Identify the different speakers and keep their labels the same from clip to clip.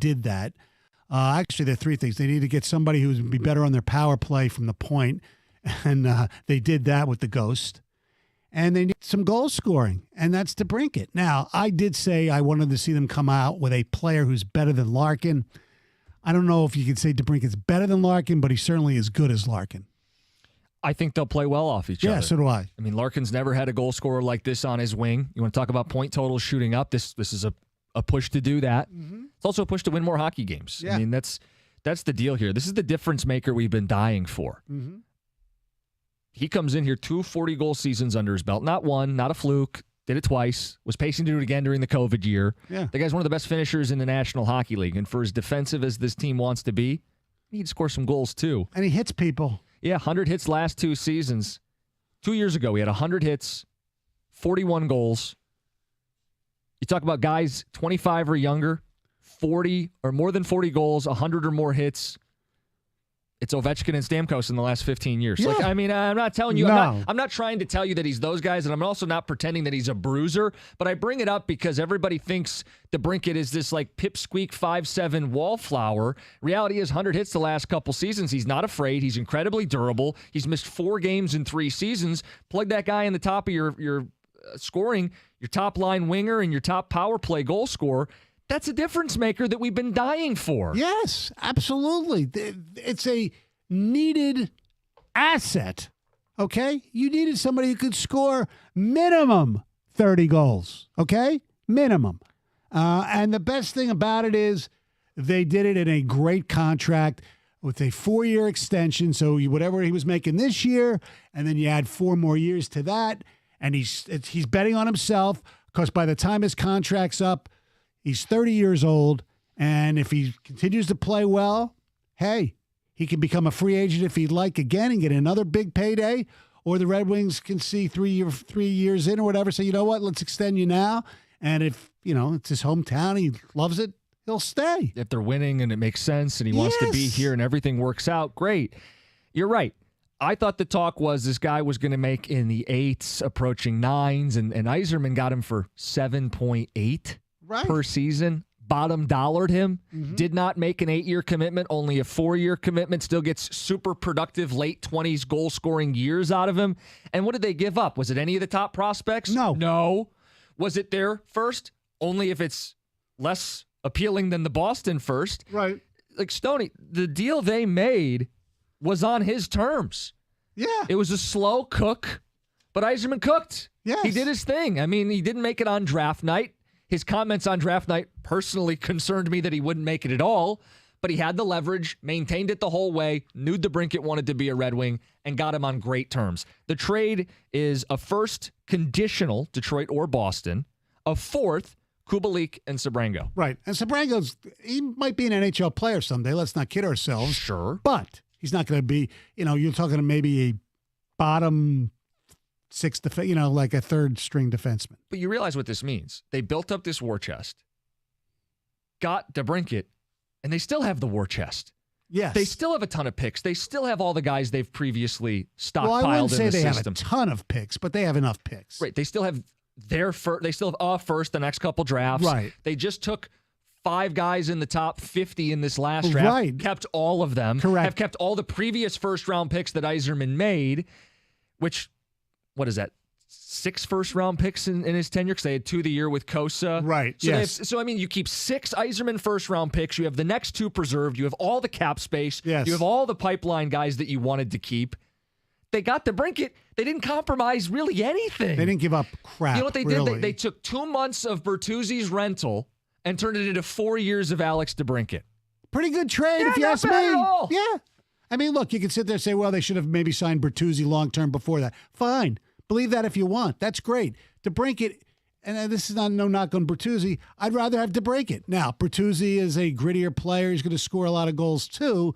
Speaker 1: did that. Actually, there are three things. They need to get somebody who's be better on their power play from the point, and they did that with the Ghost. And they need some goal scoring, and that's DeBrincat. Now, I did say I wanted to see them come out with a player who's better than Larkin. I don't know if you could say DeBrincat's better than Larkin, but he certainly is good as Larkin.
Speaker 2: I think they'll play well off each other.
Speaker 1: Yeah, so do I.
Speaker 2: I mean, Larkin's never had a goal scorer like this on his wing. You want to talk about point totals shooting up? This is a push to do that. Mm-hmm. It's also a push to win more hockey games. Yeah. I mean, that's the deal here. This is the difference maker we've been dying for. Mm-hmm. He comes in here 2 40-goal seasons under his belt. Not one, not a fluke. Did it twice. Was pacing to do it again during the COVID year.
Speaker 1: Yeah.
Speaker 2: The guy's one of the best finishers in the National Hockey League. And for as defensive as this team wants to be, he needs to score some goals too.
Speaker 1: And he hits people.
Speaker 2: Yeah, 100 hits last 2 seasons. 2 years ago, he had 100 hits, 41 goals. You talk about guys 25 or younger, 40 or more than 40 goals, 100 or more hits. It's Ovechkin and Stamkos in the last 15 years.
Speaker 1: Yeah.
Speaker 2: Like, I mean, I'm not telling you,
Speaker 1: No.
Speaker 2: I'm not trying to tell you that he's those guys, and I'm also not pretending that he's a bruiser, but I bring it up because everybody thinks DeBrincat is this like pipsqueak 5'7" wallflower. Reality is 100 hits the last couple seasons. He's not afraid. He's incredibly durable. He's missed 4 games in 3 seasons. Plug that guy in the top of your scoring, your top line winger and your top power play goal scorer. That's a difference maker that we've been dying for.
Speaker 1: Yes, absolutely. It's a needed asset, okay? You needed somebody who could score minimum 30 goals, okay? Minimum. And the best thing about it is they did it in a great contract with a 4-year extension. So whatever he was making this year, and then you add 4 more years to that, and he's betting on himself because by the time his contract's up, he's 30 years old, and if he continues to play well, hey, he can become a free agent if he'd like again and get another big payday, or the Red Wings can see 3 years in or whatever, say, you know what, let's extend you now, and if, it's his hometown, he loves it, he'll stay.
Speaker 2: If they're winning and it makes sense and he wants to be here and everything works out, great. You're right. I thought the talk was this guy was going to make in the 8s, approaching 9s, and Yzerman got him for 7.8.
Speaker 1: Right.
Speaker 2: Per season, bottom dollared him, did not make an 8-year commitment, only a 4-year commitment, still gets super productive late 20s goal scoring years out of him. And what did they give up? Was it any of the top prospects? No. Was it their first? Only if it's less appealing than the Boston first.
Speaker 1: Right.
Speaker 2: Like Stoney, the deal they made was on his terms.
Speaker 1: Yeah.
Speaker 2: It was a slow cook, but Yzerman cooked.
Speaker 1: Yes.
Speaker 2: He did his thing. I mean, he didn't make it on draft night. His comments on draft night personally concerned me that he wouldn't make it at all, but he had the leverage, maintained it the whole way, knew DeBrincat wanted to be a Red Wing, and got him on great terms. The trade is a first conditional, Detroit or Boston, a fourth, Kubalik and Sebrango.
Speaker 1: Right. And he might be an NHL player someday. Let's not kid ourselves.
Speaker 2: Sure.
Speaker 1: But he's not going to be, you're talking to maybe a bottom 6, like a 3rd-string defenseman.
Speaker 2: But you realize what this means. They built up this war chest, got DeBrincat, and they still have the war chest.
Speaker 1: Yes.
Speaker 2: They still have a ton of picks. They still have all the guys they've previously stockpiled
Speaker 1: well, I wouldn't
Speaker 2: in
Speaker 1: say
Speaker 2: the
Speaker 1: they
Speaker 2: system.
Speaker 1: have a ton of picks, but they have enough picks.
Speaker 2: Right. They still have they still have a first the next couple drafts.
Speaker 1: Right.
Speaker 2: They just took 5 guys in the top 50 in this last draft.
Speaker 1: Right.
Speaker 2: Kept all of them.
Speaker 1: Correct.
Speaker 2: Have kept all the previous first-round picks that Yzerman made, which, what is that, 6 first-round picks in his tenure? Because they had 2 the year with Kosa.
Speaker 1: Right,
Speaker 2: So
Speaker 1: yes.
Speaker 2: so, you keep 6 Yzerman first-round picks. You have the next 2 preserved. You have all the cap space.
Speaker 1: Yes.
Speaker 2: You have all the pipeline guys that you wanted to keep. They got DeBrincat. They didn't compromise really anything.
Speaker 1: They didn't give up crap.
Speaker 2: You know what they
Speaker 1: really.
Speaker 2: did? They took 2 months of Bertuzzi's rental and turned it into 4 years of Alex DeBrincat.
Speaker 1: Pretty good trade, if you
Speaker 2: not
Speaker 1: ask
Speaker 2: bad
Speaker 1: me.
Speaker 2: at all.
Speaker 1: Yeah. I mean, look, you can sit there and say, well, they should have maybe signed Bertuzzi long-term before that. Fine. Believe that if you want. That's great. DeBrincat, and this is not no knock on Bertuzzi, I'd rather have DeBrincat. Now, Bertuzzi is a grittier player. He's going to score a lot of goals too,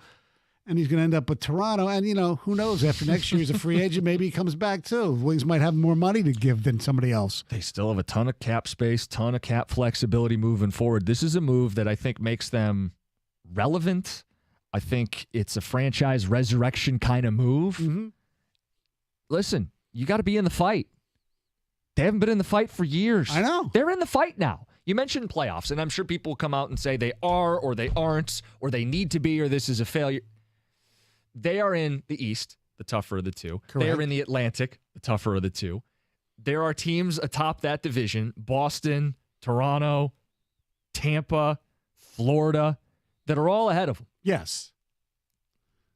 Speaker 1: and he's going to end up with Toronto. And, who knows? After next year, he's a free agent. Maybe he comes back too. Wings might have more money to give than somebody else.
Speaker 2: They still have a ton of cap space, ton of cap flexibility moving forward. This is a move that I think makes them relevant. I think it's a franchise resurrection kind of move.
Speaker 1: Mm-hmm.
Speaker 2: Listen, you got to be in the fight. They haven't been in the fight for years.
Speaker 1: I know.
Speaker 2: They're in the fight now. You mentioned playoffs, and I'm sure people will come out and say they are or they aren't or they need to be or this is a failure. They are in the East, the tougher of the two.
Speaker 1: Correct.
Speaker 2: They are in the Atlantic, the tougher of the two. There are teams atop that division, Boston, Toronto, Tampa, Florida, that are all ahead of them.
Speaker 1: Yes.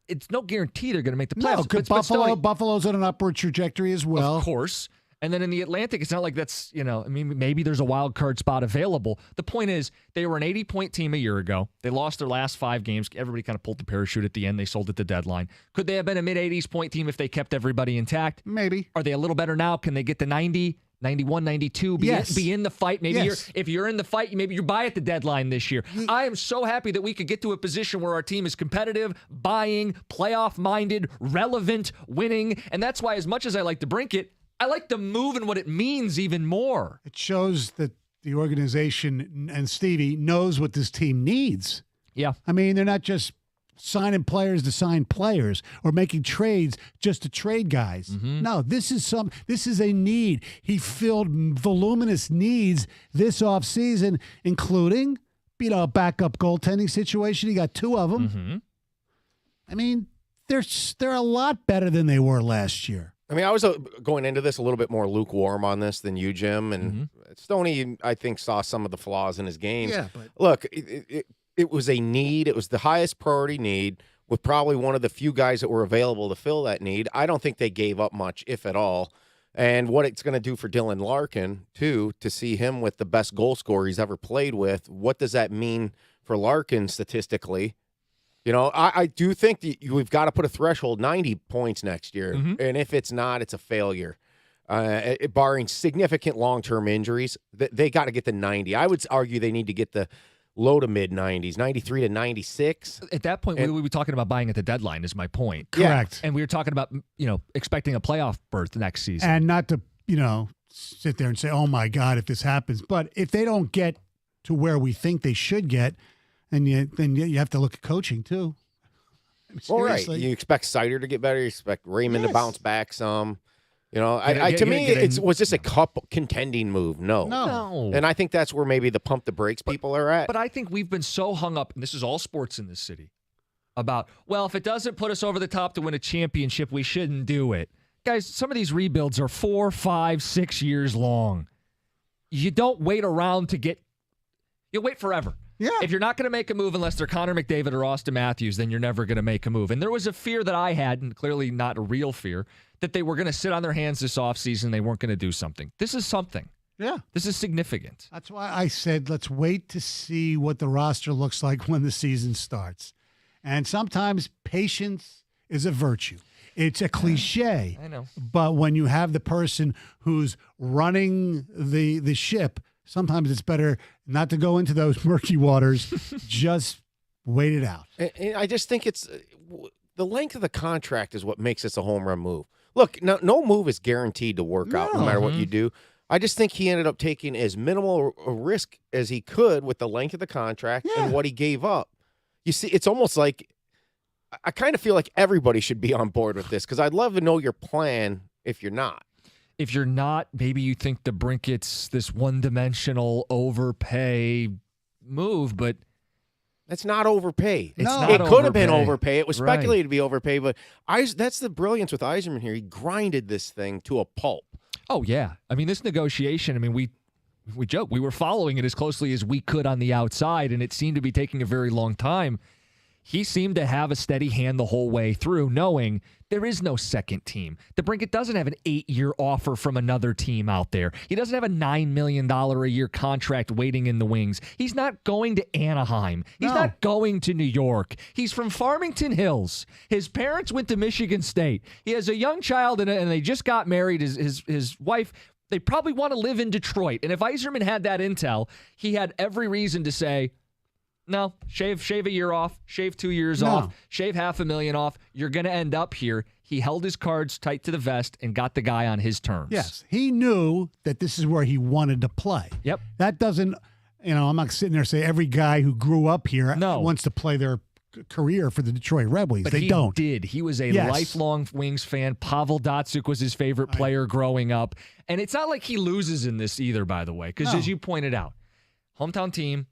Speaker 2: It's no guarantee they're going to make the playoffs.
Speaker 1: No, because Buffalo's on an upward trajectory as well.
Speaker 2: Of course. And then in the Atlantic, it's not like that's, maybe there's a wild card spot available. The point is, they were an 80-point team a year ago. They lost their last 5 games. Everybody kind of pulled the parachute at the end. They sold at the deadline. Could they have been a mid-80s point team if they kept everybody intact?
Speaker 1: Maybe.
Speaker 2: Are they a little better now? Can they get to 90, 91, 92? Be in the fight? Maybe if you're in the fight, maybe you're buy at the deadline this year. I am so happy that we could get to a position where our team is competitive, buying, playoff-minded, relevant, winning. And that's why, as much as I like to brink it, I like the move and what it means even more.
Speaker 1: It shows that the organization and Stevie knows what this team needs.
Speaker 2: Yeah.
Speaker 1: I mean, they're not just signing players to sign players or making trades just to trade guys.
Speaker 2: Mm-hmm.
Speaker 1: No, this is a need. He filled voluminous needs this offseason, including, a backup goaltending situation. He got 2 of them.
Speaker 2: Mm-hmm.
Speaker 1: I mean, they're a lot better than they were last year.
Speaker 3: I mean, I was going into this a little bit more lukewarm on this than you, Jim. And Stoney, I think, saw some of the flaws in his games.
Speaker 1: Yeah, but
Speaker 3: look, it was a need. It was the highest priority need with probably one of the few guys that were available to fill that need. I don't think they gave up much, if at all. And what it's going to do for Dylan Larkin, too, to see him with the best goal scorer he's ever played with, what does that mean for Larkin statistically? I do think that we've got to put a threshold 90 points next year.
Speaker 2: Mm-hmm.
Speaker 3: And if it's not, it's a failure. Barring significant long-term injuries, they got to get to 90. I would argue they need to get the low to mid-90s, 93 to 96.
Speaker 2: At that point, we would be talking about buying at the deadline is my point.
Speaker 1: correct.
Speaker 2: And we were talking about, expecting a playoff berth next season.
Speaker 1: And not to, sit there and say, oh, my God, if this happens. But if they don't get to where we think they should get, then you have to look at coaching, too.
Speaker 3: Well, right. You expect Sider to get better. You expect Raymond to bounce back some. To me, was this a cup contending move? No. And I think that's where maybe the pump the brakes people are at.
Speaker 2: But I think we've been so hung up, and this is all sports in this city, about, well, if it doesn't put us over the top to win a championship, we shouldn't do it. Guys, some of these rebuilds are 4, 5, 6 years long. You don't wait around you'll wait forever.
Speaker 1: Yeah.
Speaker 2: If you're not going to make a move unless they're Connor McDavid or Austin Matthews, then you're never going to make a move. And there was a fear that I had, and clearly not a real fear, that they were going to sit on their hands this offseason. They weren't going to do something. This is something.
Speaker 1: Yeah.
Speaker 2: This is significant.
Speaker 1: That's why I said let's wait to see what the roster looks like when the season starts. And sometimes patience is a virtue. It's a cliche.
Speaker 2: I know.
Speaker 1: But when you have the person who's running the ship, sometimes it's better not to go into those murky waters. Just wait it out.
Speaker 3: And I just think it's the length of the contract is what makes this a home run move. Look, no move is guaranteed to work out no matter what you do. I just think he ended up taking as minimal a risk as he could with the length of the contract and what he gave up. You see, it's almost like I kind of feel like everybody should be on board with this because I'd love to know your plan if you're not.
Speaker 2: If you're not, maybe you think the Brinket's this one-dimensional overpay move, but
Speaker 3: that's not overpay.
Speaker 2: It
Speaker 3: could have been overpay. It was speculated to be overpay, but that's the brilliance with Yzerman here. He grinded this thing to a pulp.
Speaker 2: Oh, yeah. I mean, this negotiation, we joke. We were following it as closely as we could on the outside, and it seemed to be taking a very long time. He seemed to have a steady hand the whole way through, knowing there is no second team. The Brinket doesn't have an 8-year offer from another team out there. He doesn't have a $9 million a year contract waiting in the wings. He's not going to Anaheim. He's not going to New York. He's from Farmington Hills. His parents went to Michigan State. He has a young child, and they just got married. His wife, they probably want to live in Detroit. And if Yzerman had that intel, he had every reason to say, no, shave a year off, shave 2 years off, shave $500,000 off. You're going to end up here. He held his cards tight to the vest and got the guy on his terms.
Speaker 1: Yes, he knew that this is where he wanted to play.
Speaker 2: Yep.
Speaker 1: That doesn't, I'm not sitting there saying every guy who grew up here wants to play their career for the Detroit Red Wings.
Speaker 2: But
Speaker 1: they don't.
Speaker 2: Did. He was a lifelong Wings fan. Pavel Datsyuk was his favorite player growing up. And it's not like he loses in this either, by the way, because as you pointed out, hometown team,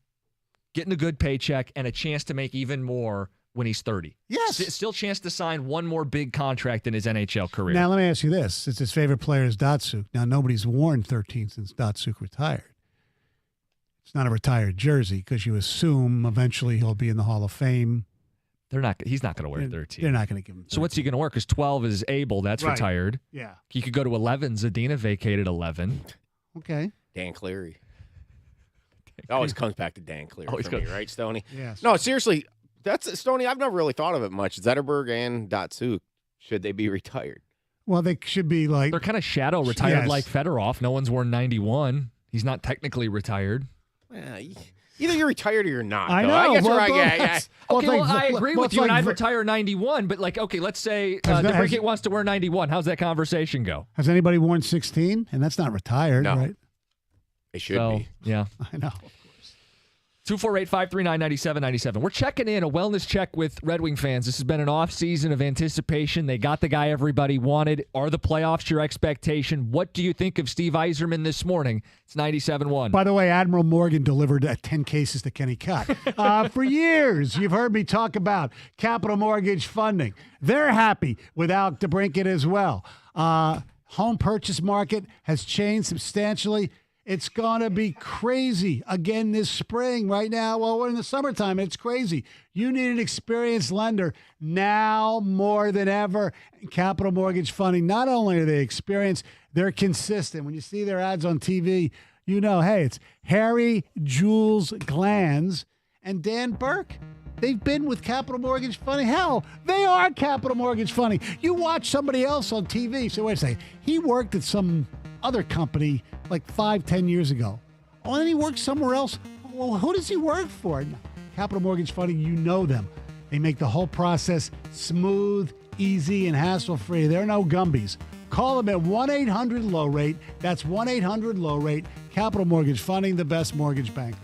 Speaker 2: getting a good paycheck, and a chance to make even more when he's 30.
Speaker 1: Yes.
Speaker 2: Still chance to sign one more big contract in his NHL career.
Speaker 1: Now, let me ask you this. Since his favorite player is Datsuk. Now, nobody's worn 13 since Datsuk retired. It's not a retired jersey because you assume eventually he'll be in the Hall of Fame.
Speaker 2: He's not going to wear 13.
Speaker 1: They're not going to give him 13.
Speaker 2: So what's he going to wear? Because 12 is Abel. That's
Speaker 1: Right.
Speaker 2: retired.
Speaker 1: Yeah.
Speaker 2: He could go to 11. Zadina vacated 11.
Speaker 1: Okay.
Speaker 3: Dan Cleary. It always comes back to Dan Cleary
Speaker 2: Always
Speaker 3: for me,
Speaker 2: goes-
Speaker 3: right, Stoney?
Speaker 1: Yes.
Speaker 3: No, seriously, that's Stoney. I've never really thought of it much. Zetterberg and Datsuk, should they be retired?
Speaker 1: Well, they should be like.
Speaker 2: They're kind of shadow retired
Speaker 1: Yes.
Speaker 2: like Fedorov. No one's worn 91. He's not technically retired.
Speaker 3: Either you're retired or you're not.
Speaker 1: I
Speaker 3: though.
Speaker 1: know.
Speaker 3: I guess
Speaker 1: well,
Speaker 3: we're right.
Speaker 1: well,
Speaker 3: Yeah, yeah.
Speaker 1: that's- well,
Speaker 2: Okay,
Speaker 1: it's
Speaker 2: well,
Speaker 1: like-
Speaker 2: I agree
Speaker 1: well,
Speaker 2: with
Speaker 1: it's
Speaker 2: you, and
Speaker 1: like
Speaker 2: I'd
Speaker 1: Ver-
Speaker 2: retire 91. But, like, okay, let's say
Speaker 1: Has that-
Speaker 2: DeBrincat
Speaker 1: has-
Speaker 2: wants to wear 91. How's that conversation go?
Speaker 1: Has anybody worn 16? And that's not retired,
Speaker 3: No.
Speaker 1: right?
Speaker 3: They should
Speaker 2: So,
Speaker 3: be.
Speaker 2: yeah.
Speaker 1: I know.
Speaker 2: 248-539-9797. We're checking in, a wellness check with Red Wing fans. This has been an off season of anticipation. They got the guy everybody wanted. Are the playoffs your expectation? What do you think of Steve Yzerman this morning? It's 97-1.
Speaker 1: By the way, Admiral Morgan delivered 10 cases to Kenny Cott. For years, you've heard me talk about Capital Mortgage Funding. They're happy without DeBrincat as well. Home purchase market has changed substantially. It's going to be crazy again this spring. Right now, well, we're in the summertime. It's crazy. You need an experienced lender now more than ever. Capital Mortgage Funding, not only are they experienced, they're consistent. When you see their ads on TV, you know, hey, it's Harry, Jules, Glanz, and Dan Burke. They've been with Capital Mortgage Funding. Hell, they are Capital Mortgage Funding. You watch somebody else on TV. So wait a second. He worked at some other company like 5-10 years ago. Oh, and then he worked somewhere else. Well, who does he work for? Capital Mortgage Funding, you know them. They make the whole process smooth, easy, and hassle-free. They're no Gumbies. Call them at 1-800-LOW-RATE. That's 1-800-LOW-RATE. Capital Mortgage Funding, the best mortgage banker.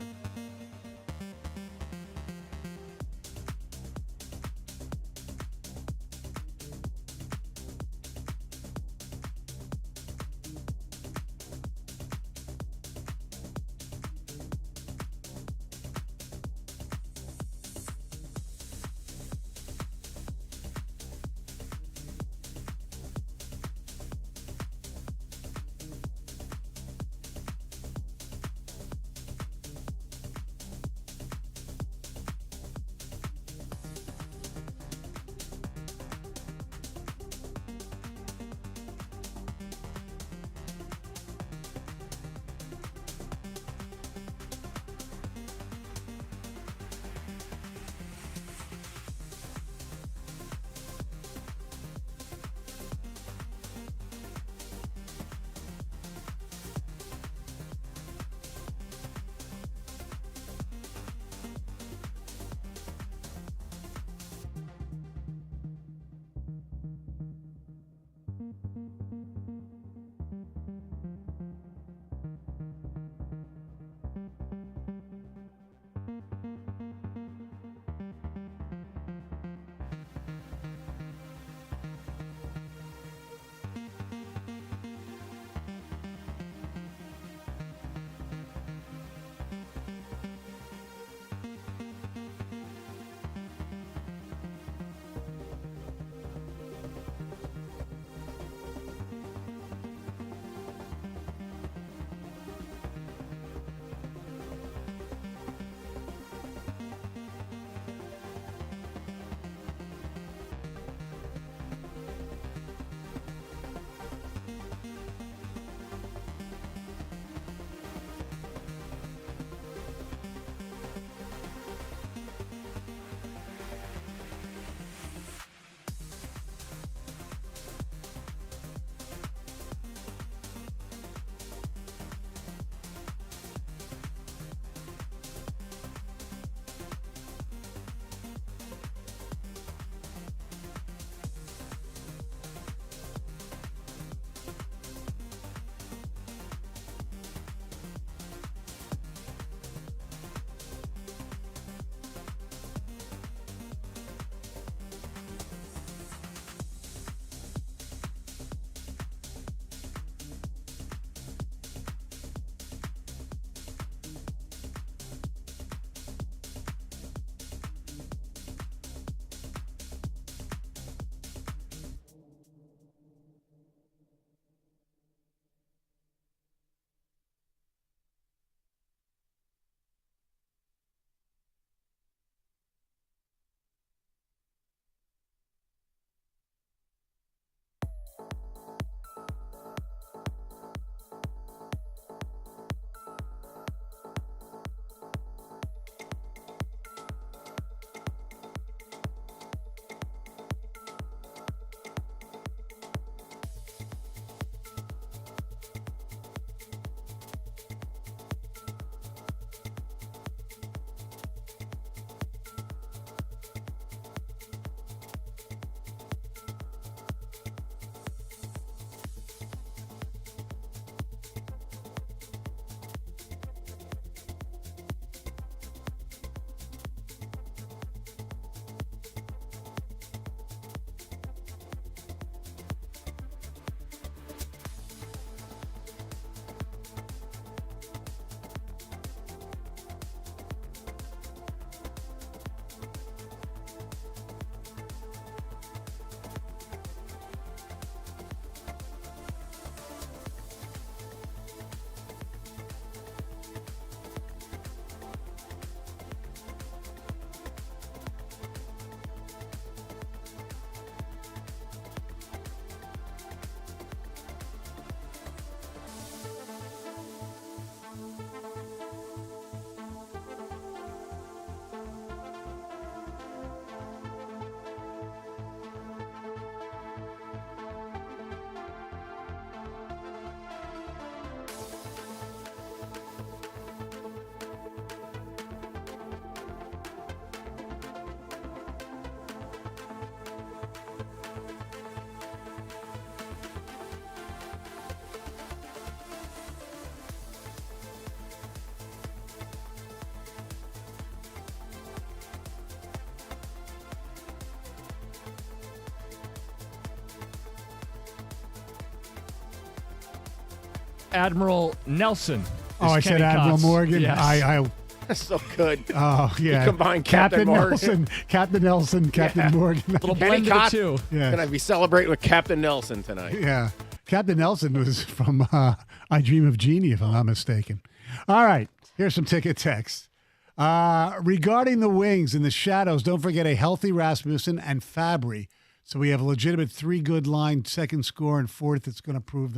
Speaker 2: Admiral Nelson.
Speaker 1: Oh, I said Admiral Morgan.
Speaker 2: Yes.
Speaker 3: That's so good.
Speaker 1: Oh, yeah.
Speaker 3: You combine Captain Morgan.
Speaker 1: Nelson, Captain Nelson, Captain Morgan.
Speaker 2: Little
Speaker 3: Kenny
Speaker 2: blend of the
Speaker 3: Cott.
Speaker 2: two.
Speaker 1: Yeah.
Speaker 3: Gonna be celebrating with Captain Nelson tonight.
Speaker 1: Yeah. Captain Nelson was from I Dream of Jeannie, if I'm not mistaken. All right. Here's some ticket texts. Regarding the Wings and the Shadows, don't forget a healthy Rasmussen and Fabry. So we have a legitimate 3 good line, second score, and fourth that's going to prove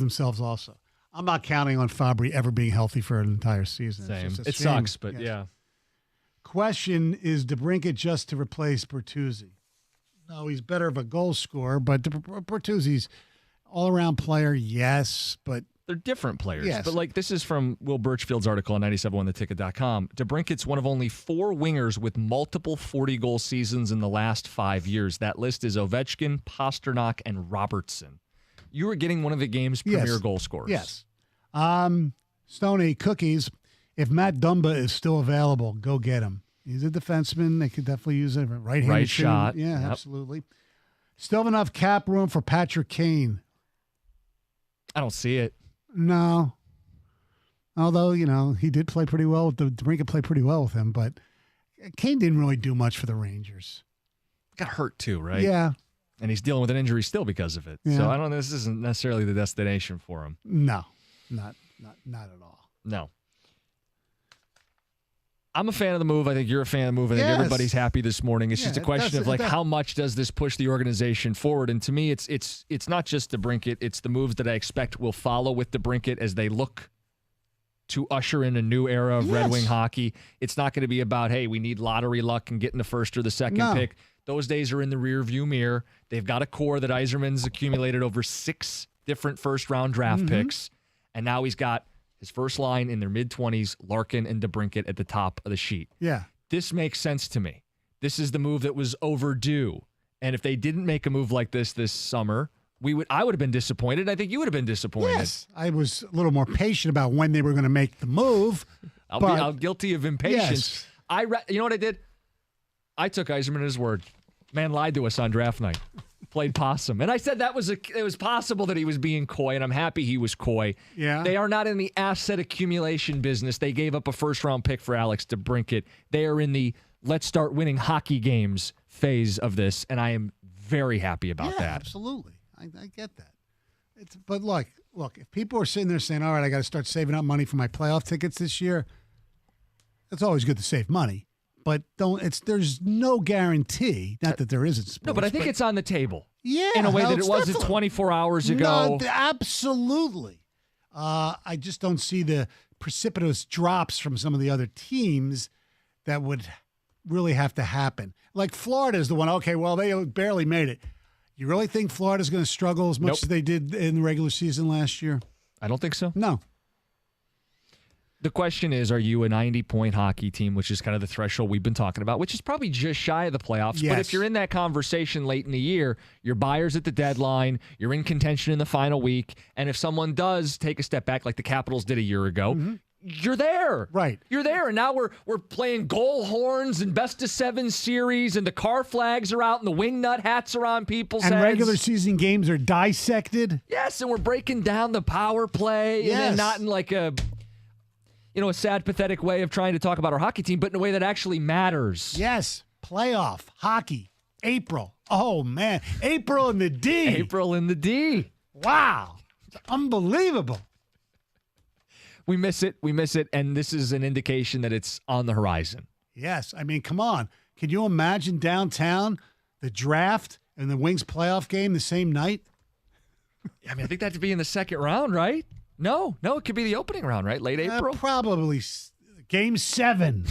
Speaker 1: themselves also. I'm not counting on Fabry ever being healthy for an entire season.
Speaker 2: Same.
Speaker 1: It's just a
Speaker 2: It
Speaker 1: shame.
Speaker 2: sucks, but
Speaker 1: Yes.
Speaker 2: yeah.
Speaker 1: Question, is DeBrincat just to replace Bertuzzi? No, he's better of a goal scorer, but Bertuzzi's all-around player, yes, but
Speaker 2: They're different players.
Speaker 1: Yes.
Speaker 2: But like this is from Will Birchfield's article on 97ontheticket.com. DeBrincat's one of only 4 wingers with multiple 40-goal seasons in the last 5 years. That list is Ovechkin, Pasternak, and Robertson. You are getting one of the game's premier
Speaker 1: Yes.
Speaker 2: goal scorers.
Speaker 1: yes. Stoney, Cookies, if Matt Dumba is still available, go get him. He's a defenseman. They could definitely use a right-handed
Speaker 2: Right
Speaker 1: shooter.
Speaker 2: shot.
Speaker 1: Yeah,
Speaker 2: Yep.
Speaker 1: absolutely. Still have enough cap room for Patrick Kane.
Speaker 2: I don't see it.
Speaker 1: No. Although, he did play pretty well with DeBrincat played pretty well with him, but Kane didn't really do much for the Rangers.
Speaker 2: Got hurt too, right?
Speaker 1: Yeah.
Speaker 2: And he's dealing with an injury still because of it.
Speaker 1: Yeah.
Speaker 2: So I don't know. This isn't necessarily the destination for him.
Speaker 1: No. Not at all.
Speaker 2: No. I'm a fan of the move. I think you're a fan of the move. I think
Speaker 1: Yes.
Speaker 2: everybody's happy this morning. It's
Speaker 1: Yeah,
Speaker 2: just a question
Speaker 1: that's-
Speaker 2: of like
Speaker 1: that-
Speaker 2: how much does this push the organization forward? And to me, it's not just DeBrincat. It's the moves that I expect will follow with DeBrincat as they look to usher in a new era of Red
Speaker 1: Yes.
Speaker 2: Wing hockey. It's not going to be about, hey, we need lottery luck and getting the first or the second
Speaker 1: No.
Speaker 2: pick. Those days are in the rear view mirror. They've got a core that Yzerman's accumulated over 6 different first-round draft
Speaker 1: Mm-hmm.
Speaker 2: picks, and now he's got his first line in their mid-20s, Larkin and DeBrincat at the top of the sheet.
Speaker 1: Yeah.
Speaker 2: This makes sense to me. This is the move that was overdue. And if they didn't make a move like this summer, I would have been disappointed. I think you would have been disappointed.
Speaker 1: Yes. I was a little more patient about when they were going to make the move.
Speaker 2: I'm guilty of impatience.
Speaker 1: Yes.
Speaker 2: You know what I did? I took Yzerman at his word. Man lied to us on draft night. Played possum. And I said it was possible that he was being coy, and I'm happy he was coy.
Speaker 1: Yeah.
Speaker 2: They are not in the asset accumulation business. They gave up a first-round pick for Alex DeBrincat. They are in the let's start winning hockey games phase of this, and I am very happy about
Speaker 1: Yeah,
Speaker 2: that.
Speaker 1: absolutely. I get that. But look, if people are sitting there saying, all right, I got to start saving up money for my playoff tickets this year, it's always good to save money. But there's no guarantee, not that there isn't sports.
Speaker 2: No, but I think it's on the table.
Speaker 1: Yeah,
Speaker 2: In a way that
Speaker 1: it's
Speaker 2: it wasn't
Speaker 1: definitely-
Speaker 2: 24 hours ago.
Speaker 1: No, absolutely. I just don't see the precipitous drops from some of the other teams that would really have to happen. Like Florida is the one, okay, well, they barely made it. You really think Florida's going to struggle as much
Speaker 2: Nope.
Speaker 1: as they did in the regular season last year?
Speaker 2: I don't think so.
Speaker 1: No.
Speaker 2: The question is, are you a 90-point hockey team, which is kind of the threshold we've been talking about, which is probably just shy of the playoffs. But
Speaker 1: Yes.
Speaker 2: if you're in that conversation late in the year, you're buyers at the deadline, you're in contention in the final week, and if someone does take a step back like the Capitals did a year ago, you're there.
Speaker 1: Right.
Speaker 2: You're there. And now we're playing goal horns and best-of-7 series, and the car flags are out, and the wing nut hats are on people's
Speaker 1: And
Speaker 2: heads.
Speaker 1: regular season games are dissected.
Speaker 2: Yes, and we're breaking down the power play, and then
Speaker 1: Yes.
Speaker 2: not in like a sad, pathetic way of trying to talk about our hockey team, but in a way that actually matters.
Speaker 1: Yes. Playoff hockey. April. Oh, man. April in the D.
Speaker 2: April in the D.
Speaker 1: Wow. It's unbelievable.
Speaker 2: We miss it, and this is an indication that it's on the horizon.
Speaker 1: Yes. I mean, come on. Can you imagine downtown the draft and the Wings playoff game the same night?
Speaker 2: I mean, I think that'd be in the second round, right? No, it could be the opening round, right? Late April?
Speaker 1: Probably game 7.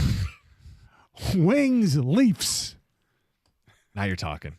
Speaker 1: Wings, Leafs.
Speaker 2: Now you're talking.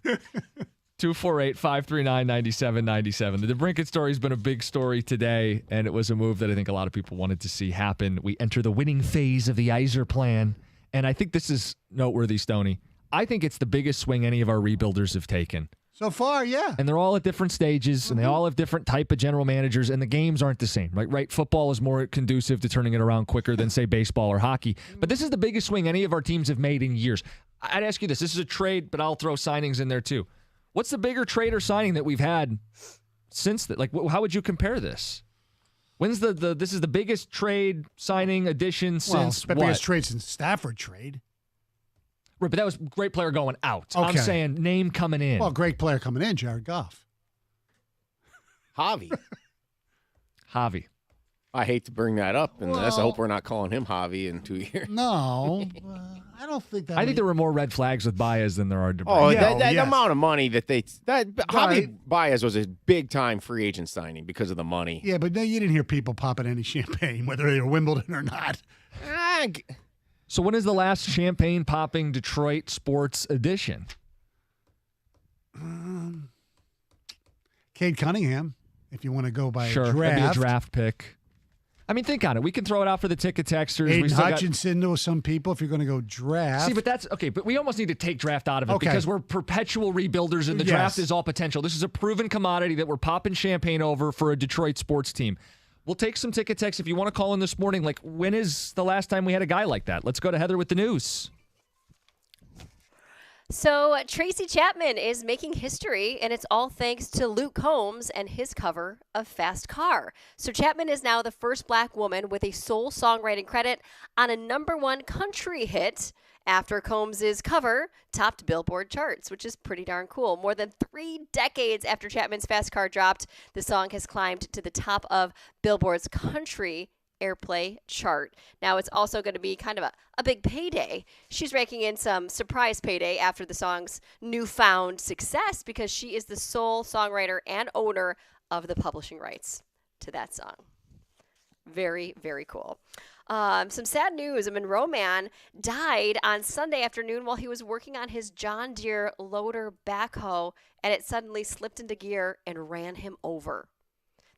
Speaker 2: 248-539-9797. The DeBrincat story has been a big story today, and it was a move that I think a lot of people wanted to see happen. We enter the winning phase of the Yzer plan, and I think this is noteworthy, Stoney. I think it's the biggest swing any of our rebuilders have taken.
Speaker 1: So far, yeah.
Speaker 2: And they're all at different stages, and they all have different type of general managers, and the games aren't the same, right? Football is more conducive to turning it around quicker than, say, baseball or hockey. But this is the biggest swing any of our teams have made in years. I'd ask you this. This is a trade, but I'll throw signings in there too. What's the bigger trade or signing that we've had since that? Like, how would you compare this? When's this is the biggest trade signing addition since
Speaker 1: the
Speaker 2: what?
Speaker 1: biggest trade since Stafford trade.
Speaker 2: Right, but that was great player going out.
Speaker 1: Okay.
Speaker 2: I'm saying name coming in.
Speaker 1: Well, great player coming in, Jared Goff.
Speaker 3: Javi.
Speaker 2: Javi.
Speaker 3: I hate to bring that up, and I
Speaker 1: Well-
Speaker 3: hope we're not calling him Javi in 2 years.
Speaker 1: No, I don't think that.
Speaker 2: I think there were more red flags with Baez than there are DeBrey.
Speaker 3: Oh,
Speaker 1: Yeah,
Speaker 3: that
Speaker 1: yes.
Speaker 3: amount of money that
Speaker 1: Right.
Speaker 3: Javi Baez was a big time free agent signing because of the money.
Speaker 1: Yeah, but no, you didn't hear people popping any champagne, whether they were Wimbledon or not.
Speaker 3: Ah,
Speaker 2: So when is the last champagne popping Detroit sports edition?
Speaker 1: Cade Cunningham, if you want to go by
Speaker 2: Sure,
Speaker 1: a
Speaker 2: that'd be a
Speaker 1: draft.
Speaker 2: draft pick. I mean, think on it. We can throw it out for the ticket texters.
Speaker 1: Aiden
Speaker 2: We still got-
Speaker 1: Hutchinson to some people if you're going to go draft.
Speaker 2: See, but that's okay. But we almost need to take draft out of it
Speaker 1: Okay.
Speaker 2: because we're perpetual rebuilders, and the
Speaker 1: Yes.
Speaker 2: draft is all potential. This is a proven commodity that we're popping champagne over for a Detroit sports team. We'll take some ticket texts if you want to call in this morning. Like, when is the last time we had a guy like that? Let's go to Heather with the news.
Speaker 4: So Tracy Chapman is making history, and it's all thanks to Luke Combs and his cover of Fast Car. So Chapman is now the first black woman with a sole songwriting credit on a #1 country hit after Combs' cover topped Billboard charts, which is pretty darn cool. More than 3 decades after Chapman's Fast Car dropped, the song has climbed to the top of Billboard's country airplay chart. Now it's also going to be kind of a big payday. She's raking in some surprise payday after the song's newfound success because she is the sole songwriter and owner of the publishing rights to that song. Very, very cool. Some sad news. A Monroe man died on Sunday afternoon while he was working on his John Deere loader backhoe, and it suddenly slipped into gear and ran him over.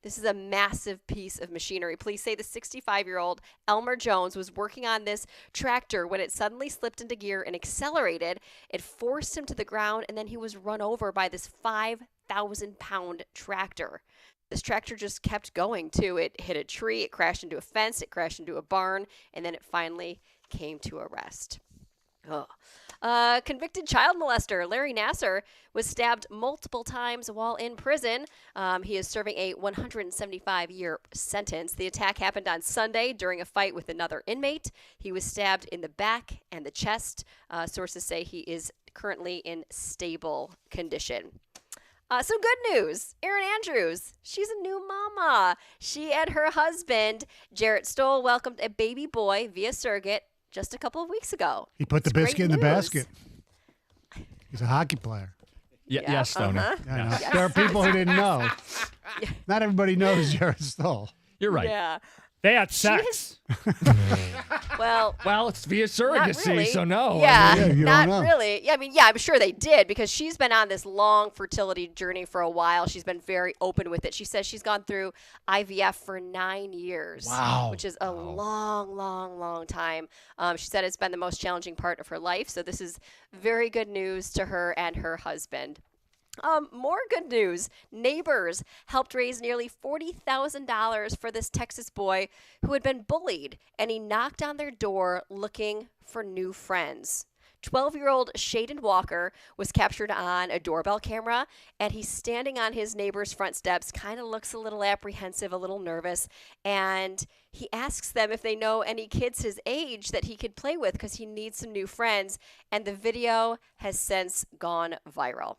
Speaker 4: This is a massive piece of machinery. Police say the 65-year-old Elmer Jones was working on this tractor when it suddenly slipped into gear and accelerated. It forced him to the ground, and then he was run over by this 5,000-pound tractor. This tractor just kept going, too. It hit a tree, it crashed into a fence, it crashed into a barn, and then it finally came to a rest. Convicted child molester Larry Nasser was stabbed multiple times while in prison. He is serving a 175-year sentence. The attack happened on Sunday during a fight with another inmate. He was stabbed in the back and the chest. Sources say he is currently in stable condition. Some good news. Erin Andrews, she's a new mama. She and her husband, Jarrett Stoll, welcomed a baby boy via surrogate just a couple of weeks ago.
Speaker 1: He put the
Speaker 4: It's great
Speaker 1: biscuit in the
Speaker 4: news.
Speaker 1: basket. He's a hockey player.
Speaker 2: Yeah, yes, Stoney.
Speaker 4: uh-huh.
Speaker 1: I know.
Speaker 4: Yes.
Speaker 1: There are people who didn't know. Not everybody knows Jared Stoll.
Speaker 2: You're right.
Speaker 4: Yeah.
Speaker 5: They had sex.
Speaker 4: Well,
Speaker 2: Well, it's via
Speaker 4: not
Speaker 2: surrogacy,
Speaker 4: really.
Speaker 2: so no.
Speaker 4: Yeah,
Speaker 1: Yeah, you don't
Speaker 4: not
Speaker 1: know.
Speaker 4: really. Yeah, I mean, yeah, I'm sure they did because she's been on this long fertility journey for a while. She's been very open with it. She says she's gone through IVF for 9 years.
Speaker 1: Wow.
Speaker 4: Which is a long, long, long time. She said it's been the most challenging part of her life. So this is very good news to her and her husband. More good news. Neighbors helped raise nearly $40,000 for this Texas boy who had been bullied, and he knocked on their door looking for new friends. 12-year-old Shaden Walker was captured on a doorbell camera, and he's standing on his neighbor's front steps, kind of looks a little apprehensive, a little nervous, and he asks them if they know any kids his age that he could play with because he needs some new friends, and the video has since gone viral.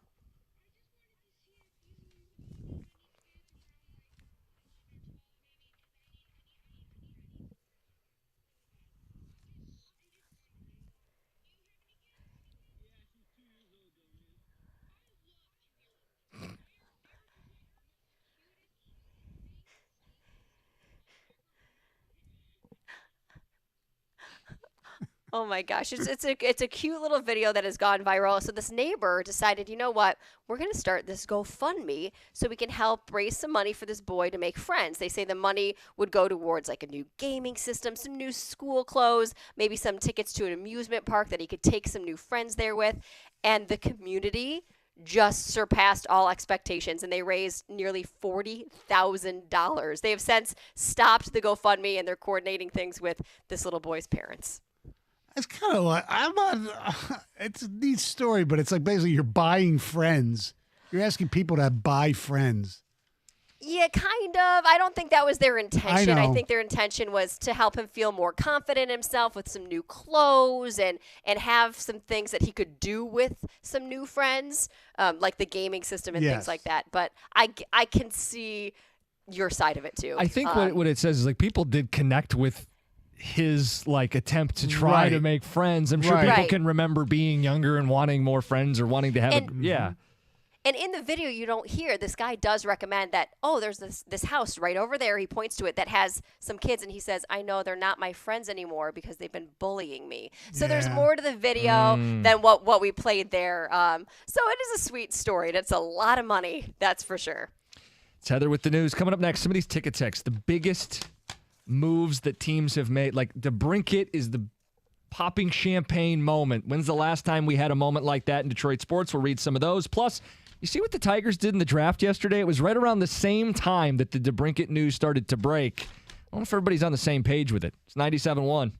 Speaker 4: Oh my gosh, it's a cute little video that has gone viral. So this neighbor decided, you know what, we're going to start this GoFundMe so we can help raise some money for this boy to make friends. They say the money would go towards like a new gaming system, some new school clothes, maybe some tickets to an amusement park that he could take some new friends there with. And the community just surpassed all expectations, and they raised nearly $40,000. They have since stopped the GoFundMe, and they're coordinating things with this little boy's parents.
Speaker 1: It's kind of like it's a neat story, but it's like basically you're buying friends. You're asking people to buy friends.
Speaker 4: Yeah, kind of. I don't think that was their intention. I
Speaker 1: know.
Speaker 4: think their intention was to help him feel more confident in himself with some new clothes and have some things that he could do with some new friends, like the gaming system and
Speaker 1: Yes.
Speaker 4: things like that. But I can see your side of it too.
Speaker 2: I think what it says is like people did connect with his like attempt to try to
Speaker 1: Right.
Speaker 2: make friends. I'm sure
Speaker 1: Right.
Speaker 2: people
Speaker 4: Right.
Speaker 2: can remember being younger and wanting more friends or wanting to have
Speaker 4: And-
Speaker 2: yeah.
Speaker 4: And in the video, you don't hear this guy does recommend that. Oh, there's this house right over there. He points to it that has some kids, and he says, "I know they're not my friends anymore because they've been bullying me." So there's
Speaker 1: Yeah.
Speaker 4: more to the video than what we played there. So it is a sweet story, and it's a lot of money, that's for sure.
Speaker 2: It's Heather with the news. Coming up next, some of these ticket texts, the biggest moves that teams have made. Like DeBrincat is the popping champagne moment. When's the last time we had a moment like that in Detroit sports? We'll read some of those. Plus, you see what the Tigers did in the draft yesterday? It was right around the same time that the DeBrincat news started to break. I don't know if everybody's on the same page with it. It's 97.1.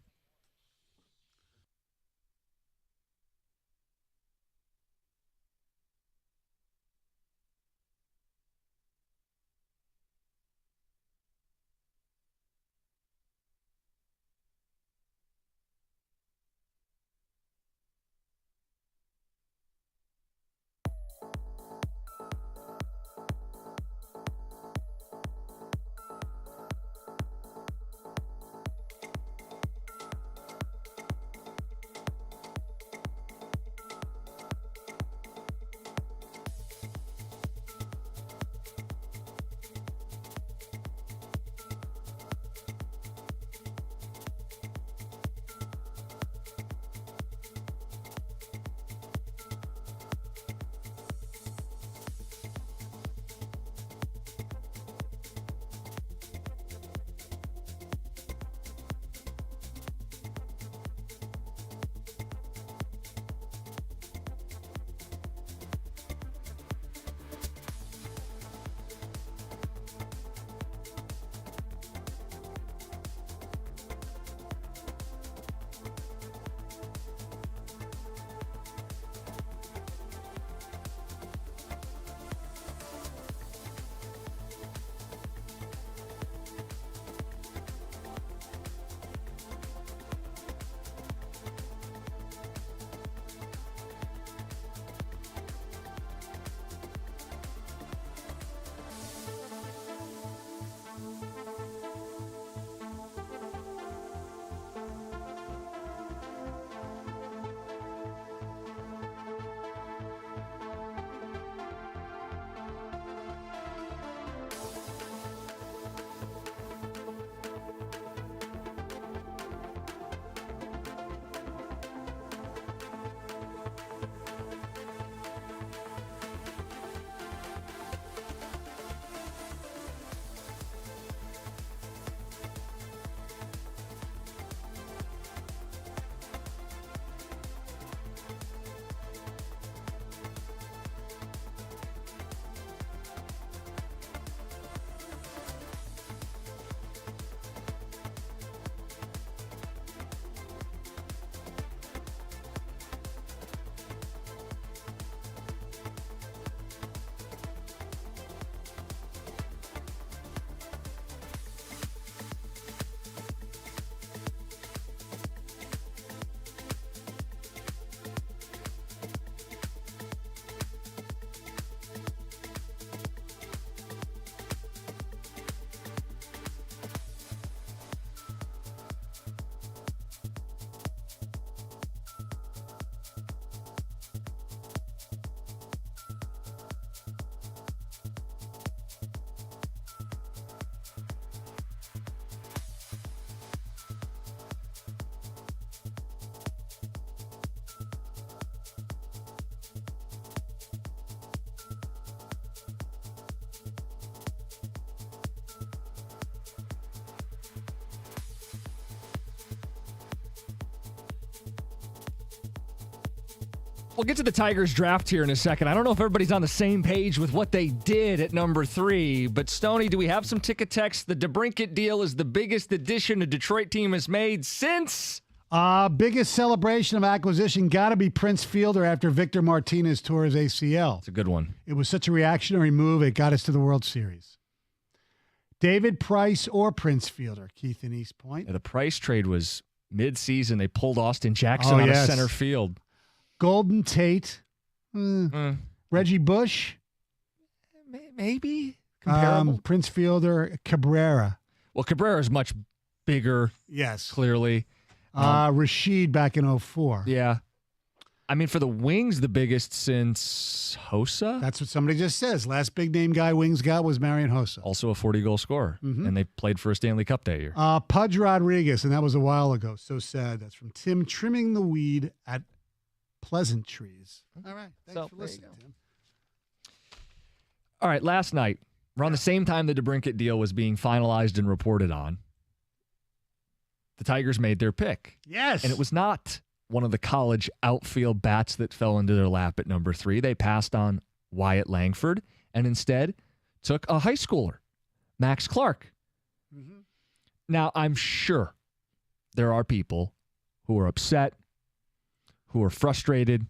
Speaker 2: We'll get to the Tigers draft here in a second. I don't know if everybody's on the same page with what they did at number 3, but Stoney, do we have some ticket text? The DeBrincat deal is the biggest addition a Detroit team has made since...
Speaker 1: Biggest celebration of acquisition got to be Prince Fielder after Victor Martinez tore his ACL.
Speaker 2: It's a good one.
Speaker 1: It was such a reactionary move. It got us to the World Series. David Price or Prince Fielder, Keith in East Point.
Speaker 2: Yeah, the Price trade was mid-season. They pulled Austin Jackson
Speaker 1: Oh,
Speaker 2: out
Speaker 1: yes.
Speaker 2: of center field.
Speaker 1: Golden Tate. Reggie Bush.
Speaker 2: Maybe comparable.
Speaker 1: Prince Fielder, Cabrera.
Speaker 2: Well, Cabrera is much bigger,
Speaker 1: Yes.
Speaker 2: clearly.
Speaker 1: Rashid back in 04.
Speaker 2: Yeah. I mean, for the Wings, the biggest since Hossa.
Speaker 1: That's what somebody just says. Last big name guy Wings got was Marion Hossa.
Speaker 2: Also a 40-goal scorer. And they played for a Stanley Cup that year.
Speaker 1: Pudge Rodriguez, and that was a while ago. So sad. That's from Tim trimming the weed at Pleasant Trees. All right. Thanks
Speaker 2: So,
Speaker 1: for
Speaker 2: there you
Speaker 1: listening,
Speaker 2: go.
Speaker 1: Tim.
Speaker 2: All right, last night, around the same time the DeBrincat deal was being finalized and reported on, the Tigers made their pick.
Speaker 1: Yes.
Speaker 2: And it was not one of the college outfield bats that fell into their lap at number 3. They passed on Wyatt Langford and instead took a high schooler, Max Clark. Now, I'm sure there are people who are upset, who are frustrated,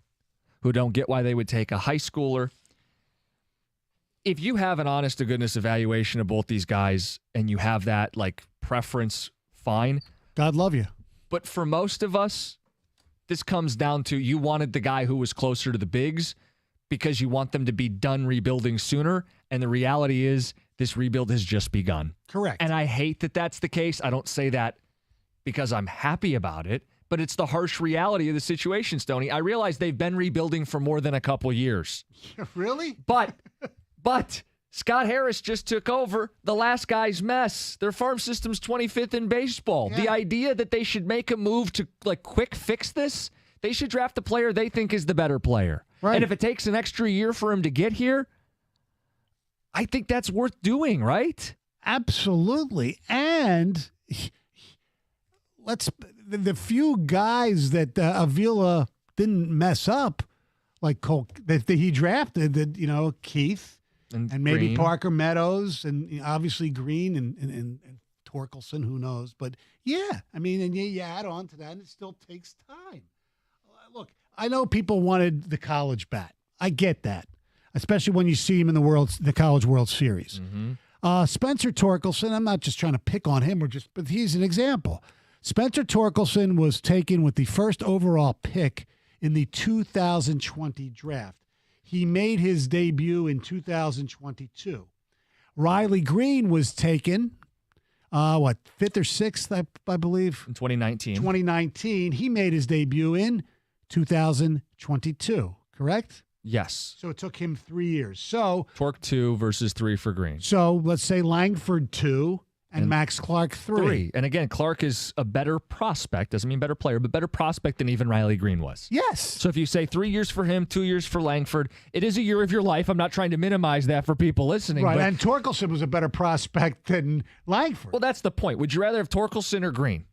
Speaker 2: who don't get why they would take a high schooler. If you have an honest-to-goodness evaluation of both these guys and you have that, like, preference, fine.
Speaker 1: God love you.
Speaker 2: But for most of us, this comes down to you wanted the guy who was closer to the bigs because you want them to be done rebuilding sooner. And the reality is this rebuild has just begun.
Speaker 1: Correct.
Speaker 2: And I hate that that's the case. I don't say that because I'm happy about it, but it's the harsh reality of the situation, Stoney. I realize they've been rebuilding for more than a couple years.
Speaker 1: Really?
Speaker 2: But Scott Harris just took over the last guy's mess. Their farm system's 25th in baseball.
Speaker 1: Yeah.
Speaker 2: The idea that they should make a move to like quick fix this, they should draft the player they think is the better player.
Speaker 1: Right.
Speaker 2: And if it takes an extra year for him to get here, I think that's worth doing, right?
Speaker 1: Absolutely. And the few guys that Avila didn't mess up, like Cole, that he drafted, that, Keith, and maybe
Speaker 2: Green.
Speaker 1: Parker Meadows, and obviously Green and Torkelson, who knows? But yeah, I mean, and you add on to that, and it still takes time. Look, I know people wanted the college bat. I get that, especially when you see him in the College World Series. Spencer Torkelson, I'm not just trying to pick on him, but he's an example. Spencer Torkelson was taken with the first overall pick in the 2020 draft. He made his debut in 2022. Riley Green was taken, 5th or 6th, I believe?
Speaker 2: In 2019.
Speaker 1: 2019. He made his debut in 2022, correct?
Speaker 2: Yes.
Speaker 1: So it took him 3 years. So
Speaker 2: Torque 2 versus 3 for Green.
Speaker 1: let's say Langford 2 and Max Clark 3.
Speaker 2: And again, Clark is a better prospect. Doesn't mean better player, but better prospect than even Riley Green was.
Speaker 1: Yes.
Speaker 2: So if you say 3 years for him, 2 years for Langford, it is a year of your life. I'm not trying to minimize that for people listening.
Speaker 1: Right.
Speaker 2: But,
Speaker 1: And Torkelson was a better prospect than Langford.
Speaker 2: well, that's the point. Would you rather have Torkelson or Green?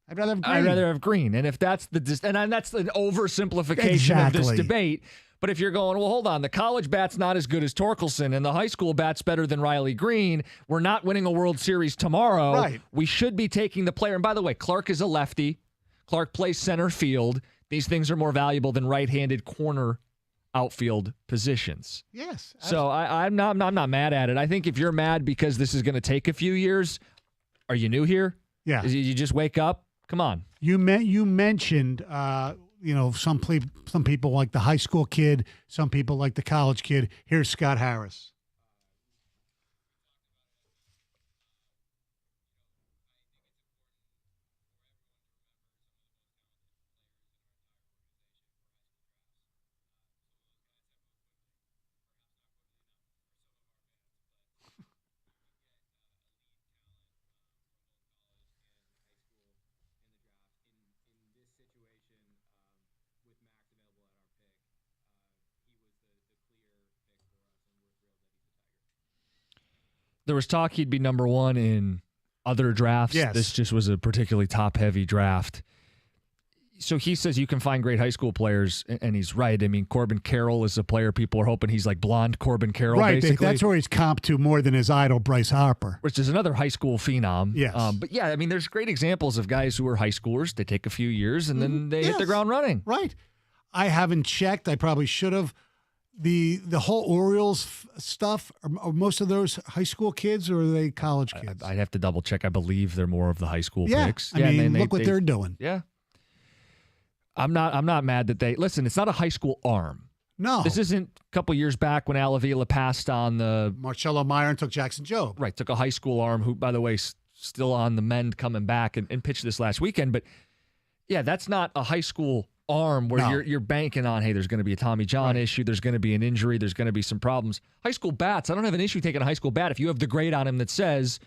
Speaker 1: I'd rather have Green.
Speaker 2: I'd rather have Green. And if that's and that's an oversimplification of this
Speaker 1: Exactly.
Speaker 2: debate. But if you're going, well, hold on, the college bat's not as good as Torkelson and the high school bat's better than Riley Green. We're not winning a World Series tomorrow.
Speaker 1: Right.
Speaker 2: We should be taking the player. And by the way, Clark is a lefty. Clark plays center field. These things are more valuable than right-handed corner outfield positions.
Speaker 1: Yes.
Speaker 2: So I'm not mad at it. I think if you're mad because this is going to take a few years, are you new here?
Speaker 1: Yeah.
Speaker 2: You just wake up? Come on.
Speaker 1: You mentioned, some people like the high school kid, some people like the college kid. Here's Scott Harris.
Speaker 2: There was talk he'd be number 1 in other drafts.
Speaker 1: Yes.
Speaker 2: This just was a particularly top-heavy draft. So he says you can find great high school players, and he's right. I mean, Corbin Carroll is a player. People are hoping he's like blonde Corbin Carroll,
Speaker 1: Right.
Speaker 2: basically.
Speaker 1: That's where he's comped to more than his idol, Bryce Harper.
Speaker 2: Which is another high school phenom.
Speaker 1: Yes.
Speaker 2: But yeah, I mean, there's great examples of guys who are high schoolers. They take a few years, and then they hit the
Speaker 1: Yes.
Speaker 2: ground running.
Speaker 1: Right. I haven't checked. I probably should have. the whole Orioles stuff, are most of those high school kids or are they college kids?
Speaker 2: I'd have to double check. I believe they're more of the high school
Speaker 1: yeah,
Speaker 2: picks.
Speaker 1: I mean, look what they're doing.
Speaker 2: Yeah. I'm not mad that they listen. It's not a high school arm.
Speaker 1: No,
Speaker 2: This isn't a couple years back when Al Avila passed on the
Speaker 1: Marcello Meyer and took Jackson Jobe.
Speaker 2: right. Took a high school arm who, by the way, still on the mend, coming back and pitched this last weekend. But yeah, that's not a high school arm where
Speaker 1: No.
Speaker 2: you're banking on. Hey, there's going to be a Tommy John
Speaker 1: Right.
Speaker 2: issue. There's going to be an injury. There's going to be some problems. High school bats. I don't have an issue taking a high school bat if you have the grade on him that says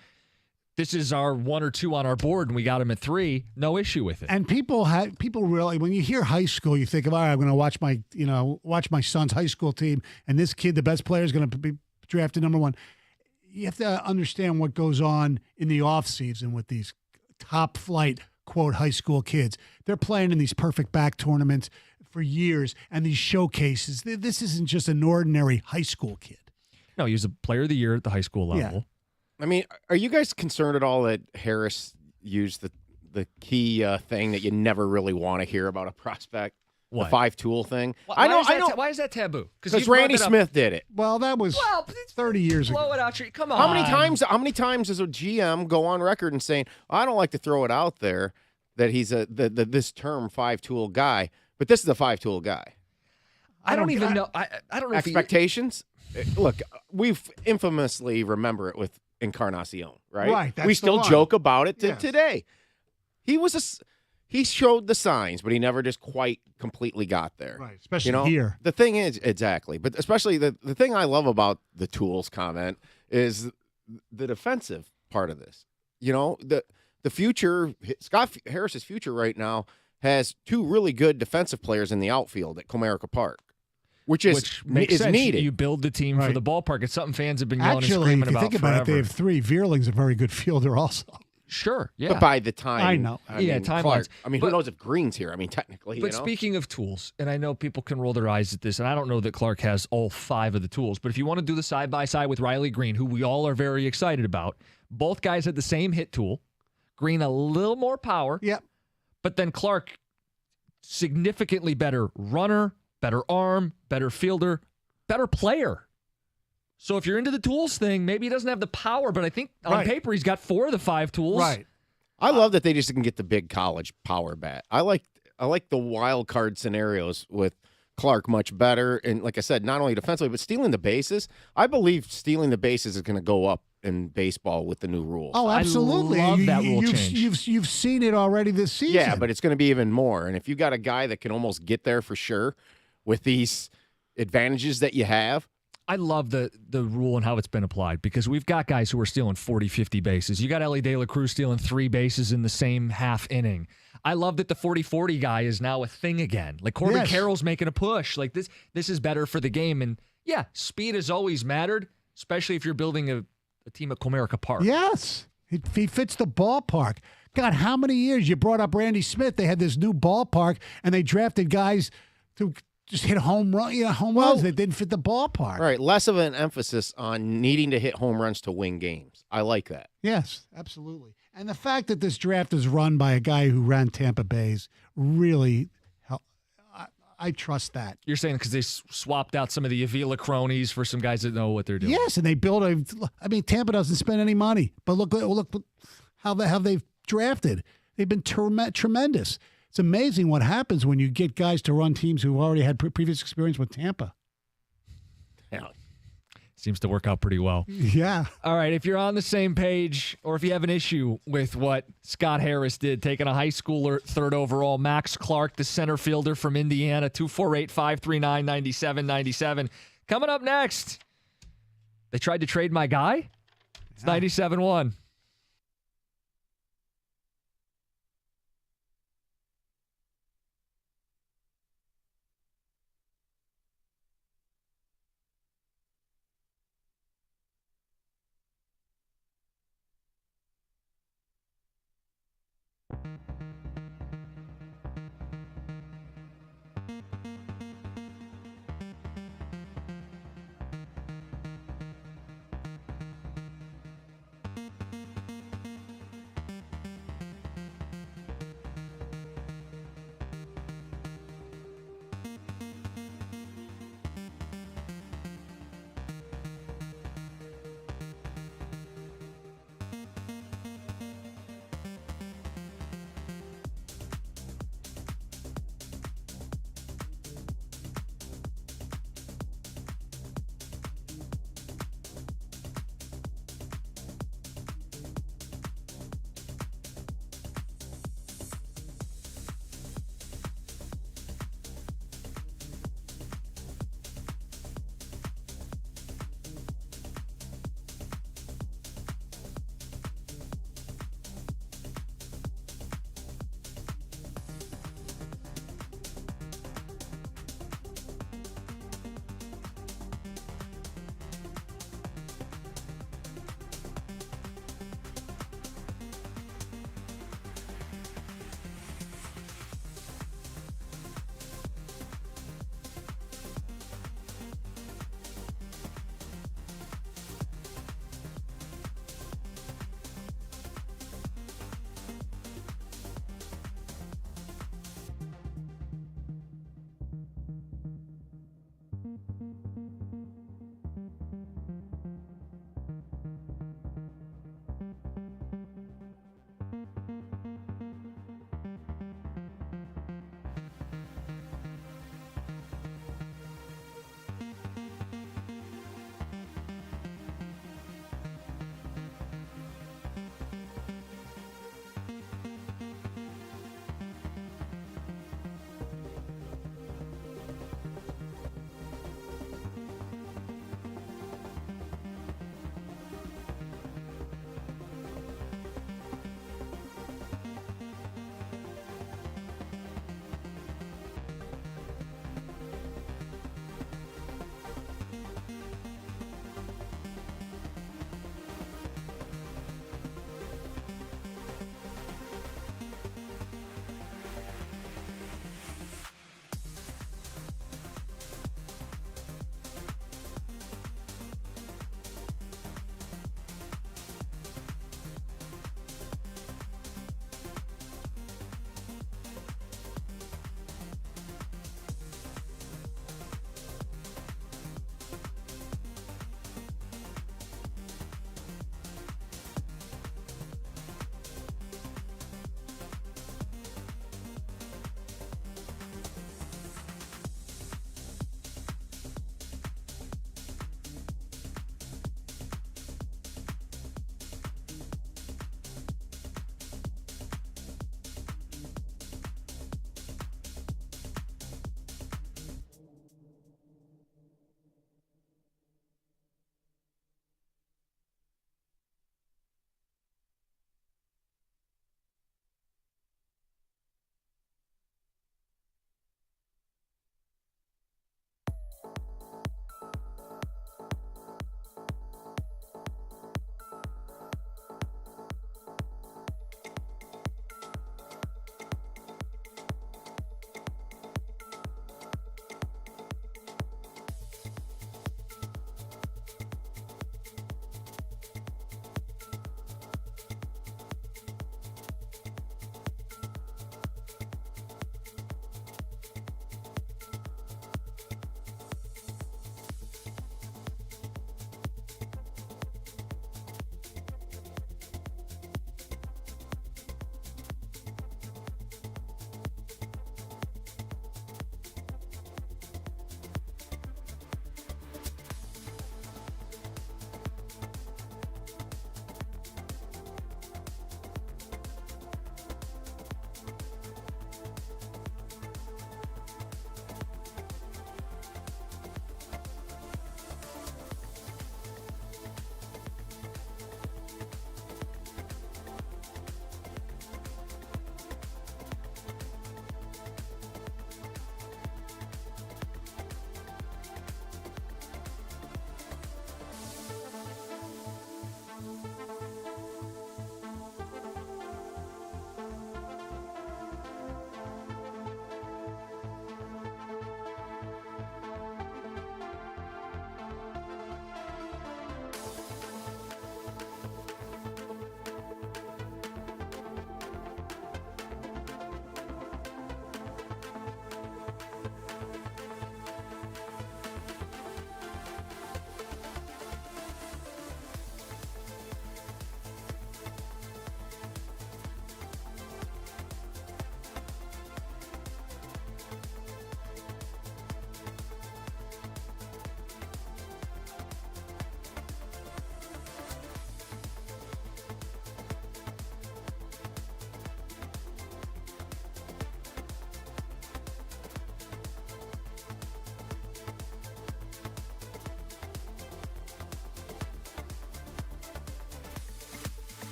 Speaker 2: this is our 1 or 2 on our board and we got him at 3. No issue with it.
Speaker 1: And people really, when you hear high school, you think of, all right, I'm going to watch my son's high school team, and this kid, the best player, is going to be drafted number 1. You have to understand what goes on in the off season with these top flight, quote, high school kids. They're playing in these perfect back tournaments for years and these showcases. This isn't just an ordinary high school kid.
Speaker 2: No, he was a player of the year at the high school level.
Speaker 3: I mean, are you guys concerned at all that Harris used the key thing that you never really want to hear about a prospect?
Speaker 2: What?
Speaker 3: The 5-tool thing?
Speaker 2: Why
Speaker 3: I know.
Speaker 2: Why is that taboo?
Speaker 3: Because Randy Smith did it.
Speaker 1: Well, that was 30 years ago.
Speaker 2: Blow it out. Come on.
Speaker 3: How many times does a GM go on record and saying, I don't like to throw it out there that he's this term 5-tool guy, but this is a 5-tool guy?
Speaker 2: I don't even know. I don't know.
Speaker 3: Expectations? Look, we've infamously remember it with Encarnacion, right?
Speaker 1: Right, that's
Speaker 3: we
Speaker 1: the
Speaker 3: still
Speaker 1: one.
Speaker 3: joke about it
Speaker 1: Yes.
Speaker 3: today. He showed the signs, but he never just quite completely got there.
Speaker 1: Right, especially here.
Speaker 3: The thing is, exactly, but especially the thing I love about the tools comment is the defensive part of this. The future, Scott Harris's future right now has 2 really good defensive players in the outfield at Comerica Park, which
Speaker 2: makes
Speaker 3: is
Speaker 2: sense.
Speaker 3: needed.
Speaker 2: You build the team for
Speaker 1: Right.
Speaker 2: the ballpark. It's something fans have been yelling and
Speaker 1: Actually,
Speaker 2: screaming
Speaker 1: if you
Speaker 2: about
Speaker 1: think about it,
Speaker 2: forever.
Speaker 1: they have 3. Veerling's a very good fielder also.
Speaker 2: Sure, yeah.
Speaker 3: But by the time,
Speaker 1: I know.
Speaker 2: Timelines.
Speaker 3: Clark, I mean,
Speaker 2: But-
Speaker 3: who knows if Green's here? I mean, technically,
Speaker 2: But speaking of tools, and I know people can roll their eyes at this, and I don't know that Clark has all 5 of the tools, but if you want to do the side-by-side with Riley Green, who we all are very excited about, both guys had the same hit tool. Green a little more power,
Speaker 1: Yep.
Speaker 2: but then Clark significantly better runner, better arm, better fielder, better player. So if you're into the tools thing, maybe he doesn't have the power, but I think on
Speaker 1: Right.
Speaker 2: paper he's got 4 of the 5 tools.
Speaker 1: Right.
Speaker 3: I love that they just didn't get the big college power bat. I like the wild card scenarios with Clark much better, and like I said, not only defensively but stealing the bases. I believe stealing the bases is going to go up in baseball with the new rules.
Speaker 1: Oh, absolutely.
Speaker 2: love that rule
Speaker 1: you've,
Speaker 2: change.
Speaker 1: You've seen it already this season.
Speaker 3: yeah, but it's going to be even more. And if you got a guy that can almost get there for sure with these advantages that you have.
Speaker 2: I love the rule and how it's been applied because we've got guys who are stealing 40, 50 bases. You got Ellie De La Cruz stealing 3 bases in the same half inning. I love that the 40-40 guy is now a thing again. Like Corbin
Speaker 1: Yes.
Speaker 2: Carroll's making a push. Like this is better for the game. And yeah, speed has always mattered, especially if you're building a team at Comerica Park.
Speaker 1: Yes. He fits the ballpark. God, how many years? You brought up Randy Smith. They had this new ballpark, and they drafted guys to just hit home runs that didn't fit the ballpark.
Speaker 3: All right, less of an emphasis on needing to hit home runs to win games. I like that.
Speaker 1: Yes, absolutely. And the fact that this draft is run by a guy who ran Tampa Bay's really I trust that.
Speaker 2: You're saying because they swapped out some of the Avila cronies for some guys that know what they're doing.
Speaker 1: Yes, and they built Tampa doesn't spend any money, but look how they've drafted. They've been tremendous. It's amazing what happens when you get guys to run teams who already had previous experience with Tampa.
Speaker 2: Yeah. Seems to work out pretty well.
Speaker 1: Yeah.
Speaker 2: All right, if you're on the same page or if you have an issue with what Scott Harris did, taking a high schooler 3rd overall, Max Clark, the center fielder from Indiana, 248-539-9797. Coming up next, they tried to trade my guy? It's 97-1.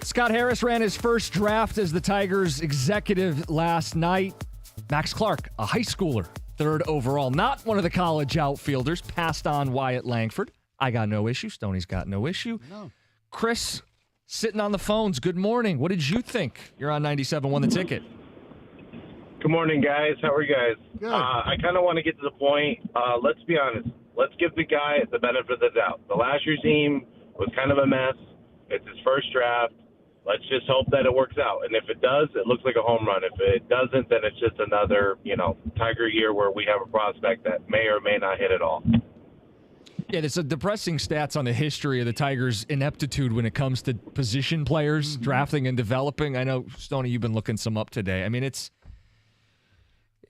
Speaker 2: Scott Harris ran his first draft as the Tigers executive last night. Max Clark, a high schooler, third overall, not one of the college outfielders, passed on Wyatt Langford. I got no issue. Stoney's got no issue.
Speaker 1: No.
Speaker 2: Chris, sitting on the phones, good morning. What did you think? You're on 97, won the ticket.
Speaker 5: Good morning, guys. How are you guys?
Speaker 1: Good.
Speaker 5: I kind of want to get to the point. Let's be honest. let's give the guy the benefit of the doubt. The last regime was kind of a mess. It's his first draft. Let's just hope that it works out. And if it does, it looks like a home run. If it doesn't, then it's just another, Tiger year where we have a prospect that may or may not hit it all.
Speaker 2: Yeah, there's some depressing stats on the history of the Tigers' ineptitude when it comes to position players, drafting and developing. I know, Stoney, you've been looking some up today. I mean,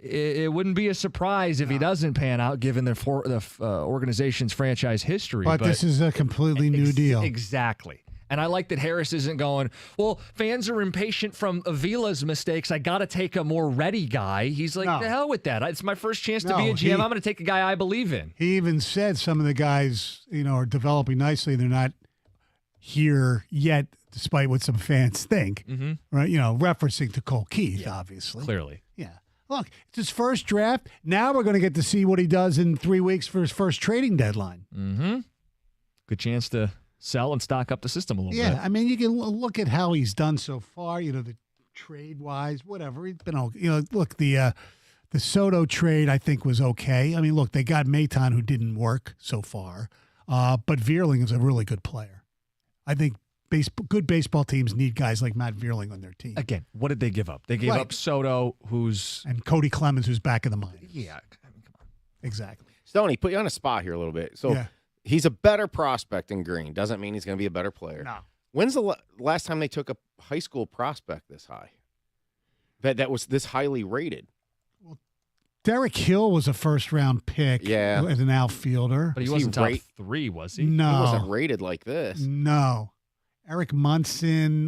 Speaker 2: it wouldn't be a surprise if he doesn't pan out, given the organization's franchise history.
Speaker 1: But this is a completely new deal.
Speaker 2: Exactly. And I like that Harris isn't going, well, fans are impatient from Avila's mistakes. I got to take a more ready guy. He's like,
Speaker 1: No.
Speaker 2: the hell with that. It's my first chance to
Speaker 1: No,
Speaker 2: be a GM.
Speaker 1: he-
Speaker 2: I'm going to take a guy I believe in.
Speaker 1: He even said some of the guys, are developing nicely. They're not here yet, despite what some fans think.
Speaker 2: Mm-hmm.
Speaker 1: Right? Referencing to Cole Keith, obviously.
Speaker 2: Clearly.
Speaker 1: Yeah. Look, it's his first draft. Now we're going to get to see what he does in 3 weeks for his first trading deadline.
Speaker 2: Mm-hmm. Good chance to sell and stock up the system a little bit.
Speaker 1: Yeah, I mean, you can look at how he's done so far. The trade-wise, whatever. He's been okay. Look, the Soto trade I think was okay. I mean, look, they got Maton who didn't work so far, but Vierling is a really good player. I think good baseball teams need guys like Matt Vierling on their team.
Speaker 2: Again, what did they give up? They gave
Speaker 1: Right.
Speaker 2: up Soto, who's
Speaker 1: And Cody Clemens, who's back in the minors.
Speaker 2: yeah. I mean, come on.
Speaker 1: Exactly.
Speaker 3: Stoney, put you on a spot here a little bit. So
Speaker 1: Yeah.
Speaker 3: he's a better prospect than Green. Doesn't mean he's going to be a better player.
Speaker 1: No.
Speaker 3: When's the last time they took a high school prospect this high? That was this highly rated.
Speaker 1: Derek Hill was a first-round pick
Speaker 3: Yeah.
Speaker 1: as an outfielder.
Speaker 2: But he
Speaker 3: Was he
Speaker 2: wasn't top
Speaker 3: right?
Speaker 2: 3, was he?
Speaker 1: No.
Speaker 3: He wasn't rated like this.
Speaker 1: No. Eric Munson,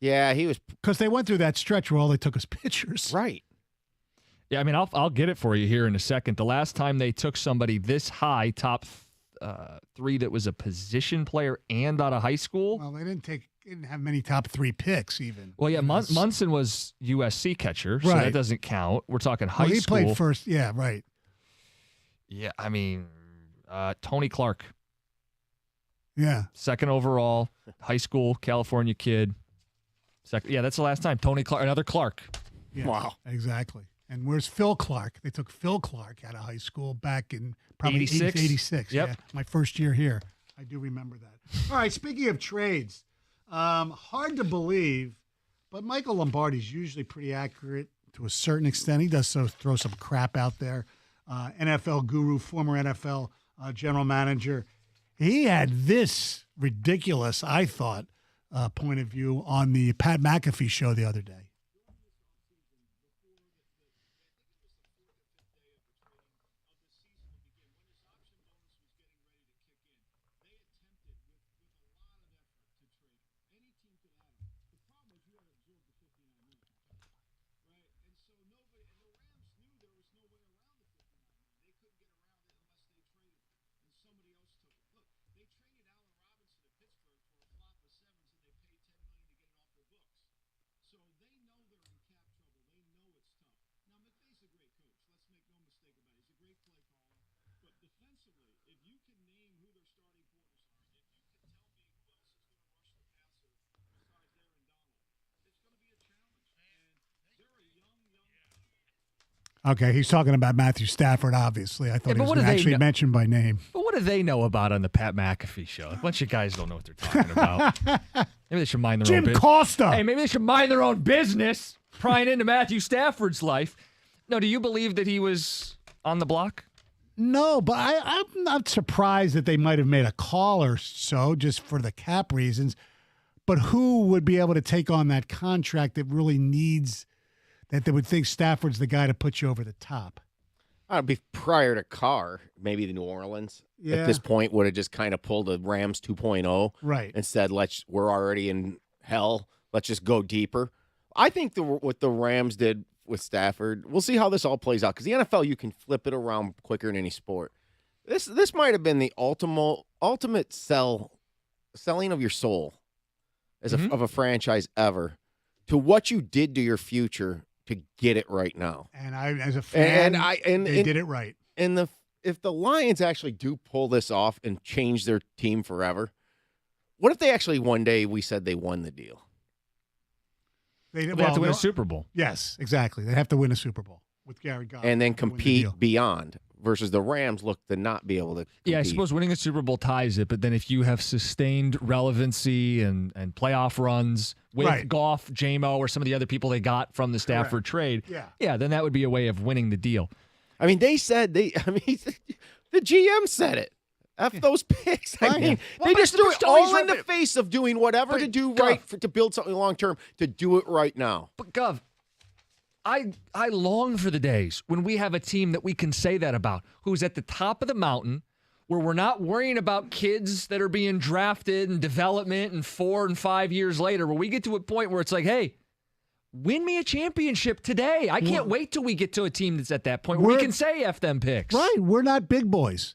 Speaker 3: Yeah, he was
Speaker 1: because they went through that stretch where all they took was pitchers.
Speaker 3: right.
Speaker 2: Yeah, I mean, I'll get it for you here in a second. The last time they took somebody this high, top 3, that was a position player and out of high school.
Speaker 1: Well, they didn't have many top 3 picks even.
Speaker 2: Well, yeah,
Speaker 1: It was-
Speaker 2: Munson was USC catcher, so
Speaker 1: Right.
Speaker 2: that doesn't count. We're talking high
Speaker 1: Well, he
Speaker 2: school.
Speaker 1: played first. Yeah, right.
Speaker 2: Yeah, I mean, Tony Clark,
Speaker 1: Yeah.
Speaker 2: second overall, high school, California kid. Yeah, that's the last time. Tony Clark, another Clark.
Speaker 1: Yeah,
Speaker 3: Wow.
Speaker 1: Exactly. And where's Phil Clark? They took Phil Clark out of high school back in probably
Speaker 2: 86?
Speaker 1: 86.
Speaker 2: Yep.
Speaker 1: Yeah, my first year here. I do remember that. All right, speaking of trades, hard to believe, but Michael Lombardi's usually pretty accurate to a certain extent. He does throw some crap out there. NFL guru, former NFL general manager. He had this ridiculous, I thought, point of view on the Pat McAfee show the other day. Okay, he's talking about Matthew Stafford, obviously. I thought
Speaker 2: Yeah,
Speaker 1: he
Speaker 2: but
Speaker 1: was
Speaker 2: what do
Speaker 1: gonna
Speaker 2: they
Speaker 1: actually
Speaker 2: know?
Speaker 1: mentioned by name.
Speaker 2: But what do they know about on the Pat McAfee show? A bunch of guys don't know what they're talking about. Maybe they should mind their own
Speaker 1: Jim
Speaker 2: business.
Speaker 1: Costa.
Speaker 2: Hey, maybe they should mind their own business, prying into Matthew Stafford's life. No, do you believe that he was on the block?
Speaker 1: No, but I'm not surprised that they might have made a call or so just for the cap reasons. But who would be able to take on that contract that really needs that they would think Stafford's the guy to put you over the top?
Speaker 3: I'd be prior to Carr, maybe the New Orleans
Speaker 1: Yeah.
Speaker 3: at this point would have just kind of pulled a Rams 2.0
Speaker 1: Right.
Speaker 3: and said, we're already in hell. Let's just go deeper. I think what the Rams did with Stafford, we'll see how this all plays out because the NFL, you can flip it around quicker than any sport. This might have been the ultimate selling of your soul as of a franchise ever to what you did to your future to get it right now.
Speaker 1: And I, as a fan, they did it right.
Speaker 3: And if the Lions actually do pull this off and change their team forever, what if they actually one day we said they won the deal?
Speaker 1: They
Speaker 2: They have to win a Super Bowl.
Speaker 1: Yes, exactly. They have to win a Super Bowl with Gary Goff
Speaker 3: And then
Speaker 1: to win the
Speaker 3: compete
Speaker 1: deal.
Speaker 3: beyond versus the Rams look to not be able to compete.
Speaker 2: Yeah, I suppose winning a Super Bowl ties it, but then if you have sustained relevancy and playoff runs with
Speaker 1: Right.
Speaker 2: Goff, J-Mo, or some of the other people they got from the Stafford trade,
Speaker 1: Yeah.
Speaker 2: then that would be a way of winning the deal.
Speaker 3: I mean, they said the GM said it. F those picks. I
Speaker 1: Right.
Speaker 3: mean,
Speaker 2: Well,
Speaker 3: they
Speaker 2: but
Speaker 3: just do
Speaker 2: we're
Speaker 3: it
Speaker 2: always
Speaker 3: all in the
Speaker 2: right-
Speaker 3: face of doing whatever to do right to build something long term. To do it right now.
Speaker 2: But Gov, I long for the days when we have a team that we can say that about, who's at the top of the mountain, where we're not worrying about kids that are being drafted and development and 4 and 5 years later, where we get to a point where it's like, hey, win me a championship today. I can't wait till we get to a team that's at that point where we
Speaker 1: We're-
Speaker 2: can say F them picks.
Speaker 1: Right. We're not big boys.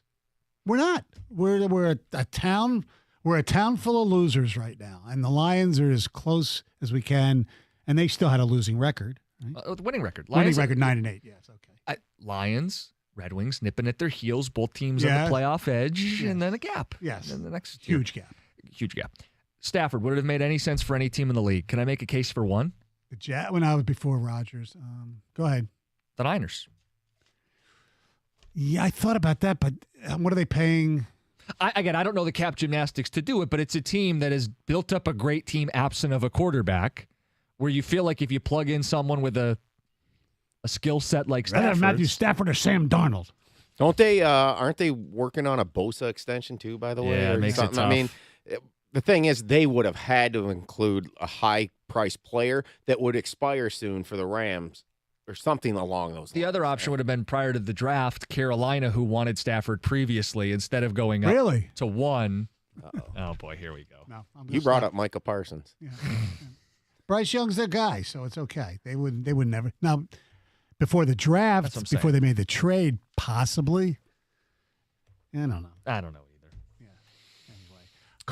Speaker 1: We're not. We're a town. We're a town full of losers right now, and the Lions are as close as we can, and they still had a losing record. Right?
Speaker 2: Winning record.
Speaker 1: Winning record 9-8. Yes. Okay.
Speaker 2: Lions, Red Wings nipping at their heels, both teams
Speaker 1: Yeah.
Speaker 2: on the playoff edge, and then a gap.
Speaker 1: Yes.
Speaker 2: And the next tier.
Speaker 1: Huge gap.
Speaker 2: Huge gap. Stafford, would it have made any sense for any team in the league? Can I make a case for one?
Speaker 1: When I was before Rodgers. Go ahead.
Speaker 2: The Niners.
Speaker 1: Yeah, I thought about that, but what are they paying?
Speaker 2: I don't know the cap gymnastics to do it, but it's a team that has built up a great team absent of a quarterback, where you feel like if you plug in someone with a skill set like Stafford,
Speaker 1: Matthew Stafford or Sam Darnold.
Speaker 3: Don't they? Aren't they working on a Bosa extension too? By the way,
Speaker 2: Yeah, it
Speaker 3: or
Speaker 2: makes it
Speaker 3: something? I
Speaker 2: tough.
Speaker 3: mean, the thing is, they would have had to include a high-priced player that would expire soon for the Rams, or something along those lines.
Speaker 2: the other option would have been prior to the draft, Carolina, who wanted Stafford previously, instead of going up
Speaker 1: Really?
Speaker 2: to 1. Oh boy, here we go.
Speaker 1: No.
Speaker 3: You brought up Micah Parsons.
Speaker 1: Yeah. Bryce Young's their guy, so it's okay. They would never. Now, before the draft,
Speaker 2: That's what I'm saying.
Speaker 1: before they made the trade, possibly. I don't know.
Speaker 2: I don't know either.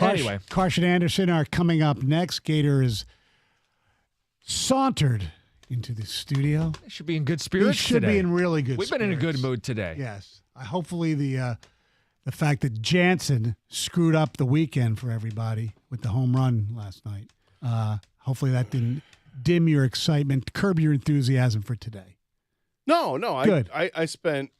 Speaker 1: Anyway, Carson Anderson are coming up next. Gator is sauntered into the studio.
Speaker 2: They should be in good
Speaker 1: He
Speaker 2: spirits
Speaker 1: should
Speaker 2: today.
Speaker 1: be in really good
Speaker 2: We've been in a good
Speaker 1: spirits.
Speaker 2: mood today.
Speaker 1: Yes. Hopefully the fact that Jansen screwed up the weekend for everybody with the home run last night. Hopefully that didn't dim your excitement, curb your enthusiasm for today.
Speaker 6: No,
Speaker 1: Good.
Speaker 6: I spent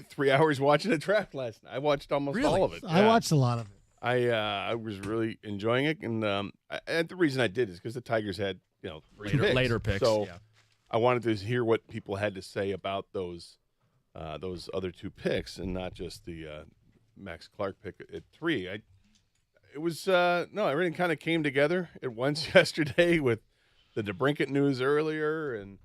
Speaker 6: 3 hours watching the draft last night. I watched almost all of it.
Speaker 1: I
Speaker 6: Yeah.
Speaker 1: watched a lot of it.
Speaker 6: I was really enjoying it, and the reason I did is because the Tigers had
Speaker 2: Later picks.
Speaker 6: So
Speaker 2: yeah.
Speaker 6: I wanted to hear what people had to say about those other 2 picks, and not just the Max Clark pick at 3. Everything kind of came together at once yesterday with the DeBrincat news earlier, and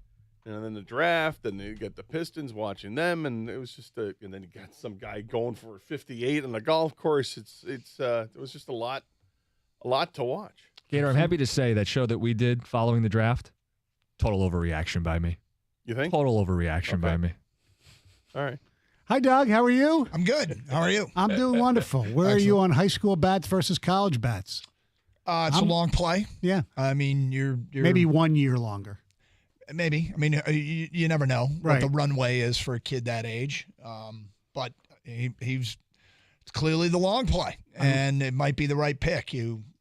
Speaker 6: then the draft, and you get the Pistons watching them, and it was just and then you got some guy going for 58 on the golf course. It was just a lot to watch.
Speaker 2: Gator, I'm happy to say that show that we did following the draft, total overreaction by me.
Speaker 6: You think?
Speaker 2: Total overreaction by me.
Speaker 6: All right.
Speaker 1: Hi, Doug. How are you?
Speaker 7: I'm good. How are you?
Speaker 1: I'm doing wonderful. Where are you on high school bats versus college bats?
Speaker 7: It's a long play.
Speaker 1: Yeah.
Speaker 7: I mean, you're
Speaker 1: Maybe 1 year longer.
Speaker 7: maybe. I mean, you never know
Speaker 1: Right.
Speaker 7: what the runway is for a kid that age. But he's it's clearly the long play, and it might be the right pick.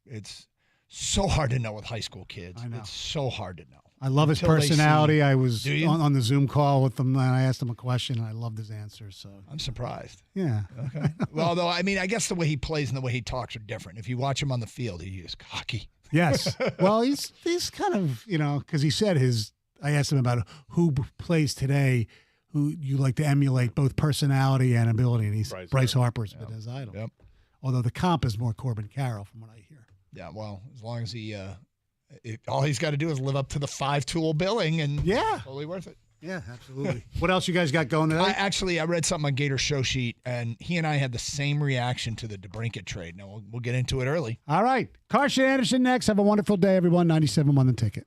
Speaker 7: It's so hard to know with high school kids.
Speaker 1: I know.
Speaker 7: It's so hard to know.
Speaker 1: I love his
Speaker 7: Until they
Speaker 1: personality. I was
Speaker 7: Do you?
Speaker 1: on the Zoom call with him, and I asked him a question, and I loved his answer. So,
Speaker 7: I'm surprised.
Speaker 1: yeah.
Speaker 7: Okay. Well, though, I mean, I guess the way he plays and the way he talks are different. If you watch him on the field, he is cocky.
Speaker 1: Yes. Well, he's kind of, because he said I asked him about who plays today, who you like to emulate both personality and ability, and he's Bryce Harper's been his idol.
Speaker 7: Yep.
Speaker 1: Although the comp is more Corbin Carroll, from what I hear.
Speaker 7: Yeah, well, as long as he, all he's got to do is live up to the 5-tool billing, and
Speaker 1: Yeah.
Speaker 7: totally worth it.
Speaker 1: Yeah, absolutely. What else you guys got going today?
Speaker 7: I read something on Gator Show Sheet, and he and I had the same reaction to the DeBrincat trade. Now, we'll get into it early.
Speaker 1: All right. Carson Anderson next. Have a wonderful day, everyone. 97.1 The Ticket.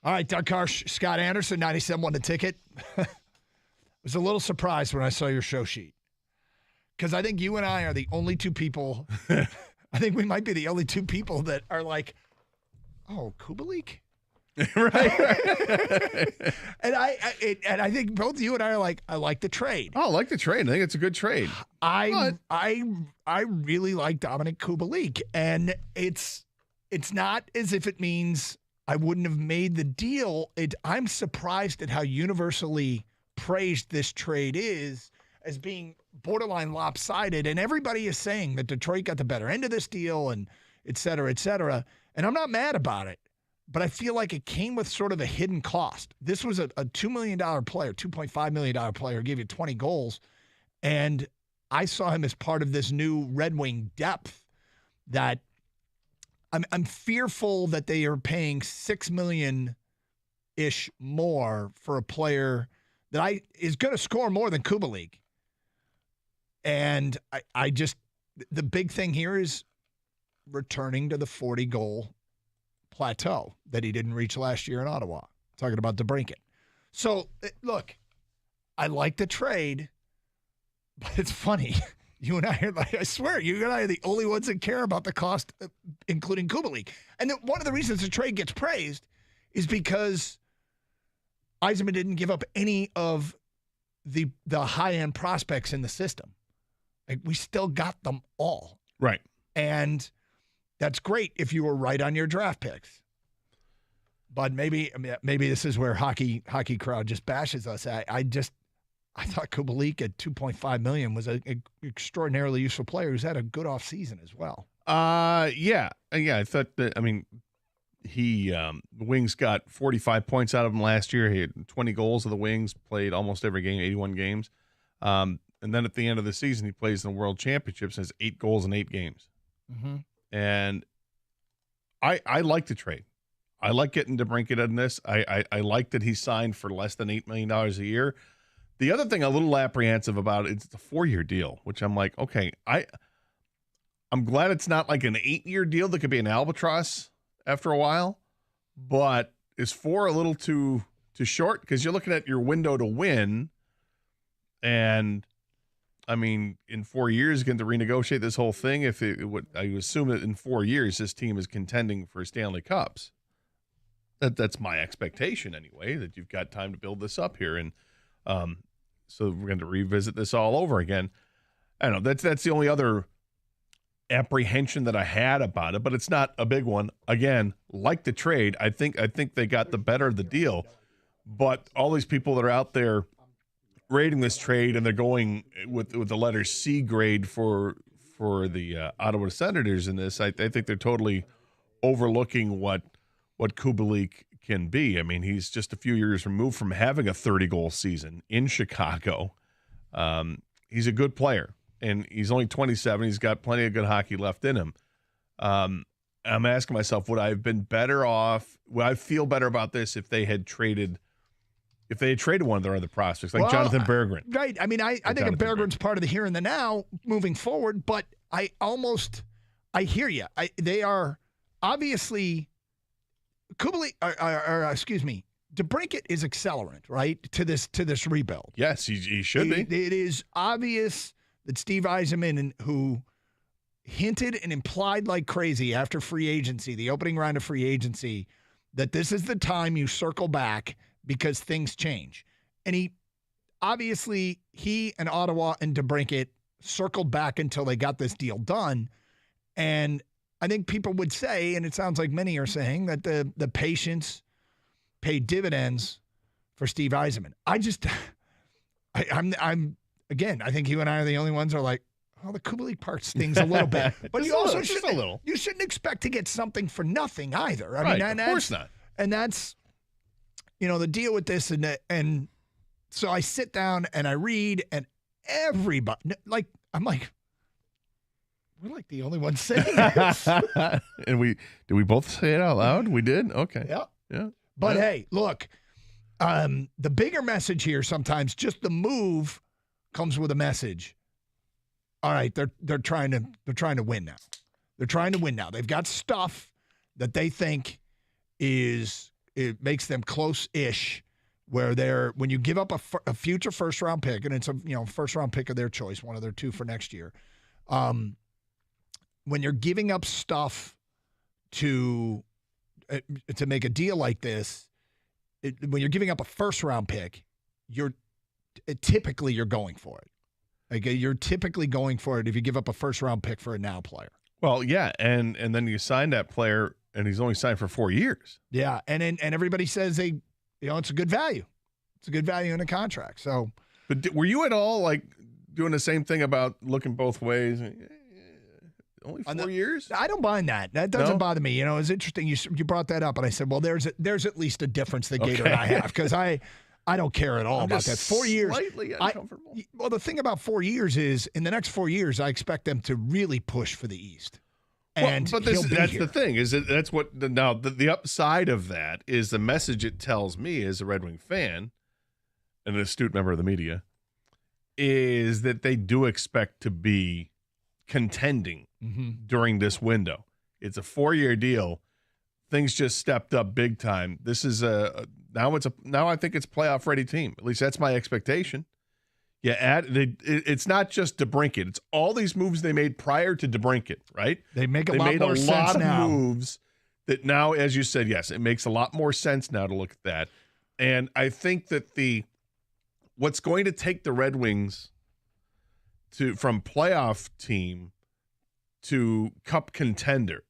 Speaker 7: All right, Doug Karsh, Scott Anderson, 97 won the ticket. I was a little surprised when I saw your show sheet because I think you and I are the only two people. I think we might be the only two people that are like, oh, Kubalik?
Speaker 6: Right.
Speaker 7: And I think both you and I are like, I like the trade.
Speaker 6: Oh, I like the trade. I think it's a good trade.
Speaker 7: I really like Dominic Kubalik, and it's not as if it means I wouldn't have made the deal. I'm surprised at how universally praised this trade is as being borderline lopsided, and everybody is saying that Detroit got the better end of this deal, and et cetera, et cetera. And I'm not mad about it, but I feel like it came with sort of a hidden cost. This was a $2 million player, $2.5 million player, gave you 20 goals, and I saw him as part of this new Red Wing depth that I'm fearful that they are paying $6 million-ish more for a player that is going to score more than Kubalik. And I just the big thing here is returning to the 40-goal plateau that he didn't reach last year in Ottawa. Talking about DeBrincat. So, look, I like the trade, but it's funny. You and I are like, I swear, you and I are the only ones that care about the cost, including Kubalik. And one of the reasons the trade gets praised is because Yzerman didn't give up any of the high-end prospects in the system. Like, we still got them all.
Speaker 6: Right.
Speaker 7: And that's great if you were right on your draft picks. But maybe this is where hockey crowd just bashes us. I thought Kubalik at $2.5 million was an extraordinarily useful player who's had a good offseason as well.
Speaker 6: Yeah. I thought that. I mean, he the Wings got 45 points out of him last year. He had 20 goals of the Wings, played almost every game, 81 games. And then at the end of the season, he plays in the World Championships, has 8 goals in 8 games.
Speaker 7: Mm-hmm.
Speaker 6: And I like the trade. I like getting DeBrincat in this. I like that he signed for less than $8 million a year. The other thing I'm a little apprehensive about, it's a 4-year deal, which I'm like, okay, I'm glad it's not like an 8-year deal that could be an albatross after a while, but is 4 a little too short? Because you're looking at your window to win, and I mean, in 4 years, going to renegotiate this whole thing. I assume that in 4 years, this team is contending for Stanley Cups. That's my expectation anyway. That you've got time to build this up here, and so we're going to revisit this all over again. I don't know. That's the only other apprehension that I had about it, but it's not a big one. Again, like the trade, I think they got the better of the deal, but all these people that are out there rating this trade and they're going with the letter C grade for the Ottawa Senators in this, I think they're totally overlooking what Kubalik can be. I mean, he's just a few years removed from having a 30-goal season in Chicago. He's a good player, and he's only 27. He's got plenty of good hockey left in him. I'm asking myself, would I have been better off? Would I feel better about this if they had traded one of their other prospects, like Jonathan Berggren?
Speaker 7: Right. I mean, I think Berggren's part of the here and the now moving forward, but I hear you. They are obviously Kubalik, DeBrincat is accelerant, right, to this rebuild.
Speaker 6: Yes, he should be.
Speaker 7: It is obvious that Steve Yzerman, who hinted and implied like crazy after free agency, the opening round of free agency, that this is the time you circle back because things change. And he and Ottawa and DeBrincat circled back until they got this deal done. And I think people would say, and it sounds like many are saying, that the patience paid dividends for Steve Yzerman. I think you and I are the only ones who are like, oh, the Kubalik part stings a little bit. But you also shouldn't expect to get something for nothing either. I mean,
Speaker 6: of course not.
Speaker 7: And that's, the deal with this. And so I sit down and I read, and everybody, I'm like, we're like the only ones saying this.
Speaker 6: And did we both say it out loud? We did? Okay.
Speaker 7: Yeah. But hey, look, the bigger message here sometimes, just the move comes with a message. All right, they're trying to win now. They're trying to win now. They've got stuff that they think is it makes them close-ish, where when you give up a future first-round pick, and it's a first-round pick of their choice, one of their two for next year. When you're giving up stuff to make a deal like this, when you're giving up a first-round pick, typically you're going for it. Like you're typically going for it if you give up a first-round pick for a now player.
Speaker 6: Well, yeah, and then you sign that player, and he's only signed for 4 years.
Speaker 7: Yeah, and everybody says it's a good value. It's a good value in a contract. So,
Speaker 6: but were you at all like doing the same thing about looking both ways? Only 4 years?
Speaker 7: I don't mind that. That doesn't bother me. It's interesting. You brought that up, and I said, well, there's at least a difference that Gator and I have, because I don't care at all about that. 4 years.
Speaker 6: Slightly uncomfortable.
Speaker 7: Well, the thing about 4 years is, in the next 4 years, I expect them to really push for the East. And
Speaker 6: but that's the thing. That's what now the upside of that is the message it tells me as a Red Wing fan and an astute member of the media is that they do expect to be contending during this window. It's a 4-year deal. Things just stepped up big time. This is now I think it's a playoff ready team. At least that's my expectation. Yeah, it's not just DeBrincat. It's all these moves they made prior to DeBrincat, right?
Speaker 7: They make a lot more sense now.
Speaker 6: Moves that now, as you said, yes, it makes a lot more sense now to look at that. And I think that what's going to take the Red Wings from playoff team to cup contender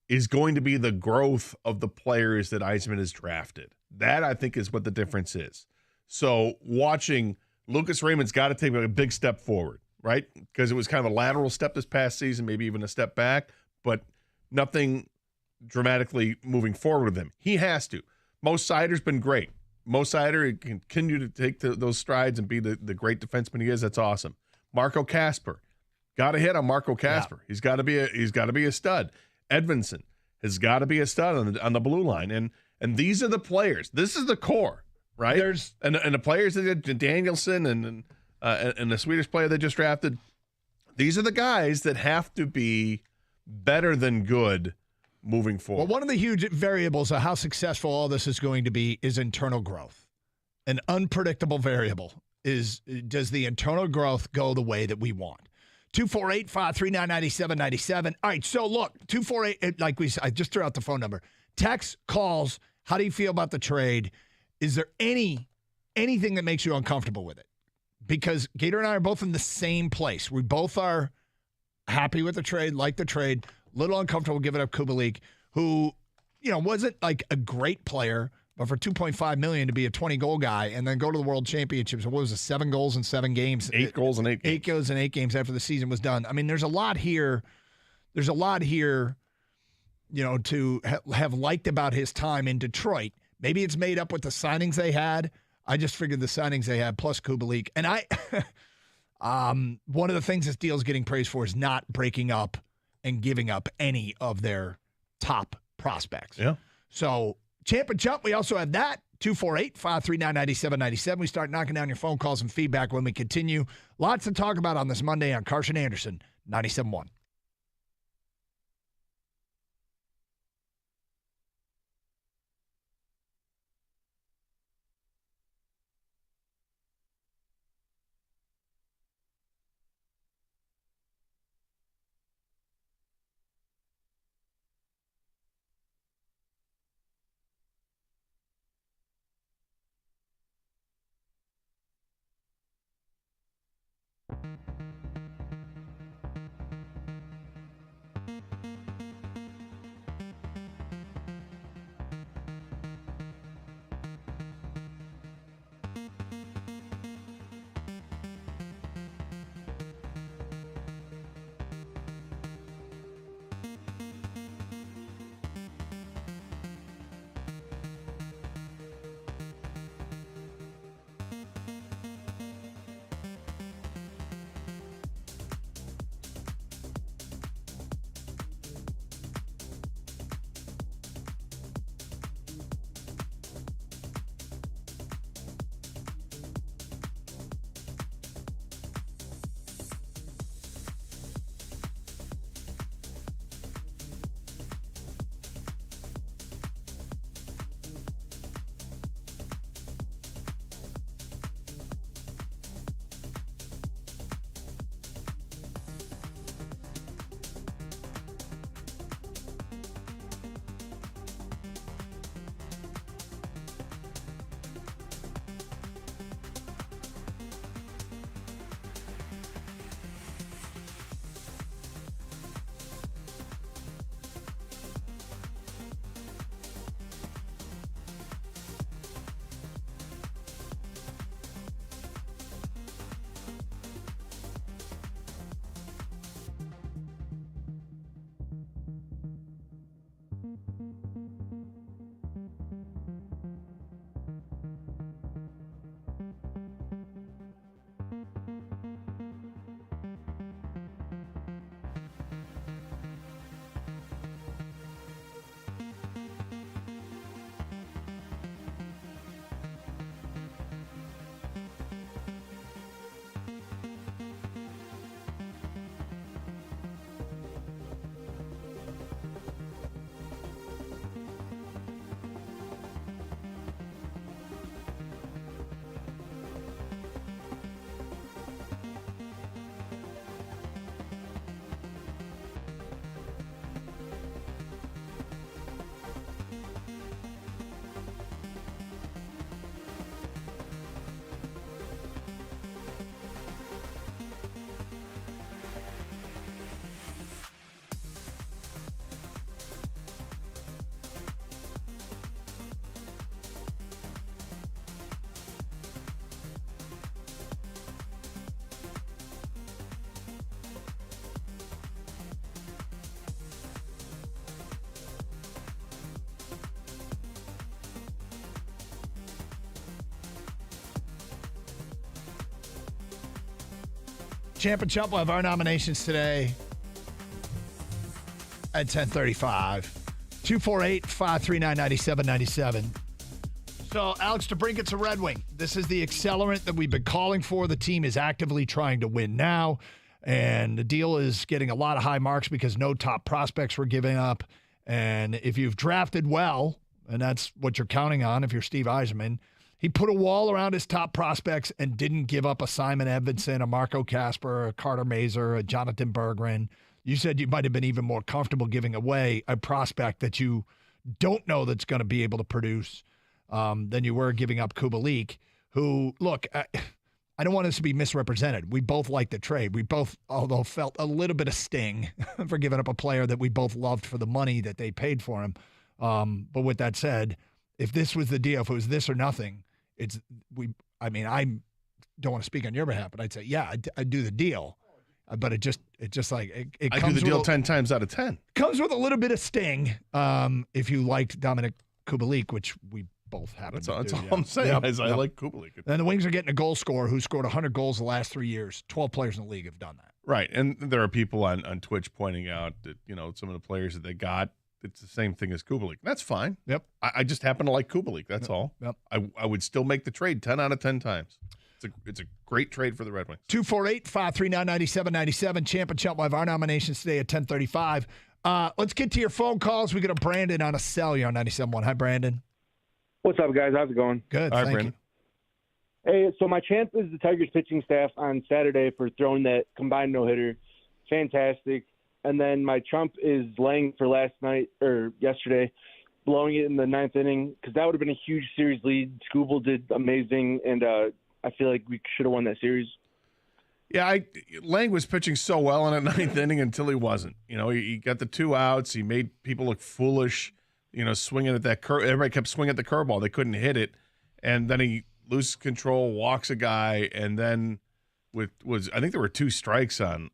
Speaker 6: is going to be the growth of the players that Yzerman has drafted. That, I think, is what the difference is. So watching Lucas Raymond's got to take a big step forward, right? Because it was kind of a lateral step this past season, maybe even a step back, but nothing dramatically moving forward with him. He has to. Mo Seider's been great. Mo Seider can continue to take those strides and be the great defenseman he is. That's awesome. Marco Kasper. Got to hit on Marco Kasper. Yeah. He's got to be a stud. Edvinsson has got to be a stud on the blue line. And these are the players. This is the core, right? And the players that Danielson and the Swedish player they just drafted. These are the guys that have to be better than good moving forward.
Speaker 7: Well, one of the huge variables of how successful all this is going to be is internal growth. An unpredictable variable is, does the internal growth go the way that we want? 248-539-9797. All right, so look, 248, I just threw out the phone number. Text, calls, how do you feel about the trade? Is there anything that makes you uncomfortable with it? Because Gator and I are both in the same place. We both are happy with the trade, like the trade, a little uncomfortable giving up Kubalik, who, wasn't like a great player, but for $2.5 million to be a 20-goal guy and then go to the World Championships, what was it, 7 goals in 7 games?
Speaker 6: 8 goals in 8 games.
Speaker 7: 8 goals in 8 games after the season was done. I mean, there's a lot here. There's a lot here, to have liked about his time in Detroit. Maybe it's made up with the signings they had. I just figured the signings they had plus Kubalik. And one of the things this deal is getting praised for is not breaking up and giving up any of their top prospects.
Speaker 6: Yeah.
Speaker 7: So, Champ and Chump, we also have that. 248-539-9797. We start knocking down your phone calls and feedback when we continue. Lots to talk about on this Monday on Carson Anderson, 97.1. Champ and Chump will have our nominations today at 10:35. 248-539-9797. So, Alex DeBrincat's a Red Wing. This is the accelerant that we've been calling for. The team is actively trying to win now, and the deal is getting a lot of high marks because no top prospects were given up. And if you've drafted well, and that's what you're counting on if you're Steve Yzerman, he put a wall around his top prospects and didn't give up a Simon Edvinsson, a Marco Kasper, a Carter Mazer, a Jonathan Berggren. You said you might have been even more comfortable giving away a prospect that you don't know that's going to be able to produce than you were giving up Kubalik, who, look, I don't want us to be misrepresented. We both liked the trade. We both, although felt a little bit of sting for giving up a player that we both loved for the money that they paid for him. But with that said, if this was the deal, if it was this or nothing, I don't want to speak on your behalf, but I'd say, yeah, I'd do the deal. But it I
Speaker 6: do the deal 10 times out of 10.
Speaker 7: Comes with a little bit of sting if you liked Dominic Kubalik, which we both happen to do.
Speaker 6: That's all I'm saying.
Speaker 7: Yep.
Speaker 6: I like Kubalik.
Speaker 7: And the Wings are getting a goal scorer who scored 100 goals the last 3 years. 12 players in the league have done that.
Speaker 6: Right. And there are people on Twitch pointing out that, some of the players that they got, it's the same thing as Kubalik. That's fine.
Speaker 7: Yep.
Speaker 6: I just happen to like Kubalik. That's all.
Speaker 7: Yep.
Speaker 6: I would still make the trade 10 out of 10 times. It's a great trade for the Red Wings.
Speaker 7: 248-539-9797. Champ and Chump will have our nominations today at 10:35. Let's get to your phone calls. We got a Brandon on a cell. You're on 97.1. Hi, Brandon.
Speaker 8: What's up, guys? How's it going?
Speaker 7: Good.
Speaker 6: All right,
Speaker 7: Thank
Speaker 6: Brandon.
Speaker 7: you.
Speaker 8: Hey, so my champ is the Tigers pitching staff on Saturday for throwing that combined no-hitter. Fantastic. And then my trump is Lang for yesterday, blowing it in the ninth inning, because that would have been a huge series lead. Skubal did amazing, and I feel like we should have won that series.
Speaker 6: Yeah, Lang was pitching so well in that ninth inning until he wasn't. He got the 2 outs. He made people look foolish, swinging at that curve. Everybody kept swinging at the curveball. They couldn't hit it. And then he loses control, walks a guy, and then I think there were 2 strikes on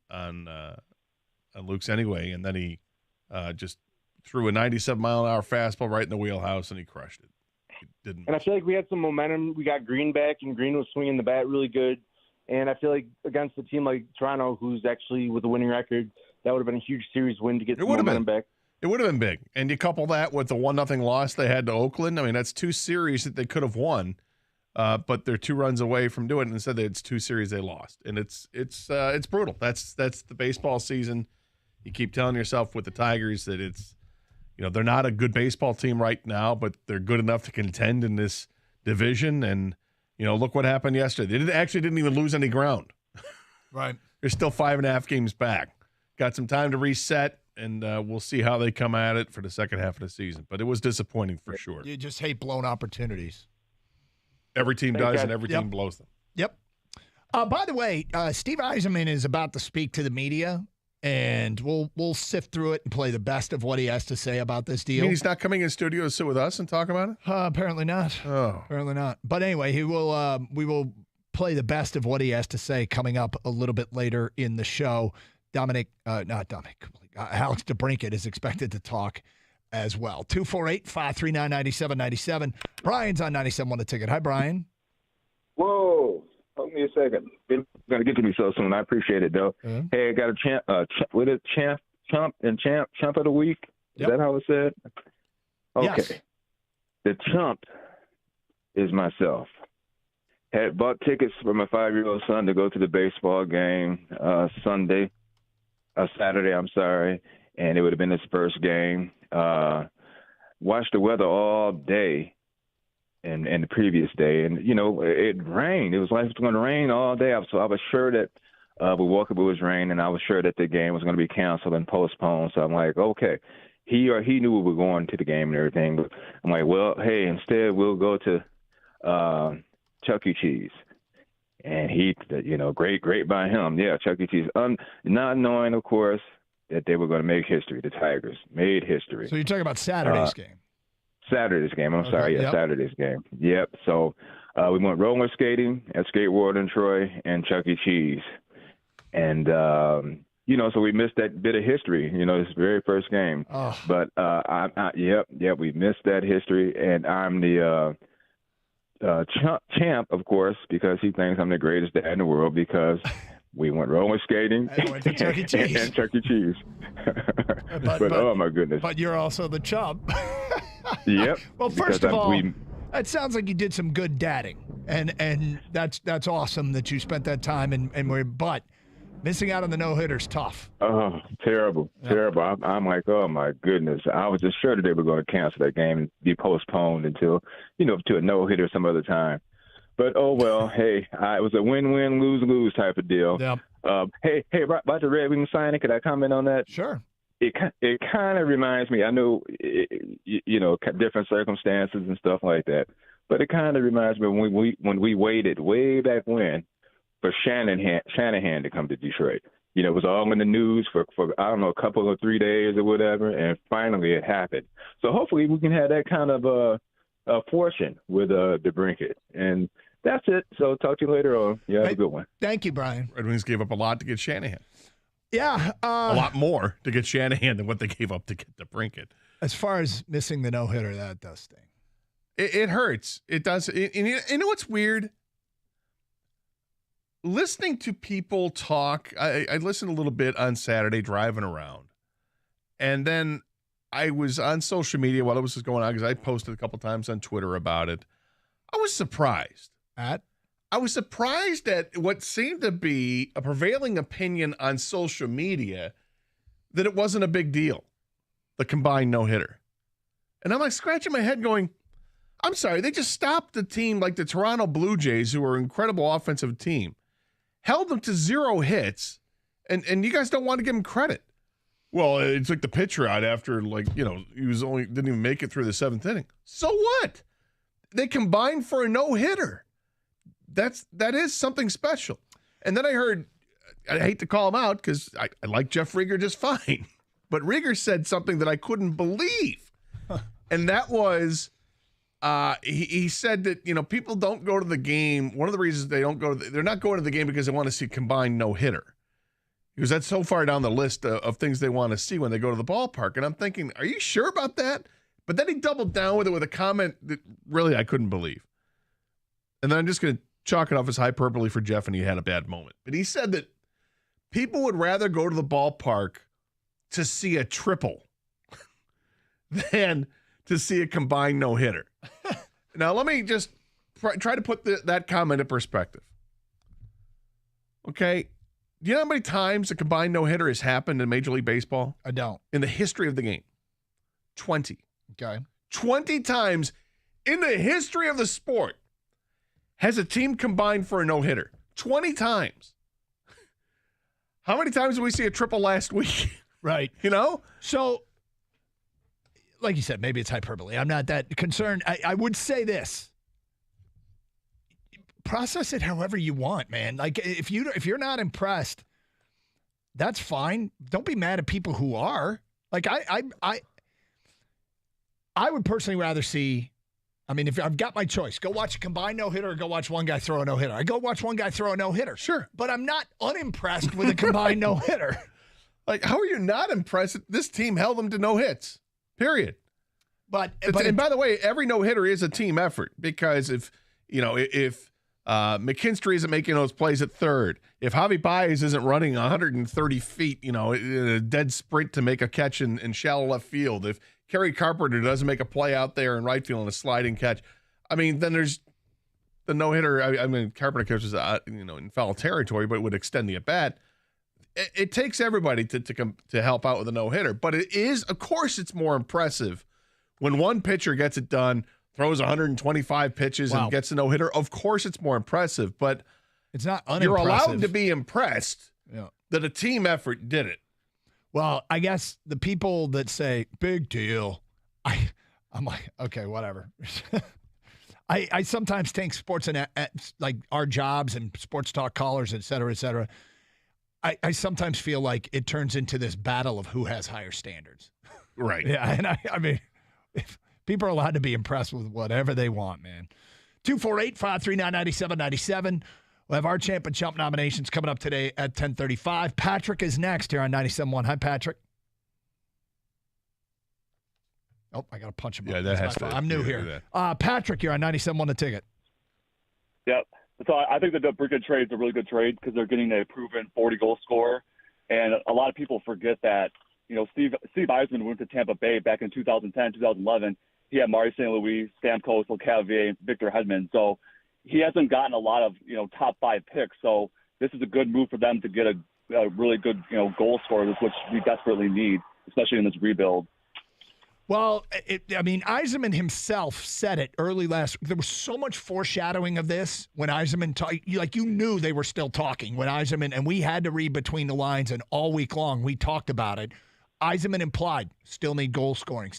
Speaker 6: Luke's anyway, and then he just threw a 97-mile-an-hour fastball right in the wheelhouse, and he crushed it.
Speaker 8: And I feel like we had some momentum. We got Green back, and Green was swinging the bat really good. And I feel like against a team like Toronto, who's actually with a winning record, that would have been a huge series win to get the momentum back.
Speaker 6: It would have been big. And you couple that with the 1-0 loss they had to Oakland. I mean, that's 2 series that they could have won, but they're 2 runs away from doing it. Instead, it's 2 series they lost, and it's brutal. That's the baseball season. You keep telling yourself with the Tigers that it's. They're not a good baseball team right now, but they're good enough to contend in this division. And, look what happened yesterday. They didn't even lose any ground.
Speaker 7: Right.
Speaker 6: They're still 5.5 games back. Got some time to reset, and we'll see how they come at it for the second half of the season. But it was disappointing for sure.
Speaker 7: You just hate blown opportunities.
Speaker 6: Every team does, and every team blows them.
Speaker 7: Yep. By the way, Steve Yzerman is about to speak to the media. And we'll sift through it and play the best of what he has to say about this deal.
Speaker 6: You mean he's not coming in studio to sit with us and talk about it?
Speaker 7: Apparently not.
Speaker 6: Oh,
Speaker 7: apparently not. But anyway, he will. We will play the best of what he has to say coming up a little bit later in the show. Alex DeBrincat is expected to talk as well. 248-539-9797. Brian's on 97.1 The Ticket. Hi, Brian.
Speaker 9: Whoa. Hold me a second. It's going to get to me so soon. I appreciate it, though.
Speaker 7: Mm-hmm.
Speaker 9: Hey, I got a chump of the week. Is that how it said? Okay.
Speaker 7: Yes.
Speaker 9: The chump is myself. Had bought tickets for my 5-year-old son to go to the baseball game Saturday, and it would have been his first game. Watched the weather all day. And the previous day, and it rained. It was like it was going to rain all day. So I was sure that we woke up, it was raining, and I was sure that the game was going to be canceled and postponed. So I'm like, okay, he knew we were going to the game and everything. But I'm like, well, hey, instead we'll go to Chuck E. Cheese, and he, great by him, yeah, Chuck E. Cheese. Not knowing, of course, that they were going to make history. The Tigers made history.
Speaker 7: So you're talking about Saturday's game.
Speaker 9: Saturday's game. I'm sorry. Yeah,
Speaker 7: yep.
Speaker 9: Saturday's game. Yep. So we went roller skating at Skate World in Troy and Chuck E. Cheese. And, so we missed that bit of history, this very first game.
Speaker 7: Oh.
Speaker 9: But, we missed that history. And I'm the champ, of course, because he thinks I'm the greatest dad in the world because We went roller skating
Speaker 7: And went to Chuck E. Cheese.
Speaker 9: and Chuck E. Cheese. but oh my goodness!
Speaker 7: But you're also the chump.
Speaker 9: Yep.
Speaker 7: Well, first of all, it sounds like you did some good dadding, and that's awesome that you spent that time but missing out on the no-hitter's tough.
Speaker 9: Oh, terrible. I'm like, oh my goodness. I was just sure that they were going to cancel that game and be postponed until, to a no-hitter some other time. But oh well, hey, it was a win-win, lose-lose type of deal.
Speaker 7: Yep.
Speaker 9: Hey, about the Red Wing signing, could I comment on that?
Speaker 7: Sure.
Speaker 9: It kind of reminds me. I know, different circumstances and stuff like that, but it kind of reminds me when we waited way back when for Shanahan to come to Detroit. It was all in the news for I don't know, a couple or 3 days or whatever, and finally it happened. So hopefully we can have that kind of fortune with DeBrincat. And that's it. So talk to you later on. You have a good one.
Speaker 7: Thank you, Brian.
Speaker 6: Red Wings gave up a lot to get Shanahan.
Speaker 7: Yeah.
Speaker 6: A lot more to get Shanahan than what they gave up to get DeBrincat.
Speaker 7: As far as missing the no-hitter, that does sting.
Speaker 6: It hurts. It does. And you know what's weird? Listening to people talk, I listened a little bit on Saturday driving around. And then I was on social media while this was going on because I posted a couple times on Twitter about it. I was surprised. I was surprised at what seemed to be a prevailing opinion on social media that it wasn't a big deal, the combined no-hitter. And I'm like scratching my head going, I'm sorry, they just stopped the team like the Toronto Blue Jays, who are an incredible offensive team, held them to 0 hits, and you guys don't want to give them credit. Well, it took the pitcher out after, he didn't even make it through the 7th inning. So what? They combined for a no-hitter. That is something special. And then I heard, I hate to call him out because I like Jeff Rieger just fine, but Rieger said something that I couldn't believe. And that was, he said that, people don't go to the game. One of the reasons they don't they're not going to the game because they want to see a combined no-hitter. Because that's so far down the list of things they want to see when they go to the ballpark. And I'm thinking, are you sure about that? But then he doubled down with it with a comment that really I couldn't believe. And then I'm just going to chalk it off as hyperbole for Jeff, and he had a bad moment. But he said that people would rather go to the ballpark to see a triple than to see a combined no-hitter. Now, let me just try to put that comment in perspective. Okay? Do you know how many times a combined no-hitter has happened in Major League Baseball?
Speaker 7: I don't.
Speaker 6: In the history of the game? 20.
Speaker 7: Okay.
Speaker 6: 20 times in the history of the sport has a team combined for a no-hitter. 20 times. How many times did we see a triple last week?
Speaker 7: Right.
Speaker 6: So,
Speaker 7: like you said, maybe it's hyperbole. I'm not that concerned. I would say this. Process it however you want, man. Like, if you're not impressed, that's fine. Don't be mad at people who are. Like, I would personally rather see, if I've got my choice, go watch a combined no-hitter or go watch one guy throw a no-hitter. I go watch one guy throw a no-hitter.
Speaker 6: Sure.
Speaker 7: But I'm not unimpressed with a combined no-hitter.
Speaker 6: Like, how are you not impressed? This team held them to no hits, period. And by the way, every no-hitter is a team effort because if McKinstry isn't making those plays at third, if Javi Baez isn't running 130 feet, in a dead sprint to make a catch in shallow left field, if Kerry Carpenter doesn't make a play out there in right field on a sliding catch, then there's the no-hitter. Carpenter catches in foul territory, but it would extend the at-bat. It takes everybody to help out with a no-hitter, but it is, of course, it's more impressive when one pitcher gets it done, throws 125 pitches and gets a no-hitter. Of course, it's more impressive, but
Speaker 7: it's not unimpressive.
Speaker 6: You're allowed to be impressed that a team effort did it.
Speaker 7: Well, I guess the people that say big deal, I'm like, okay, whatever. I sometimes take sports and like our jobs and sports talk callers, et cetera, et cetera. I sometimes feel like it turns into this battle of who has higher standards.
Speaker 6: Right.
Speaker 7: Yeah, and if people are allowed to be impressed with whatever they want, man. 248-539-9797. We'll have our Champ and Chump nominations coming up today at 10:35. Patrick is next here on 97.1. Hi, Patrick. Oh, I got to punch him up.
Speaker 6: Yeah, that has to.
Speaker 7: I'm new here. Patrick, you're on 97.1 The Ticket.
Speaker 10: Yep. So I think the DeBrincat trade is a really good trade because they're getting a proven 40-goal scorer. And a lot of people forget that, Steve Yzerman went to Tampa Bay back in 2010, 2011. He had Marty St. Louis, Stamkos, LeCavier, and Victor Hedman. So he hasn't gotten a lot of, top 5 picks. So this is a good move for them to get a really good, goal scorer, which we desperately need, especially in this rebuild.
Speaker 7: Well, Yzerman himself said it early last week. There was so much foreshadowing of this when Yzerman you knew they were still talking when Yzerman, and we had to read between the lines, and all week long we talked about it. Yzerman implied still need goal scoring,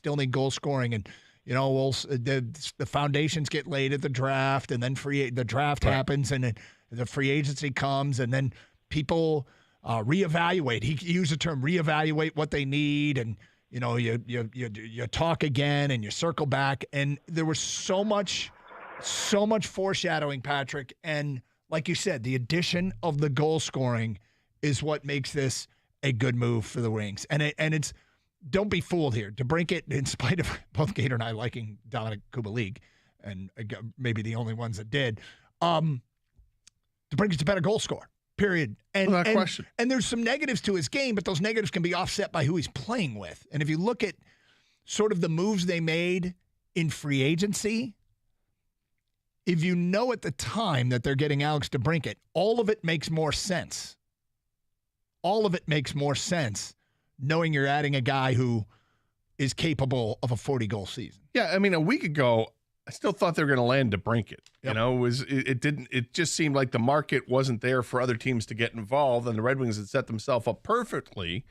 Speaker 7: and the foundations get laid at the draft, and then the draft happens, and then the free agency comes, and then people reevaluate. He used the term reevaluate what they need, and you talk again and you circle back, and there was so much foreshadowing, Patrick. And like you said, the addition of the goal scoring is what makes this a good move for the Wings. And it's don't be fooled here. DeBrincat, in spite of both Gator and I liking Dominic Kubalik, and maybe the only ones that did, DeBrincat's a better goal scorer. Period. And,
Speaker 6: Without question.
Speaker 7: And there's some negatives to his game, but those negatives can be offset by who he's playing with. And if you look at sort of the moves they made in free agency, if you know at the time that they're getting Alex DeBrincat, all of it makes more sense. All of it makes more sense knowing you're adding a guy who is capable of a 40-goal season.
Speaker 6: Yeah, a week ago, I still thought they were going to land DeBrincat.
Speaker 7: Yep.
Speaker 6: It just seemed like the market wasn't there for other teams to get involved, and the Red Wings had set themselves up perfectly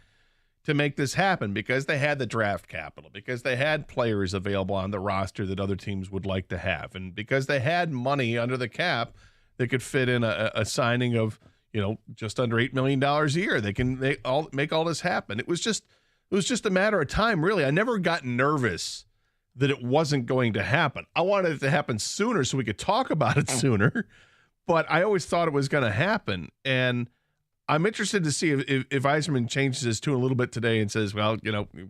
Speaker 6: to make this happen because they had the draft capital, because they had players available on the roster that other teams would like to have, and because they had money under the cap that could fit in a signing of just under $8 million a year. They can make all this happen. It was just a matter of time, really. I never got nervous that it wasn't going to happen. I wanted it to happen sooner so we could talk about it sooner, but I always thought it was going to happen. And I'm interested to see if Yzerman changes his tune a little bit today and says, well,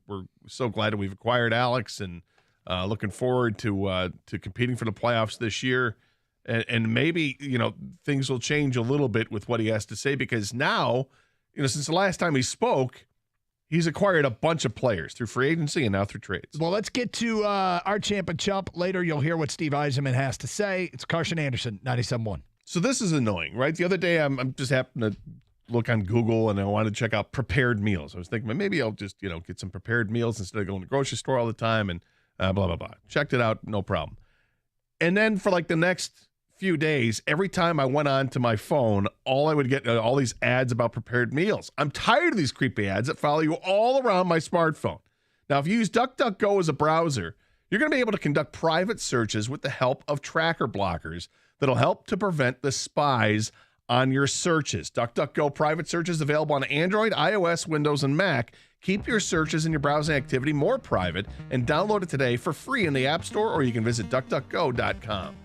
Speaker 6: we're so glad that we've acquired Alex and looking forward to competing for the playoffs this year. And maybe, things will change a little bit with what he has to say, because now, since the last time he spoke, he's acquired a bunch of players through free agency and now through trades.
Speaker 7: Well, let's get to our champ and chump. Later, you'll hear what Steve Yzerman has to say. It's Carson Anderson, 97.1.
Speaker 6: So this is annoying, right? The other day, I'm just happened to look on Google, and I wanted to check out prepared meals. I was thinking, maybe I'll just, get some prepared meals instead of going to the grocery store all the time and blah, blah, blah. Checked it out, no problem. And then for like the next few days, every time I went on to my phone, all I would get all these ads about prepared meals. I'm tired of these creepy ads that follow you all around my smartphone. Now, if you use DuckDuckGo as a browser, you're going to be able to conduct private searches with the help of tracker blockers that'll help to prevent the spies on your searches. DuckDuckGo private search is available on Android, iOS, Windows, and Mac. Keep your searches and your browsing activity more private and download it today for free in the App Store, or you can visit DuckDuckGo.com.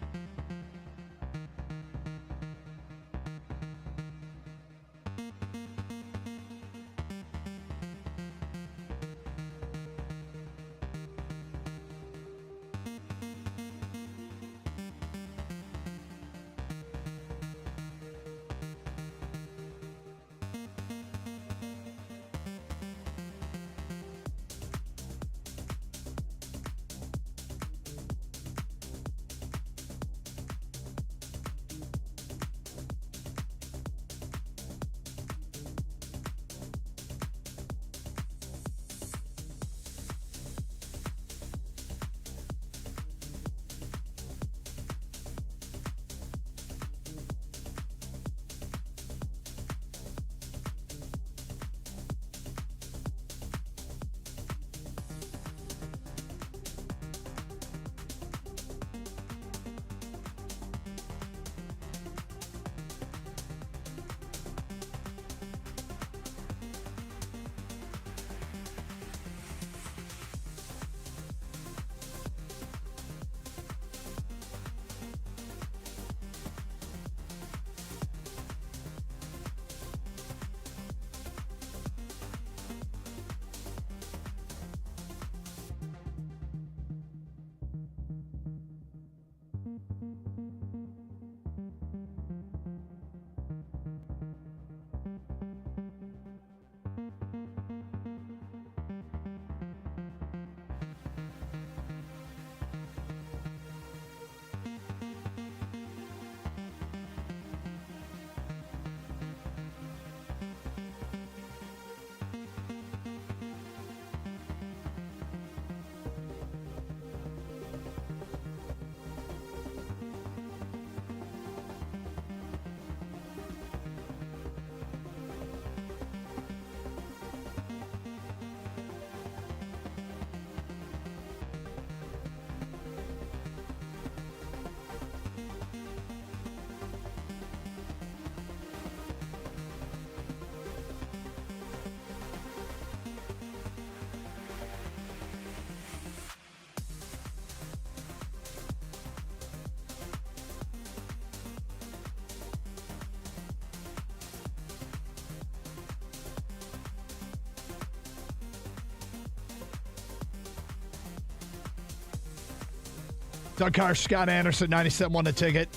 Speaker 7: Doug Carr, Scott Anderson, 97.1 The Ticket.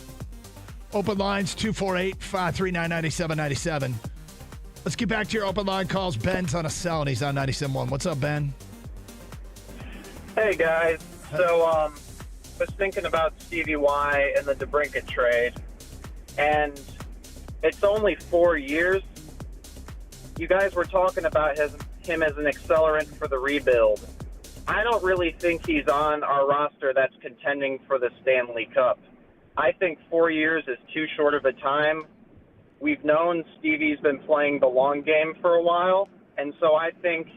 Speaker 7: Open lines, 248-539-9797. Let's get back to your open line calls. Ben's on a cell, and he's on 97.1. What's up, Ben?
Speaker 11: Hey, guys. So, was thinking about Stevie Y and the DeBrincat trade, and it's only 4 years. You guys were talking about him as an accelerant for the rebuild. I don't really think he's on our roster that's contending for the Stanley Cup. I think 4 years is too short of a time. We've known Stevie's been playing the long game for a while, and so I think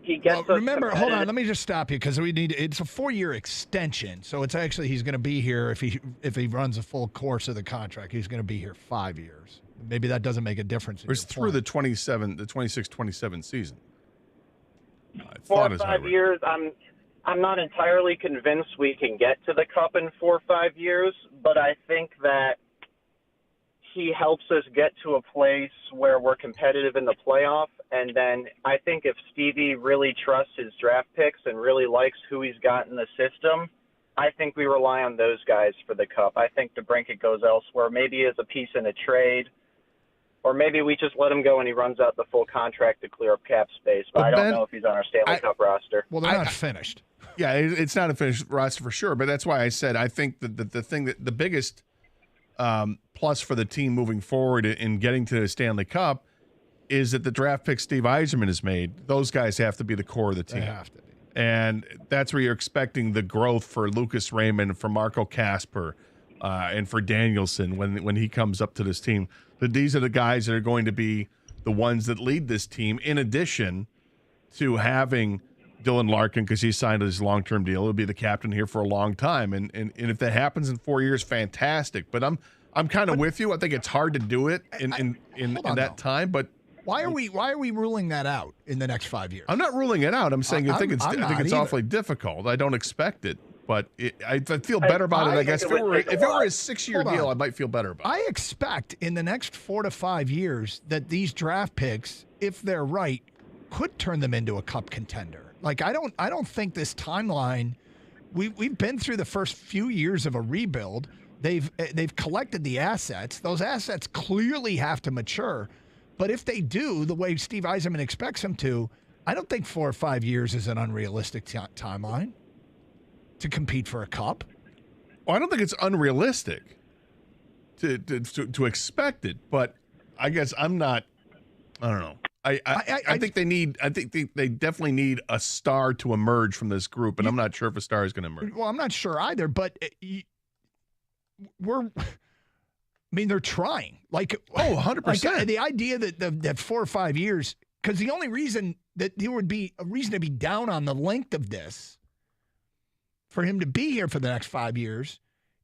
Speaker 11: he gets us
Speaker 7: remember, hold on,
Speaker 11: competitive.
Speaker 7: let me just stop you because it's a 4-year extension. So it's actually he's going to be here if he runs a full course of the contract. He's going to be here 5 years. Maybe that doesn't make a difference.
Speaker 6: It's through the 26-27 season.
Speaker 11: 4 or 5 years, I'm not entirely convinced we can get to the Cup in 4 or 5 years, but I think that he helps us get to a place where we're competitive in the playoff. And then I think if Stevie really trusts his draft picks and really likes who he's got in the system, I think we rely on those guys for the Cup. I think DeBrincat goes elsewhere, maybe as a piece in a trade, or maybe we just let him go and he runs out the full contract to clear up cap space. But I don't know if he's on our Stanley Cup roster.
Speaker 7: Well, they're not finished.
Speaker 6: Yeah, it's not a finished roster for sure. But that's why I said I think that the thing that the biggest plus for the team moving forward in getting to the Stanley Cup is that the draft pick Steve Yzerman has made. Those guys have to be the core of the team.
Speaker 7: They have to be.
Speaker 6: And that's where you're expecting the growth for Lucas Raymond, for Marco Casper, and for Danielson when he comes up to this team. That these are the guys that are going to be the ones that lead this team, in addition to having Dylan Larkin, because he signed his long-term deal. He'll be the captain here for a long time. And if that happens in 4 years, fantastic. But I'm kind of with you. I think it's hard to do it in that time. But
Speaker 7: why are we ruling that out in the next 5 years?
Speaker 6: I'm not ruling it out. I'm saying I think it's
Speaker 7: either.
Speaker 6: awfully difficult. I don't expect it. But I feel better about it, I guess. If it were a 6-year deal, I might feel better about it.
Speaker 7: I expect in the next 4 to 5 years that these draft picks, if they're right, could turn them into a cup contender. Like I don't think this timeline. We've been through the first few years of a rebuild. They've collected the assets. Those assets clearly have to mature. But if they do the way Steve Yzerman expects them to, I don't think 4 or 5 years is an unrealistic timeline to compete for a cup.
Speaker 6: Well, I don't think it's unrealistic to expect it, but I guess I'm not. I don't know. I think they need. I think they definitely need a star to emerge from this group, and I'm not sure if a star is going to emerge.
Speaker 7: Well, I'm not sure either, but they're trying. Like
Speaker 6: 100%.
Speaker 7: Like, the idea that 4 or 5 years, because the only reason that there would be a reason to be down on the length of this for him to be here for the next 5 years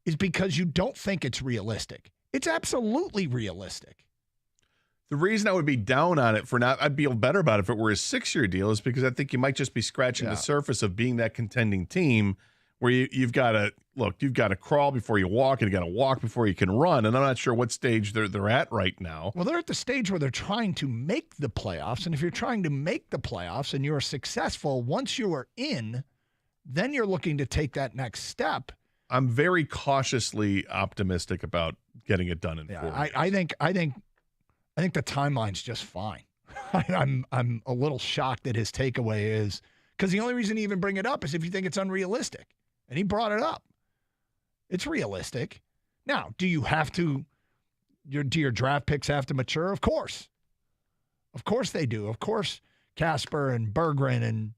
Speaker 7: is because you don't think it's realistic. It's absolutely realistic.
Speaker 6: The reason I would be down on it I'd feel better about it if it were a 6-year deal is because I think you might just be scratching the surface of being that contending team where you've got to crawl before you walk and you got to walk before you can run. And I'm not sure what stage they're at right now.
Speaker 7: Well, they're at the stage where they're trying to make the playoffs. And if you're trying to make the playoffs and you're successful, once you are in, then you're looking to take that next step.
Speaker 6: I'm very cautiously optimistic about getting it done in 4 years.
Speaker 7: I think the timeline's just fine. I'm a little shocked that his takeaway is because the only reason he even bring it up is if you think it's unrealistic, and he brought it up. It's realistic. Now, do you have to? Do your draft picks have to mature? Of course they do. Of course, Casper and Berggren and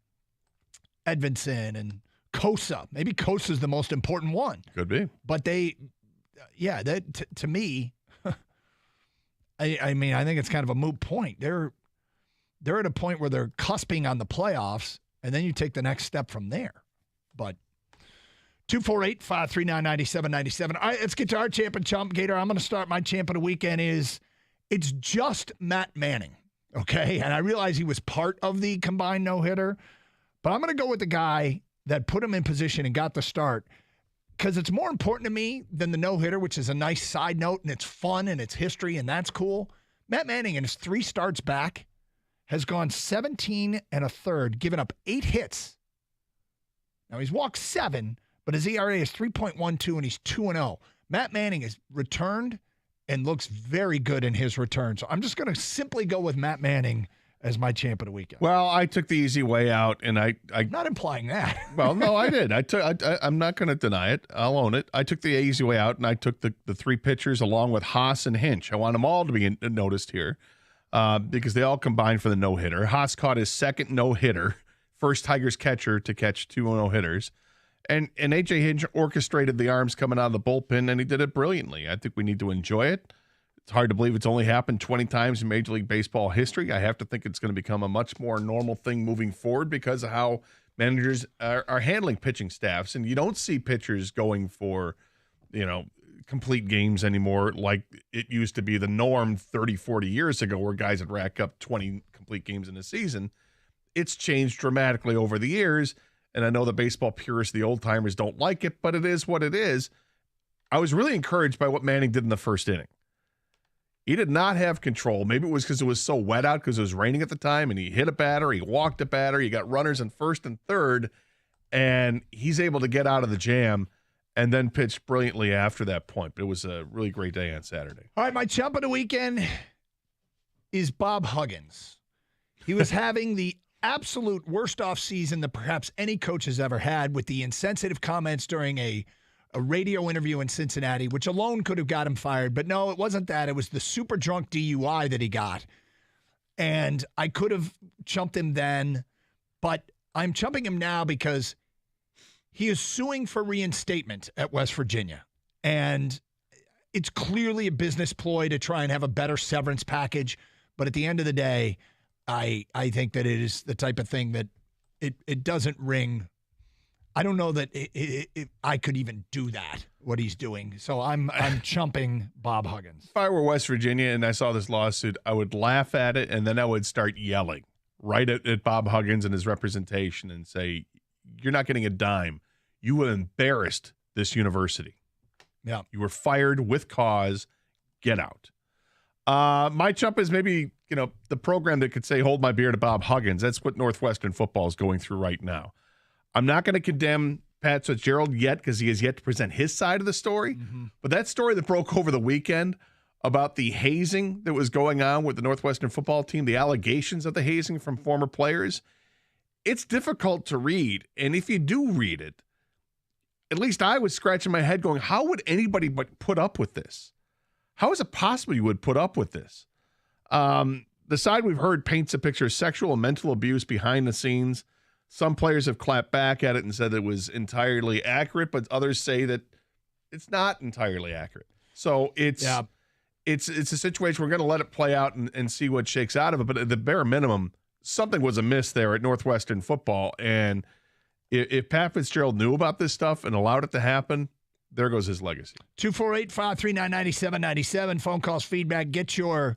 Speaker 7: Edvinson and Kosa. Maybe Kosa's the most important one.
Speaker 6: Could be.
Speaker 7: But to me, I mean, I think it's kind of a moot point. They're at a point where they're cusping on the playoffs, and then you take the next step from there. But 248-539-9797. All right, let's get to our champ and chump. Gator, I'm going to start my champ of the weekend it's just Matt Manning, okay? And I realize he was part of the combined no-hitter, but I'm going to go with the guy that put him in position and got the start because it's more important to me than the no-hitter, which is a nice side note, and it's fun, and it's history, and that's cool. Matt Manning, in his 3 starts back, has gone 17 1/3, given up 8 hits. Now, he's walked 7, but his ERA is 3.12, and he's 2-0. Matt Manning has returned and looks very good in his return. So I'm just going to simply go with Matt Manning as my champ of the weekend.
Speaker 6: Well, I took the easy way out, and I'm
Speaker 7: not implying that.
Speaker 6: Well, no, I did. I'm not going to deny it. I'll own it. I took the easy way out, and I took the 3 pitchers along with Haas and Hinch. I want them all to be noticed here because they all combined for the no-hitter. Haas caught his second no-hitter, first Tigers catcher to catch 2 no-hitters. And A.J. Hinch orchestrated the arms coming out of the bullpen, and he did it brilliantly. I think we need to enjoy it. It's hard to believe it's only happened 20 times in Major League Baseball history. I have to think it's going to become a much more normal thing moving forward because of how managers are handling pitching staffs. And you don't see pitchers going for, complete games anymore like it used to be the norm 30, 40 years ago where guys would rack up 20 complete games in a season. It's changed dramatically over the years. And I know the baseball purists, the old timers, don't like it, but it is what it is. I was really encouraged by what Manning did in the first inning. He did not have control. Maybe it was because it was so wet out because it was raining at the time, and he hit a batter, he walked a batter, he got runners in first and third, and he's able to get out of the jam and then pitch brilliantly after that point. But it was a really great day on Saturday.
Speaker 7: All right, my chump of the weekend is Bob Huggins. He was having the absolute worst off season that perhaps any coach has ever had with the insensitive comments during a radio interview in Cincinnati, which alone could have got him fired. But no, it wasn't that. It was the super drunk DUI that he got. And I could have chumped him then, but I'm chumping him now because he is suing for reinstatement at West Virginia. And it's clearly a business ploy to try and have a better severance package. But at the end of the day, I think that it is the type of thing that it doesn't ring. I don't know that I could even do that, what he's doing. So I'm chumping Bob Huggins.
Speaker 6: If I were West Virginia and I saw this lawsuit, I would laugh at it, and then I would start yelling right at Bob Huggins and his representation and say, you're not getting a dime. You embarrassed this university.
Speaker 7: Yeah.
Speaker 6: You were fired with cause. Get out. My chump is maybe, the program that could say, hold my beer to Bob Huggins. That's what Northwestern football is going through right now. I'm not going to condemn Pat Fitzgerald yet because he has yet to present his side of the story. Mm-hmm. But that story that broke over the weekend about the hazing that was going on with the Northwestern football team, the allegations of the hazing from former players, it's difficult to read. And if you do read it, at least I was scratching my head going, how would anybody but put up with this? How is it possible you would put up with this? The side we've heard paints a picture of sexual and mental abuse behind the scenes. Some players have clapped back at it and said it was entirely accurate, but others say that it's not entirely accurate. So it's a situation we're going to let it play out and see what shakes out of it. But at the bare minimum, something was amiss there at Northwestern football. And if Pat Fitzgerald knew about this stuff and allowed it to happen, there goes his legacy.
Speaker 7: 248-539-9797. Phone calls, feedback. Get your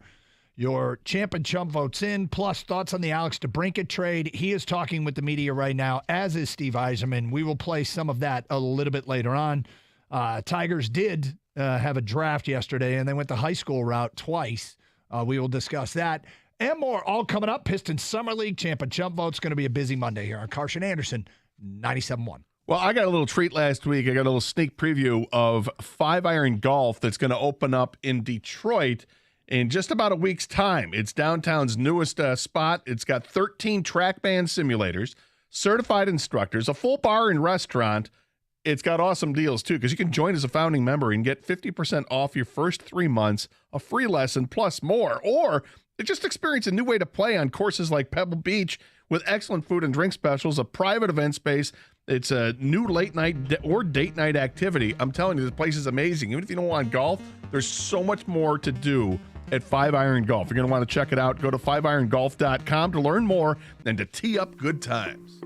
Speaker 7: champ and chump votes in, plus thoughts on the Alex DeBrincat trade. He is talking with the media right now, as is Steve Yzerman. We will play some of that a little bit later on. Tigers did have a draft yesterday, and they went the high school route twice. We will discuss that and more, all coming up. Pistons Summer League champ and chump votes. Going to be a busy Monday here on Carson Anderson 97.1.
Speaker 6: Well, I got a little treat last week. I got a little sneak preview of 5-Iron Golf that's going to open up in Detroit in just about a week's time. It's downtown's newest spot. It's got 13 TrackMan simulators, certified instructors, a full bar and restaurant. It's got awesome deals, too, because you can join as a founding member and get 50% off your first 3 months, a free lesson, plus more. Or just experience a new way to play on courses like Pebble Beach with excellent food and drink specials, a private event space. It's a new late night or date night activity. I'm telling you, this place is amazing. Even if you don't want golf, there's so much more to do at 5-Iron Golf. You're going to want to check it out. Go to 5irongolf.com to learn more and to tee up good times.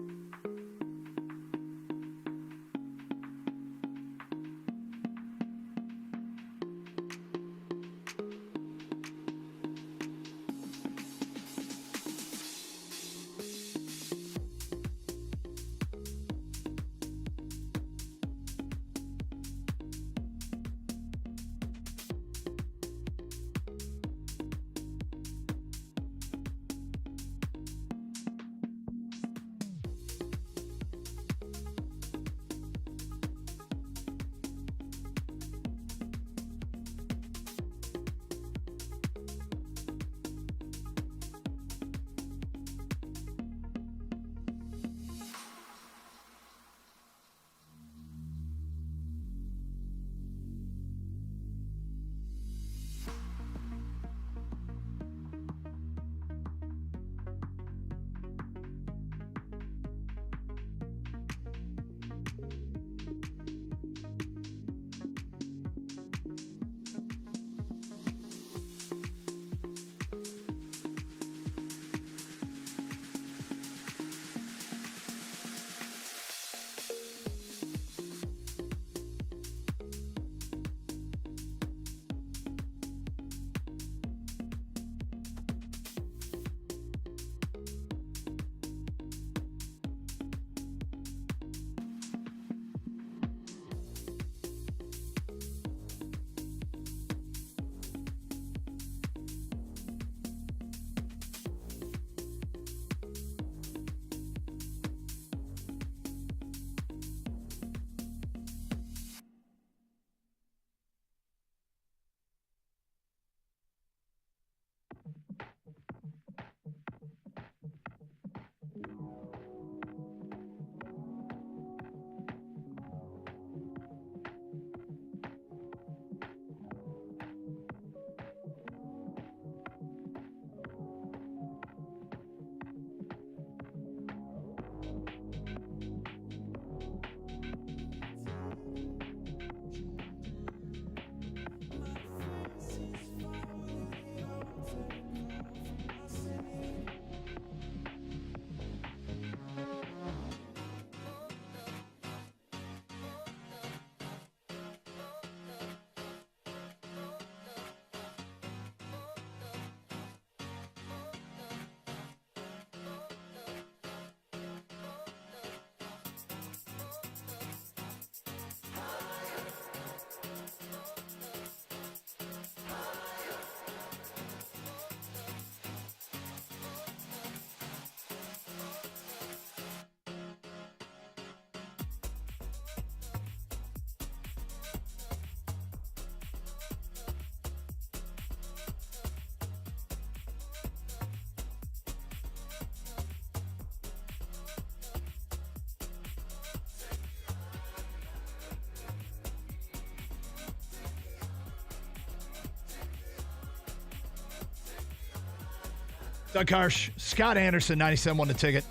Speaker 7: Doug Karsh, Scott Anderson, 97 won the ticket.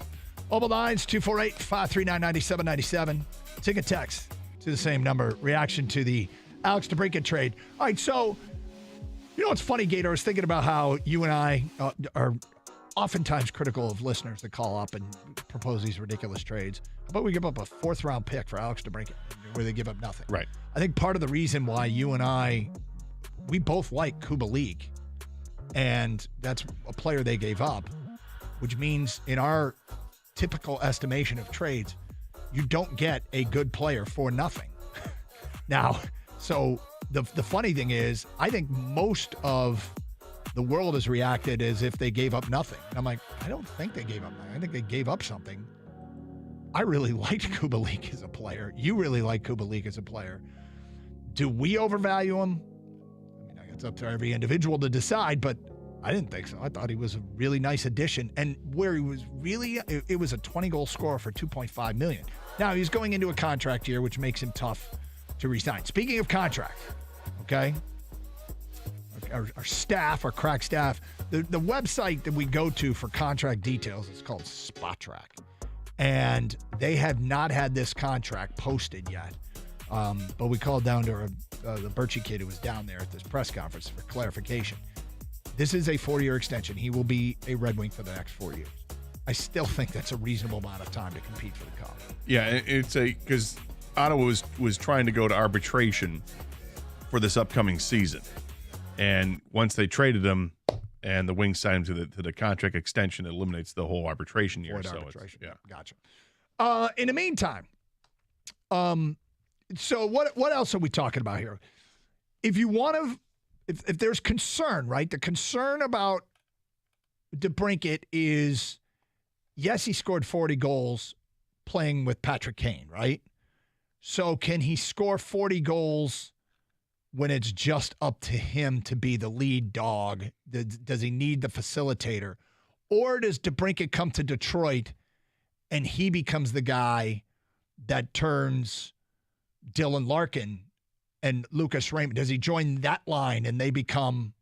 Speaker 7: Mobile lines, 248-539-9797. Ticket text to the same number. Reaction to the Alex DeBrincat trade. All right, so, you know what's funny, Gator? I was thinking about how you and I are oftentimes critical of listeners that call up and propose these ridiculous trades. How about we give up a 4th-round pick for Alex DeBrincat, where they give up nothing?
Speaker 6: Right.
Speaker 7: I think part of the reason why you and I, we both like Kubalik, and that's a player they gave up, which means in our typical estimation of trades, you don't get a good player for nothing. Now, so the funny thing is, I think most of the world has reacted as if they gave up nothing. And I'm like, I don't think they gave up nothing. I think they gave up something. I really liked Kubalik as a player. You really like Kubalik as a player. Do we overvalue him? I mean, it's up to every individual to decide, but I didn't think so. I thought he was a really nice addition. And where he was really, it was a 20-goal scorer for $2.5 million. Now, he's going into a contract year, which makes him tough to resign. Speaking of contract, okay? Our staff, our crack staff, the website that we go to for contract details is called Spotrac. And they have not had this contract posted yet. But we called down to the Birchie kid who was down there at this press conference for clarification. This is a 4-year extension. He will be a Red Wing for the next 4 years. I still think that's a reasonable amount of time to compete for the Cup.
Speaker 6: Yeah, it's because Ottawa was trying to go to arbitration for this upcoming season. And once they traded him and the Wings signed him to the contract extension, it eliminates the whole arbitration year.
Speaker 7: Arbitration. Yeah. Gotcha. In the meantime, so what else are we talking about here? If you want to, if there's concern, right? The concern about DeBrincat is, yes, he scored 40 goals playing with Patrick Kane, right? So can he score 40 goals when it's just up to him to be the lead dog? Does he need the facilitator? Or does DeBrincat come to Detroit and he becomes the guy that turns Dylan Larkin and Lucas Raymond? Does he join that line and they become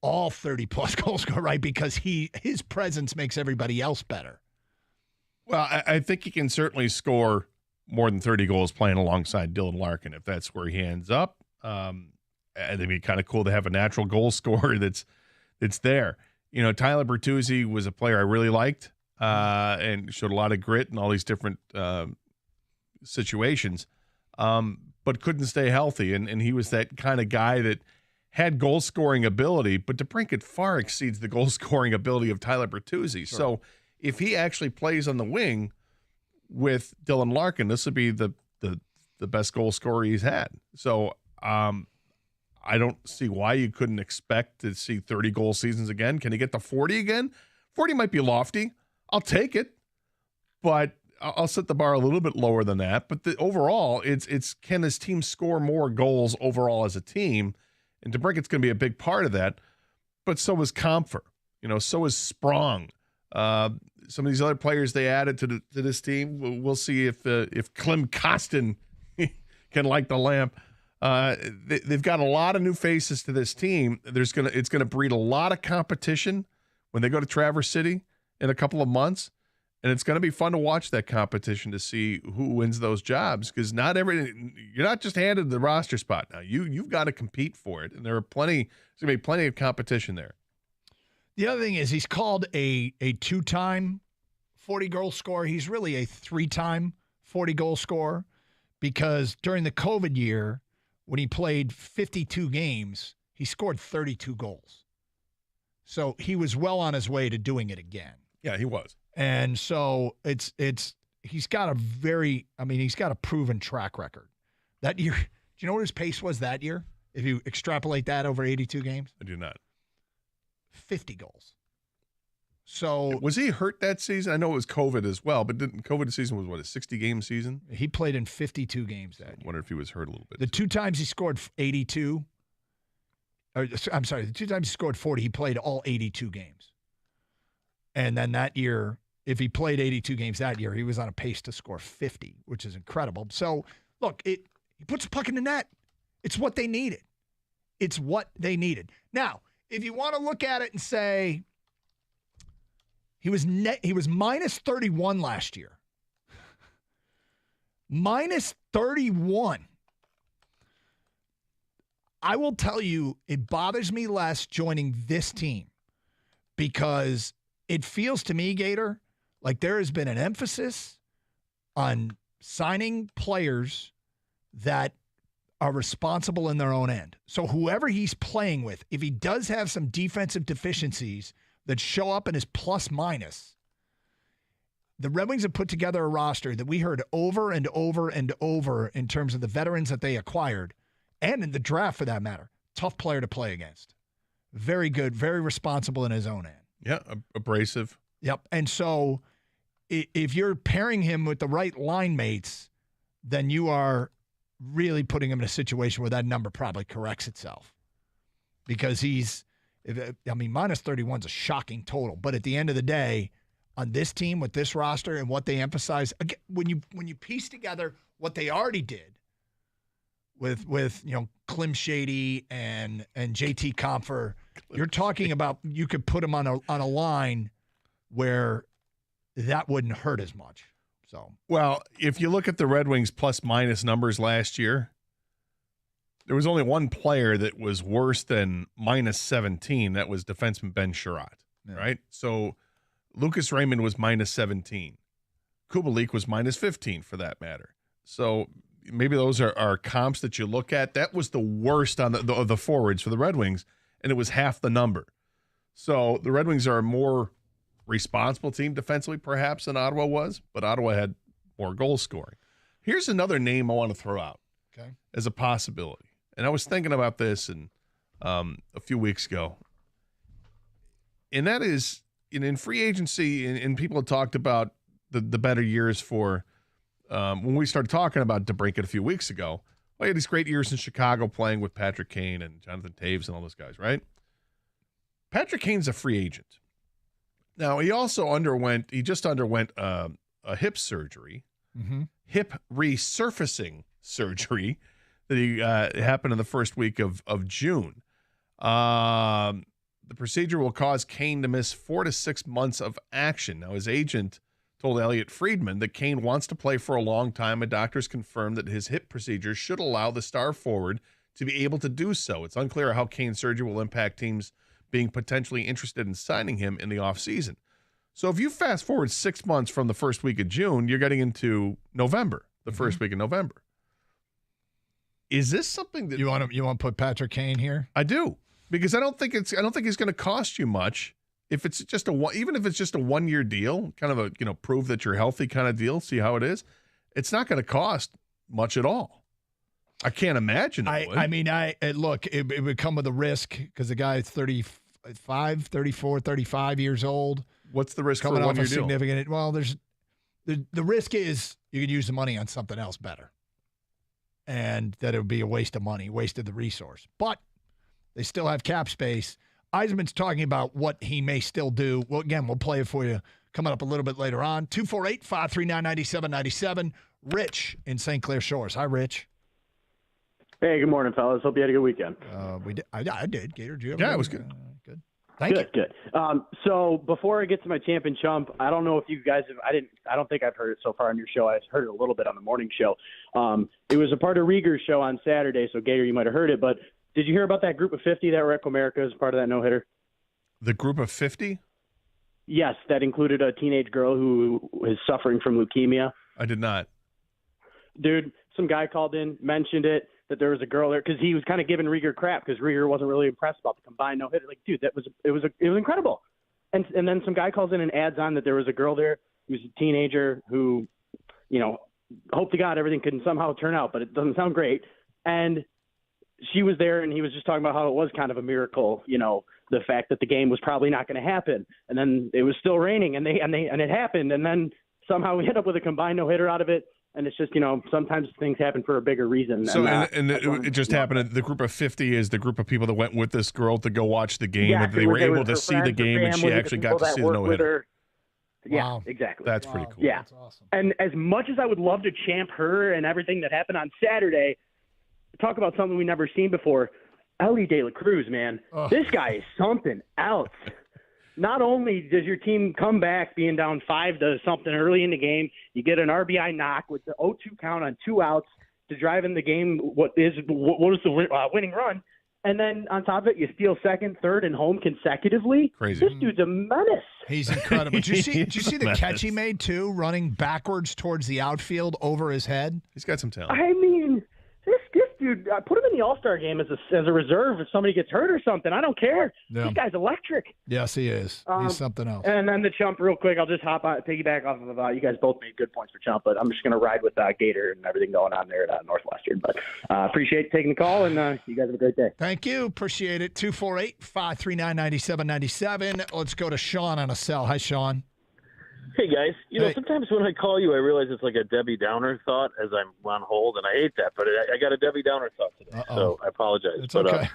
Speaker 7: all 30-plus goal scorer, right? Because his presence makes everybody else better.
Speaker 6: Well, I think he can certainly score more than 30 goals playing alongside Dylan Larkin if that's where he ends up. I think it'd be kind of cool to have a natural goal scorer that's there. You know, Tyler Bertuzzi was a player I really liked and showed a lot of grit in all these different situations, but couldn't stay healthy. And he was that kind of guy that had goal-scoring ability, but DeBrincat far exceeds the goal-scoring ability of Tyler Bertuzzi. Sure. So if he actually plays on the wing with Dylan Larkin, this would be the best goal scorer he's had. So I don't see why you couldn't expect to see 30-goal seasons again. Can he get to 40 again? 40 might be lofty. I'll take it, but I'll set the bar a little bit lower than that. But overall, it's can this team score more goals overall as a team? And DeBrincat's going to be a big part of that. But so is Comfer. So is Sprong. Some of these other players they added to this team. We'll see if Klim Kostin can light the lamp. They've got a lot of new faces to this team. It's going to breed a lot of competition when they go to Traverse City in a couple of months, and it's going to be fun to watch that competition to see who wins those jobs, because you're not just handed the roster spot now. You've got to compete for it, and there's going to be plenty of competition there.
Speaker 7: The other thing is he's called a 2-time 40-goal scorer. He's really a 3-time 40-goal scorer, because during the COVID year, when he played 52 games, he scored 32 goals. So he was well on his way to doing it again.
Speaker 6: Yeah, he was.
Speaker 7: And so he's got a proven track record. That year, do you know what his pace was that year? If you extrapolate that over 82 games?
Speaker 6: I do not.
Speaker 7: 50 goals. So
Speaker 6: was he hurt that season? I know it was COVID as well, but COVID season was what, a 60-game season?
Speaker 7: He played in 52 games that year.
Speaker 6: I wonder if he was hurt a little bit.
Speaker 7: The 2 times he scored 82, the 2 times he scored 40, he played all 82 games. And then that year, if he played 82 games that year, he was on a pace to score 50, which is incredible. So, look, he puts a puck in the net. It's what they needed. Now, if you want to look at it and say he was minus 31 last year. Minus 31. I will tell you, it bothers me less joining this team, because it feels to me, Gator, like there has been an emphasis on signing players that are responsible in their own end. So whoever he's playing with, if he does have some defensive deficiencies that show up in his plus minus, the Red Wings have put together a roster that we heard over and over and over in terms of the veterans that they acquired, and in the draft for that matter. Tough player to play against. Very good, very responsible in his own end.
Speaker 6: Yeah, abrasive.
Speaker 7: Yep. And so if you're pairing him with the right line mates, then you are really putting him in a situation where that number probably corrects itself. Because minus 31 is a shocking total. But at the end of the day, on this team with this roster and what they emphasize, again, when you piece together what they already did with Klim Shady and JT Compher, you're talking about you could put him on a line where that wouldn't hurt as much. So,
Speaker 6: well, if you look at the Red Wings plus minus numbers last year, there was only one player that was worse than minus 17. That was defenseman Ben Sherratt, right? So Lucas Raymond was minus 17. Kubalik was minus 15 for that matter. So maybe those are comps that you look at. That was the worst on the forwards for the Red Wings, and it was half the number. So the Red Wings are a more responsible team defensively perhaps than Ottawa was, but Ottawa had more goal scoring. Here's another name I want to throw out as a possibility. And I was thinking about this a few weeks ago. And that is, in free agency, and people have talked about the better years for when we started talking about DeBrincat a few weeks ago. Well, he had these great years in Chicago playing with Patrick Kane and Jonathan Taves and all those guys, right? Patrick Kane's a free agent. Now, he just underwent a hip surgery, hip resurfacing surgery that he happened in the first week of June. The procedure will cause Kane to miss 4 to 6 months of action. Now, his agent told Elliot Friedman that Kane wants to play for a long time, and doctors confirmed that his hip procedure should allow the star forward to be able to do so. It's unclear how Kane's surgery will impact teams being potentially interested in signing him in the offseason. So if you fast forward 6 months from the first week of June, you're getting into November, the first week of November. Is this something that
Speaker 7: you want to put Patrick Kane here?
Speaker 6: I do, because I don't think he's going to cost you much if it's just even if it's just a 1 year deal, kind of a prove that you're healthy kind of deal, see how it is. It's not going to cost much at all. I can't imagine it would.
Speaker 7: I mean, look, it would come with a risk because the guy is 35, 34, 35 years old.
Speaker 6: What's the risk
Speaker 7: coming
Speaker 6: for a 1 year
Speaker 7: deal? Significant. Well, the risk is you could use the money on something else better. And that it would be a waste of money, waste of the resource. But they still have cap space. Yzerman's talking about what he may still do. Well, again, we'll play it for you coming up a little bit later on. 248-539-9797. Rich in St. Clair Shores. Hi, Rich.
Speaker 12: Hey, good morning, fellas. Hope you had a good weekend.
Speaker 7: We did. I did. Gator, did you have
Speaker 6: it was good.
Speaker 7: Good. Thank you.
Speaker 12: Good. So before I get to my champ and chump, I don't know if you guys have. I don't think I've heard it so far on your show. I heard it a little bit on the morning show. It was a part of Rieger's show on Saturday, so Gator, you might have heard it. But did you hear about that group of 50 that were at Comerica as part of that no hitter?
Speaker 6: The group of 50?
Speaker 12: Yes, that included a teenage girl who is suffering from leukemia.
Speaker 6: I did not.
Speaker 12: Dude, some guy called in, mentioned it. That there was a girl there because he was kind of giving Rieger crap because Rieger wasn't really impressed about the combined no hitter. Like, dude, it was incredible. And then some guy calls in and adds on that there was a girl there who was a teenager who, hope to God everything can somehow turn out, but it doesn't sound great. And she was there, and he was just talking about how it was kind of a miracle, the fact that the game was probably not going to happen, and then it was still raining, and it happened, and then somehow we ended up with a combined no hitter out of it. And it's just, sometimes things happen for a bigger reason.
Speaker 6: So, and it just happened. The group of 50 is the group of people that went with this girl to go watch the game.
Speaker 12: Yeah,
Speaker 6: and they were able to see the game, and she actually got to see the no-hitter.
Speaker 12: Yeah,
Speaker 7: wow.
Speaker 12: exactly.
Speaker 6: That's pretty cool.
Speaker 12: Yeah.
Speaker 7: That's awesome.
Speaker 12: And as much as I would love to champ her and everything that happened on Saturday, talk about something we've never seen before. Ellie De La Cruz, man. This guy is something else. Not only does your team come back being down 5 to something early in the game, you get an RBI knock with the 0-2 count on 2 outs to drive in the game. What was the winning run? And then on top of it, you steal second, third, and home consecutively.
Speaker 6: Crazy.
Speaker 12: This dude's a menace.
Speaker 7: He's incredible. Did you see the catch he made too, running backwards towards the outfield over his head?
Speaker 6: He's got some talent.
Speaker 12: I mean, this dude, put him in the All-Star game as a reserve if somebody gets hurt or something. I don't care.
Speaker 7: Yeah.
Speaker 12: This guy's electric.
Speaker 7: Yes, he is. He's something else.
Speaker 12: And then the chump, real quick, I'll just piggyback off of you guys both made good points for chump, but I'm just going to ride with Gator and everything going on there at Northwestern. But appreciate taking the call, and you guys have a great day.
Speaker 7: Thank you. Appreciate it. 248-539-9797. Let's go to Sean on a cell. Hi, Sean.
Speaker 13: Hey guys,
Speaker 7: Hey.
Speaker 13: sometimes when I call you, I realize it's like a Debbie Downer thought as I'm on hold, and I hate that. But I got a Debbie Downer thought today, so I apologize.
Speaker 7: It's
Speaker 13: but
Speaker 7: okay.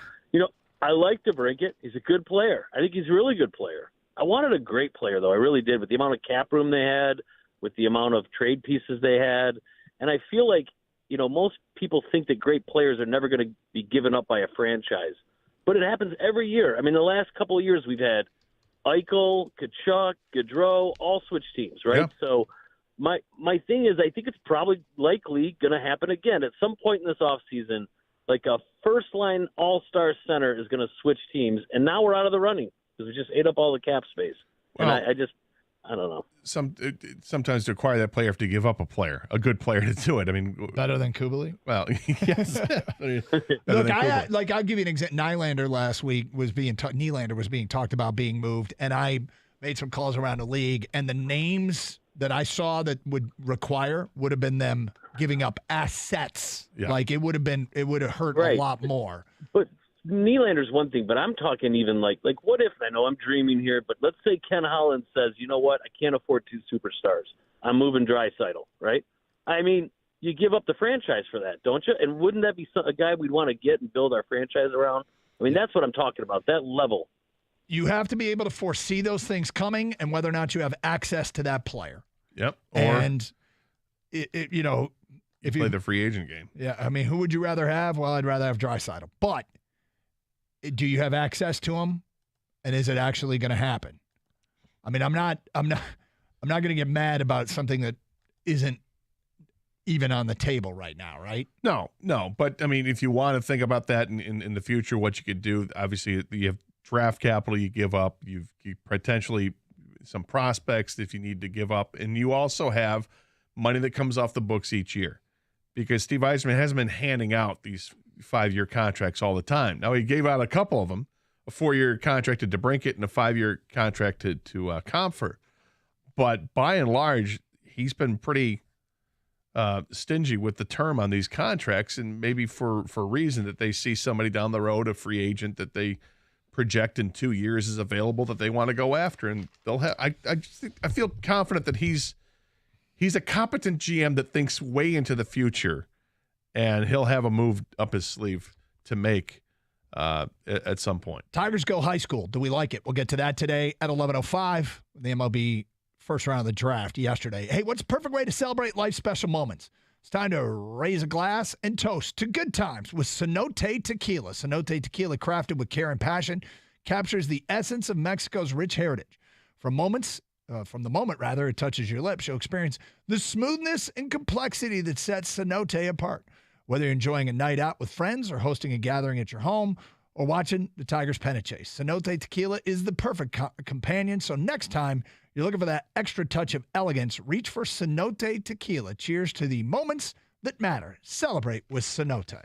Speaker 13: I like DeBrincat. He's a good player. I think he's a really good player. I wanted a great player, though. I really did, with the amount of cap room they had, with the amount of trade pieces they had, and I feel like most people think that great players are never going to be given up by a franchise, but it happens every year. I mean, the last couple of years we've had Eichel, Kachuk, Gaudreau, all switch teams, right?
Speaker 6: Yeah.
Speaker 13: So my thing is, I think it's probably likely going to happen again at some point in this offseason. Like a first-line all-star center is going to switch teams, and now we're out of the running because we just ate up all the cap space. And
Speaker 6: Well,
Speaker 13: I don't know.
Speaker 6: Sometimes to acquire that player, you have to give up a player, a good player to do it. I mean,
Speaker 7: Better than Kubalik?
Speaker 6: well, yes.
Speaker 7: Look, I'll give you an example. Nylander last week was Nylander was being talked about being moved, and I made some calls around the league, and the names that I saw that would have been them giving up assets.
Speaker 6: Yeah.
Speaker 7: Like it would have hurt
Speaker 13: Right.
Speaker 7: a lot more.
Speaker 13: But Nylander's one thing, but I'm talking even like what if, I know I'm dreaming here, but let's say Ken Holland says, you know what, I can't afford 2 superstars. I'm moving Draisaitl, right? I mean, you give up the franchise for that, don't you? And wouldn't that be a guy we'd want to get and build our franchise around? I mean, that's what I'm talking about, that level.
Speaker 7: You have to be able to foresee those things coming and whether or not you have access to that player.
Speaker 6: Yep. Or
Speaker 7: And if you
Speaker 6: play the free agent game.
Speaker 7: Yeah, I mean, who would you rather have? Well, I'd rather have Draisaitl. But do you have access to him? And is it actually going to happen? I mean, I'm not going to get mad about something that isn't even on the table right now, right?
Speaker 6: No. But I mean, if you want to think about that in the future, what you could do, obviously you have draft capital you give up. You potentially some prospects if you need to give up. And you also have money that comes off the books each year because Steve Yzerman hasn't been handing out these 5-year contracts all the time. Now, he gave out a couple of them, a 4-year contract to DeBrincat and a 5-year contract to Comfort. But by and large, he's been pretty stingy with the term on these contracts, and maybe for a reason that they see somebody down the road, a free agent that they project in 2 years is available that they want to go after. And they'll have, I feel confident that he's a competent GM that thinks way into the future, and he'll have a move up his sleeve to make at some point.
Speaker 7: Tigers go high school. Do we like it? We'll get to that today at 11:05. The MLB first round of the draft yesterday. Hey, what's a perfect way to celebrate life's special moments? It's time to raise a glass and toast to good times with Cenote Tequila. Cenote Tequila, crafted with care and passion, captures the essence of Mexico's rich heritage. From the moment it touches your lips, you'll experience the smoothness and complexity that sets Cenote apart. Whether you're enjoying a night out with friends or hosting a gathering at your home or watching the Tigers pennant chase, Cenote Tequila is the perfect companion. So next time you're looking for that extra touch of elegance, reach for Cenote Tequila. Cheers to the moments that matter. Celebrate with Cenote.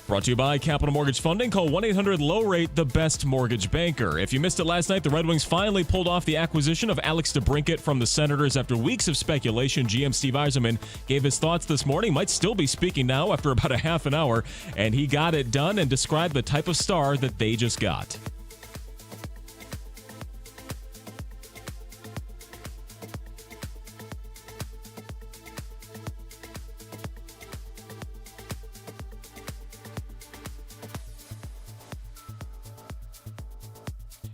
Speaker 14: Brought to you by Capital Mortgage Funding. Call 1-800-LOW-RATE, the best mortgage banker. If you missed it last night, the Red Wings finally pulled off the acquisition of Alex DeBrincat from the Senators after weeks of speculation. GM Steve Yzerman gave his thoughts this morning. Might still be speaking now after about a half an hour. And he got it done and described the type of star that they just got.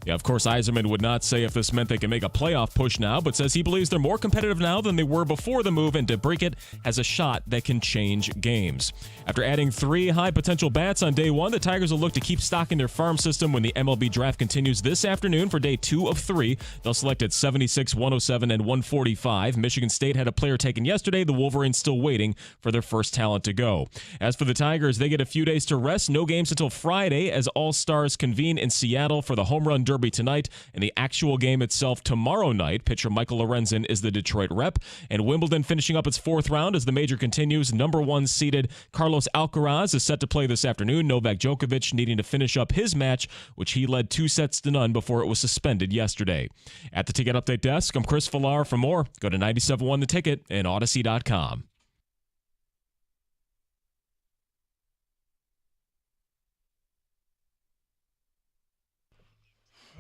Speaker 14: Yeah, of course, Yzerman would not say if this meant they can make a playoff push now, but says he believes they're more competitive now than they were before the move, and DeBrincat has a shot that can change games. After adding 3 high-potential bats on day 1, the Tigers will look to keep stocking their farm system when the MLB draft continues this afternoon for day 2 of 3. They'll select at 76, 107, and 145. Michigan State had a player taken yesterday. The Wolverines still waiting for their first talent to go. As for the Tigers, they get a few days to rest. No games until Friday as All-Stars convene in Seattle for the Home Run Derby tonight, and the actual game itself tomorrow night. Pitcher Michael Lorenzen is the Detroit rep, and Wimbledon finishing up its 4th round as the major continues. Number 1 seeded Carlos Alcaraz is set to play this afternoon. Novak Djokovic needing to finish up his match, which he led 2-0 before it was suspended yesterday. At the Ticket Update desk, I'm Chris Villar. For more, go to 97.1 The Ticket and Odyssey.com.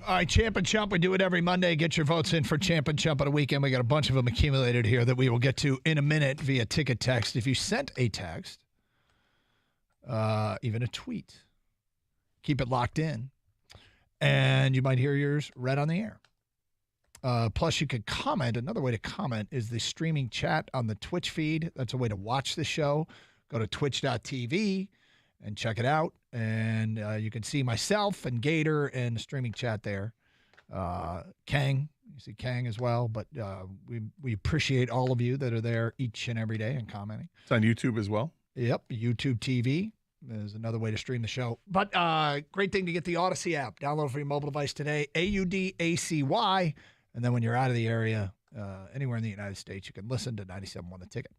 Speaker 7: All right, Champ and Chump, we do it every Monday. Get your votes in for Champ and Chump on a weekend. We got a bunch of them accumulated here that we will get to in a minute via ticket text. If you sent a text, even a tweet, keep it locked in, and you might hear yours read on the air. Plus, you could comment. Another way to comment is the streaming chat on the Twitch feed. That's a way to watch the show. Go to twitch.tv and check it out. And you can see myself and Gator and the streaming chat there. Kang, you see Kang as well. But we appreciate all of you that are there each and every day and commenting.
Speaker 6: It's on YouTube as well.
Speaker 7: Yep, YouTube TV is another way to stream the show. But great thing to get the Odyssey app. Download for your mobile device today, AUDACY. And then when you're out of the area, anywhere in the United States, you can listen to 97.1 The Ticket.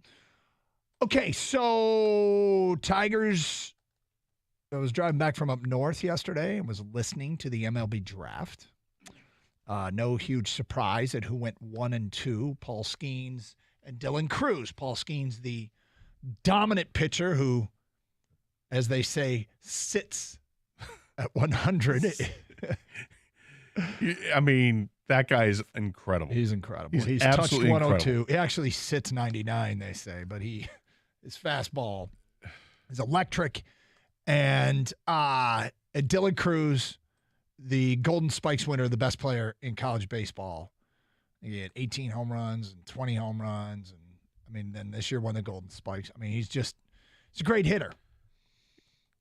Speaker 7: Okay, so Tigers... I was driving back from up north yesterday and was listening to the MLB draft. No huge surprise at who went 1 and 2, Paul Skeens and Dylan Crews. Paul Skeens, the dominant pitcher who, as they say, sits at 100.
Speaker 6: I mean, that guy is incredible.
Speaker 7: He's incredible.
Speaker 6: He's
Speaker 7: touched
Speaker 6: absolutely
Speaker 7: 102.
Speaker 6: incredible.
Speaker 7: He actually sits 99, they say, but his fastball is electric. And Dylan Crews, the Golden Spikes winner, the best player in college baseball. He had 18 home runs and 20 home runs. And, I mean, then this year won the Golden Spikes. I mean, he's a great hitter.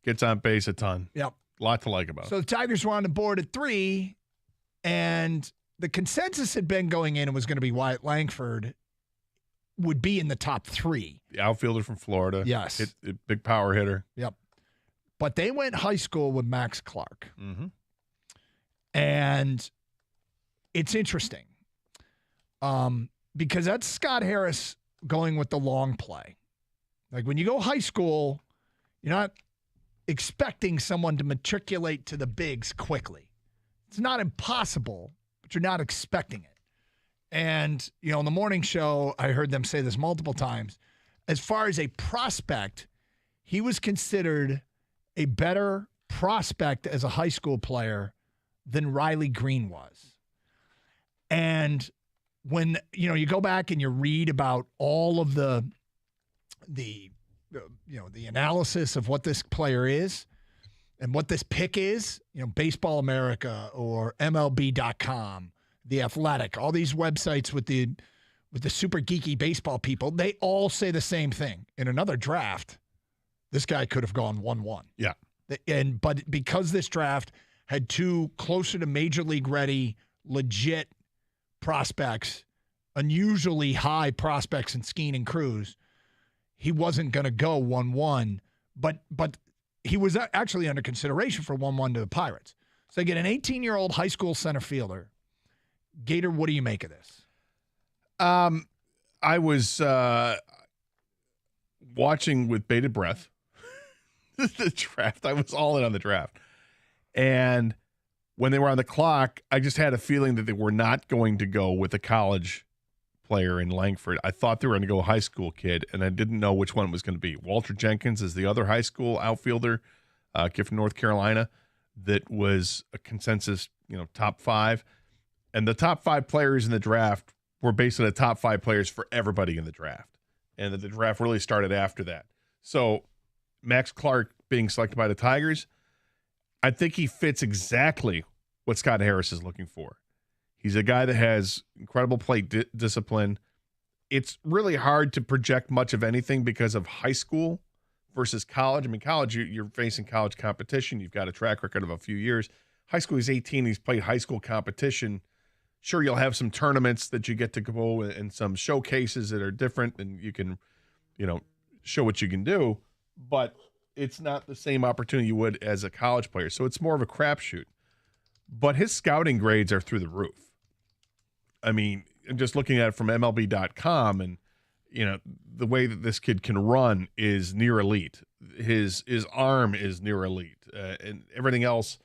Speaker 6: Gets on base a ton.
Speaker 7: Yep.
Speaker 6: A lot to like about it.
Speaker 7: So the Tigers were on the board at 3, and the consensus had been going in and was going to be Wyatt Langford would be in the top 3.
Speaker 6: The outfielder from Florida.
Speaker 7: Yes.
Speaker 6: Big power hitter.
Speaker 7: Yep. But they went high school with Max Clark.
Speaker 6: Mm-hmm.
Speaker 7: And it's interesting because that's Scott Harris going with the long play. Like when you go high school, you're not expecting someone to matriculate to the bigs quickly. It's not impossible, but you're not expecting it. And, in the morning show, I heard them say this multiple times. As far as a prospect, he was considered a better prospect as a high school player than Riley Green was. And when, you go back and you read about all of the analysis of what this player is and what this pick is, Baseball America or MLB.com, The Athletic, all these websites with the super geeky baseball people, they all say the same thing. In another draft, this guy could have gone 1-1.
Speaker 6: Yeah.
Speaker 7: But because this draft had 2 closer to major league ready, legit prospects, unusually high prospects in Skeen and Cruz, he wasn't going to go 1-1. But he was actually under consideration for 1-1 to the Pirates. So they get an 18-year-old high school center fielder. Gator, what do you make of this?
Speaker 6: I was watching with bated breath the draft. I was all in on the draft. And when they were on the clock, I just had a feeling that they were not going to go with a college player in Langford. I thought they were going to go high school kid, and I didn't know which one it was going to be. Walter Jenkins is the other high school outfielder, kid from North Carolina, that was a consensus, top 5. And the top 5 players in the draft were based on the top 5 players for everybody in the draft. And the draft really started after that. So Max Clark being selected by the Tigers, I think he fits exactly what Scott Harris is looking for. He's a guy that has incredible plate discipline. It's really hard to project much of anything because of high school versus college. I mean, college, you're facing college competition. You've got a track record of a few years. High school, he's 18. He's played high school competition. Sure, you'll have some tournaments that you get to go and some showcases that are different, and you can, show what you can do. But it's not the same opportunity you would as a college player. So it's more of a crapshoot. But his scouting grades are through the roof. I mean, just looking at it from MLB.com, and the way that this kid can run is near elite. His arm is near elite, and everything else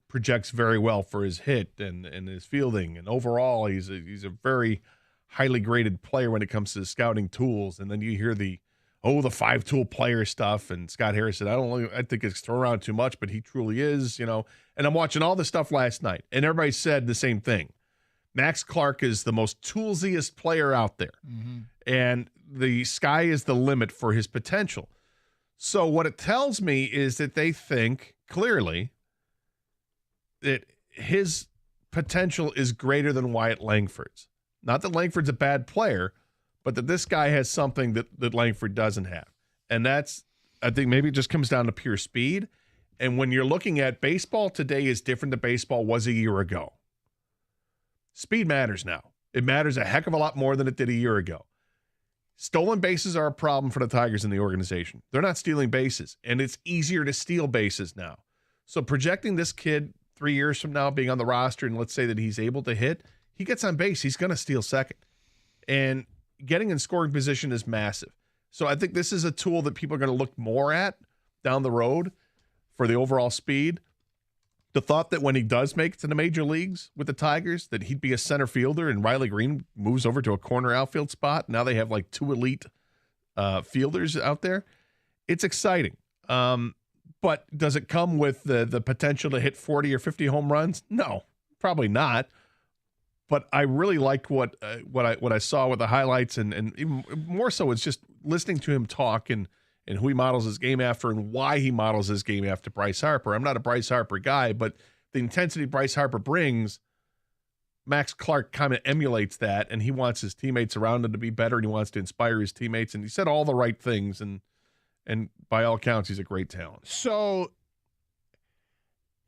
Speaker 6: projects very well for his hit and his fielding. And overall, he's a very highly graded player when it comes to scouting tools. And then you hear the 5-tool player stuff, and Scott Harris said, I think it's thrown around too much, but he truly is, And I'm watching all this stuff last night, and everybody said the same thing. Max Clark is the most toolsiest player out there, and the sky is the limit for his potential. So what it tells me is that they think clearly that his potential is greater than Wyatt Langford's. Not that Langford's a bad player, but that this guy has something that Langford doesn't have. And that's, I think maybe it just comes down to pure speed. And when you're looking at baseball today is different than baseball was a year ago. Speed matters now. It matters a heck of a lot more than it did a year ago. Stolen bases are a problem for the Tigers in the organization. They're not stealing bases, and it's easier to steal bases now. So projecting this kid 3 years from now being on the roster, and let's say that he's able to hit, he gets on base, he's going to steal second. And getting in scoring position is massive. So I think this is a tool that people are going to look more at down the road for the overall speed. The thought that when he does make it to the major leagues with the Tigers, that he'd be a center fielder and Riley Green moves over to a corner outfield spot. Now they have like 2 elite fielders out there. It's exciting. But does it come with the potential to hit 40 or 50 home runs? No, probably not. But I really liked what I saw with the highlights, and even more so, it's just listening to him talk and who he models his game after and why he models his game after Bryce Harper. I'm not a Bryce Harper guy, but the intensity Bryce Harper brings, Max Clark kind of emulates that, and he wants his teammates around him to be better, and he wants to inspire his teammates, and he said all the right things, and by all accounts, he's a great talent.
Speaker 7: So,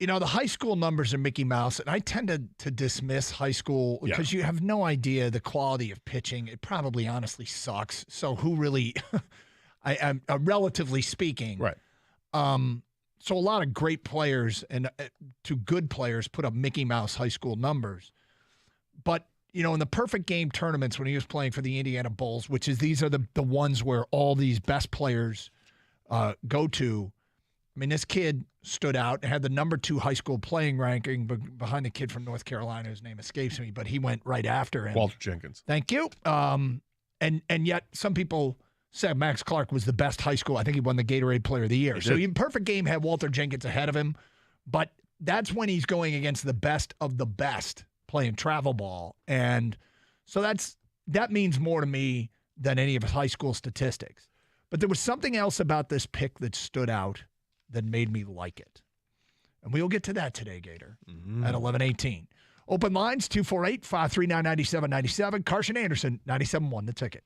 Speaker 7: the high school numbers are Mickey Mouse, and I tend to dismiss high school because you have no idea the quality of pitching. It probably honestly sucks. So who really, I'm relatively speaking.
Speaker 6: Right.
Speaker 7: So a lot of great players and to good players put up Mickey Mouse high school numbers. But, in the perfect game tournaments when he was playing for the Indiana Bulls, which is these are the ones where all these best players go to. I mean, this kid stood out and had the number 2 high school playing ranking behind the kid from North Carolina, whose name escapes me, but he went right after him.
Speaker 6: Walter Jenkins.
Speaker 7: Thank you. And yet some people said Max Clark was the best high school. I think he won the Gatorade Player of the Year. So in perfect game had Walter Jenkins ahead of him, but that's when he's going against the best of the best playing travel ball. And so that means more to me than any of his high school statistics. But there was something else about this pick that stood out that made me like it. And we'll get to that today, Gator, at 11:18. Open lines, 248-539-9797. Carson Anderson, 97.1, The Ticket.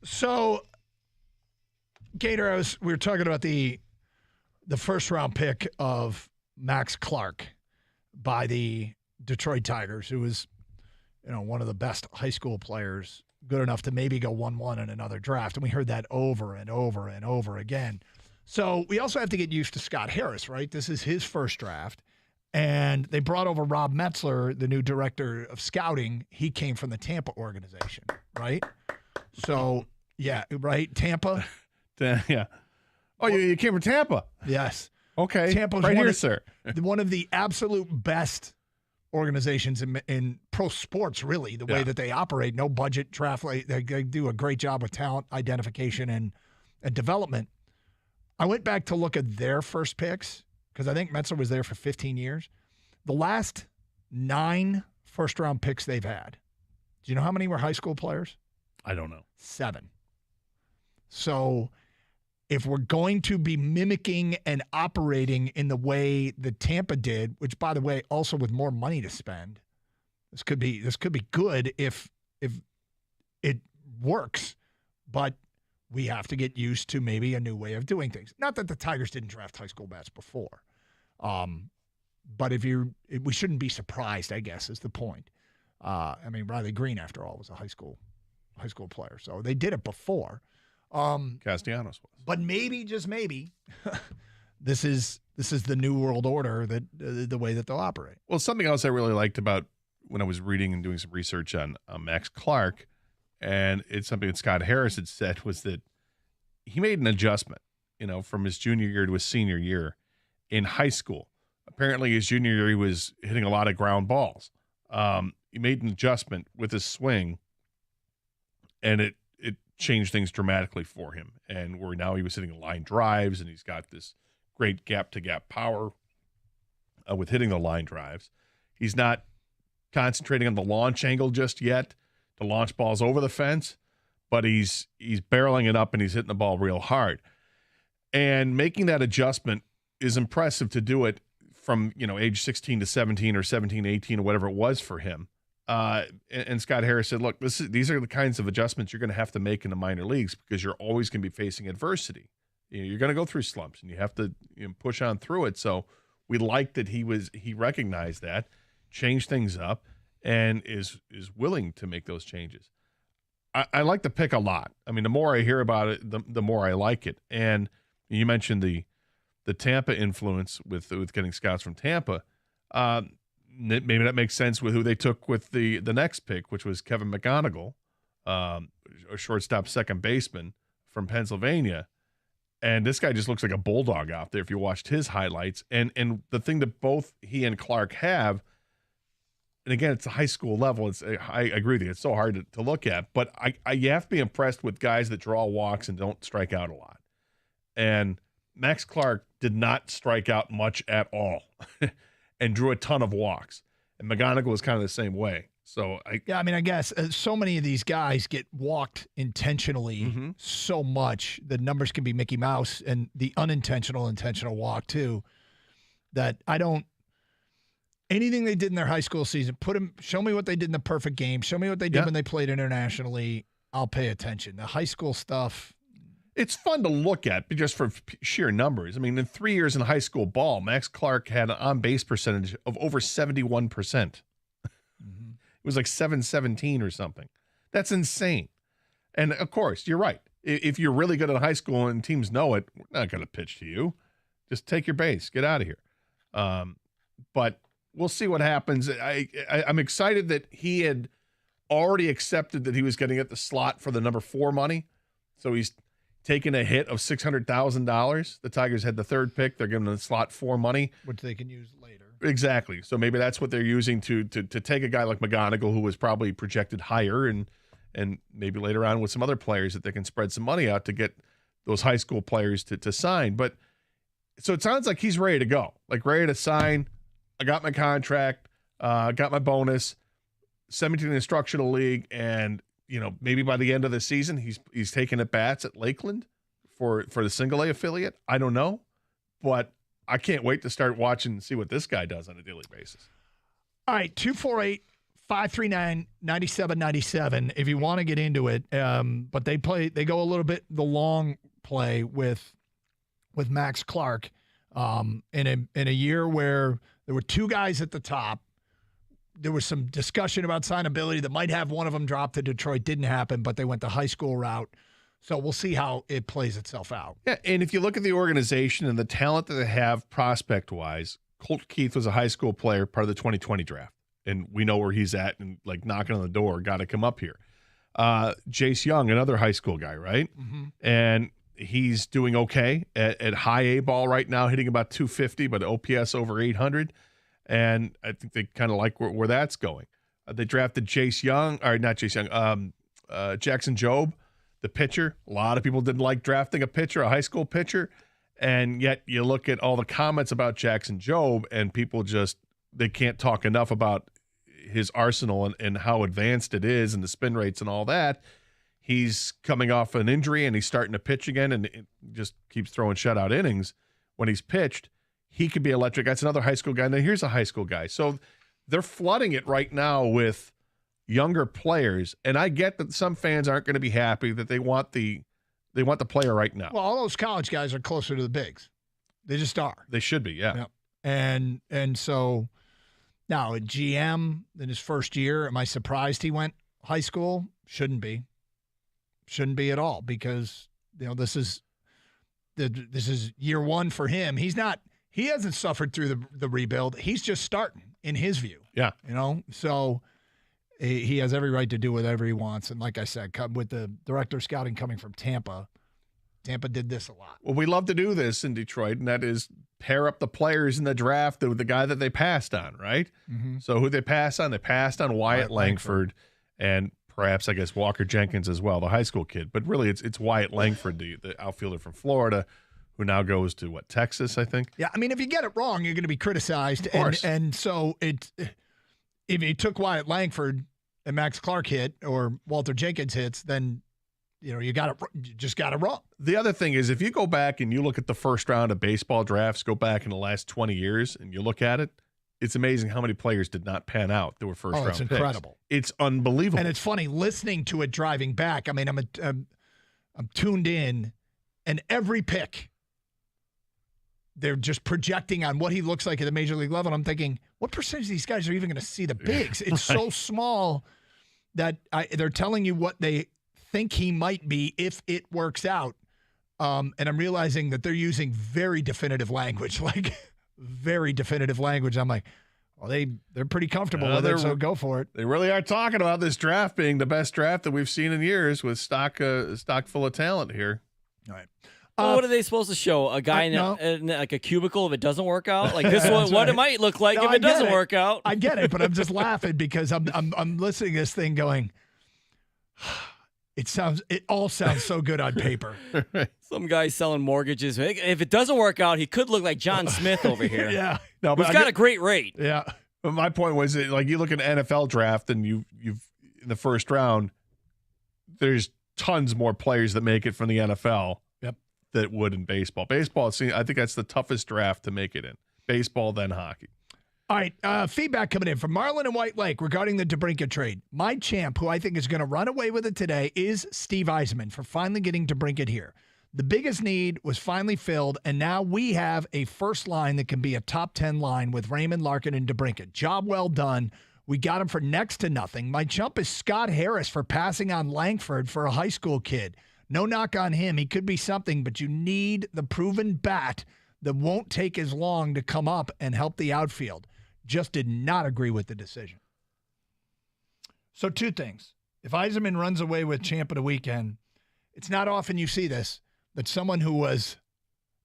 Speaker 7: So, Gator, we were talking about the first round pick of Max Clark by the Detroit Tigers, who was, one of the best high school players, good enough to maybe go 1-1 in another draft. And we heard that over and over and over again. So we also have to get used to Scott Harris, right? This is his first draft. And they brought over Rob Metzler, the new director of scouting. He came from the Tampa organization, right? So, yeah, right? Tampa?
Speaker 6: Yeah. Oh, you came from Tampa?
Speaker 7: Yes.
Speaker 6: Okay.
Speaker 7: Tampa's
Speaker 6: right here, sir.
Speaker 7: One of the absolute best organizations in pro sports, really, the way that they operate. No budget, draft. They do a great job with talent identification and development. I went back to look at their first picks because I think Metzler was there for 15 years. The last 9 first-round picks they've had, do you know how many were high school players?
Speaker 6: I don't know.
Speaker 7: 7. So if we're going to be mimicking and operating in the way that Tampa did, which, by the way, also with more money to spend, this could be good if it works, but we have to get used to maybe a new way of doing things. Not that the Tigers didn't draft high school bats before, but we shouldn't be surprised, I guess, is the point. Riley Green, after all, was a high school player, so they did it before.
Speaker 6: Castellanos was.
Speaker 7: But maybe, just maybe, this is the new world order, that the way that they'll operate.
Speaker 6: Well, something else I really liked about when I was reading and doing some research on Max Clark, and it's something that Scott Harris had said, was that he made an adjustment, from his junior year to his senior year in high school. Apparently, his junior year, he was hitting a lot of ground balls. He made an adjustment with his swing, and it changed things dramatically for him. And where now he was hitting line drives, and he's got this great gap-to-gap power with hitting the line drives. He's not concentrating on the launch angle just yet to launch balls over the fence, but he's barreling it up and he's hitting the ball real hard. And making that adjustment is impressive to do it from, age 16 to 17 or 17 to 18 or whatever it was for him. And Scott Harris said, look, these are the kinds of adjustments you're going to have to make in the minor leagues because you're always going to be facing adversity. You're going to go through slumps and you have to push on through it. So we like that he recognized that, changed things up, and is willing to make those changes. I like the pick a lot. I mean, the more I hear about it, the more I like it. And you mentioned the Tampa influence with getting scouts from Tampa. Maybe that makes sense with who they took with the next pick, which was Kevin McGonigal, a shortstop second baseman from Pennsylvania. And this guy just looks like a bulldog out there if you watched his highlights. And the thing that both he and Clark have, and again, it's a high school level. I agree with you. It's so hard to look at. But you have to be impressed with guys that draw walks and don't strike out a lot. And Max Clark did not strike out much at all and drew a ton of walks. And McGonigal was kind of the same way. So I guess
Speaker 7: so many of these guys get walked intentionally so much that numbers can be Mickey Mouse, and the intentional walk too, that anything they did in their high school season, show me what they did in the perfect game. Show me what they did when they played internationally. I'll pay attention. The high school stuff,
Speaker 6: it's fun to look at just for sheer numbers. I mean, in 3 years in high school ball, Max Clark had an on-base percentage of over 71%. It was like 717 or something. That's insane. And, of course, you're right. If you're really good in high school and teams know it, we're not going to pitch to you. Just take your base. Get out of here. But we'll see what happens. I'm excited that he had already accepted that he was getting at the slot for the number 4 money. So he's taken a hit of $600,000. The Tigers had the 3rd pick. They're giving him the slot 4 money,
Speaker 7: which they can use later.
Speaker 6: Exactly. So maybe that's what they're using to take a guy like McGonigal, who was probably projected higher, and maybe later on with some other players that they can spread some money out to get those high school players to sign. But so it sounds like he's ready to go, like ready to sign. I got my contract, got my bonus, sent me to the instructional league, and maybe by the end of the season, he's taking at bats at Lakeland for the single A affiliate. I don't know, but I can't wait to start watching and see what this guy does on a daily basis.
Speaker 7: All right, 539-9797 if you want to get into it. But they go a little bit the long play with Max Clark in a year where there were two guys at the top. There was some discussion about signability that might have one of them drop to Detroit. Didn't happen, but they went the high school route. So we'll see how it plays itself out.
Speaker 6: Yeah, and if you look at the organization and the talent that they have prospect-wise, Colt Keith was a high school player, part of the 2020 draft. And we know where he's at and, like, knocking on the door, got to come up here. Jace Young, another high school guy, right?
Speaker 7: Mm-hmm.
Speaker 6: And he's doing okay at high A ball right now, hitting about 250, but OPS over 800. And I think they kind of like where that's going. They drafted Jackson Jobe, the pitcher. A lot of people didn't like drafting a pitcher, a high school pitcher. And yet you look at all the comments about Jackson Jobe, and people they can't talk enough about his arsenal and how advanced it is and the spin rates and all that. He's coming off an injury and he's starting to pitch again, and it just keeps throwing shutout innings when he's pitched. He could be electric. That's another high school guy. And then here's a high school guy. So they're flooding it right now with younger players. And I get that some fans aren't going to be happy, that they want the player right now.
Speaker 7: Well, all those college guys are closer to the bigs. They just are.
Speaker 6: They should be, yeah.
Speaker 7: And so now at GM in his first year, am I surprised he went high school? Shouldn't be. Shouldn't be at all, because this is year one for him. He hasn't suffered through the rebuild. He's just starting, in his view.
Speaker 6: Yeah.
Speaker 7: So he has every right to do whatever he wants. And like I said, with the director of scouting coming from Tampa did this a lot.
Speaker 6: Well, we love to do this in Detroit, and that is pair up the players in the draft with the guy that they passed on, right?
Speaker 7: Mm-hmm.
Speaker 6: So who they passed on? They passed on Wyatt Langford and perhaps, I guess, Walker Jenkins as well, the high school kid. But really, it's Wyatt Langford, the outfielder from Florida, who now goes to, Texas, I think?
Speaker 7: Yeah, I mean, if you get it wrong, you're going to be criticized.
Speaker 6: Of course.
Speaker 7: And so if you took Wyatt Langford and Max Clark hit or Walter Jenkins hits, then you just got it wrong.
Speaker 6: The other thing is, if you go back and you look at the first round of baseball drafts, go back in the last 20 years, and you look at it, it's amazing how many players did not pan out that were first-round picks.
Speaker 7: It's incredible.
Speaker 6: It's unbelievable.
Speaker 7: And it's funny, listening to it driving back. I mean, I'm tuned in, and every pick, they're just projecting on what he looks like at the major league level. And I'm thinking, what percentage of these guys are even going to see the bigs? It's so small that they're telling you what they think he might be if it works out. And I'm realizing that they're using very definitive language, very definitive language. I'm like, well, they're pretty comfortable with it, so go for it.
Speaker 6: They really are talking about this draft being the best draft that we've seen in years, with stock full of talent here.
Speaker 7: All right.
Speaker 15: Well, what are they supposed to show? A guy in like a cubicle if it doesn't work out? Like this one, what it might look like if it doesn't work out.
Speaker 7: I get it, but I'm just laughing because I'm listening to this thing going, it all sounds so good on paper.
Speaker 15: Some guy selling mortgages. If it doesn't work out, he could look like John Smith over here.
Speaker 7: Yeah.
Speaker 6: No, but
Speaker 15: he's got a great rate.
Speaker 7: Yeah.
Speaker 6: But my point was, like, you look at an NFL draft and you've in the first round, there's tons more players that make it from the NFL. That would in baseball. Baseball, I think that's the toughest draft to make it in. Baseball, then hockey.
Speaker 7: All right, feedback coming in from Marlin and White Lake regarding the DeBrincat trade. My champ, who I think is going to run away with it today, is Steve Yzerman for finally getting DeBrincat here. The biggest need was finally filled, and now we have a first line that can be a top 10 line with Raymond, Larkin, and DeBrincat. Job well done. We got him for next to nothing. My chump is Scott Harris for passing on Langford for a high school kid. No knock on him. He could be something, but you need the proven bat that won't take as long to come up and help the outfield. Just did not agree with the decision. So two things. If Yzerman runs away with champ of the weekend, it's not often you see this, that someone who was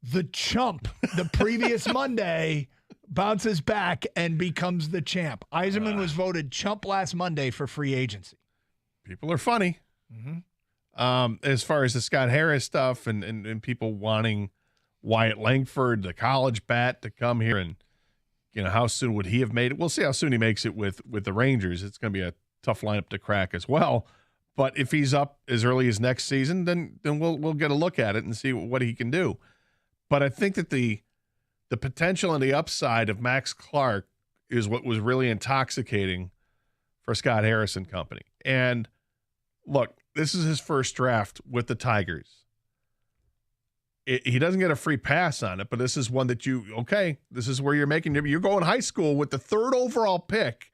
Speaker 7: the chump the previous Monday bounces back and becomes the champ. Yzerman was voted chump last Monday for free agency.
Speaker 6: People are funny.
Speaker 7: Mm-hmm.
Speaker 6: As far as the Scott Harris stuff and people wanting Wyatt Langford, the college bat, to come here, and how soon would he have made it? We'll see how soon he makes it with the Rangers. It's going to be a tough lineup to crack as well. But if he's up as early as next season, then we'll get a look at it and see what he can do. But I think that the potential and the upside of Max Clark is what was really intoxicating for Scott Harrison Company. And look, this is his first draft with the Tigers. He doesn't get a free pass on it, but this is one that this is where you're going high school with the 3rd overall pick.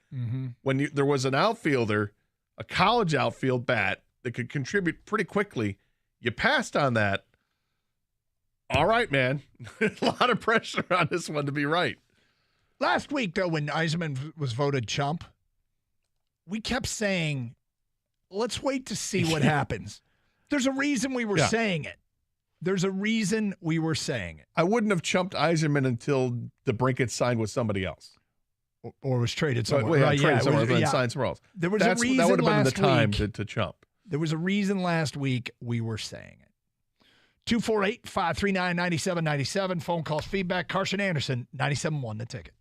Speaker 6: When there was an outfielder, a college outfield bat that could contribute pretty quickly. You passed on that. All right, man. A lot of pressure on this one to be right.
Speaker 7: Last week, though, when Yzerman was voted chump, we kept saying, let's wait to see what happens. There's a reason we were saying it. There's a reason we were saying it.
Speaker 6: I wouldn't have chumped Yzerman until DeBrincat signed with somebody else.
Speaker 7: Or was traded somewhere.
Speaker 6: Traded somewhere and signed somewhere else.
Speaker 7: There was a reason
Speaker 6: that would have been the time
Speaker 7: week,
Speaker 6: to chump.
Speaker 7: There was a reason last week we were saying it. 248-539-9797. Phone calls, feedback. Carson Anderson, 97.1 The Ticket.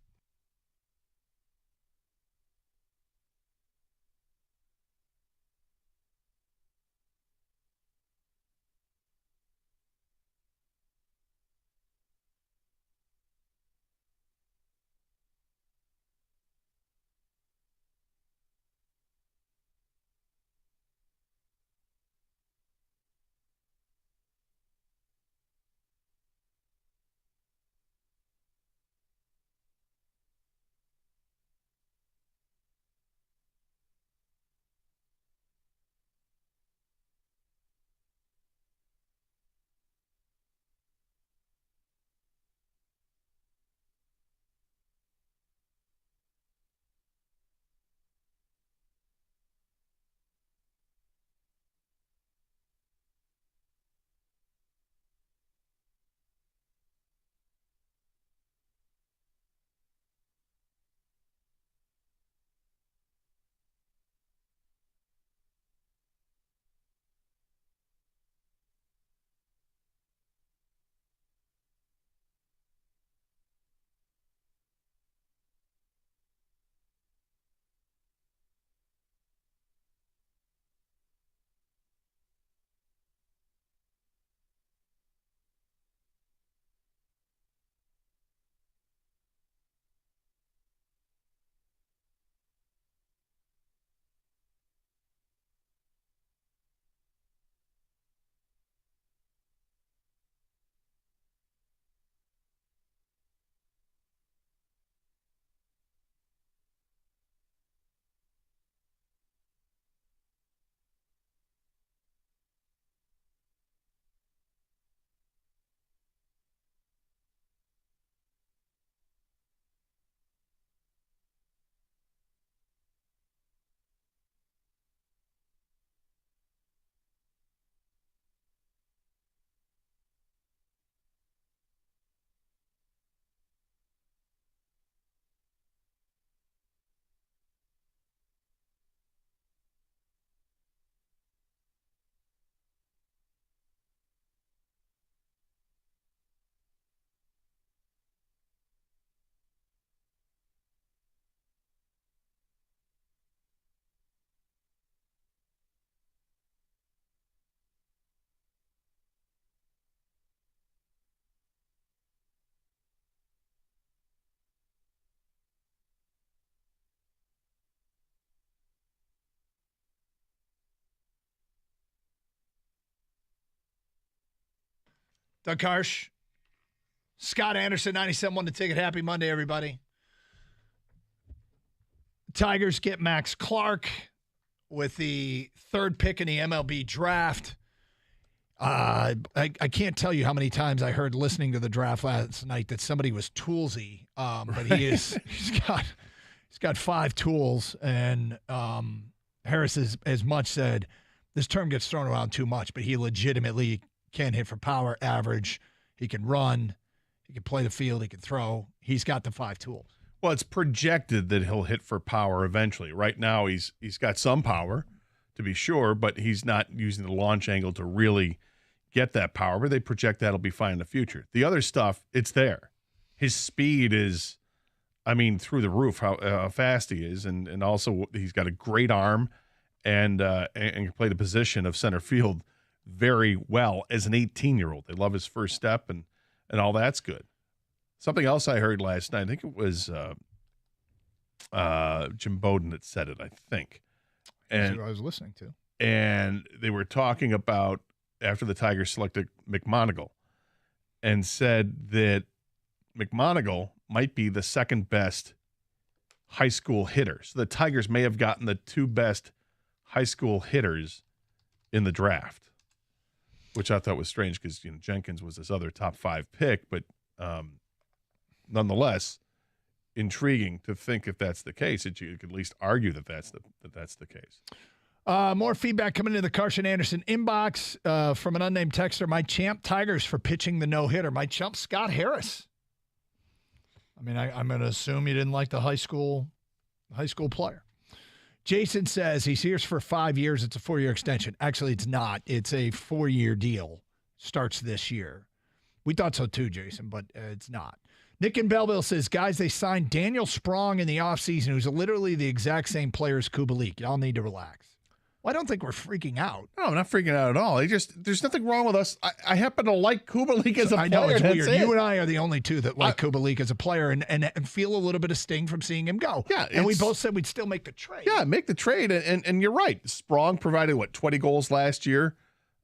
Speaker 7: Doug Karsh, Scott Anderson, 97.1 The Ticket. Happy Monday, everybody. Tigers get Max Clark with the 3rd pick in the MLB draft. I can't tell you how many times I heard listening to the draft last night that somebody was toolsy, but he's got 5 tools, and Harris has as much said this term gets thrown around too much, but he legitimately can hit for power, average. He can run. He can play the field. He can throw. He's got the 5 tools.
Speaker 6: Well, it's projected that he'll hit for power eventually. Right now, he's got some power, to be sure, but he's not using the launch angle to really get that power. But they project that'll be fine in the future. The other stuff, it's there. His speed is, through the roof. How fast he is, and also he's got a great arm, and can play the position of center field very well as an 18-year-old. They love his first step, and all that's good. Something else I heard last night, I think it was Jim Bowden that said it, I think.
Speaker 7: That's
Speaker 6: And
Speaker 7: who I was listening to.
Speaker 6: and they were talking about after the Tigers selected McMonagle and said that McMonagle might be the second best high school hitter. So the Tigers may have gotten the 2 best high school hitters in the draft, which I thought was strange because Jenkins was this other top 5 pick, but nonetheless, intriguing to think if that's the case. That you could at least argue that that's the case.
Speaker 7: More feedback coming into the Carson Anderson inbox from an unnamed texter. My champ Tigers for pitching the no-hitter. My chump Scott Harris. I mean, I'm going to assume you didn't like the high school player. Jason says he's here for 5 years. It's a 4-year extension. Actually, it's not. It's a 4-year deal. Starts this year. We thought so too, Jason, but it's not. Nick in Belleville says, guys, they signed Daniel Sprong in the offseason, who's literally the exact same player as Kubalik. Y'all need to relax. Well, I don't think we're freaking out.
Speaker 6: No, I'm not freaking out at all. There's nothing wrong with us. I happen to like Kubalik as a player.
Speaker 7: I know, it's weird.
Speaker 6: It.
Speaker 7: You and I are the only two that like Kubalik as a player and feel a little bit of sting from seeing him go.
Speaker 6: Yeah,
Speaker 7: and we both said we'd still make the trade.
Speaker 6: Yeah, make the trade. And you're right. Sprong provided, 20 goals last year?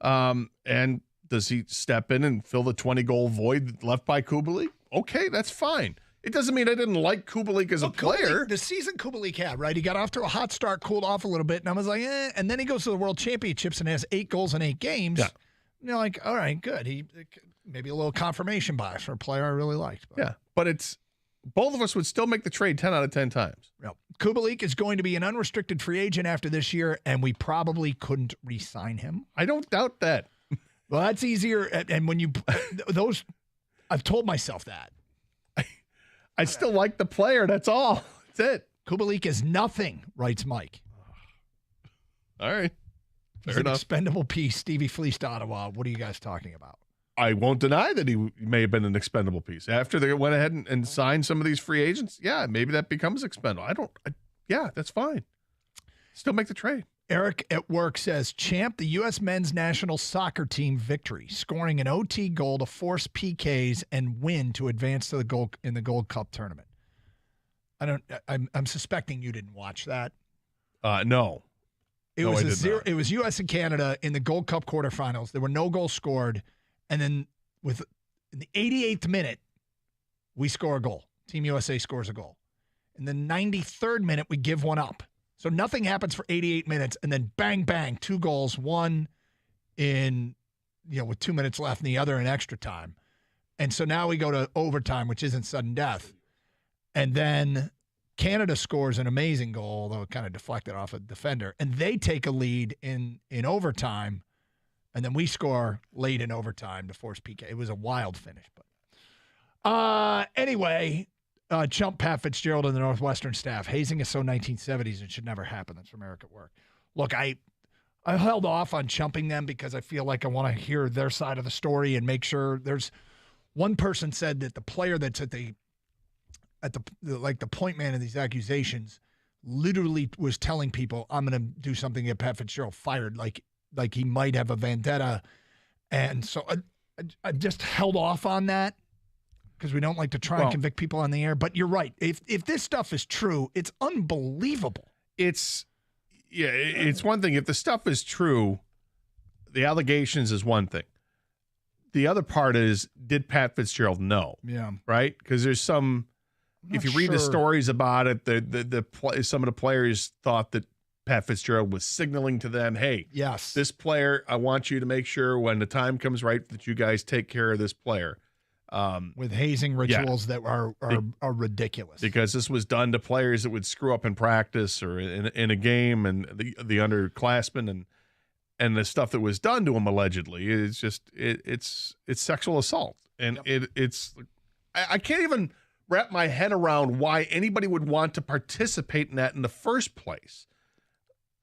Speaker 6: And does he step in and fill the 20-goal void left by Kubalik? Okay, that's fine. It doesn't mean I didn't like Kubalik as a player.
Speaker 7: The season Kubalik had, right? He got off to a hot start, cooled off a little bit, and I was like, eh. And then he goes to the World Championships and has 8 goals in 8 games.
Speaker 6: Yeah.
Speaker 7: And you're like, all right, good. He maybe a little confirmation bias for a player I really liked.
Speaker 6: But. Yeah, but it's both of us would still make the trade 10 out of 10 times.
Speaker 7: Yep. Kubalik is going to be an unrestricted free agent after this year, and we probably couldn't re-sign him.
Speaker 6: I don't doubt that.
Speaker 7: Well, that's easier. And when you those, I've told myself that.
Speaker 6: I still like the player. That's all. That's it.
Speaker 7: Kubalik is nothing, writes Mike.
Speaker 6: All right.
Speaker 7: He's an expendable piece. Stevie fleeced Ottawa. What are you guys talking about?
Speaker 6: I won't deny that he may have been an expendable piece. After they went ahead and signed some of these free agents, yeah, maybe that becomes expendable. Yeah, that's fine. Still make the trade.
Speaker 7: Eric at work says, Champ, the U.S. men's national soccer team victory, scoring an OT goal to force PKs and win to advance to the Gold Cup tournament. I'm suspecting you didn't watch that.
Speaker 6: No.
Speaker 7: It was U.S. and Canada in the Gold Cup quarterfinals. There were no goals scored. And then in the 88th minute, we score a goal. Team USA scores a goal. In the 93rd minute, we give one up. So nothing happens for 88 minutes, and then bang, bang, 2 goals, one in, with 2 minutes left and the other in extra time. And so now we go to overtime, which isn't sudden death. And then Canada scores an amazing goal, although it kind of deflected off a defender. And they take a lead in overtime, and then we score late in overtime to force PK. It was a wild finish. But anyway... Chump Pat Fitzgerald and the Northwestern staff. Hazing is so 1970s, it should never happen. That's from Eric at work. Look, I held off on chumping them because I feel like I want to hear their side of the story and make sure there's one person said that the player that's at the point man of these accusations literally was telling people, I'm going to do something to get Pat Fitzgerald fired, like he might have a vendetta. And so I just held off on that. Because we don't like to try and convict people on the air. But you're right. If this stuff is true, it's unbelievable.
Speaker 6: It's one thing. If the stuff is true, the allegations is one thing. The other part is, did Pat Fitzgerald know?
Speaker 7: Yeah.
Speaker 6: Right? Because there's some, if you read the stories about it, some of the players thought that Pat Fitzgerald was signaling to them, hey,
Speaker 7: yes,
Speaker 6: this player, I want you to make sure when the time comes right that you guys take care of this player.
Speaker 7: With hazing rituals that are ridiculous.
Speaker 6: Because this was done to players that would screw up in practice or in a game, and the underclassmen and the stuff that was done to them allegedly is just it's sexual assault, and it's I can't even wrap my head around why anybody would want to participate in that in the first place.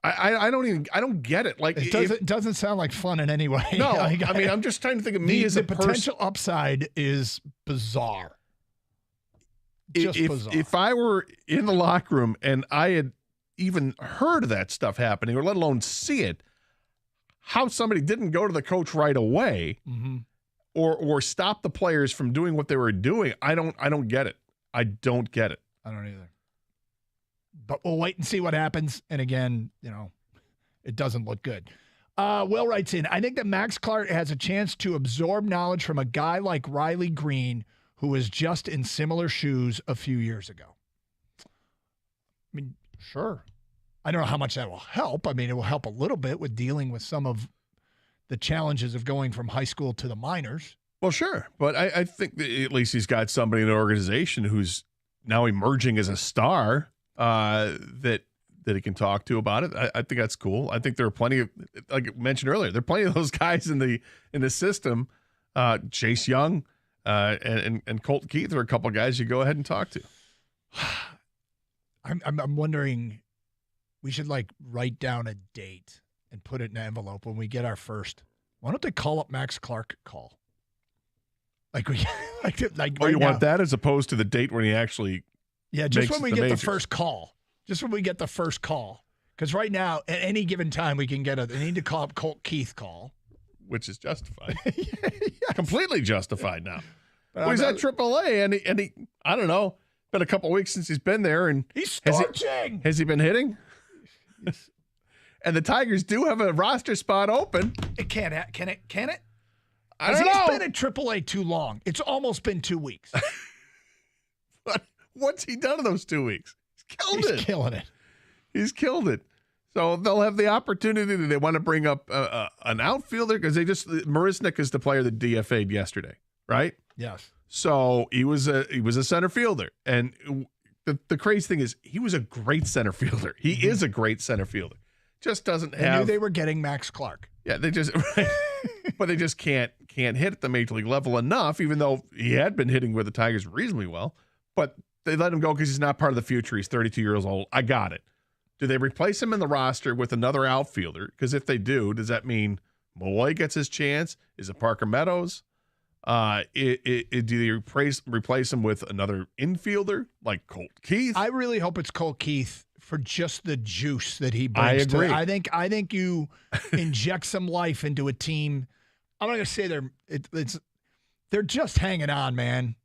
Speaker 6: I don't get it. Like
Speaker 7: it doesn't sound like fun in any way.
Speaker 6: No, I mean, I'm just trying to think of me as a person.
Speaker 7: The potential upside is bizarre. Bizarre.
Speaker 6: If I were in the locker room and I had even heard of that stuff happening, or let alone see it, how somebody didn't go to the coach right away, or stop the players from doing what they were doing, I don't get it. I don't get it.
Speaker 7: I don't either. But we'll wait and see what happens. And again, it doesn't look good. Will writes in, I think that Max Clark has a chance to absorb knowledge from a guy like Riley Green, who was just in similar shoes a few years ago. I mean, sure. I don't know how much that will help. I mean, it will help a little bit with dealing with some of the challenges of going from high school to the minors.
Speaker 6: Well, sure. But I think that at least he's got somebody in the organization who's now emerging as a star that he can talk to about it. I think that's cool. I think there are plenty of, like I mentioned earlier, there are plenty of those guys in the system. Chase Young and Colton Keith are a couple of guys you go ahead and talk to.
Speaker 7: I'm wondering, we should write down a date and put it in an envelope when we get our first. Why don't they call up Max Clark? Call.
Speaker 6: Oh, you want that as opposed to the date when he actually
Speaker 7: just when we get
Speaker 6: majors.
Speaker 7: the first call. Just when we get the first call. Because right now, at any given time, we can get they need to call up Colt Keith call.
Speaker 6: Which is justified. Completely justified now. Well, he's
Speaker 7: I'm
Speaker 6: at AAA, and he I don't know, been a couple of weeks since he's been there, and
Speaker 7: he's starching.
Speaker 6: Has he been hitting? And the Tigers do have a roster spot open.
Speaker 7: It can it?
Speaker 6: I don't know.
Speaker 7: He's been at AAA too long. It's almost been 2 weeks.
Speaker 6: But what's he done in those 2 weeks?
Speaker 7: He's killing it.
Speaker 6: He's killed it. So they'll have the opportunity. They want to bring up an outfielder because Marisnik is the player that DFA'd yesterday, right?
Speaker 7: Yes.
Speaker 6: So he was a center fielder, and the crazy thing is he was a great center fielder. He is a great center fielder. Just doesn't have.
Speaker 7: They knew they were getting Max Clark.
Speaker 6: Yeah, they just, but they just can't hit at the major league level enough. Even though he had been hitting with the Tigers reasonably well, but they let him go because he's not part of the future. He's 32 years old. I got it. Do they replace him in the roster with another outfielder? Because if they do, does that mean Malloy gets his chance? Is it Parker Meadows? Do they replace him with another infielder like Colt Keith?
Speaker 7: I really hope it's Colt Keith for just the juice that he brings.
Speaker 6: I agree.
Speaker 7: I think you inject some life into a team. I'm not going to say they're just hanging on, man.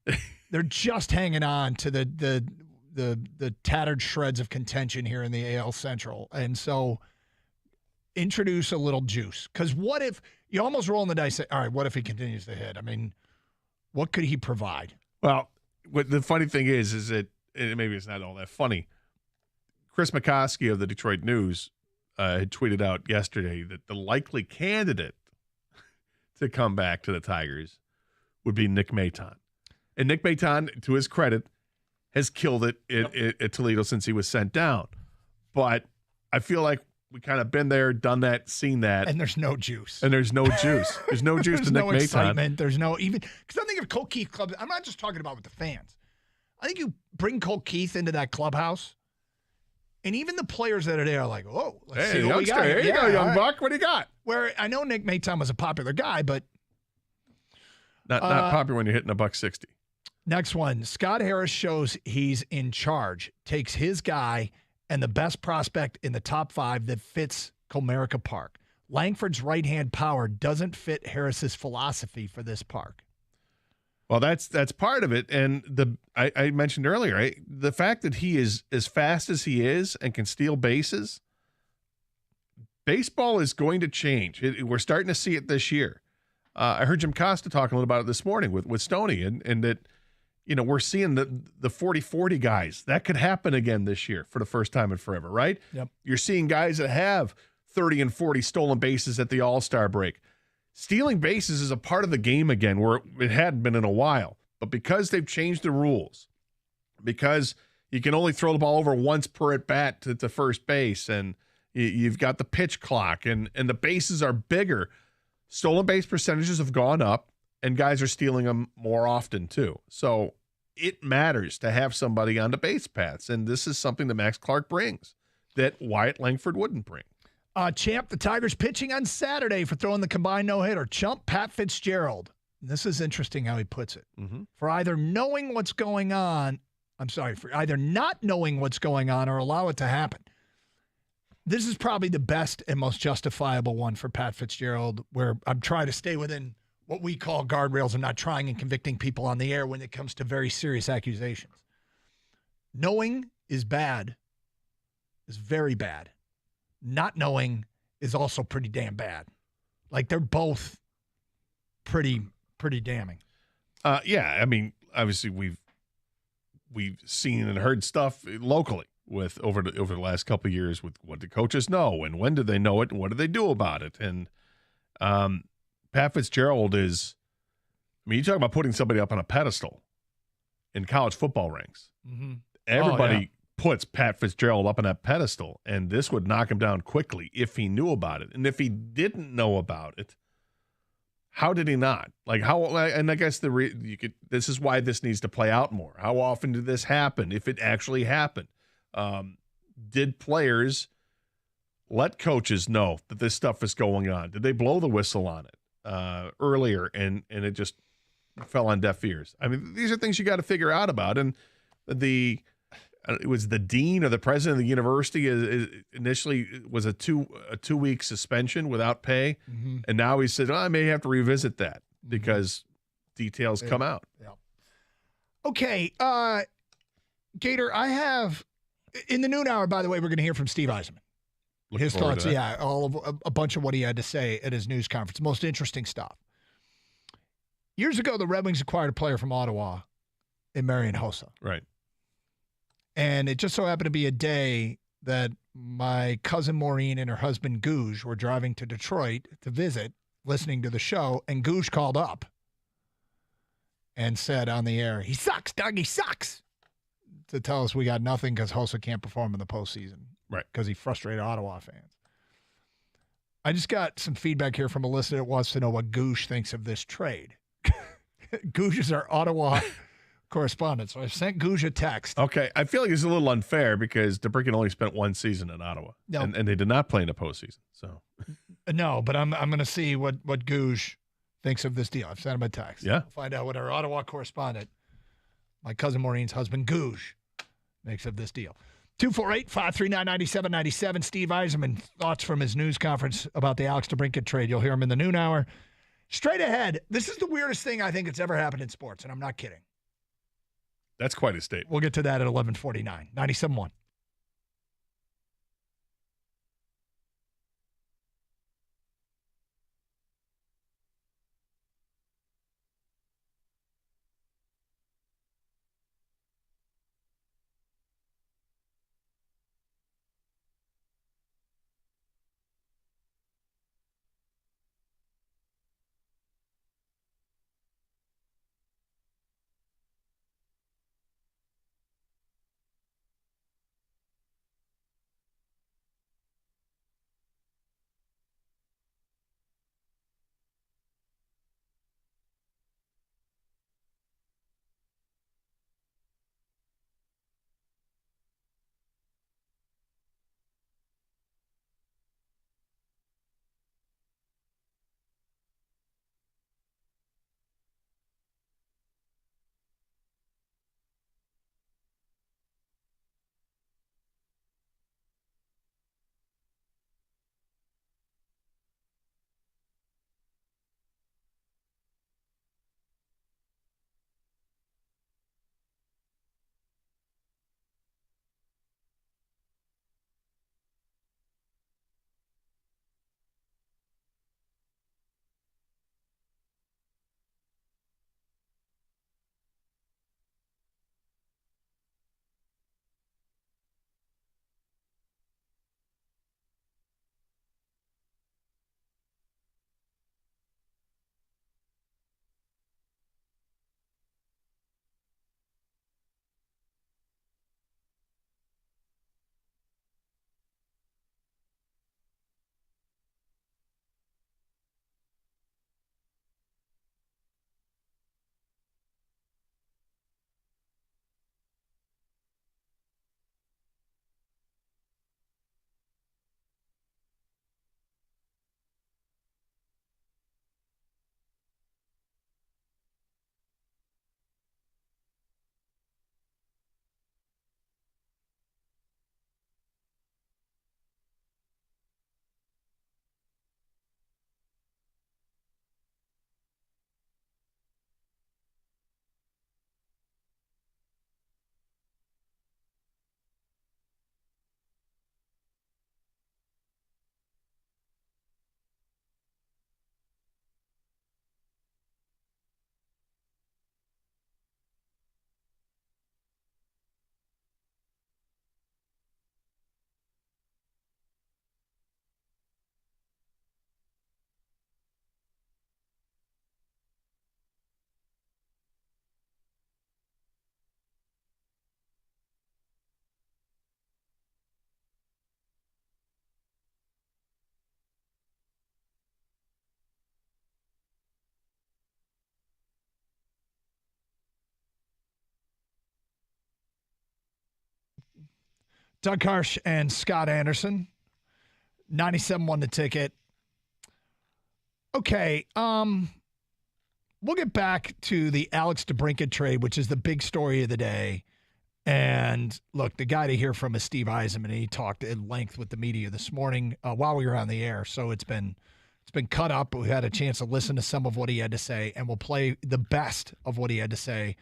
Speaker 7: They're just hanging on to the tattered shreds of contention here in the AL Central. And so introduce a little juice. Because what if you almost roll in the dice, say, all right, what if he continues to hit? I mean, what could he provide?
Speaker 6: Well, what the funny thing is that, and maybe it's not all that funny, Chris McCoskey of the Detroit News had tweeted out yesterday that the likely candidate to come back to the Tigers would be Nick Maton. And Nick Maton, to his credit, has killed it at Toledo since he was sent down. But I feel like we kind of been there, done that, seen that.
Speaker 7: And there's no juice.
Speaker 6: There's no juice to Nick Maton.
Speaker 7: Excitement. There's no even – because I think of Colt Keith club – I'm not just talking about with the fans. I think you bring Colt Keith into that clubhouse, and even the players that are there are like, oh, let's see what we got.
Speaker 6: Here you go, young buck. What do you got?
Speaker 7: Where I know Nick Maton was a popular guy, but –
Speaker 6: Not popular when you're hitting $160.
Speaker 7: Next one, Scott Harris shows he's in charge, takes his guy and the best prospect in the top 5 that fits Comerica Park. Langford's right-hand power doesn't fit Harris's philosophy for this park.
Speaker 6: Well, that's part of it. And I mentioned earlier, right? The fact that he is as fast as he is and can steal bases, baseball is going to change. We're starting to see it this year. I heard Jim Costa talking a little about it this morning with Stoney, and that, we're seeing the 40-40 guys. That could happen again this year for the first time in forever, right?
Speaker 7: Yep.
Speaker 6: You're seeing guys that have 30 and 40 stolen bases at the All-Star break. Stealing bases is a part of the game again where it hadn't been in a while. But because they've changed the rules, because you can only throw the ball over once per at-bat to first base, and you've got the pitch clock, and the bases are bigger, stolen base percentages have gone up, and guys are stealing them more often too. So it matters to have somebody on the base paths, and this is something that Max Clark brings that Wyatt Langford wouldn't bring.
Speaker 7: Champ, the Tigers pitching on Saturday for throwing the combined no-hitter. Chump, Pat Fitzgerald. This is interesting how he puts it.
Speaker 6: Mm-hmm.
Speaker 7: For either knowing what's going on, for either not knowing what's going on or allow it to happen. This is probably the best and most justifiable one for Pat Fitzgerald, where I'm trying to stay within what we call guardrails and not trying and convicting people on the air when it comes to very serious accusations. Knowing is bad. is very bad. Not knowing is also pretty damn bad. Like, they're both pretty damning.
Speaker 6: Yeah, I mean, obviously we've seen and heard stuff locally with over the last couple of years with what do coaches know and when do they know it and what do they do about it. And Pat Fitzgerald is, I mean, you talk about putting somebody up on a pedestal in college football ranks.
Speaker 7: Mm-hmm.
Speaker 6: Everybody puts Pat Fitzgerald up on that pedestal, and this would knock him down quickly if he knew about it. And if he didn't know about it, how did he not? Like, how? And I guess this is why this needs to play out more. How often did this happen? If it actually happened, did players let coaches know that this stuff is going on? Did they blow the whistle on it earlier, and it just fell on deaf ears? I mean, these are things you got to figure out about. And it was the dean or the president of the university initially was a 2-week suspension without pay.
Speaker 7: Mm-hmm.
Speaker 6: And now he said, I may have to revisit that because details come out.
Speaker 7: Yeah. Okay. Gator, I have in the noon hour, by the way, we're going to hear from Steve Eisenman.
Speaker 6: Looking
Speaker 7: His
Speaker 6: forward
Speaker 7: thoughts.
Speaker 6: to that.
Speaker 7: Yeah. A bunch of what he had to say at his news conference. Most interesting stuff. Years ago, the Red Wings acquired a player from Ottawa in Marian Hossa.
Speaker 6: Right.
Speaker 7: And it just so happened to be a day that my cousin Maureen and her husband Googe were driving to Detroit to visit, listening to the show, and Googe called up and said on the air, "He sucks, Doug, he sucks," to tell us we got nothing because Hossa can't perform in the postseason.
Speaker 6: Right.
Speaker 7: Because he frustrated Ottawa fans. I just got some feedback here from a listener that wants to know what Googe thinks of this trade. Googe is our Ottawa correspondent, so I sent Googe a text.
Speaker 6: Okay, I feel like it's a little unfair because DeBrincat only spent one season in Ottawa,
Speaker 7: No.
Speaker 6: and they did not play in the postseason. So
Speaker 7: No, but I'm going to see what Googe thinks of this deal. I've sent him a text.
Speaker 6: Yeah.
Speaker 7: We'll find out what our Ottawa correspondent, my cousin Maureen's husband, Googe, makes of this deal. 248-539-9797. Steve Eisenman, thoughts from his news conference about the Alex DeBrincat trade. You'll hear him in the noon hour. Straight ahead, this is the weirdest thing I think that's ever happened in sports, and I'm not kidding.
Speaker 6: that's quite a statement.
Speaker 7: We'll get to that at 11:49. 97.1. Doug Harsh and Scott Anderson. 97-1 the ticket. Okay, we'll get back to the Alex DeBrincat trade, which is the big story of the day. And look, the guy to hear from is Steve Eisenman. He talked at length with the media this morning while we were on the air. So it's been cut up. We had a chance to listen to some of what he had to say, and we'll play the best of what he had to say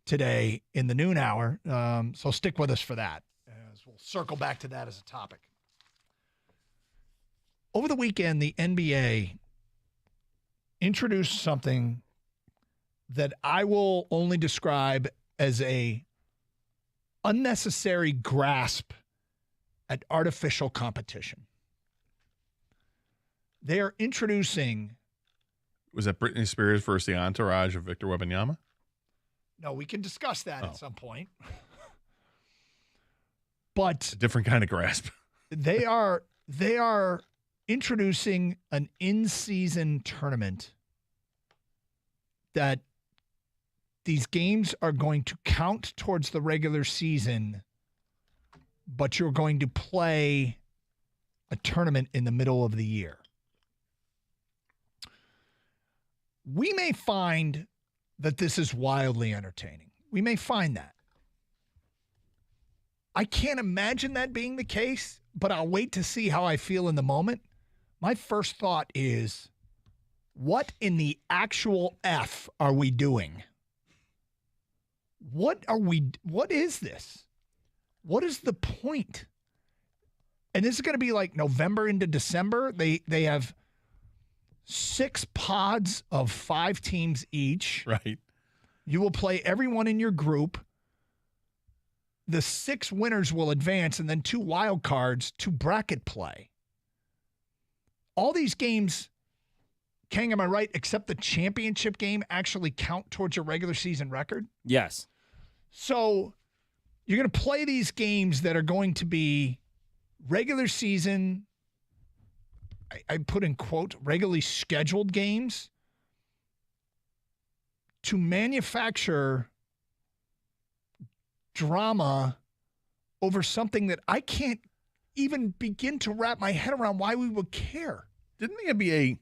Speaker 7: today in the noon hour. So stick with us for that, as we'll circle back to that as a topic. Over the weekend, the NBA introduced something that I will only describe as a unnecessary grasp at artificial competition. They are introducing...
Speaker 6: Was that Britney Spears versus the entourage of Victor Wembanyama?
Speaker 7: No, we can discuss that at some point. But...
Speaker 6: A different kind of grasp.
Speaker 7: They are introducing an in-season tournament that these games are going to count towards the regular season, but you're going to play a tournament in the middle of the year. We may find that this is wildly entertaining. We may find that. I can't imagine that being the case, but I'll wait to see how I feel in the moment. My first thought is, what in the actual F are we doing? What is this? What is the point? And this is going to be like November into December. They have 6 pods of 5 teams each.
Speaker 6: Right.
Speaker 7: You will play everyone in your group. The 6 winners will advance, and then 2 wild cards to bracket play. All these games, Kang, am I right, except the championship game actually count towards your regular season record?
Speaker 15: Yes.
Speaker 7: So you're going to play these games that are going to be regular season, I put in quote, regularly scheduled games, to manufacture drama over something that I can't even begin to wrap my head around why we would care.
Speaker 6: Didn't the NBA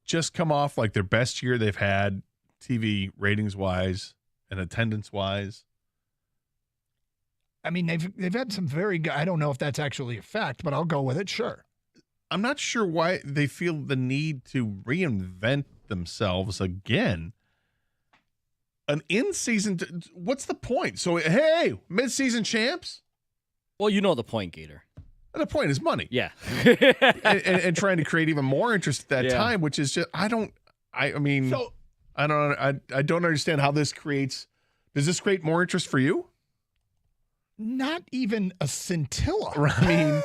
Speaker 6: just come off like their best year they've had TV ratings-wise and attendance-wise?
Speaker 7: I mean, they've had some very good, I don't know if that's actually a fact, but I'll go with it, sure.
Speaker 6: I'm not sure why they feel the need to reinvent themselves again. An in-season, what's the point? So, hey, mid-season champs?
Speaker 15: Well, you know the point, Gator.
Speaker 6: The point is money.
Speaker 15: Yeah.
Speaker 6: and trying to create even more interest at that time, which is just, I don't understand how this creates, does this create more interest for you?
Speaker 7: Not even a scintilla.
Speaker 6: I mean,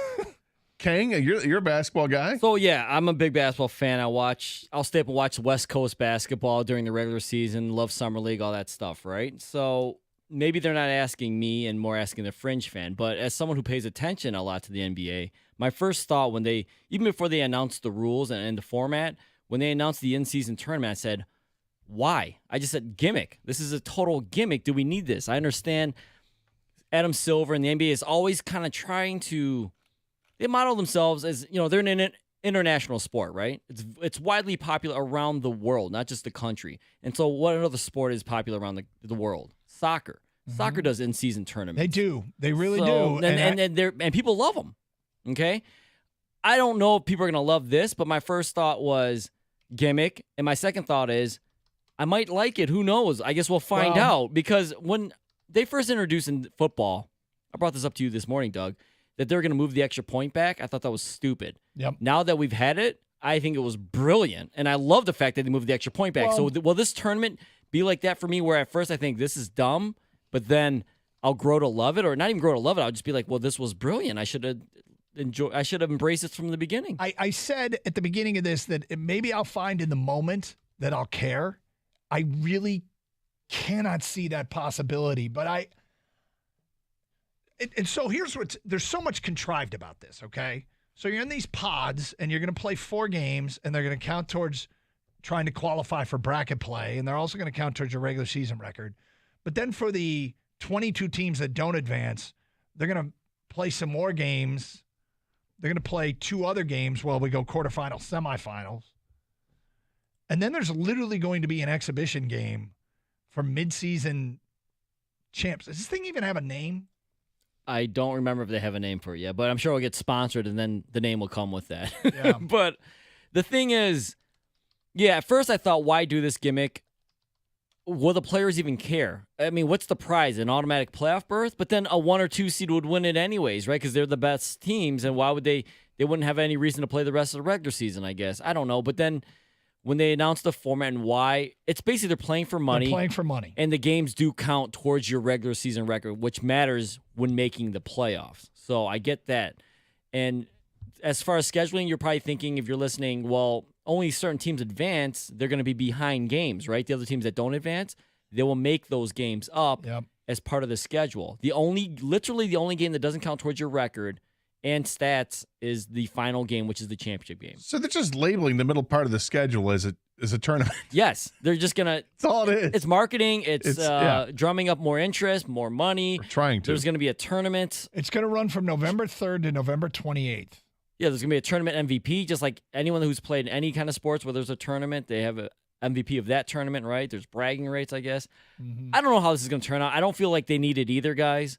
Speaker 6: Kang, you're a basketball guy.
Speaker 15: So, yeah, I'm a big basketball fan. I'll stay up and watch West Coast basketball during the regular season, love Summer League, all that stuff, right? So maybe they're not asking me and more asking the fringe fan, but as someone who pays attention a lot to the NBA, my first thought even before they announced the rules and the format, when they announced the in-season tournament, I said, why? I just said, gimmick. This is a total gimmick. Do we need this? I understand Adam Silver and the NBA is always kind of trying to, they model themselves as, they're an international sport, right? It's widely popular around the world, not just the country. And so what other sport is popular around the world? Soccer. Mm-hmm. Soccer does in-season tournaments.
Speaker 7: They do. They really do.
Speaker 15: And people love them. Okay? I don't know if people are going to love this, but my first thought was gimmick. And my second thought is I might like it. Who knows? I guess we'll find out. Because when they first introduced in football, I brought this up to you this morning, Doug, that they're going to move the extra point back. I thought that was stupid.
Speaker 7: Yep.
Speaker 15: Now that we've had it, I think it was brilliant. And I love the fact that they moved the extra point back. So will this tournament be like that for me, where at first I think this is dumb, but then I'll grow to love it, or not even grow to love it. I'll just be like, well, this was brilliant. I should have embraced it from the beginning.
Speaker 7: I said at the beginning of this that maybe I'll find in the moment that I'll care. I really cannot see that possibility, but so here's there's so much contrived about this, okay? So you're in these pods, and you're going to play 4 games, and they're going to count towards trying to qualify for bracket play, and they're also going to count towards your regular season record. But then for the 22 teams that don't advance, they're going to play some more games. They're going to play 2 other games while we go quarterfinals, semifinals. And then there's literally going to be an exhibition game for midseason champs. Does this thing even have a name?
Speaker 15: I don't remember if they have a name for it yet, but I'm sure it'll get sponsored and then the name will come with that.
Speaker 7: Yeah.
Speaker 15: But the thing is, yeah, at first I thought, why do this gimmick? Will the players even care? I mean, what's the prize? An automatic playoff berth? But then a 1 or 2 seed would win it anyways, right? Because they're the best teams, and why would they wouldn't have any reason to play the rest of the regular season, I guess. I don't know. But then when they announced the format and why, it's basically they're playing for money.
Speaker 7: They're playing for money.
Speaker 15: And the games do count towards your regular season record, which matters when making the playoffs. So I get that. And as far as scheduling, you're probably thinking, if you're listening, well, only certain teams advance, they're going to be behind games, right? The other teams that don't advance, they will make those games up as part of the schedule. Literally the only game that doesn't count towards your record and stats is the final game, which is the championship game.
Speaker 16: So they're just labeling the middle part of the schedule as a tournament.
Speaker 15: Yes, they're just gonna.
Speaker 16: That's all it is.
Speaker 15: It's marketing. It's drumming up more interest, more money.
Speaker 16: We're trying to.
Speaker 15: There's going to be a tournament.
Speaker 7: It's going to run from November 3rd to November 28th.
Speaker 15: Yeah, there's going to be a tournament MVP, just like anyone who's played any kind of sports where there's a tournament, they have a MVP of that tournament, right? There's bragging rates, I guess.
Speaker 7: Mm-hmm.
Speaker 15: I don't know how this is going to turn out. I don't feel like they need it either, guys.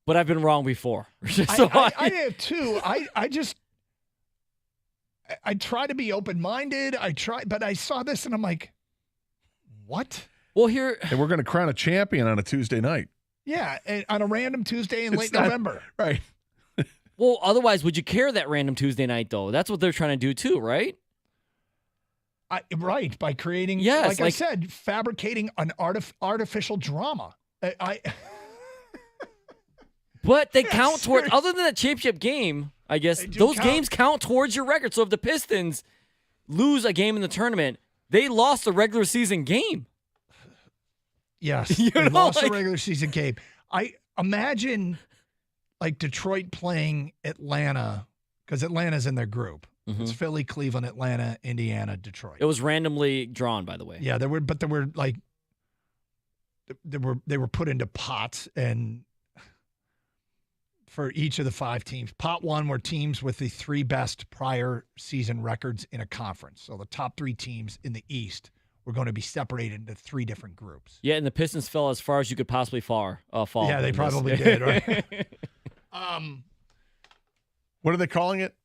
Speaker 15: But I've been wrong before. So
Speaker 7: I have too. I try to be open-minded. But I saw this and I'm like, what?
Speaker 15: Well, here.
Speaker 16: And we're going to crown a champion on a Tuesday night.
Speaker 7: Yeah, and on a random Tuesday in late November.
Speaker 16: Right.
Speaker 15: Well, otherwise, would you care that random Tuesday night, though? That's what they're trying to do, too, right?
Speaker 7: Right, by creating,
Speaker 15: yes,
Speaker 7: like I said, fabricating an artificial drama.
Speaker 15: But they count toward, other than that championship game, I guess, those games count towards your record. So if the Pistons lose a game in the tournament, they lost a regular season game.
Speaker 7: Yes, they lost a regular season game. I imagine like Detroit playing Atlanta, because Atlanta's in their group.
Speaker 15: Mm-hmm.
Speaker 7: It's Philly, Cleveland, Atlanta, Indiana, Detroit.
Speaker 15: It was randomly drawn, by the way.
Speaker 7: Yeah, they were put into pots, and for each of the 5 teams. Pot 1 were teams with the 3 best prior season records in a conference. So the top 3 teams in the East were going to be separated into 3 different groups.
Speaker 15: Yeah, and the Pistons fell as far as you could possibly fall.
Speaker 7: Yeah, they probably did, right?
Speaker 16: What are they calling it?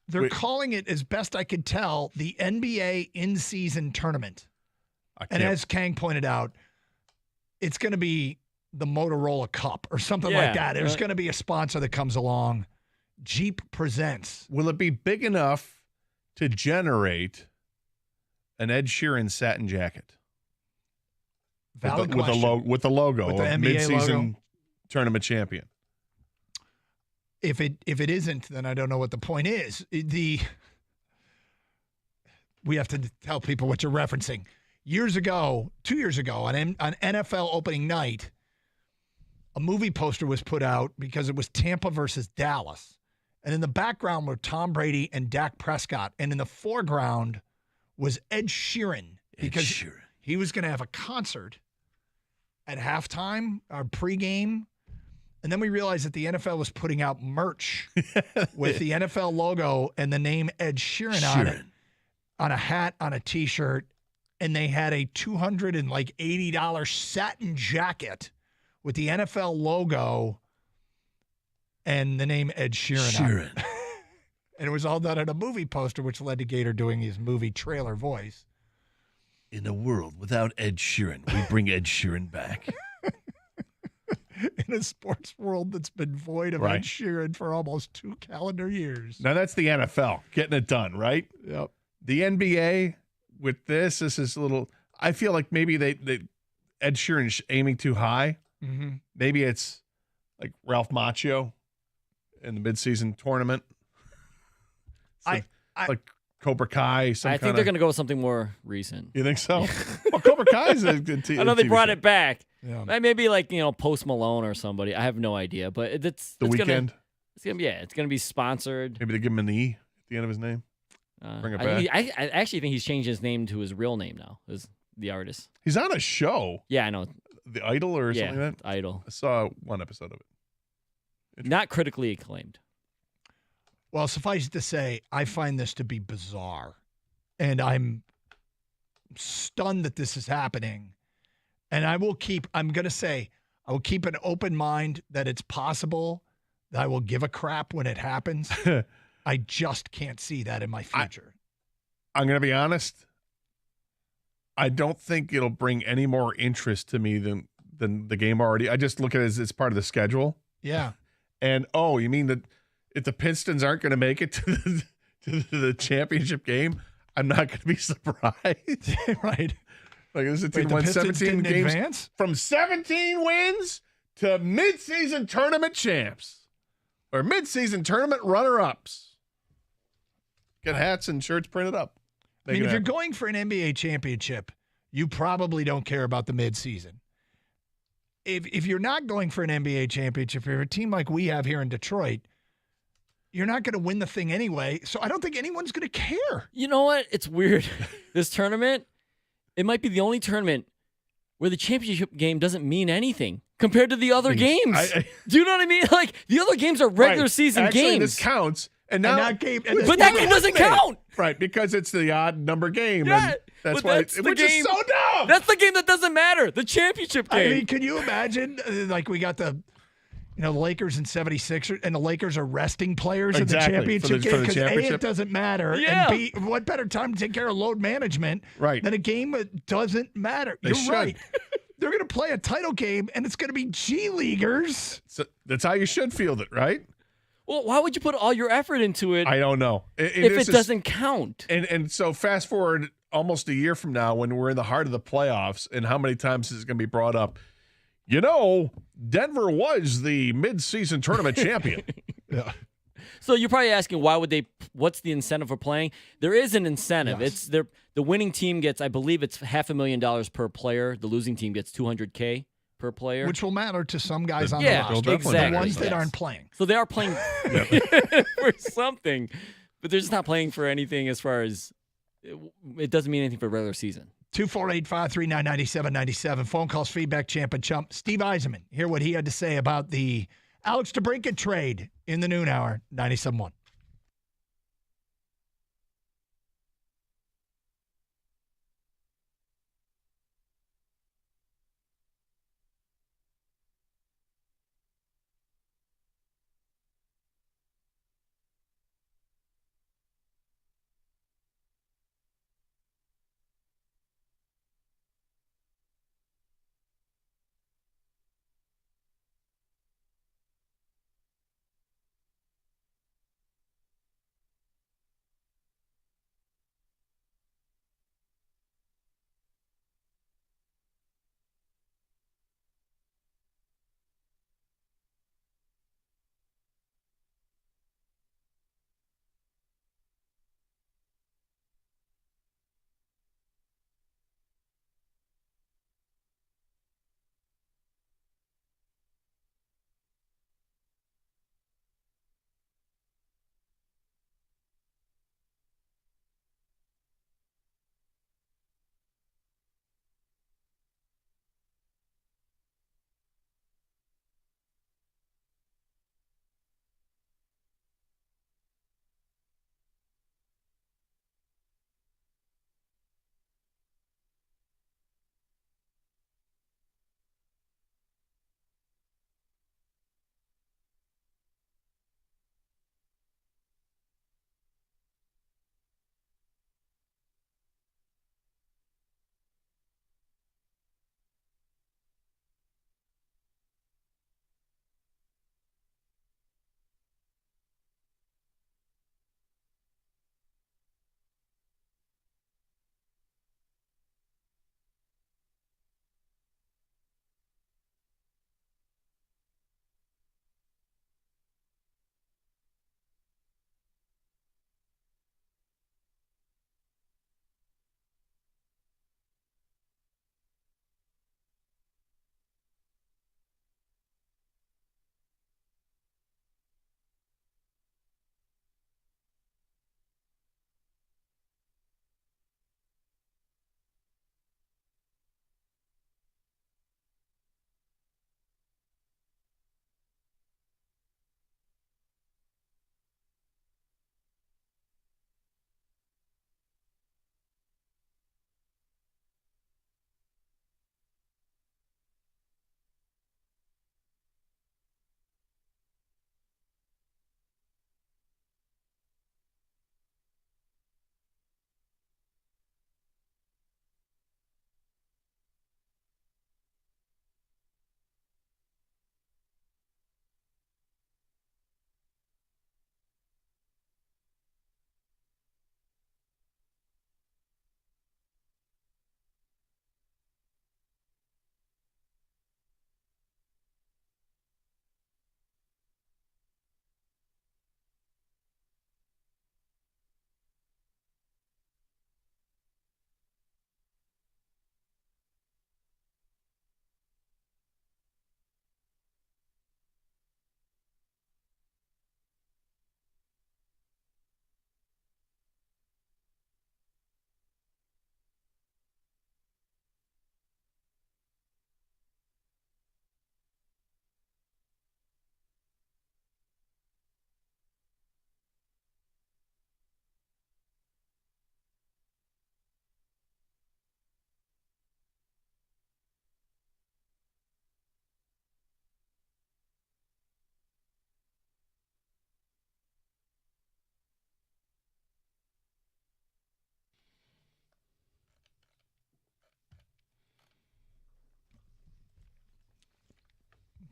Speaker 7: They're calling it, as best I could tell, the NBA in-season tournament. And as Kang pointed out, it's going to be the Motorola Cup or something like that. There's going to be a sponsor that comes along. Jeep presents.
Speaker 16: Will it be big enough to generate an Ed Sheeran satin jacket?
Speaker 7: Valid
Speaker 16: with the logo
Speaker 7: with the
Speaker 16: of
Speaker 7: NBA
Speaker 16: mid-season
Speaker 7: logo?
Speaker 16: tournament champion.
Speaker 7: If it isn't, then I don't know what the point is. We have to tell people what you're referencing. 2 years ago, on NFL opening night, a movie poster was put out because it was Tampa versus Dallas. And in the background were Tom Brady and Dak Prescott. And in the foreground was Ed Sheeran. Because he was going to have a concert at halftime or pregame. And then we realized that the NFL was putting out merch with the NFL logo and the name Ed Sheeran on it, on a hat, on a T-shirt. And they had a $280 satin jacket with the NFL logo and the name Ed Sheeran on it. And it was all done on a movie poster, which led to Gator doing his movie trailer voice.
Speaker 16: In a world without Ed Sheeran, we bring Ed Sheeran back.
Speaker 7: In a sports world that's been void of Ed Sheeran for almost 2 calendar years.
Speaker 16: Now that's the NFL getting it done, right?
Speaker 7: Yep.
Speaker 16: The NBA with this is a little. I feel like maybe they Ed Sheeran's aiming too high.
Speaker 7: Mm-hmm.
Speaker 16: Maybe it's like Ralph Macchio in the midseason tournament. Like Cobra Kai.
Speaker 15: I think they're going to go with something more recent.
Speaker 16: You think so? Well, Cobra Kai is a good team.
Speaker 15: I know they brought it back.
Speaker 7: Yeah.
Speaker 15: Maybe like Post Malone or somebody. I have no idea, but it's
Speaker 16: The Weeknd.
Speaker 15: It's gonna be sponsored.
Speaker 16: Maybe they give him an E at the end of his name. Bring it back.
Speaker 15: I actually think he's changed his name to his real name now. Is the artist?
Speaker 16: He's on a show.
Speaker 15: Yeah, I know.
Speaker 16: The Idol or something like that.
Speaker 15: Idol.
Speaker 16: I saw one episode of it.
Speaker 15: Not critically acclaimed.
Speaker 7: Well, suffice it to say, I find this to be bizarre. And I'm stunned that this is happening. And I'm going to say, I will keep an open mind that it's possible that I will give a crap when it happens. I just can't see that in my future.
Speaker 16: I'm going to be honest. I don't think it'll bring any more interest to me than the game already. I just look at it as it's part of the schedule.
Speaker 7: Yeah.
Speaker 16: And, you mean that if the Pistons aren't going to make it to the championship game, I'm not going to be surprised.
Speaker 7: Right.
Speaker 16: Like, this is a
Speaker 7: Wait,
Speaker 16: team
Speaker 7: the
Speaker 16: won
Speaker 7: Pistons
Speaker 16: 17
Speaker 7: didn't
Speaker 16: games.
Speaker 7: advance?
Speaker 16: From 17 wins to midseason tournament champs or midseason tournament runner-ups. Get hats and shirts printed up.
Speaker 7: I mean, if you're going for an NBA championship, you probably don't care about the midseason. If you're not going for an NBA championship, if you're a team like we have here in Detroit, you're not going to win the thing anyway. So I don't think anyone's going to care.
Speaker 15: You know what? It's weird. This tournament, it might be the only tournament where the championship game doesn't mean anything compared to the other games. Do you know what I mean? Like, the other games are regular season games.
Speaker 16: This counts. And now,
Speaker 7: that game
Speaker 15: doesn't count.
Speaker 16: Right, because it's the odd number game.
Speaker 15: Yeah,
Speaker 16: and that's
Speaker 15: but
Speaker 16: why
Speaker 15: that's the
Speaker 16: which
Speaker 15: game.
Speaker 16: is so dumb.
Speaker 15: That's the game that doesn't matter. The championship game.
Speaker 7: I mean, can you imagine, like, we got the Lakers and 76ers, and the Lakers are resting players
Speaker 16: Exactly,
Speaker 7: in the championship game
Speaker 16: for the
Speaker 7: because A,
Speaker 16: championship.
Speaker 7: it doesn't matter,
Speaker 15: Yeah.
Speaker 7: and B, what better time to take care of load management than a game that doesn't matter?
Speaker 16: They
Speaker 7: You're
Speaker 16: should.
Speaker 7: right. They're going to play a title game, and it's going to be G Leaguers.
Speaker 16: So that's how you should field it, right?
Speaker 15: Well, why would you put all your effort into it
Speaker 16: I don't know.
Speaker 15: if it doesn't count?
Speaker 16: And so fast forward almost a year from now when we're in the heart of the playoffs, and how many times is it going to be brought up? Denver was the mid-season tournament champion.
Speaker 7: Yeah.
Speaker 15: So you're probably asking, what's the incentive for playing? There is an incentive.
Speaker 7: Yes.
Speaker 15: The winning team gets, I believe it's $500,000 per player. The losing team gets $200K per player.
Speaker 7: Which will matter to some guys on
Speaker 15: Yeah,
Speaker 7: the roster.
Speaker 15: exactly.
Speaker 7: The ones that
Speaker 15: Yes.
Speaker 7: aren't playing.
Speaker 15: So they are playing for something, but they're just not playing for anything as far as it doesn't mean anything for regular season.
Speaker 7: 248-539-9797. Phone calls, feedback, champ and chump. Steve Eisenman, hear what he had to say about the Alex DeBrincat trade in the noon hour, 97.1.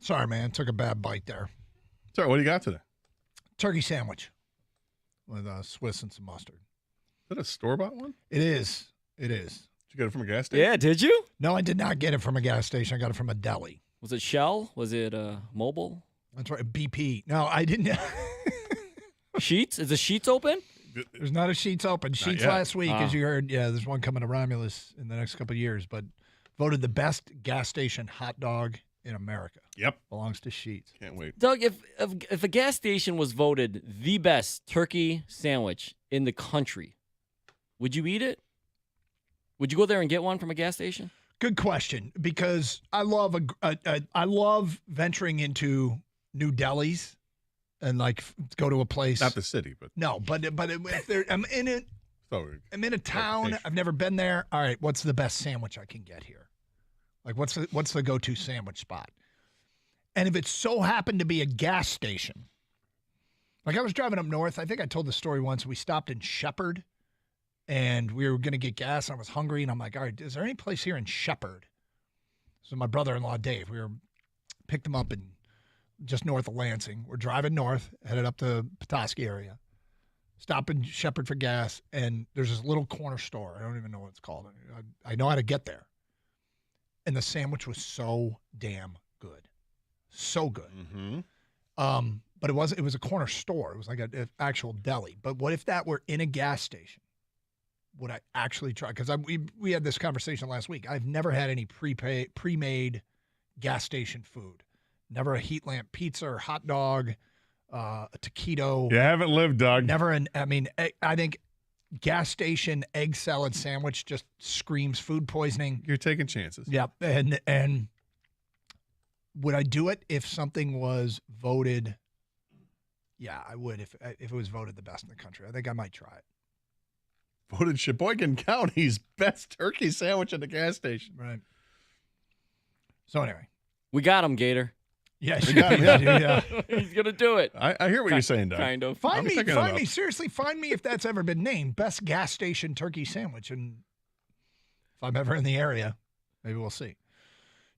Speaker 7: Sorry, man. Took a bad bite there.
Speaker 16: Sorry, what do you got today?
Speaker 7: Turkey sandwich with Swiss and some mustard.
Speaker 16: Is that a store-bought one?
Speaker 7: It is. It is.
Speaker 16: Did you get it from a gas station?
Speaker 15: Yeah, did you?
Speaker 7: No, I did not get it from a gas station. I got it from a deli.
Speaker 15: Was it Shell? Was it Mobile?
Speaker 7: That's right. BP. No, I didn't.
Speaker 15: Sheets? Is the Sheets open?
Speaker 7: There's not a Sheets open. Sheets
Speaker 16: yet.
Speaker 7: last week, as you heard. Yeah, there's one coming to Romulus in the next couple of years, but voted the best gas station hot dog in America.
Speaker 16: Yep.
Speaker 7: Belongs to Sheets.
Speaker 16: Can't wait.
Speaker 15: Doug, if a gas station was voted the best turkey sandwich in the country, would you eat it? Would you go there and get one from a gas station?
Speaker 7: Good question, because I love I love venturing into new delis and go to a place.
Speaker 16: Not the city, but
Speaker 7: no, but if there, I'm in it.
Speaker 16: So
Speaker 7: I'm in a town. I've never been there. All right, what's the best sandwich I can get here? Like, what's the go-to sandwich spot? And if it so happened to be a gas station, like I was driving up north. I think I told the story once. We stopped in Shepherd, and we were going to get gas. And I was hungry, and I'm like, all right, is there any place here in Shepherd? So my brother-in-law, Dave, picked him up in just north of Lansing. We're driving north, headed up to Petoskey area. Stop in Shepherd for gas, and there's this little corner store. I don't even know what it's called. I know how to get there. And the sandwich was so damn good. So good.
Speaker 16: Mm-hmm.
Speaker 7: But it was a corner store. It was like an actual deli. But what if that were in a gas station? Would I actually try? Because we had this conversation last week. I've never had any pre-made gas station food. Never a heat lamp pizza or hot dog, a taquito.
Speaker 16: You haven't lived, Doug.
Speaker 7: Never I think gas station egg salad sandwich just screams food poisoning.
Speaker 16: You're taking chances.
Speaker 7: Yep. And would I do it if something was voted? Yeah, I would if it was voted the best in the country. I think I might try it.
Speaker 16: Voted Sheboygan County's best turkey sandwich at the gas station.
Speaker 7: Right. So anyway.
Speaker 15: We got him, Gator.
Speaker 7: Yes,
Speaker 16: We got him, yeah.
Speaker 15: He's going to do it.
Speaker 16: I hear what you're saying, Doug.
Speaker 15: Kind of.
Speaker 7: Find me, seriously, find me if that's ever been named best gas station turkey sandwich. And if I'm ever in the area, maybe we'll see.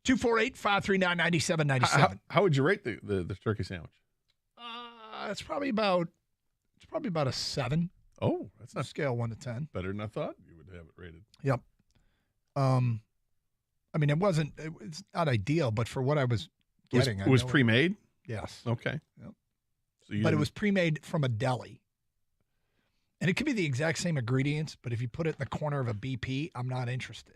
Speaker 7: 248-539-9797.
Speaker 16: How would you rate the turkey sandwich?
Speaker 7: It's probably about a 7.
Speaker 16: Oh, that's not
Speaker 7: scale 1 to 10.
Speaker 16: Better than I thought you would have it rated.
Speaker 7: Yep. I mean, it's not ideal, but for what I was getting,
Speaker 16: it was pre-made.
Speaker 7: Yes.
Speaker 16: Okay.
Speaker 7: Yep.
Speaker 16: So
Speaker 7: but it was pre-made from a deli, and it could be the exact same ingredients. But if you put it in the corner of a BP, I'm not interested.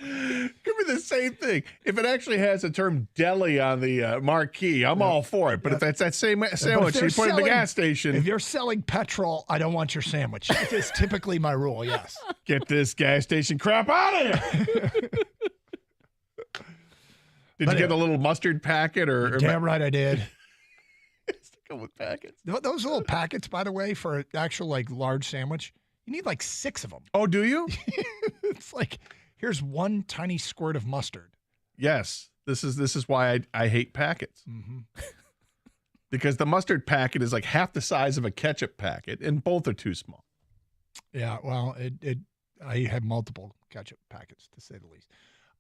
Speaker 16: Could be the same thing. If it actually has the term deli on the marquee, I'm all for it. But if that's that same sandwich you put in the gas station.
Speaker 7: If you're selling petrol, I don't want your sandwich. It's typically my rule, yes.
Speaker 16: Get this gas station crap out of here. Did you get a little mustard packet? or
Speaker 7: Damn right I did.
Speaker 16: Come with packets.
Speaker 7: Those little packets, by the way, for an actual large sandwich, you need 6 of them.
Speaker 16: Oh, do you?
Speaker 7: It's like, here's one tiny squirt of mustard.
Speaker 16: Yes. This is why I hate packets.
Speaker 7: Mm-hmm.
Speaker 16: Because the mustard packet is like half the size of a ketchup packet, and both are too small.
Speaker 7: Yeah, well, I have multiple ketchup packets, to say the least.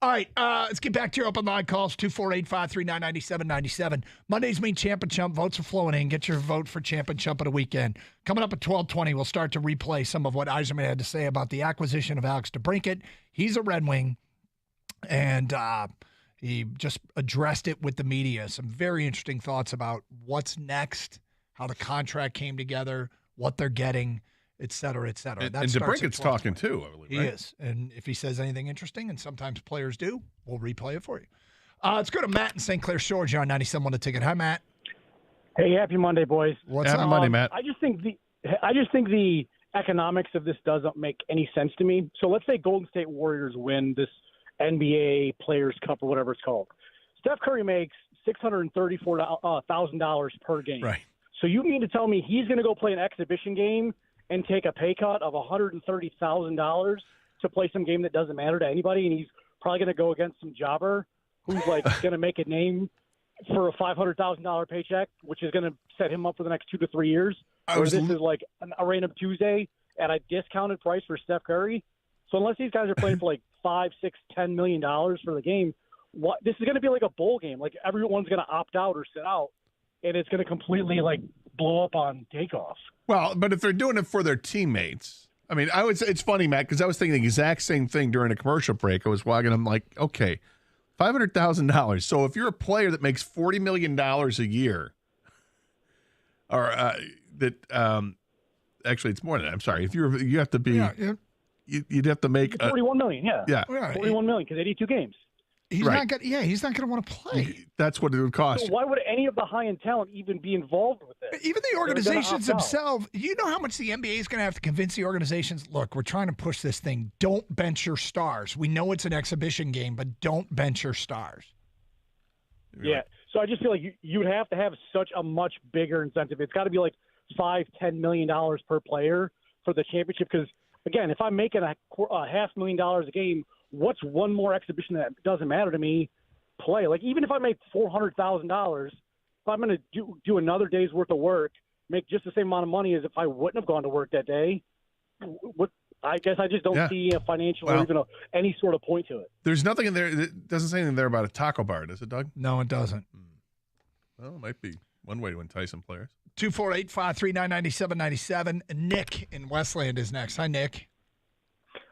Speaker 7: All right, let's get back to your open line calls, 248-539-9797. Mondays mean Champ and Chump. Votes are flowing in. Get your vote for Champ and Chump of the weekend. Coming up at 12:20, we'll start to replay some of what Yzerman had to say about the acquisition of Alex DeBrincat. He's a Red Wing, and he just addressed it with the media. Some very interesting thoughts about what's next, how the contract came together, what they're getting, et cetera, et cetera.
Speaker 16: And DeBrincat's talking too, I believe.
Speaker 7: He is. And if he says anything interesting, and sometimes players do, we'll replay it for you. Let's go to Matt in St. Clair Shores. You're on 97.1 The Ticket. Hi, Matt.
Speaker 12: Hey, happy Monday, boys.
Speaker 7: What's
Speaker 16: Happy
Speaker 7: up?
Speaker 16: Monday, Matt.
Speaker 12: I just think the economics of this doesn't make any sense to me. So let's say Golden State Warriors win this NBA Players Cup or whatever it's called. Steph Curry makes $634,000 per game.
Speaker 16: Right.
Speaker 12: So you mean to tell me he's going to go play an exhibition game and take a pay cut of $130,000 to play some game that doesn't matter to anybody, and he's probably going to go against some jobber who's going to make a name for a $500,000 paycheck, which is going to set him up for the next 2 to 3 years? Or this is like a random Tuesday at a discounted price for Steph Curry? So unless these guys are playing for $5, $6, $10 million for the game. This is going to be like a bowl game. Like everyone's going to opt out or sit out, and it's going to completely like blow up on takeoff.
Speaker 16: Well, but if they're doing it for their teammates, I mean, it's funny, Matt, because I was thinking the exact same thing during a commercial break. I was walking, I'm like, okay, $500,000. So if you're a player that makes $40 million a year, or actually it's more than that. I'm sorry. If you have to be, you'd have to make
Speaker 12: 41 million.
Speaker 16: Yeah,
Speaker 12: 41 million because 82 games.
Speaker 7: He's not going. Yeah, he's not going to want to play.
Speaker 16: That's what it would cost.
Speaker 12: So why would any of the high-end talent even be involved with it?
Speaker 7: Even the organizations themselves. You know how much the NBA is going to have to convince the organizations. Look, we're trying to push this thing. Don't bench your stars. We know it's an exhibition game, but don't bench your stars.
Speaker 12: Yeah. So I just feel like you would have to have such a much bigger incentive. It's got to be like $5-10 million per player for the championship. Because again, if I'm making a $500,000 a game, what's one more exhibition that doesn't matter to me play? Like, even if I make $400,000, if I'm going to do another day's worth of work, make just the same amount of money as if I wouldn't have gone to work that day, I guess I just don't see a financial or even any sort of point to it.
Speaker 16: There's nothing in there. It doesn't say anything there about a taco bar, does it, Doug?
Speaker 7: No, it doesn't.
Speaker 16: Well, it might be one way to entice some players.
Speaker 7: 248-539-9797. Nick in Westland is next. Hi, Nick.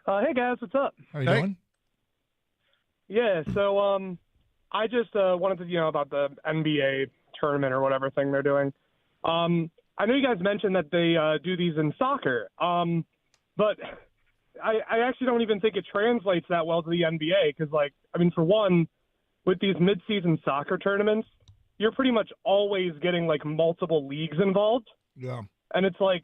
Speaker 17: Hey, guys. What's up?
Speaker 7: How you doing?
Speaker 17: Yeah, so I just wanted to, about the NBA tournament or whatever thing they're doing. I know you guys mentioned that they do these in soccer, but I actually don't even think it translates that well to the NBA because, for one, with these mid-season soccer tournaments, you're pretty much always getting, multiple leagues involved.
Speaker 7: Yeah.
Speaker 17: And it's I'm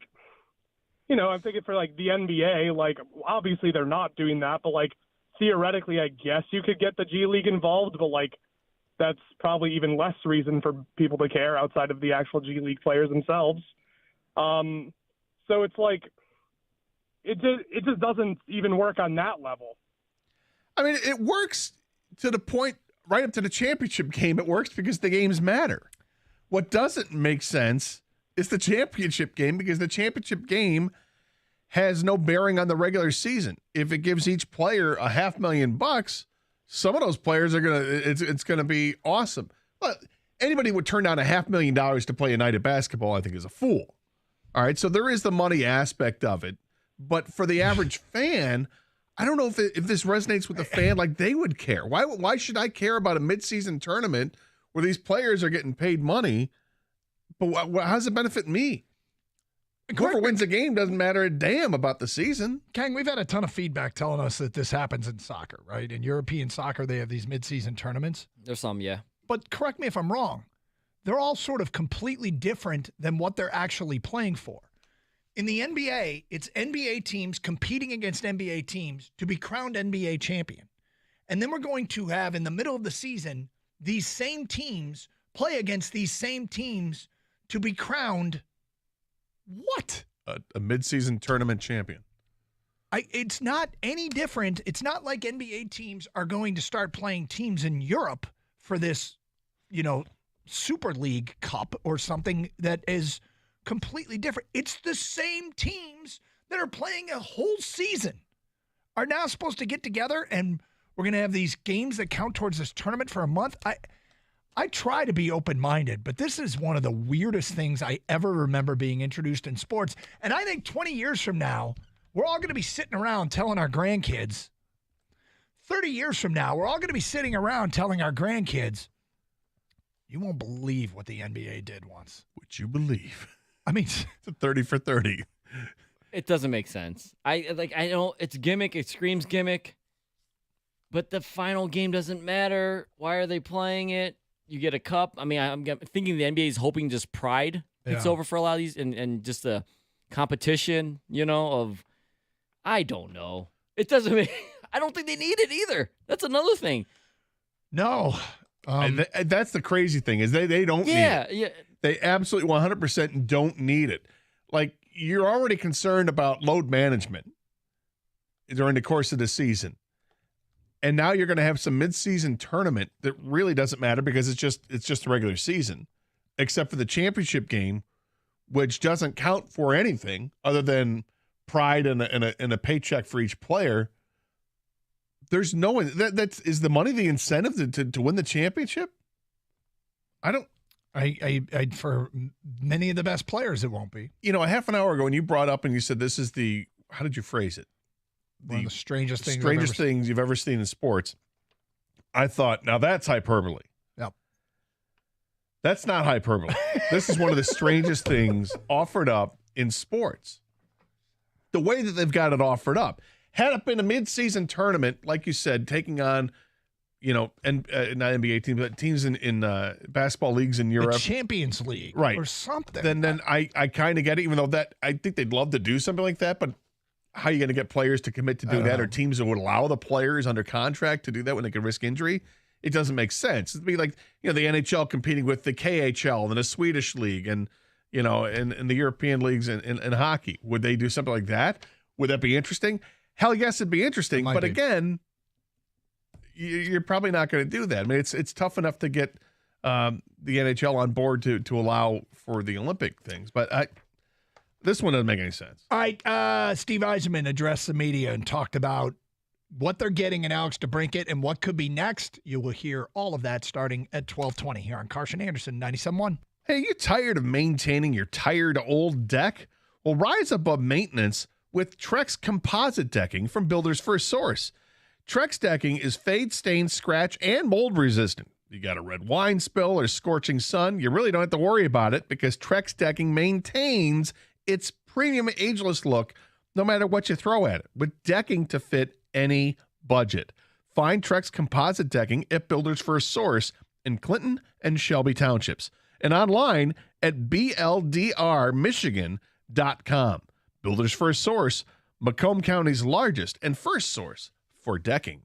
Speaker 17: thinking for, the NBA, obviously they're not doing that, but, theoretically, I guess you could get the G League involved, but that's probably even less reason for people to care outside of the actual G League players themselves. So it's it just doesn't even work on that level.
Speaker 16: I mean, it works to the point right up to the championship game. It works because the games matter. What doesn't make sense is the championship game because the championship game has no bearing on the regular season. If it gives each player $500,000, some of those players are it's gonna be awesome. But anybody would turn down $500,000 to play a night of basketball, I think, is a fool. All right, so there is the money aspect of it, but for the average fan, I don't know if this resonates with the fan like they would care. Why should I care about a midseason tournament where these players are getting paid money? But how does it benefit me? Whoever wins the game doesn't matter a damn about the season.
Speaker 7: Kang, we've had a ton of feedback telling us that this happens in soccer, right? In European soccer, they have these mid-season tournaments.
Speaker 15: There's some, yeah.
Speaker 7: But correct me if I'm wrong. They're all sort of completely different than what they're actually playing for. In the NBA, it's NBA teams competing against NBA teams to be crowned NBA champion. And then we're going to have, in the middle of the season, these same teams play against these same teams to be crowned what?
Speaker 16: A midseason tournament champion.
Speaker 7: It's not any different. It's not like NBA teams are going to start playing teams in Europe for this, Super League Cup or something that is completely different. It's the same teams that are playing a whole season are now supposed to get together, and we're going to have these games that count towards this tournament for a month. I try to be open-minded, but this is one of the weirdest things I ever remember being introduced in sports. And I think 20 years from now, we're all going to be sitting around telling our grandkids. 30 years from now, we're all going to be sitting around telling our grandkids, you won't believe what the NBA did once.
Speaker 16: Would you believe?
Speaker 7: I mean,
Speaker 16: it's a 30 for 30.
Speaker 15: It doesn't make sense. I know it's gimmick, it screams gimmick, but the final game doesn't matter. Why are they playing it? You get a cup. I mean, I'm thinking the NBA is hoping just pride takes over for a lot of these and just the competition, of, I don't know. It doesn't make, I don't think they need it either. That's another thing.
Speaker 7: No.
Speaker 16: That's the crazy thing is they don't need it. Yeah. They absolutely 100% don't need it. You're already concerned about load management during the course of the season. And now you're going to have some mid-season tournament that really doesn't matter because it's just a regular season, except for the championship game, which doesn't count for anything other than pride and a paycheck for each player. There's no that's is the money the incentive to win the championship? I don't.
Speaker 7: I for many of the best players, it won't be.
Speaker 16: A half an hour ago, when you brought up and you said this is how did you phrase it?
Speaker 7: One of the strangest things.
Speaker 16: You've ever seen in sports. I thought, now that's hyperbole.
Speaker 7: Yep.
Speaker 16: That's not hyperbole. This is one of the strangest things offered up in sports. The way that they've got it offered up. Had it been a mid-season tournament, like you said, taking on, not NBA teams, but teams in basketball leagues in Europe.
Speaker 7: The Champions League.
Speaker 16: Right.
Speaker 7: Or something.
Speaker 16: Then I kind of get it, even though I think they'd love to do something like that, but how are you going to get players to commit to do that, or teams that would allow the players under contract to do that when they could risk injury? It doesn't make sense. It'd be like, the NHL competing with the KHL and the Swedish league and the European leagues in hockey. Would they do something like that? Would that be interesting? Hell yes, it'd be interesting. But again, you're probably not going to do that. I mean, it's tough enough to get the NHL on board to allow for the Olympic things. But this one doesn't make any sense.
Speaker 7: All right, Steve Yzerman addressed the media and talked about what they're getting in Alex DeBrincat and what could be next. You will hear all of that starting at 12:20 here on Carson Anderson 97.1.
Speaker 16: Hey, you tired of maintaining your tired old deck? Well, rise above maintenance with Trex composite decking from Builders First Source. Trex decking is fade, stain, scratch, and mold resistant. You got a red wine spill or scorching sun, you really don't have to worry about it because Trex decking maintains its premium ageless look no matter what you throw at it, with decking to fit any budget. Find Trex composite decking at Builders First Source in Clinton and Shelby Townships and online at bldrmichigan.com. Builders First Source, Macomb County's largest and first source for decking.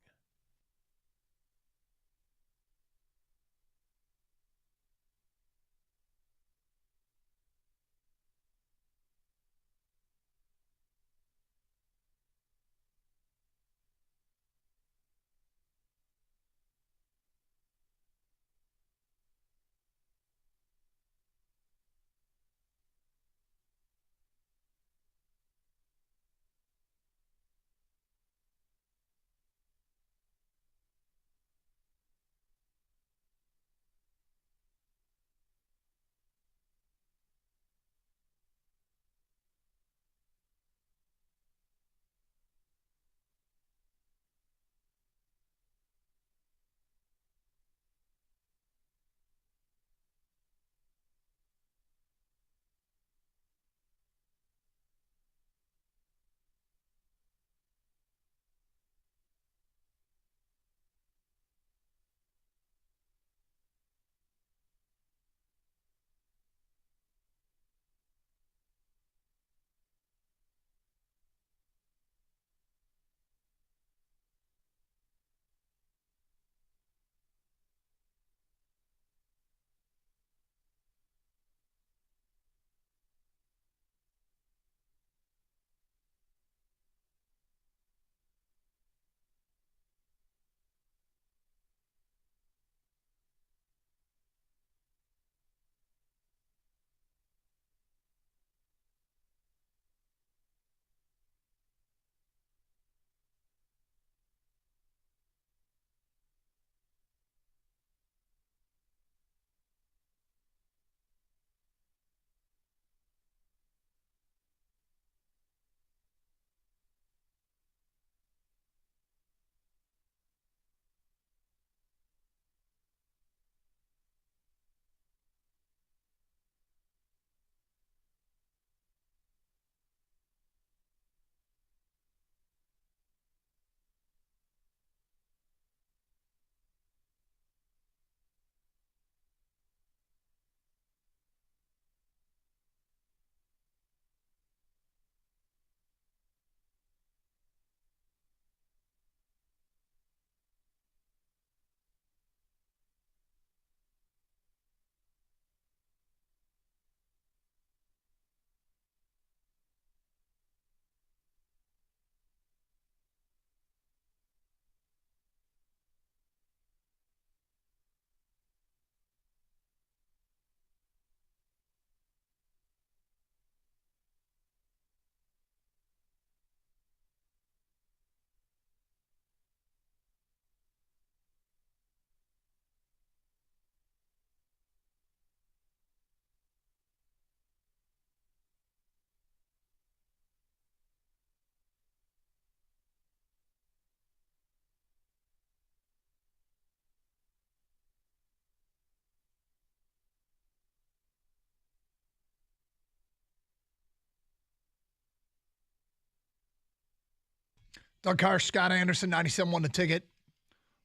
Speaker 7: Doug Karsch, Scott Anderson, 97.1 The Ticket.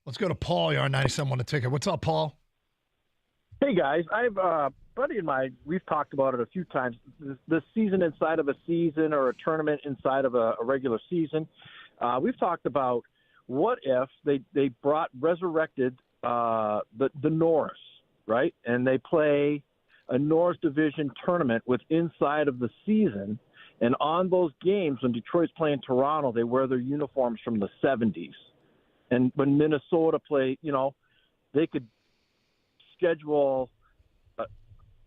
Speaker 7: Let's go to Paul. You're on 97.1 The Ticket. What's up, Paul?
Speaker 18: Hey, guys. I've buddy and we've talked about it a few times. The season inside of a season or a tournament inside of a regular season. We've talked about what if they resurrected the Norris, right? And they play a Norris Division tournament with inside of the season. And on those games, when Detroit's playing Toronto, they wear their uniforms from the 70s. And when Minnesota play, they could schedule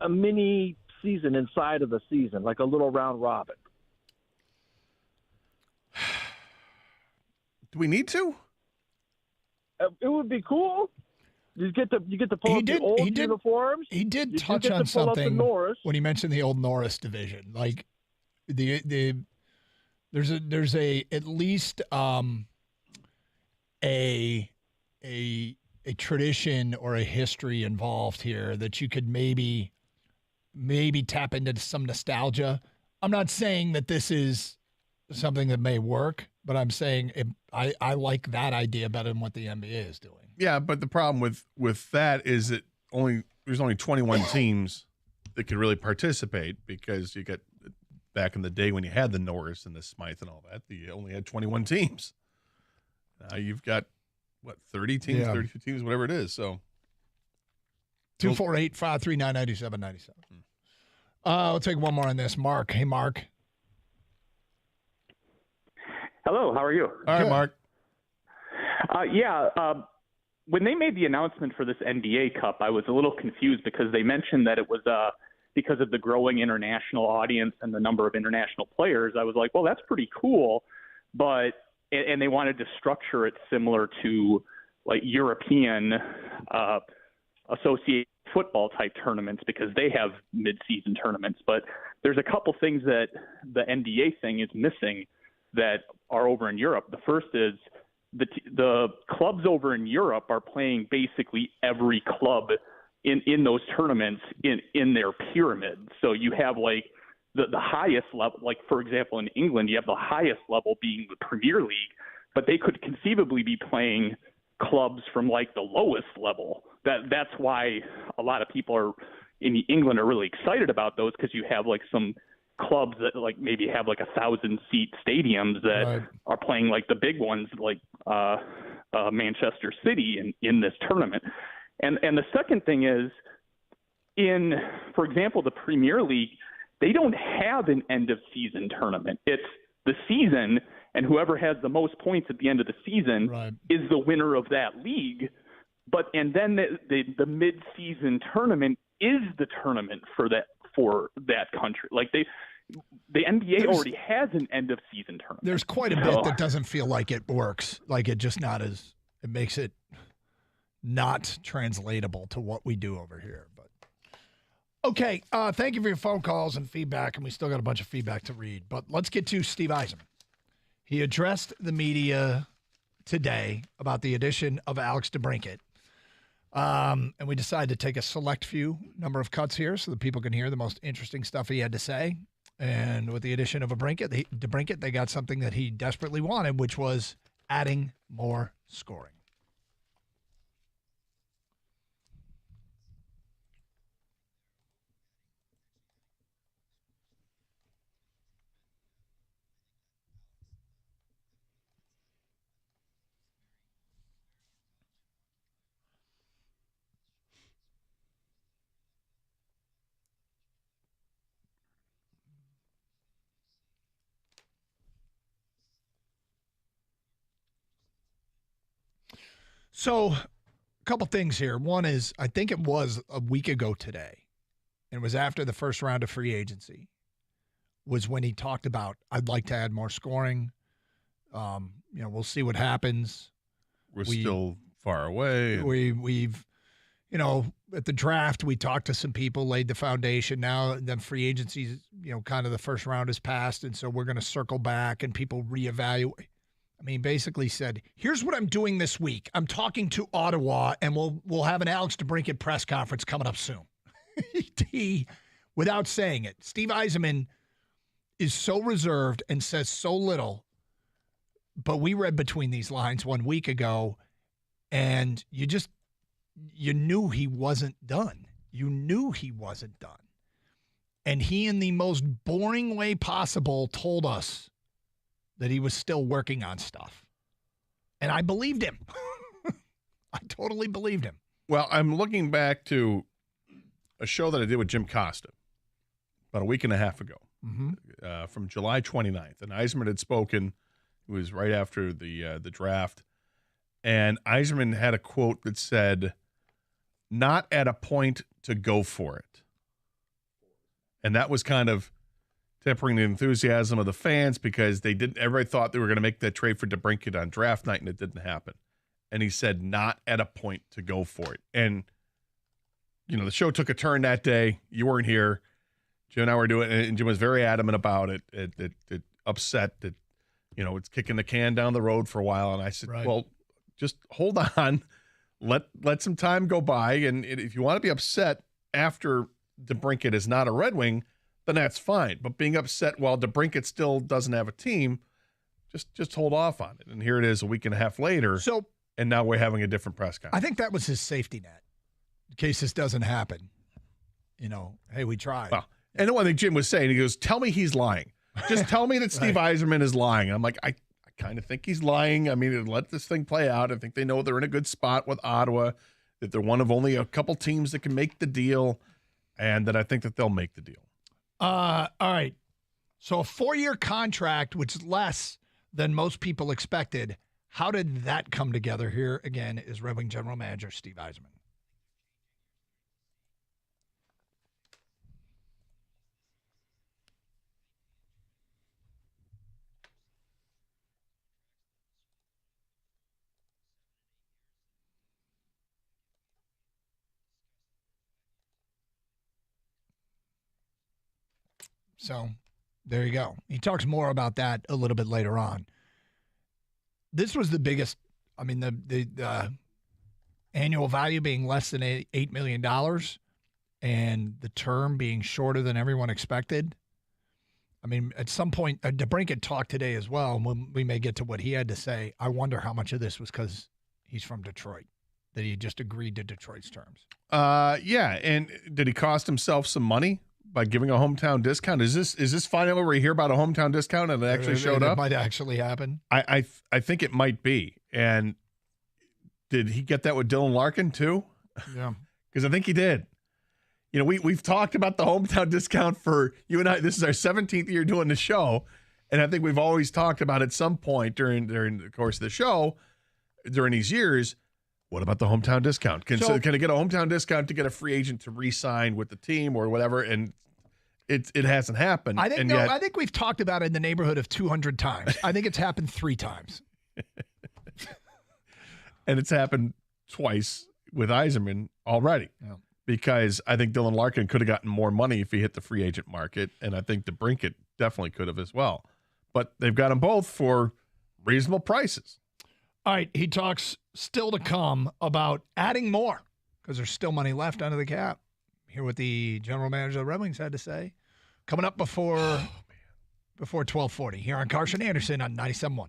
Speaker 18: a mini season inside of the season, like a little round robin.
Speaker 16: Do we need to?
Speaker 18: It would be cool. You get to pull up the old uniforms.
Speaker 7: He did
Speaker 18: You
Speaker 7: touch
Speaker 18: get
Speaker 7: on
Speaker 18: to pull up the
Speaker 7: something
Speaker 18: Norris.
Speaker 7: when he mentioned the old Norris division. Like there's at least a tradition or a history involved here that you could maybe tap into some nostalgia. I'm not saying that this is something that may work, but I'm saying I like that idea better than what the NBA is doing.
Speaker 16: Yeah, but the problem with that is that there's only 21 teams that could really participate, because you get back in the day when you had the Norris and the Smythe and all that, you only had 21 teams. Now you've got 30 teams,
Speaker 7: Yeah.
Speaker 16: 32 teams, whatever it is. So
Speaker 7: 248-539-9797. We'll take one more on this. Mark. Hey, Mark.
Speaker 19: Hello, how are you?
Speaker 16: All right, Mark.
Speaker 19: When they made the announcement for this NBA Cup, I was a little confused because they mentioned that it was because of the growing international audience and the number of international players. I was like, well, that's pretty cool, and they wanted to structure it similar to like European associated football type tournaments, because they have mid-season tournaments. But there's a couple things that the NBA thing is missing that are over in Europe. The first is the clubs over in Europe are playing basically every club in those tournaments in their pyramid. So you have like the highest level, like for example in England, you have the highest level being the Premier League, but they could conceivably be playing clubs from like the lowest level. That's why a lot of people in England are really excited about those, because you have like some clubs that like maybe have like 1,000-seat stadiums that are playing like the big ones, like Manchester City in this tournament. And the second thing is, for example, the Premier League, they don't have an end of season tournament. It's the season, and whoever has the most points at the end of the season is the winner of that league. And then the mid-season tournament is the tournament for that country. Like the NBA already has an end of season tournament.
Speaker 7: There's quite a bit that doesn't feel like it works. Like it makes it not translatable to what we do over here. But okay, thank you for your phone calls and feedback, and we still got a bunch of feedback to read. But let's get to Steve Yzerman. He addressed the media today about the addition of Alex DeBrincat. And we decided to take a select few number of cuts here so that people can hear the most interesting stuff he had to say. And with the addition of DeBrincat, they got something that he desperately wanted, which was adding more scoring. So, a couple things here. One is, I think it was a week ago today, and it was after the first round of free agency, was when he talked about, I'd like to add more scoring. We'll see what happens.
Speaker 16: We're still far away.
Speaker 7: We've at the draft, we talked to some people, laid the foundation. Now, then free agency, kind of the first round has passed, and so we're going to circle back and people reevaluate. I mean, basically said, here's what I'm doing this week. I'm talking to Ottawa, and we'll have an Alex DeBrincat press conference coming up soon. Without saying it, Steve Yzerman is so reserved and says so little But we read between these lines 1 week ago, and you knew he wasn't done. You knew he wasn't done. And he, in the most boring way possible, told us that he was still working on stuff. And I believed him. I totally believed him.
Speaker 16: Well, I'm looking back to a show that I did with Jim Costa about a week and a half ago, from July 29th. And Yzerman had spoken. It was right after the draft. And Yzerman had a quote that said, "Not at a point to go for it." And that was kind of tempering the enthusiasm of the fans because everybody thought they were going to make that trade for DeBrincat on draft night, and it didn't happen. And he said, not at a point to go for it. And, the show took a turn that day. You weren't here. Jim and I were doing it, and Jim was very adamant about it. It upset that, it's kicking the can down the road for a while. And I said, well, just hold on. Let some time go by. And if you want to be upset after DeBrincat is not a Red Wing, then that's fine. But being upset while DeBrincat still doesn't have a team, just hold off on it. And here it is a week and a half later. And now we're having a different press conference.
Speaker 7: I think that was his safety net in case this doesn't happen. Hey, we tried.
Speaker 16: Well, and the one thing Jim was saying, he goes, tell me he's lying. Just tell me that Steve Yzerman is lying. And I'm like, I kind of think he's lying. I mean, let this thing play out. I think they know they're in a good spot with Ottawa, that they're one of only a couple teams that can make the deal, and that I think that they'll make the deal.
Speaker 7: All right. So a 4-year contract, which is less than most people expected. How did that come together? Here again is Red Wing General Manager Steve Yzerman. So there you go. He talks more about that a little bit later on. This was the biggest, the annual value being less than $8 million and the term being shorter than everyone expected. At some point, DeBrincat talked today as well, and we may get to what he had to say. I wonder how much of this was because he's from Detroit, that he just agreed to Detroit's terms.
Speaker 16: Yeah, and did he cost himself some money by giving a hometown discount? Is this finally where we hear about a hometown discount and it actually showed up?
Speaker 7: It might actually happen.
Speaker 16: I think it might be. And did he get that with Dylan Larkin too?
Speaker 7: Yeah.
Speaker 16: Because I think he did. We've talked about the hometown discount for you and I. This is our 17th year doing the show. And I think we've always talked about at some point during the course of the show, during these years, what about the hometown discount? Can I get a hometown discount to get a free agent to re-sign with the team or whatever? And it hasn't happened.
Speaker 7: I think we've talked about it in the neighborhood of 200 times. I think it's happened 3 times.
Speaker 16: And it's happened twice with Yzerman already.
Speaker 7: Yeah.
Speaker 16: Because I think Dylan Larkin could have gotten more money if he hit the free agent market, and I think DeBrincat definitely could have as well. But they've got them both for reasonable prices.
Speaker 7: All right, he talks still to come about adding more because there's still money left under the cap. Hear what the general manager of the Red Wings had to say. Coming up before 12:40 here on Carson Anderson on 97.1.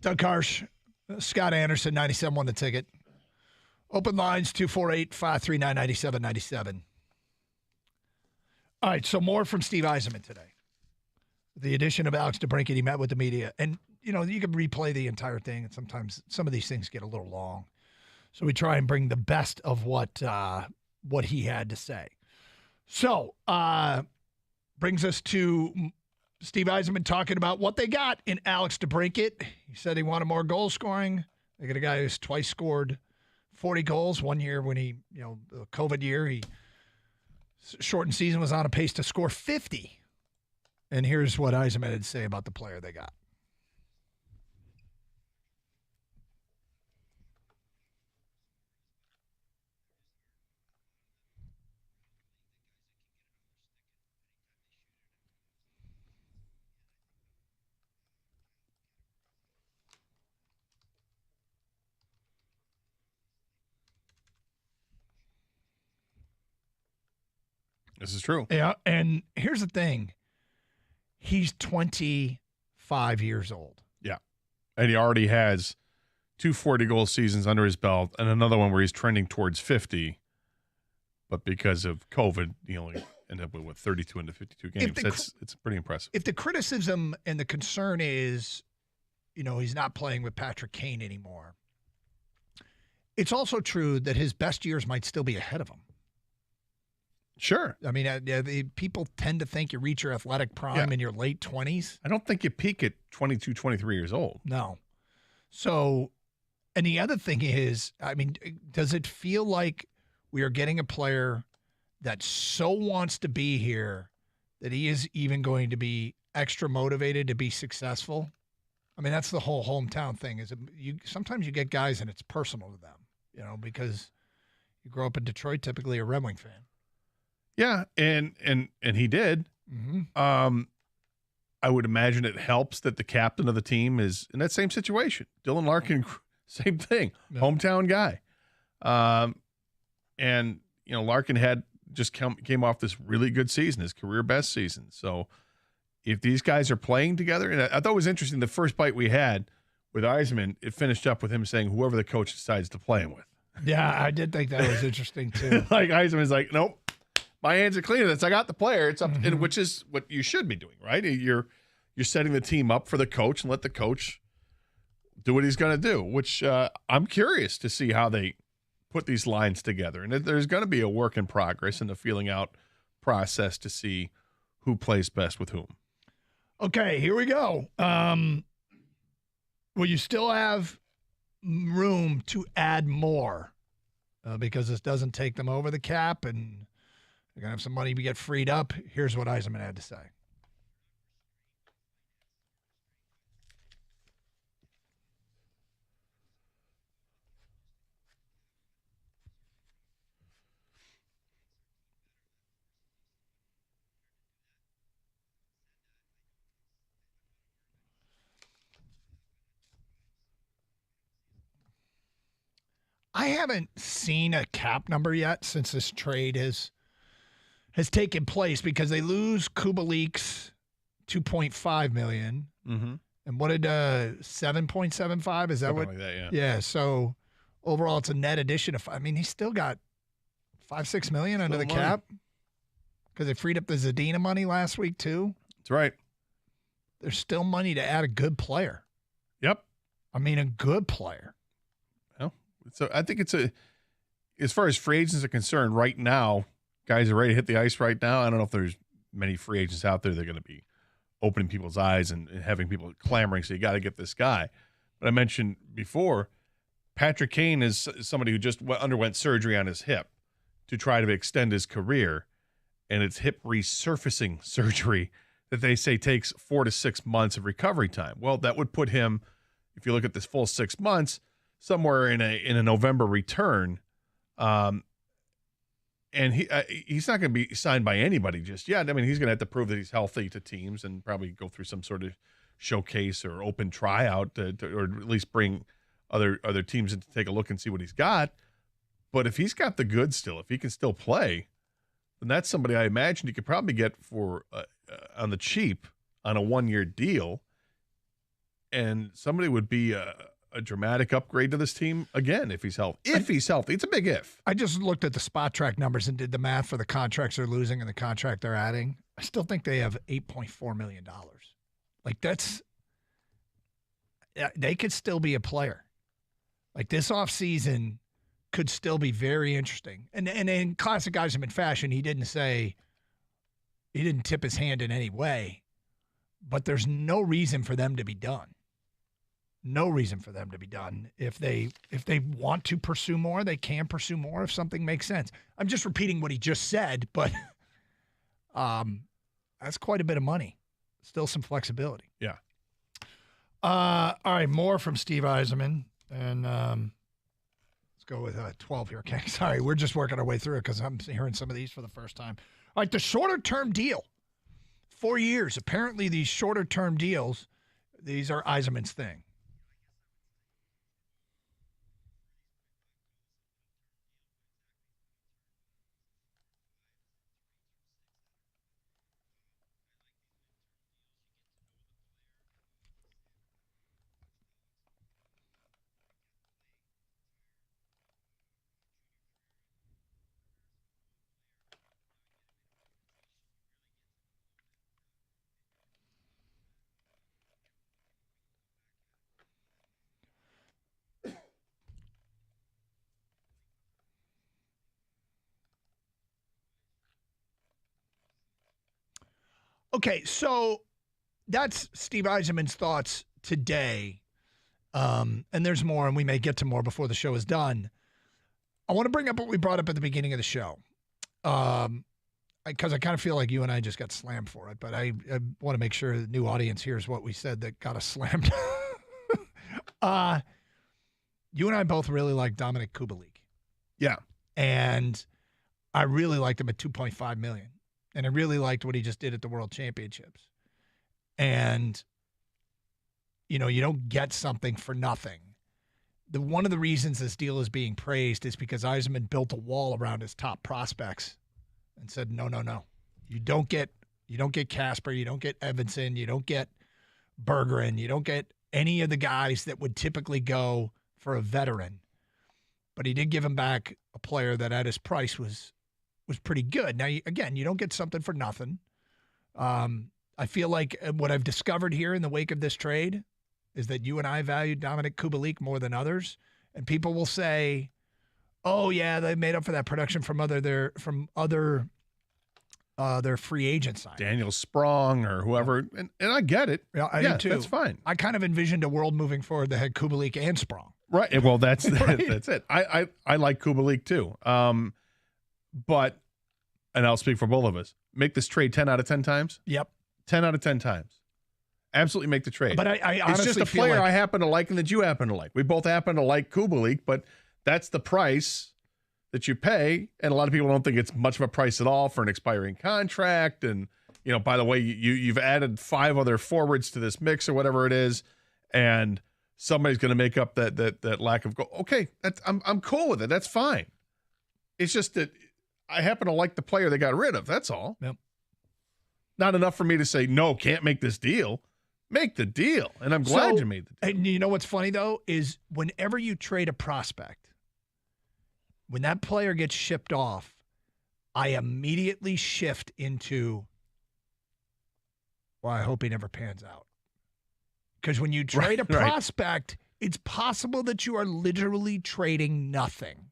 Speaker 7: Doug Harsh, Scott Anderson, 97 The Ticket. Open lines, 248-539-9797. All right, so more from Steve Yzerman today. The addition of Alex DeBrincat, he met with the media. And, you can replay the entire thing, and sometimes some of these things get a little long. So we try and bring the best of what he had to say. So, brings us to Steve Yzerman talking about what they got in Alex DeBrincat. He said he wanted more goal scoring. They got a guy who's twice scored 40 goals. One year when the COVID year, he shortened season, was on a pace to score 50. And here's what Yzerman had to say about the player they got.
Speaker 16: This is true.
Speaker 7: Yeah, and here's the thing. He's 25 years old.
Speaker 16: Yeah. And he already has 2 40-goal seasons under his belt and another one where he's trending towards 50. But because of COVID, he only ended up with 32 into 52 games. It's pretty impressive.
Speaker 7: If the criticism and the concern is, he's not playing with Patrick Kane anymore, it's also true that his best years might still be ahead of him.
Speaker 16: Sure.
Speaker 7: I mean, people tend to think you reach your athletic prime in your late 20s.
Speaker 16: I don't think you peak at 22, 23 years old.
Speaker 7: No. So, and the other thing is, I mean, does it feel like we are getting a player that so wants to be here that he is even going to be extra motivated to be successful? I mean, that's the whole hometown thing. Sometimes you get guys and it's personal to them, because you grow up in Detroit, typically a Red Wing fan.
Speaker 16: Yeah, and he did.
Speaker 7: Mm-hmm.
Speaker 16: I would imagine it helps that the captain of the team is in that same situation. Dylan Larkin, same thing, hometown guy. And Larkin had just came off this really good season, his career best season. So if these guys are playing together, and I thought it was interesting, the first bite we had with Yzerman, it finished up with him saying whoever the coach decides to play him with.
Speaker 7: Yeah, I did think that was interesting too.
Speaker 16: Like Yzerman's like, nope. My hands are clean. I got the player. It's up, and which is what you should be doing, right? You're setting the team up for the coach and let the coach do what he's going to do. Which I'm curious to see how they put these lines together. And there's going to be a work in progress and a feeling out process to see who plays best with whom.
Speaker 7: Okay, here we go. Will you still have room to add more because this doesn't take them over the cap and they're going to have some money to get freed up? Here's what Yzerman had to say. I haven't seen a cap number yet since this trade has taken place because they lose Kubalik's $2.5 million.
Speaker 16: Mm-hmm.
Speaker 7: And what did 7.75? Is that
Speaker 16: Something
Speaker 7: what?
Speaker 16: like that, yeah.
Speaker 7: Yeah. So overall, it's a net addition of. I mean, he's still got $5-6 million under the cap because they freed up the Zadina money last week too.
Speaker 16: That's right.
Speaker 7: There's still money to add a good player.
Speaker 16: Yep.
Speaker 7: I mean, a good player.
Speaker 16: Well, so I think as far as free agents are concerned, right now, guys are ready to hit the ice right now. I don't know if there's many free agents out there that are going to be opening people's eyes and having people clamoring, so you got to get this guy. But I mentioned before, Patrick Kane is somebody who just underwent surgery on his hip to try to extend his career, and it's hip resurfacing surgery that they say takes 4 to 6 months of recovery time. Well, that would put him, if you look at this full 6 months, somewhere in a November return. And he's not going to be signed by anybody just yet. I mean, he's going to have to prove that he's healthy to teams and probably go through some sort of showcase or open tryout or at least bring other teams in to take a look and see what he's got. But if he's got the goods still, if he can still play, then that's somebody I imagine you could probably get for on the cheap on a 1-year deal. and somebody would be a dramatic upgrade to this team again if he's healthy. If he's healthy, it's a big if.
Speaker 7: I just looked at the spot track numbers and did the math for the contracts they're losing and the contract they're adding. I still think they have $8.4 million. Like they could still be a player. Like this offseason could still be very interesting. And in classic Yzerman fashion, he didn't tip his hand in any way, but there's no reason for them to be done. No reason for them to be done. If they want to pursue more, they can pursue more if something makes sense. I'm just repeating what he just said, but that's quite a bit of money. Still some flexibility.
Speaker 16: Yeah.
Speaker 7: All right, more from Steve Yzerman. And let's go with 12 here. Okay, sorry, we're just working our way through it because I'm hearing some of these for the first time. All right, the shorter-term deal. 4 years. Apparently, these shorter-term deals, these are Yzerman's thing. Okay, so that's Steve Yzerman's thoughts today. And there's more, and we may get to more before the show is done. I want to bring up what we brought up at the beginning of the show. Because I kind of feel like you and I just got slammed for it, but I want to make sure the new audience hears what we said that got us slammed. You and I both really like Dominic Kubalik.
Speaker 16: Yeah.
Speaker 7: And I really liked him at $2.5 million. And I really liked what he just did at the World Championships. And, you don't get something for nothing. One of the reasons this deal is being praised is because Yzerman built a wall around his top prospects and said, no. You don't get Casper, you don't get Evanson, you don't get Bergeron, you don't get any of the guys that would typically go for a veteran. But he did give him back a player that at his price was pretty good. Now, again, you don't get something for nothing. I feel like what I've discovered here in the wake of this trade is that you and I valued Dominic Kubalik more than others. And people will say, oh, yeah, they made up for that production from other their free agent side.
Speaker 16: Daniel Sprong or whoever. And I get it.
Speaker 7: Yeah, I do too.
Speaker 16: That's fine.
Speaker 7: I kind of envisioned a world moving forward that had Kubalik and Sprong.
Speaker 16: Right. Well, that's
Speaker 7: Right.
Speaker 16: that's it. I like Kubalik too. But, and I'll speak for both of us, make this trade 10 out of 10 times.
Speaker 7: Yep.
Speaker 16: 10 out of 10 times. Absolutely make the trade.
Speaker 7: But I honestly
Speaker 16: it's just a
Speaker 7: feel
Speaker 16: player
Speaker 7: like-
Speaker 16: I happen to like and that you happen to like. We both happen to like Kubalik, but that's the price that you pay. And a lot of people don't think it's much of a price at all for an expiring contract. And, by the way, you've added 5 other forwards to this mix or whatever it is. And somebody's going to make up that lack of goal. Okay, I'm cool with it. That's fine. It's just that I happen to like the player they got rid of. That's all.
Speaker 7: Yep.
Speaker 16: Not enough for me to say, no, can't make this deal. Make the deal. And I'm glad you made the deal.
Speaker 7: And you know what's funny, though, is whenever you trade a prospect, when that player gets shipped off, I immediately shift into, well, I hope he never pans out. Because when you trade a prospect, it's possible that you are literally trading nothing.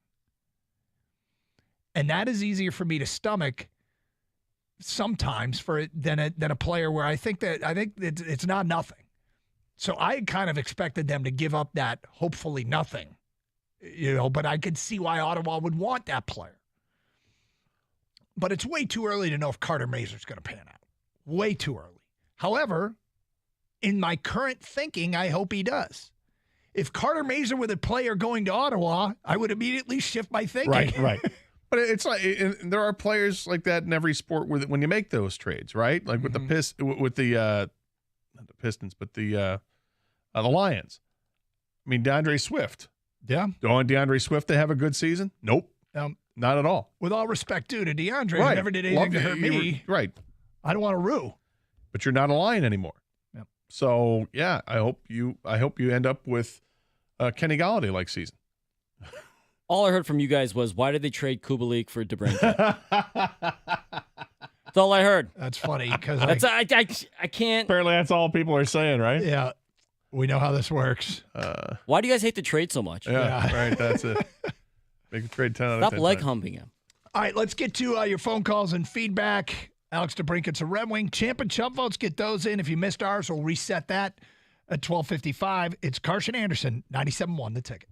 Speaker 7: And that is easier for me to stomach sometimes than a player where I think it's not nothing. So I kind of expected them to give up that hopefully nothing, but I could see why Ottawa would want that player. But it's way too early to know if Carter Mazur's going to pan out. Way too early. However, in my current thinking, I hope he does. If Carter Mazur were the player going to Ottawa, I would immediately shift my thinking.
Speaker 16: Right. But it's like there are players like that in every sport when you make those trades, right? Like with the not the Pistons, but the Lions. I mean, DeAndre Swift.
Speaker 7: Yeah.
Speaker 16: Do I want DeAndre Swift to have a good season? Nope. Not at all.
Speaker 7: With all respect due to DeAndre, who never did anything to hurt me.
Speaker 16: Right.
Speaker 7: I don't want to rue.
Speaker 16: But you're not a Lion anymore.
Speaker 7: Yep.
Speaker 16: So yeah, I hope you end up with Kenny Galladay like season.
Speaker 15: All I heard from you guys was, why did they trade Kubalik for DeBrincat? That's all I heard.
Speaker 7: That's funny because
Speaker 15: I can't.
Speaker 16: Apparently, that's all people are saying, right?
Speaker 7: Yeah, we know how this works.
Speaker 15: Why do you guys hate the trade so much?
Speaker 16: Yeah, right. That's it. Make a trade 10 out of 10
Speaker 15: Stop leg
Speaker 16: times.
Speaker 15: humping him.
Speaker 7: All right, let's get to your phone calls and feedback. Alex DeBrincat's a Red Wing. Champ and Chump votes, get those in. If you missed ours, we'll reset that at 12:55. It's Carson Anderson, 97.1 The Ticket.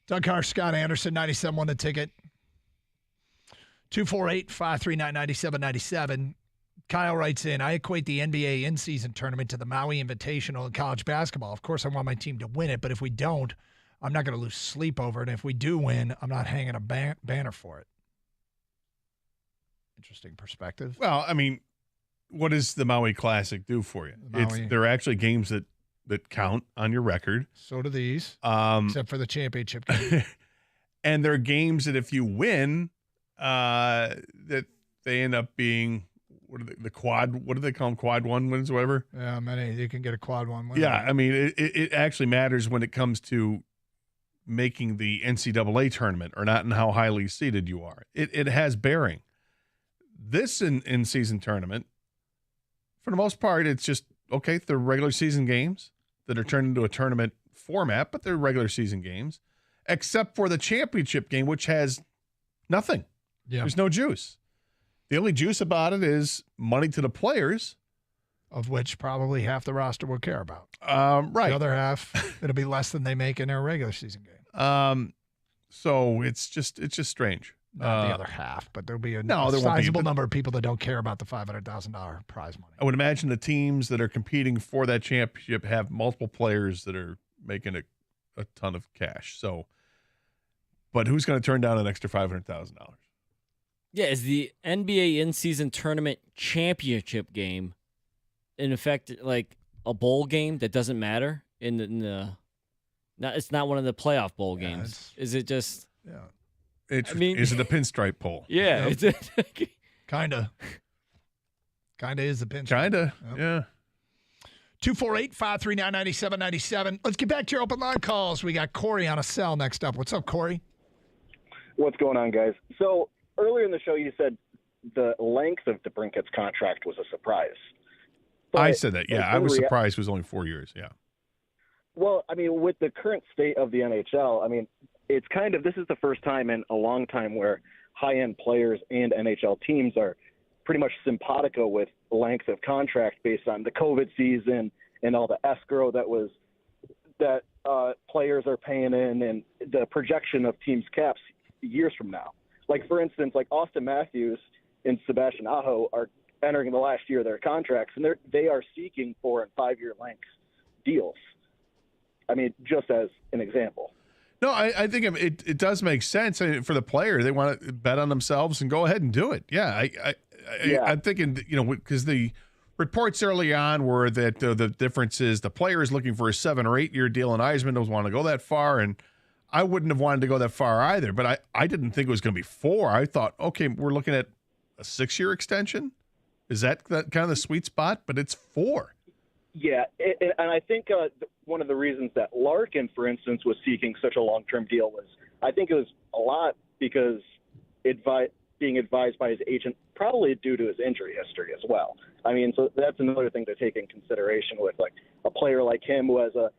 Speaker 7: Doug Hart, Scott Anderson, 97 The Ticket. 248-539-9797. Kyle writes in, I equate the NBA in-season tournament to the Maui Invitational in college basketball. Of course, I want my team to win it, but if we don't, I'm not going to lose sleep over it. And if we do win, I'm not hanging a banner for it. Interesting perspective.
Speaker 16: Well, I mean, what does the Maui Classic do for you? They're actually games that count on your record.
Speaker 7: So do these, except for the championship game.
Speaker 16: And they're games that if you win, that they end up being what do they call them? Quad one wins, or whatever.
Speaker 7: Yeah, many you can get a quad one win.
Speaker 16: Yeah, I mean, it actually matters when it comes to making the NCAA tournament or not, and how highly seeded you are. It has bearing. This in-season tournament, for the most part, it's just okay. They're regular season games that are turned into a tournament format, but they're regular season games, except for the championship game, which has nothing.
Speaker 7: Yeah.
Speaker 16: There's no juice. The only juice about it is money to the players,
Speaker 7: of which probably half the roster will care about.
Speaker 16: Right.
Speaker 7: The other half, it'll be less than they make in their regular season game.
Speaker 16: So it's just strange.
Speaker 7: Not the other half, but there'll be a
Speaker 16: there won't be,
Speaker 7: sizable
Speaker 16: but
Speaker 7: number of people that don't care about the $500,000 prize money.
Speaker 16: I would imagine the teams that are competing for that championship have multiple players that are making a ton of cash. So, but who's going to turn down an extra $500,000?
Speaker 15: Yeah, is the NBA in-season tournament championship game in effect like a bowl game that doesn't matter it's not one of the playoff bowl games? Is it just?
Speaker 7: Yeah.
Speaker 16: Is it a pinstripe poll?
Speaker 15: Yeah.
Speaker 7: Yep. Kinda is a pinstripe.
Speaker 16: Kinda,
Speaker 7: Yep.
Speaker 16: yeah.
Speaker 7: 248-539-9797. Let's get back to your open line calls. We got Corey on a cell next up. What's up, Corey?
Speaker 20: What's going on, guys? So earlier in the show, you said the length of DeBrincat's contract was a surprise.
Speaker 16: I said that. Yeah, I was
Speaker 20: surprised
Speaker 16: surprised it was only 4 years. Yeah.
Speaker 20: Well, I mean, with the current state of the NHL, I mean, it's this is the first time in a long time where high-end players and NHL teams are pretty much simpatico with length of contract based on the COVID season and all the escrow that players are paying in and the projection of teams' caps years from now. Like, for instance, like Austin Matthews and Sebastian Aho are entering the last year of their contracts, and they are seeking 4 and 5 year length deals. I mean, just as an example.
Speaker 16: No, I think it does make sense. I mean, for the player. They want to bet on themselves and go ahead and do it. Yeah, I'm thinking, because the reports early on were that the difference is the player is looking for a 7 or 8 year deal, and Eisman doesn't want to go that far, and I wouldn't have wanted to go that far either. But I didn't think it was going to be 4. I thought, okay, we're looking at a 6 year extension. Is that kind of the sweet spot? But it's 4.
Speaker 20: Yeah, and I think one of the reasons that Larkin, for instance, was seeking such a long-term deal was, I think it was a lot because being advised by his agent, probably due to his injury history as well. I mean, so that's another thing to take in consideration with like a player like him who has a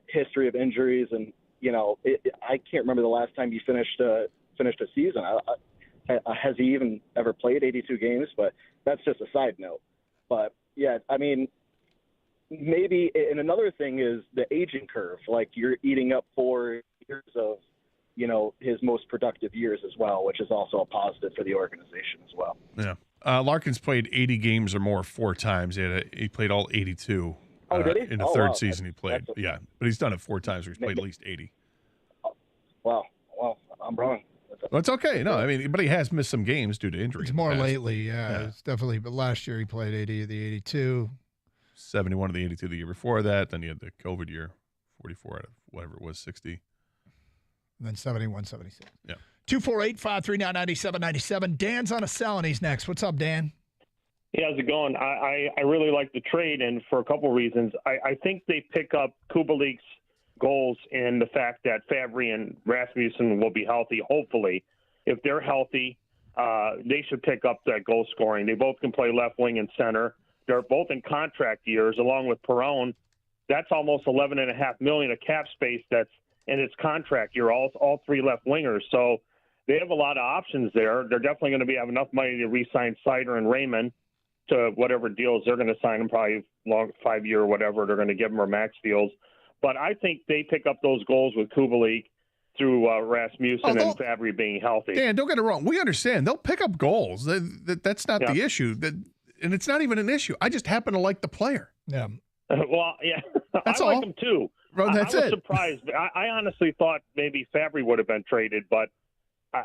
Speaker 20: history of injuries, and I can't remember the last time he finished a season. Has he even ever played 82 games? But that's just a side note. But yeah, I mean. Maybe, and another thing is the aging curve. Like, you're eating up 4 years of, his most productive years as well, which is also a positive for the organization as well.
Speaker 16: Yeah. Larkin's played 80 games or more 4 times. He played all 82
Speaker 20: did he?
Speaker 16: in the third season he played. Yeah, but he's done it 4 times where he's played at least 80.
Speaker 20: Wow. Well, I'm wrong.
Speaker 16: Well, it's okay. No, I mean, but he has missed some games due to injury.
Speaker 7: It's more lately, yeah. It's definitely, but last year he played 80 of the 82.
Speaker 16: 71 of the 82 the year before that. Then you had the COVID year, 44 out of whatever it was, 60.
Speaker 7: And then 71, 76.
Speaker 16: Yeah.
Speaker 7: 248-539-9797. Dan's on a cell, and he's next. What's up, Dan?
Speaker 21: Hey, how's it going? I really like the trade, and for a couple reasons. I think they pick up Kubalik's goals in the fact that Fabry and Rasmussen will be healthy, hopefully. If they're healthy, they should pick up that goal scoring. They both can play left wing and center. They're both in contract years, along with Perron. That's almost $11.5 million of cap space that's in its contract year. All 3 left wingers, so they have a lot of options there. They're definitely going to have enough money to re-sign Sider and Raymond to whatever deals they're going to sign them, probably long 5 year or whatever they're going to give them, or max deals. But I think they pick up those goals with Kubalik through Rasmussen and Fabry being healthy.
Speaker 16: Dan, don't get it wrong. We understand. They'll pick up goals. That's not the issue. And it's not even an issue. I just happen to like the player.
Speaker 7: Yeah.
Speaker 21: Well, yeah.
Speaker 16: That's
Speaker 21: I
Speaker 16: all.
Speaker 21: like him too.
Speaker 16: Well, that's
Speaker 21: I was
Speaker 16: it.
Speaker 21: surprised. I honestly thought maybe Fabry would have been traded, but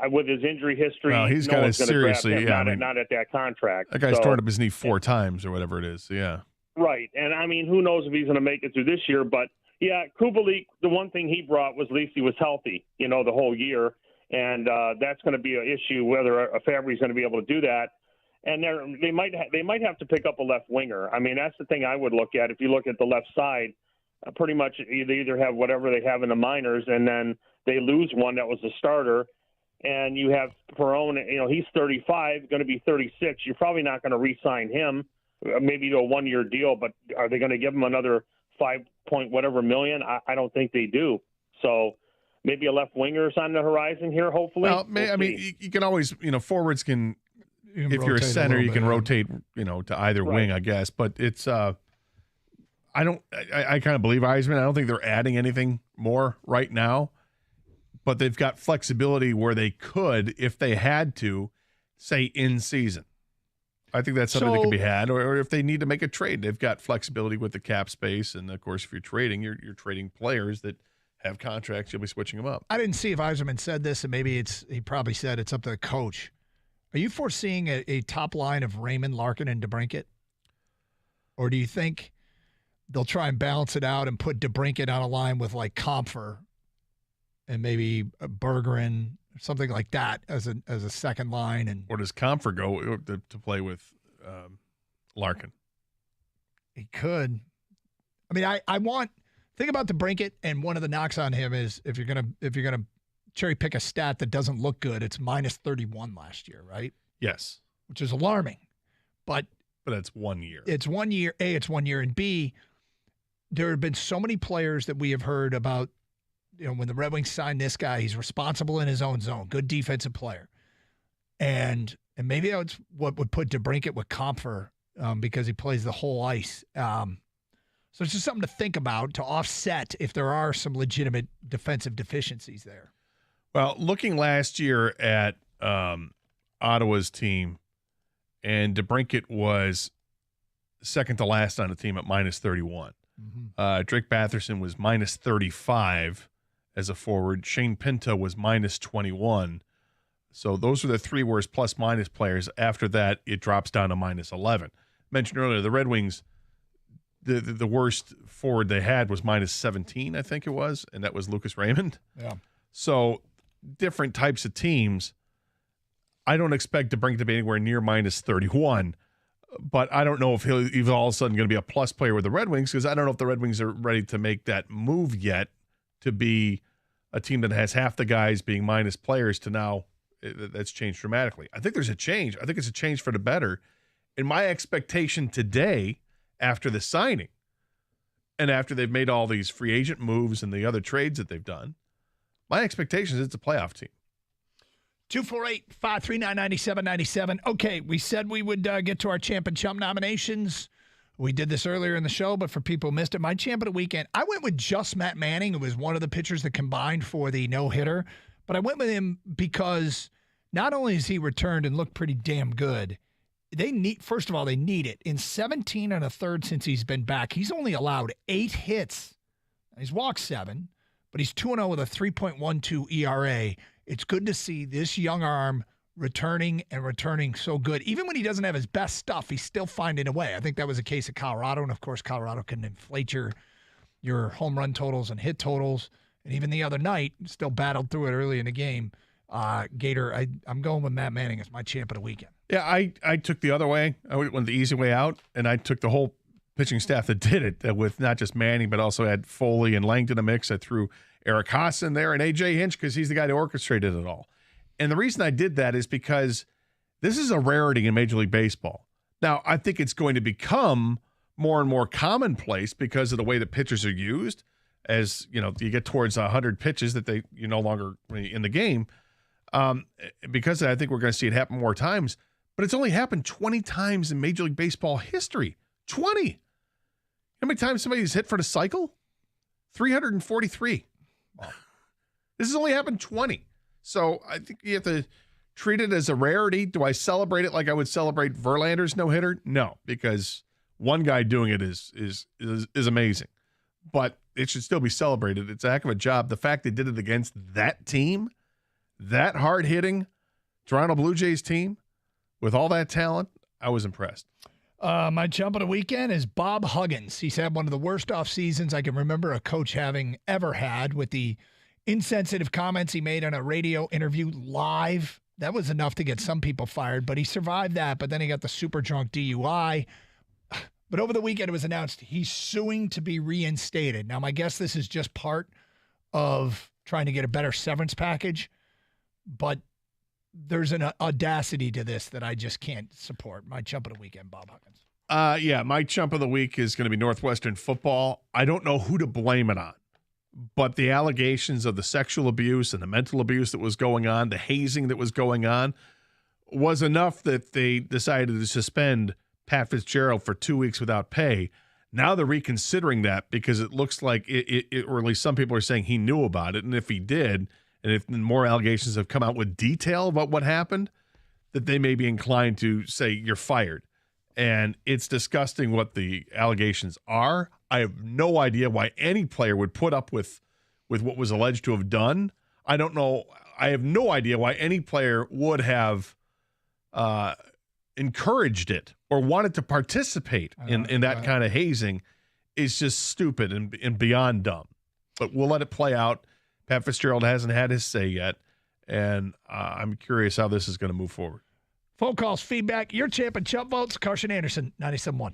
Speaker 21: with his injury history,
Speaker 16: Well, he's
Speaker 21: no
Speaker 16: gotta
Speaker 21: one's going to grab
Speaker 16: seriously-
Speaker 21: him,
Speaker 16: yeah, I mean,
Speaker 21: not at that contract.
Speaker 16: That guy's
Speaker 21: So-
Speaker 16: torn up his knee 4 times or whatever it is. Yeah.
Speaker 21: Right. And, I mean, who knows if he's going to make it through this year. But, yeah, Kubalik, the one thing he brought was at least he was healthy, the whole year. And that's going to be an issue whether Fabry's going to be able to do that. And they might have to pick up a left winger. I mean, that's the thing I would look at. If you look at the left side, pretty much they either have whatever they have in the minors, and then they lose one that was a starter. And you have Perron, he's 35, going to be 36. You're probably not going to re-sign him, maybe to a 1-year deal, but are they going to give him another 5-point-whatever million? I don't think they do. So maybe a left winger is on the horizon here, hopefully.
Speaker 16: Well, I mean, you can always, forwards can, if you're a
Speaker 7: rotate a
Speaker 16: center,
Speaker 7: little
Speaker 16: you can
Speaker 7: bit, yeah.
Speaker 16: rotate, to either wing, I guess. But it's, I kind of believe Eisman. I don't think they're adding anything more right now. But they've got flexibility where they could, if they had to, say in season. I think that's something that can be had, or if they need to make a trade, they've got flexibility with the cap space. And of course, if you're trading, you're trading players that have contracts. You'll be switching them up.
Speaker 7: I didn't see if Yzerman said this, and maybe he probably said it's up to the coach. Are you foreseeing a top line of Raymond, Larkin, and DeBrincat? Or do you think they'll try and balance it out and put DeBrincat on a line with like Comfer and maybe Bergeron, something like that as a second line? And
Speaker 16: or does Comfer go to play with Larkin?
Speaker 7: He could. I mean, I want think about DeBrincat, and one of the knocks on him is if you're gonna cherry pick a stat that doesn't look good, it's minus 31 last year, right?
Speaker 16: Yes,
Speaker 7: which is alarming. But
Speaker 16: that's 1 year.
Speaker 7: It's 1 year. A, it's 1 year, and B, there have been so many players that we have heard about. When the Red Wings signed this guy, he's responsible in his own zone, good defensive player, and maybe that's what would put DeBrincat with Comfer because he plays the whole ice. So it's just something to think about to offset if there are some legitimate defensive deficiencies there.
Speaker 16: Well, looking last year at Ottawa's team, and DeBrincat was second to last on the team at minus 31. Drake Batherson was minus 35 as a forward. Shane Pinto was minus 21. So those are the three worst plus-minus players. After that, it drops down to minus 11. Mentioned earlier, the Red Wings, the worst forward they had was minus 17, I think it was, and that was Lucas Raymond.
Speaker 7: Yeah.
Speaker 16: So different types of teams. I don't expect DeBrincat to be anywhere near minus 31, but I don't know if he's all of a sudden going to be a plus player with the Red Wings, because I don't know if the Red Wings are ready to make that move yet to be a team that has half the guys being minus players to now that's changed dramatically. I think there's a change. I think it's a change for the better. And my expectation today, after the signing and after they've made all these free agent moves and the other trades that they've done, my expectation is it's a playoff team.
Speaker 7: 248-539-9797. Okay, we said we would get to our Champ and Chump nominations. We did this earlier in the show, but for people who missed it, my Champ of the weekend, I went with just Matt Manning, who was one of the pitchers that combined for the no-hitter. But I went with him because not only has he returned and looked pretty damn good, first of all, they need it. In 17 and a third since he's been back, he's only allowed 8 hits. He's walked 7, but he's 2-0 with a 3.12 ERA. It's good to see this young arm returning so good. Even when he doesn't have his best stuff, he's still finding a way. I think that was a case of Colorado, and of course, Colorado can inflate your home run totals and hit totals. And even the other night, still battled through it early in the game. Gator, I'm going with Matt Manning as my Champ of the weekend.
Speaker 16: Yeah, I took the other way. I went the easy way out, and I took the whole pitching staff that did it with not just Manning, but also had Foley and Langton in the mix. I threw Eric Haas in there and A.J. Hinch because he's the guy that orchestrated it all. And the reason I did that is because this is a rarity in Major League Baseball. Now, I think it's going to become more and more commonplace because of the way that pitchers are used. As you get towards 100 pitches that you're no longer in the game. Because I think we're going to see it happen more times. But it's only happened 20 times in Major League Baseball history. 20. How many times somebody's hit for the cycle? 343. This has only happened 20. So I think you have to treat it as a rarity. Do I celebrate it like I would celebrate Verlander's no-hitter? No, because one guy doing it is amazing. But it should still be celebrated. It's a heck of a job. The fact they did it against that team, that hard-hitting Toronto Blue Jays team, with all that talent, I was impressed.
Speaker 7: My jump of the weekend is Bob Huggins. He's had one of the worst off seasons I can remember a coach having ever had, with the insensitive comments he made on a radio interview live. That was enough to get some people fired, but he survived that. But then he got the super drunk DUI. But over the weekend, it was announced he's suing to be reinstated. Now, my guess this is just part of trying to get a better severance package, but there's an audacity to this that I just can't support. My jump of the weekend, Bob Huggins.
Speaker 16: Yeah, my jump of the week is going to be Northwestern football. I don't know who to blame it on, but the allegations of the sexual abuse and the mental abuse that was going on, the hazing that was going on, was enough that they decided to suspend Pat Fitzgerald for 2 weeks without pay. Now they're reconsidering that because it looks like it, or at least some people are saying he knew about it. And if he did, and if more allegations have come out with detail about what happened, that they may be inclined to say you're fired. And it's disgusting what the allegations are. I have no idea why any player would put up with what was alleged to have done. I don't know. I have no idea why any player would have encouraged it or wanted to participate in that kind of hazing. Is just stupid and beyond dumb. But we'll let it play out. Pat Fitzgerald hasn't had his say yet, and I'm curious how this is going to move forward.
Speaker 7: Phone calls, feedback, your champ and chump votes, Carson Anderson, 97.1.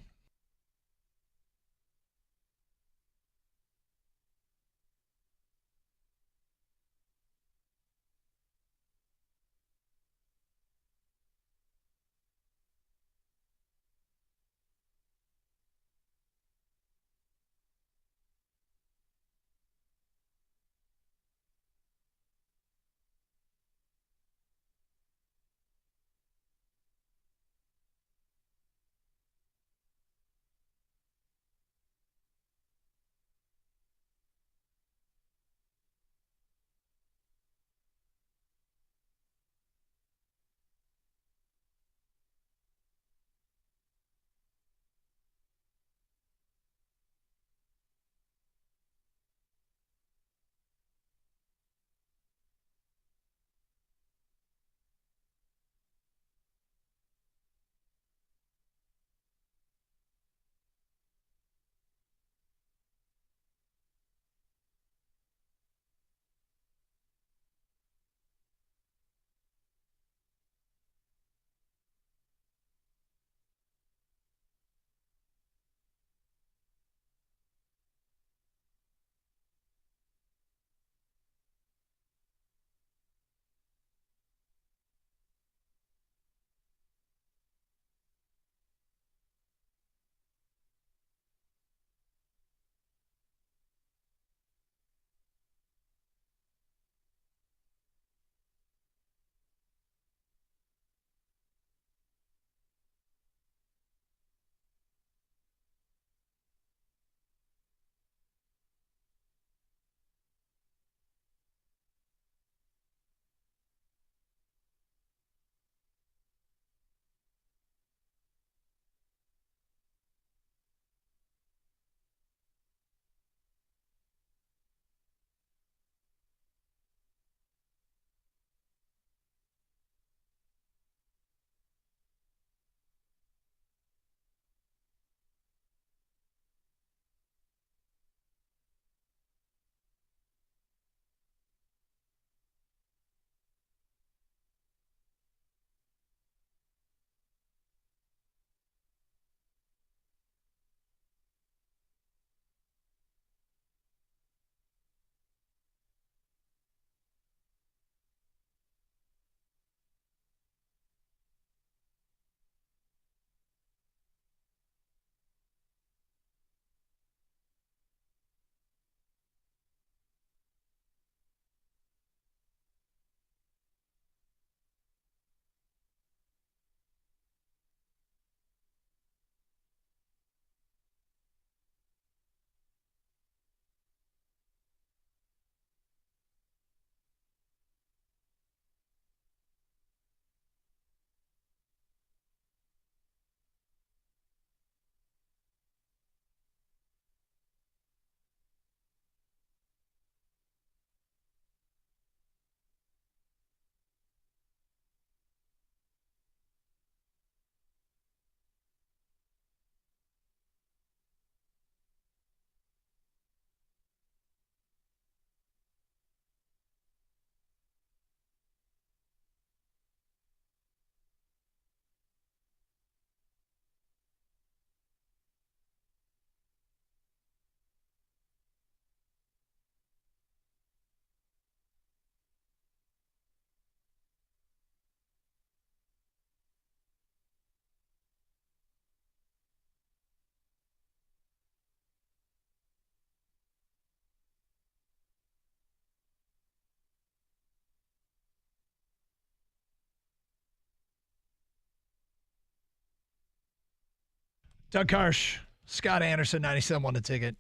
Speaker 7: Doug Harsh, Scott Anderson, 97 won the ticket.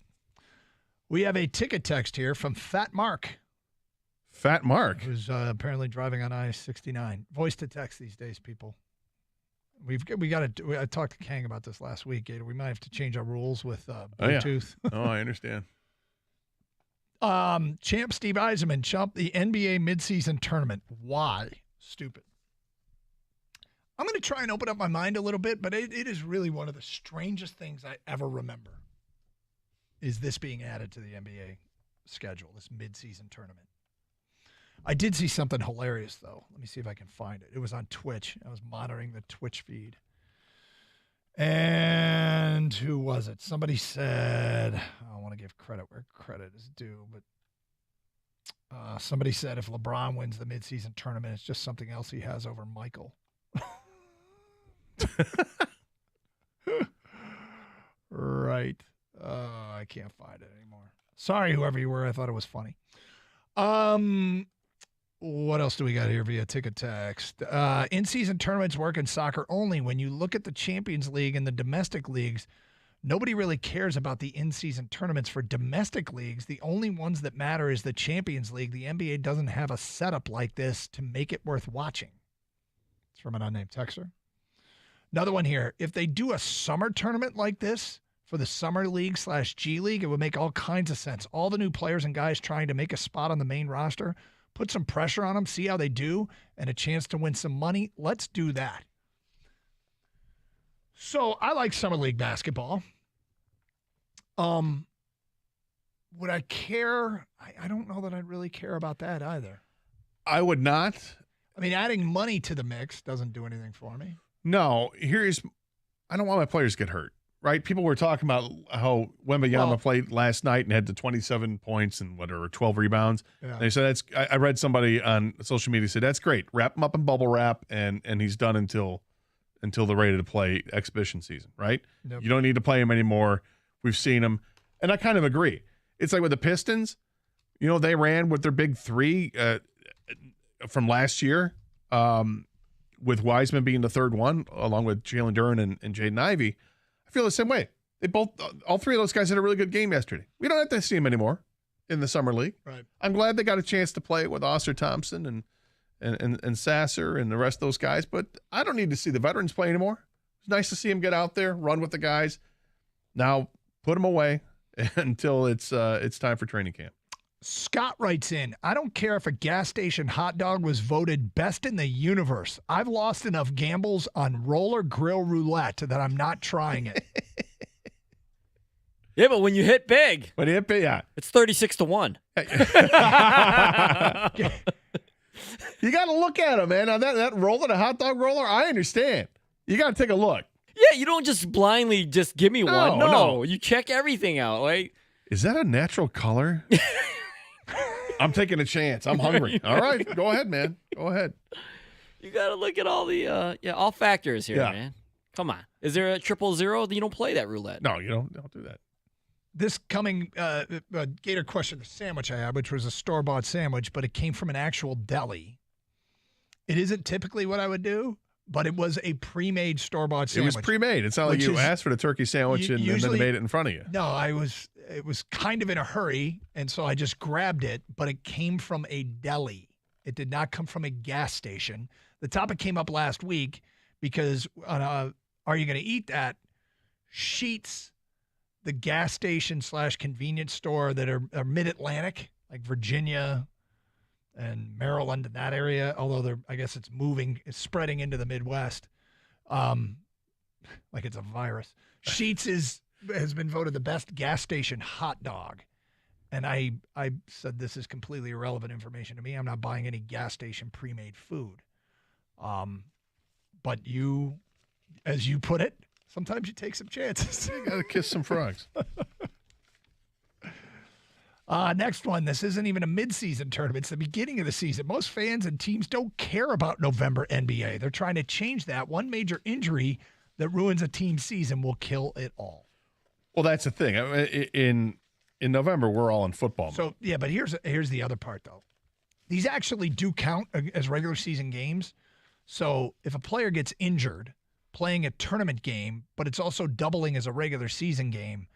Speaker 7: We have a ticket text here from Fat Mark.
Speaker 16: Fat Mark?
Speaker 7: Who's apparently driving on I-69. Voice to text these days, people. We got to. I talked to Kang about this last week, Gator. We might have to change our rules with Bluetooth.
Speaker 16: Oh, I understand.
Speaker 7: Champ Steve Eisenman, Chump, the NBA midseason tournament. Why? Stupid. I'm going to try and open up my mind a little bit, but it is really one of the strangest things I ever remember is this being added to the NBA schedule, this midseason tournament. I did see something hilarious, though. Let me see if I can find it. It was on Twitch. I was monitoring the Twitch feed. And who was it? Somebody said, I want to give credit where credit is due, but somebody said if LeBron wins the midseason tournament, it's just something else he has over Michael. Right. I can't find it anymore. Sorry, whoever you were. I thought it was funny. What else do we got here via ticket text? In-season tournaments work in soccer only. When you look at the Champions League and the domestic leagues, nobody really cares about the in-season tournaments for domestic leagues. The only ones that matter is the Champions League. The NBA doesn't have a setup like this to make it worth watching. It's from an unnamed texter. Another one here. If they do a summer tournament like this for the Summer League / G League, it would make all kinds of sense. All the new players and guys trying to make a spot on the main roster, put some pressure on them, see how they do, and a chance to win some money. Let's do that. So I like Summer League basketball. Would I care? I don't know that I'd really care about that either.
Speaker 16: I would not.
Speaker 7: I mean, adding money to the mix doesn't do anything for me.
Speaker 16: No, I don't want my players to get hurt, right? People were talking about how Wembanyama played last night and had the 27 points and 12 rebounds.
Speaker 7: Yeah.
Speaker 16: They said I read somebody on social media said that's great. Wrap him up in bubble wrap and he's done until they're ready to play exhibition season, right?
Speaker 7: Yep.
Speaker 16: You don't need to play him anymore. We've seen him, and I kind of agree. It's like with the Pistons, they ran with their big three from last year. With Wiseman being the third one, along with Jalen Duren and Jaden Ivey, I feel the same way. All three of those guys had a really good game yesterday. We don't have to see them anymore in the Summer League.
Speaker 7: Right.
Speaker 16: I'm glad they got a chance to play with Oscar Thompson and Sasser and the rest of those guys, but I don't need to see the veterans play anymore. It's nice to see them get out there, run with the guys. Now put them away until it's time for training camp.
Speaker 7: Scott writes in, I don't care if a gas station hot dog was voted best in the universe. I've lost enough gambles on roller grill roulette that I'm not trying it.
Speaker 15: Yeah, but when you hit big.
Speaker 16: Yeah.
Speaker 15: It's 36-1.
Speaker 16: You got to look at them, man. Now that roller, the hot dog roller, I understand. You got to take a look.
Speaker 15: Yeah, you don't just blindly just give me one. No, you check everything out. Like,
Speaker 16: is that a natural color? I'm taking a chance. I'm hungry. All right, go ahead, man. Go ahead.
Speaker 15: You got to look at all the all factors here, man. Come on. Is there a 000? You don't play that roulette.
Speaker 16: No, you don't do that.
Speaker 7: This coming Gator question, the sandwich I had, which was a store-bought sandwich, but it came from an actual deli. It isn't typically what I would do, but it was a pre-made store-bought sandwich.
Speaker 16: It was pre-made. It's not like you asked for the turkey sandwich and then they made it in front of you.
Speaker 7: No, it was kind of in a hurry, and so I just grabbed it, but it came from a deli. It did not come from a gas station. The topic came up last week because on Are You Going to Eat That? Sheetz, the gas station / convenience store that are mid-Atlantic, like Virginia and Maryland and that area, although I guess it's spreading into the Midwest like it's a virus. Sheetz has been voted the best gas station hot dog. And I said this is completely irrelevant information to me. I'm not buying any gas station pre-made food. But you, as you put it, sometimes you take some chances.
Speaker 16: You got to kiss some frogs.
Speaker 7: Next one. This isn't even a mid-season tournament. It's the beginning of the season. Most fans and teams don't care about November NBA. They're trying to change that. One major injury that ruins a team's season will kill it all.
Speaker 16: Well, that's the thing. In November, we're all in football.
Speaker 7: So, yeah, but here's the other part, though. These actually do count as regular season games. So if a player gets injured, playing a tournament game, but it's also doubling as a regular season game,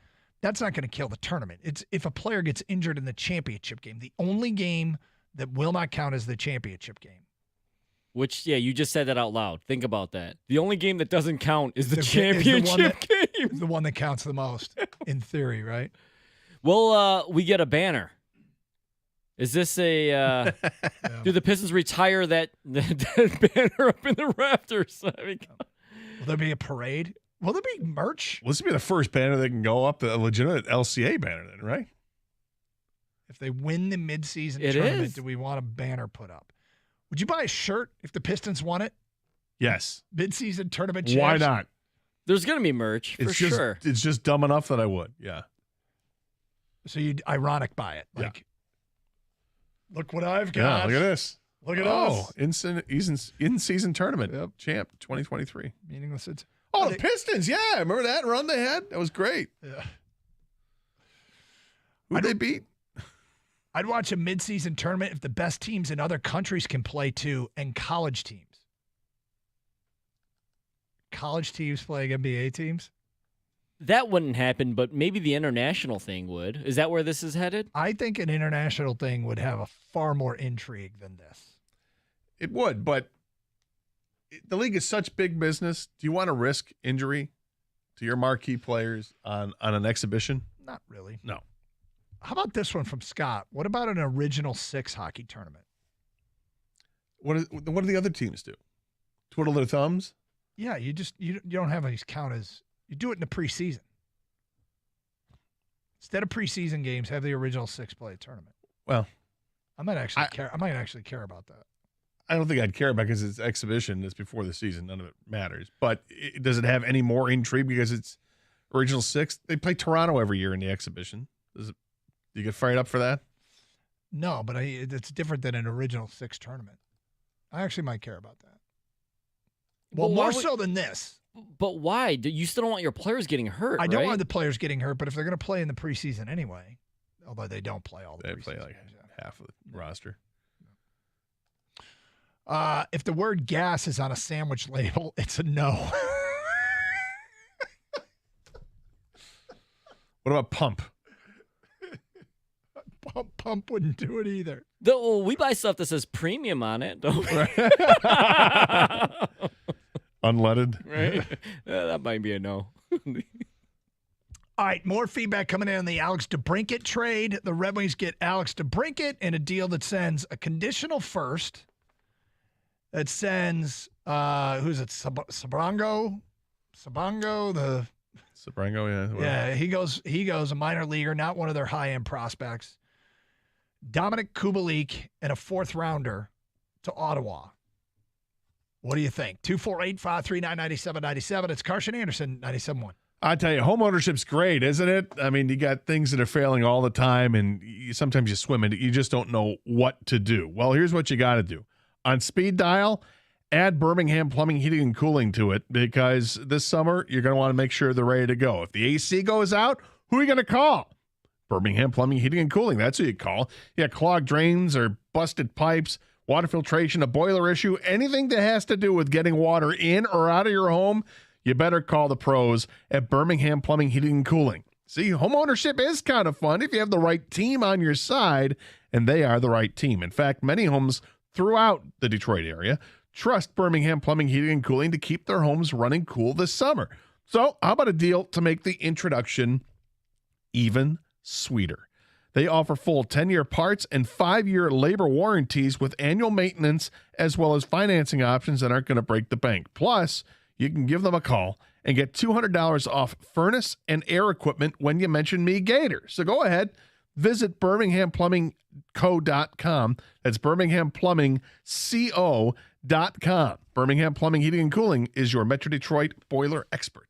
Speaker 7: that's not going to kill the tournament. It's if a player gets injured in the championship game. The only game that will not count is the championship game.
Speaker 15: Which, yeah, you just said that out loud. Think about that. The only game that doesn't count is the
Speaker 7: Is
Speaker 15: championship game.
Speaker 7: Is the one that counts the most, in theory, right?
Speaker 15: Well, we get a banner. Is this a do the Pistons retire that banner up in the rafters? I mean,
Speaker 7: Will there be a parade? Will there be merch?
Speaker 16: Well, this will be the first banner that can go up, a legitimate LCA banner, then, right?
Speaker 7: If they win the midseason
Speaker 15: It
Speaker 7: tournament,
Speaker 15: is.
Speaker 7: do we want a banner put up? Would you buy a shirt if the Pistons won it?
Speaker 16: Yes.
Speaker 7: Midseason tournament champs?
Speaker 16: Why not?
Speaker 15: There's going to be merch for sure.
Speaker 16: It's just dumb enough that I would. Yeah.
Speaker 7: So you'd ironic buy it. Like, look what I've
Speaker 16: Yeah.
Speaker 7: got.
Speaker 16: Look at this.
Speaker 7: Look at
Speaker 16: Oh,
Speaker 7: us.
Speaker 16: in-season tournament champ 2023.
Speaker 7: Meaningless.
Speaker 16: Oh, the Pistons. Yeah. Remember that run they had? That was great.
Speaker 7: Yeah.
Speaker 16: Who'd they beat?
Speaker 7: I'd watch a midseason tournament if the best teams in other countries can play too, and college teams. College teams playing NBA teams?
Speaker 15: That wouldn't happen, but maybe the international thing would. Is that where this is headed?
Speaker 7: I think an international thing would have a far more intrigue than this.
Speaker 16: It would, but the league is such big business. Do you want to risk injury to your marquee players on an exhibition?
Speaker 7: Not really.
Speaker 16: No.
Speaker 7: How about this one from Scott? What about an original six hockey tournament?
Speaker 16: What do the other teams do? Twiddle their thumbs?
Speaker 7: Yeah, you don't have these count as you do it in the preseason. Instead of preseason games, have the original six play tournament.
Speaker 16: Well,
Speaker 7: I might actually care about that.
Speaker 16: I don't think I'd care about because it's exhibition. It's before the season. None of it matters. But does it have any more intrigue because it's original six? They play Toronto every year in the exhibition. Do you get fired up for that?
Speaker 7: No, but it's different than an original six tournament. I actually might care about that. Well,
Speaker 15: But why
Speaker 7: more
Speaker 15: would-
Speaker 7: so than this.
Speaker 15: But why? You still don't want your players getting hurt,
Speaker 7: I don't
Speaker 15: right?
Speaker 7: want the players getting hurt, but if they're going to play in the preseason anyway, although they don't play all the
Speaker 16: They
Speaker 7: preseason
Speaker 16: play like
Speaker 7: games,
Speaker 16: half of the roster.
Speaker 7: if the word gas is on a sandwich label, it's a no.
Speaker 16: What about pump?
Speaker 7: Pump wouldn't do it either.
Speaker 15: Well, we buy stuff that says premium on it, don't we?
Speaker 16: Unleaded.
Speaker 15: Right? That might be a no.
Speaker 7: All right, more feedback coming in on the Alex DeBrincat trade. The Red Wings get Alex DeBrincat in a deal that sends a conditional first. That sends who's it? Sabrango, the
Speaker 16: Sabrango, yeah.
Speaker 7: yeah. He goes a minor leaguer, not one of their high end prospects. Dominic Kubalik and a fourth rounder to Ottawa. What do you think? 248-539-9797. It's Carson Anderson, 97.1.
Speaker 16: I tell you, home ownership's great, isn't it? I mean, you got things that are failing all the time, and sometimes you swim in it. You just don't know what to do. Well, here's what you got to do. On speed dial, add Birmingham Plumbing, Heating, and Cooling to it because this summer you're going to want to make sure they're ready to go. If the AC goes out, who are you going to call? Birmingham Plumbing, Heating, and Cooling. That's who you call. Yeah, clogged drains or busted pipes, water filtration, a boiler issue, anything that has to do with getting water in or out of your home, you better call the pros at Birmingham Plumbing, Heating, and Cooling. See, home ownership is kind of fun if you have the right team on your side, and they are the right team. In fact, many homes throughout the Detroit area trust Birmingham Plumbing, Heating, and Cooling to keep their homes running cool this summer. So how about a deal to make the introduction even sweeter? They offer full 10-year parts and 5-year labor warranties with annual maintenance as well as financing options that aren't going to break the bank. Plus, you can give them a call and get $200 off furnace and air equipment when you mention me, Gator. So go ahead, visit BirminghamPlumbingCo.com. That's BirminghamPlumbingCo.com. Birmingham Plumbing, Heating, and Cooling is your Metro Detroit boiler expert.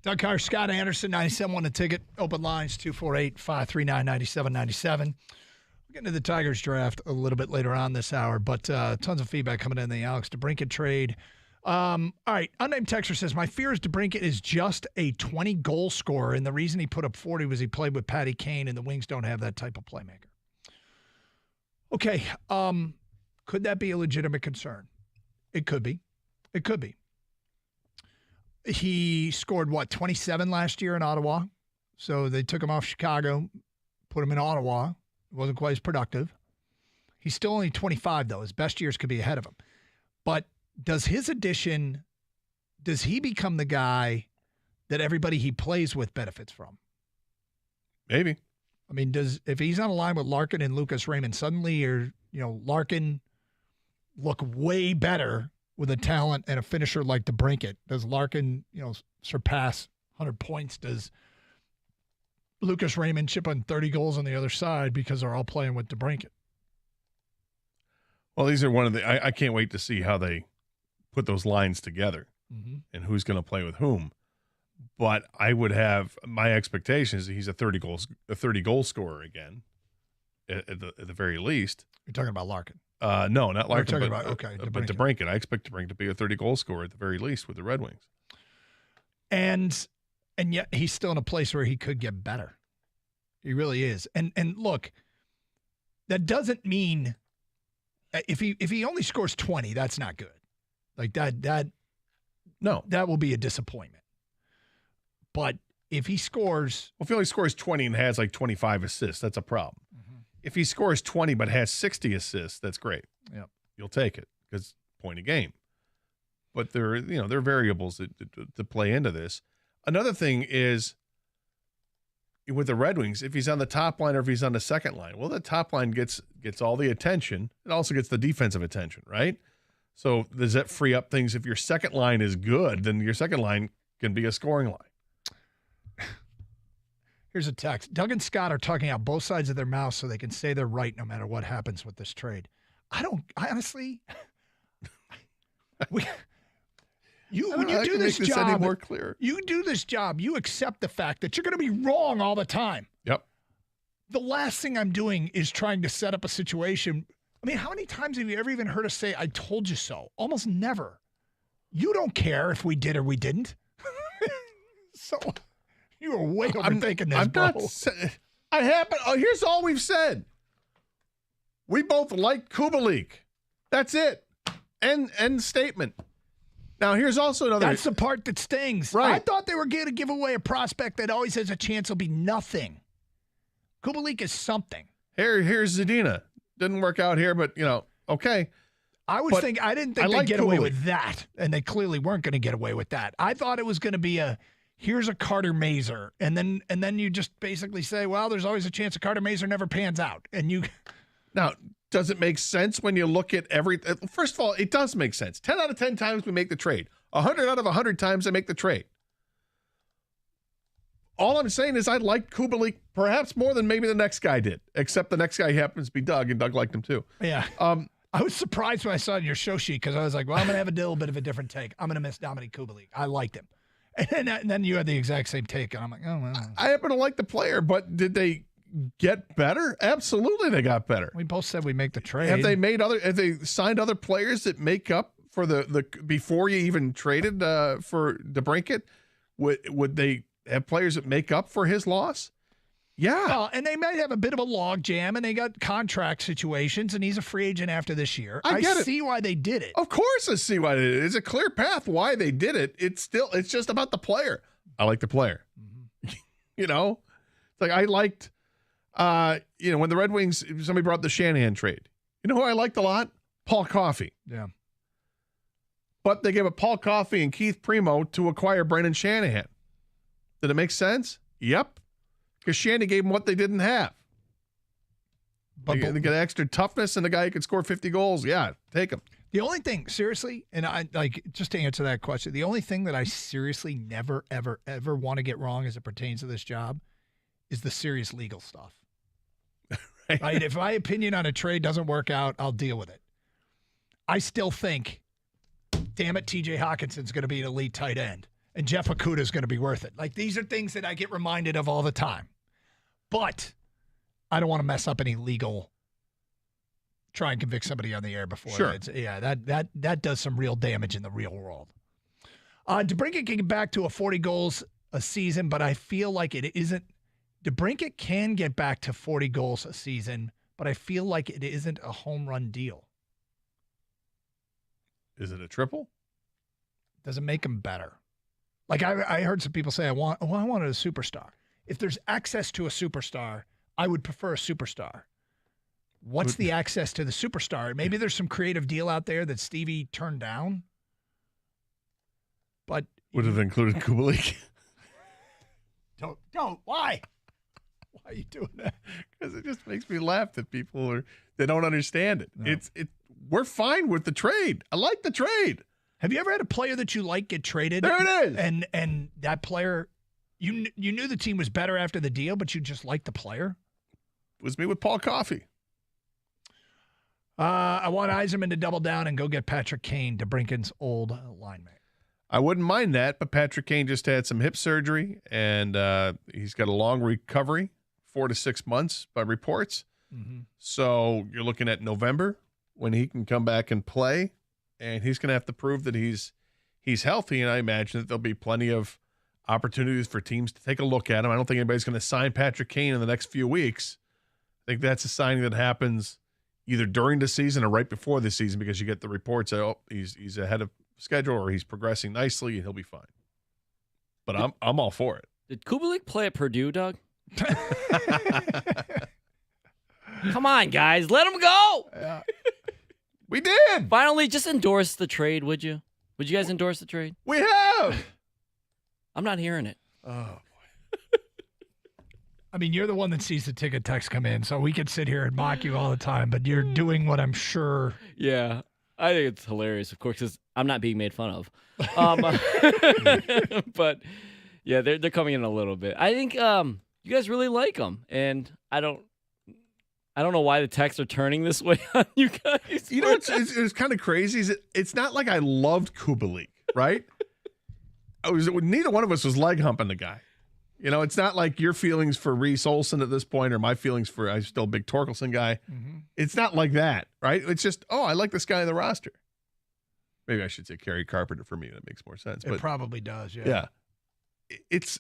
Speaker 7: Doug Carr, Scott Anderson, 97.1 The Ticket. Open lines, 248-539-9797. We'll get into the Tigers draft a little bit later on this hour, but tons of feedback coming in the Alex DeBrincat trade. All right, unnamed texter says, my fear is DeBrincat is just a 20-goal scorer, and the reason he put up 40 was he played with Patty Kane, and the Wings don't have that type of playmaker. Okay, could that be a legitimate concern? It could be. It could be. He scored, 27 last year in Ottawa? So they took him off Chicago, put him in Ottawa. It wasn't quite as productive. He's still only 25, though. His best years could be ahead of him. But does he become the guy that everybody he plays with benefits from?
Speaker 16: Maybe.
Speaker 7: I mean, if he's on a line with Larkin and Lucas Raymond, suddenly Larkin look way better with a talent and a finisher like DeBrincat? Does Larkin, surpass 100 points? Does Lucas Raymond chip on 30 goals on the other side because they're all playing with DeBrincat?
Speaker 16: Well, these are one of the. I can't wait to see how they put those lines together and who's going to play with whom. But I would have my expectations that he's a 30 goal scorer again, at the very least.
Speaker 7: You're talking about Larkin.
Speaker 16: No, not Larkin.
Speaker 7: But
Speaker 16: DeBrincat. I expect DeBrincat to be a 30 goal scorer at the very least with the Red Wings.
Speaker 7: And yet he's still in a place where he could get better. He really is. And look, that doesn't mean if he only scores 20, that's not good. Like that will be a disappointment. But if he scores,
Speaker 16: if he only scores 20 and has like 25 assists, that's a problem. If he scores 20 but has 60 assists, that's great.
Speaker 7: Yep.
Speaker 16: You'll take it because point a game. But there are variables that play into this. Another thing is with the Red Wings, if he's on the top line or if he's on the second line, well, the top line gets all the attention. It also gets the defensive attention, right? So does that free up things? If your second line is good, then your second line can be a scoring line.
Speaker 7: Here's a text. Doug and Scott are talking out both sides of their mouths so they can say they're right no matter what happens with this trade. I honestly, when you do this job,
Speaker 16: any more clear.
Speaker 7: You do this job, you accept the fact that you're going to be wrong all the time.
Speaker 16: Yep.
Speaker 7: The last thing I'm doing is trying to set up a situation. I mean, how many times have you ever even heard us say, I told you so? Almost never. You don't care if we did or we didn't. So you are way overthinking this, bro.
Speaker 16: Here's all we've said. We both like Kubalik. That's it. End statement. Now, here's also another.
Speaker 7: That's the part that stings.
Speaker 16: Right.
Speaker 7: I thought they were going to give away a prospect that always has a chance will be nothing. Kubalik is something.
Speaker 16: Here's Zadina. Didn't work out here, but, okay.
Speaker 7: I didn't think they'd get away with that, and they clearly weren't going to get away with that. I thought it was going to be here's a Carter Mazur, and then you just basically say, well, there's always a chance a Carter Mazur never pans out.
Speaker 16: Now, does it make sense when you look at first of all, it does make sense. 10 out of 10 times we make the trade. 100 out of 100 times I make the trade. All I'm saying is I liked Kubalik perhaps more than maybe the next guy did, except the next guy happens to be Doug, and Doug liked him too.
Speaker 7: Yeah. I was surprised when I saw it in your show sheet because I was like, well, I'm going to have a little bit of a different take. I'm going to miss Dominic Kubalik. I liked him. And then you had the exact same take, and I'm like, oh, well.
Speaker 16: I happen to like the player, but did they get better? Absolutely, they got better.
Speaker 7: We both said we make the trade.
Speaker 16: Have they signed other players that make up for the before you even traded for DeBrincat? Would they have players that make up for his loss? Yeah.
Speaker 7: Well, and they might have a bit of a log jam, and they got contract situations, and he's a free agent after this year. I see why they did it.
Speaker 16: Of course I see why they did it. It's a clear path why they did it. It's just about the player. I like the player. Mm-hmm. It's like I liked, when the Red Wings, somebody brought up the Shanahan trade. You know who I liked a lot? Paul Coffey.
Speaker 7: Yeah.
Speaker 16: But they gave up Paul Coffey and Keith Primo to acquire Brendan Shanahan. Did it make sense? Yep. Because Shanny gave them what they didn't have. But they get extra toughness and the guy who can score 50 goals. Yeah, take him.
Speaker 7: The only thing, seriously, and I just to answer that question, the only thing that I seriously never, ever, ever want to get wrong as it pertains to this job is the serious legal stuff. Right? If my opinion on a trade doesn't work out, I'll deal with it. I still think, damn it, TJ Hawkinson's going to be an elite tight end. and Jeff Okuda is going to be worth it. Like, these are things that I get reminded of all the time. But I don't want to mess up any legal. Try and convict somebody on the air before.
Speaker 16: Sure.
Speaker 7: That does some real damage in the real world. DeBrincat can get back to 40 goals a season, but I feel like it isn't. DeBrincat can get back to 40 goals a season, but I feel like it isn't a home run deal.
Speaker 16: Is it a triple?
Speaker 7: Doesn't make him better. Like I heard some people say, I wanted a superstar. If there's access to a superstar, I would prefer a superstar. What's the access to the superstar? Maybe there's some creative deal out there that Stevie turned down. But
Speaker 16: would have included Kubalik.
Speaker 7: Don't. Why? Why are you doing that?
Speaker 16: Because it just makes me laugh that people they don't understand it. No. We're fine with the trade. I like the trade.
Speaker 7: Have you ever had a player that you like get traded?
Speaker 16: There it is.
Speaker 7: And that player, you knew the team was better after the deal, but you just liked the player?
Speaker 16: It was me with Paul Coffey.
Speaker 7: I want Yzerman to double down and go get Patrick Kane, DeBrincat's old lineman.
Speaker 16: I wouldn't mind that, but Patrick Kane just had some hip surgery, and he's got a long recovery, 4 to 6 months by reports.
Speaker 7: Mm-hmm.
Speaker 16: So you're looking at November when he can come back and play, and he's going to have to prove that he's healthy, and I imagine that there'll be plenty of opportunities for teams to take a look at him. I don't think anybody's going to sign Patrick Kane in the next few weeks. I think that's a signing that happens either during the season or right before the season because you get the reports that he's ahead of schedule or he's progressing nicely and he'll be fine. But I'm all for it.
Speaker 15: Did Kubalik play at Purdue, Doug? Come on, guys, let him go.
Speaker 16: We did.
Speaker 15: Finally, just endorse the trade, would you? Would you guys endorse the trade?
Speaker 16: We have.
Speaker 15: I'm not hearing it.
Speaker 16: Oh.
Speaker 7: I mean, you're the one that sees the ticket text come in, so we could sit here and mock you all the time, but you're doing what I'm sure.
Speaker 15: Yeah, I think it's hilarious, of course, because I'm not being made fun of. But, yeah, they're coming in a little bit. I think you guys really like them, and I don't know why the texts are turning this way on you guys.
Speaker 16: You know, it's kind of crazy. It's not like I loved Kubalik, right? Neither one of us was leg humping the guy. You know, it's not like your feelings for Reese Olson at this point or my feelings for, I'm still a big Torkelson guy.
Speaker 7: Mm-hmm.
Speaker 16: It's not like that, right? It's just, I like this guy on the roster. Maybe I should say Kerry Carpenter for me. That makes more sense.
Speaker 7: It probably does, yeah.
Speaker 16: Yeah. It's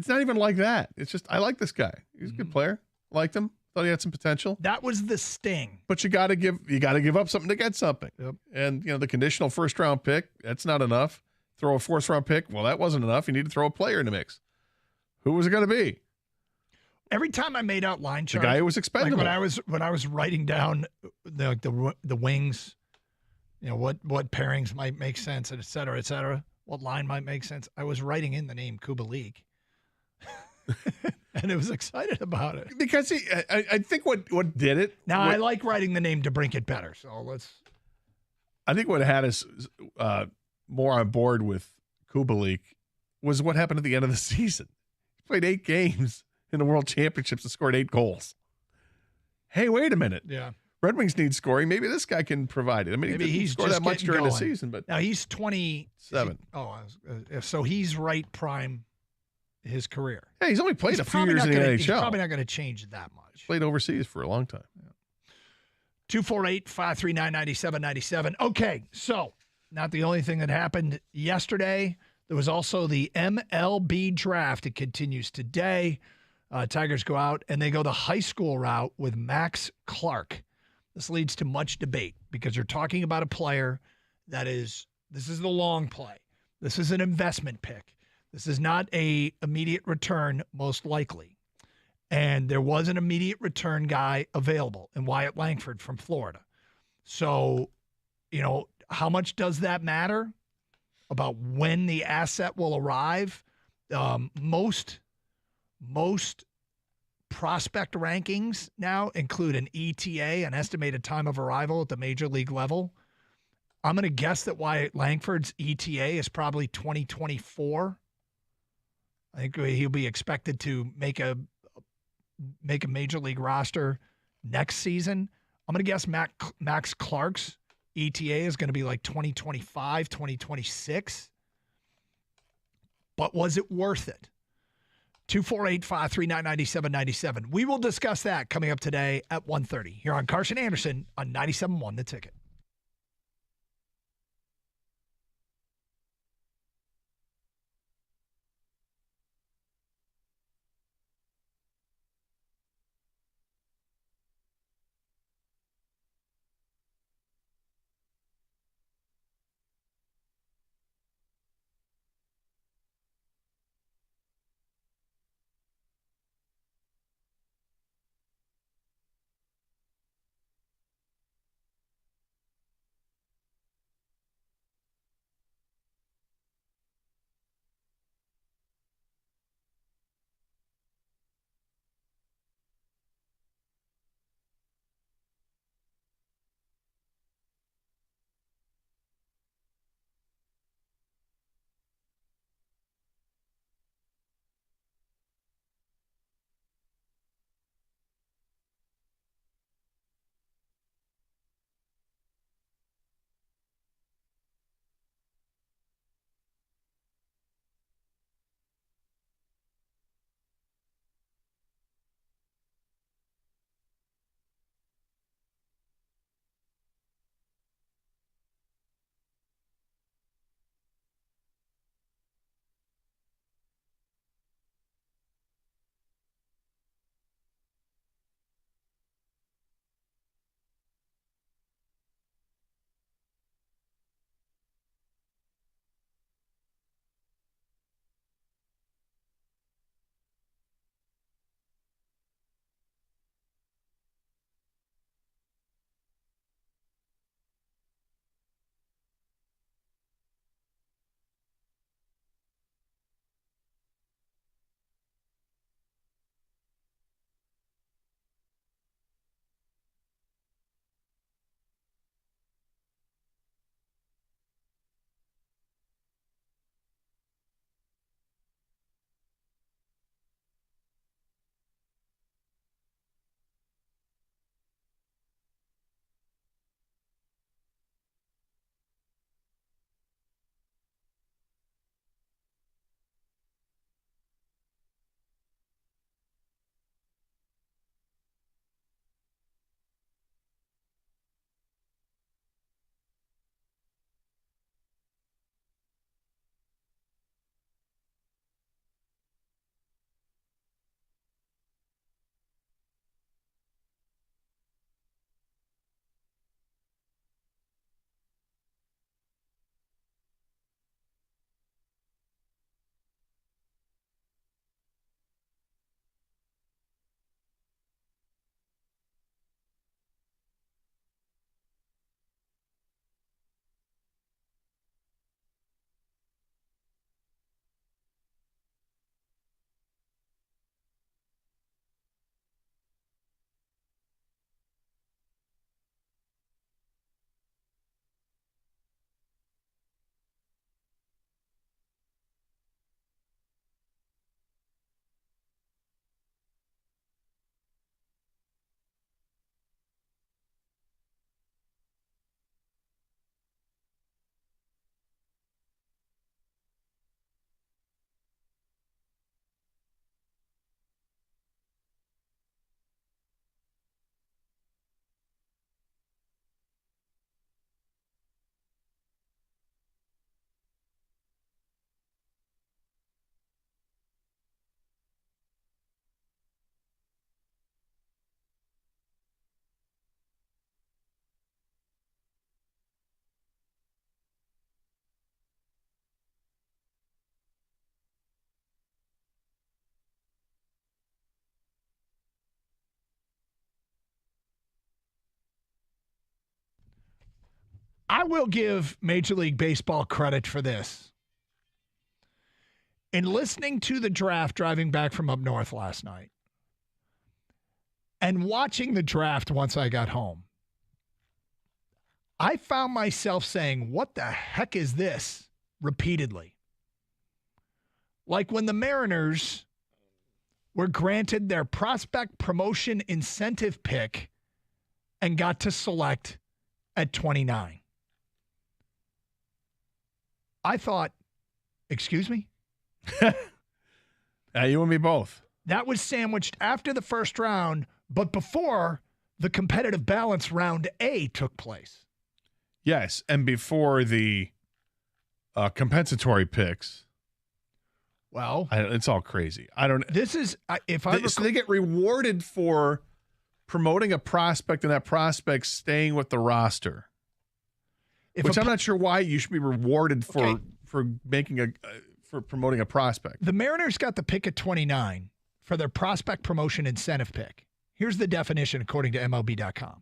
Speaker 16: not even like that. It's just, I like this guy. He's a good player. Liked him. Thought he had some potential.
Speaker 7: That was the sting.
Speaker 16: But you got to give up something to get something.
Speaker 7: Yep.
Speaker 16: And, the conditional first-round pick, that's not enough. Throw a fourth-round pick, well, that wasn't enough. You need to throw a player in the mix. Who was it going to be?
Speaker 7: Every time I made out line charts,
Speaker 16: the guy who was expendable.
Speaker 7: Like when I was writing down the wings, what pairings might make sense, et cetera, what line might make sense. I was writing in the name Kubalik, and I was excited about it
Speaker 16: because I think what did it.
Speaker 7: Now I like writing the name DeBrincat better, so let's.
Speaker 16: I think what had us more on board with Kubalik was what happened at the end of the season. Played 8 games in the World Championships and scored 8 goals. Hey, wait a minute.
Speaker 7: Yeah.
Speaker 16: Red Wings need scoring. Maybe this guy can provide it. I mean,
Speaker 7: maybe
Speaker 16: he didn't score that much during the season, but
Speaker 7: now he's 27. So he's right prime his career.
Speaker 16: Yeah, he's only played a few years in the NHL.
Speaker 7: He's probably not going to change that much.
Speaker 16: Played overseas for a long time.
Speaker 7: 248-539-9797. Okay, so not the only thing that happened yesterday. There was also the MLB draft. It continues today. Tigers go out and they go the high school route with Max Clark. This leads to much debate because you're talking about a player this is the long play. This is an investment pick. This is not a immediate return, most likely. And there was an immediate return guy available in Wyatt Langford from Florida. So, how much does that matter? About when the asset will arrive. Most prospect rankings now include an ETA, an estimated time of arrival at the major league level. I'm going to guess that Wyatt Langford's ETA is probably 2024. I think he'll be expected to make a major league roster next season. I'm going to guess Max Clark's ETA is going to be like 2025, 2026. but was it worth it? 248-539-9797. We will discuss that coming up today at 1:30 here on Carson Anderson on 97.1 The Ticket. I will give Major League Baseball credit for this. In listening to the draft driving back from up north last night and watching the draft once I got home, I found myself saying, what the heck is this? Repeatedly. Like when the Mariners were granted their prospect promotion incentive pick and got to select at 29. I thought, excuse me?
Speaker 16: You and me both.
Speaker 7: That was sandwiched after the first round, but before the competitive balance round A took place.
Speaker 16: Yes, and before the compensatory picks.
Speaker 7: Well,
Speaker 16: it's all crazy. I don't.
Speaker 7: This is
Speaker 16: so they get rewarded for promoting a prospect and that prospect staying with the roster. Which I'm not sure why you should be rewarded for making for promoting a prospect.
Speaker 7: The Mariners got the pick at 29 for their prospect promotion incentive pick. Here's the definition according to MLB.com.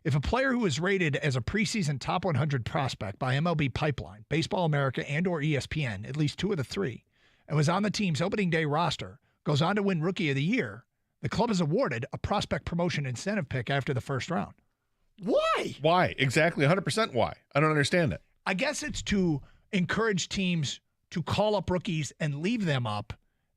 Speaker 7: If a player who is rated as a preseason top 100 prospect by MLB Pipeline, Baseball America, and or ESPN, at least two of the three, and was on the team's opening day roster, goes on to win Rookie of the Year, the club is awarded a prospect promotion incentive pick after the first round. Why?
Speaker 16: Why? Exactly 100% why. I don't understand it.
Speaker 7: I guess it's to encourage teams to call up rookies and leave them up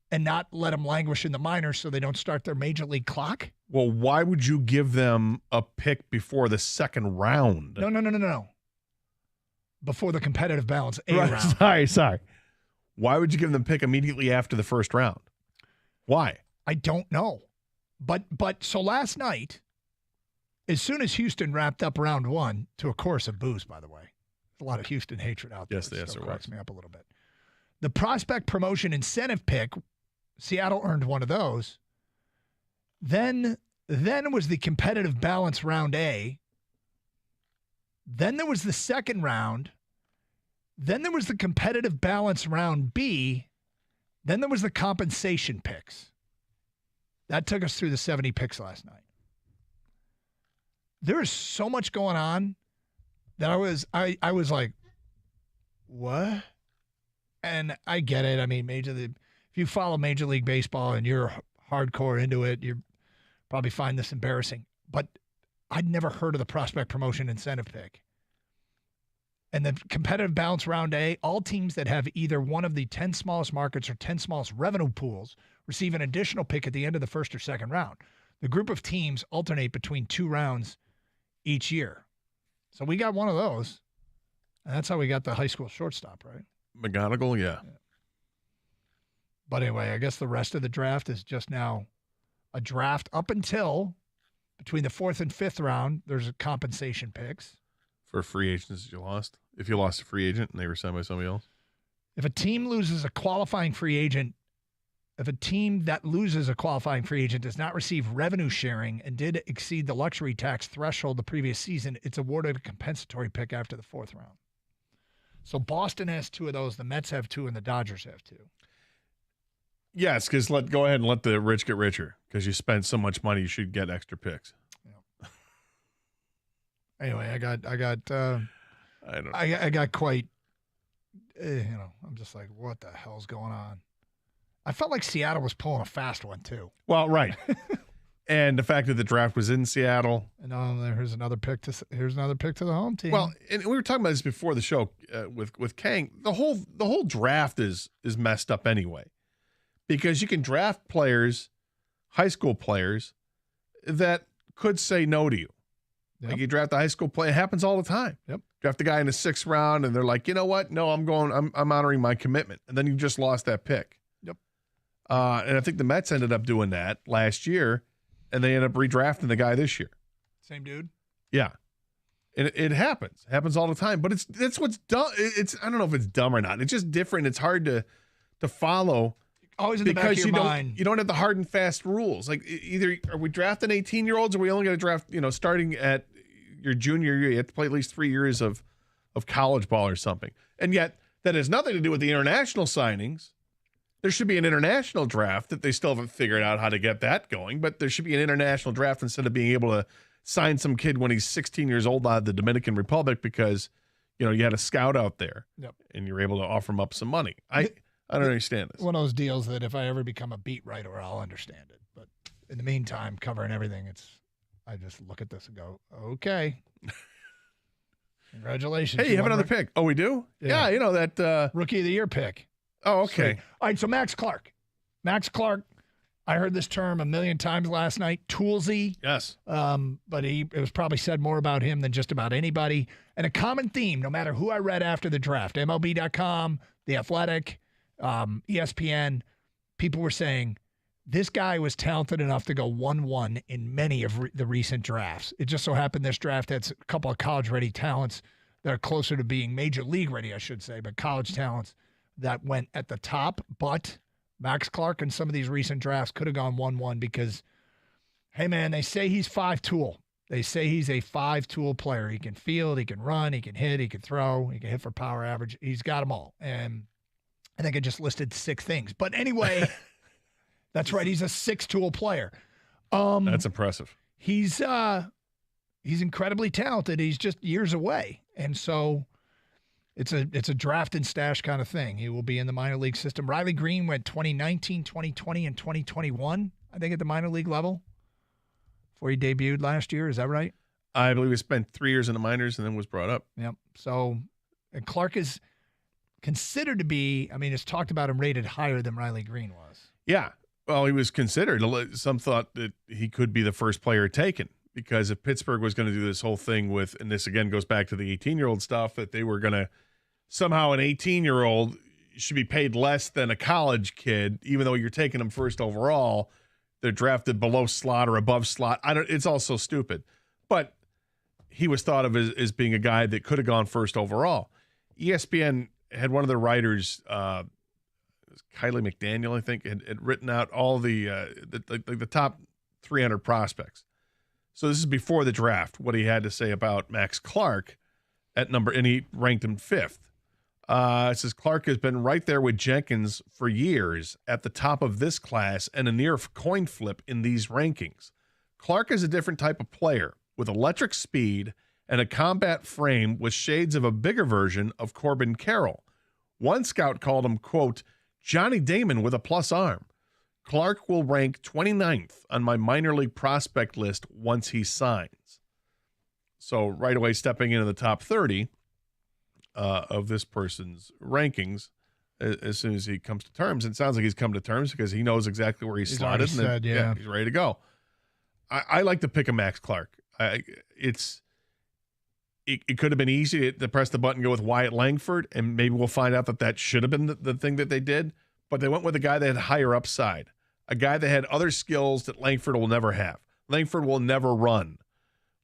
Speaker 7: and not let them languish in the minors so they don't start their major league clock.
Speaker 16: Well, why would you give them a pick before the second round?
Speaker 7: No. Before the competitive balance A round.
Speaker 16: Sorry. Why would you give them a pick immediately after the first round? Why?
Speaker 7: I don't know. But so last night, as soon as Houston wrapped up round one, to a chorus of boos, by the way. There's a lot of Houston hatred out there.
Speaker 16: Yes, there
Speaker 7: cracks me up a little bit. The prospect promotion incentive pick, Seattle earned one of those. Then was the competitive balance round A. Then there was the second round. Then there was the competitive balance round B. Then there was the compensation picks. That took us through the 70 picks last night. There is so much going on that I was like, what? And I get it. I mean, if you follow Major League Baseball and you're hardcore into it, you probably find this embarrassing. But I'd never heard of the prospect promotion incentive pick. And the competitive balance round A, all teams that have either one of the 10 smallest markets or 10 smallest revenue pools receive an additional pick at the end of the first or second round. The group of teams alternate between two rounds each year. So we got one of those. And that's how we got the high school shortstop, right?
Speaker 16: McGonigal, yeah.
Speaker 7: But anyway, I guess the rest of the draft is just now a draft up until between the fourth and fifth round. There's compensation picks.
Speaker 16: For free agents you lost? If you lost a free agent and they were signed by somebody else?
Speaker 7: If a team loses a qualifying free agent, if a team that loses a qualifying free agent does not receive revenue sharing and did exceed the luxury tax threshold the previous season, it's awarded a compensatory pick after the fourth round. So Boston has two of those, the Mets have two, and the Dodgers have two.
Speaker 16: Yes, because go ahead and let the rich get richer. Because you spent so much money, you should get extra picks.
Speaker 7: Anyway, I got quite, I'm just like, what the hell's going on? I felt like Seattle was pulling a fast one too.
Speaker 16: Well, right. And the fact that the draft was in Seattle.
Speaker 7: And here's another pick to the home team.
Speaker 16: Well, and we were talking about this before the show with Kang. The whole draft is messed up anyway, because you can draft players, high school players, that could say no to you. Yep. Like you draft a high school player, it happens all the time.
Speaker 7: Yep.
Speaker 16: Draft a guy in the 6th round, and they're like, you know what? No, I'm honoring my commitment, and then you just lost that pick.
Speaker 7: Yep.
Speaker 16: And I think the Mets ended up doing that last year, and they ended up redrafting the guy this year.
Speaker 7: Same dude.
Speaker 16: Yeah. It happens. It happens all the time. But that's what's dumb. I don't know if it's dumb or not. It's just different. It's hard to follow.
Speaker 7: Always in the back of your mind.
Speaker 16: You don't have the hard and fast rules. Like either are we drafting 18-year-olds, or are we only going to draft, starting at your junior year, you have to play at least 3 years of college ball or something. And yet that has nothing to do with the international signings. There should be an international draft that they still haven't figured out how to get that going, but there should be an international draft instead of being able to sign some kid when he's 16 years old out of the Dominican Republic because, you had a scout out there.
Speaker 7: Yep.
Speaker 16: And you're able to offer him up some money. I don't understand this.
Speaker 7: One of those deals that if I ever become a beat writer, I'll understand it. But in the meantime, covering everything, I just look at this and go, okay. Congratulations.
Speaker 16: Hey, you have another pick. Oh, we do? Yeah, that
Speaker 7: Rookie of the Year pick.
Speaker 16: Oh, okay.
Speaker 7: Sweet. All right, so Max Clark. I heard this term a million times last night, toolsy.
Speaker 16: Yes.
Speaker 7: But it was probably said more about him than just about anybody. And a common theme, no matter who I read after the draft, MLB.com, The Athletic, ESPN, people were saying this guy was talented enough to go 1-1 in many of the recent drafts. It just so happened this draft had a couple of college-ready talents that are closer to being major league ready, I should say, but college talents that went at the top. But Max Clark in some of these recent drafts could have gone 1-1 because, hey, man, they say he's 5-tool. They say he's a 5-tool player. He can field, he can run, he can hit, he can throw, he can hit for power average. He's got them all. And I think I just listed 6 things. But anyway, that's right. He's a 6-tool player.
Speaker 6: That's impressive.
Speaker 7: He's incredibly talented. He's just years away. And so it's a draft and stash kind of thing. He will be in the minor league system. Riley Green went 2019, 2020, and 2021, I think, at the minor league level before he debuted last year. Is that right?
Speaker 6: I believe he spent 3 years in the minors and then was brought up.
Speaker 7: Yep. So and Clark is considered to be, I mean, it's talked about him rated higher than Riley Green was.
Speaker 6: Yeah. Well, he was considered. Some thought that he could be the first player taken because if Pittsburgh was going to do this whole thing with, and this again goes back to the 18-year-old stuff, that they were going to somehow an 18-year-old should be paid less than a college kid, even though you're taking them first overall. They're drafted below slot or above slot. It's all so stupid. But he was thought of as being a guy that could have gone first overall. ESPN had one of the writers, Kylie McDaniel, I think, had written out all the top 300 prospects. So this is before the draft, what he had to say about Max Clark at number, and he ranked him 5th. It says Clark has been right there with Jenkins for years at the top of this class and a near coin flip in these rankings. Clark is a different type of player with electric speed and a combat frame with shades of a bigger version of Corbin Carroll. One scout called him, quote, Johnny Damon with a plus arm. Clark will rank 29th on my minor league prospect list once he signs. So right away stepping into the top 30 of this person's rankings as soon as he comes to terms. And it sounds like he's come to terms because he knows exactly where he's slotted.
Speaker 7: Said, yeah,
Speaker 6: he's ready to go. I like to pick a Max Clark. It could have been easy to press the button and go with Wyatt Langford, and maybe we'll find out that should have been the thing that they did. But they went with a guy that had higher upside, a guy that had other skills that Langford will never have. Langford will never run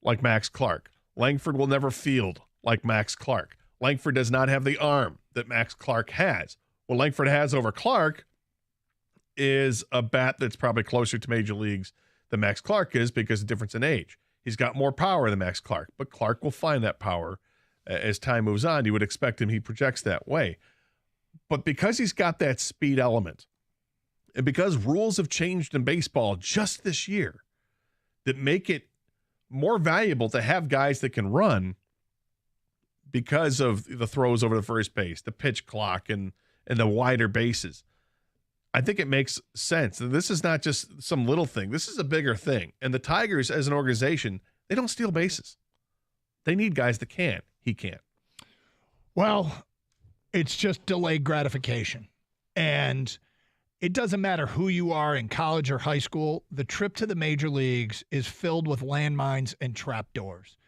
Speaker 6: like Max Clark. Langford will never field like Max Clark. Langford does not have the arm that Max Clark has. What Langford has over Clark is a bat that's probably closer to major leagues than Max Clark is because of the difference in age. He's got more power than Max Clark, but Clark will find that power as time moves on. You would expect him, he projects that way. But because he's got that speed element, and because rules have changed in baseball just this year that make it more valuable to have guys that can run because of the throws over the first base, the pitch clock, and the wider bases, I think it makes sense. This is not just some little thing. This is a bigger thing. And the Tigers, as an organization, they don't steal bases. They need guys that can. He can't.
Speaker 7: Well, it's just delayed gratification. And it doesn't matter who you are in college or high school. The trip to the major leagues is filled with landmines and trapdoors.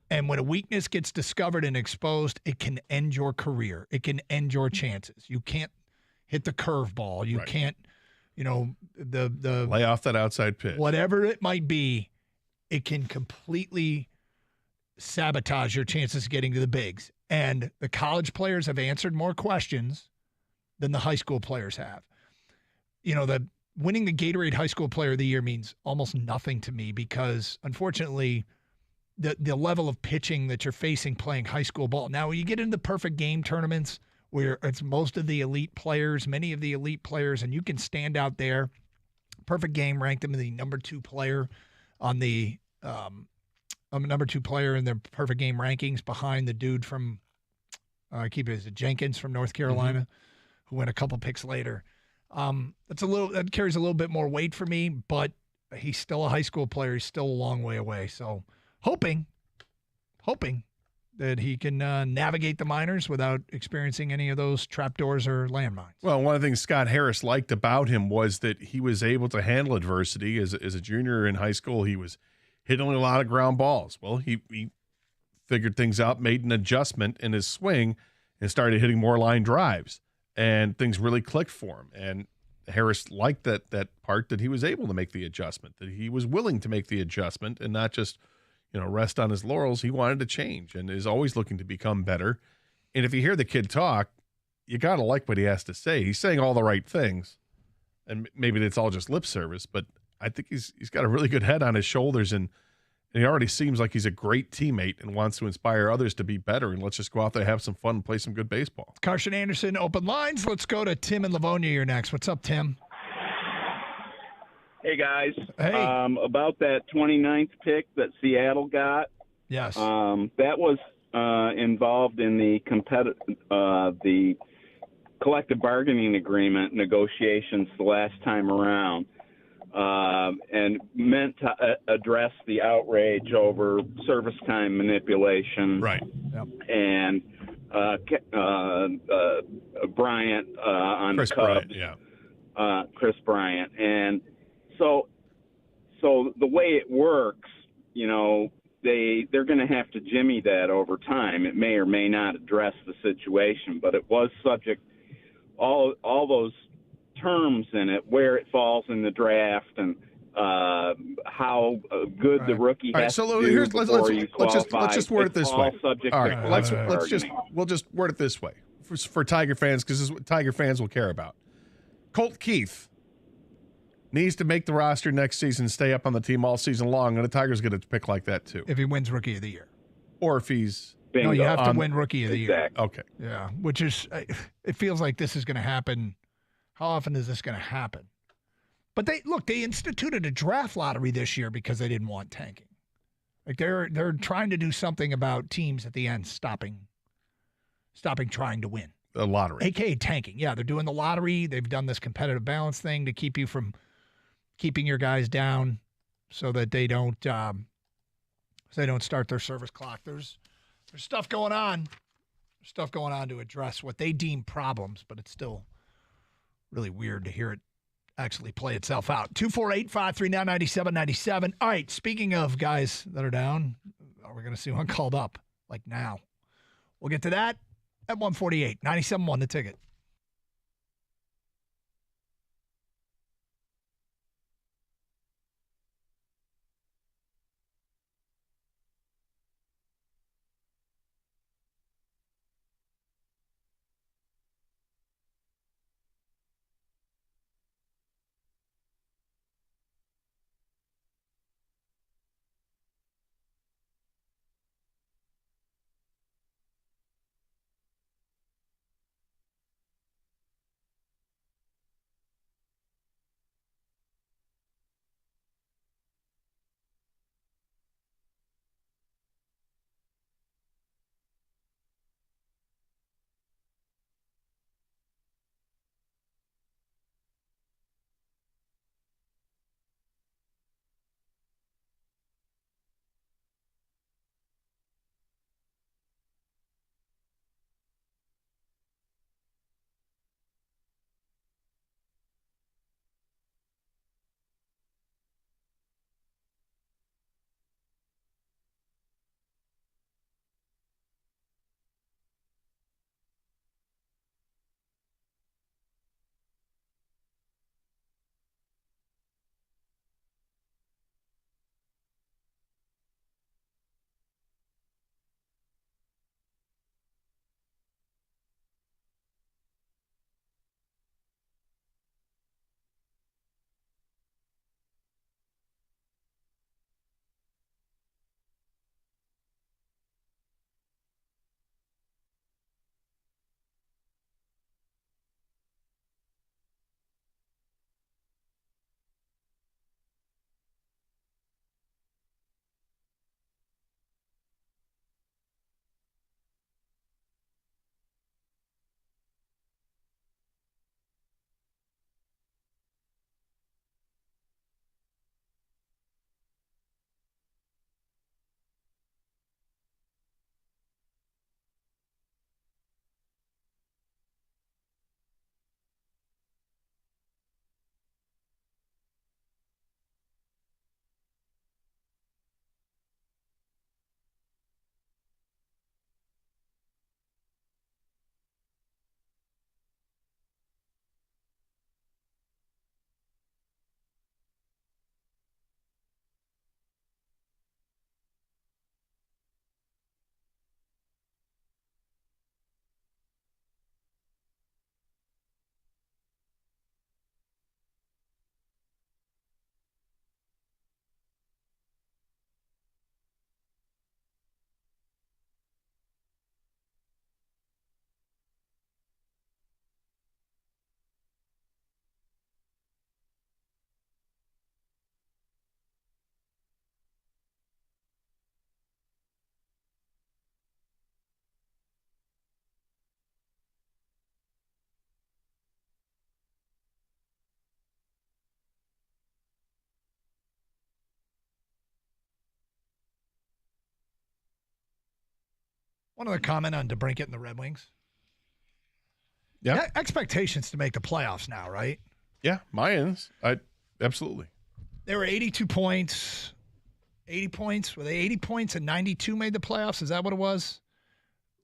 Speaker 7: And when a weakness gets discovered and exposed, it can end your career. It can end your chances. You can't hit the curveball. You can't, the
Speaker 6: lay off that outside pitch.
Speaker 7: Whatever it might be, it can completely sabotage your chances of getting to the bigs. And the college players have answered more questions than the high school players have. Winning the Gatorade High School Player of the Year means almost nothing to me because, unfortunately, the level of pitching that you're facing playing high school ball. Now, when you get into the perfect game tournaments where it's most of the elite players, many of the elite players, and you can stand out there. Perfect Game ranked him the number 2 player on the number 2 player in their Perfect Game rankings behind the dude from Jenkins from North Carolina, who went a couple picks later. That carries a little bit more weight for me, but he's still a high school player. He's still a long way away. So hoping that he can navigate the minors without experiencing any of those trapdoors or landmines.
Speaker 6: Well, one of the things Scott Harris liked about him was that he was able to handle adversity. As a junior in high school, he was hitting a lot of ground balls. Well, he figured things out, made an adjustment in his swing, and started hitting more line drives.
Speaker 16: and things really clicked for him. And Harris liked that part, that he was able to make the adjustment, that he was willing to make the adjustment and not just, rest on his laurels. He wanted to change and is always looking to become better. And if you hear the kid talk, you got to like what he has to say. He's saying all the right things, and maybe it's all just lip service, but I think he's got a really good head on his shoulders, and he already seems like he's a great teammate and wants to inspire others to be better. And let's just go out there, have some fun, and play some good baseball.
Speaker 7: Carson Anderson, open lines. Let's go to Tim in Livonia. You're next. What's up, Tim?
Speaker 4: Hey, guys.
Speaker 7: Hey.
Speaker 4: About that 29th pick that Seattle got.
Speaker 7: Yes.
Speaker 4: That was involved in the collective bargaining agreement negotiations the last time around, and meant to address the outrage over service time manipulation.
Speaker 16: Right.
Speaker 7: Yep.
Speaker 4: And Bryant on
Speaker 16: Chris
Speaker 4: the Cubs.
Speaker 16: Bryant, yeah.
Speaker 4: Chris Bryant. And so the way it works, they're going to have to jimmy that over time. It may or may not address the situation, but it was subject, all those terms in it, where it falls in the draft and how good the rookie has to do before you qualify.
Speaker 16: Let's just word it this way.
Speaker 4: All
Speaker 16: right, we'll just word it this way for Tiger fans, because this is what Tiger fans will care about. Colt Keith needs to make the roster next season, stay up on the team all season long, and the Tigers get a pick like that too.
Speaker 7: If he wins Rookie of the Year.
Speaker 16: Or if he's...
Speaker 7: No, you have to win Rookie of the Year.
Speaker 16: Okay.
Speaker 7: Yeah, which is, it feels like this is going to happen. How often is this going to happen? But they instituted a draft lottery this year because they didn't want tanking. Like they're trying to do something about teams at the end stopping trying to win.
Speaker 16: The lottery.
Speaker 7: AKA tanking. Yeah, they're doing the lottery. They've done this competitive balance thing to keep you from keeping your guys down so that they don't start their service clock. There's stuff going on. There's stuff going on to address what they deem problems, but it's still really weird to hear it actually play itself out. 248-539-9797. All right, speaking of guys that are down, we're going to see one called up, like now. We'll get to that at 148. 97.1 The Ticket. One other comment on DeBrincat and the Red Wings.
Speaker 16: Yeah.
Speaker 7: Expectations to make the playoffs now, right?
Speaker 16: Yeah, Mayans. Absolutely.
Speaker 7: They were 82 points. 80 points. Were they 80 points and 92 made the playoffs? Is that what it was?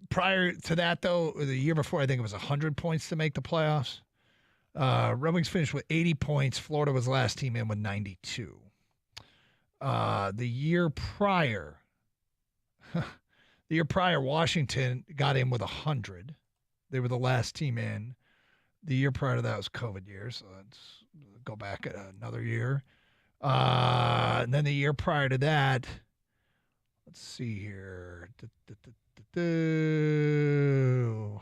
Speaker 7: Prior to that, though, or the year before, I think it was 100 points to make the playoffs. Red Wings finished with 80 points. Florida was the last team in with 92. The year prior, Washington got in with 100. They were the last team in. The year prior to that was COVID year, so let's go back another year. And then the year prior to that, let's see here. What am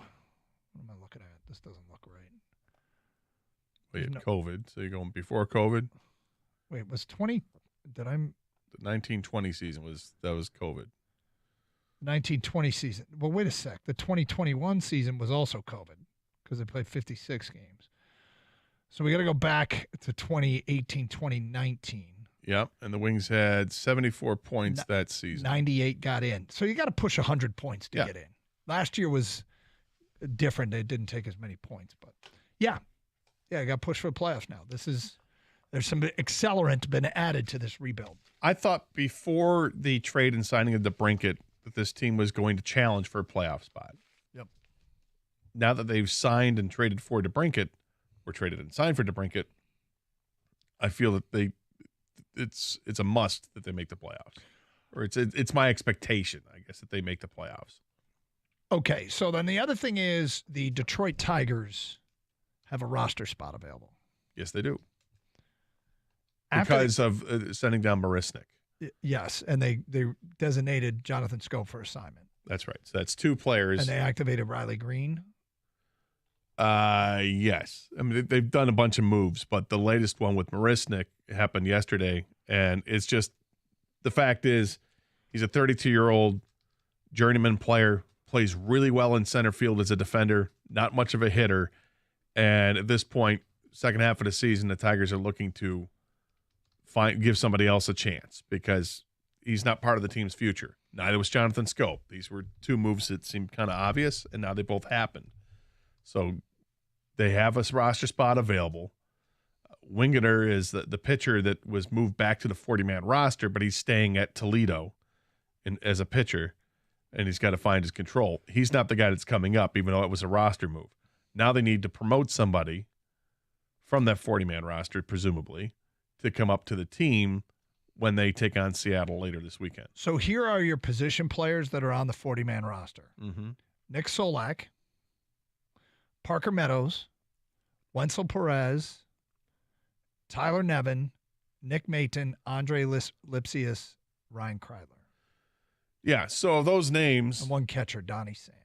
Speaker 7: I looking at? This doesn't look right.
Speaker 16: We had COVID, so you're going before COVID.
Speaker 7: Wait, was 20? Did I?
Speaker 16: The 1920 season was COVID.
Speaker 7: 1920 season. Well, wait a sec. The 2021 season was also COVID because they played 56 games. So we got to go back to 2018, 2019.
Speaker 16: Yep, and the Wings had 74 points that season.
Speaker 7: 98 got in. So you got to push 100 points to get in. Last year was different. They didn't take as many points, but yeah, I got pushed for the playoffs now. There's some accelerant been added to this rebuild.
Speaker 16: I thought before the trade and signing of DeBrincat that this team was going to challenge for a playoff spot.
Speaker 7: Yep.
Speaker 16: Now that they've signed and traded for DeBrincat, or traded and signed for DeBrincat, I feel that it's a must that they make the playoffs, or it's my expectation, I guess, that they make the playoffs.
Speaker 7: Okay, so then the other thing is the Detroit Tigers have a roster spot available.
Speaker 16: Yes, they do. Because of sending down Marisnik.
Speaker 7: Yes, and they designated Jonathan Scope for assignment.
Speaker 16: That's right. So that's two players.
Speaker 7: And they activated Riley Green.
Speaker 16: Yes. I mean, they've done a bunch of moves, but the latest one with Marisnik happened yesterday, and it's just the fact is he's a 32-year-old journeyman player, plays really well in center field as a defender, not much of a hitter, and at this point, second half of the season, the Tigers are looking to give somebody else a chance because he's not part of the team's future. Neither was Jonathan Scope. These were two moves that seemed kind of obvious, and now they both happened. So they have a roster spot available. Wingeter is the pitcher that was moved back to the 40-man roster, but he's staying at Toledo as a pitcher, and he's got to find his control. He's not the guy that's coming up, even though it was a roster move. Now they need to promote somebody from that 40-man roster, presumably, to come up to the team when they take on Seattle later this weekend.
Speaker 7: So here are your position players that are on the 40-man roster.
Speaker 16: Mm-hmm.
Speaker 7: Nick Solak, Parker Meadows, Wenzel Perez, Tyler Nevin, Nick Mayton, Andre Lipsius, Ryan Kreidler.
Speaker 16: Yeah, so those names.
Speaker 7: And one catcher, Donnie Sands.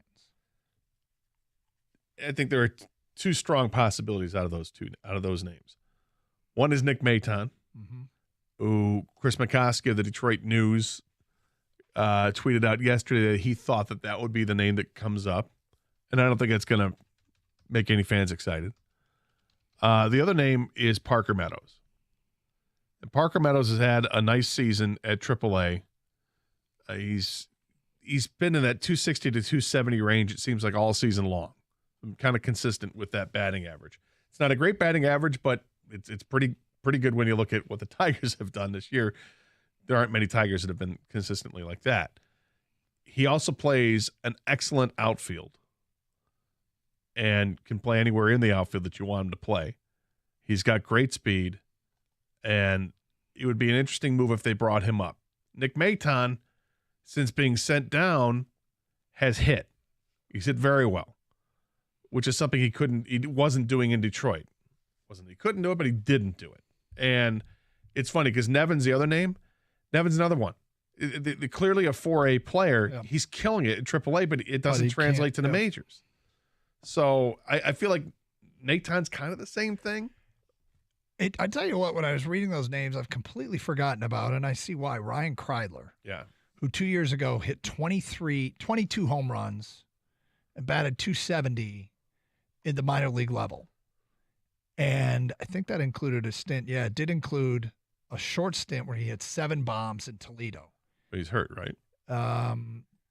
Speaker 16: I think there are two strong possibilities out of those names. One is Nick Mayton, who Chris McCoskey of the Detroit News tweeted out yesterday that he thought that would be the name that comes up. And I don't think it's going to make any fans excited. The other name is Parker Meadows. And Parker Meadows has had a nice season at AAA. He's been in that 260 to 270 range, it seems like, all season long. I'm kind of consistent with that batting average. It's not a great batting average, but it's pretty good when you look at what the Tigers have done this year. There aren't many Tigers that have been consistently like that. He also plays an excellent outfield and can play anywhere in the outfield that you want him to play. He's got great speed, and it would be an interesting move if they brought him up. Nick Mayton, since being sent down, has hit. He's hit very well, which is something he wasn't doing in Detroit. He couldn't do it, but he didn't do it. And it's funny because Nevin's the other name. Nevin's another one. Clearly a 4A player. Yeah. He's killing it at AAA, but it doesn't translate to the majors. So I feel like Mayton's kind of the same thing.
Speaker 7: I tell you what, when I was reading those names, I've completely forgotten about, and I see why. Ryan Kreidler, who 2 years ago hit 22 home runs and batted .270 in the minor league level. And I think that included a stint. Yeah, it did include a short stint where he hit 7 bombs in Toledo.
Speaker 16: But he's hurt, right?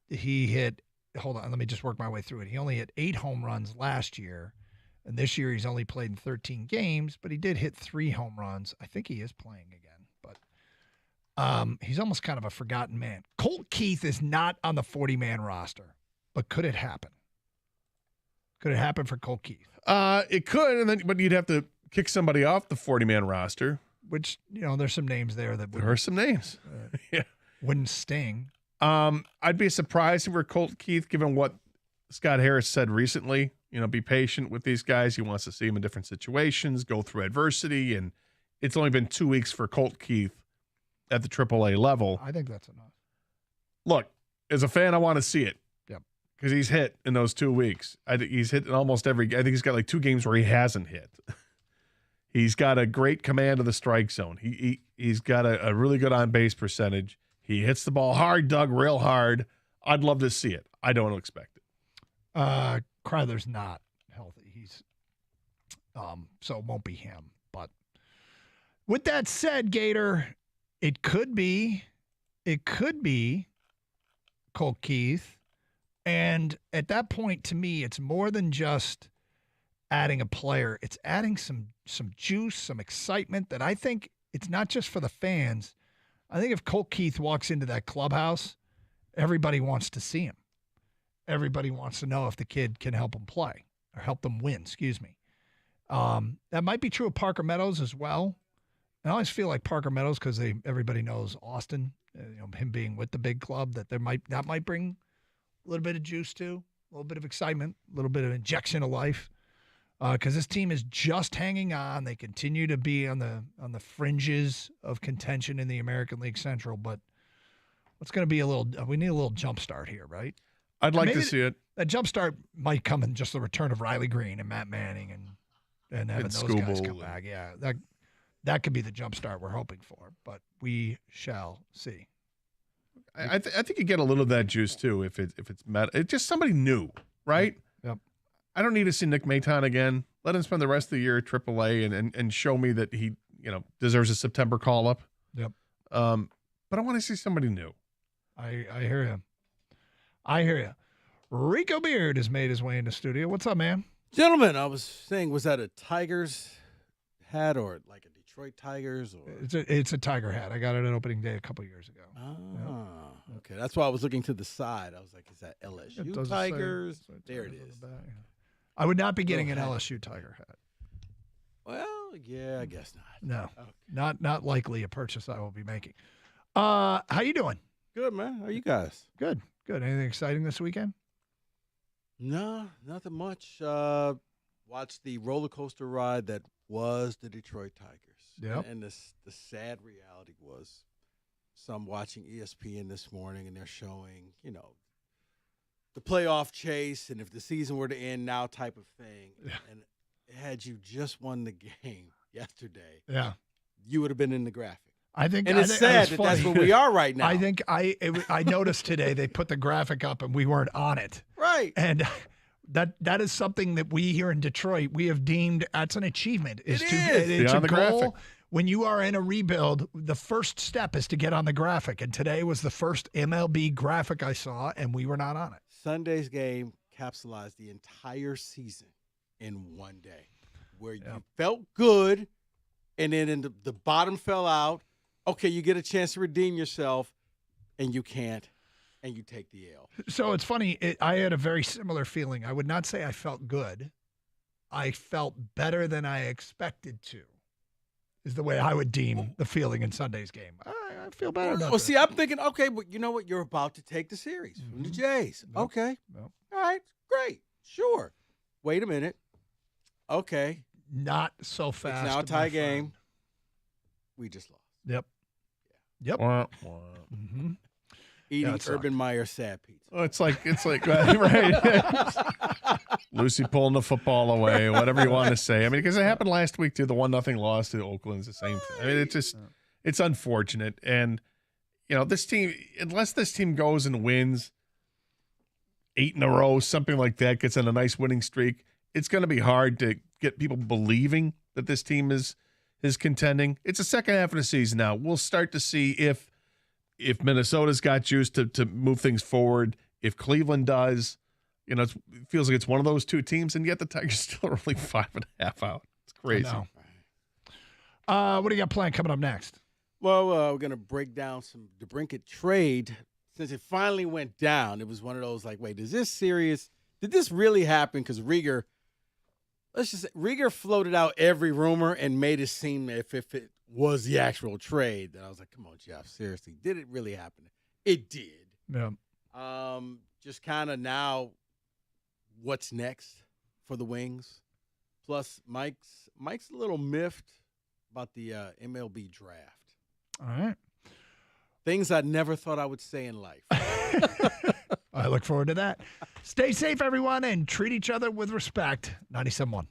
Speaker 7: He hit hold on, let me just work my way through it. He only hit 8 home runs last year, and this year he's only played in 13 games, but he did hit 3 home runs. I think he is playing again, but he's almost kind of a forgotten man. Colt Keith is not on the 40-man roster, but could it happen? Could it happen for Colt Keith?
Speaker 16: It could, but you'd have to kick somebody off the 40-man roster.
Speaker 7: Which, there's some names there that
Speaker 16: there are some names. Yeah,
Speaker 7: wouldn't sting.
Speaker 16: I'd be surprised if we're Colt Keith, given what Scott Harris said recently. Be patient with these guys. He wants to see them in different situations, go through adversity, and it's only been 2 weeks for Colt Keith at the AAA level.
Speaker 7: I think that's enough.
Speaker 16: Look, as a fan, I want to see it.
Speaker 7: Yep.
Speaker 16: Because he's hit in those 2 weeks. He's hit in almost every. I think he's got like 2 games where he hasn't hit. He's got a great command of the strike zone. He's got a really good on-base percentage. He hits the ball hard, Doug, real hard. I'd love to see it. I don't expect it.
Speaker 7: Kryler's not healthy. He's so it won't be him. But with that said, Gator, it could be Colt Keith. And at that point, to me, it's more than just adding a player. It's adding some juice, some excitement that I think it's not just for the fans. I think if Colt Keith walks into that clubhouse, everybody wants to see him. Everybody wants to know if the kid can help them play or help them win, excuse me. That might be true of Parker Meadows as well. I always feel like Parker Meadows, because everybody knows Austin, him being with the big club, that might bring a little bit of juice too, a little bit of excitement, a little bit of injection of life. Because this team is just hanging on. They continue to be on the fringes of contention in the American League Central. But it's going to be we need a little jump start here, right?
Speaker 16: I'd like to see it.
Speaker 7: That jump start might come in just the return of Riley Green and Matt Manning and having those guys come back. Yeah, that could be the jump start we're hoping for. But we shall see.
Speaker 16: I think you get a little of that juice too if it's just somebody new, right?
Speaker 7: Yep.
Speaker 16: I don't need to see Nick Maton again. Let him spend the rest of the year at AAA and show me that he deserves a September call up.
Speaker 7: Yep.
Speaker 16: But I want to see somebody new.
Speaker 7: I hear you. I hear you. Rico Beard has made his way into studio. What's up, man?
Speaker 5: Gentlemen, I was saying, was that a Tigers hat or like a Detroit Tigers? Or
Speaker 7: It's a Tiger hat. I got it at opening day a couple years ago.
Speaker 5: Oh, okay. That's why I was looking to the side. I was like, is that LSU Tigers? There it is.
Speaker 7: I would not be getting an LSU Tiger hat.
Speaker 5: Well, yeah, I guess not.
Speaker 7: No, okay. Not likely a purchase I will be making. How you doing?
Speaker 5: Good, man. How you guys?
Speaker 7: Good. Anything exciting this weekend?
Speaker 5: No, nothing much. Watched the roller coaster ride that was the Detroit Tigers.
Speaker 7: Yep.
Speaker 5: And the sad reality was, so I'm watching ESPN this morning, and they're showing, the playoff chase, and if the season were to end now type of thing.
Speaker 7: Yeah.
Speaker 5: And had you just won the game yesterday,
Speaker 7: yeah,
Speaker 5: you would have been in the graphic.
Speaker 7: I think,
Speaker 5: and it's sad that that's where we are right now.
Speaker 7: I think I noticed today they put the graphic up and we weren't on it.
Speaker 5: Right.
Speaker 7: And that is something that we here in Detroit, we have deemed that's an achievement. It's a
Speaker 16: the
Speaker 7: goal.
Speaker 16: graphic.
Speaker 7: When you are in a rebuild, the first step is to get on the graphic. And today was the first MLB graphic I saw, and we were not on it.
Speaker 5: Sunday's game capsulized the entire season in one day, where you felt good, and then the bottom fell out. Okay, you get a chance to redeem yourself, and you can't, and you take the L.
Speaker 7: So it's funny. I had a very similar feeling. I would not say I felt good. I felt better than I expected to, is the way I would deem the feeling in Sunday's game. I feel better.
Speaker 5: Well, see, I'm thinking, okay, but you know what? You're about to take the series from the Jays.
Speaker 7: Nope.
Speaker 5: Okay.
Speaker 7: Nope.
Speaker 5: All right, great. Sure. Wait a minute. Okay.
Speaker 7: Not so fast.
Speaker 5: It's now a tie game. We just lost.
Speaker 7: Yep. Mm-hmm.
Speaker 5: Eating Urban Meyer sad pizza.
Speaker 16: Oh, it's like right. Lucy pulling the football away, whatever you want to say. I mean, because it happened last week too. The 1-0 loss to Oakland's the same thing. I mean, it's unfortunate, and this team, unless this team goes and wins 8 in a row, something like that, gets on a nice winning streak, it's going to be hard to get people believing that this team is contending. It's the second half of the season now. We'll start to see if Minnesota's got juice to move things forward, If Cleveland does, it feels like it's one of those two teams, and yet the Tigers still are only 5.5 out. It's crazy.
Speaker 7: What do you got planned coming up next?
Speaker 5: Well, we're going to break down some DeBrincat trade. Since it finally went down, it was one of those like, wait, is this serious? Did this really happen? Because Rieger floated out every rumor and made it seem if it was the actual trade. And I was like, come on, Jeff, seriously, did it really happen? It did.
Speaker 7: Yeah.
Speaker 5: Just kind of now, what's next for the Wings? Plus, Mike's a little miffed about the MLB draft.
Speaker 7: All right.
Speaker 5: Things I never thought I would say in life.
Speaker 7: I look forward to that. Stay safe, everyone, and treat each other with respect. 97.1.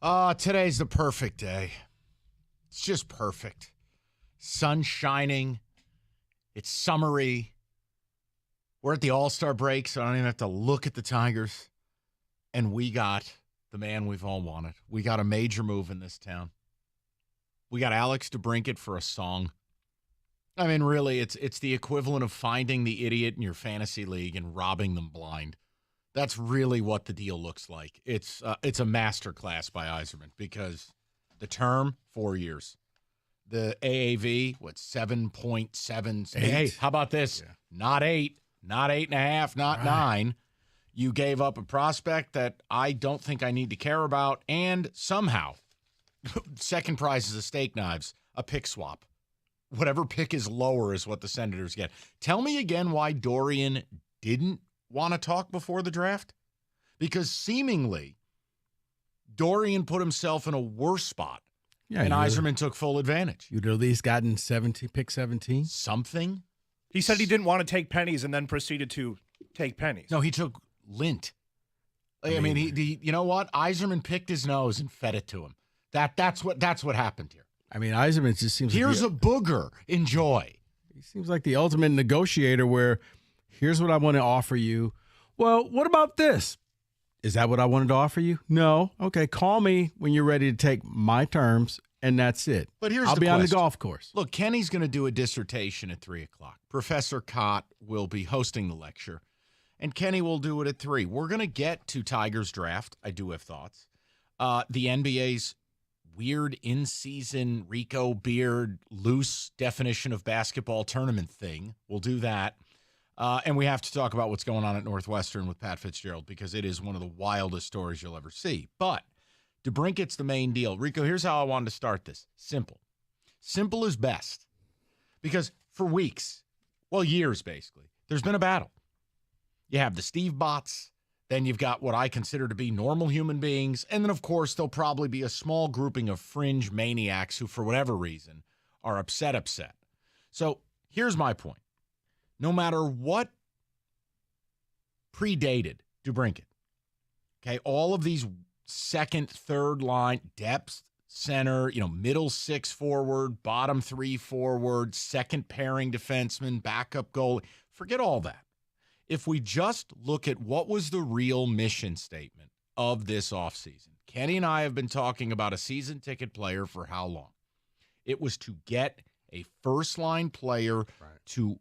Speaker 3: Today's the perfect day. It's just perfect. Sun shining. It's summery. We're at the All-Star break, so I don't even have to look at the Tigers. And we got the man we've all wanted. We got a major move in this town. We got Alex DeBrincat for a song. I mean, really, it's the equivalent of finding the idiot in your fantasy league and robbing them blind. That's really what the deal looks like. It's a masterclass by Yzerman because the term, 4 years. The AAV, 7.7? Hey, how about this? Yeah. Not 8, not 8.5, not 9. You gave up a prospect that I don't think I need to care about, and somehow, second prize is a steak knives, a pick swap. Whatever pick is lower is what the Senators get. Tell me again why Dorian didn't want to talk before the draft? Because seemingly, Dorian put himself in a worse spot, and Yzerman took full advantage.
Speaker 5: You'd at least gotten pick 17?
Speaker 3: Something?
Speaker 22: He said he didn't want to take pennies and then proceeded to take pennies.
Speaker 3: No, he took lint. I mean, he you know what? Yzerman picked his nose and fed it to him. That's what happened here.
Speaker 5: I mean, Yzerman just seems
Speaker 3: Here's a booger. Enjoy.
Speaker 5: He seems like the ultimate negotiator where here's what I want to offer you. Well, what about this? Is that what I wanted to offer you? No. Okay, call me when you're ready to take my terms, and that's it.
Speaker 3: But here's
Speaker 5: I'll
Speaker 3: the
Speaker 5: be on the
Speaker 3: question.
Speaker 5: golf course.
Speaker 3: Look, Kenny's going to do a dissertation at 3 o'clock. Professor Cott will be hosting the lecture, and Kenny will do it at 3. We're going to get to Tigers draft. I do have thoughts. The NBA's weird in-season Rico Beard loose definition of basketball tournament thing. We'll do that. And we have to talk about what's going on at Northwestern with Pat Fitzgerald because it is one of the wildest stories you'll ever see. But DeBrincat's the main deal. Rico, here's how I wanted to start this. Simple. Simple is best. Because for weeks, well, years basically, there's been a battle. You have the Steve bots. Then you've got what I consider to be normal human beings. And then, of course, there'll probably be a small grouping of fringe maniacs who, for whatever reason, are upset. So here's my point. No matter what predated DeBrincat, okay, all of these second, third line, depth, center, middle 6 forward, bottom 3 forward, second pairing defenseman, backup goalie, forget all that. If we just look at what was the real mission statement of this offseason, Kenny and I have been talking about a season ticket player for how long? It was to get a first-line player to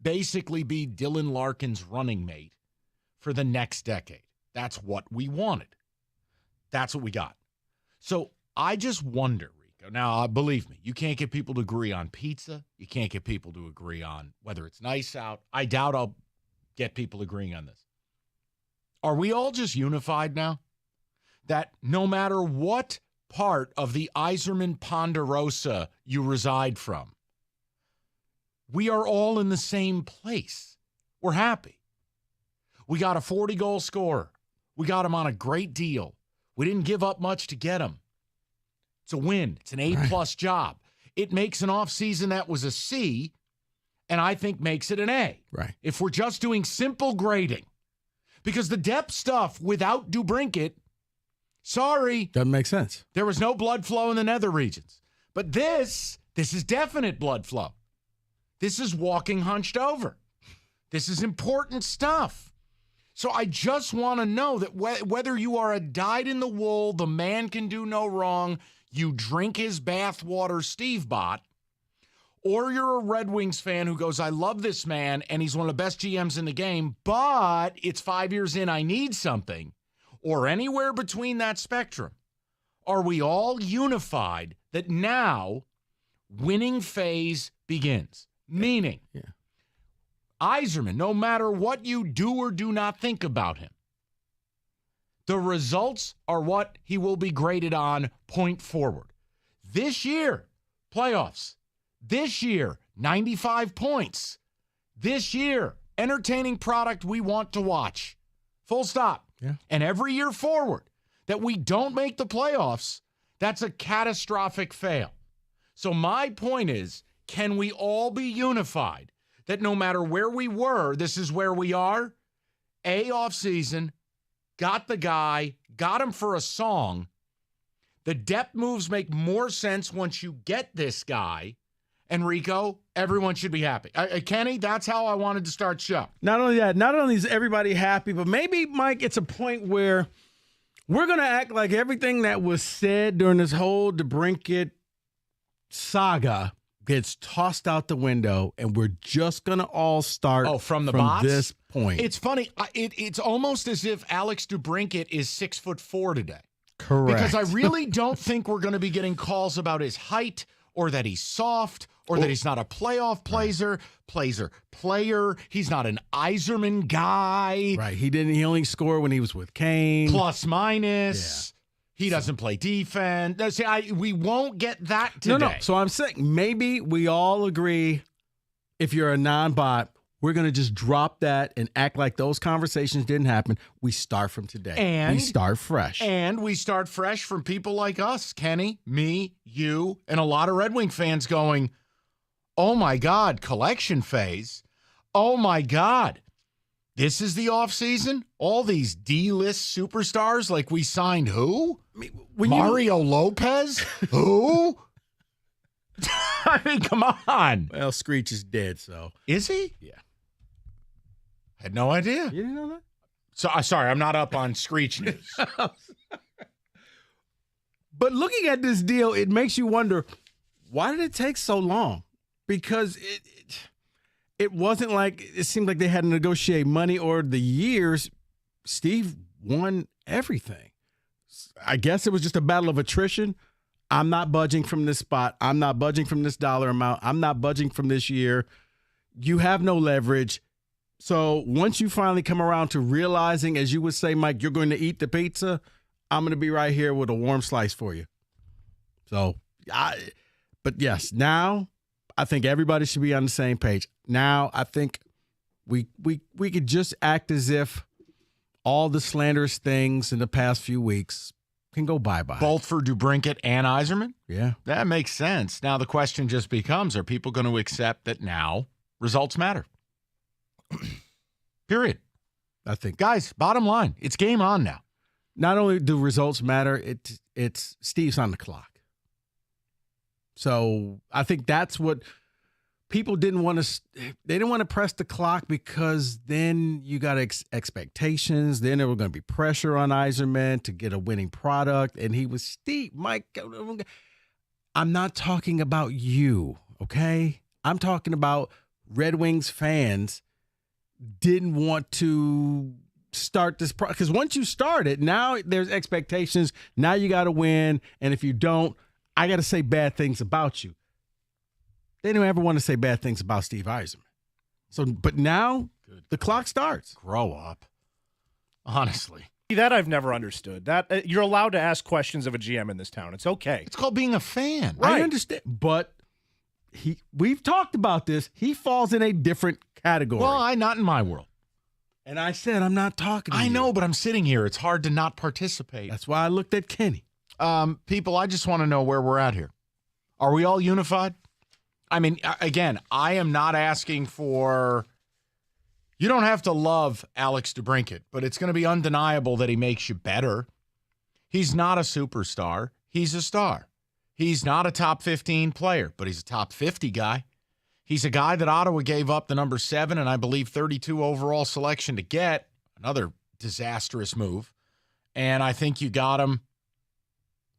Speaker 3: basically be Dylan Larkin's running mate for the next decade. That's what we wanted. That's what we got. So I just wonder, Rico. Now, believe me, you can't get people to agree on pizza. You can't get people to agree on whether it's nice out. I doubt I'll get people agreeing on this. Are we all just unified now? That no matter what part of the Yzerman Ponderosa you reside from, we are all in the same place. We're happy. We got a 40-goal scorer. We got him on a great deal. We didn't give up much to get him. It's a win. It's an A-plus job. It makes an offseason that was a C, and I think makes it an A.
Speaker 5: Right.
Speaker 3: If we're just doing simple grading. Because the depth stuff without DeBrincat, sorry.
Speaker 5: Doesn't make sense.
Speaker 3: There was no blood flow in the nether regions. But this is definite blood flow. This is walking hunched over. This is important stuff. So I just want to know that whether you are a dyed-in-the-wool, the man can do no wrong, you drink his bathwater Steve bot, or you're a Red Wings fan who goes, I love this man, and he's one of the best GMs in the game, but it's 5 years in, I need something, or anywhere between that spectrum, are we all unified that now winning phase begins? Meaning, Yzerman, no matter what you do or do not think about him, the results are what he will be graded on point forward. This year, playoffs. This year, 95 points. This year, entertaining product we want to watch. Full stop.
Speaker 5: Yeah.
Speaker 3: And every year forward that we don't make the playoffs, that's a catastrophic fail. So my point is, can we all be unified that no matter where we were, this is where we are? A, off season, got the guy, got him for a song, The depth moves make more sense once you get this guy. Enrico, everyone should be happy. Kenny, that's how I wanted to start the show.
Speaker 5: Not only that, not only is everybody happy, but maybe, Mike, it's a point where we're going to act like everything that was said during this whole DeBrincat saga gets tossed out the window, and we're just going to all start
Speaker 3: from bots?
Speaker 5: This point.
Speaker 3: It's funny. It's almost as if Alex DeBrincat is 6'4" today.
Speaker 5: Correct.
Speaker 3: Because I really don't think we're going to be getting calls about his height or that he's soft or that he's not a playoff player. He's not an Yzerman guy.
Speaker 5: Right. He only scored when he was with Kane.
Speaker 3: Plus, minus. Yeah. He doesn't play defense. No, see, we won't get that today.
Speaker 5: No. So I'm saying maybe we all agree if you're a non-bot, we're going to just drop that and act like those conversations didn't happen. We start from today. We start fresh.
Speaker 3: And we start fresh from people like us, Kenny, me, you, and a lot of Red Wing fans going, oh, my God, collection phase. Oh, my God. This is the offseason? All these D-list superstars like we signed who? Mario Lopez? Who? I mean, come on.
Speaker 5: Well, Screech is dead, so.
Speaker 3: Is he?
Speaker 5: Yeah.
Speaker 3: Had no idea.
Speaker 5: You didn't know that?
Speaker 3: So, sorry, I'm not up on Screech news.
Speaker 5: But looking at this deal, it makes you wonder, why did it take so long? Because it wasn't like it seemed like they had to negotiate money or the years. Steve won everything. I guess it was just a battle of attrition. I'm not budging from this spot. I'm not budging from this dollar amount. I'm not budging from this year. You have no leverage. So once you finally come around to realizing, as you would say, Mike, you're going to eat the pizza, I'm going to be right here with a warm slice for you. So, but yes, now I think everybody should be on the same page. Now I think we could just act as if all the slanderous things in the past few weeks can go bye-bye.
Speaker 3: Both for DeBrincat and Yzerman?
Speaker 5: Yeah.
Speaker 3: That makes sense. Now the question just becomes, are people going to accept that now results matter? Period.
Speaker 5: I think.
Speaker 3: Guys, bottom line, it's game on now.
Speaker 5: Not only do results matter, it's Steve's on the clock. So I think that's what people didn't want to. They didn't want to press the clock because then you got expectations. Then there was going to be pressure on Yzerman to get a winning product, and he was Steve. Mike, I'm not talking about you, okay? I'm talking about Red Wings fans didn't want to start this because once you start it, now there's expectations. Now you got to win, and if you don't, I got to say bad things about you. They didn't ever want to say bad things about Steve Yzerman. So, but now the clock starts.
Speaker 3: Grow up, honestly.
Speaker 22: That I've never understood. That you're allowed to ask questions of a GM in this town. It's okay.
Speaker 3: It's called being a fan.
Speaker 5: Right. I understand, but we've talked about this. He falls in a different category.
Speaker 3: Well, not in my world.
Speaker 5: And I said, I'm not talking to you.
Speaker 3: I know, but I'm sitting here. It's hard to not participate.
Speaker 5: That's why I looked at Kenny.
Speaker 3: People, I just want to know where we're at here. Are we all unified? I mean, again, I am not asking for – you don't have to love Alex DeBrincat, but it's going to be undeniable that he makes you better. He's not a superstar. He's a star. He's not a top 15 player, but he's a top 50 guy. He's a guy that Ottawa gave up the number 7 and I believe 32 overall selection to get. Another disastrous move. And I think you got him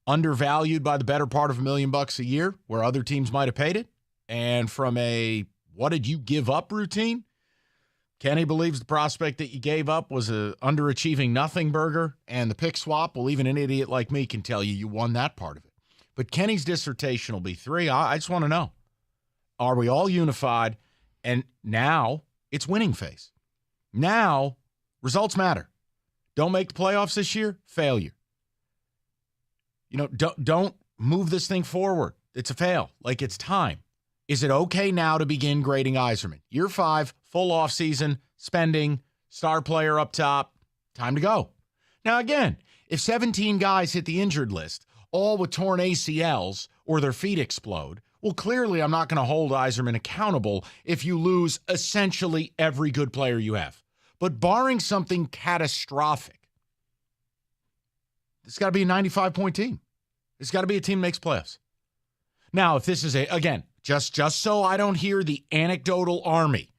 Speaker 3: undervalued by the better part of $1 million a year where other teams might have paid it. And from a what did you give up routine, Kenny believes the prospect that you gave up was a underachieving nothing burger, and the pick swap, well, even an idiot like me can tell you won that part of it. But Kenny's dissertation will be 3. I just want to know, are we all unified? And now it's winning phase. Now results matter. Don't make the playoffs this year, failure. You know, don't move this thing forward. It's a fail. Like, it's time. Is it okay now to begin grading Yzerman? Year 5, full offseason, spending, star player up top, time to go. Now, again, if 17 guys hit the injured list, all with torn ACLs or their feet explode, well, clearly I'm not going to hold Yzerman accountable if you lose essentially every good player you have. But barring something catastrophic, it's got to be a 95-point team. It's got to be a team that makes playoffs. Now, if this is again, just so I don't hear the anecdotal army,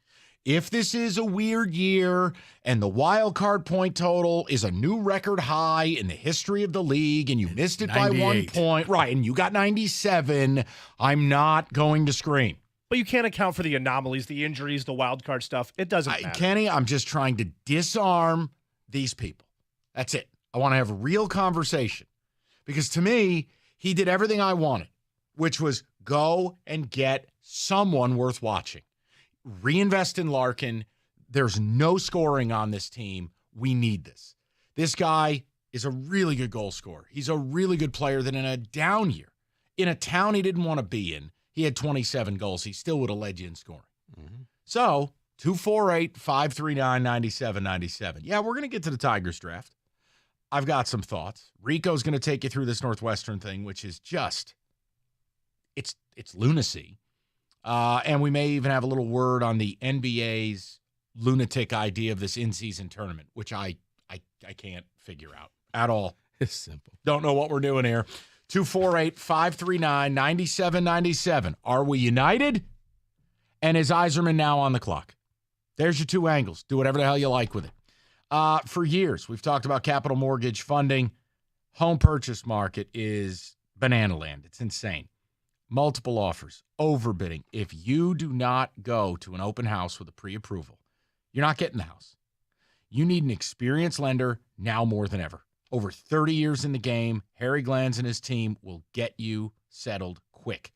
Speaker 3: if this is a weird year and the wild card point total is a new record high in the history of the league and you missed it by 1
Speaker 22: 98.
Speaker 3: point, right, and you got 97, I'm not going to scream.
Speaker 22: But you can't account for the anomalies, the injuries, the wild card stuff. It doesn't matter.
Speaker 3: Kenny, I'm just trying to disarm these people. That's it. I want to have a real conversation. Because to me, he did everything I wanted, which was go and get someone worth watching. Reinvest in Larkin. There's no scoring on this team. We need this. This guy is a really good goal scorer. He's a really good player that in a down year, in a town he didn't want to be in, he had 27 goals. He still would have led you in scoring. So, 248-539-9797. Yeah, we're going to get to the Tigers draft. I've got some thoughts. Rico's going to take you through this Northwestern thing, which is just, it's lunacy. And we may even have a little word on the NBA's lunatic idea of this in-season tournament, which I can't figure out at all.
Speaker 5: It's simple.
Speaker 3: Don't know what we're doing here. 248-539-9797. Are we united? And is Yzerman now on the clock? There's your two angles. Do whatever the hell you like with it. For years, we've talked about capital mortgage funding. Home purchase market is banana land. It's insane. Multiple offers, overbidding. If you do not go to an open house with a pre-approval, you're not getting the house. You need an experienced lender now more than ever. Over 30 years in the game, Harry Glanz and his team will get you settled quick.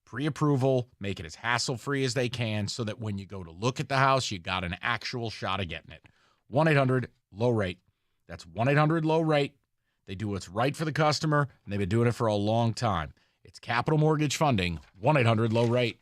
Speaker 3: Pre-approval, make it as hassle-free as they can so that when you go to look at the house, you got an actual shot of getting it. 1-800-LOW-RATE. That's 1-800-LOW-RATE. They do what's right for the customer, and they've been doing it for a long time. It's Capital Mortgage Funding, 1-800-LOW-RATE.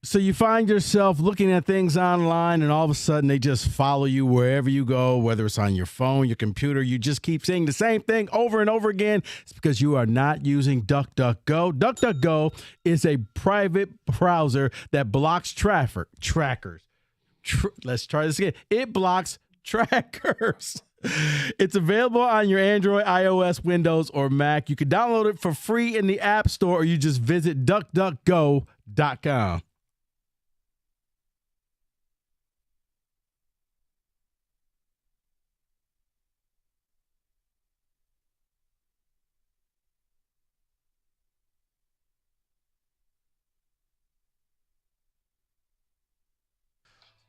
Speaker 5: So you find yourself looking at things online, and all of a sudden they just follow you wherever you go, whether it's on your phone, your computer. You just keep seeing the same thing over and over again. It's because you are not using DuckDuckGo. DuckDuckGo is a private browser that blocks trackers. Let's try this again. It blocks trackers. It's available on your Android, iOS, Windows, or Mac. You can download it for free in the App Store, or you just visit DuckDuckGo.com.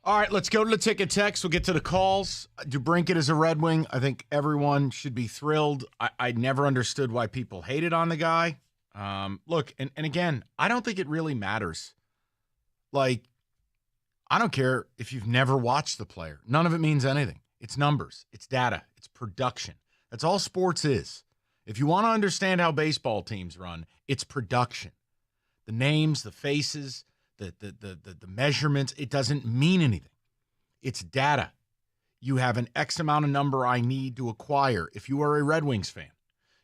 Speaker 3: All right, let's go to the ticket text. We'll get to the calls. DeBrincat is a Red Wing. I think everyone should be thrilled. I never understood why people hated on the guy. Look, and again, I don't think it really matters. Like, I don't care if you've never watched the player. None of it means anything. It's numbers. It's data. It's production. That's all sports is. If you want to understand how baseball teams run, it's production. The names, the faces, the measurements, it doesn't mean anything. It's data. You have an X amount of number I need to acquire. If you are a Red Wings fan,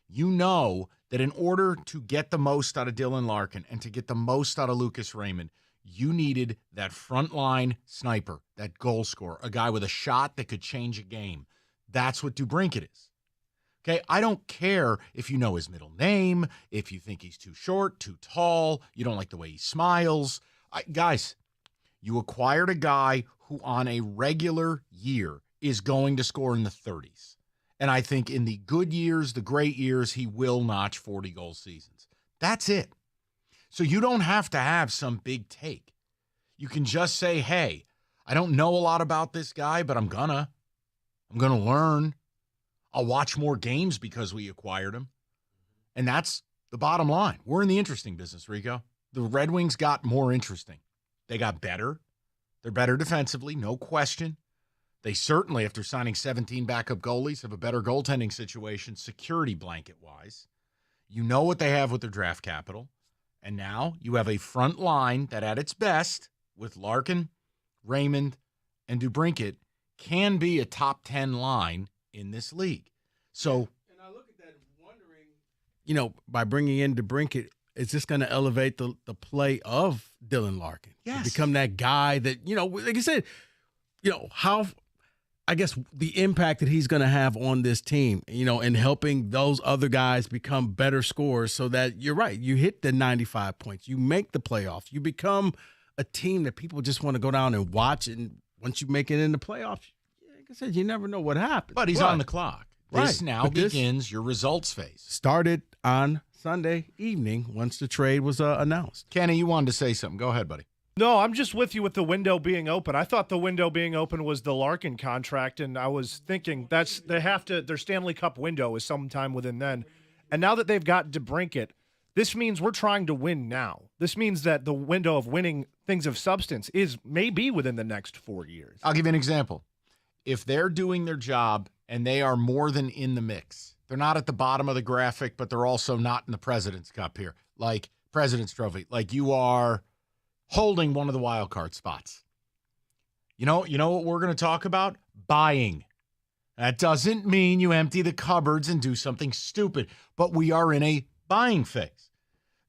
Speaker 3: you know that in order to get the most out of Dylan Larkin and to get the most out of Lucas Raymond, you needed that frontline sniper, that goal scorer, a guy with a shot that could change a game. That's what DeBrincat is. Okay, I don't care if you know his middle name, if you think he's too short, too tall, you don't like the way he smiles. Guys, you acquired a guy who on a regular year is going to score in the 30s. And I think in the good years, the great years, he will notch 40-goal seasons. That's it. So you don't have to have some big take. You can just say, hey, I don't know a lot about this guy, but I'm gonna learn. I'll watch more games because we acquired him. And that's the bottom line. We're in the interesting business, Rico. The Red Wings got more interesting. They got better. They're better defensively, no question. They certainly, after signing 17 backup goalies, have a better goaltending situation, security blanket-wise. You know what they have with their draft capital. And now you have a front line that at its best, with Larkin, Raymond, and DeBrincat, can be a top 10 line in this league. So,
Speaker 5: and I look at that wondering, by bringing in DeBrincat, is this going to elevate the play of Dylan Larkin?
Speaker 3: Yes.
Speaker 5: To become that guy that, like I said, how, I guess, the impact that he's going to have on this team, and helping those other guys become better scorers so that you're right. You hit the 95 points. You make the playoffs. You become a team that people just want to go down and watch. And once you make it in the playoffs, like I said, you never know what happens.
Speaker 3: But he's on the clock. This now begins your results phase.
Speaker 5: Started on Sunday evening once the trade was announced.
Speaker 3: Kenny, you wanted to say something. Go ahead, buddy.
Speaker 22: No, I'm just with you with the window being open. I thought the window being open was the Larkin contract, and I was thinking their Stanley Cup window is sometime within then. And now that they've got DeBrincat, this means we're trying to win now. This means that the window of winning things of substance is maybe within the next 4 years.
Speaker 3: I'll give you an example. If they're doing their job and they are more than in the mix, they're not at the bottom of the graphic, but they're also not in the President's Cup here, like President's Trophy. Like you are holding one of the wild card spots. You know what we're going to talk about? Buying. That doesn't mean you empty the cupboards and do something stupid, but we are in a buying phase,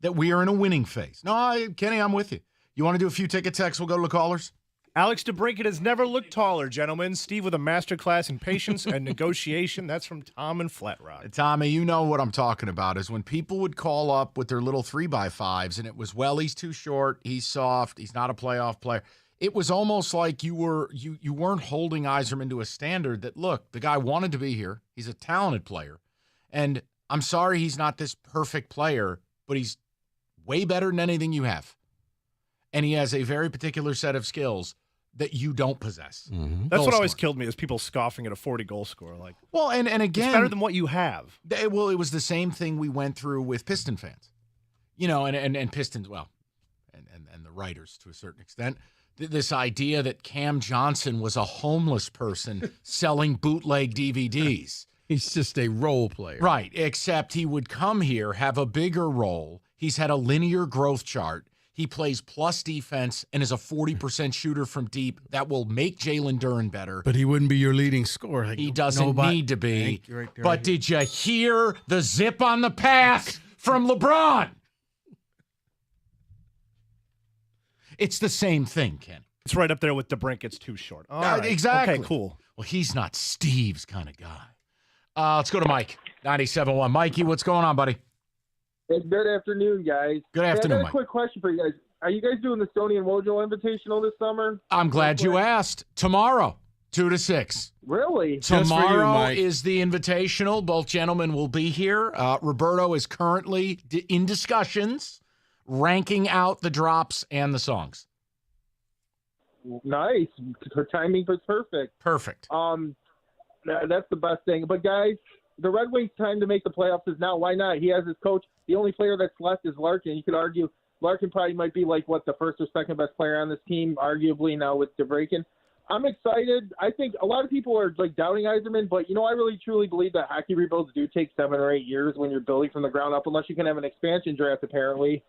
Speaker 3: that we are in a winning phase. No, Kenny, I'm with you. You want to do a few ticket texts? We'll go to the callers.
Speaker 22: Alex DeBrincat has never looked taller, gentlemen. Steve with a masterclass in patience and negotiation. That's from Tom and Flat Rock.
Speaker 3: Tommy, you know what I'm talking about is when people would call up with their little 3x5s and it was, well, he's too short, he's soft, he's not a playoff player. It was almost like you weren't holding Yzerman to a standard that, look, the guy wanted to be here. He's a talented player. And I'm sorry he's not this perfect player, but he's way better than anything you have. And he has a very particular set of skills that you don't possess.
Speaker 22: Mm-hmm. That's what always killed me is people scoffing at a 40-goal score. Like,
Speaker 3: well, and again,
Speaker 22: it's better than what you have.
Speaker 3: It was the same thing we went through with Piston fans, and Pistons, well, and the writers to a certain extent. This idea that Cam Johnson was a homeless person selling bootleg DVDs.
Speaker 5: He's just a role player.
Speaker 3: Right, except he would come here, have a bigger role. He's had a linear growth chart. He plays plus defense and is a 40% shooter from deep. That will make Jalen Duren better.
Speaker 5: But he wouldn't be your leading scorer. Like,
Speaker 3: He doesn't need to be. But did you hear the zip on the pass from LeBron? It's the same thing, Ken.
Speaker 22: It's right up there with DeBrinket's too short. All right.
Speaker 3: Exactly.
Speaker 22: Okay, cool.
Speaker 3: Well, he's not Steve's kind of guy. Let's go to Mike, 97.1. Mikey, what's going on, buddy?
Speaker 1: Hey, good afternoon, guys.
Speaker 3: Good
Speaker 1: Hey,
Speaker 3: afternoon,
Speaker 1: I got
Speaker 3: Mike.
Speaker 1: a quick question for you guys. Are you guys doing the Stoney and Wojo Invitational this summer?
Speaker 3: I'm glad you asked. Tomorrow, 2 to 6.
Speaker 1: Really?
Speaker 3: Tomorrow is the Invitational. Both gentlemen will be here. Roberto is currently in discussions, ranking out the drops and the songs.
Speaker 1: Nice. Her timing was perfect.
Speaker 3: Perfect.
Speaker 1: That's the best thing. But guys, the Red Wings' time to make the playoffs is now. Why not? He has his coach. The only player that's left is Larkin. You could argue Larkin probably might be like the first or second best player on this team, arguably now with DeBrincat. I'm excited. I think a lot of people are like doubting Yzerman, but I really truly believe that hockey rebuilds do take 7 or 8 years when you're building from the ground up, unless you can have an expansion draft, apparently.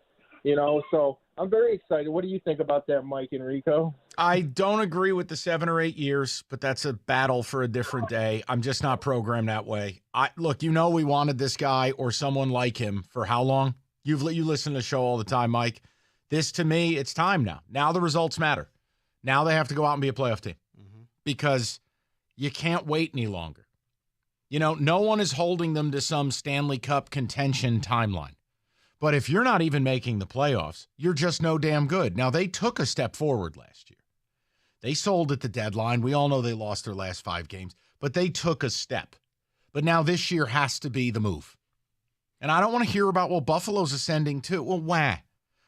Speaker 1: So I'm very excited. What do you think about that, Mike and Rico?
Speaker 3: I don't agree with the 7 or 8 years, but that's a battle for a different day. I'm just not programmed that way. Look, we wanted this guy or someone like him for how long? You listen to the show all the time, Mike. This, to me, it's time now. Now the results matter. Now they have to go out and be a playoff team because you can't wait any longer. No one is holding them to some Stanley Cup contention timeline. But if you're not even making the playoffs, you're just no damn good. Now, they took a step forward last year. They sold at the deadline. We all know they lost their last 5 games, but they took a step. But now this year has to be the move. And I don't want to hear about, Buffalo's ascending too. Well, why?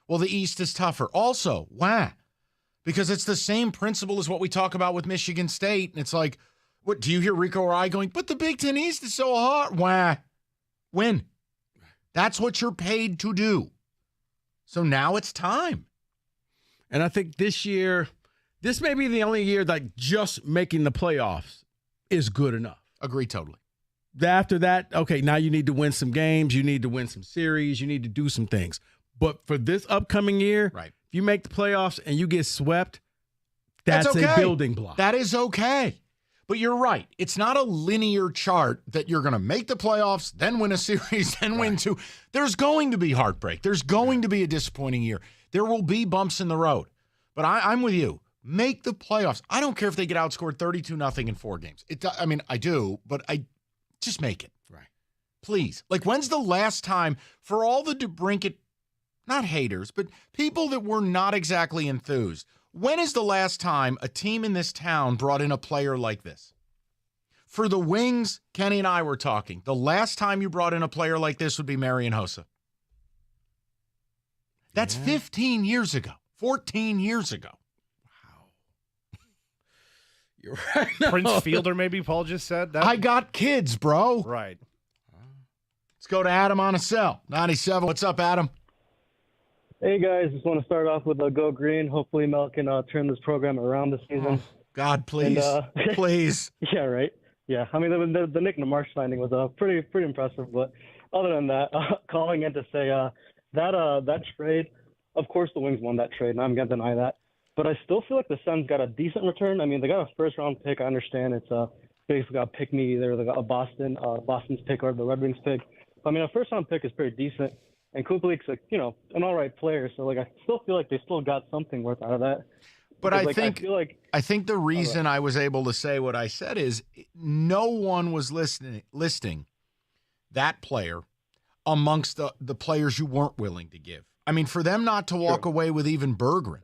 Speaker 3: Well, the East is tougher. Also, why? Because it's the same principle as what we talk about with Michigan State. And it's like, what do you hear Rico or I going, but the Big Ten East is so hard. Why? Win. That's what you're paid to do. So now it's time.
Speaker 5: And I think this year, this may be the only year that just making the playoffs is good enough.
Speaker 3: Agree totally.
Speaker 5: After that, okay, now you need to win some games. You need to win some series. You need to do some things. But for this upcoming year,
Speaker 3: right,
Speaker 5: if you make the playoffs and you get swept, that's
Speaker 3: okay.
Speaker 5: a building block.
Speaker 3: That is okay. But you're right. It's not a linear chart that you're going to make the playoffs, then win a series, then win 2. There's going to be heartbreak. There's going to be a disappointing year. There will be bumps in the road. But I'm with you. Make the playoffs. I don't care if they get outscored 32-0 in 4 games. I do, but I just make it.
Speaker 5: Right.
Speaker 3: Please. Like, when's the last time, for all the DeBrincat, not haters, but people that were not exactly enthused, when is the last time a team in this town brought in a player like this? For the Wings, Kenny and I were talking. The last time you brought in a player like this would be Marian Hossa. That's 15 years ago, 14 years ago.
Speaker 5: You're right.
Speaker 22: Prince Fielder, maybe Paul just said that.
Speaker 3: I got kids, bro.
Speaker 22: Right.
Speaker 3: Let's go to Adam on a cell. 97. What's up, Adam?
Speaker 2: Hey, guys. Just want to start off with a Go Green. Hopefully, Mel can turn this program around this season.
Speaker 3: God, please.
Speaker 2: And,
Speaker 3: please.
Speaker 2: Yeah, right. Yeah. I mean, the Nick Namarsh signing was pretty impressive. But other than that, calling in to say that trade, of course the Wings won that trade, and I'm going to deny that. But I still feel like the Suns got a decent return. I mean, they got a first-round pick. I understand it's basically got a pick me either. They got a Boston's pick or the Red Wings pick. But, I mean, a first-round pick is pretty decent. And Kubalik's an all right player. So I still feel like they still got something worth out of that.
Speaker 3: But
Speaker 2: Because,
Speaker 3: I think the reason I was able to say what I said is no one was listing that player amongst the players you weren't willing to give. I mean, for them not to walk away with even Berggren,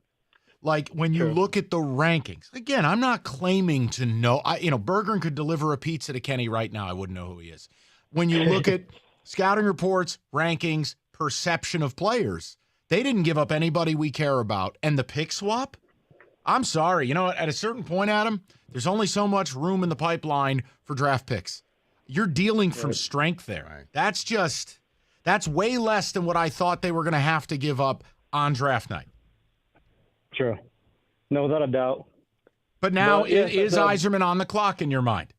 Speaker 3: like when you look at the rankings, again, I'm not claiming to know. Berggren could deliver a pizza to Kenny right now. I wouldn't know who he is. When you look at scouting reports, rankings, perception of players, they didn't give up anybody we care about. And the pick swap, I'm sorry. You know what? At a certain point, Adam, there's only so much room in the pipeline for draft picks. You're dealing from strength there. Right. That's way less than what I thought they were going to have to give up on draft night.
Speaker 2: Sure. No, without a doubt.
Speaker 3: But now, is Yzerman on the clock in your mind?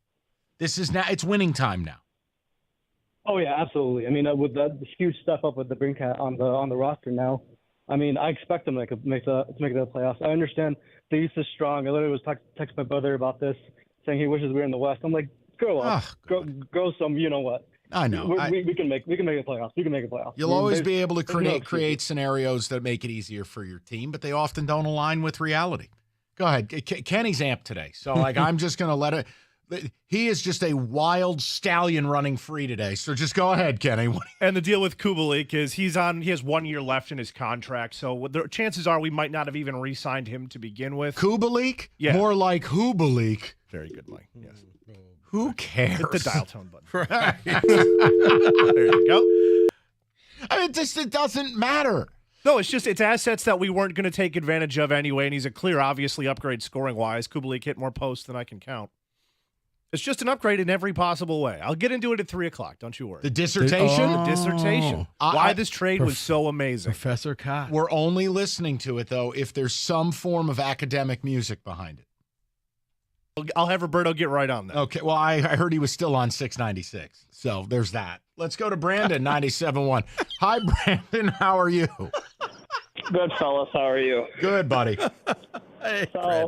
Speaker 3: It's winning time now.
Speaker 2: Oh yeah, absolutely. I mean, with the huge step up with the Brincat on the roster now, I mean, I expect them to make the playoffs. I understand the East is strong. I literally was texting my brother about this, saying he wishes we were in the West. I'm like, grow up, grow some. You know what?
Speaker 3: I know.
Speaker 2: We can make the playoffs. We can make a playoff.
Speaker 3: You'll always be able to create scenarios that make it easier for your team, but they often don't align with reality. Go ahead. Kenny's amped today, so I'm just going to let it. He is just a wild stallion running free today. So just go ahead, Kenny.
Speaker 22: And the deal with Kubalik is he has 1 year left in his contract. So the chances are we might not have even re-signed him to begin with.
Speaker 3: Kubalik?
Speaker 22: Yeah.
Speaker 3: More like Hubalik.
Speaker 22: Very good, Mike. Yes.
Speaker 3: Who cares?
Speaker 22: Hit the dial tone button.
Speaker 3: Right.
Speaker 22: There you go.
Speaker 3: I mean, it doesn't matter.
Speaker 22: No, it's assets that we weren't going to take advantage of anyway, and he's a clear, obviously, upgrade scoring-wise. Kubalik hit more posts than I can count. It's just an upgrade in every possible way. I'll get into it at 3 o'clock. Don't you worry.
Speaker 3: The dissertation?
Speaker 22: The dissertation. Why this trade was so amazing.
Speaker 5: Professor Cox.
Speaker 3: We're only listening to it, though, if there's some form of academic music behind it.
Speaker 22: I'll have Roberto get right on that.
Speaker 3: Okay. Well, I heard he was still on 696. So there's that. Let's go to Brandon, 97.1. Hi, Brandon. How are you?
Speaker 8: Good, fellas. How are you?
Speaker 3: Good, buddy.
Speaker 8: Hey,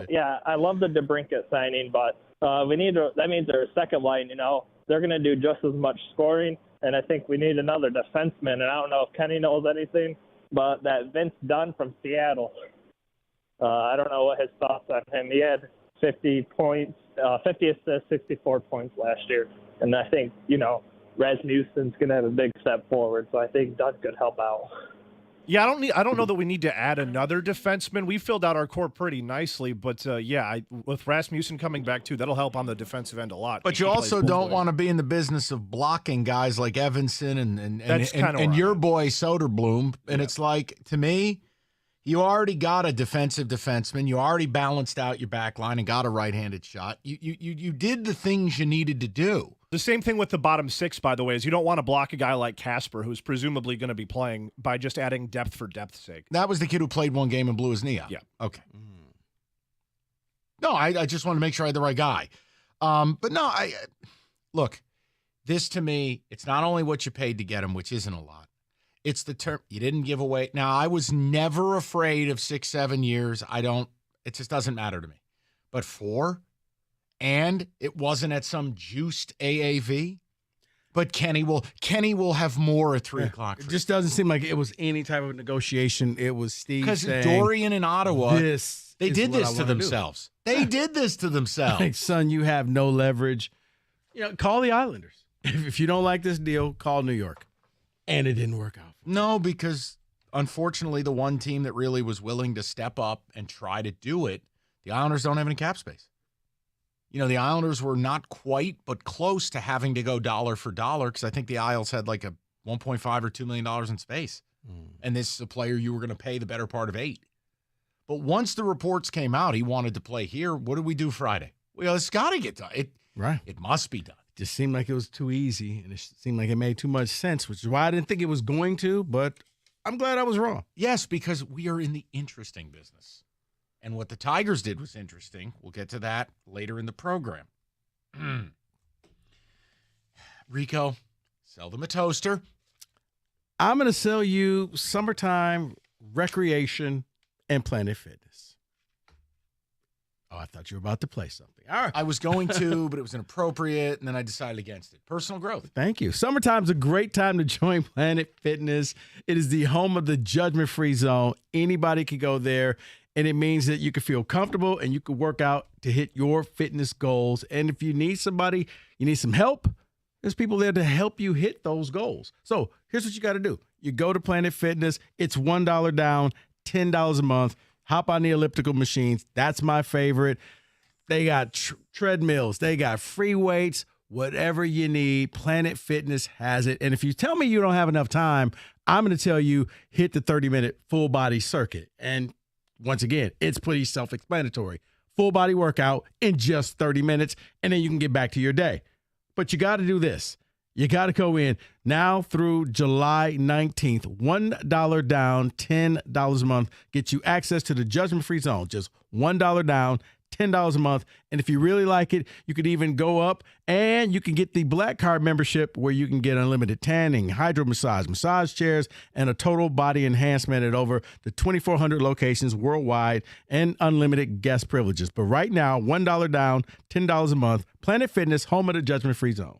Speaker 8: yeah, I love the DeBrincat signing, but that means their second line, they're going to do just as much scoring, and I think we need another defenseman. And I don't know if Kenny knows anything, but that Vince Dunn from Seattle, I don't know what his thoughts on him. He had 50 points, 50 assists, 64 points last year. And I think, Rasmussen's going to have a big step forward, so I think Dunn could help out.
Speaker 22: Yeah, I don't know that we need to add another defenseman. We filled out our core pretty nicely, but with Rasmussen coming back too, that'll help on the defensive end a lot.
Speaker 3: But you also don't want to be in the business of blocking guys like Evanson and your boy Soderblom. And it's like, to me, you already got a defensive defenseman. You already balanced out your back line and got a right-handed shot. You did the things you needed to do.
Speaker 22: The same thing with the bottom six, by the way, is you don't want to block a guy like Casper, who's presumably going to be playing, by just adding depth for depth's sake.
Speaker 3: That was the kid who played one game and blew his knee out.
Speaker 22: Yeah.
Speaker 3: Okay. No, I just want to make sure I had the right guy. But no, look, this to me, it's not only what you paid to get him, which isn't a lot. It's the term you didn't give away. Now, I was never afraid of 6-7 years. It just doesn't matter to me. But 4, and it wasn't at some juiced AAV. But Kenny will have more at 3 o'clock.
Speaker 5: It just doesn't seem like it was any type of negotiation. It was Steve
Speaker 3: because
Speaker 5: saying,
Speaker 3: Dorian in Ottawa, they did this to
Speaker 5: do.
Speaker 3: themselves. They did this to themselves.
Speaker 5: Like, son, you have no leverage. Call the Islanders. If you don't like this deal, call New York. And it didn't work out.
Speaker 3: No, because unfortunately, the one team that really was willing to step up and try to do it, the Islanders don't have any cap space. The Islanders were not quite, but close to having to go dollar for dollar because I think the Isles had like a $1.5 or $2 million in space. And this is a player you were going to pay the better part of $8 million. But once the reports came out, he wanted to play here. What did we do Friday? Well, it's got to get done. It must be done.
Speaker 5: Just seemed like it was too easy, and it seemed like it made too much sense, which is why I didn't think it was going to, but I'm glad I was wrong.
Speaker 3: Yes, because we are in the interesting business. And what the Tigers did was interesting. We'll get to that later in the program. Rico, sell them a toaster.
Speaker 5: I'm going to sell you summertime recreation and Planet Fitness. Oh, I thought you were about to play something. All right.
Speaker 3: I was going to, but it was inappropriate, and then I decided against it. Personal growth.
Speaker 5: Thank you. Summertime's a great time to join Planet Fitness. It is the home of the judgment-free zone. Anybody can go there, and it means that you can feel comfortable and you can work out to hit your fitness goals. And if you need somebody, you need some help, there's people there to help you hit those goals. So here's what you got to do. You go to Planet Fitness. It's $1 down, $10 a month. Hop on the elliptical machines. That's my favorite. They got treadmills. They got free weights. Whatever you need, Planet Fitness has it. And if you tell me you don't have enough time, I'm going to tell you hit the 30-minute full body circuit. And once again, it's pretty self-explanatory. Full body workout in just 30 minutes, and then you can get back to your day. But you got to do this. You got to go in now through July 19th. $1 down, $10 a month. Get you access to the judgment-free zone. Just $1 down, $10 a month. And if you really like it, you could even go up and you can get the Black Card membership where you can get unlimited tanning, hydro massage chairs, and a total body enhancement at over the 2,400 locations worldwide and unlimited guest privileges. But right now, $1 down, $10 a month. Planet Fitness, home of the judgment-free zone.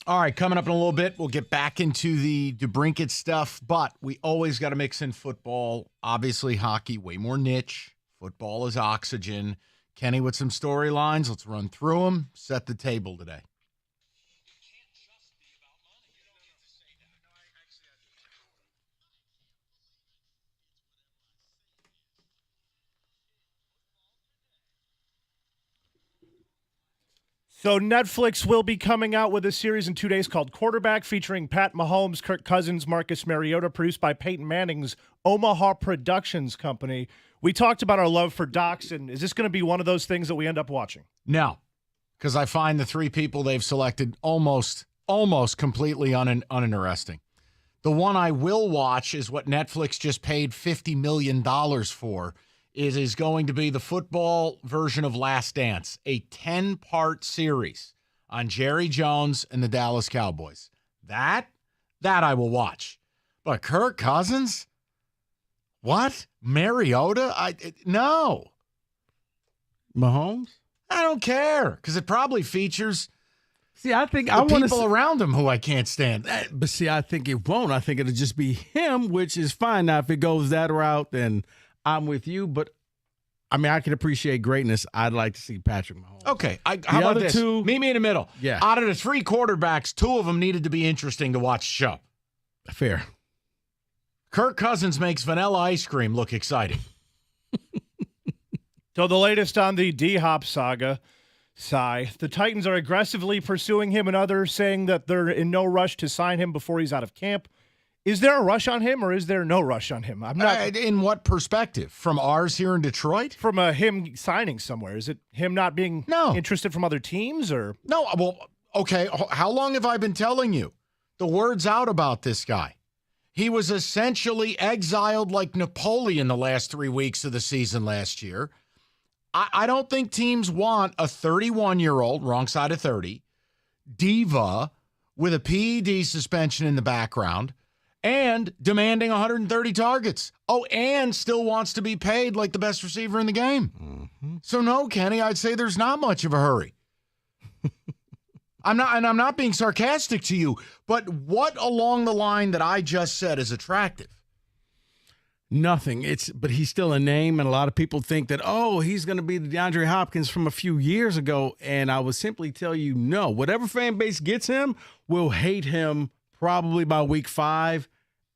Speaker 3: All right, coming up in a little bit, we'll get back into the DeBrincat stuff, but we always got to mix in football. Obviously, hockey, way more niche. Football is oxygen. Kenny with some storylines. Let's run through them. Set the table today.
Speaker 22: So Netflix will be coming out with a series in 2 days called Quarterback, featuring Pat Mahomes, Kirk Cousins, Marcus Mariota, produced by Peyton Manning's Omaha Productions Company. We talked about our love for docs, and is this going to be one of those things that we end up watching?
Speaker 3: No, because I find the three people they've selected almost completely uninteresting. The one I will watch is what Netflix just paid $50 million for. It is going to be the football version of Last Dance, a 10-part series on Jerry Jones and the Dallas Cowboys. That I will watch. But Kirk Cousins? What? Mariota? No.
Speaker 5: Mahomes?
Speaker 3: I don't care because it probably features.
Speaker 5: See, I think
Speaker 3: the people around him who I can't stand.
Speaker 5: But see, I think it won't. I think it'll just be him, which is fine. Now, if it goes that route, then I'm with you. But I mean, I can appreciate greatness. I'd like to see Patrick Mahomes.
Speaker 3: Okay, how about this? Meet me in the middle.
Speaker 5: Yeah.
Speaker 3: Out of the 3 quarterbacks, 2 of them needed to be interesting to watch the show.
Speaker 5: Fair.
Speaker 3: Kirk Cousins makes vanilla ice cream look exciting.
Speaker 22: So the latest on the D-Hop saga, the Titans are aggressively pursuing him and others saying that they're in no rush to sign him before he's out of camp. Is there a rush on him or is there no rush on him? I'm not.
Speaker 3: In what perspective? From ours here in Detroit?
Speaker 22: From him signing somewhere. Is it him not being interested from other teams or?
Speaker 3: No. Well, okay. How long have I been telling you? The word's out about this guy. He was essentially exiled like Napoleon the last 3 weeks of the season last year. I don't think teams want a 31-year-old, wrong side of 30, diva with a PED suspension in the background and demanding 130 targets. Oh, and still wants to be paid like the best receiver in the game. Mm-hmm. So no, Kenny, I'd say there's not much of a hurry. I'm not being sarcastic to you, but what along the line that I just said is attractive?
Speaker 5: Nothing. But he's still a name, and a lot of people think that, he's going to be the DeAndre Hopkins from a few years ago, and I would simply tell you no. Whatever fan base gets him will hate him probably by week 5,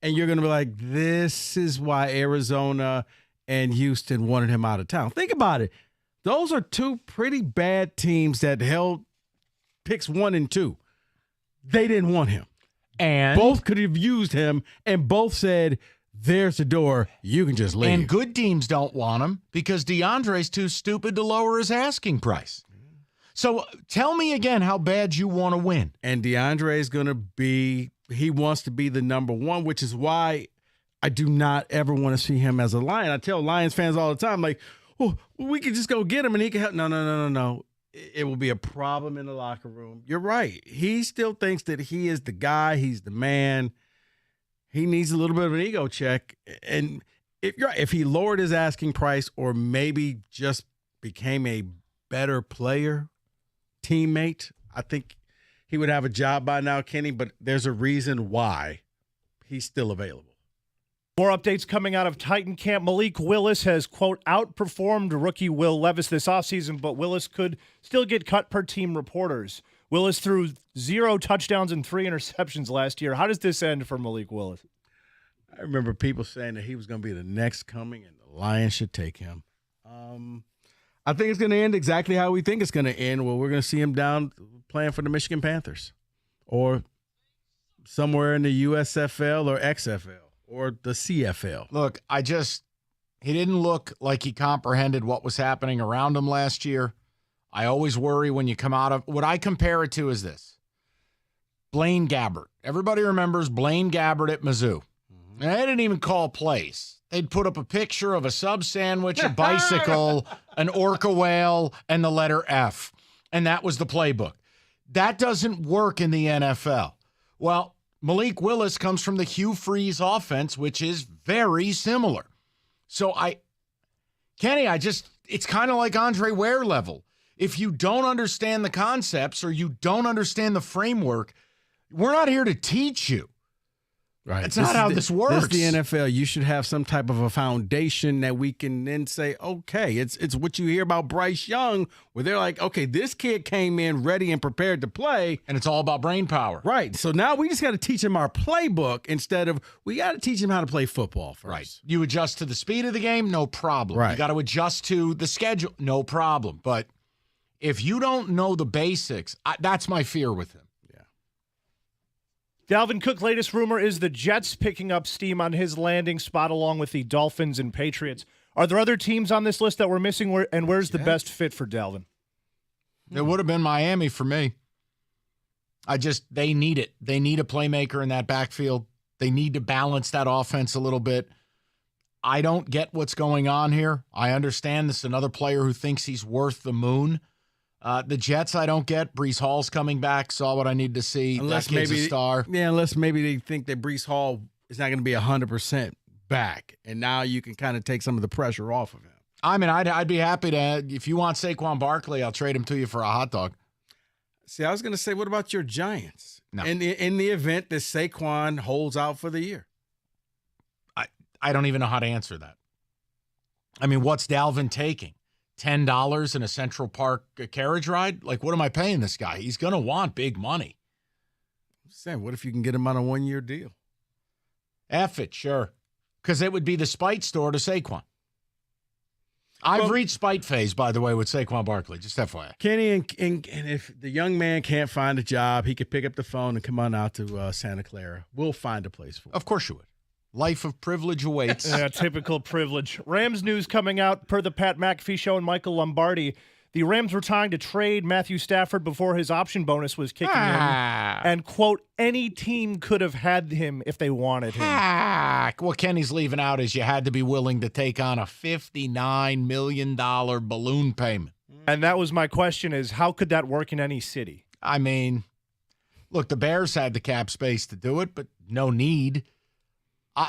Speaker 5: and you're going to be like, this is why Arizona and Houston wanted him out of town. Think about it. Those are 2 pretty bad teams that held picks 1 and 2. They didn't want him.
Speaker 3: And
Speaker 5: both could have used him, and both said, there's the door. You can just leave.
Speaker 3: And good teams don't want him because DeAndre's too stupid to lower his asking price. So tell me again how bad you want to win.
Speaker 5: And DeAndre's going to be, he wants to be the number 1, which is why I do not ever want to see him as a Lion. I tell Lions fans all the time, like, we could just go get him and he can help. No. It will be a problem in the locker room. You're right. He still thinks that he is the guy. He's the man. He needs a little bit of an ego check. And if he lowered his asking price or maybe just became a better player, teammate, I think he would have a job by now, Kenny, but there's a reason why he's still available.
Speaker 22: More updates coming out of Titan camp. Malik Willis has, quote, outperformed rookie Will Levis this offseason, but Willis could still get cut per team reporters. Willis threw 0 touchdowns and 3 interceptions last year. How does this end for Malik Willis?
Speaker 5: I remember people saying that he was going to be the next coming and the Lions should take him. I think it's going to end exactly how we think it's going to end. Well, we're going to see him down playing for the Michigan Panthers or somewhere in the USFL or XFL or the CFL.
Speaker 3: Look, he didn't look like he comprehended what was happening around him last year. I always worry when you come out of – what I compare it to is this. Blaine Gabbert. Everybody remembers Blaine Gabbert at Mizzou. And they didn't even call plays. They'd put up a picture of a sub sandwich, a bicycle, an orca whale, and the letter F. And that was the playbook. That doesn't work in the NFL. Well, Malik Willis comes from the Hugh Freeze offense, which is very similar. So Kenny, it's kind of like Andre Ware level. If you don't understand the concepts or you don't understand the framework, we're not here to teach you.
Speaker 5: Right.
Speaker 3: That's not how this works.
Speaker 5: This is the NFL. You should have some type of a foundation that we can then say, okay, it's what you hear about Bryce Young, where they're like, okay, this kid came in ready and prepared to play.
Speaker 3: And it's all about brain power.
Speaker 5: Right. So now we just got to teach him our playbook instead of we got to teach him how to play football first.
Speaker 3: Right. You adjust to the speed of the game, no problem.
Speaker 5: Right.
Speaker 3: You got to adjust to the schedule, no problem. But if you don't know the basics, that's my fear with him.
Speaker 22: Dalvin Cook, latest rumor is the Jets picking up steam on his landing spot along with the Dolphins and Patriots. Are there other teams on this list that we're missing, and where's the best fit for Dalvin?
Speaker 3: It would have been Miami for me. They need it. They need a playmaker in that backfield. They need to balance that offense a little bit. I don't get what's going on here. I understand this is another player who thinks he's worth the moon. The Jets, I don't get. Breece Hall's coming back. Saw what I need to see.
Speaker 5: Unless
Speaker 3: that kid's
Speaker 5: maybe
Speaker 3: a star.
Speaker 5: Yeah, unless maybe they think that Breece Hall is not going to be 100% back, and now you can kind of take some of the pressure off of him.
Speaker 3: I mean, I'd be happy to. If you want Saquon Barkley, I'll trade him to you for a hot dog.
Speaker 5: See, I was going to say, what about your Giants?
Speaker 3: No.
Speaker 5: In the event that Saquon holds out for the year.
Speaker 3: I don't even know how to answer that. I mean, what's Dalvin taking? $10 in a Central Park carriage ride? Like, what am I paying this guy? He's going to want big money.
Speaker 5: I'm saying, what if you can get him on a 1-year deal?
Speaker 3: F it, sure. Because it would be the spite store to Saquon. I've reached spite phase, by the way, with Saquon Barkley. Just FYI.
Speaker 5: Kenny, and if the young man can't find a job, he could pick up the phone and come on out to Santa Clara. We'll find a place for him.
Speaker 3: Of course you would. Life of privilege awaits.
Speaker 22: Yeah, typical privilege. Rams news coming out per the Pat McAfee Show and Michael Lombardi. The Rams were trying to trade Matthew Stafford before his option bonus was kicking in. And, quote, any team could have had him if they wanted him.
Speaker 3: What Kenny's leaving out is you had to be willing to take on a $59 million balloon payment.
Speaker 22: And that was my question is, how could that work in any city?
Speaker 3: I mean, look, the Bears had the cap space to do it, but no need.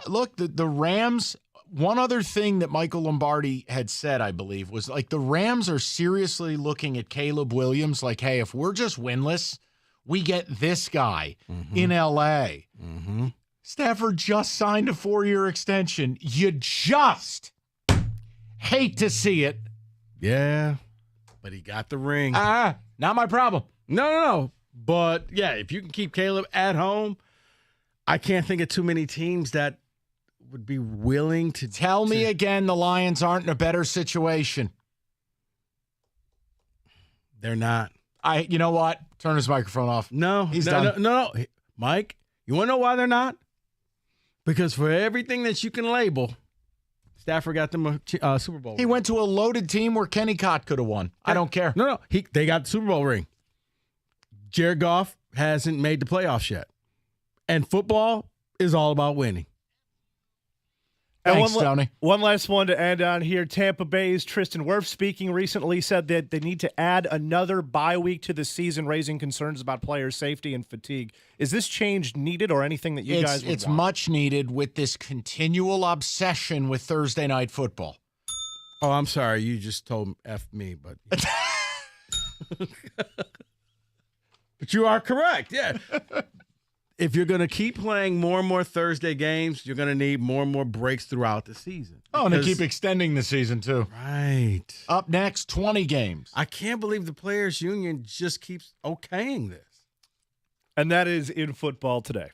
Speaker 3: Look, the Rams, one other thing that Michael Lombardi had said, I believe, was like the Rams are seriously looking at Caleb Williams like, hey, if we're just winless, we get this guy in L.A. Stafford just signed a 4-year extension. You just hate to see it.
Speaker 5: Yeah, but he got the ring.
Speaker 3: Not my problem.
Speaker 5: No. But, yeah, if you can keep Caleb at home, I can't think of too many teams that would be willing to.
Speaker 3: Tell me again the Lions aren't in a better situation.
Speaker 5: They're not.
Speaker 3: You know what? Turn his microphone off.
Speaker 5: No,
Speaker 3: he's done.
Speaker 5: No. Mike, you want to know why they're not? Because for everything that you can label, Stafford got them a Super Bowl.
Speaker 3: He went to a loaded team where Kenny Cott could have won. I don't care.
Speaker 5: No. They got the Super Bowl ring. Jared Goff hasn't made the playoffs yet. And football is all about winning.
Speaker 3: Thanks, Tony.
Speaker 22: One last one to end on here. Tampa Bay's Tristan Wirfs speaking recently said that they need to add another bye week to the season, raising concerns about player safety and fatigue. Is this change needed or anything that you guys would
Speaker 3: It's
Speaker 22: want?
Speaker 3: much needed with this continual obsession with Thursday night football.
Speaker 5: Oh, I'm sorry. You just told F me, but but you are correct. Yeah. If you're going to keep playing more and more Thursday games, you're going to need more and more breaks throughout the season.
Speaker 3: Oh, and they keep extending the season, too.
Speaker 5: Right.
Speaker 3: Up next, 20 games.
Speaker 5: I can't believe the Players Union just keeps okaying this.
Speaker 22: And that is in football today.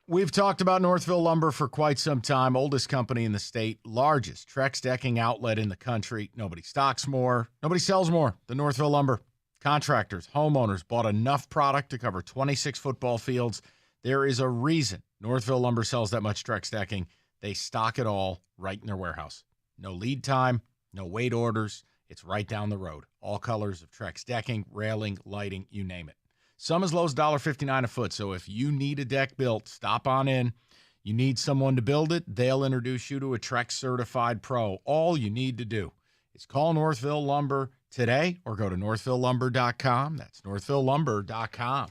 Speaker 3: We've talked about Northville Lumber for quite some time. Oldest company in the state, largest Trex decking outlet in the country. Nobody stocks more. Nobody sells more than Northville Lumber. Contractors, homeowners bought enough product to cover 26 football fields. There is a reason Northville Lumber sells that much Trex decking. They stock it all right in their warehouse. No lead time, no wait orders. It's right down the road. All colors of Trex decking, railing, lighting, you name it. Some as low as $1.59 a foot. So if you need a deck built, stop on in. You need someone to build it, they'll introduce you to a Trex certified pro. All you need to do is call Northville Lumber today or go to northvillelumber.com. That's northvillelumber.com.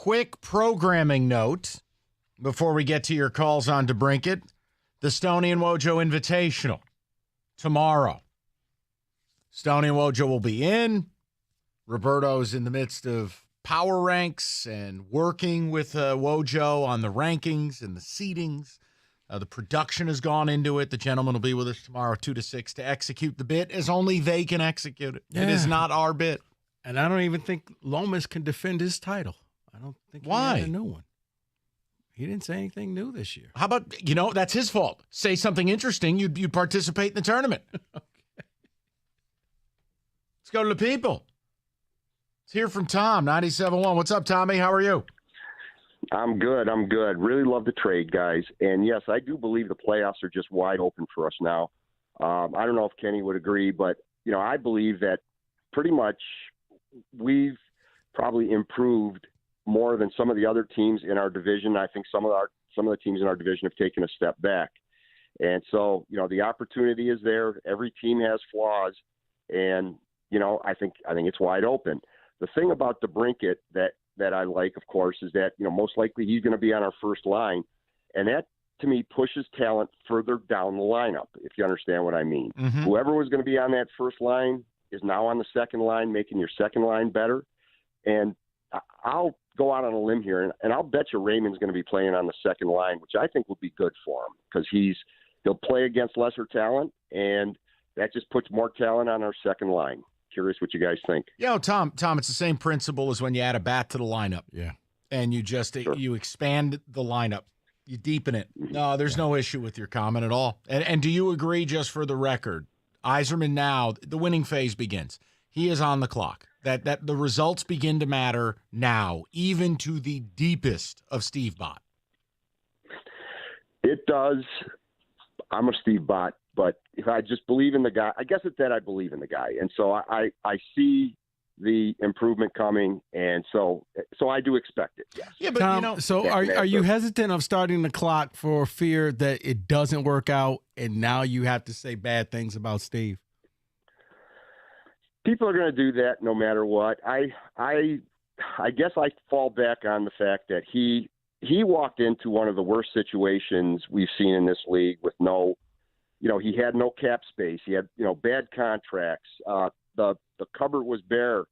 Speaker 3: quick programming note before we get to your calls on DeBrincat. The Stoney and Wojo Invitational tomorrow. Stoney and Wojo will be in. Roberto's in the midst of power ranks and working with Wojo on the rankings and the seedings. The production has gone into it. The gentleman will be with us tomorrow, 2 to 6, to execute the bit as only they can execute it. It is not our bit.
Speaker 5: And I don't even think Lomas can defend his title. I don't think he
Speaker 3: Why?
Speaker 5: had a new one. He didn't say anything new this year.
Speaker 3: How about, that's his fault. Say something interesting, you'd participate in the tournament. Okay. Let's go to the people. Let's hear from Tom, 97.1. What's up, Tommy? How are you?
Speaker 9: I'm good. Really love the trade, guys. And, yes, I do believe the playoffs are just wide open for us now. I don't know if Kenny would agree, but, I believe that pretty much we've probably improved more than some of the other teams in our division. I think some of the teams in our division have taken a step back. And so, the opportunity is there. Every team has flaws. And, I think it's wide open. The thing about DeBrincat that I like, of course, is that, most likely he's going to be on our first line. And that, to me, pushes talent further down the lineup, if you understand what I mean.
Speaker 3: Mm-hmm.
Speaker 9: Whoever was going to be on that first line is now on the second line, making your second line better. And I'll go out on a limb here, and I'll bet you Raymond's going to be playing on the second line, which I think will be good for him because he'll play against lesser talent, and that just puts more talent on our second line. Curious what you guys think.
Speaker 3: Tom, it's the same principle as when you add a bat to the lineup.
Speaker 5: Yeah.
Speaker 3: And you just you expand the lineup. You deepen it. No, there's no issue with your comment at all. And do you agree, just for the record, Yzerman now, the winning phase begins. He is on the clock. That the results begin to matter now, even to the deepest of Steve Bott.
Speaker 9: It does. I'm a Steve Bott, but if I just believe in the guy, I guess it's that I believe in the guy. And so I see the improvement coming, and so I do expect it. Yes.
Speaker 3: Yeah, but
Speaker 5: Tom, so are you hesitant of starting the clock for fear that it doesn't work out, and now you have to say bad things about Steve?
Speaker 9: People are going to do that no matter what. I guess I fall back on the fact that he walked into one of the worst situations we've seen in this league with he had no cap space. He had, bad contracts. The cupboard was bare.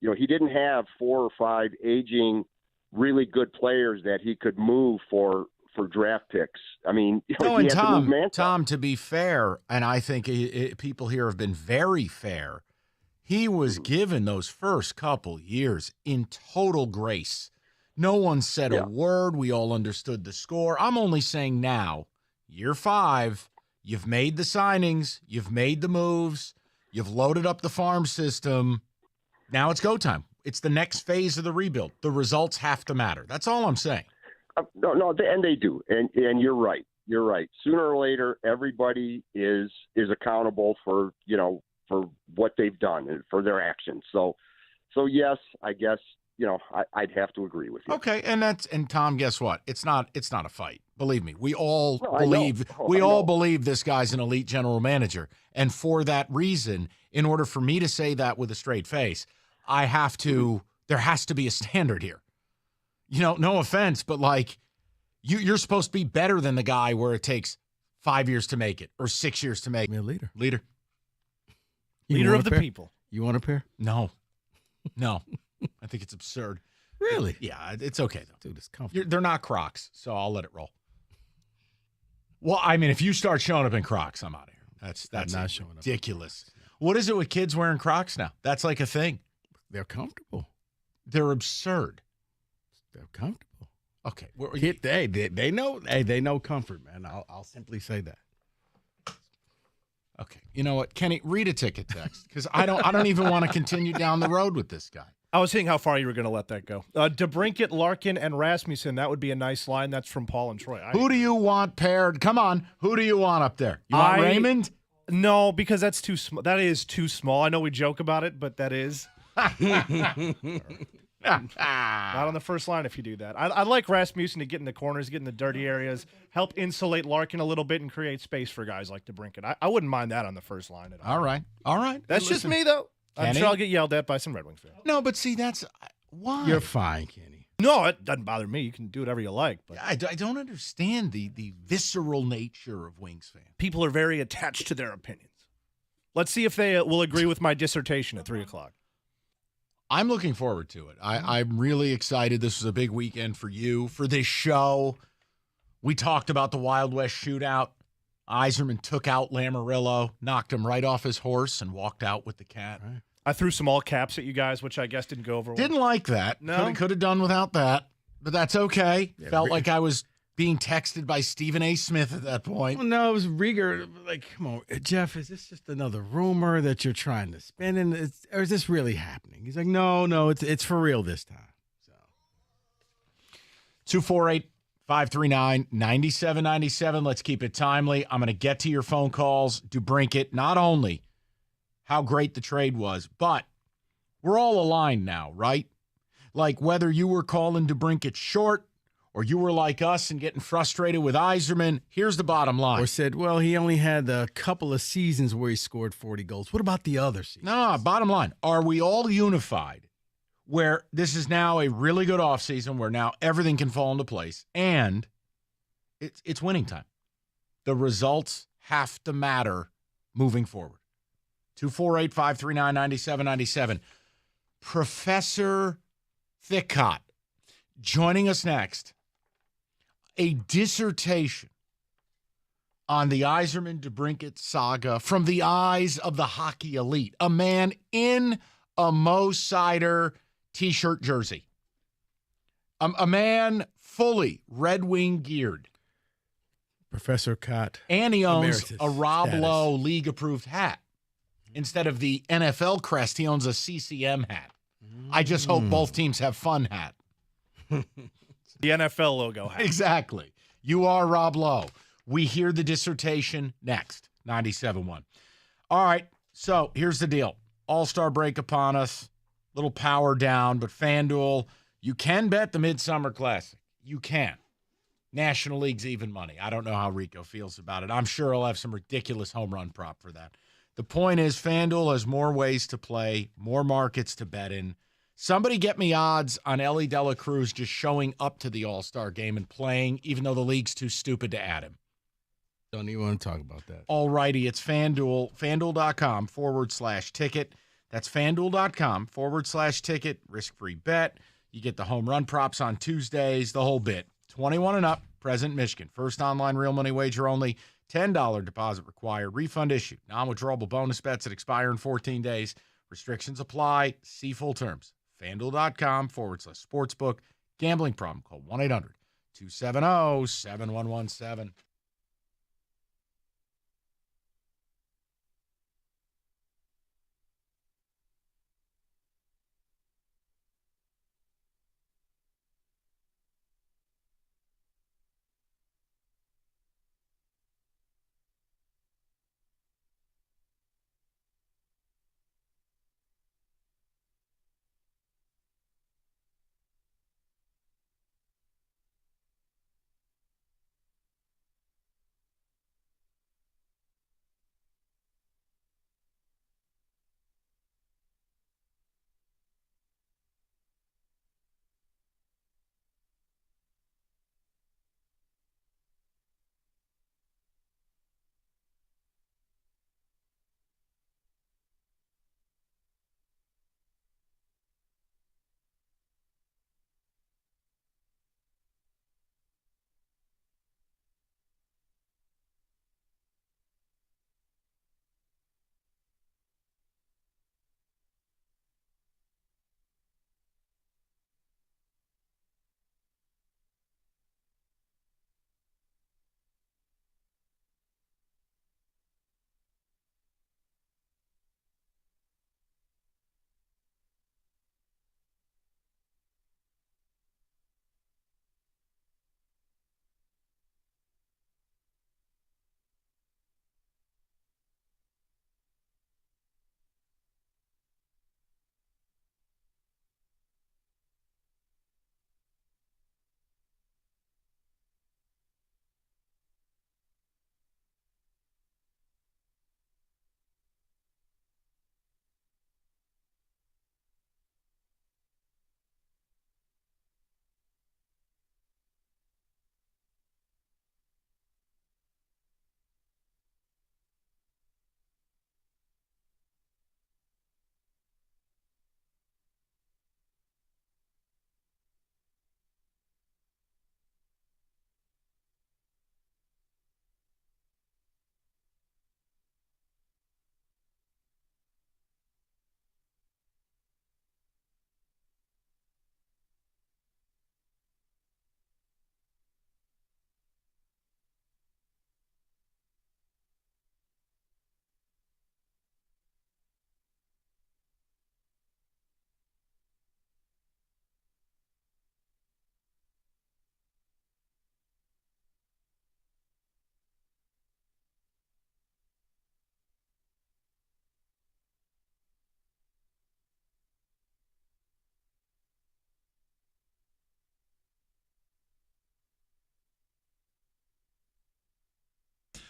Speaker 9: He didn't have 4 or 5 aging, really good players that he could move for draft picks. I mean,
Speaker 3: and Tom, to be fair, and I think people here have been very fair, he was given those first couple years in total grace. No one said a word. We all understood the score. I'm only saying now, year 5, you've made the signings, you've made the moves, you've loaded up the farm system. Now it's go time. It's the next phase of the rebuild. The results have to matter. That's all I'm saying.
Speaker 9: No, and they do. And you're right. You're right. Sooner or later, everybody is accountable for what they've done and for their actions. So yes, I guess, I'd have to agree with you.
Speaker 3: Okay, and Tom, guess what? It's not a fight. Believe me, we all believe this guy's an elite general manager, and for that reason, in order for me to say that with a straight face, I have to. There has to be a standard here. No offense, but you're supposed to be better than the guy where it takes 5 years to make it or 6 years to make it. Leader
Speaker 22: of the people.
Speaker 5: You want a pair?
Speaker 3: No. I think it's absurd.
Speaker 5: Really?
Speaker 3: Yeah, it's okay though.
Speaker 5: Dude, it's comfortable.
Speaker 3: They're not Crocs, so I'll let it roll. Well, I mean, if you start showing up in Crocs, I'm out of here. That's
Speaker 5: not showing up.
Speaker 3: Ridiculous. What is it with kids wearing Crocs now? That's like a thing.
Speaker 5: They're comfortable.
Speaker 3: They're absurd.
Speaker 5: They're comfortable.
Speaker 3: Okay.
Speaker 5: They know. Hey, they know comfort, man. I'll simply say that.
Speaker 3: Okay. You know what, Kenny? Read a ticket text because I don't even want to continue down the road with this guy.
Speaker 22: I was seeing how far you were going to let that go. DeBrincat, Larkin, and Rasmussen. That would be a nice line. That's from Paul and Troy.
Speaker 3: Who do you want paired? Come on. Who do you want up there? You want Raymond?
Speaker 22: No, because that's too small. That is too small. I know we joke about it, but that is. Not on the first line if you do that. I'd like Rasmussen to get in the corners, get in the dirty areas, help insulate Larkin a little bit, and create space for guys like DeBrincat. I wouldn't mind that on the first line at all.
Speaker 3: All right.
Speaker 22: That's just me, though. I'm sure I'll get yelled at by some Red Wings fans.
Speaker 3: No, but see, that's why.
Speaker 5: You're fine, Kenny.
Speaker 22: No, it doesn't bother me. You can do whatever you like. But
Speaker 3: I don't understand the visceral nature of Wings fans.
Speaker 22: people are very attached to their opinions. Let's see if they will agree with my dissertation at 3 o'clock.
Speaker 3: I'm looking forward to it. I'm really excited. This was a big weekend for you, for this show. We talked about the Wild West shootout. Yzerman took out Lamoriello, knocked him right off his horse, and walked out with the cat.
Speaker 22: Right. I threw some all caps at you guys, which I guess didn't go over well.
Speaker 3: Didn't like that.
Speaker 22: No.
Speaker 3: Could have done without that, but that's okay. Felt like I was being texted by Stephen A. Smith at that point.
Speaker 5: Well, no, it was Rieger. Like, come on, Jeff, is this just another rumor that you're trying to spin? Or is this really happening? He's like, no, it's for real this time.
Speaker 3: 248-539-9797. Let's keep it timely. I'm going to get to your phone calls. DeBrincat, not only how great the trade was, but we're all aligned now, right? Like whether you were calling DeBrincat short or you were like us and getting frustrated with Yzerman, here's the bottom line.
Speaker 5: Or said, well, he only had a couple of seasons where he scored 40 goals. What about the other seasons?
Speaker 3: No, bottom line. Are we all unified where this is now a really good offseason where now everything can fall into place and it's winning time? The results have to matter moving forward. 248-539-9797. Professor Thickott joining us next. A dissertation on the Yzerman DeBrincat saga from the eyes of the hockey elite. A man in a Mo Sider T-shirt jersey. A man fully Red Wing geared.
Speaker 5: Professor Cott.
Speaker 3: And he owns
Speaker 5: Emeritus
Speaker 3: a Rob
Speaker 5: status.
Speaker 3: Lowe league-approved hat. Instead of the NFL crest, he owns a CCM hat. I just hope both teams have fun hat.
Speaker 22: The NFL logo hat.
Speaker 3: Exactly. You are Rob Lowe. We hear the dissertation next. 97.1. All right, so here's the deal. All-Star break upon us. Little power down, but FanDuel, you can bet the Midsummer Classic. You can. National League's even money. I don't know how Rico feels about it. I'm sure he'll have some ridiculous home run prop for that. The point is FanDuel has more ways to play, more markets to bet in. Somebody get me odds on Ellie De La Cruz just showing up to the All-Star game and playing, even though the league's too stupid to add him.
Speaker 5: Don't even want to talk about that.
Speaker 3: All righty, it's FanDuel, FanDuel.com/ticket. That's FanDuel.com/ticket. Risk-free bet. You get the home run props on Tuesdays, the whole bit. 21 and up, present Michigan. First online real money wager only. $10 deposit required. Refund issued. Non-withdrawable bonus bets that expire in 14 days. Restrictions apply. See full terms. FanDuel.com/sportsbook. Gambling problem. Call 1-800-270-7117.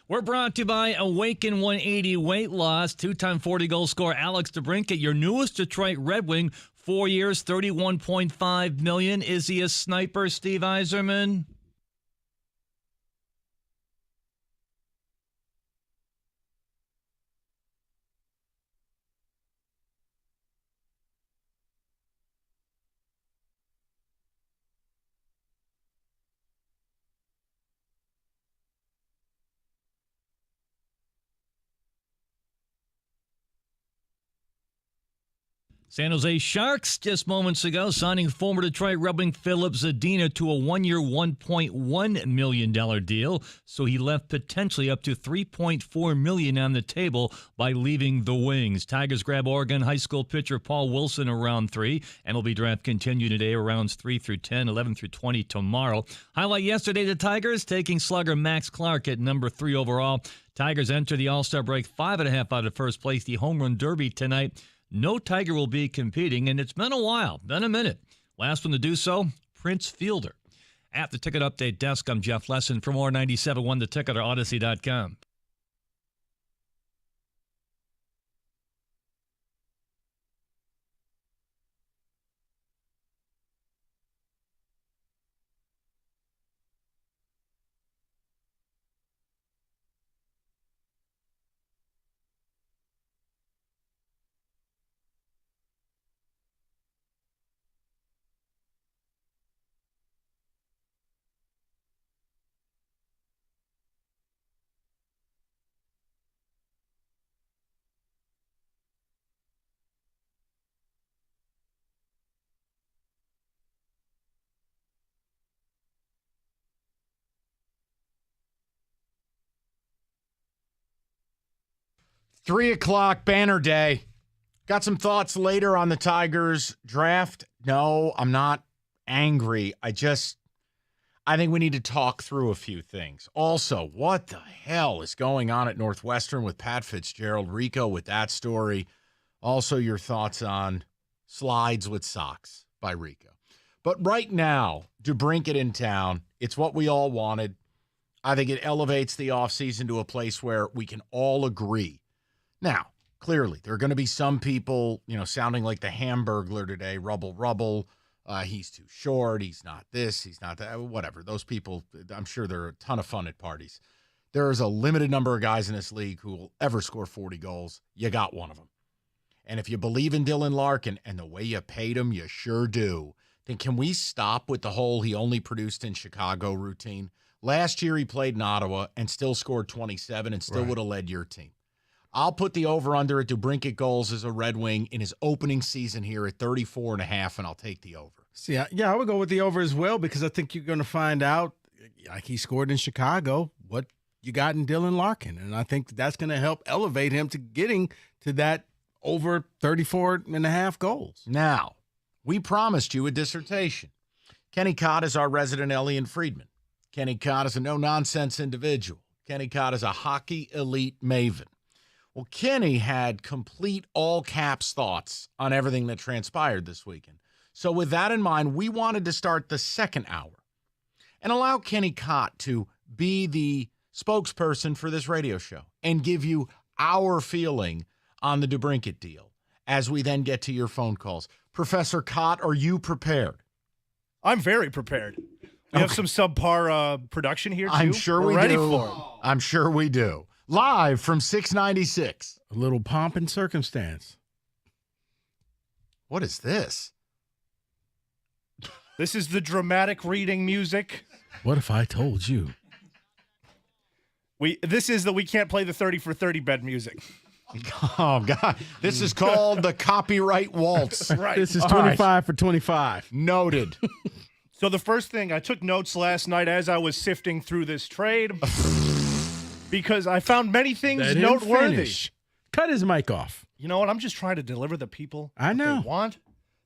Speaker 10: We're brought to you by Awaken 180 Weight Loss. Two-time 40-goal scorer Alex DeBrincat, your newest Detroit Red Wing. 4 years, $31.5 million. Is he a sniper, Steve Yzerman? San Jose Sharks just moments ago signing former Detroit Red Wing Philip Zadina to a one-year, $1.1 million deal. So he left potentially up to $3.4 million on the table by leaving the Wings. Tigers grab Oregon high school pitcher Paul Wilson in round 3. MLB draft continued today, rounds 3 through 10, 11 through 20 tomorrow. Highlight yesterday, the Tigers taking slugger Max Clark at number 3 overall. Tigers enter the All-Star break 5.5 out of first place. The home run derby tonight. No Tiger will be competing, and it's been a while, been a minute. Last one to do so, Prince Fielder. At the Ticket Update desk, I'm Jeff Lesson. For more 97.1 The Ticket or Odyssey.com.
Speaker 3: Three o'clock banner day. Got some thoughts later on the Tigers draft. No, I'm not angry. I think we need to talk through a few things. Also, what the hell is going on at Northwestern with Pat Fitzgerald? Rico with that story. Also, your thoughts on Slides with Socks by Rico. But right now, DeBrincat in town. It's what we all wanted. I think it elevates the offseason to a place where we can all agree. Now, clearly, there are going to be some people, sounding like the Hamburglar today, rubble. He's too short. He's not this. He's not that. Whatever. Those people, I'm sure they're a ton of fun at parties. There is a limited number of guys in this league who will ever score 40 goals. You got one of them. And if you believe in Dylan Larkin and the way you paid him, you sure do, then can we stop with the whole he only produced in Chicago routine? Last year he played in Ottawa and still scored 27 and still would have led your team. I'll put the over-under at DeBrincat goals as a Red Wing in his opening season here at 34.5, and I'll take the over.
Speaker 5: See, I would go with the over as well because I think you're going to find out, like he scored in Chicago, what you got in Dylan Larkin. And I think that's going to help elevate him to getting to that over 34.5 goals.
Speaker 3: Now, we promised you a dissertation. Kenny Cott is our resident Elliot Friedman. Kenny Cott is a no-nonsense individual. Kenny Cott is a hockey elite maven. Well, Kenny had complete all-caps thoughts on everything that transpired this weekend. So with that in mind, we wanted to start the second hour and allow Kenny Cott to be the spokesperson for this radio show and give you our feeling on the DeBrincat deal as we then get to your phone calls. Professor Cott, are you prepared?
Speaker 22: I'm very prepared. We have some subpar production here, too.
Speaker 3: I'm sure
Speaker 22: We're
Speaker 3: we
Speaker 22: ready
Speaker 3: do.
Speaker 22: for it.
Speaker 3: I'm sure we do. Live from 696.
Speaker 5: A little pomp and circumstance.
Speaker 3: What is this?
Speaker 22: This is the dramatic reading music.
Speaker 5: What if I told you?
Speaker 22: This is the we can't play the 30 for 30 bed music.
Speaker 3: Oh, God. This is called the copyright waltz.
Speaker 22: Right.
Speaker 5: This is 25 for 25.
Speaker 3: Noted.
Speaker 22: So the first thing, I took notes last night as I was sifting through this trade because I found many things noteworthy.
Speaker 5: Cut his mic off.
Speaker 22: You know what? I'm just trying to deliver the people
Speaker 5: I know.
Speaker 22: what they want.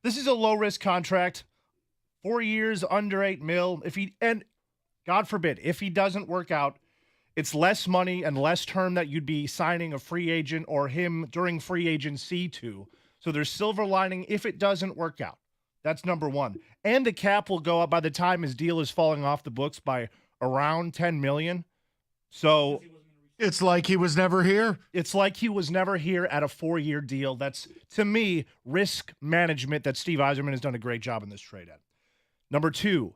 Speaker 22: This is a low-risk contract. 4 years, under $8 million. And God forbid, if he doesn't work out, it's less money and less term that you'd be signing a free agent or him during free agency to. So there's silver lining if it doesn't work out. That's number one. And the cap will go up by the time his deal is falling off the books by around $10 million. So
Speaker 3: It's like he was never here.
Speaker 22: It's like he was never here at a 4-year deal. That's, to me, risk management that Steve Yzerman has done a great job in this trade at. Number 2,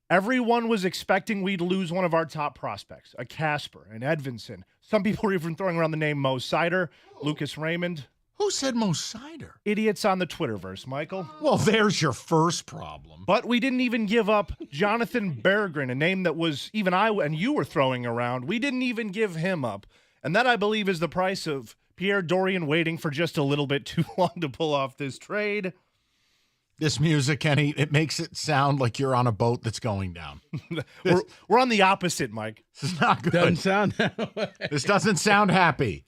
Speaker 22: everyone was expecting we'd lose one of our top prospects, a Casper, an Edvinson. Some people were even throwing around the name Mo Sider, Lucas Raymond.
Speaker 3: Who said Mo Sider?
Speaker 22: Idiots on the Twitterverse, Michael.
Speaker 3: Well, there's your first problem.
Speaker 22: But we didn't even give up Jonathan Berggren, a name that was even I and you were throwing around. We didn't even give him up. And that, I believe, is the price of Pierre Dorian waiting for just a little bit too long to pull off this trade.
Speaker 3: This music, Kenny, it makes it sound like you're on a boat that's going down.
Speaker 22: We're on the opposite, Mike.
Speaker 3: This is not good.
Speaker 5: Doesn't sound that way.
Speaker 3: This doesn't sound happy.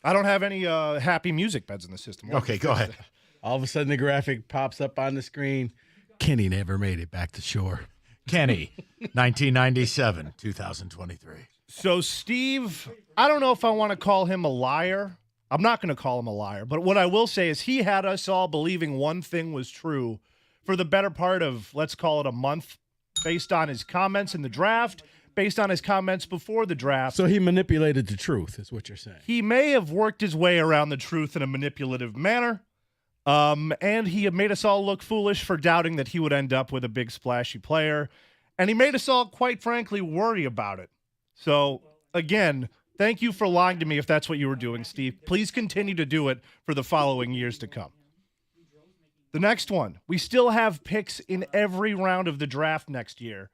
Speaker 22: I don't have any happy music beds in the system.
Speaker 3: Okay, go ahead.
Speaker 5: All of a sudden, the graphic pops up on the screen. Kenny never made it back to shore.
Speaker 3: Kenny, 1997, 2023.
Speaker 22: So, Steve, I don't know if I want to call him a liar. I'm not going to call him a liar. But what I will say is he had us all believing one thing was true for the better part of, let's call it a month, based on his comments in the draft, based on his comments before the draft.
Speaker 5: So he manipulated the truth, is what you're saying.
Speaker 22: He may have worked his way around the truth in a manipulative manner. And he had made us all look foolish for doubting that he would end up with a big splashy player. And he made us all, quite frankly, worry about it. So, again, thank you for lying to me if that's what you were doing, Steve. Please continue to do it for the following years to come. The next one, we still have picks in every round of the draft next year.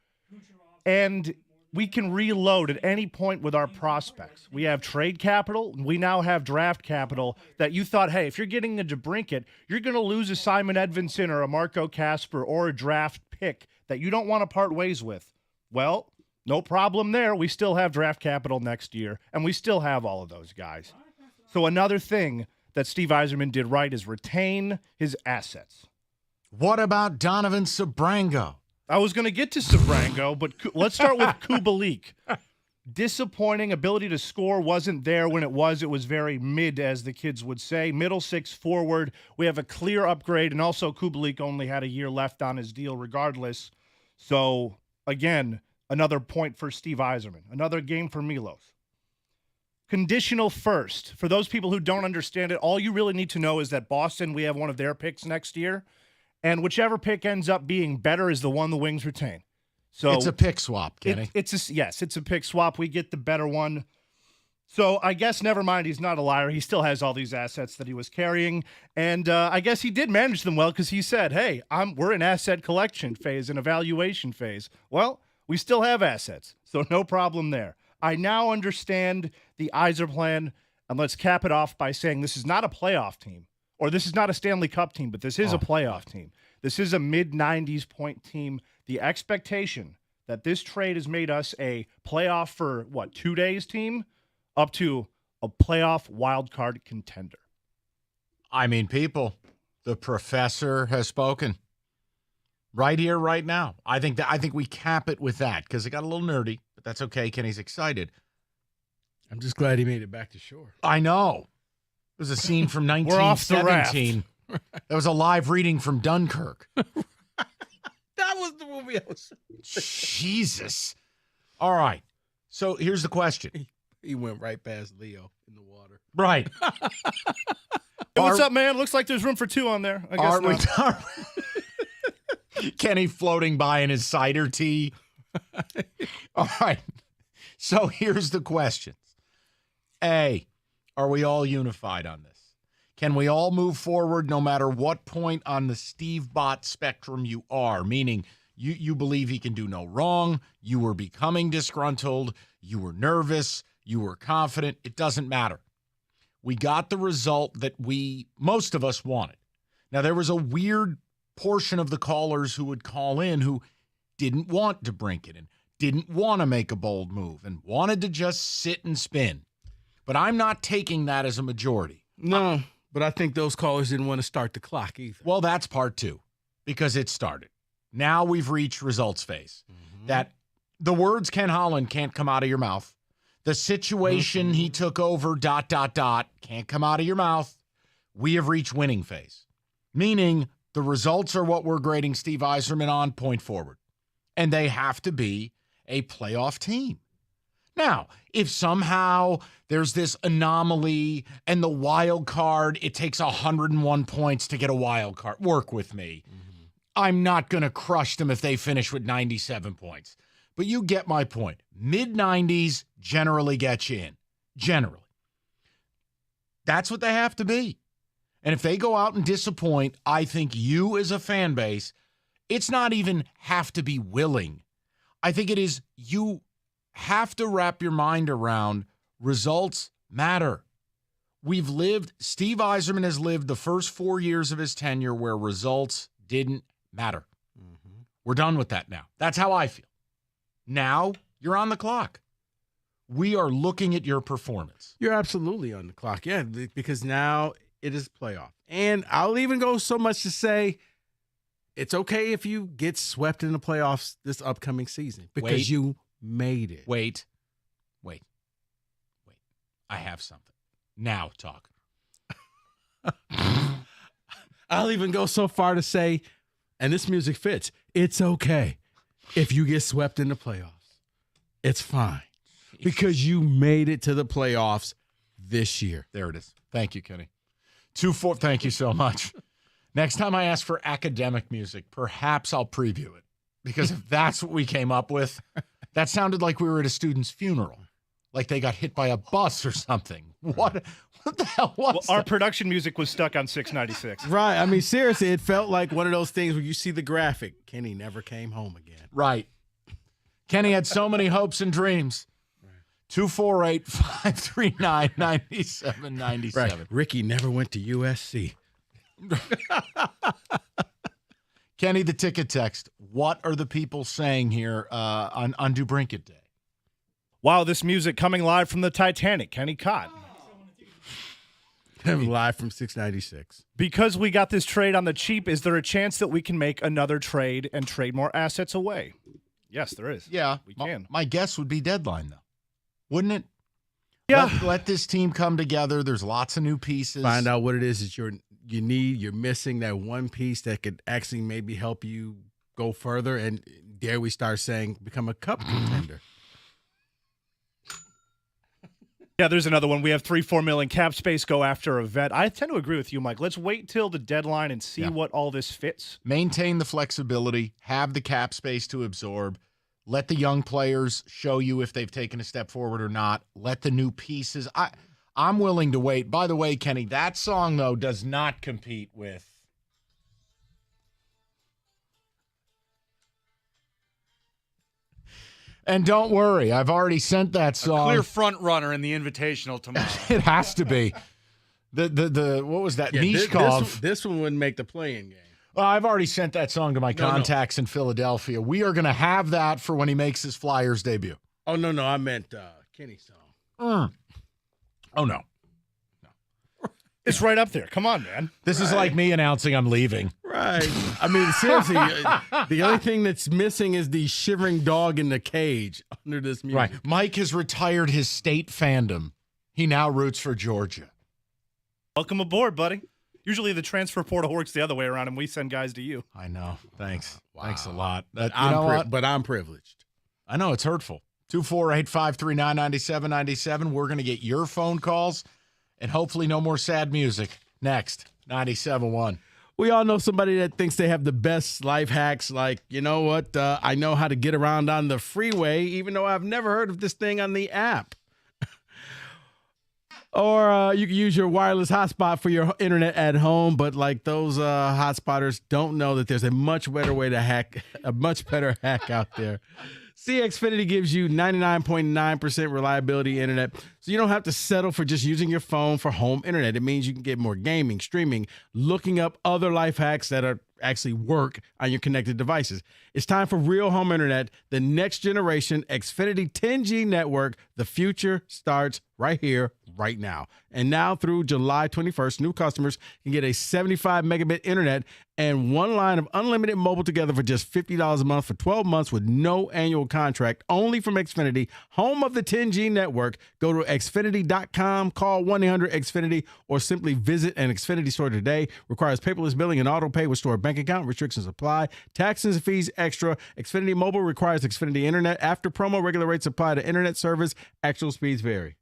Speaker 22: And we can reload at any point with our prospects. We have trade capital. We now have draft capital that you thought, hey, if you're getting a DeBrincat, you're going to lose a Simon Edvinson or a Marco Casper or a draft pick that you don't want to part ways with. Well, no problem there. We still have draft capital next year, and we still have all of those guys. So another thing that Steve Yzerman did right is retain his assets.
Speaker 3: What about Donovan Sabrango?
Speaker 22: I was going to get to Sabrango, but let's start with Kubalik. Disappointing ability to score wasn't there when it was. It was very mid, as the kids would say. Middle six forward. We have a clear upgrade, and also Kubalik only had a year left on his deal regardless. So, again, another point for Steve Yzerman. Another game for Milos. Conditional first. For those people who don't understand it, all you really need to know is that Boston, we have one of their picks next year. And whichever pick ends up being better is the one the Wings retain. So
Speaker 3: it's a pick swap, Kenny.
Speaker 22: It's a pick swap. We get the better one. So I guess never mind. He's not a liar. He still has all these assets that he was carrying, and I guess he did manage them well because he said, "Hey, we're in asset collection phase, an evaluation phase." Well, we still have assets, so no problem there. I now understand the Yzer plan, and let's cap it off by saying this is not a playoff team. Or this is not a Stanley Cup team, but this is a playoff team. This is a mid-90s point team. The expectation that this trade has made us a playoff for, 2 days team, up to a playoff wildcard contender.
Speaker 3: I mean, people, the professor has spoken. Right here, right now. I think we cap it with that because it got a little nerdy, but that's okay. Kenny's excited.
Speaker 5: I'm just glad he made it back to shore.
Speaker 3: I know. It was a scene from 1917. That was a live reading from Dunkirk.
Speaker 5: That was the movie I was.
Speaker 3: Jesus. All right. So here's the question.
Speaker 5: He went right past Leo in the water.
Speaker 3: Right.
Speaker 22: Hey, what's up, man? Looks like there's room for 2 on there. I guess not.
Speaker 3: Kenny floating by in his cider tea. All right. So here's the questions. A, are we all unified on this? Can we all move forward no matter what point on the Steve Bott spectrum you are? Meaning you believe he can do no wrong, you were becoming disgruntled, you were nervous, you were confident. It doesn't matter. We got the result that most of us wanted. Now, there was a weird portion of the callers who would call in who didn't want DeBrincat and didn't want to make a bold move and wanted to just sit and spin. But I'm not taking that as a majority.
Speaker 5: No, but I think those callers didn't want to start the clock either.
Speaker 3: Well, that's part 2 because it started. Now we've reached results phase. That the words Ken Holland can't come out of your mouth. The situation he took over, ... can't come out of your mouth. We have reached winning phase, meaning the results are what we're grading Steve Yzerman on point forward. And they have to be a playoff team. Now, if somehow there's this anomaly and the wild card, it takes 101 points to get a wild card, work with me. I'm not going to crush them if they finish with 97 points. But you get my point. Mid-90s generally get you in. Generally. That's what they have to be. And if they go out and disappoint, I think you as a fan base, it's not even have to be willing. I think it is you have to wrap your mind around results matter. Steve Yzerman has lived the first 4 years of his tenure where results didn't matter. We're done with that now. That's how I feel. Now you're on the clock. We are looking at your performance.
Speaker 5: You're absolutely on the clock, yeah, because now it is playoff. And I'll even go so much to say it's okay if you get swept in the playoffs this upcoming season because you made it.
Speaker 3: Wait. I have something. Now talk.
Speaker 5: I'll even go so far to say, and this music fits, it's okay if you get swept in the playoffs. It's fine because you made it to the playoffs this year.
Speaker 3: There it is. Thank you, Kenny. 2-4. Thank you so much. Next time I ask for academic music, perhaps I'll preview it. Because if that's what we came up with, that sounded like we were at a student's funeral. Like they got hit by a bus or something. What the hell was
Speaker 22: Our production music was stuck on 696.
Speaker 5: Right. I mean, seriously, it felt like one of those things where you see the graphic. Kenny never came home again.
Speaker 3: Right. Kenny had so many hopes and dreams. 248-539-9797.
Speaker 5: Right. Ricky never went to USC.
Speaker 3: Kenny, the ticket text. What are the people saying here on DeBrincat Day?
Speaker 22: Wow, this music coming live from the Titanic. Kenny Cott.
Speaker 5: Live from 696.
Speaker 22: Because we got this trade on the cheap, is there a chance that we can make another trade and trade more assets away? Yes, there is.
Speaker 3: Yeah,
Speaker 22: we can.
Speaker 3: My guess would be deadline, though. Wouldn't it?
Speaker 22: Yeah.
Speaker 3: Let this team come together. There's lots of new pieces.
Speaker 5: Find out what it is that you need. You're missing that one piece that could actually maybe help you go further. And dare we start saying, become a cup contender.
Speaker 22: Yeah, there's another one. We have $3-4 million cap space. Go after a vet. I tend to agree with you, Mike. Let's wait till the deadline and see what all this fits.
Speaker 3: Maintain the flexibility. Have the cap space to absorb. Let the young players show you if they've taken a step forward or not. Let the new pieces. I'm willing to wait. By the way, Kenny, that song, though, does not compete with. And don't worry, I've already sent that song.
Speaker 11: Clear front runner in the Invitational tomorrow.
Speaker 3: It has to be. The what was that? Nishkov.
Speaker 5: This one wouldn't make the play-in game.
Speaker 3: Well, I've already sent that song to my contacts in Philadelphia. We are going to have that for when he makes his Flyers debut.
Speaker 5: Oh, no, I meant Kenny's song.
Speaker 3: Oh, no.
Speaker 22: It's right up there. Come on, man.
Speaker 3: This is like me announcing I'm leaving.
Speaker 5: Right. I mean, seriously, the only thing that's missing is the shivering dog in the cage under this music.
Speaker 3: Right. Mike has retired his state fandom. He now roots for Georgia.
Speaker 22: Welcome aboard, buddy. Usually the transfer portal works the other way around, and we send guys to you.
Speaker 3: I know. Thanks. Wow. Thanks a lot.
Speaker 5: But I'm privileged.
Speaker 3: I know. It's hurtful. 248-539-9797. We're going to get your phone calls and hopefully no more sad music. Next, 97.1.
Speaker 5: We all know somebody that thinks they have the best life hacks. Like, you know what? I know how to get around on the freeway, even though I've never heard of this thing on the app. Or you can use your wireless hotspot for your internet at home, but like those hotspotters don't know that there's a much better way to hack, a much better hack out there. Xfinity gives you 99.9% reliability internet, so you don't have to settle for just using your phone for home internet. It means you can get more gaming, streaming, looking up other life hacks that are actually work on your connected devices. It's time for real home internet, the next generation Xfinity 10G network. The future starts right here,
Speaker 13: right now. And now through July 21st, new customers can get a 75 megabit internet and one line of unlimited mobile together for just $50 a month for 12 months with no annual contract, only from Xfinity, home of the 10G network. Go to Xfinity.com, call 1-800-XFINITY, or simply visit an Xfinity store today. Requires paperless billing and auto pay with stored bank account. Restrictions apply. Taxes and fees extra. Xfinity Mobile requires Xfinity Internet. After promo, regular rates apply to internet service. Actual speeds vary.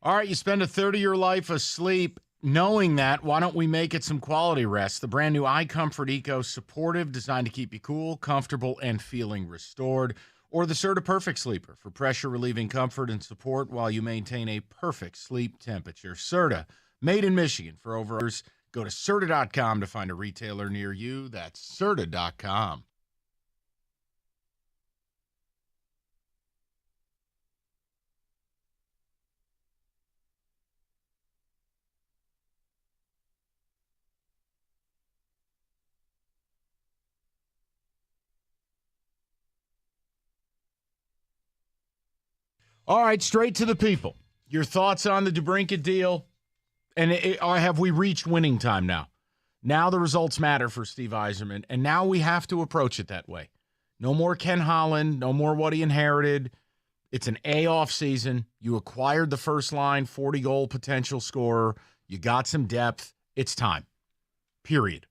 Speaker 3: All right, you spend a third of your life asleep. Knowing that, why don't we make it some quality rest? The brand new iComfort Eco Supportive, designed to keep you cool, comfortable, and feeling restored. Or the Serta Perfect Sleeper for pressure-relieving comfort and support while you maintain a perfect sleep temperature. Serta, made in Michigan for over years. Go to Serta.com to find a retailer near you. That's Serta.com. All right, straight to the people. Your thoughts on the DeBrincat deal? And have we reached winning time now? Now the results matter for Steve Yzerman, and now we have to approach it that way. No more Ken Holland, no more what he inherited. It's an A off season. You acquired the first line, 40-goal potential scorer. You got some depth. It's time. Period.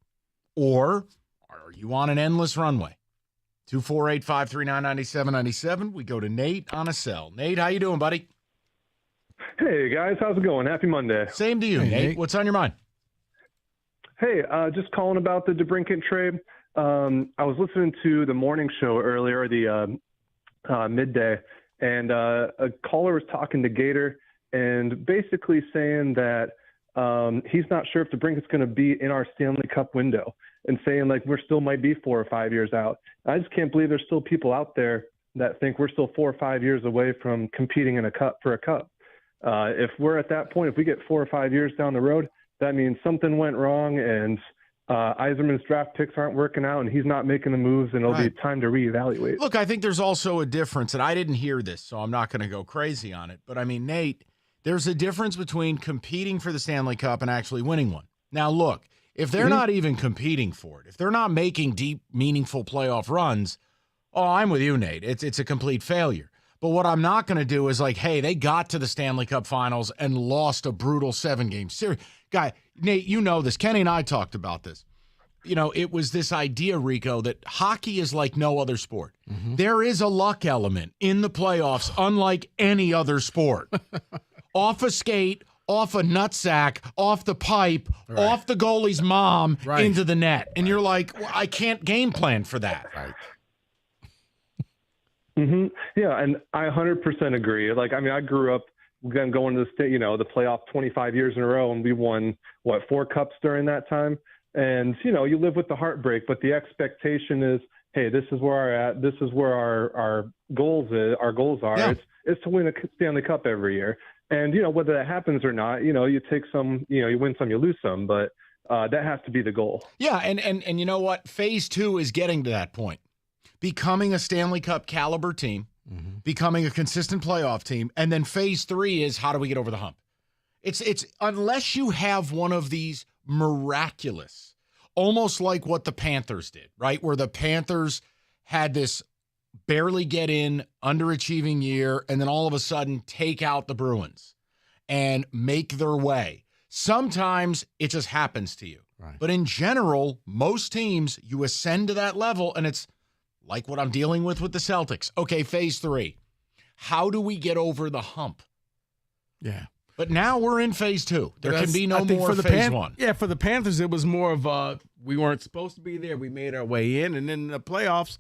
Speaker 3: Or are you on an endless runway? 248-539-9797. We go to Nate on a cell. Nate, how you doing, buddy?
Speaker 14: Hey, guys. How's it going? Happy Monday.
Speaker 3: Same to you, Nate. What's on your mind?
Speaker 14: Hey, just calling about the DeBrincat trade. I was listening to the morning show earlier, the midday, and a caller was talking to Gator and basically saying that he's not sure if DeBrincat's going to be in our Stanley Cup window, and saying like we're still might be 4 or 5 years out. I just can't believe there's still people out there that think we're still 4 or 5 years away from competing in a cup for a cup. If we're at that point, if we get 4 or 5 years down the road, that means something went wrong and Yzerman's draft picks aren't working out and he's not making the moves, and it'll be time to reevaluate.
Speaker 3: Look, I think there's also a difference, and I didn't hear this, so I'm not going to go crazy on it. But I mean, Nate, there's a difference between competing for the Stanley Cup and actually winning one. Now, look, if they're not even competing for it, if they're not making deep, meaningful playoff runs, I'm with you, Nate. It's a complete failure. But what I'm not going to do is like, hey, they got to the Stanley Cup Finals and lost a brutal 7-game series. Guy, Nate, you know this. Kenny and I talked about this. You know, it was this idea, Rico, that hockey is like no other sport. There is a luck element in the playoffs, unlike any other sport. Off a skate, off a nutsack, off the pipe, off the goalie's mom, into the net. And you're like, well, I can't game plan for that.
Speaker 14: Yeah, and I 100% agree. Like, I mean, I grew up going to the state, the playoff 25 years in a row, and we won 4 cups during that time. And you live with the heartbreak, but the expectation is, hey, this is where we're at. This is where our goals are.
Speaker 3: Yeah.
Speaker 14: It's to win a Stanley Cup every year. And whether that happens or not, you take some, you win some, you lose some, but that has to be the goal.
Speaker 3: Yeah, and you know what? Phase 2 is getting to that point. Becoming a Stanley Cup caliber team, becoming a consistent playoff team, and then phase 3 is how do we get over the hump? It's unless you have one of these miraculous, almost like what the Panthers did, right? Where the Panthers had this barely get in, underachieving year, and then all of a sudden take out the Bruins and make their way. Sometimes it just happens to you. Right. But in general, most teams, you ascend to that level, and it's like what I'm dealing with the Celtics. Okay, phase 3. How do we get over the hump?
Speaker 13: Yeah.
Speaker 3: But now we're in phase 2. There can be no more for phase 1.
Speaker 13: Yeah, for the Panthers, it was more of we weren't supposed to be there. We made our way in. And then in the playoffs,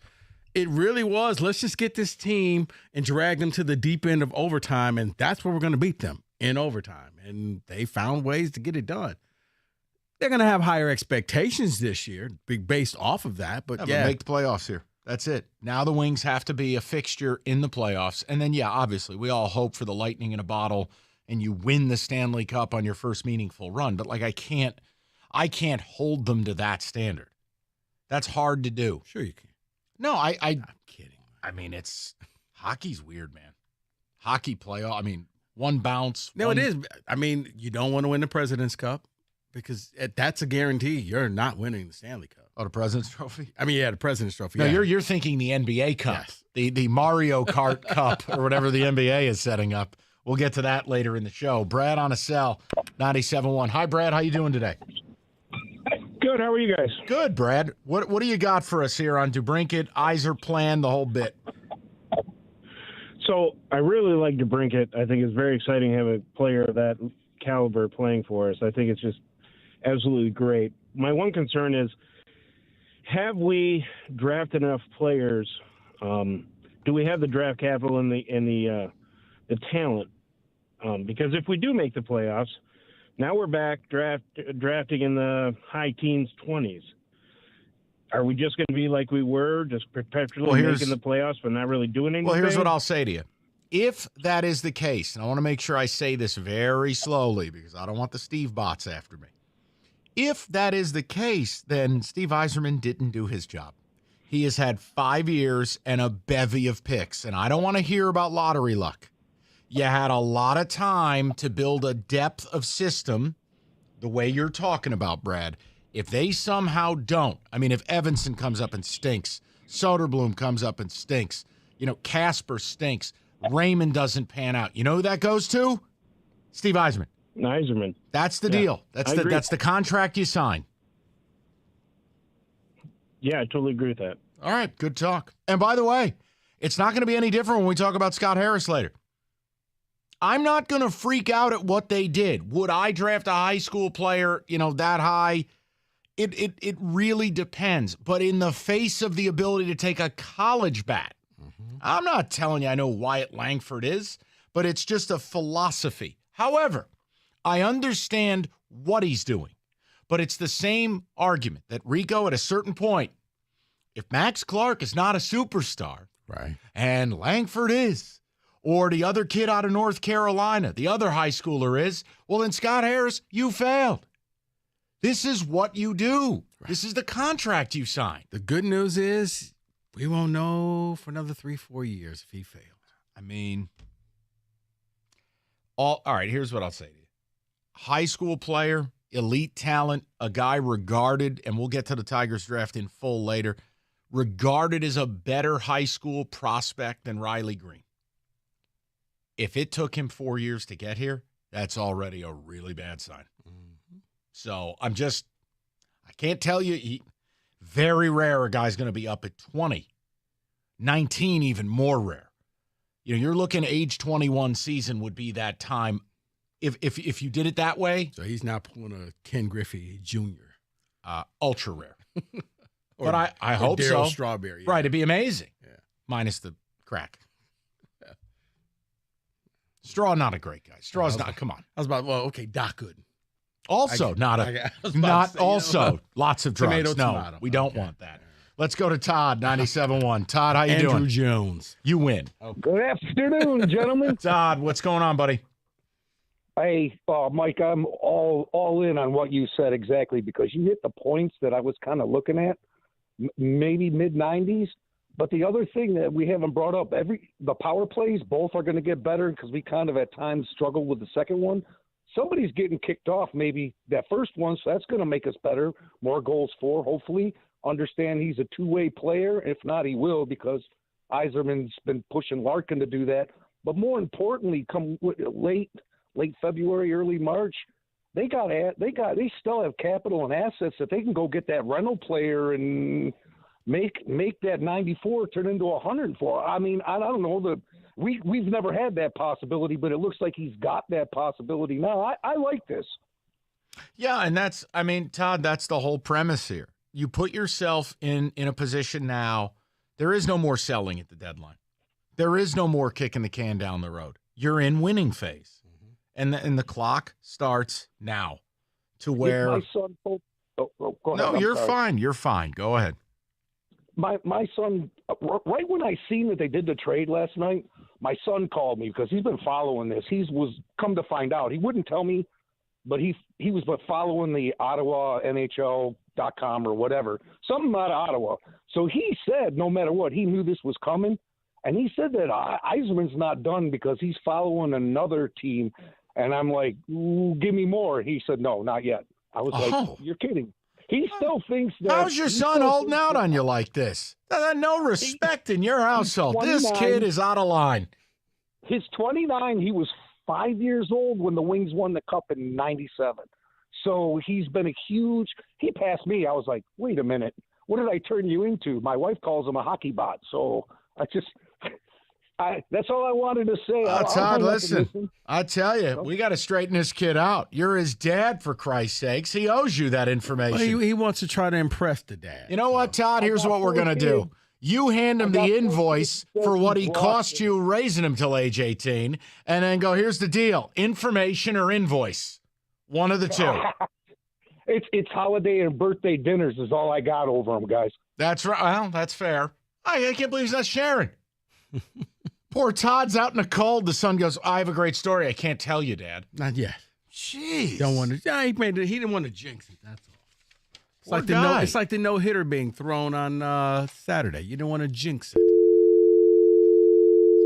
Speaker 13: it really was, let's just get this team and drag them to the deep end of overtime, and that's where we're going to beat them, in overtime. And they found ways to get it done. They're going to have higher expectations this year based off of that. But
Speaker 3: but make the playoffs here. That's it. Now the Wings have to be a fixture in the playoffs. And then, obviously, we all hope for the lightning in a bottle and you win the Stanley Cup on your first meaningful run. But, I can't hold them to that standard. That's hard to do.
Speaker 13: Sure you can.
Speaker 3: No, I'm kidding. I mean, hockey's weird, man. Hockey playoff. I mean, one bounce.
Speaker 13: No, it is. I mean, you don't want to win the President's Cup because that's a guarantee you're not winning the Stanley Cup.
Speaker 3: Oh, the President's Trophy?
Speaker 13: I mean, the President's Trophy.
Speaker 3: No, you're thinking the NBA Cup, the Mario Kart Cup, or whatever the NBA is setting up. We'll get to that later in the show. Brad on a cell, 97.1. Hi, Brad. How you doing today?
Speaker 12: Good. How are you guys?
Speaker 3: Good, Brad. What do you got for us here on DeBrincat, Yzer plan, the whole bit?
Speaker 12: So I really like DeBrincat. I think it's very exciting to have a player of that caliber playing for us. I think it's just absolutely great. My one concern is, have we drafted enough players? Do we have the draft capital and the talent? Because if we do make the playoffs, now we're back drafting in the high teens, 20s. Are we just going to be like we were, just perpetually making the playoffs but not really doing anything?
Speaker 3: Well, here's what I'll say to you. If that is the case, and I want to make sure I say this very slowly because I don't want the Steve bots after me. If that is the case, then Steve Yzerman didn't do his job. He has had 5 years and a bevy of picks, and I don't want to hear about lottery luck. You had a lot of time to build a depth of system the way you're talking about, Brad. If they somehow don't, I mean, if Evanson comes up and stinks, Soderblom comes up and stinks, Casper stinks, Raymond doesn't pan out, you know who that goes to? Steve Yzerman.
Speaker 12: Yzerman.
Speaker 3: That's the deal. That's the contract you sign.
Speaker 12: Yeah, I totally agree with that.
Speaker 3: All right, good talk. And by the way, it's not going to be any different when we talk about Scott Harris later. I'm not going to freak out at what they did. Would I draft a high school player, that high? It really depends. But in the face of the ability to take a college bat, I'm not telling you I know Wyatt Langford is, but it's just a philosophy. However, I understand what he's doing. But it's the same argument that, Rico, at a certain point, if Max Clark is not a superstar,
Speaker 13: right,
Speaker 3: and Langford is, Or the other kid out of North Carolina, the other high schooler is, well, then Scott Harris, you failed. This is what you do. Right. This is the contract you signed.
Speaker 13: The good news is we won't know for another 3-4 years if he failed.
Speaker 3: I mean, all right, here's what I'll say to you. High school player, elite talent, a guy regarded, and we'll get to the Tigers draft in full later, regarded as a better high school prospect than Riley Green. If it took him 4 years to get here, that's already a really bad sign. Mm-hmm. So I can't tell you, very rare a guy's going to be up at 20. 19 even more rare. You're looking age 21 season would be that time if you did it that way.
Speaker 13: So he's not pulling a Ken Griffey Jr.
Speaker 3: Ultra rare. But I hope so.
Speaker 13: Darryl Strawberry. Yeah.
Speaker 3: Right, it'd be amazing. Yeah. Minus the crack. Straw, not a great guy. Straw's not. Come on.
Speaker 13: I was about. Well, okay, Doc Gooden.
Speaker 3: Also, lots of drugs. Tomato. We don't want that. Let's go to Todd, 97.1. Todd, how you doing?
Speaker 13: Andrew Jones.
Speaker 3: You win.
Speaker 17: Good afternoon, gentlemen.
Speaker 3: Todd, what's going on, buddy?
Speaker 17: Hey, Mike, I'm all in on what you said exactly because you hit the points that I was kind of looking at, maybe mid-90s. But the other thing that we haven't brought up, the power plays, both are going to get better because we kind of at times struggled with the second one. Somebody's getting kicked off maybe that first one, so that's going to make us better. More goals for, hopefully. Understand he's a two-way player. If not, he will because Yzerman's been pushing Larkin to do that. But more importantly, come late February, early March, they still have capital and assets that they can go get that rental player and make that 94 turn into 104. I mean, I don't know. We've never had that possibility, but it looks like he's got that possibility now. I like this.
Speaker 3: Yeah, and Todd, that's the whole premise here. You put yourself in a position now. There is no more selling at the deadline. There is no more kicking the can down the road. You're in winning phase, and the clock starts now. To where
Speaker 17: my son, go ahead.
Speaker 3: No, you're fine. You're fine. Go ahead.
Speaker 17: My son, right when I seen that they did the trade last night, my son called me because he's been following this. Come to find out, he wouldn't tell me, but he was following the Ottawa NHL.com or whatever, something out of Ottawa. So he said no matter what, he knew this was coming. And he said that Yzerman's not done because he's following another team. And I'm like, give me more. He said, no, not yet. I was like, you're kidding. He still thinks that.
Speaker 3: How's your son holding out on you like this? No respect in your household. This kid is out of line.
Speaker 17: He's 29. He was 5 years old when the Wings won the Cup in '97. So he's been he passed me. I was like, wait a minute. What did I turn you into? My wife calls him a hockey bot. So that's all I wanted to say.
Speaker 3: Todd, listen, I tell you, we got to straighten this kid out. You're his dad, for Christ's sakes. He owes you that information.
Speaker 13: Well, he wants to try to impress the dad.
Speaker 3: You know what, Todd? Here's what we're going to do. You hand him the invoice for what he cost you raising him till age 18, and then go, here's the deal. Information or invoice. One of the two.
Speaker 17: It's holiday and birthday dinners is all I got over him, guys.
Speaker 3: That's right. Well, that's fair. I can't believe he's not sharing. Poor Todd's out in the cold. The son goes, I have a great story. I can't tell you, Dad.
Speaker 13: Not yet.
Speaker 3: Jeez.
Speaker 13: Don't want to. Yeah, he didn't want to jinx it. That's all. It's like the no-hitter being thrown on Saturday. You don't want to jinx it.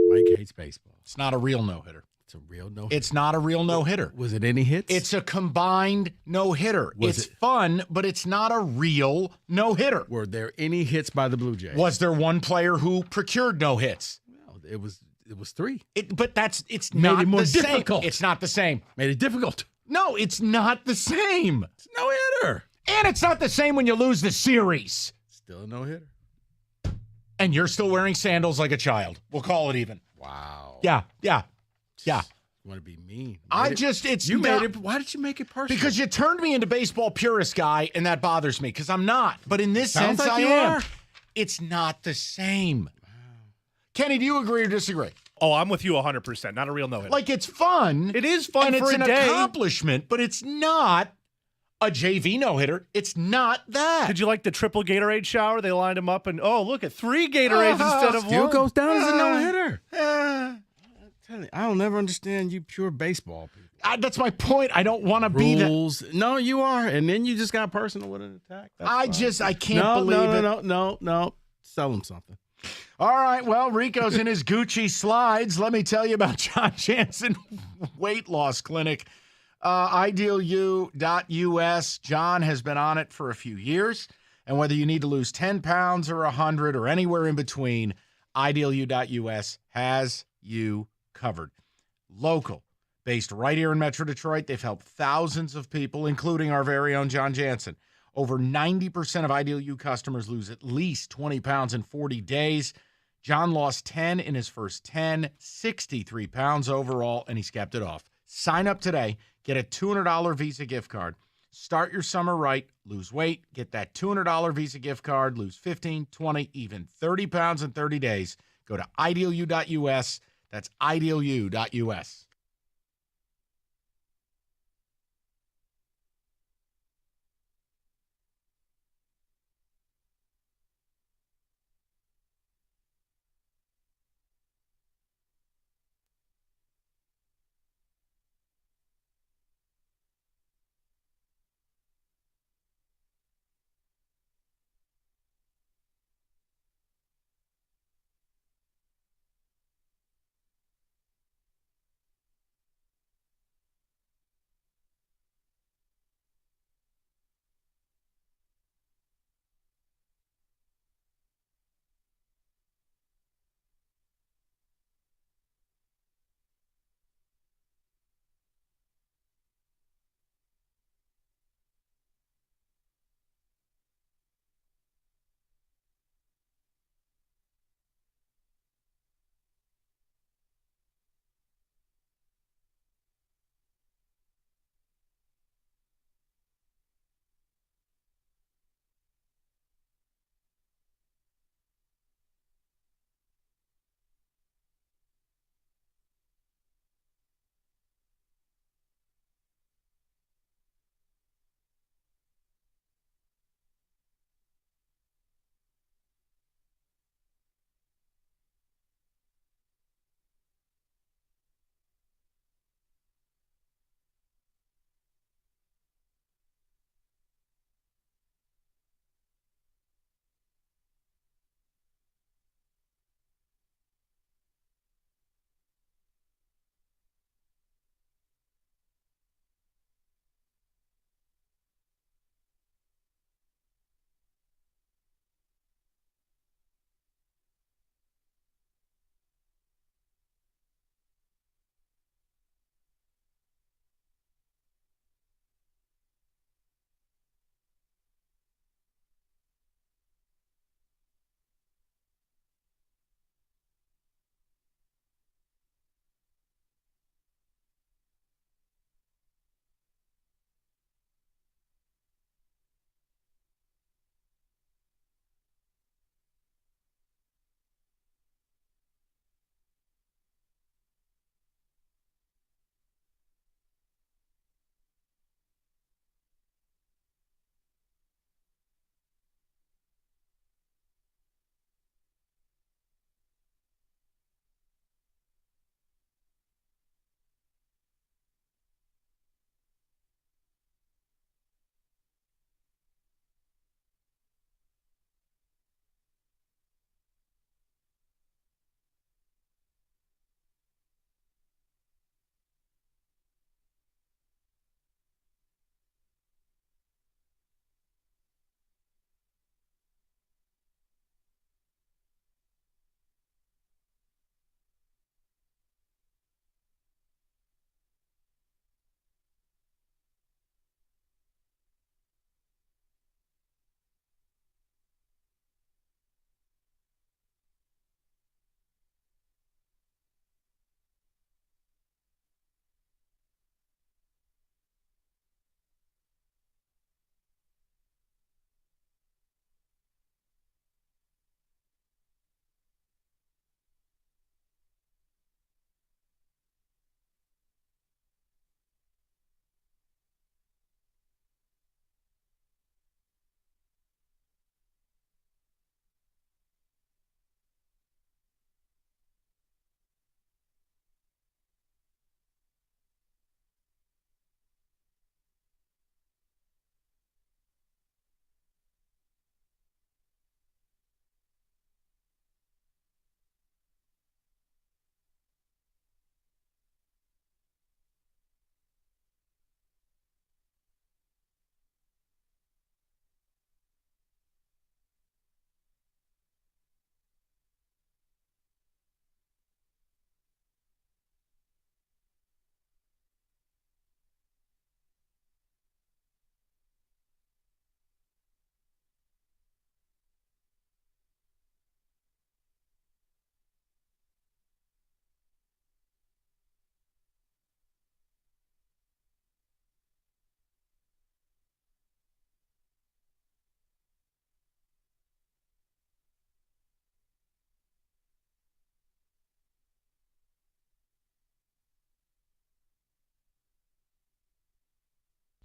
Speaker 13: Mike hates baseball.
Speaker 3: It's not a real no-hitter.
Speaker 13: It's a real no-hitter.
Speaker 3: It's not a real no-hitter.
Speaker 13: Was it any hits?
Speaker 3: It's a combined no-hitter. It's fun, but it's not a real no-hitter.
Speaker 13: Were there any hits by the Blue Jays?
Speaker 3: Was there one player who procured no hits?
Speaker 13: Well, it was 3.
Speaker 3: But it's
Speaker 13: made
Speaker 3: not
Speaker 13: it more
Speaker 3: the
Speaker 13: difficult.
Speaker 3: Same. It's not the same.
Speaker 13: Made it difficult.
Speaker 3: No, it's not the same.
Speaker 13: It's a no-hitter.
Speaker 3: And it's not the same when you lose the series.
Speaker 13: Still a no-hitter.
Speaker 3: And you're still wearing sandals like a child. We'll call it even.
Speaker 13: Wow.
Speaker 3: Yeah.
Speaker 13: You want to be mean.
Speaker 3: Why did
Speaker 13: you make it personal?
Speaker 3: Because you turned me into baseball purist guy, and that bothers me because I'm not. But in this sense, I am. It's not the same. Wow. Kenny, do you agree or disagree?
Speaker 22: Oh, I'm with you 100%. Not a real no-hitter.
Speaker 3: Like, it's fun.
Speaker 22: It is fun
Speaker 3: and
Speaker 22: for
Speaker 3: it's
Speaker 22: a day.
Speaker 3: An accomplishment, but it's not a JV no-hitter. It's not that.
Speaker 22: Did you like the triple Gatorade shower? They lined them up and, look at 3 Gatorades instead of 1.
Speaker 13: Still goes down as a no-hitter. I'll never understand you pure baseball people.
Speaker 3: That's my point. I don't want to be that.
Speaker 13: Rules. No, you are. And then you just got personal with an attack. That's fine.
Speaker 3: I can't believe it.
Speaker 13: No. Sell him something.
Speaker 3: All right. Well, Rico's in his Gucci slides. Let me tell you about John Jansen Weight Loss Clinic. IdealU.us. John has been on it for a few years. And whether you need to lose 10 pounds or 100 or anywhere in between, IdealU.us has you covered. Local, based right here in Metro Detroit. They've helped thousands of people, including our very own John Jansen. Over 90% of IdealU customers lose at least 20 pounds in 40 days. John lost 10 in his first 10, 63 pounds overall, and he's kept it off. Sign up today. Get a $200 Visa gift card. Start your summer right. Lose weight. Get that $200 Visa gift card. Lose 15, 20, even 30 pounds in 30 days. Go to IdealU.us. That's IdealU.us.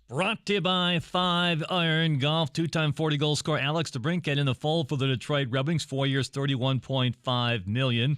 Speaker 10: Brought to you by 5 Iron Golf. 2-time 40-goal scorer Alex DeBrincat in the fold for the Detroit Red Wings. 4 years, $31.5 million.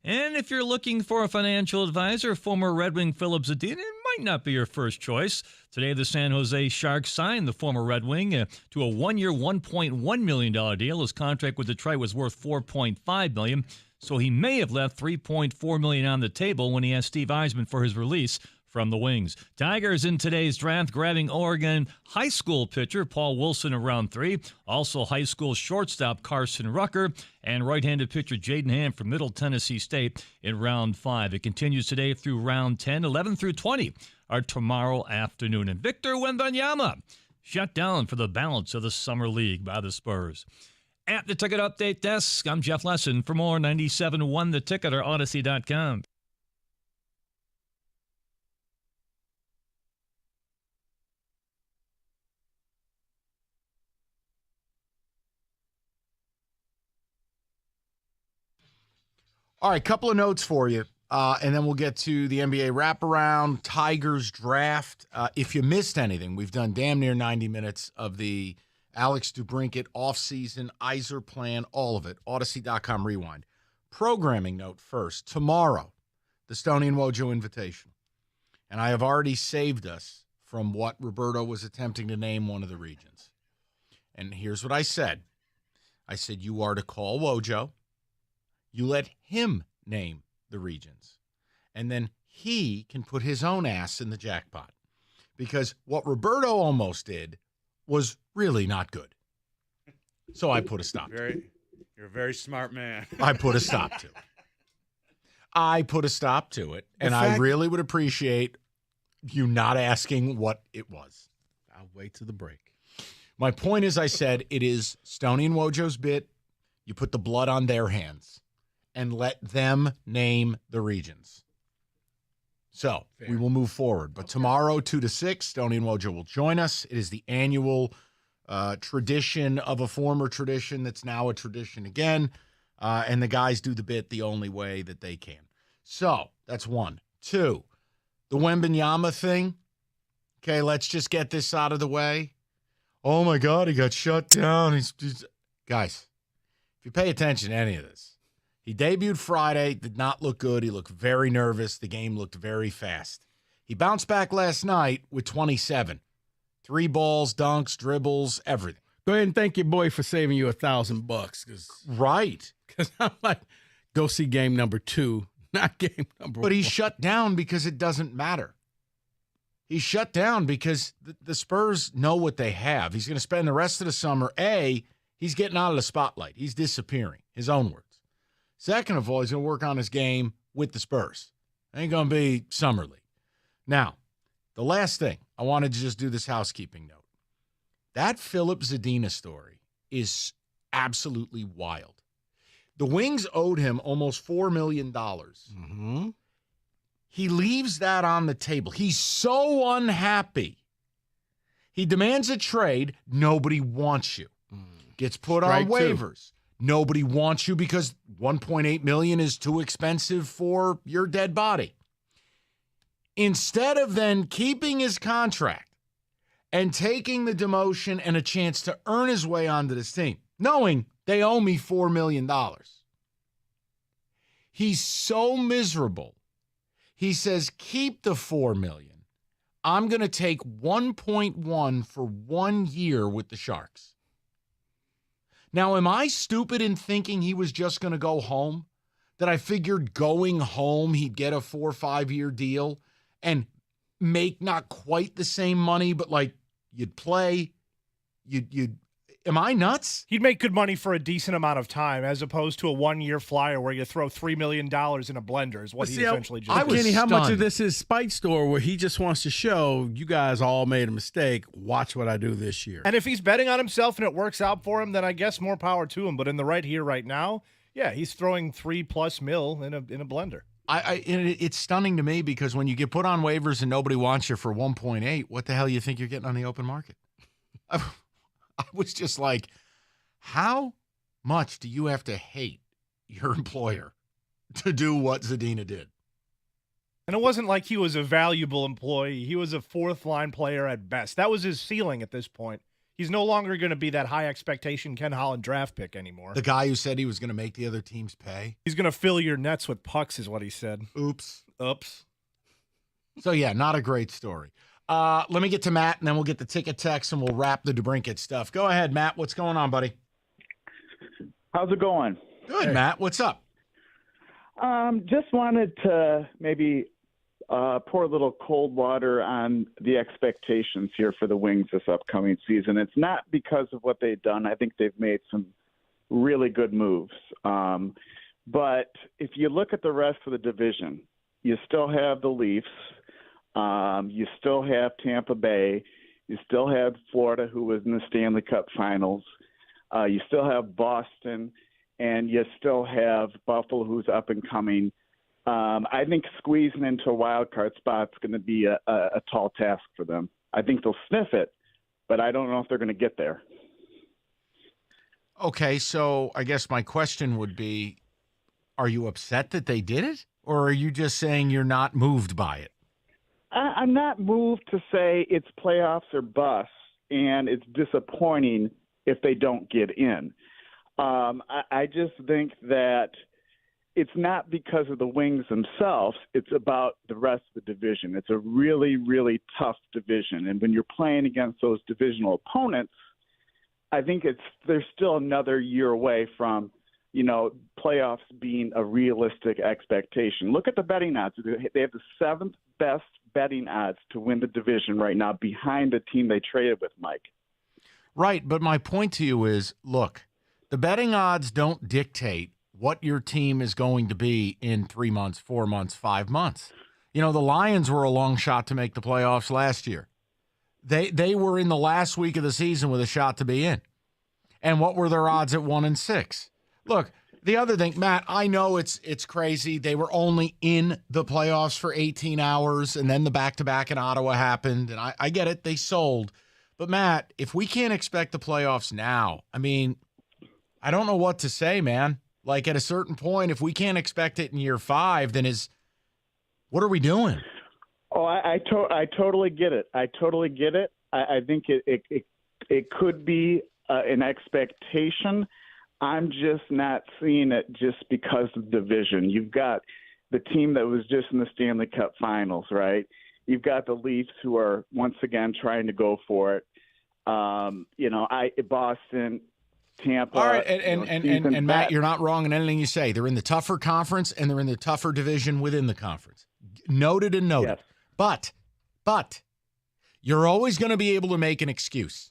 Speaker 10: And if you're looking for a financial advisor, former Red Wing Philip Zadina might not be your first choice. Today, the San Jose Sharks signed the former Red Wing to a 1-year, $1.1 million deal. His contract with Detroit was worth $4.5 million, so he may have left $3.4 million on the table when he asked Steve Eisman for his release from the Wings. Tigers in today's draft grabbing Oregon high school pitcher Paul Wilson in round 3. Also high school shortstop Carson Rucker and right-handed pitcher Jaden Ham from Middle Tennessee State in round 5. It continues today through round 10. 11 through 20 are tomorrow afternoon. And Victor Wembanyama shut down for the balance of the Summer League by the Spurs. At the Ticket Update Desk, I'm Jeff Lesson. For more 97.1 The Ticket or Odyssey.com.
Speaker 3: All right, couple of notes for you, and then we'll get to the NBA wraparound, Tigers draft. If you missed anything, we've done damn near 90 minutes of the Alex DeBrincat offseason, Iser plan, all of it, Odyssey.com rewind. Programming note first, tomorrow, the Stoney and Wojo Invitational. And I have already saved us from what Roberto was attempting to name one of the regions. And here's what I said. I said, you are to call Wojo. You let him name the regions, and then he can put his own ass in the jackpot. Because what Roberto almost did was really not good. So I put a stop to it.
Speaker 11: You're a very smart man.
Speaker 3: I put a stop to it. And I really would appreciate you not asking what it was.
Speaker 13: I'll wait till the break.
Speaker 3: My point is, I said, it is Stoney and Wojo's bit. You put the blood on their hands and let them name the regions. So we will move forward. But tomorrow, 2 to 6, Stoney and Wojo will join us. It is the annual tradition of a former tradition that's now a tradition again. And the guys do the bit the only way that they can. So that's 1. 2, the Wembanyama thing. Okay, let's just get this out of the way. Oh, my God, he got shut down. Guys, if you pay attention to any of this, he debuted Friday, did not look good. He looked very nervous. The game looked very fast. He bounced back last night with 27. 3 balls, dunks, dribbles, everything.
Speaker 13: Go ahead and thank your boy for saving you $1,000.
Speaker 3: Right.
Speaker 13: Because I'm like, go see game number 2, not game number 1.
Speaker 3: But he's shut down because it doesn't matter. He's shut down because the Spurs know what they have. He's going to spend the rest of the summer, he's getting out of the spotlight. He's disappearing, his own words. Second of all, he's going to work on his game with the Spurs. Ain't going to be Summer League. Now, the last thing, I wanted to just do this housekeeping note. That Philip Zadina story is absolutely wild. The Wings owed him almost $4 million.
Speaker 13: Mm-hmm.
Speaker 3: He leaves that on the table. He's so unhappy. He demands a trade. Nobody wants you. Gets put on waivers. Nobody wants you because $1.8 million is too expensive for your dead body. Instead of then keeping his contract and taking the demotion and a chance to earn his way onto this team, knowing they owe me $4 million. He's so miserable. He says, keep the $4 million. I'm going to take 1.1 for 1 year with the Sharks. Now, am I stupid in thinking he was just going to go home? That I figured going home he'd get a 4 or 5 year deal and make not quite the same money, but like you'd play, you'd. Am I nuts?
Speaker 22: He'd make good money for a decent amount of time, as opposed to a 1 year flyer where you throw $3 million in a blender. Is what he essentially just did.
Speaker 13: Kenny, how much of this is spite store where he just wants to show you guys all made a mistake? Watch what I do this year.
Speaker 22: And if he's betting on himself and it works out for him, then I guess more power to him. But in the right here, right now, yeah, he's throwing $3+ million in a blender.
Speaker 3: It's stunning to me because when you get put on waivers and nobody wants you for 1.8, what the hell you think you're getting on the open market? I was just like, how much do you have to hate your employer to do what Zadina did?
Speaker 22: And it wasn't like he was a valuable employee. He was a fourth-line player at best. That was his ceiling at this point. He's no longer going to be that high expectation Ken Holland draft pick anymore.
Speaker 3: The guy who said he was going to make the other teams pay.
Speaker 22: He's going to fill your nets with pucks is what he said.
Speaker 3: Oops.
Speaker 22: So,
Speaker 3: yeah, not a great story. Let me get to Matt, and then we'll get the ticket text, and we'll wrap the DeBrincat stuff. Go ahead, Matt. What's going on, buddy?
Speaker 18: How's it going?
Speaker 3: Good, Matt. What's up?
Speaker 18: Just wanted to maybe pour a little cold water on the expectations here for the Wings this upcoming season. It's not because of what they've done. I think they've made some really good moves. But if you look at the rest of the division, you still have the Leafs. You still have Tampa Bay. You still have Florida, who was in the Stanley Cup Finals. You still have Boston, and you still have Buffalo, who's up and coming. I think squeezing into a wild card spot is going to be a tall task for them. I think they'll sniff it, but I don't know if they're going to get there.
Speaker 3: Okay, so I guess my question would be, are you upset that they did it, or are you just saying you're not moved by it?
Speaker 18: I'm not moved to say it's playoffs or bust, and it's disappointing if they don't get in. I just think that it's not because of the Wings themselves. It's about the rest of the division. It's a really, really tough division. And when you're playing against those divisional opponents, I think they're still another year away from, playoffs being a realistic expectation. Look at the betting odds. They have the seventh best betting odds to win the division right now behind the team they traded with, Mike.
Speaker 3: Right, but my point to you is, look, the betting odds don't dictate what your team is going to be in 3 months, 4 months, 5 months. The Lions were a long shot to make the playoffs last year. They were in the last week of the season with a shot to be in. And what were their odds at 1-6? Look, the other thing, Matt, I know it's crazy. They were only in the playoffs for 18 hours, and then the back-to-back in Ottawa happened, and I get it. They sold. But, Matt, if we can't expect the playoffs now, I don't know what to say, man. Like, at a certain point, if we can't expect it in year 5, then what are we doing?
Speaker 18: Oh, I totally get it. I totally get it. I think it could be an expectation. I'm just not seeing it just because of division. You've got the team that was just in the Stanley Cup Finals, right? You've got the Leafs who are once again trying to go for it. Boston, Tampa.
Speaker 3: All right, and Matt, you're not wrong in anything you say. They're in the tougher conference, and they're in the tougher division within the conference. Noted and noted. Yes. But you're always going to be able to make an excuse.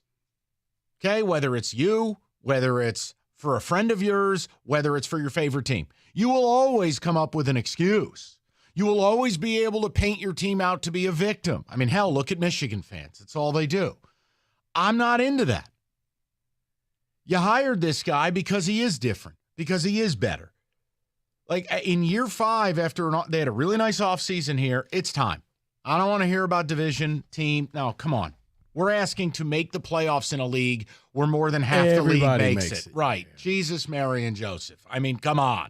Speaker 3: Okay? Whether it's you, whether it's for a friend of yours, whether it's for your favorite team. You will always come up with an excuse. You will always be able to paint your team out to be a victim. Hell, look at Michigan fans. It's all they do. I'm not into that. You hired this guy because he is different, because he is better. Like in year 5, after they had a really nice offseason here, it's time. I don't want to hear about division, team. No, come on. We're asking to make the playoffs in a league where more than half the league makes it. Right. Yeah. Jesus, Mary, and Joseph. Come on.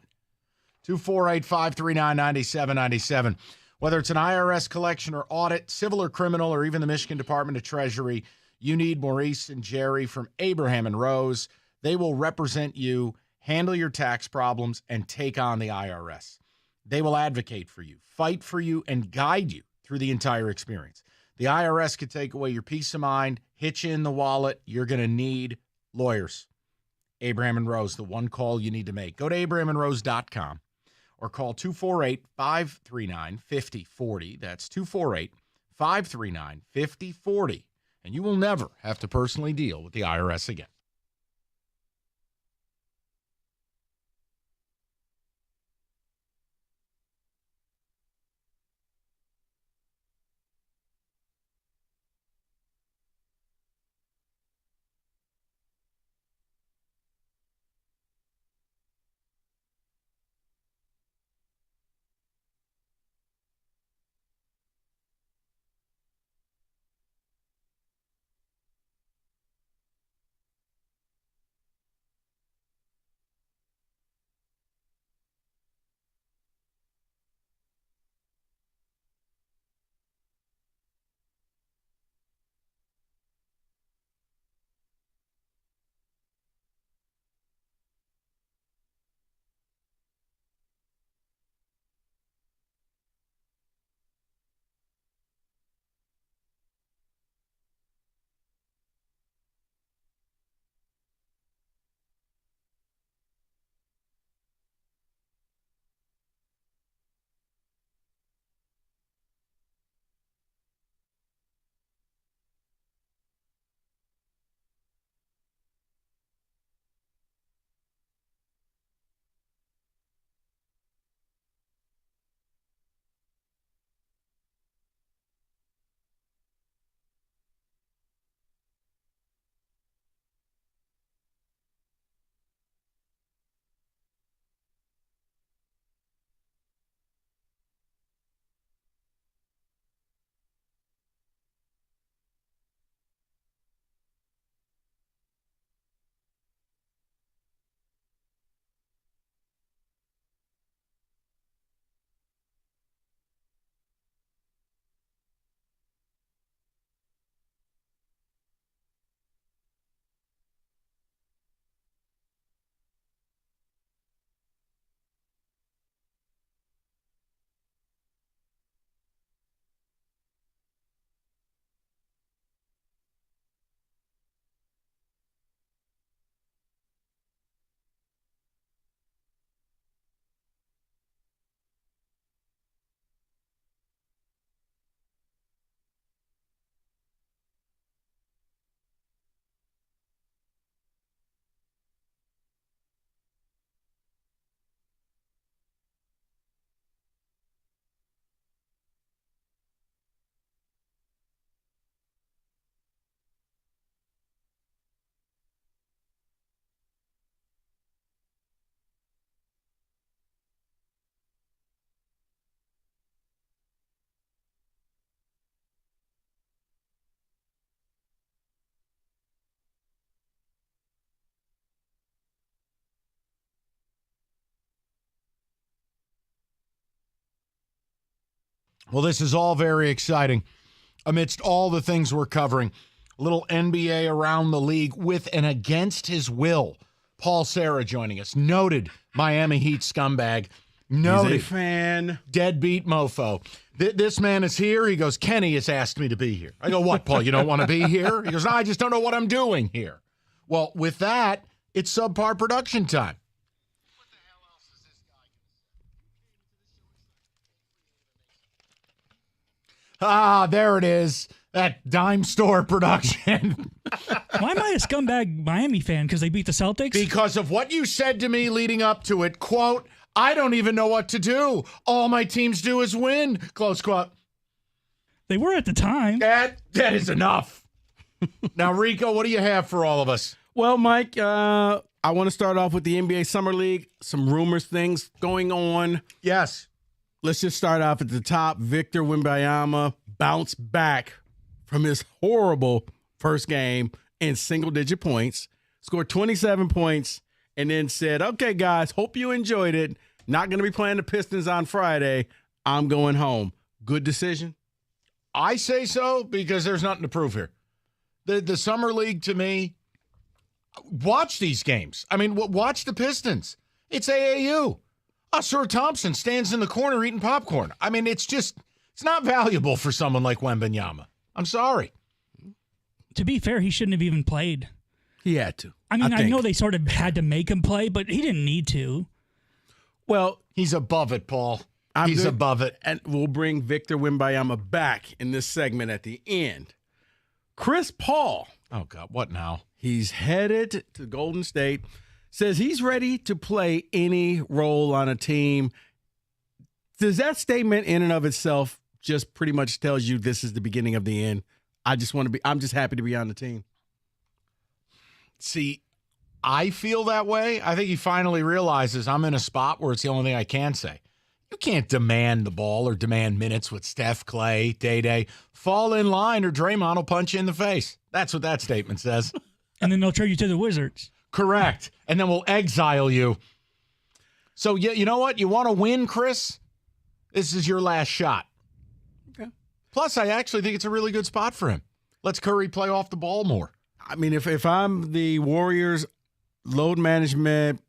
Speaker 3: 248-539-9797. Whether it's an IRS collection or audit, civil or criminal, or even the Michigan Department of Treasury, you need Maurice and Jerry from Abraham and Rose. They will represent you, handle your tax problems, and take on the IRS. They will advocate for you, fight for you, and guide you through the entire experience. The IRS could take away your peace of mind, hit you in the wallet. You're going to need lawyers. Abraham and Rose, the one call you need to make. Go to abrahamandrose.com or call 248-539-5040. That's 248-539-5040. And you will never have to personally deal with the IRS again. Well, this is all very exciting. Amidst all the things we're covering, a little NBA around the league with an against his will. Paul Serra joining us. Noted Miami Heat scumbag. Noted
Speaker 13: He's a fan.
Speaker 3: Deadbeat mofo. This man is here. He goes, Kenny has asked me to be here. I go, what, Paul? You don't want to be here? He goes, no, I just don't know what I'm doing here. Well, with that, it's subpar production time. Ah, there it is. That dime store production.
Speaker 19: Why am I a scumbag Miami fan? Because they beat the Celtics?
Speaker 3: Because of what you said to me leading up to it. Quote, I don't even know what to do. All my teams do is win. Close quote.
Speaker 19: They were at the time.
Speaker 3: That is enough. Now, Rico, what do you have for all of us?
Speaker 13: Well, Mike, I want to start off with the NBA Summer League. Some rumors, things going on.
Speaker 3: Yes.
Speaker 13: Let's just start off at the top. Victor Wembanyama bounced back from his horrible first game in single-digit points, scored 27 points, and then said, okay, guys, hope you enjoyed it. Not going to be playing the Pistons on Friday. I'm going home. Good decision?
Speaker 3: I say so because there's nothing to prove here. The Summer League, to me, watch these games. I mean, watch the Pistons. It's AAU. Sir Thompson stands in the corner eating popcorn. I mean, it's not valuable for someone like Wembanyama. I'm sorry.
Speaker 19: To be fair, he shouldn't have even played.
Speaker 13: He had to.
Speaker 19: I mean, I know they sort of had to make him play, but he didn't need to.
Speaker 13: Well,
Speaker 3: he's above it, Paul. He's above it.
Speaker 13: And we'll bring Victor Wembanyama back in this segment at the end. Chris Paul.
Speaker 3: Oh, God. What now?
Speaker 13: He's headed to Golden State. Says he's ready to play any role on a team. Does that statement in and of itself just pretty much tells you this is the beginning of the end? I'm just happy to be on the team.
Speaker 3: See, I feel that way. I think he finally realizes I'm in a spot where it's the only thing I can say. You can't demand the ball or demand minutes with Steph, Clay, Day-Day. Fall in line or Draymond will punch you in the face. That's what that statement says.
Speaker 19: And then they'll trade you to the Wizards.
Speaker 3: Correct. And then we'll exile you. So, you know what? You want to win, Chris? This is your last shot.
Speaker 13: Okay.
Speaker 3: Plus, I actually think it's a really good spot for him. Let's Curry play off the ball more.
Speaker 13: I mean, if I'm the Warriors, load management,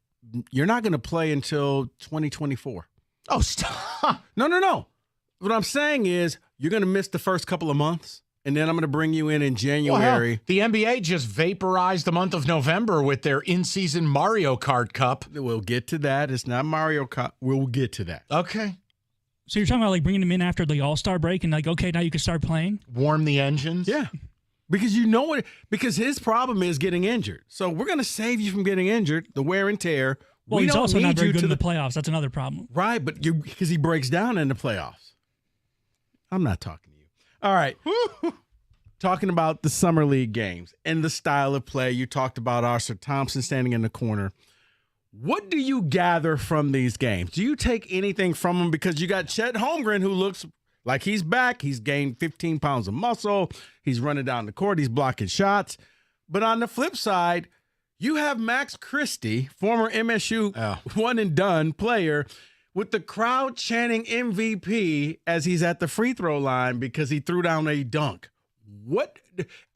Speaker 13: you're not going to play until 2024.
Speaker 3: Oh, stop.
Speaker 13: No. What I'm saying is you're going to miss the first couple of months. And then I'm going to bring you in January.
Speaker 3: Well, the NBA just vaporized the month of November with their in-season Mario Kart Cup.
Speaker 13: We'll get to that. It's not Mario Kart. We'll get to that.
Speaker 3: Okay.
Speaker 19: So you're talking about like bringing him in after the All-Star break and like, okay, now you can start playing?
Speaker 3: Warm the engines?
Speaker 13: Yeah. Because because his problem is getting injured. So we're going to save you from getting injured, the wear and tear.
Speaker 19: Well, he's also not very good in the playoffs. That's another problem.
Speaker 13: Right, but because he breaks down in the playoffs. I'm not talking to you. All right. Talking about the Summer League games and the style of play. You talked about Arthur Thompson standing in the corner. What do you gather from these games? Do you take anything from them? Because you got Chet Holmgren, who looks like he's back. He's gained 15 pounds of muscle. He's running down the court. He's blocking shots. But on the flip side, you have Max Christie, former MSU one-and-done player, with the crowd chanting MVP as he's at the free throw line because he threw down a dunk. What,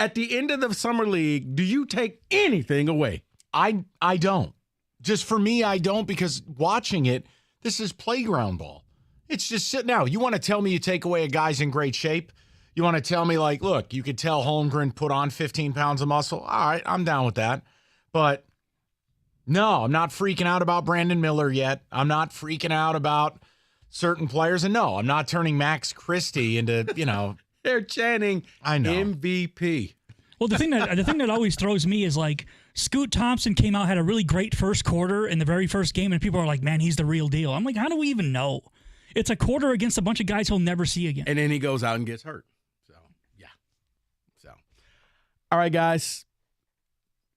Speaker 13: at the end of the Summer League, do you take anything away?
Speaker 3: I don't. Just for me, I don't, because watching it, this is playground ball. It's just sitting out. You want to tell me you take away a guy's in great shape? You want to tell me, like, look, you could tell Holmgren put on 15 pounds of muscle? All right, I'm down with that. But no, I'm not freaking out about Brandon Miller yet. I'm not freaking out about certain players. And no, I'm not turning Max Christie into,
Speaker 13: They're chanting MVP.
Speaker 19: Well, the thing that always throws me is like Scoot Thompson came out, had a really great first quarter in the very first game, and people are like, man, he's the real deal. I'm like, how do we even know? It's a quarter against a bunch of guys he'll never see again.
Speaker 13: And then he goes out and gets hurt. So, yeah. All right, guys.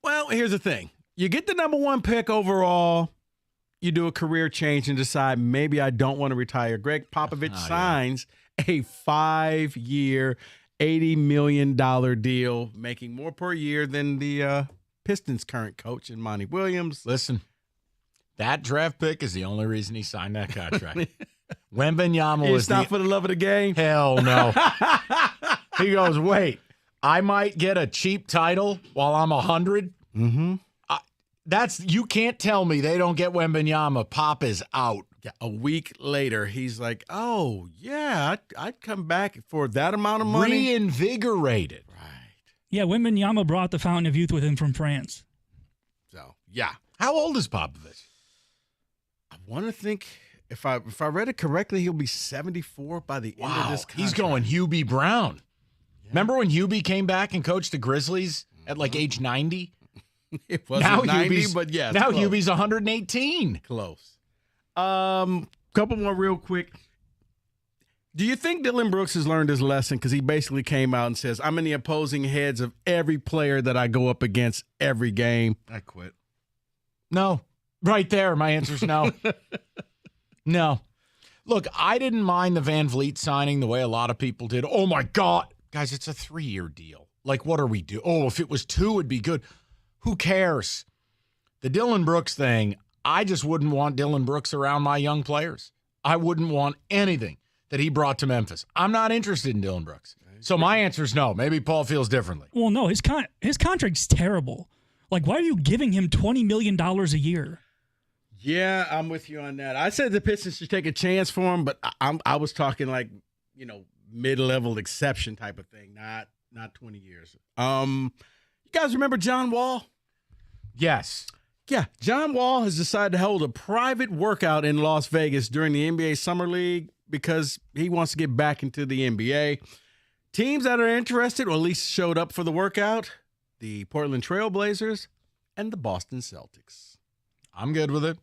Speaker 13: Well, here's the thing. You get the number one pick overall. You do a career change and decide maybe I don't want to retire. Greg Popovich signs a 5-year, $80 million deal, making more per year than the Pistons' current coach, and Monty Williams.
Speaker 3: Listen, that draft pick is the only reason he signed that contract. Wembanyama
Speaker 13: It's
Speaker 3: was
Speaker 13: not for the love of the game.
Speaker 3: Hell no. He goes, wait, I might get a cheap title while I'm 100?
Speaker 13: Mm-hmm.
Speaker 3: You can't tell me they don't get Wembanyama. Pop is out.
Speaker 13: Yeah, a week later, he's like, oh, yeah, I'd come back for that amount of money.
Speaker 3: Reinvigorated.
Speaker 19: Yeah, Wembanyama brought the Fountain of Youth with him from France.
Speaker 13: So, yeah.
Speaker 3: How old is Popovich?
Speaker 13: I want to think, if I read it correctly, he'll be 74 by the end of this contract.
Speaker 3: He's going Hubie Brown. Yeah. Remember when Hubie came back and coached the Grizzlies at like age 90?
Speaker 13: It wasn't 90, but yes.
Speaker 3: Now
Speaker 13: close.
Speaker 3: Hubie's 118.
Speaker 13: Close. Couple more real quick. Do you think Dylan Brooks has learned his lesson? Because he basically came out and says, I'm in the opposing heads of every player that I go up against every game.
Speaker 3: I quit. No. Right there. My answer's no. No. Look, I didn't mind the Van Vliet signing the way a lot of people did. Oh, my God. Guys, it's a 3-year deal. Like, what are we doing? Oh, if it was 2, it'd be good. Who cares? The Dylan Brooks thing, I just wouldn't want Dylan Brooks around my young players. I wouldn't want anything that he brought to Memphis. I'm not interested in Dylan Brooks. So my answer is no. Maybe Paul feels differently.
Speaker 19: Well, no, his contract's terrible. Like, why are you giving him $20 million a year?
Speaker 13: Yeah, I'm with you on that. I said the Pistons should take a chance for him, but I was talking like, mid-level exception type of thing, not 20 years. You guys remember John Wall?
Speaker 3: Yes.
Speaker 13: Yeah, John Wall has decided to hold a private workout in Las Vegas during the NBA Summer League because he wants to get back into the NBA. Teams that are interested, or at least showed up for the workout, the Portland Trail Blazers and the Boston Celtics.
Speaker 3: I'm good with it.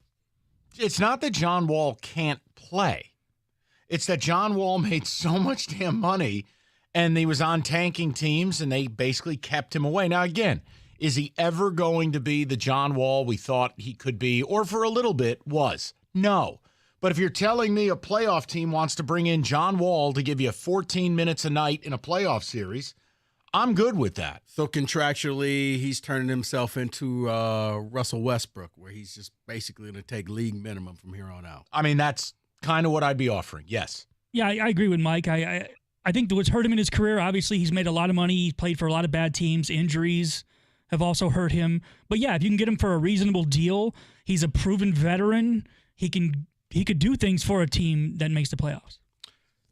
Speaker 3: It's not that John Wall can't play. It's that John Wall made so much damn money and he was on tanking teams and they basically kept him away. Now, again, is he ever going to be the John Wall we thought he could be, or for a little bit was? No. But if you're telling me a playoff team wants to bring in John Wall to give you 14 minutes a night in a playoff series, I'm good with that.
Speaker 13: So contractually, he's turning himself into Russell Westbrook, where he's just basically going to take league minimum from here on out.
Speaker 3: I mean, that's kind of what I'd be offering, yes.
Speaker 19: Yeah, I agree with Mike. I think what's hurt him in his career, obviously, he's made a lot of money. He's played for a lot of bad teams. Injuries have also hurt him. But, yeah, if you can get him for a reasonable deal, he's a proven veteran. He could do things for a team that makes the playoffs.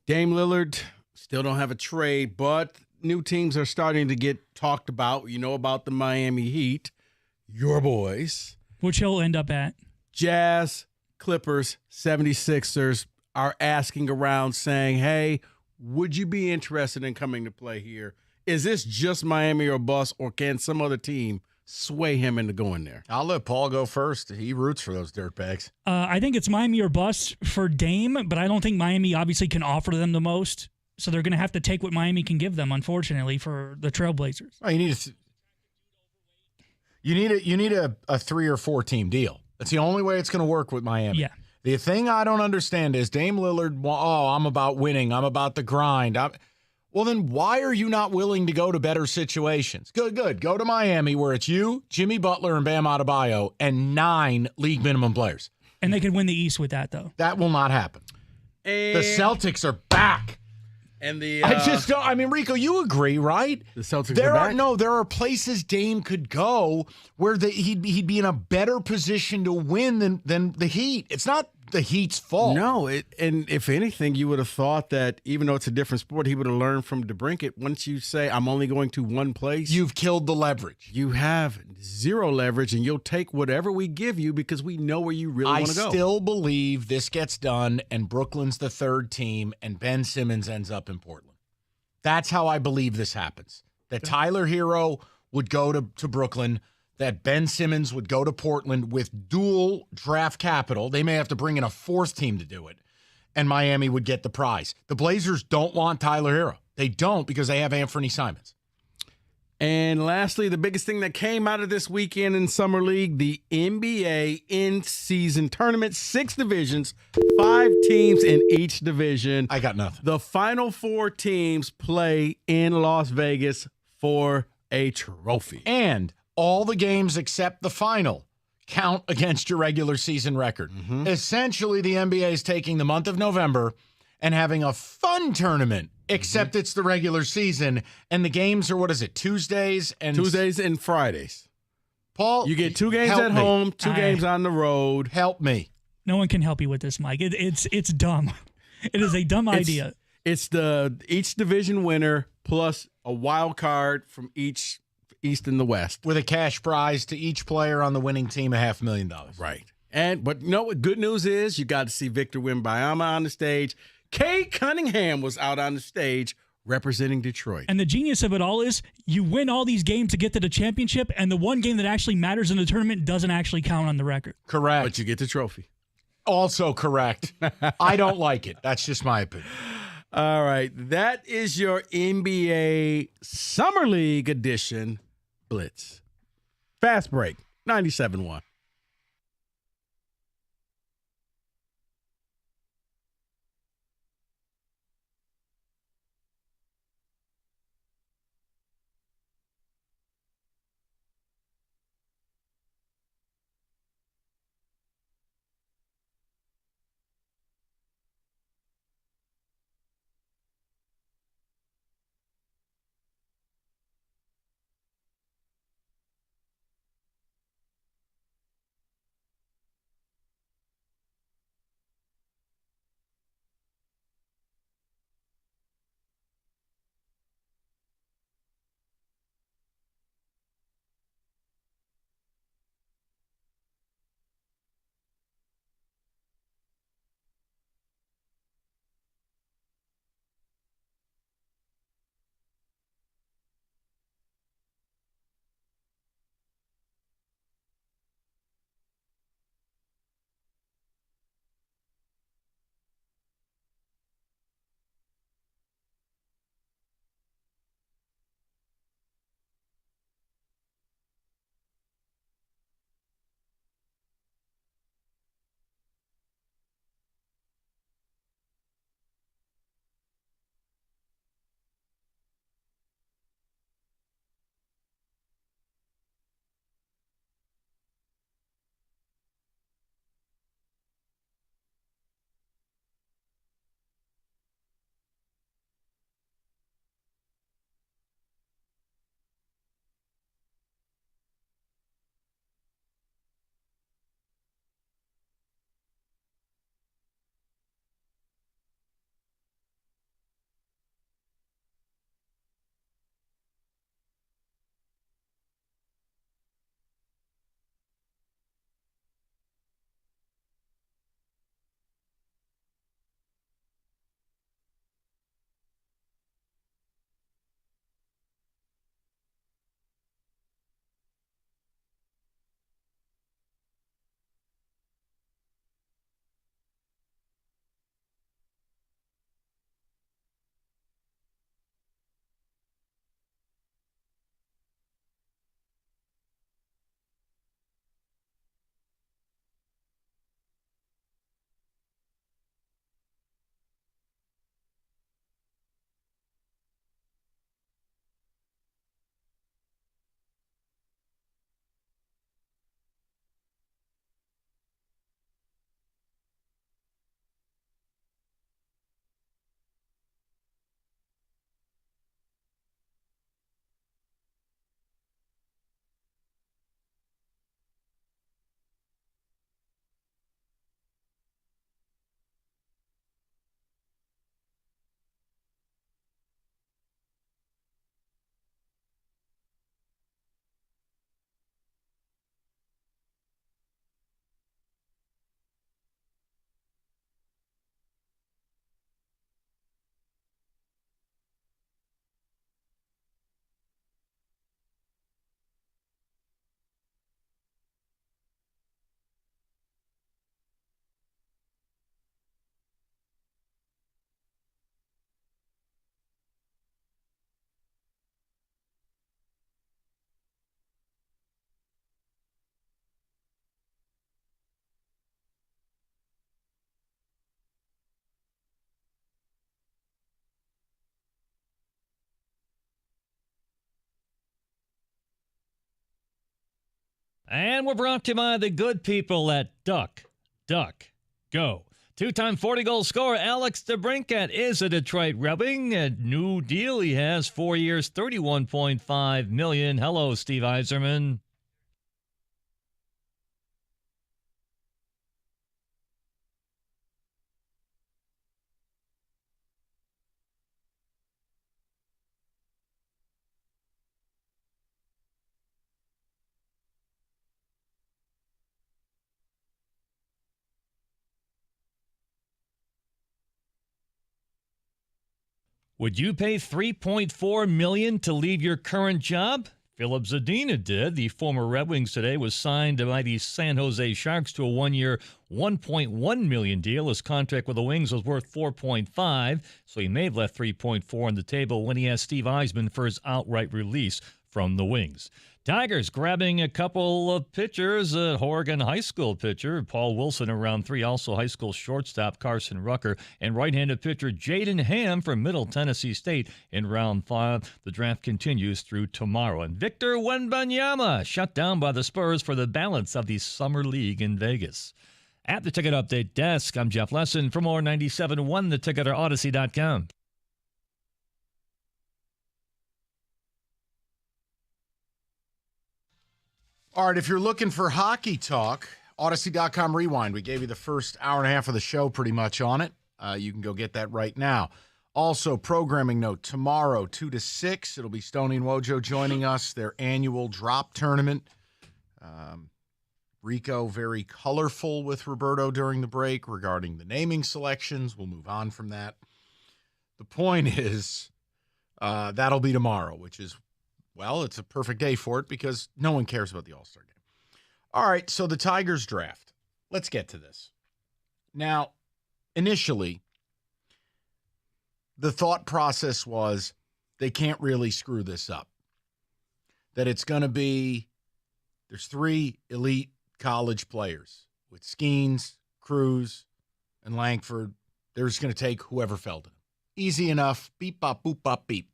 Speaker 13: Dame Lillard still don't have a trade, but new teams are starting to get talked about. You know about the Miami Heat, your boys.
Speaker 19: Which he'll end up at.
Speaker 13: Jazz, Clippers, 76ers are asking around saying, hey, would you be interested in coming to play here? Is this just Miami or bust, or can some other team sway him into going there?
Speaker 3: I'll let Paul go first. He roots for those dirtbags.
Speaker 19: I think it's Miami or bust for Dame, but I don't think Miami obviously can offer them the most. So they're going to have to take what Miami can give them, unfortunately, for the Trailblazers.
Speaker 3: Oh, you need a 3 or 4 team deal. That's the only way it's going to work with Miami.
Speaker 19: Yeah.
Speaker 3: The thing I don't understand is Dame Lillard, I'm about winning. I'm about the grind. Well, then why are you not willing to go to better situations? Good. Go to Miami where it's you, Jimmy Butler, and Bam Adebayo, and 9 league minimum players.
Speaker 19: And they could win the East with that, though.
Speaker 3: That will not happen. The Celtics are back.
Speaker 13: And
Speaker 3: I just don't. I mean, Rico, you agree, right?
Speaker 13: The Celtics are back?
Speaker 3: There are places Dame could go where he'd be in a better position to win than the Heat. It's not the Heat's fault.
Speaker 13: No, and if anything, you would have thought that even though it's a different sport, he would have learned from DeBrincat. Once you say, I'm only going to one place,
Speaker 3: you've killed the leverage.
Speaker 13: You have zero leverage, and you'll take whatever we give you because we know where you really want to go.
Speaker 3: I still believe this gets done, and Brooklyn's the 3rd team, and Ben Simmons ends up in Portland. That's how I believe this happens. That Tyler Hero would go to Brooklyn, that Ben Simmons would go to Portland with dual draft capital. They may have to bring in a 4th team to do it, and Miami would get the prize. The Blazers don't want Tyler Hero. They don't because they have Anthony Simons.
Speaker 13: And lastly, the biggest thing that came out of this weekend in Summer League, the NBA in-season tournament, 6 divisions, 5 teams in each division.
Speaker 3: I got nothing.
Speaker 13: The final 4 teams play in Las Vegas for a trophy.
Speaker 3: And all the games except the final count against your regular season record. Essentially, the NBA is taking the month of November and having a fun tournament, except it's the regular season, and the games are, what is it, Tuesdays and
Speaker 13: Fridays.
Speaker 3: Paul,
Speaker 13: You get 2 games
Speaker 3: help
Speaker 13: at
Speaker 3: me.
Speaker 13: home, 2 games on the road.
Speaker 3: Help me.
Speaker 19: No one can help you with this, Mike. It's dumb. It is a dumb idea.
Speaker 13: It's each division winner plus a wild card from each East and the West.
Speaker 3: With a cash prize to each player on the winning team, $500,000.
Speaker 13: Right. But you know what good news is? You got to see Victor Wembanyama on the stage. Kay Cunningham was out on the stage representing Detroit.
Speaker 19: And the genius of it all is you win all these games to get to the championship, and the one game that actually matters in the tournament doesn't actually count on the record.
Speaker 3: Correct.
Speaker 13: But you get the trophy.
Speaker 3: Also correct. I don't like it. That's just my opinion.
Speaker 13: All right. That is your NBA Summer League edition Blitz. Fast break. 97.1.
Speaker 10: And we're brought to you by the good people at Duck, Go. Two-time 40-goal scorer Alex DeBrincat is a Detroit Red Wing. A new deal he has, 4 years, $31.5 million. Hello, Steve Yzerman. Would you pay $3.4 million to leave your current job? Philip Zadina did. The former Red Wings today was signed by the San Jose Sharks to a one-year, $1.1 million deal. His contract with the Wings was worth $4.5, so he may have left $3.4 on the table when he asked Steve Yzerman for his outright release from the Wings. Tigers grabbing a couple of pitchers. Oregon high school pitcher Paul Wilson in round 3. Also high school shortstop Carson Rucker. And right-handed pitcher Jaden Ham from Middle Tennessee State in round 5. The draft continues through tomorrow. And Victor Wembanyama shut down by the Spurs for the balance of the Summer League in Vegas. At the Ticket Update desk, I'm Jeff Lesson. For more 97.1 The Ticket or Odyssey.com.
Speaker 3: All right, if you're looking for hockey talk, Odyssey.com Rewind. We gave you the first hour and a half of the show pretty much on it. You can go get that right now. Also, programming note, tomorrow, 2 to 6, it'll be Stoney and Wojo joining us, their annual drop tournament. Rico very colorful with Roberto during the break regarding the naming selections. We'll move on from that. The point is that'll be tomorrow, which is, well, it's a perfect day for it because no one cares about the All-Star game. All right, so the Tigers draft. Let's get to this. Now, initially, the thought process was they can't really screw this up. That it's going to be, there's 3 elite college players with Skeens, Cruz, and Langford. They're just going to take whoever fell to them. Easy enough. Beep, bop, boop, bop, beep.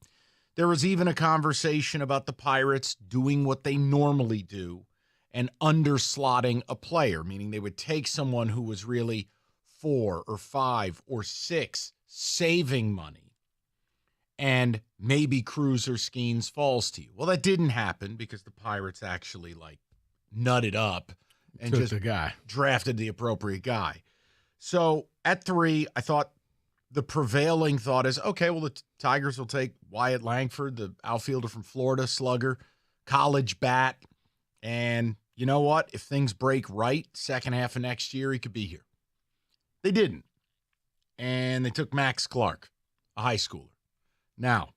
Speaker 3: There was even a conversation about the Pirates doing what they normally do and underslotting a player, meaning they would take someone who was really 4 or 5 or 6 saving money, and maybe Cruz or Skeens falls to you. Well, that didn't happen because the Pirates actually nutted up and just drafted the appropriate guy. So at 3, I thought the prevailing thought is, okay, well, the Tigers will take Wyatt Langford, the outfielder from Florida, slugger, college bat, and you know what? If things break right, second half of next year, he could be here. They didn't. And they took Max Clark, a high schooler. Now,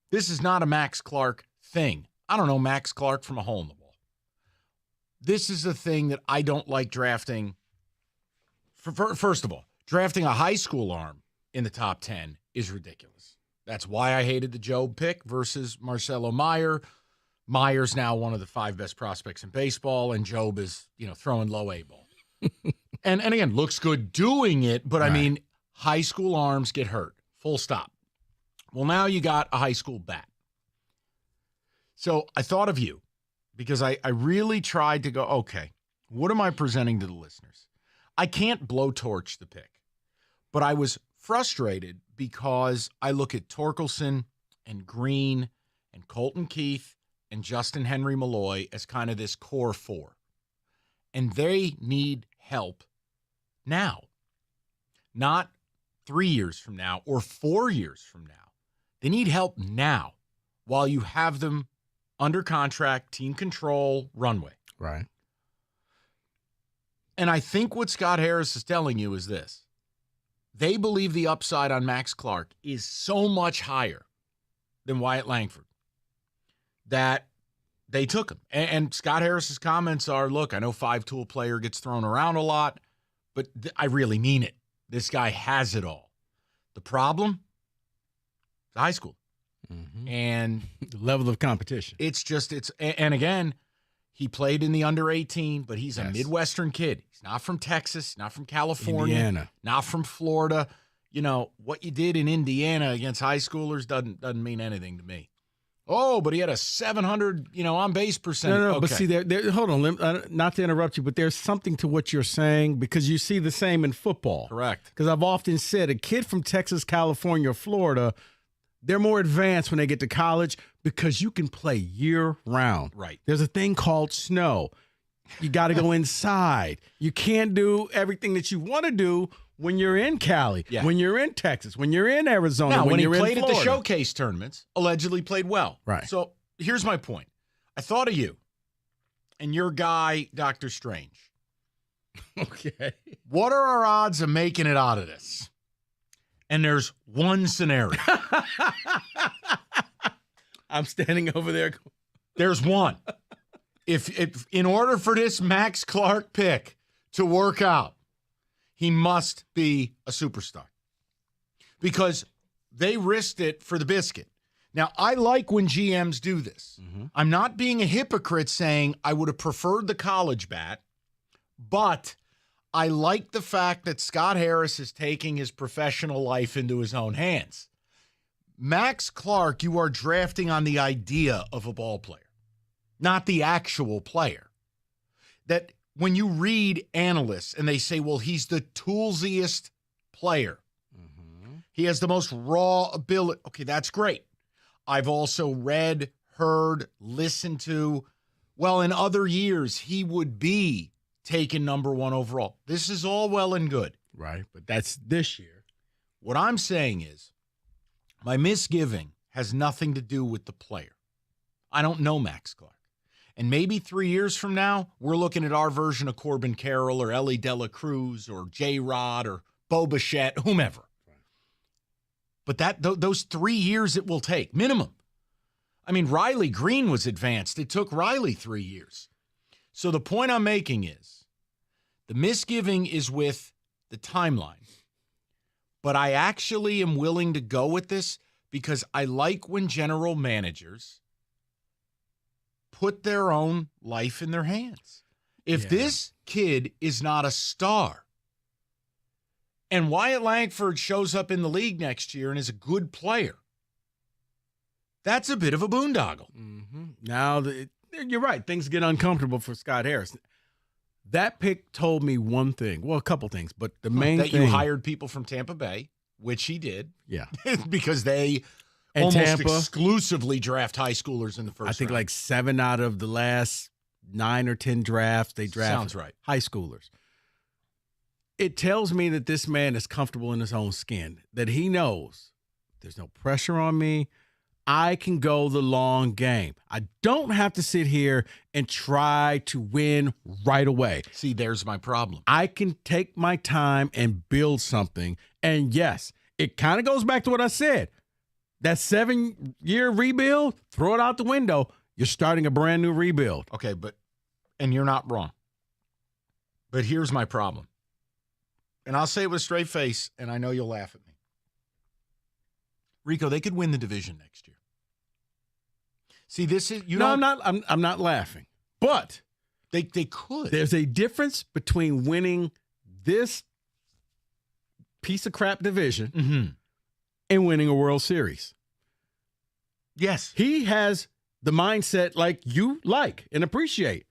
Speaker 3: this is not a Max Clark thing. I don't know Max Clark from a hole in the wall. This is the thing that I don't like drafting. First of all, drafting a high school arm in the top 10 is ridiculous. That's why I hated the Job pick versus Marcelo Meyer. Meyer's now one of the 5 best prospects in baseball, and Job is, throwing low A ball. and again, looks good doing it, but right. I mean, high school arms get hurt. Full stop. Well, now you got a high school bat. So I thought of you because I really tried to go, okay, what am I presenting to the listeners? I can't blowtorch the pick, but I was frustrated because I look at Torkelson and Green and Colton Keith and Justin Henry Malloy as kind of this core 4. And they need help now, not 3 years from now or 4 years from now. They need help now while you have them under contract, team control, runway.
Speaker 13: Right.
Speaker 3: And I think what Scott Harris is telling you is this. They believe the upside on Max Clark is so much higher than Wyatt Langford that they took him. And Scott Harris's comments are, look, I know 5-tool player gets thrown around a lot, but I really mean it. This guy has it all. The problem? The high school.
Speaker 13: Mm-hmm.
Speaker 3: And
Speaker 13: the level of competition.
Speaker 3: And again, he played in the under 18, but he's a Midwestern kid. He's not from Texas, not from California,
Speaker 13: Indiana.
Speaker 3: Not from Florida. What you did in Indiana against high schoolers doesn't mean anything to me. Oh, but he had a 700, on base percentage.
Speaker 13: No,
Speaker 3: okay.
Speaker 13: but see, hold on, not to interrupt you, but there's something to what you're saying because you see the same in football.
Speaker 3: Correct.
Speaker 13: Because I've often said a kid from Texas, California, or Florida, they're more advanced when they get to college because you can play year-round.
Speaker 3: Right.
Speaker 13: There's a thing called snow. You got to go inside. You can't do everything that you want to do when you're in Cali, when you're in Texas, when you're in Arizona,
Speaker 3: Now, when
Speaker 13: you're
Speaker 3: he played
Speaker 13: in
Speaker 3: at the
Speaker 13: Florida.
Speaker 3: showcase tournaments, allegedly played well.
Speaker 13: Right.
Speaker 3: So here's my point. I thought of you and your guy, Dr. Strange.
Speaker 13: Okay.
Speaker 3: What are our odds of making it out of this? And there's one scenario.
Speaker 13: I'm standing over there.
Speaker 3: There's one. If in order for this Max Clark pick to work out, he must be a superstar because they risked it for the biscuit. Now, I like when GMs do this. I'm not being a hypocrite saying I would have preferred the college bat, but I like the fact that Scott Harris is taking his professional life into his own hands. Max Clark, you are drafting on the idea of a ball player, not the actual player. That when you read analysts and they say, well, he's the toolsiest player. He has the most raw ability. Okay, that's great. I've also read, heard, listened to, well, in other years, he would be taken number 1 overall. This is all well and good.
Speaker 13: Right, but that's this year.
Speaker 3: What I'm saying is my misgiving has nothing to do with the player. I don't know Max Clark. And maybe 3 years from now, we're looking at our version of Corbin Carroll or Ellie Dela Cruz or J-Rod or Bo Bichette, whomever. But those 3 years it will take, minimum. I mean, Riley Green was advanced. It took Riley 3 years. So the point I'm making is the misgiving is with the timeline. But I actually am willing to go with this because I like when general managers put their own life in their hands. If this kid is not a star, and Wyatt Langford shows up in the league next year and is a good player, that's a bit of a boondoggle.
Speaker 13: Now, you're right. Things get uncomfortable for Scott Harris. That pick told me one thing. Well, a couple things, but the main
Speaker 3: that
Speaker 13: thing.
Speaker 3: you hired people from Tampa Bay, which he did.
Speaker 13: Yeah.
Speaker 3: Because they
Speaker 13: And
Speaker 3: almost
Speaker 13: Tampa,
Speaker 3: exclusively draft high schoolers in the first
Speaker 13: I think
Speaker 3: round.
Speaker 13: like 7 out of the last 9 or 10 drafts, they draft
Speaker 3: Sounds right.
Speaker 13: high schoolers. It tells me that this man is comfortable in his own skin, that he knows there's no pressure on me. I can go the long game. I don't have to sit here and try to win right away.
Speaker 3: See, there's my problem.
Speaker 13: I can take my time and build something. And yes, it kind of goes back to what I said. That 7-year rebuild, throw it out the window. You're starting a brand new rebuild.
Speaker 3: Okay, and you're not wrong. But here's my problem. And I'll say it with a straight face, and I know you'll laugh at me. Rico, they could win the division next year. See, this is
Speaker 13: I'm not laughing. But
Speaker 3: they could.
Speaker 13: There's a difference between winning this piece of crap division and winning a World Series.
Speaker 3: Yes.
Speaker 13: He has the mindset like you like and appreciate.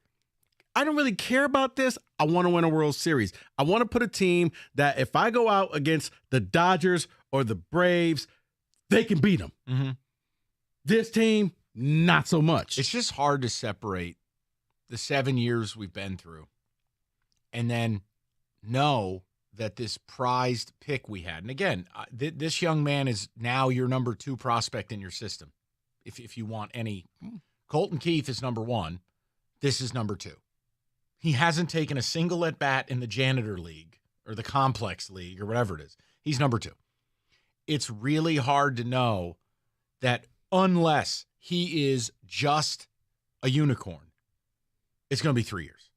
Speaker 13: I don't really care about this. I want to win a World Series. I want to put a team that if I go out against the Dodgers or the Braves, they can beat them. This team, not so much.
Speaker 3: It's just hard to separate the 7 years we've been through and then know that this prized pick we had. And again, this young man is now your number 2 prospect in your system. If you want any, Colton Keith is number 1. This is number 2. He hasn't taken a single at bat in the janitor league or the complex league or whatever it is. He's number 2. It's really hard to know that unless he is just a unicorn, it's going to be 3 years.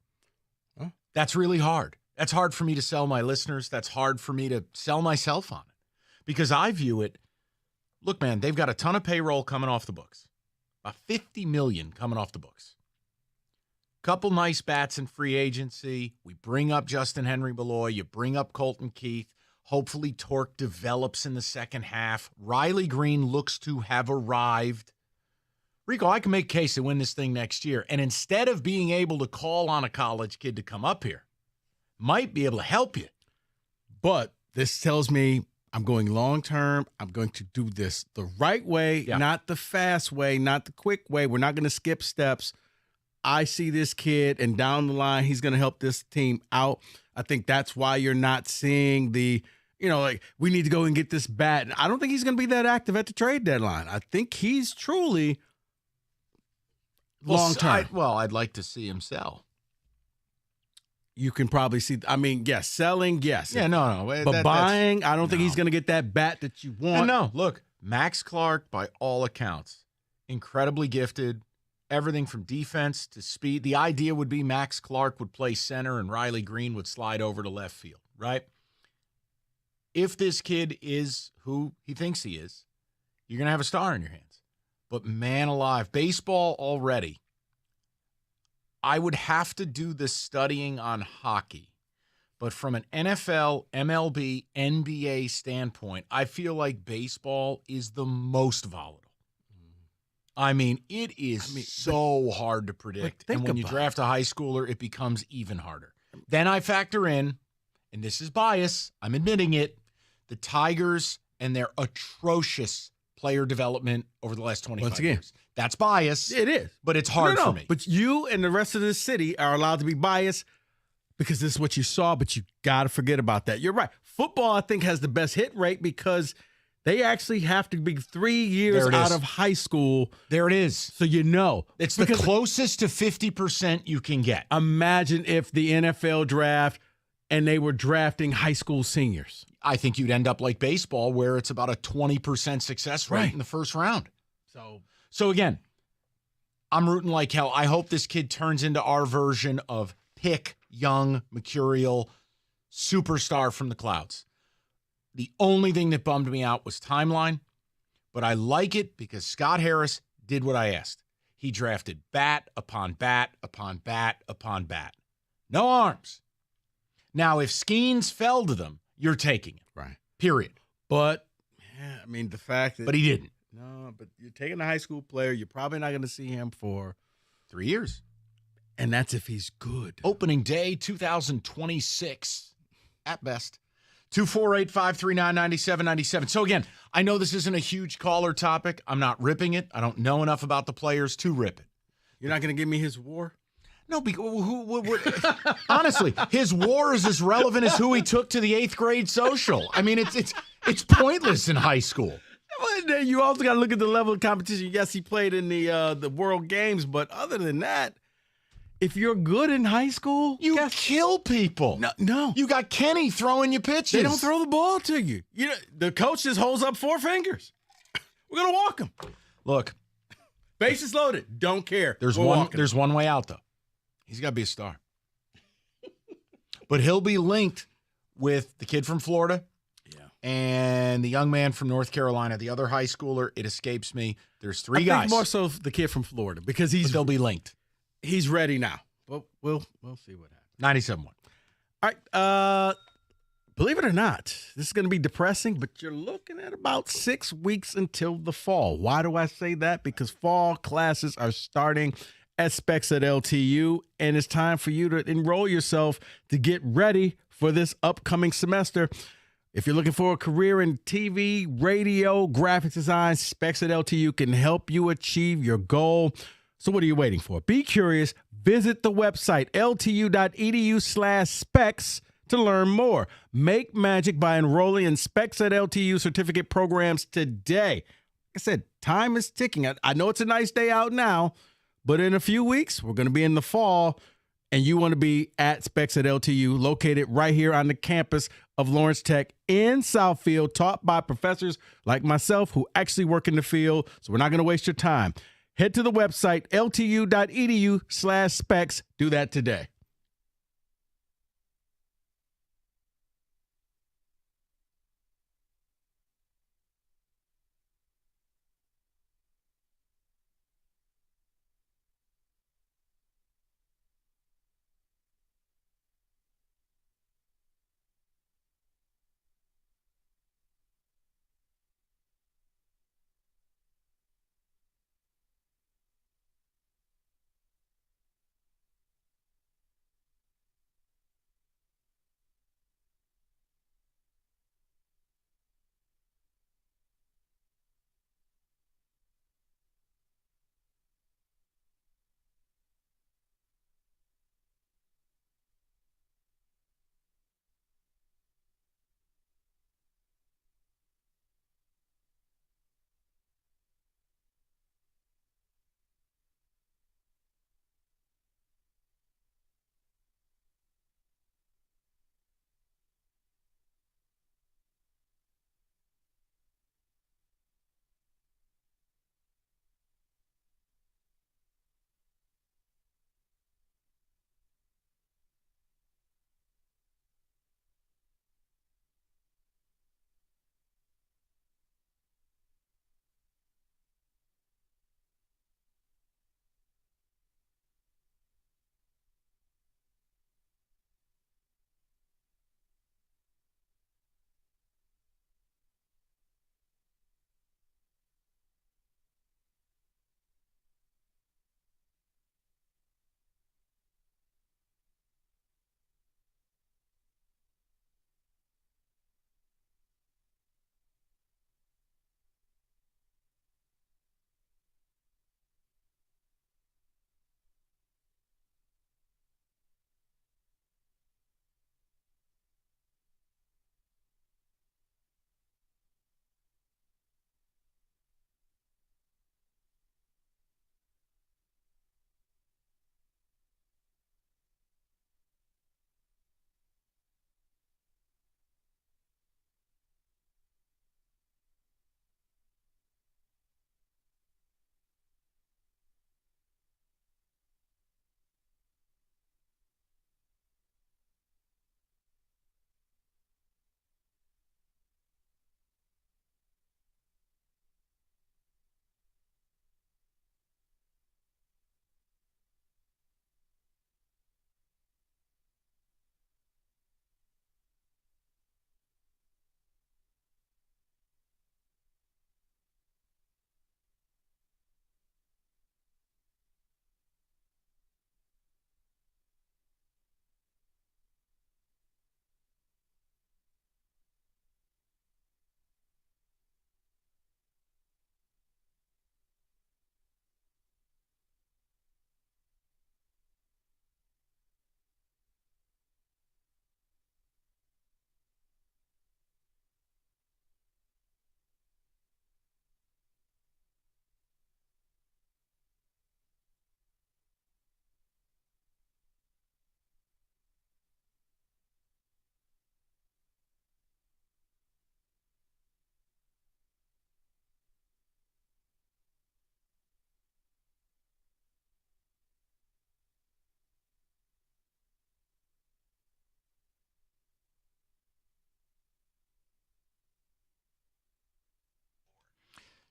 Speaker 13: Huh?
Speaker 3: That's really hard. That's hard for me to sell my listeners. That's hard for me to sell myself on it because I view it. Look, man, they've got a ton of payroll coming off the books, about $50 million coming off the books. Couple nice bats in free agency. We bring up Justin Henry Beloy. You bring up Colton Keith. Hopefully Torque develops in the second half. Riley Green looks to have arrived. Rico, I can make a case to win this thing next year. And instead of being able to call on a college kid to come up here, might be able to help you.
Speaker 13: But this tells me I'm going long term. I'm going to do this the right way, not the fast way, not the quick way. We're not going to skip steps. I see this kid, and down the line, he's going to help this team out. I think that's why you're not seeing the, like, we need to go and get this bat. And I don't think he's going to be that active at the trade deadline. I think he's truly long term.
Speaker 3: I'd like to see him sell.
Speaker 13: You can probably see. I mean, yes, selling, yes.
Speaker 3: Yeah, no.
Speaker 13: But buying, I don't think he's going to get that bat that you want.
Speaker 3: And no, look, Max Clark, by all accounts, incredibly gifted. Everything from defense to speed. The idea would be Max Clark would play center and Riley Green would slide over to left field, right? If this kid is who he thinks he is, you're going to have a star in your hands. But man alive, baseball already. I would have to do the studying on hockey. But from an NFL, MLB, NBA standpoint, I feel like baseball is the most volatile. I mean, it is so hard to predict. And when you draft a high schooler, it becomes even harder. Then I factor in, and this is bias, I'm admitting it, the Tigers and their atrocious player development over the last 25 years. That's bias.
Speaker 13: It is.
Speaker 3: But it's hard for me.
Speaker 13: But you and the rest of the city are allowed to be biased because this is what you saw, but you got to forget about that. You're right. Football, I think, has the best hit rate because they actually have to be 3 years out of high school.
Speaker 3: There it is.
Speaker 13: So
Speaker 3: It's the closest to 50% you can get.
Speaker 13: Imagine if the NFL draft and they were drafting high school seniors.
Speaker 3: I think you'd end up like baseball where it's about a 20% success rate in the first round. So again, I'm rooting like hell. I hope this kid turns into our version of pick, young, mercurial, superstar from the clouds. The only thing that bummed me out was timeline, but I like it because Scott Harris did what I asked. He drafted bat upon bat upon bat upon bat. No arms. Now, if Skeens fell to them, you're taking it.
Speaker 13: Right.
Speaker 3: Period.
Speaker 13: But, the fact that...
Speaker 3: But he didn't.
Speaker 13: No, but you're taking a high school player. You're probably not going to see him for
Speaker 3: 3 years.
Speaker 13: And that's if he's good.
Speaker 3: Opening day 2026 at best. 248-539-9797. So again, I know this isn't a huge caller topic. I'm not ripping it. I don't know enough about the players to rip it.
Speaker 13: You're not going to give me his WAR?
Speaker 3: No, honestly, his WAR is as relevant as who he took to the 8th grade social. I mean, it's pointless in high school.
Speaker 13: You also got to look at the level of competition. Yes, he played in the World Games, but other than that, if you're good in high school,
Speaker 3: you kill people.
Speaker 13: No.
Speaker 3: You got Kenny throwing you pitches.
Speaker 13: They don't throw the ball to you. The coach just holds up 4 fingers. We're going to walk him.
Speaker 3: Look.
Speaker 13: Bases loaded. Don't care.
Speaker 3: There's one way out, though. He's got to be a star. But he'll be linked with the kid from Florida and the young man from North Carolina, the other high schooler. It escapes me. There's 3 guys.
Speaker 13: I think more so the kid from Florida because
Speaker 3: they'll be linked.
Speaker 13: He's ready now. Well, we'll see what happens.
Speaker 3: 97.1.
Speaker 13: All right. Believe it or not, this is going to be depressing, but you're looking at about 6 weeks until the fall. Why do I say that? Because fall classes are starting at Specs at LTU, and it's time for you to enroll yourself to get ready for this upcoming semester. If you're looking for a career in TV, radio, graphics design, Specs at LTU can help you achieve your goal. So what are you waiting for? Be curious. Visit the website, ltu.edu/specs to learn more. Make magic by enrolling in Specs at LTU certificate programs today. Like I said, time is ticking. I know it's a nice day out now, but in a few weeks, we're going to be in the fall, and you want to be at Specs at LTU, located right here on the campus of Lawrence Tech in Southfield, taught by professors like myself who actually work in the field, so we're not going to waste your time. Head to the website, ltu.edu/specs. Do that today.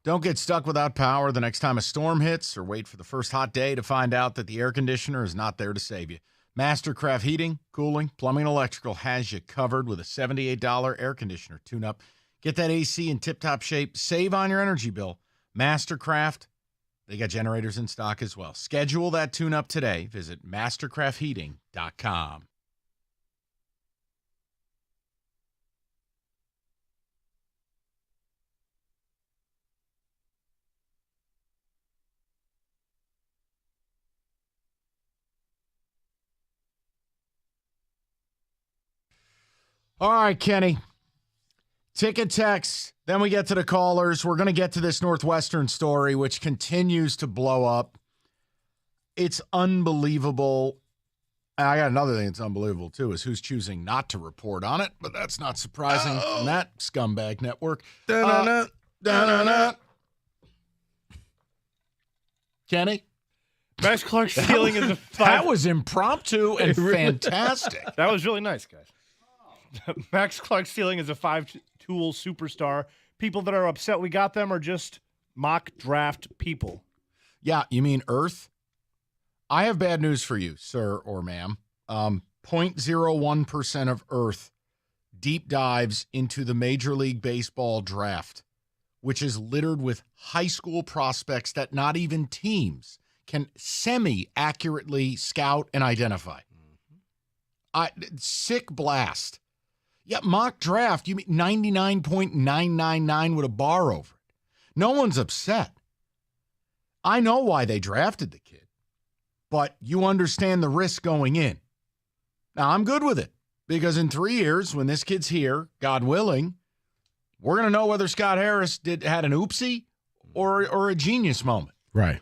Speaker 3: Don't get stuck without power the next time a storm hits, or wait for the first hot day to find out that the air conditioner is not there to save you. Mastercraft Heating, Cooling, Plumbing, and Electrical has you covered with a $78 air conditioner tune-up. Get that AC in tip-top shape. Save on your energy bill. Mastercraft, they got generators in stock as well. Schedule that tune-up today. Visit mastercraftheating.com. All right, Kenny. Ticket text. Then we get to the callers. We're going to get to this Northwestern story, which continues to blow up. It's unbelievable. I got another thing that's unbelievable, too, is who's choosing not to report on it, but that's not surprising from that scumbag network. Kenny?
Speaker 22: Max Clark's ceiling is a 5.
Speaker 3: That was impromptu and fantastic.
Speaker 22: That was really nice, guys. Max Clark's ceiling is a 5-tool superstar. People that are upset we got them are just mock draft people.
Speaker 3: Yeah, you mean Earth? I have bad news for you, sir or ma'am. 0.01% of Earth deep dives into the Major League Baseball draft, which is littered with high school prospects that not even teams can semi-accurately scout and identify. Sick blast. Yeah, mock draft, you mean 99.999 with a bar over it. No one's upset. I know why they drafted the kid, but you understand the risk going in. Now, I'm good with it, because in 3 years, when this kid's here, God willing, we're going to know whether Scott Harris had an oopsie or a genius moment.
Speaker 13: Right.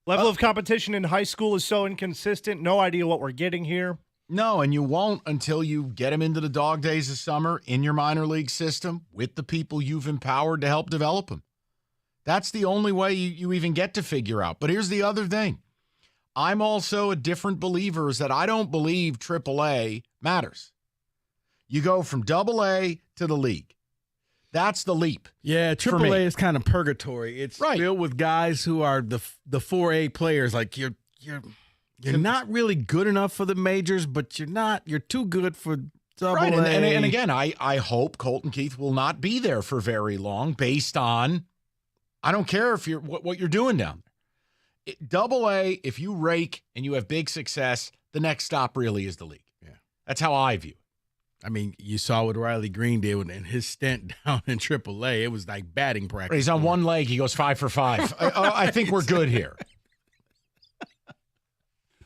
Speaker 22: Level of competition in high school is so inconsistent. No idea what we're getting here.
Speaker 3: No, and you won't until you get him into the dog days of summer in your minor league system with the people you've empowered to help develop him. That's the only way you even get to figure out. But here's the other thing. I'm also a different believer, is that I don't believe AAA matters. You go from AA to the league. That's the leap.
Speaker 13: Yeah, AAA is kind of purgatory. It's filled with guys who are the 4A players. Like you're not really good enough for the majors, but you're too good for AA.
Speaker 3: Right, and again, I hope Colton Keith will not be there for very long based on, I don't care if what you're doing down there. AA, if you rake and you have big success, the next stop really is the league.
Speaker 13: Yeah.
Speaker 3: That's how I view it.
Speaker 13: I mean, you saw what Riley Green did in his stint down in AAA. It was like batting practice.
Speaker 3: He's on one leg. He goes 5 for 5. I think we're good here.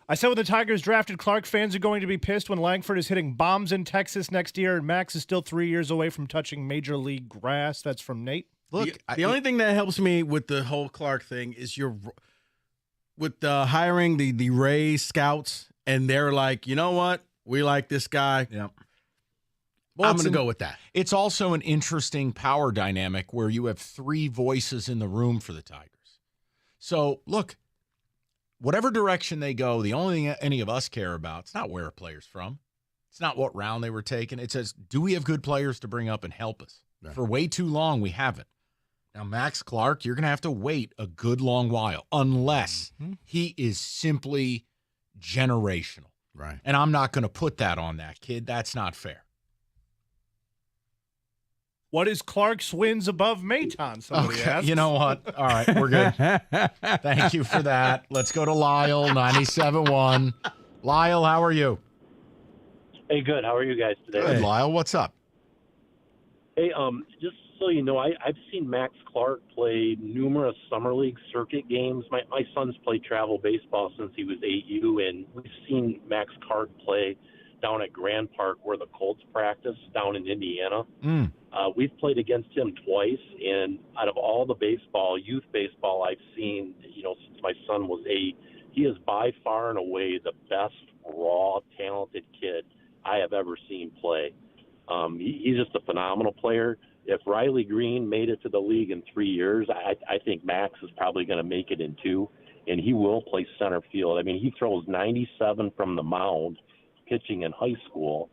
Speaker 22: I said when the Tigers drafted Clark, fans are going to be pissed when Langford is hitting bombs in Texas next year, and Max is still 3 years away from touching major league grass. That's from Nate.
Speaker 13: Look, the only thing that helps me with the whole Clark thing is with hiring the Rays scouts, and they're like, you know what? We like this guy.
Speaker 3: Yep.
Speaker 13: Well, I'm going to go with that.
Speaker 3: It's also an interesting power dynamic where you have 3 voices in the room for the Tigers. So, look, whatever direction they go, the only thing any of us care about, it's not where a player's from. It's not what round they were taken. It says, do we have good players to bring up and help us? Right. For way too long, we haven't. Now, Max Clark, you're going to have to wait a good long while unless he is simply generational.
Speaker 13: Right.
Speaker 3: And I'm not going to put that on that kid. That's not fair.
Speaker 22: What is Clark's wins above Maton? Somebody asks.
Speaker 3: You know what? All right, we're good. Thank you for that. Let's go to Lyle, 97.1. Lyle, how are you?
Speaker 20: Hey, good. How are you guys today?
Speaker 3: Good, Lyle. What's up?
Speaker 20: Hey, just so you know, I've seen Max Clark play numerous summer league circuit games. My son's played travel baseball since he was 8U, and we've seen Max Clark play down at Grand Park where the Colts practice down in Indiana. We've played against him twice, and out of all the youth baseball I've seen, since my son was 8, he is by far and away the best raw, talented kid I have ever seen play. He's just a phenomenal player. If Riley Green made it to the league in 3 years, I think Max is probably going to make it in 2, and he will play center field. I mean, he throws 97 from the mound pitching in high school,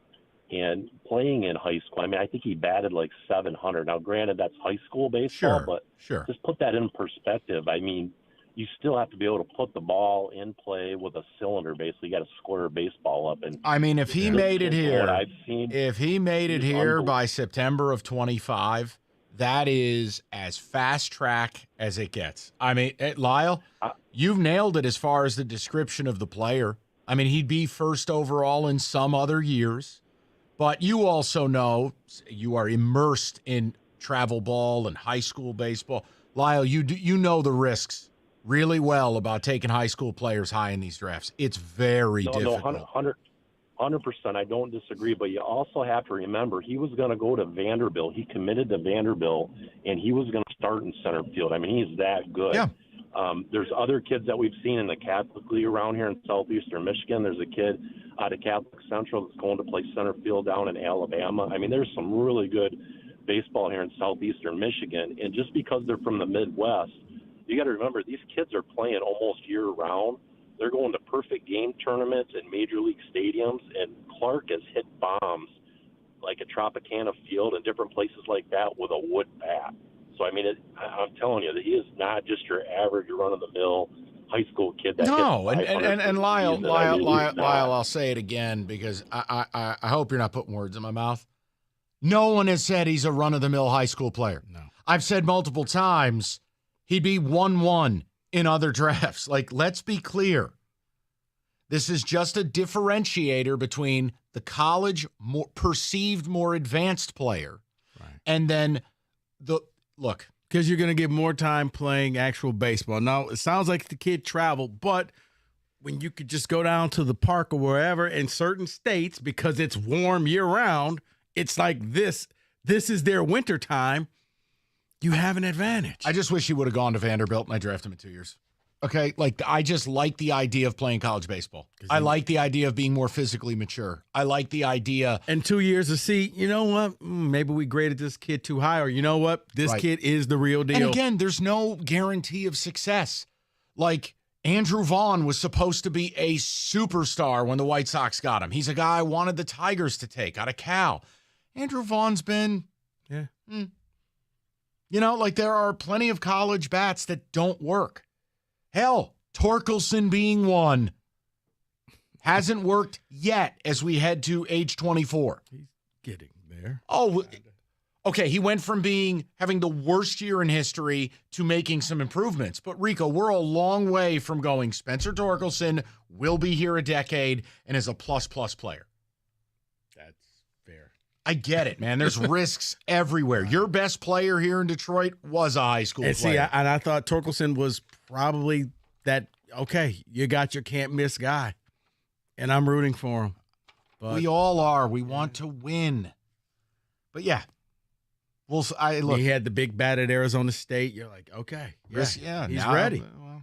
Speaker 20: and playing in high school. I mean, I think he batted like 700. Now, granted, that's high school baseball, but just put that in perspective. I mean, you still have to be able to put the ball in play with a cylinder. Basically, you got to square a baseball up. And
Speaker 3: I mean, if he made it here,
Speaker 20: what I've seen,
Speaker 3: if he made it here by September of 25, that is as fast track as it gets. I mean, Lyle, you've nailed it as far as the description of the player. I mean, he'd be first overall in some other years, but you also know you are immersed in travel ball and high school baseball. Lyle, you know the risks really well about taking high school players high in these drafts. It's very difficult.
Speaker 20: 100%. I don't disagree, but you also have to remember he was going to go to Vanderbilt. He committed to Vanderbilt, and he was going to start in center field. I mean, he's that good.
Speaker 3: Yeah.
Speaker 20: There's other kids that we've seen in the Catholic League around here in southeastern Michigan. There's a kid out of Catholic Central that's going to play center field down in Alabama. I mean, there's some really good baseball here in southeastern Michigan, and just because they're from the Midwest, you got to remember these kids are playing almost year-round. They're going to perfect game tournaments and major league stadiums, and Clark has hit bombs like at Tropicana Field and different places like that with a wood bat. So, I mean, I'm telling you, he is not just your average run-of-the-mill high school kid. That
Speaker 3: no, and Lyle,
Speaker 20: Lyle,
Speaker 3: I'll say it again because I hope you're not putting words in my mouth. No one has said he's a run-of-the-mill high school player.
Speaker 13: No.
Speaker 3: I've said multiple times he'd be 1-1 in other drafts. Like, let's be clear. This is just a differentiator between the college perceived more advanced player and then look.
Speaker 13: Because you're going to get more time playing actual baseball. Now, it sounds like the kid traveled, but when you could just go down to the park or wherever in certain states because it's warm year-round, it's like this is their winter time. You have an advantage.
Speaker 3: I just wish he would have gone to Vanderbilt and I drafted him in 2 years. Okay? Like, I just like the idea of playing college baseball. I like the idea of being more physically mature. I like the idea.
Speaker 13: In 2 years to see, you know what? Maybe we graded this kid too high, or you know what? This kid is the real deal.
Speaker 3: And again, there's no guarantee of success. Like, Andrew Vaughn was supposed to be a superstar when the White Sox got him. He's a guy I wanted the Tigers to take out of Cal. Andrew Vaughn's been, you know, like there are plenty of college bats that don't work. Hell, Torkelson being one hasn't worked yet as we head to age 24.
Speaker 13: He's getting there.
Speaker 3: Oh, okay. He went from having the worst year in history to making some improvements. But Rico, we're a long way from going Spencer Torkelson will be here a decade and is a plus player.
Speaker 13: That's fair.
Speaker 3: I get it, man. There's risks everywhere. Your best player here in Detroit was a high school player.
Speaker 13: See, I thought Torkelson was probably that, okay, you got your can't-miss guy, and I'm rooting for him. But
Speaker 3: we all are. We want to win. But, yeah. Look,
Speaker 13: he had the big bat at Arizona State. You're like, okay, he's ready.
Speaker 3: Well,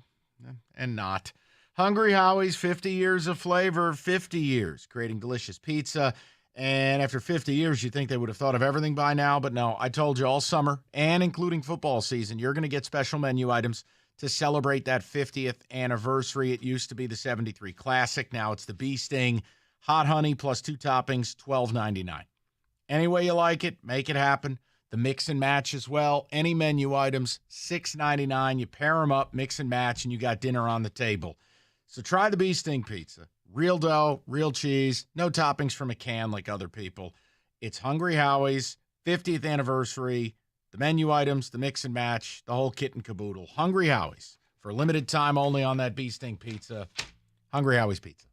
Speaker 3: and not. Hungry Howie's 50 years of flavor, 50 years creating delicious pizza. And after 50 years, you'd think they would have thought of everything by now. But no, I told you all summer and including football season, you're going to get special menu items to celebrate that 50th anniversary. It used to be the 73 Classic. Now it's the Bee Sting. Hot honey plus 2 toppings, $12.99. Any way you like it, make it happen. The mix and match as well. Any menu items, $6.99. You pair them up, mix and match, and you got dinner on the table. So try the Bee Sting pizza. Real dough, real cheese, no toppings from a can like other people. It's Hungry Howie's 50th anniversary. The menu items, the mix and match, the whole kit and caboodle. Hungry Howie's for a limited time only on that Bee Sting pizza. Hungry Howie's Pizza.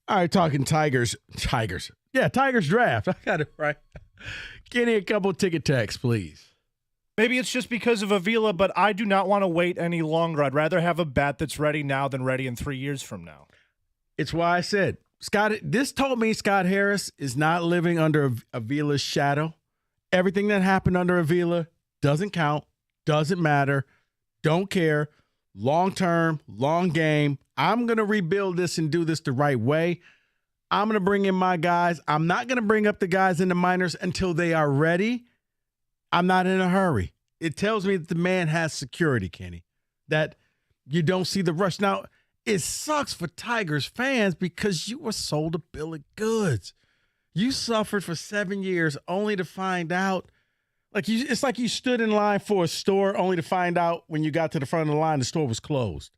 Speaker 13: All right, talking Tigers. Yeah, Tigers draft. I got it right. Kenny, a couple ticket texts, please.
Speaker 22: Maybe it's just because of Avila, but I do not want to wait any longer. I'd rather have a bat that's ready now than ready in 3 years from now.
Speaker 13: It's why I said, this told me Scott Harris is not living under Avila's shadow. Everything that happened under Avila doesn't count, doesn't matter, don't care. Long term, long game. I'm going to rebuild this and do this the right way. I'm going to bring in my guys. I'm not going to bring up the guys in the minors until they are ready. I'm not in a hurry. It tells me that the man has security, Kenny, that you don't see the rush. Now, it sucks for Tigers fans because you were sold a bill of goods. You suffered for 7 years only to find out. It's like you stood in line for a store only to find out when you got to the front of the line, the store was closed.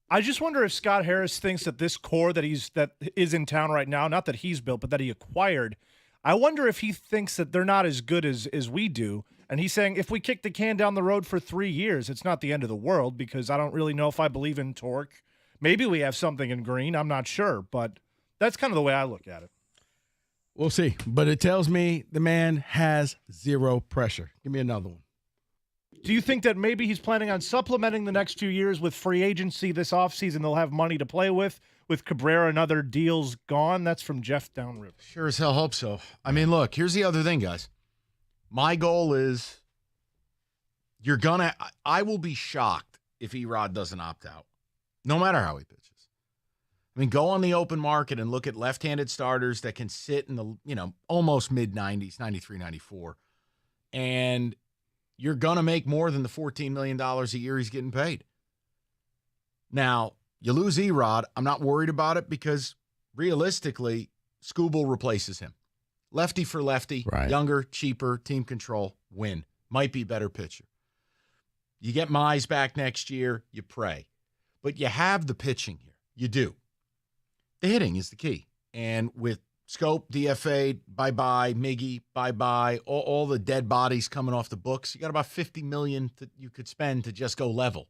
Speaker 22: I just wonder if Scott Harris thinks that this core that is in town right now, not that he's built, but that he acquired, I wonder if he thinks that they're not as good as we do. And he's saying, if we kick the can down the road for 3 years, it's not the end of the world, because I don't really know if I believe in torque. Maybe we have something in Green. I'm not sure, but that's kind of the way I look at it.
Speaker 13: We'll see. But it tells me the man has zero pressure. Give me another one.
Speaker 22: Do you think that maybe he's planning on supplementing the next 2 years with free agency this offseason? They'll have money to play with Cabrera and other deals gone? That's from Jeff Downriver.
Speaker 3: Sure as hell hope so. I mean, look, here's the other thing, guys. My goal is I will be shocked if Erod doesn't opt out, no matter how he pitches. I mean, go on the open market and look at left-handed starters that can sit in the, almost mid-90s, 93, 94, and you're going to make more than the $14 million a year he's getting paid. Now, you lose Erod. I'm not worried about it because, realistically, Skubal replaces him. Lefty for lefty, right. Younger, cheaper, team control, win. Might be better pitcher. You get Mize back next year, you pray. But you have the pitching here. You do. The hitting is the key. And with Scope, DFA, bye-bye, Miggy, bye-bye, all the dead bodies coming off the books, you got about $50 million that you could spend to just go level.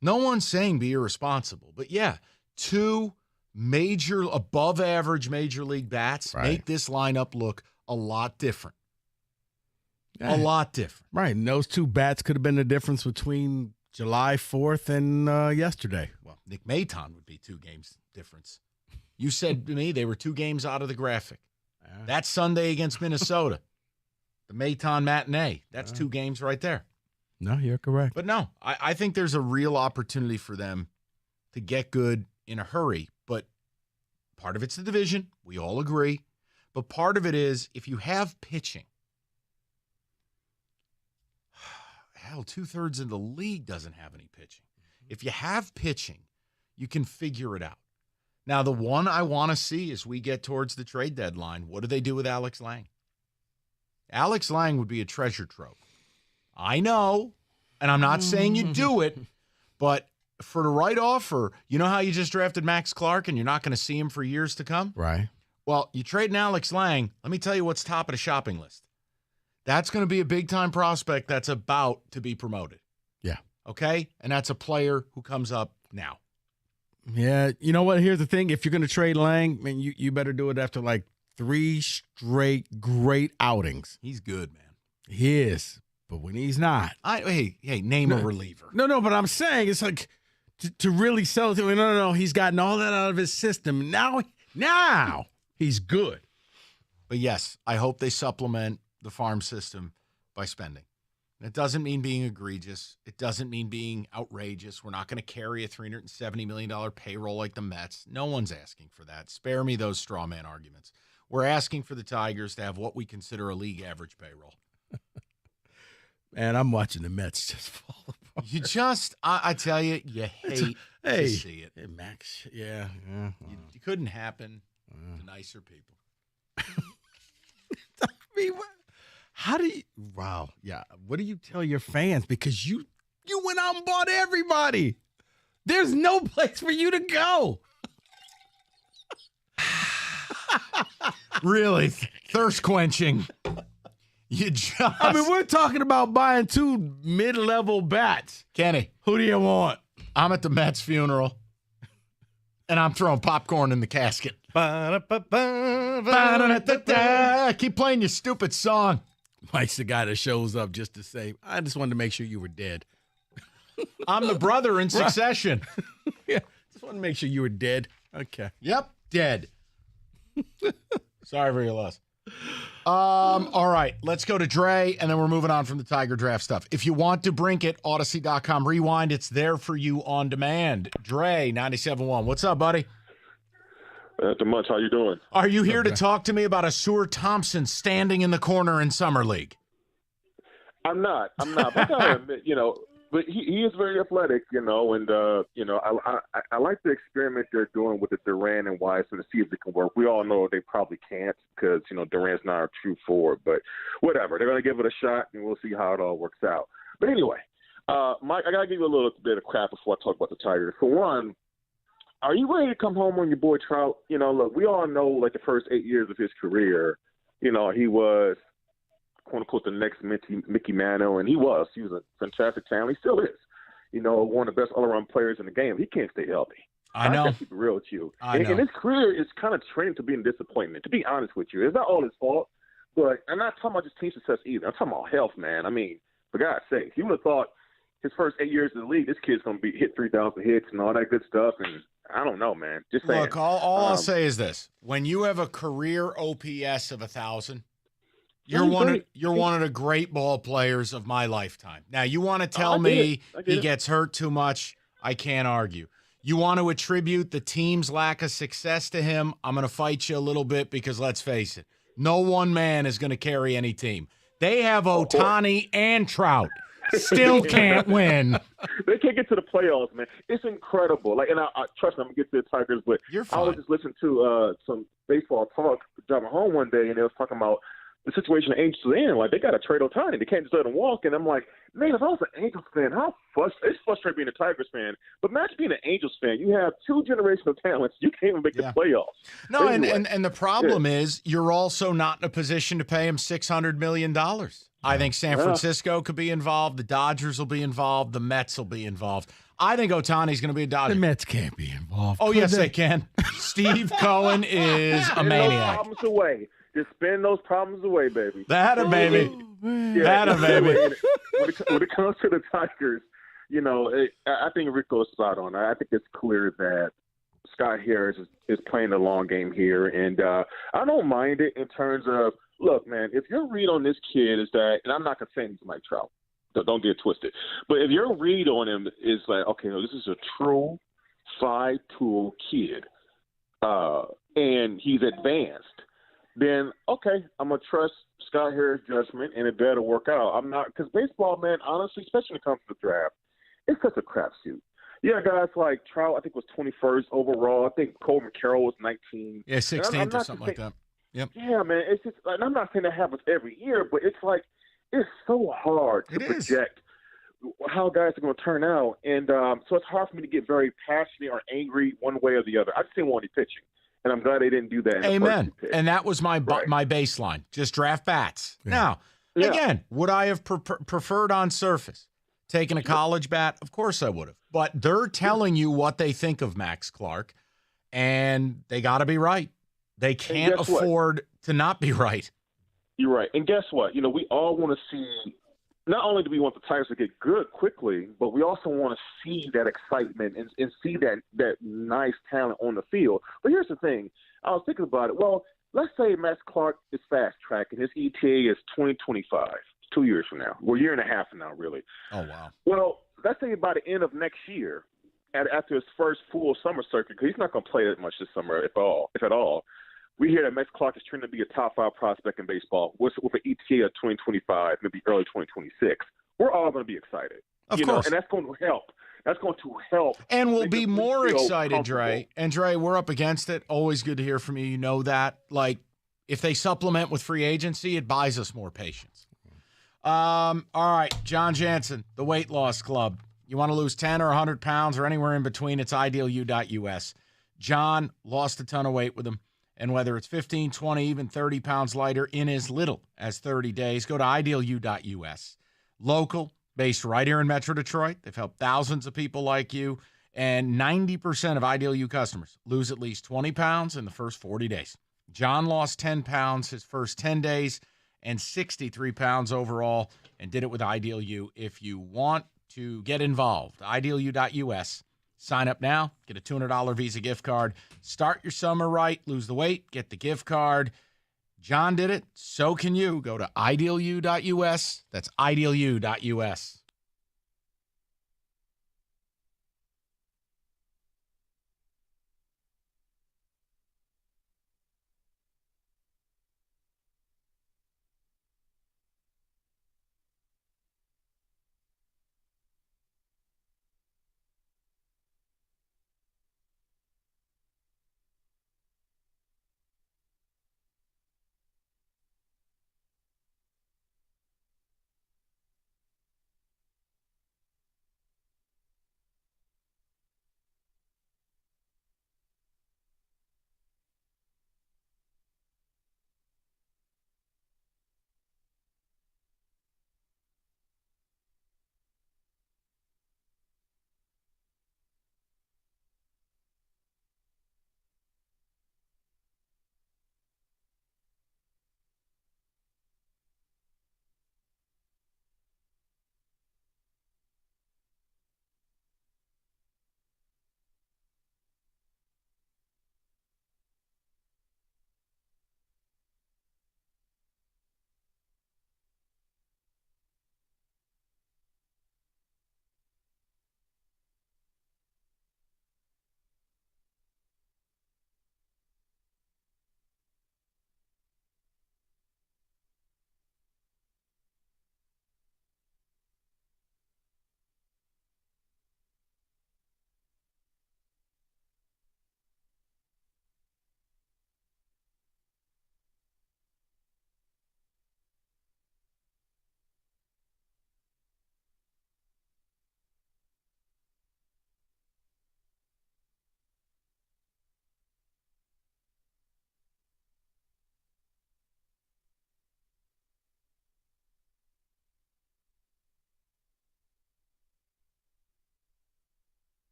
Speaker 3: No one's saying be irresponsible. But, yeah, 2 above-average major league bats make this lineup look a lot different. A lot different.
Speaker 13: Right, and those 2 bats could have been the difference between July 4th and yesterday.
Speaker 3: Well, Nick Maton would be 2 games difference. You said to me they were 2 games out of the graphic. That's Sunday against Minnesota. The Maton matinee. That's 2 games right there.
Speaker 13: No, you're correct.
Speaker 3: But no, I think there's a real opportunity for them to get good in a hurry. But part of it's the division. We all agree. But part of it is if you have pitching, hell, 2/3 of the league doesn't have any pitching. If you have pitching, you can figure it out. Now, the one I want to see as we get towards the trade deadline, what do they do with Alex Lang? Alex Lang would be a treasure trove. I know, and I'm not saying you do it, but for the right offer, you know how you just drafted Max Clark and you're not going to see him for years to come?
Speaker 13: Right.
Speaker 3: Well, you trade an Alex Lang, let me tell you what's top of the shopping list. That's going to be a big-time prospect that's about to be promoted.
Speaker 13: Yeah.
Speaker 3: Okay? And that's a player who comes up now.
Speaker 13: Yeah, you know what? Here's the thing. If you're going to trade Lang, man, you better do it after like 3 straight great outings.
Speaker 3: He's good, man.
Speaker 13: He is. But when he's not.
Speaker 3: Hey, name a reliever.
Speaker 13: No, but I'm saying it's like to really sell it to him. No. He's gotten all that out of his system. Now he's good.
Speaker 3: But yes, I hope they supplement the farm system by spending. It doesn't mean being egregious. It doesn't mean being outrageous. We're not going to carry a $370 million payroll like the Mets. No one's asking for that. Spare me those straw man arguments. We're asking for the Tigers to have what we consider a league average payroll.
Speaker 13: Man, I'm watching the Mets just fall apart.
Speaker 3: You just, I tell you, you hate to see it.
Speaker 13: Hey, Max, yeah.
Speaker 3: You couldn't happen to nicer people.
Speaker 13: I mean, how do you? Wow, yeah. What do you tell your fans? Because you went out and bought everybody. There's no place for you to go.
Speaker 3: Really, thirst quenching. You just.
Speaker 13: I mean, we're talking about buying 2 mid-level bats.
Speaker 3: Kenny,
Speaker 13: who do you want?
Speaker 3: I'm at the Mets funeral, and I'm throwing popcorn in the casket. Keep playing your stupid song.
Speaker 13: Mike's the guy that shows up just to say, I just wanted to make sure you were dead.
Speaker 3: I'm the brother in Succession.
Speaker 13: Yeah, just wanted to make sure you were dead. Okay.
Speaker 3: Yep, dead. Sorry for your loss. All right, let's go to Dre, and then we're moving on from the Tiger Draft stuff. If you want to brink it, Odyssey.com Rewind, it's there for you on demand. Dre, 97.1. What's up, buddy?
Speaker 15: Not too much. How you doing?
Speaker 3: Are you here to talk to me about Asur Thompson standing in the corner in Summer League?
Speaker 15: I'm not. But I gotta admit, but he is very athletic, and I like the experiment they're doing with the Durant and Wiseman to see if it can work. We all know they probably can't because Durant's not a true forward, but whatever. They're gonna give it a shot, and we'll see how it all works out. But anyway, Mike, I gotta give you a little bit of crap before I talk about the Tigers. For one, are you ready to come home on your boy Trout? Look, we all know like the first 8 years of his career, he was quote unquote the next Mickey Mantle, and he was a fantastic talent. He still is, one of the best all-around players in the game. He can't stay healthy.
Speaker 3: I know.
Speaker 15: I gotta keep it real with you.
Speaker 3: I know.
Speaker 15: And his career is kind of trending to being a disappointment. To be honest with you, it's not all his fault. But I'm not talking about just team success either. I'm talking about health, man. I mean, for God's sake, you would have thought his first 8 years in the league, this kid's gonna be hit 3,000 hits and all that good stuff. And I don't know, man. Just saying.
Speaker 3: Look, all I'll say is this: when you have a career OPS of 1,000. You're one of the great ball players of my lifetime. Now, you want to tell me he gets hurt too much? I can't argue. You want to attribute the team's lack of success to him? I'm going to fight you a little bit because let's face it, no one man is going to carry any team. They have Ohtani and Trout. Still can't win.
Speaker 15: They can't get to the playoffs, man. It's incredible. And I trust me, I'm gonna get to the Tigers, but I was just listening to some baseball talk driving home one day, and they was talking about the situation the Angels are in. Like, they got to trade Ohtani. They can't just let him walk. And I'm like, man, if I was an Angels fan, it's frustrating being a Tigers fan. But imagine being an Angels fan. You have two generational talents. You can't even make the playoffs.
Speaker 3: No,
Speaker 15: anyway,
Speaker 3: and the problem is you're also not in a position to pay him $600 million. I think San Francisco could be involved. The Dodgers will be involved. The Mets will be involved. I think Ohtani's going to be a Dodger.
Speaker 13: The Mets can't be involved.
Speaker 3: Oh, yes, they can. Steve Cohen is a maniac.
Speaker 15: Problems away. Just spend those problems away, baby.
Speaker 3: That a baby. That a baby.
Speaker 15: When it comes to the Tigers, I think Rico's spot on. I think it's clear that Scott Harris is playing the long game here, and I don't mind it in terms of, look, man, if your read on this kid is that, and I'm not going to say he's Mike Trout, don't get twisted, but if your read on him is like, okay, no, this is a true 5-tool kid, and he's advanced, then, okay, I'm going to trust Scott Harris' judgment, and it better work out. I'm not, because baseball, man, honestly, especially when it comes to the draft, it's such a crapshoot. Yeah, guys like Trout, I think, was 21st overall. I think Coleman Carroll was 19.
Speaker 3: Yeah, 16th or something like that. Yep.
Speaker 15: Yeah, man. It's just, and I'm not saying that happens every year, but it's like, it's so hard to project how guys are going to turn out. And so it's hard for me to get very passionate or angry one way or the other. I just didn't want any pitching. And I'm glad they didn't do that.
Speaker 3: Amen. And that was my baseline. Just draft bats. Yeah. Now, again, would I have preferred on surface taking a college bat? Of course I would have. But they're telling you what they think of Max Clark, and they got to be right. They can't afford to not be right.
Speaker 15: You're right. And guess what? We all want to see, not only do we want the Tigers to get good quickly, but we also want to see that excitement and see that nice talent on the field. But here's the thing. I was thinking about it. Well, let's say Max Clark is fast-tracking. His ETA is 2025, 2 years from now. Well, a year and a half from now, really.
Speaker 3: Oh, wow.
Speaker 15: Well, let's say by the end of next year, after his first full summer circuit, because he's not going to play that much this summer, if at all. We hear that Max Clark is trying to be a top 5 prospect in baseball with an ETA of 2025, maybe early 2026. We're all going to be excited.
Speaker 3: Of course.
Speaker 15: And that's going to help. That's going to help.
Speaker 3: And we'll be more excited, Dre. And Dre, we're up against it. Always good to hear from you. You know that. Like, if they supplement with free agency, it buys us more patience. All right, John Jansen, the Weight Loss Club. You want to lose 10 or 100 pounds or anywhere in between, it's idealu.us. John lost a ton of weight with him. And whether it's 15, 20, even 30 pounds lighter in as little as 30 days, go to idealu.us. Local, based right here in Metro Detroit. They've helped thousands of people like you. And 90% of Ideal U customers lose at least 20 pounds in the first 40 days. John lost 10 pounds his first 10 days and 63 pounds overall, and did it with Ideal U. If you want to get involved, idealu.us. Sign up now, get a $200 Visa gift card. Start your summer right, lose the weight, get the gift card. John did it, so can you. Go to idealu.us. That's idealu.us.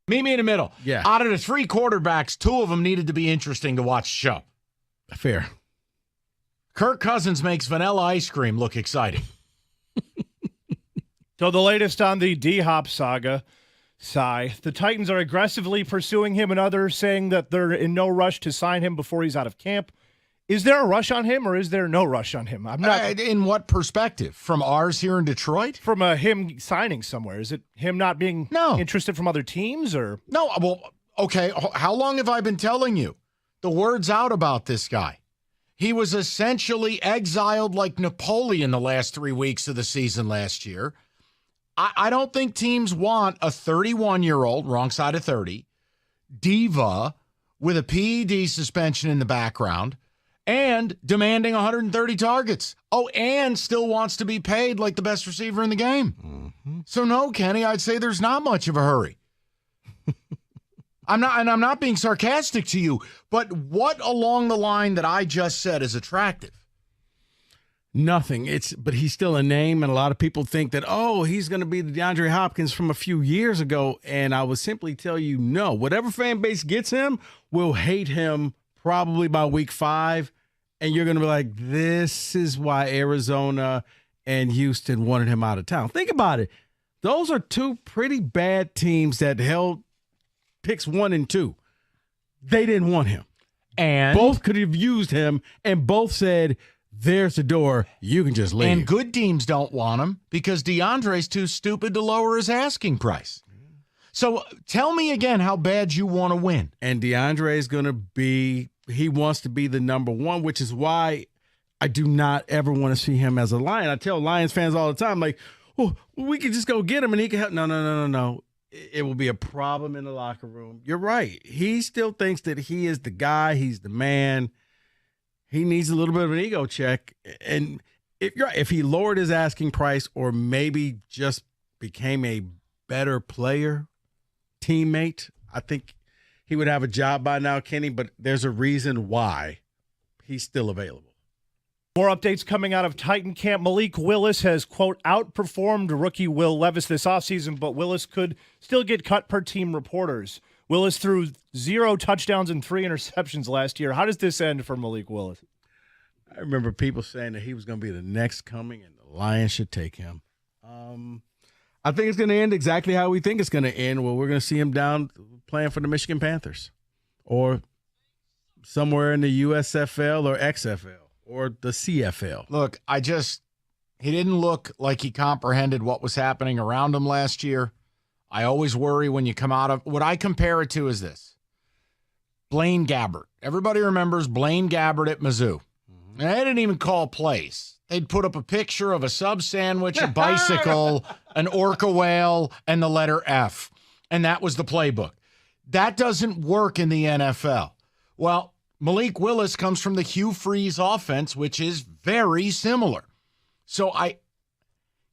Speaker 3: Meet me in the middle.
Speaker 13: Yeah.
Speaker 3: Out of the three quarterbacks, two of them needed to be interesting to watch the show.
Speaker 13: Fair.
Speaker 3: Kirk Cousins makes vanilla ice cream look exciting.
Speaker 22: So the latest on the D-Hop saga, Cy. The Titans are aggressively pursuing him and others, saying that they're in no rush to sign him before he's out of camp. Is there a rush on him or is there no rush on him? I'm not.
Speaker 3: In what perspective? From ours here in Detroit?
Speaker 22: From him signing somewhere. Is it him not being interested from other teams or?
Speaker 3: No. Well, okay. How long have I been telling you? The word's out about this guy. He was essentially exiled like Napoleon the last 3 weeks of the season last year. I don't think teams want a 31-year-old, wrong side of 30, diva with a PED suspension in the background and demanding 130 targets. Oh, and still wants to be paid like the best receiver in the game. So no, Kenny, I'd say there's not much of a hurry. I'm not being sarcastic to you, but what along the line that I just said is attractive?
Speaker 13: Nothing. But he's still a name, and a lot of people think that, oh, he's going to be the DeAndre Hopkins from a few years ago. And I would simply tell you, no. Whatever fan base gets him will hate him probably by week 5, and you're going to be like, this is why Arizona and Houston wanted him out of town. Think about it. Those are two pretty bad teams that held picks 1 and 2. They didn't want him.
Speaker 3: And
Speaker 13: both could have used him, and both said, there's the door. You can just leave.
Speaker 3: And good teams don't want him because DeAndre's too stupid to lower his asking price. So tell me again how bad you want to win.
Speaker 13: And DeAndre is going to be, he wants to be the number 1, which is why I do not ever want to see him as a Lion. I tell Lions fans all the time, like, oh, we could just go get him and he can help. No. It will be a problem in the locker room. You're right. He still thinks that he is the guy. He's the man. He needs a little bit of an ego check. And if he lowered his asking price or maybe just became a better player, teammate, I think he would have a job by now, Kenny, but there's a reason why he's still available.
Speaker 22: More updates coming out of Titan camp. Malik Willis has, quote, outperformed rookie Will Levis this offseason, but Willis could still get cut per team reporters. Willis threw 0 touchdowns and 3 interceptions last year. How does this end for Malik Willis?
Speaker 13: I remember people saying that he was going to be the next coming and the Lions should take him. I think it's going to end exactly how we think it's going to end, where we're going to see him down playing for the Michigan Panthers or somewhere in the USFL or XFL. Or the CFL.
Speaker 3: Look, he didn't look like he comprehended what was happening around him last year. I always worry when you come out of, what I compare it to is this. Blaine Gabbert. Everybody remembers Blaine Gabbert at Mizzou. And they didn't even call plays. They'd put up a picture of a sub sandwich, a bicycle, an orca whale, and the letter F. And that was the playbook. That doesn't work in the NFL. Well, Malik Willis comes from the Hugh Freeze offense, which is very similar. So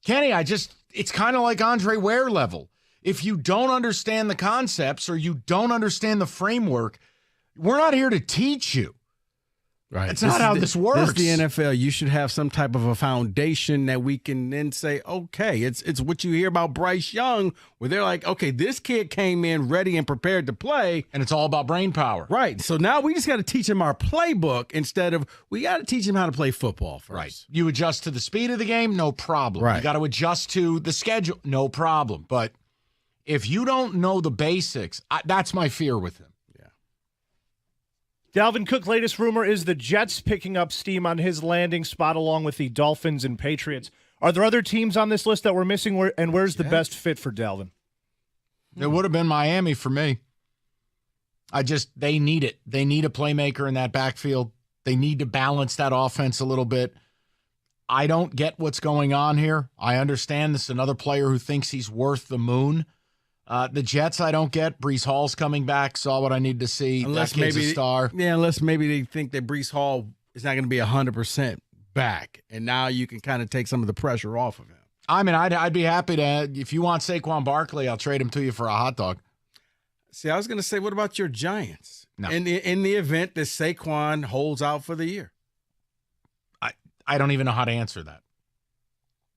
Speaker 3: Kenny, it's kind of like Andre Ware level. If you don't understand the concepts or you don't understand the framework, we're not here to teach you.
Speaker 13: Right.
Speaker 3: That's not how this works.
Speaker 13: This is the NFL. You should have some type of a foundation that we can then say, okay, it's what you hear about Bryce Young, where they're like, okay, this kid came in ready and prepared to play.
Speaker 3: And it's all about brain power.
Speaker 13: Right. So now we just got to teach him our playbook instead of, we got to teach him how to play football first.
Speaker 3: Right. You adjust to the speed of the game, no problem.
Speaker 13: Right.
Speaker 3: You got to adjust to the schedule, no problem. But if you don't know the basics, that's my fear with him.
Speaker 22: Dalvin Cook, latest rumor is the Jets picking up steam on his landing spot along with the Dolphins and Patriots. Are there other teams on this list that we're missing, and where's the best fit for Dalvin?
Speaker 3: It would have been Miami for me. They need it. They need a playmaker in that backfield. They need to balance that offense a little bit. I don't get what's going on here. I understand this is another player who thinks he's worth the moon. The Jets, I don't get. Breece Hall's coming back. Saw what I need to see.
Speaker 13: Unless
Speaker 3: that kid's
Speaker 13: maybe
Speaker 3: a star.
Speaker 13: Yeah, unless maybe they think that Breece Hall is not going to be 100% back, and now you can kind of take some of the pressure off of him.
Speaker 3: I mean, I'd be happy to. If you want Saquon Barkley, I'll trade him to you for a hot dog.
Speaker 13: See, I was going to say, what about your Giants?
Speaker 3: No.
Speaker 13: In the event that Saquon holds out for the year,
Speaker 3: I don't even know how to answer that.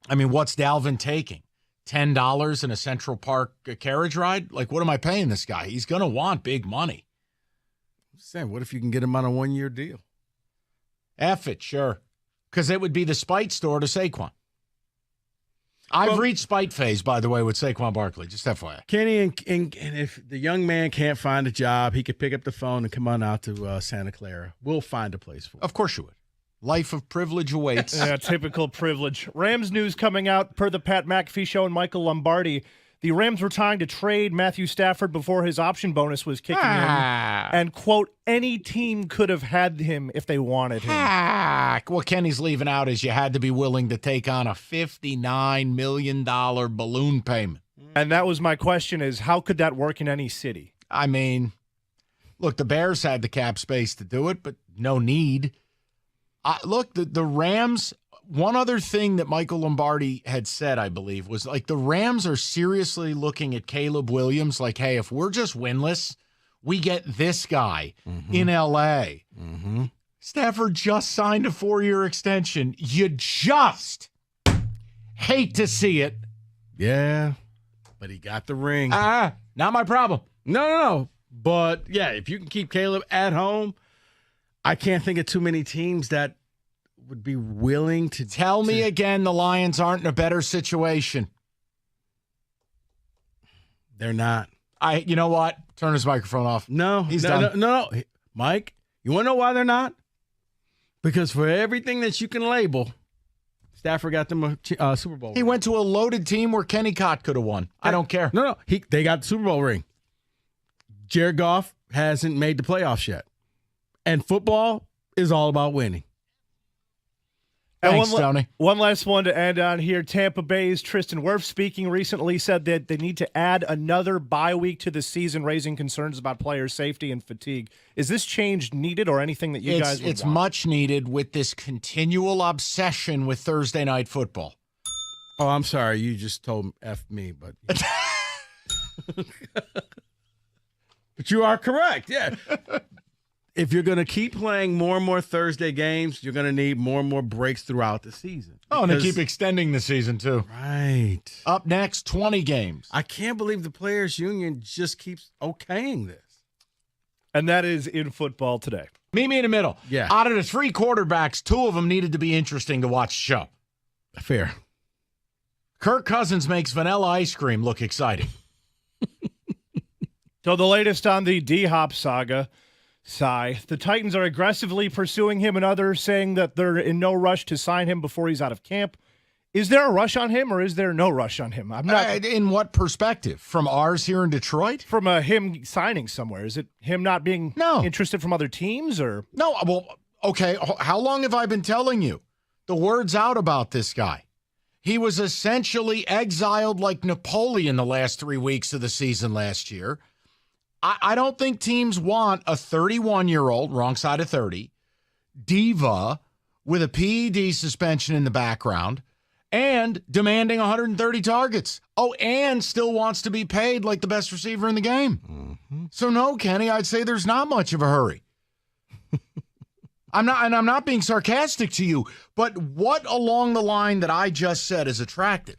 Speaker 3: I mean, what's Dalvin taking? $10 in a Central Park carriage ride? Like, what am I paying this guy? He's going to want big money.
Speaker 13: I'm saying, what if you can get him on a 1-year deal?
Speaker 3: F it, sure. Because it would be the spite store to Saquon. I've reached spite phase, by the way, with Saquon Barkley. Just FYI.
Speaker 13: Kenny, and if the young man can't find a job, he could pick up the phone and come on out to Santa Clara. We'll find a place for him.
Speaker 3: Of course you would. Life of privilege awaits.
Speaker 22: Yeah, typical privilege. Rams news coming out per the Pat McAfee show and Michael Lombardi. the Rams were trying to trade Matthew Stafford before his option bonus was kicking in. And, quote, any team could have had him if they wanted him.
Speaker 3: What Kenny's leaving out is you had to be willing to take on a $59 million balloon payment.
Speaker 22: And that was my question is, how could that work in any city?
Speaker 3: I mean, look, the Bears had the cap space to do it, but no need. Look, the Rams, one other thing that Michael Lombardi had said, I believe, was like the Rams are seriously looking at Caleb Williams like, hey, if we're just winless, we get this guy in L.A. Stafford just signed a 4-year extension. You just hate to see it.
Speaker 13: Yeah, but he got the ring.
Speaker 3: Not my problem.
Speaker 13: No. But, yeah, if you can keep Caleb at home, I can't think of too many teams that would be willing to.
Speaker 3: Tell me again the Lions aren't in a better situation.
Speaker 13: They're not.
Speaker 3: You know what? Turn his microphone off.
Speaker 13: No,
Speaker 3: he's
Speaker 13: done.
Speaker 3: done.
Speaker 13: No. Mike, you want to know why they're not? Because for everything that you can label, Stafford got them a Super Bowl.
Speaker 3: He went to a loaded team where Kenny Cott could have won. I don't care.
Speaker 13: No. They got the Super Bowl ring. Jared Goff hasn't made the playoffs yet. And football is all about winning.
Speaker 3: Thanks, Tony.
Speaker 22: One last one to end on here. Tampa Bay's Tristan Wirfs, speaking recently, said that they need to add another bye week to the season, raising concerns about player safety and fatigue. Is this change needed or anything that you guys would
Speaker 3: It's
Speaker 22: want?
Speaker 3: much needed with this continual obsession with Thursday night football.
Speaker 13: Oh, I'm sorry. You just told F me, but but you are correct. Yeah. If you're going to keep playing more and more Thursday games, you're going to need more and more breaks throughout the season.
Speaker 3: Oh, and they keep extending the season, too.
Speaker 13: Right.
Speaker 3: Up next, 20 games.
Speaker 13: I can't believe the Players Union just keeps okaying this.
Speaker 22: And that is in football today.
Speaker 3: Meet me in the middle.
Speaker 13: Yeah.
Speaker 3: Out of the 3 quarterbacks, 2 of them needed to be interesting to watch the show.
Speaker 13: Fair.
Speaker 3: Kirk Cousins makes vanilla ice cream look exciting.
Speaker 22: So the latest on the D-Hop saga. The Titans are aggressively pursuing him and others saying that they're in no rush to sign him before he's out of camp. Is there a rush on him or is there no rush on him? I'm not.
Speaker 3: In what perspective? From ours here in Detroit?
Speaker 22: From him signing somewhere. Is it him not being interested from other teams or?
Speaker 3: No. Well, okay. How long have I been telling you? The word's out about this guy. He was essentially exiled like Napoleon the last 3 weeks of the season last year. I don't think teams want a 31-year-old, wrong side of 30, diva with a PED suspension in the background and demanding 130 targets. Oh, and still wants to be paid like the best receiver in the game. So no, Kenny, I'd say there's not much of a hurry. I'm not being sarcastic to you, but what along the line that I just said is attractive?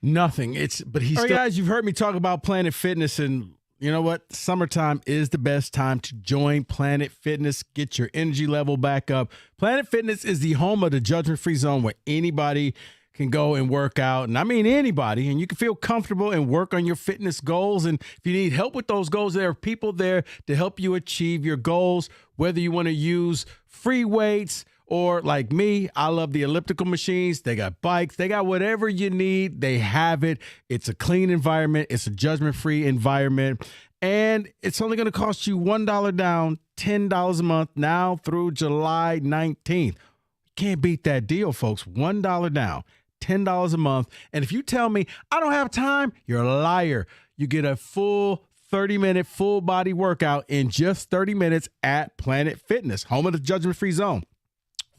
Speaker 13: Nothing. But he's still. Guys, you've heard me talk about Planet Fitness, and you know what? Summertime is the best time to join Planet Fitness. Get your energy level back up. Planet Fitness is the home of the judgment-free zone where anybody can go and work out. And I mean anybody. And you can feel comfortable and work on your fitness goals. And if you need help with those goals, there are people there to help you achieve your goals, whether you want to use free weights or like me, I love the elliptical machines. They got bikes. They got whatever you need. They have it. It's a clean environment. It's a judgment-free environment. And it's only going to cost you $1 down, $10 a month now through July 19th. Can't beat that deal, folks. $1 down, $10 a month. And if you tell me I don't have time, you're a liar. You get a full 30-minute full body workout in just 30 minutes at Planet Fitness, home of the judgment-free zone.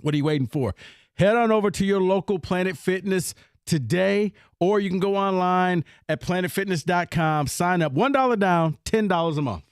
Speaker 13: What are you waiting for? Head on over to your local Planet Fitness today, or you can go online at planetfitness.com. Sign up. $1 down, $10 a month.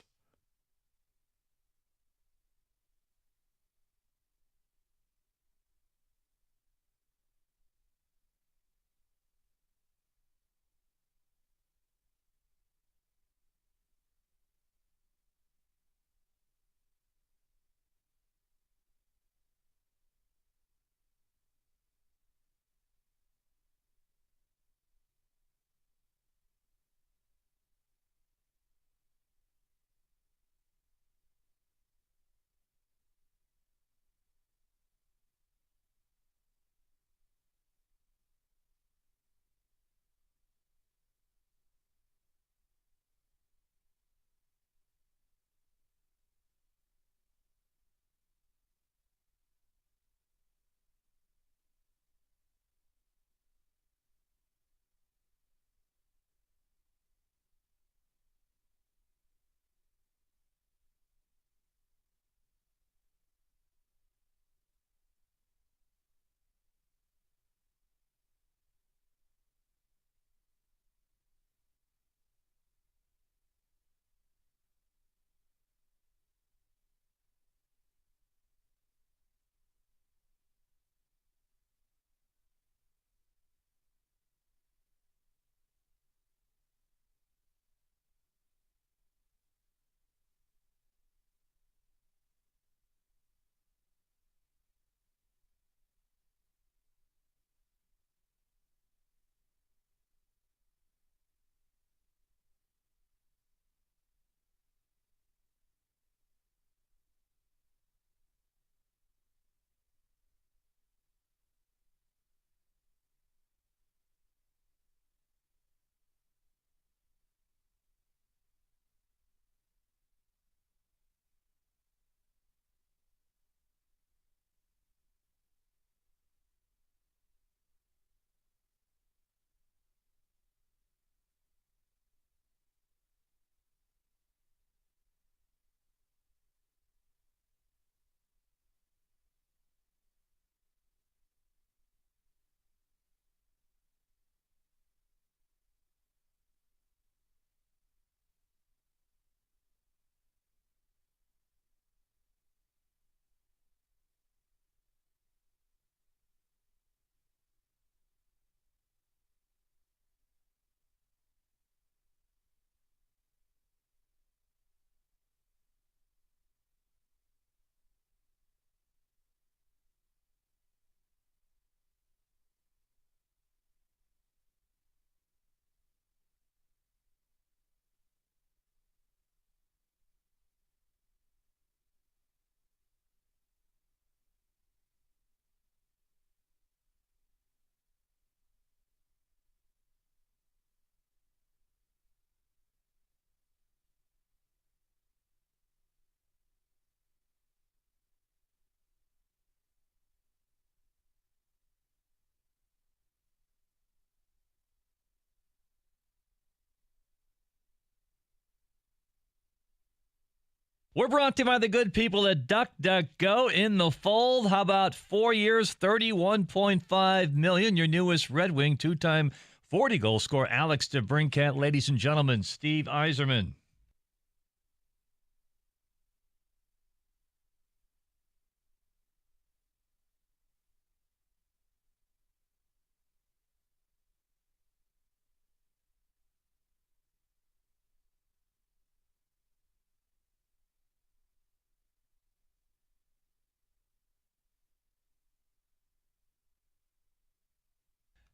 Speaker 10: We're brought to you by the good people at DuckDuckGo. In the fold, how about 4 years, $31.5 million? Your newest Red Wing, two-time 40-goal scorer Alex DeBrincat. Ladies and gentlemen, Steve Yzerman.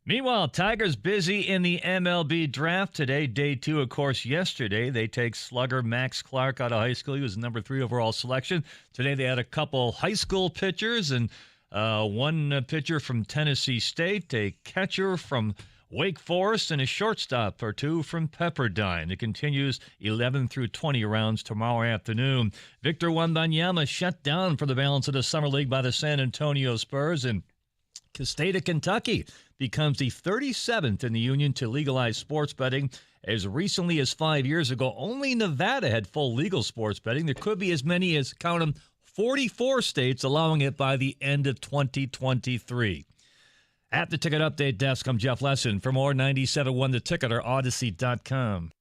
Speaker 10: Meanwhile, Tigers busy in the MLB draft today. Day 2, of course, yesterday. They take slugger Max Clark out of high school. He was the number 3 overall selection. Today they had a couple high school pitchers and one pitcher from Tennessee State, a catcher from Wake Forest, and a shortstop or two from Pepperdine. It continues 11 through 20 rounds tomorrow afternoon. Victor Wembanyama shut down for the balance of the Summer League by the San Antonio Spurs, and State of Kentucky becomes the 37th in the union to legalize sports betting. As recently as 5 years ago, only Nevada had full legal sports betting. There could be as many as, count them, 44 states allowing it by the end of 2023. At the Ticket Update desk, I'm Jeff Lesson. For more 97.1 The Ticket or Odyssey.com.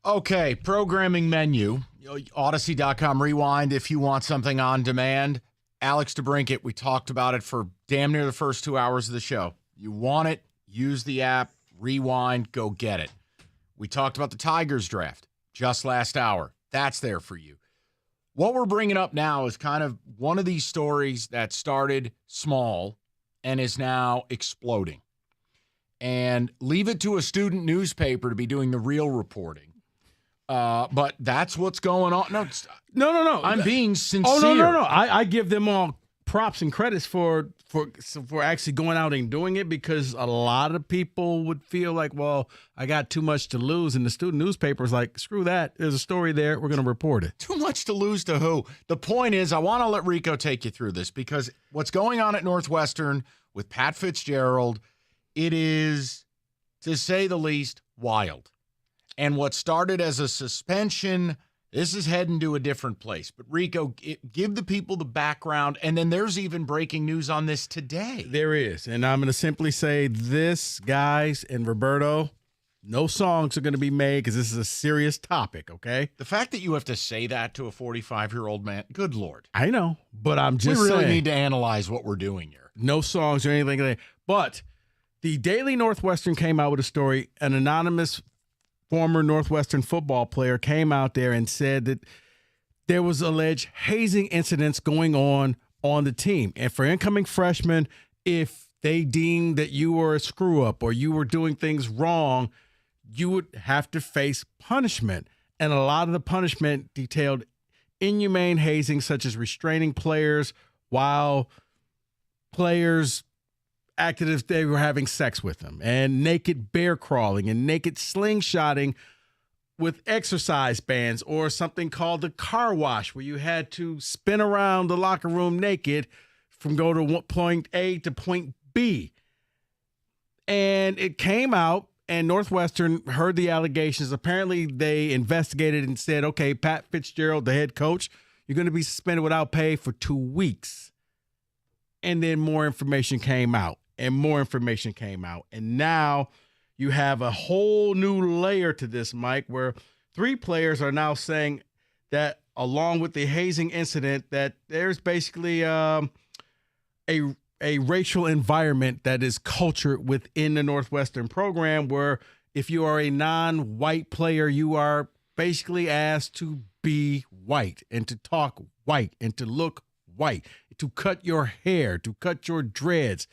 Speaker 3: Okay, programming menu. Odyssey.com rewind if you want something on demand. Alex DeBrincat, we talked about it for damn near the first 2 hours of the show. You want it, use the app, rewind, go get it. We talked about the Tigers draft just last hour. That's there for you. What we're bringing up now is kind of one of these stories that started small and is now exploding. And leave it to a student newspaper to be doing the real reporting. But that's what's going on. No. I'm being sincere.
Speaker 13: Oh, no. I give them all props and credits for actually going out and doing it, because a lot of people would feel like, well, I got too much to lose. And the student newspaper's like, screw that. There's a story there. We're going to report it.
Speaker 3: Too much to lose to who? The point is, I want to let Rico take you through this, because what's going on at Northwestern with Pat Fitzgerald, it is, to say the least, wild. And what started as a suspension, this is heading to a different place. But Rico, give the people the background, and then there's even breaking news on this today.
Speaker 13: There is, and I'm going to simply say this, guys, and Roberto, no songs are going to be made because this is a serious topic, okay?
Speaker 3: The fact that you have to say that to a 45-year-old man, good Lord.
Speaker 13: I know, but I'm just saying.
Speaker 3: We really need to analyze what we're doing here.
Speaker 13: No songs or anything like that. But the Daily Northwestern came out with a story, an anonymous former Northwestern football player came out there and said that there was alleged hazing incidents going on the team. And for incoming freshmen, if they deemed that you were a screw-up or you were doing things wrong, you would have to face punishment. And a lot of the punishment detailed inhumane hazing, such as restraining players while players acted as they were having sex with them, and naked bear crawling and naked slingshotting with exercise bands, or something called the car wash, where you had to spin around the locker room naked from go to point A to point B. And it came out, and Northwestern heard the allegations. Apparently they investigated and said, okay, Pat Fitzgerald, the head coach, you're going to be suspended without pay for 2 weeks. And then more information came out. And more information came out. And now you have a whole new layer to this, Mike, where 3 players are now saying that, along with the hazing incident, that there's basically a racial environment that is cultured within the Northwestern program, where if you are a non-white player, you are basically asked to be white and to talk white and to look white, to cut your hair, to cut your dreads.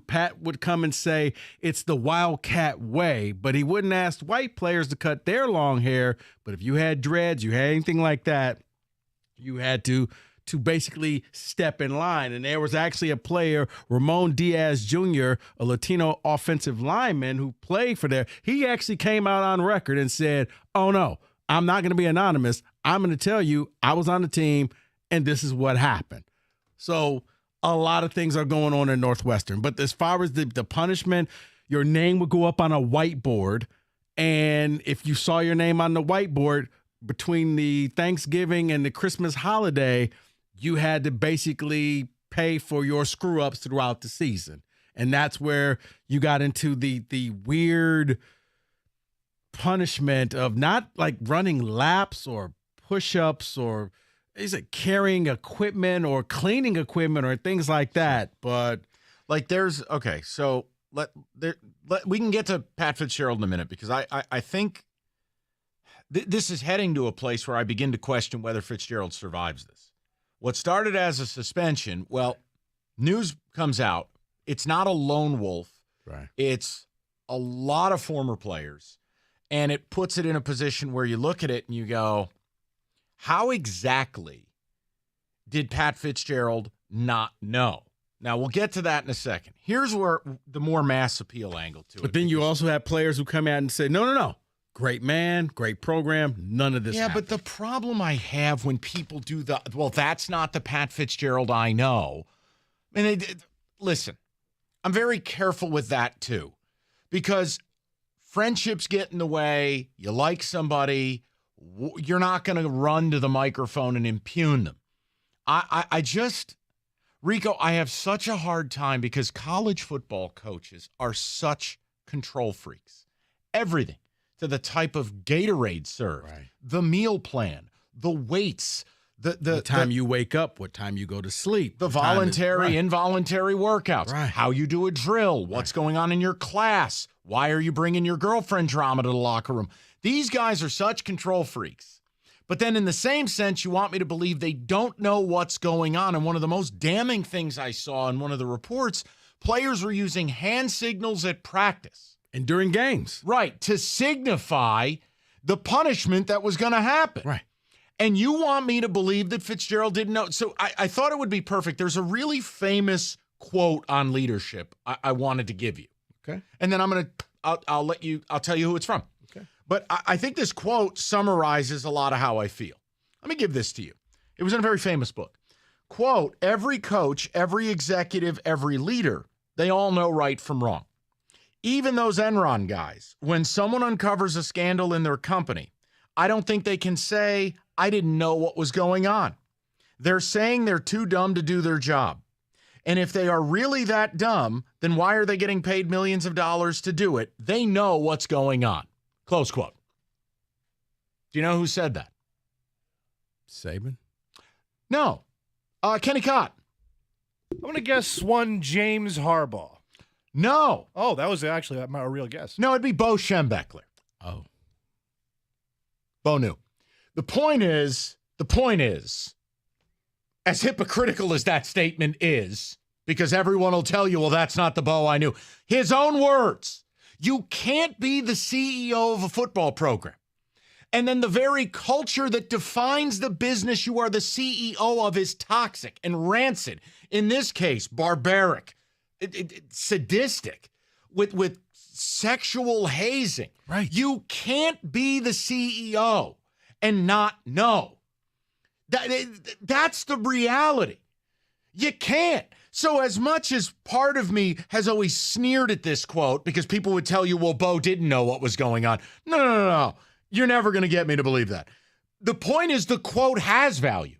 Speaker 13: Pat would come and say it's the Wildcat way, but he wouldn't ask white players to cut their long hair. But if you had dreads, you had anything like that, you had to basically step in line. And there was actually a player, Ramon Diaz Jr., a Latino offensive lineman who played for there. He actually came out on record and said, oh no, I'm not going to be anonymous. I'm going to tell you I was on the team and this is what happened. So a lot of things are going on in Northwestern. But as far as the punishment, your name would go up on a whiteboard. And if you saw your name on the whiteboard between the Thanksgiving and the Christmas holiday, you had to basically pay for your screw-ups throughout the season. And that's where you got into the weird punishment of not like running laps or push-ups or is it carrying equipment or cleaning equipment or things like that. But
Speaker 3: like so we can get to Pat Fitzgerald in a minute because I think this is heading to a place where I begin to question whether Fitzgerald survives this. What started as a suspension, well, news comes out. It's not a lone wolf.
Speaker 13: Right.
Speaker 3: It's a lot of former players, and it puts it in a position where you look at it and you go, how exactly did Pat Fitzgerald not know? Now, we'll get to that in a second. Here's where the more mass appeal angle to it.
Speaker 13: But then you also have players who come out and say, no. Great man, great program, none of this happened.
Speaker 3: But the problem I have when people do that's not the Pat Fitzgerald I know. And listen, I'm very careful with that too, because friendships get in the way. You like somebody, you're not going to run to the microphone and impugn them. I just, Rico, I have such a hard time because college football coaches are such control freaks. Everything. To the type of Gatorade served, the meal plan, the weights, the
Speaker 13: time you wake up, what time you go to sleep,
Speaker 3: the voluntary, involuntary workouts, how you do a drill, what's going on in your class, why are you bringing your girlfriend drama to the locker room? These guys are such control freaks. But then in the same sense, you want me to believe they don't know what's going on. And one of the most damning things I saw in one of the reports, players were using hand signals at practice.
Speaker 13: And during games.
Speaker 3: Right, to signify the punishment that was going to happen.
Speaker 13: Right.
Speaker 3: And you want me to believe that Fitzgerald didn't know. So I thought it would be perfect. There's a really famous quote on leadership I wanted to give you.
Speaker 13: Okay.
Speaker 3: And then I'll tell you who it's from.
Speaker 13: Okay.
Speaker 3: But I think this quote summarizes a lot of how I feel. Let me give this to you. It was in a very famous book. Quote, every coach, every executive, every leader, they all know right from wrong. Even those Enron guys, when someone uncovers a scandal in their company, I don't think they can say, I didn't know what was going on. They're saying they're too dumb to do their job. And if they are really that dumb, then why are they getting paid millions of dollars to do it? They know what's going on. Close quote. Do you know who said that?
Speaker 13: Saban?
Speaker 3: No. Kenny Cott.
Speaker 22: I'm going to guess one James Harbaugh.
Speaker 3: No.
Speaker 22: Oh, that was actually a real guess.
Speaker 3: No, it'd be Bo Schembechler.
Speaker 13: Oh.
Speaker 3: Bo knew. The point is, as hypocritical as that statement is, because everyone will tell you, well, that's not the Bo I knew. His own words. You can't be the CEO of a football program. And then the very culture that defines the business you are the CEO of is toxic and rancid. In this case, barbaric. Sadistic, with sexual hazing.
Speaker 13: Right.
Speaker 3: You can't be the CEO and not know. That's the reality. You can't. So as much as part of me has always sneered at this quote because people would tell you, well, Bo didn't know what was going on. No. You're never going to get me to believe that. The point is the quote has value.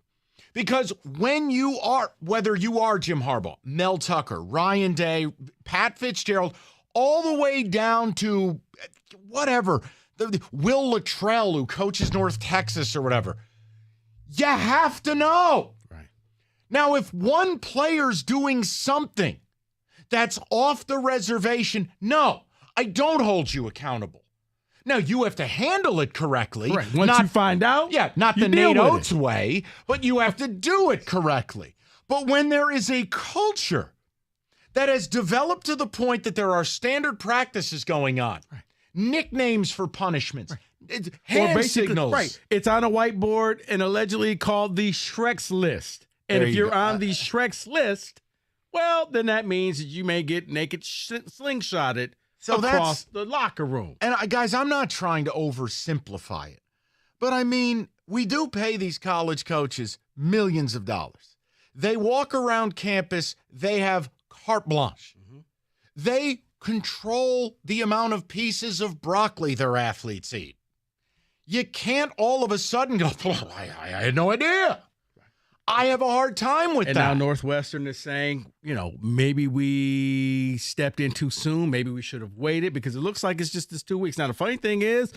Speaker 3: Because when you are, whether you are Jim Harbaugh, Mel Tucker, Ryan Day, Pat Fitzgerald, all the way down to whatever, Will Luttrell, who coaches North Texas or whatever, you have to know.
Speaker 13: Right.
Speaker 3: Now, if one player's doing something that's off the reservation, no, I don't hold you accountable. Now, you have to handle it correctly.
Speaker 13: Right. Once you find out,
Speaker 3: yeah, not the Nate Oates way, but you have to do it correctly. But when there is a culture that has developed to the point that there are standard practices going on, nicknames for punishments, hand signals.
Speaker 13: Right. It's on a whiteboard and allegedly called the Shrek's list. And if you're on the Shrek's list, well, then that means that you may get naked slingshotted across the locker room.
Speaker 3: And guys, I'm not trying to oversimplify it, but I mean, we do pay these college coaches millions of dollars. They walk around campus, they have carte blanche. Mm-hmm. They control the amount of pieces of broccoli their athletes eat. You can't all of a sudden go, I had no idea. I have a hard time with
Speaker 13: and
Speaker 3: that.
Speaker 13: now Northwestern is saying, maybe we stepped in too soon. Maybe we should have waited because it looks like it's just this 2 weeks. Now, the funny thing is,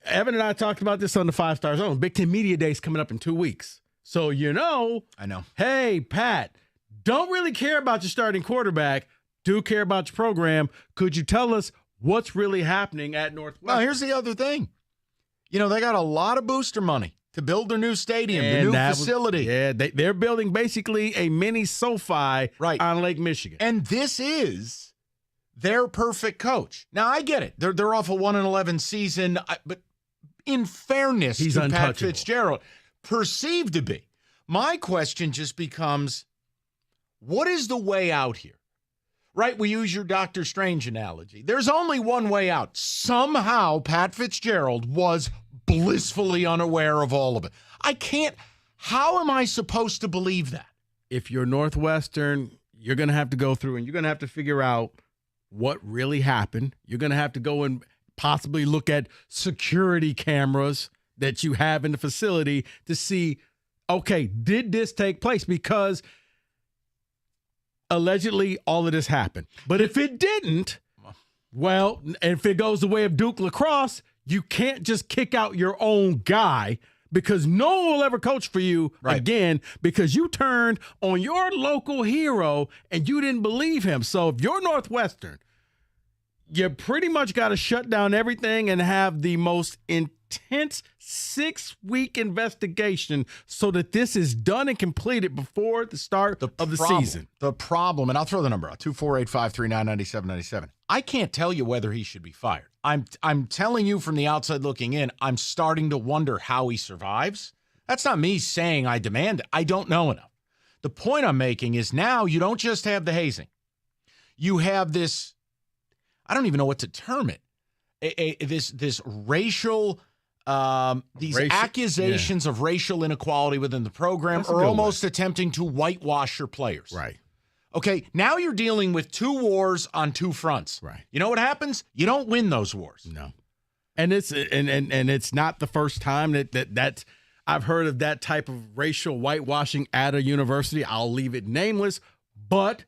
Speaker 13: Evan and I talked about this on the 5 Star Zone. Big Ten Media Day is coming up in 2 weeks. So,
Speaker 3: I know.
Speaker 13: Hey, Pat, don't really care about your starting quarterback. Do care about your program. Could you tell us what's really happening at Northwestern?
Speaker 3: Well, here's the other thing. They got a lot of booster money to build their new stadium, the new facility.
Speaker 13: They're building basically a mini SoFi on Lake Michigan.
Speaker 3: And this is their perfect coach. Now, I get it. They're off a 1-11 season, but in fairness
Speaker 13: He's
Speaker 3: to
Speaker 13: untouchable.
Speaker 3: Pat Fitzgerald, perceived to be. My question just becomes, what is the way out here? Right? We use your Doctor Strange analogy. There's only one way out. Somehow, Pat Fitzgerald was blissfully unaware of all of it. How am I supposed to believe that?
Speaker 13: If you're Northwestern, you're going to have to go through and you're going to have to figure out what really happened. You're going to have to go and possibly look at security cameras that you have in the facility to see, okay, did this take place? Because allegedly all of this happened. But if it didn't, well, if it goes the way of Duke Lacrosse, you can't just kick out your own guy because no one will ever coach for you again because you turned on your local hero and you didn't believe him. So if you're Northwestern, you pretty much got to shut down everything and have the most intense 6-week investigation so that this is done and completed before the start of the season.
Speaker 3: The problem, and I'll throw the number out, 248-539-9797. I can't tell you whether he should be fired. I'm telling you from the outside looking in, I'm starting to wonder how he survives. That's not me saying I demand it. I don't know enough. The point I'm making is now you don't just have the hazing. You have this, I don't even know what to term it, this racial, accusations of racial inequality within the program are almost attempting to whitewash your players.
Speaker 13: Right.
Speaker 3: Okay, now you're dealing with 2 wars on 2 fronts.
Speaker 13: Right.
Speaker 3: You know what happens? You don't win those wars.
Speaker 13: No. And it's it's not the first time that's I've heard of that type of racial whitewashing at a university. I'll leave it nameless, but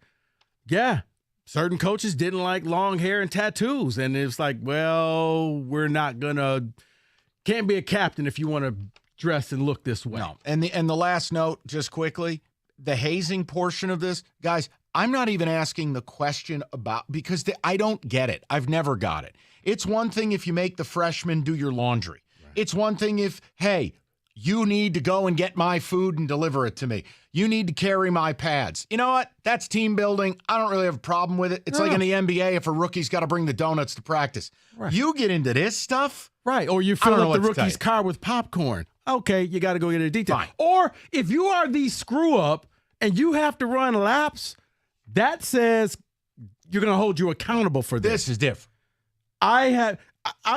Speaker 13: yeah, certain coaches didn't like long hair and tattoos, and it's like, well, we're not can't be a captain if you want to dress and look this way.
Speaker 3: No. And the last note, just quickly, the hazing portion of this, guys, I'm not even asking the question about because I don't get it. I've never got it. It's one thing if you make the freshmen do your laundry. Right. It's one thing if, hey, you need to go and get my food and deliver it to me. You need to carry my pads. You know what? That's team building. I don't really have a problem with it. It's like in the NBA if a rookie's got to bring the donuts to practice. Right. You get into this stuff.
Speaker 13: Right. Or you fill up the rookie's car with popcorn. Okay, you got to go get a detail.
Speaker 3: Fine.
Speaker 13: Or if you are the screw up and you have to run laps, that says you're going to hold you accountable for this.
Speaker 3: This is different.
Speaker 13: I'd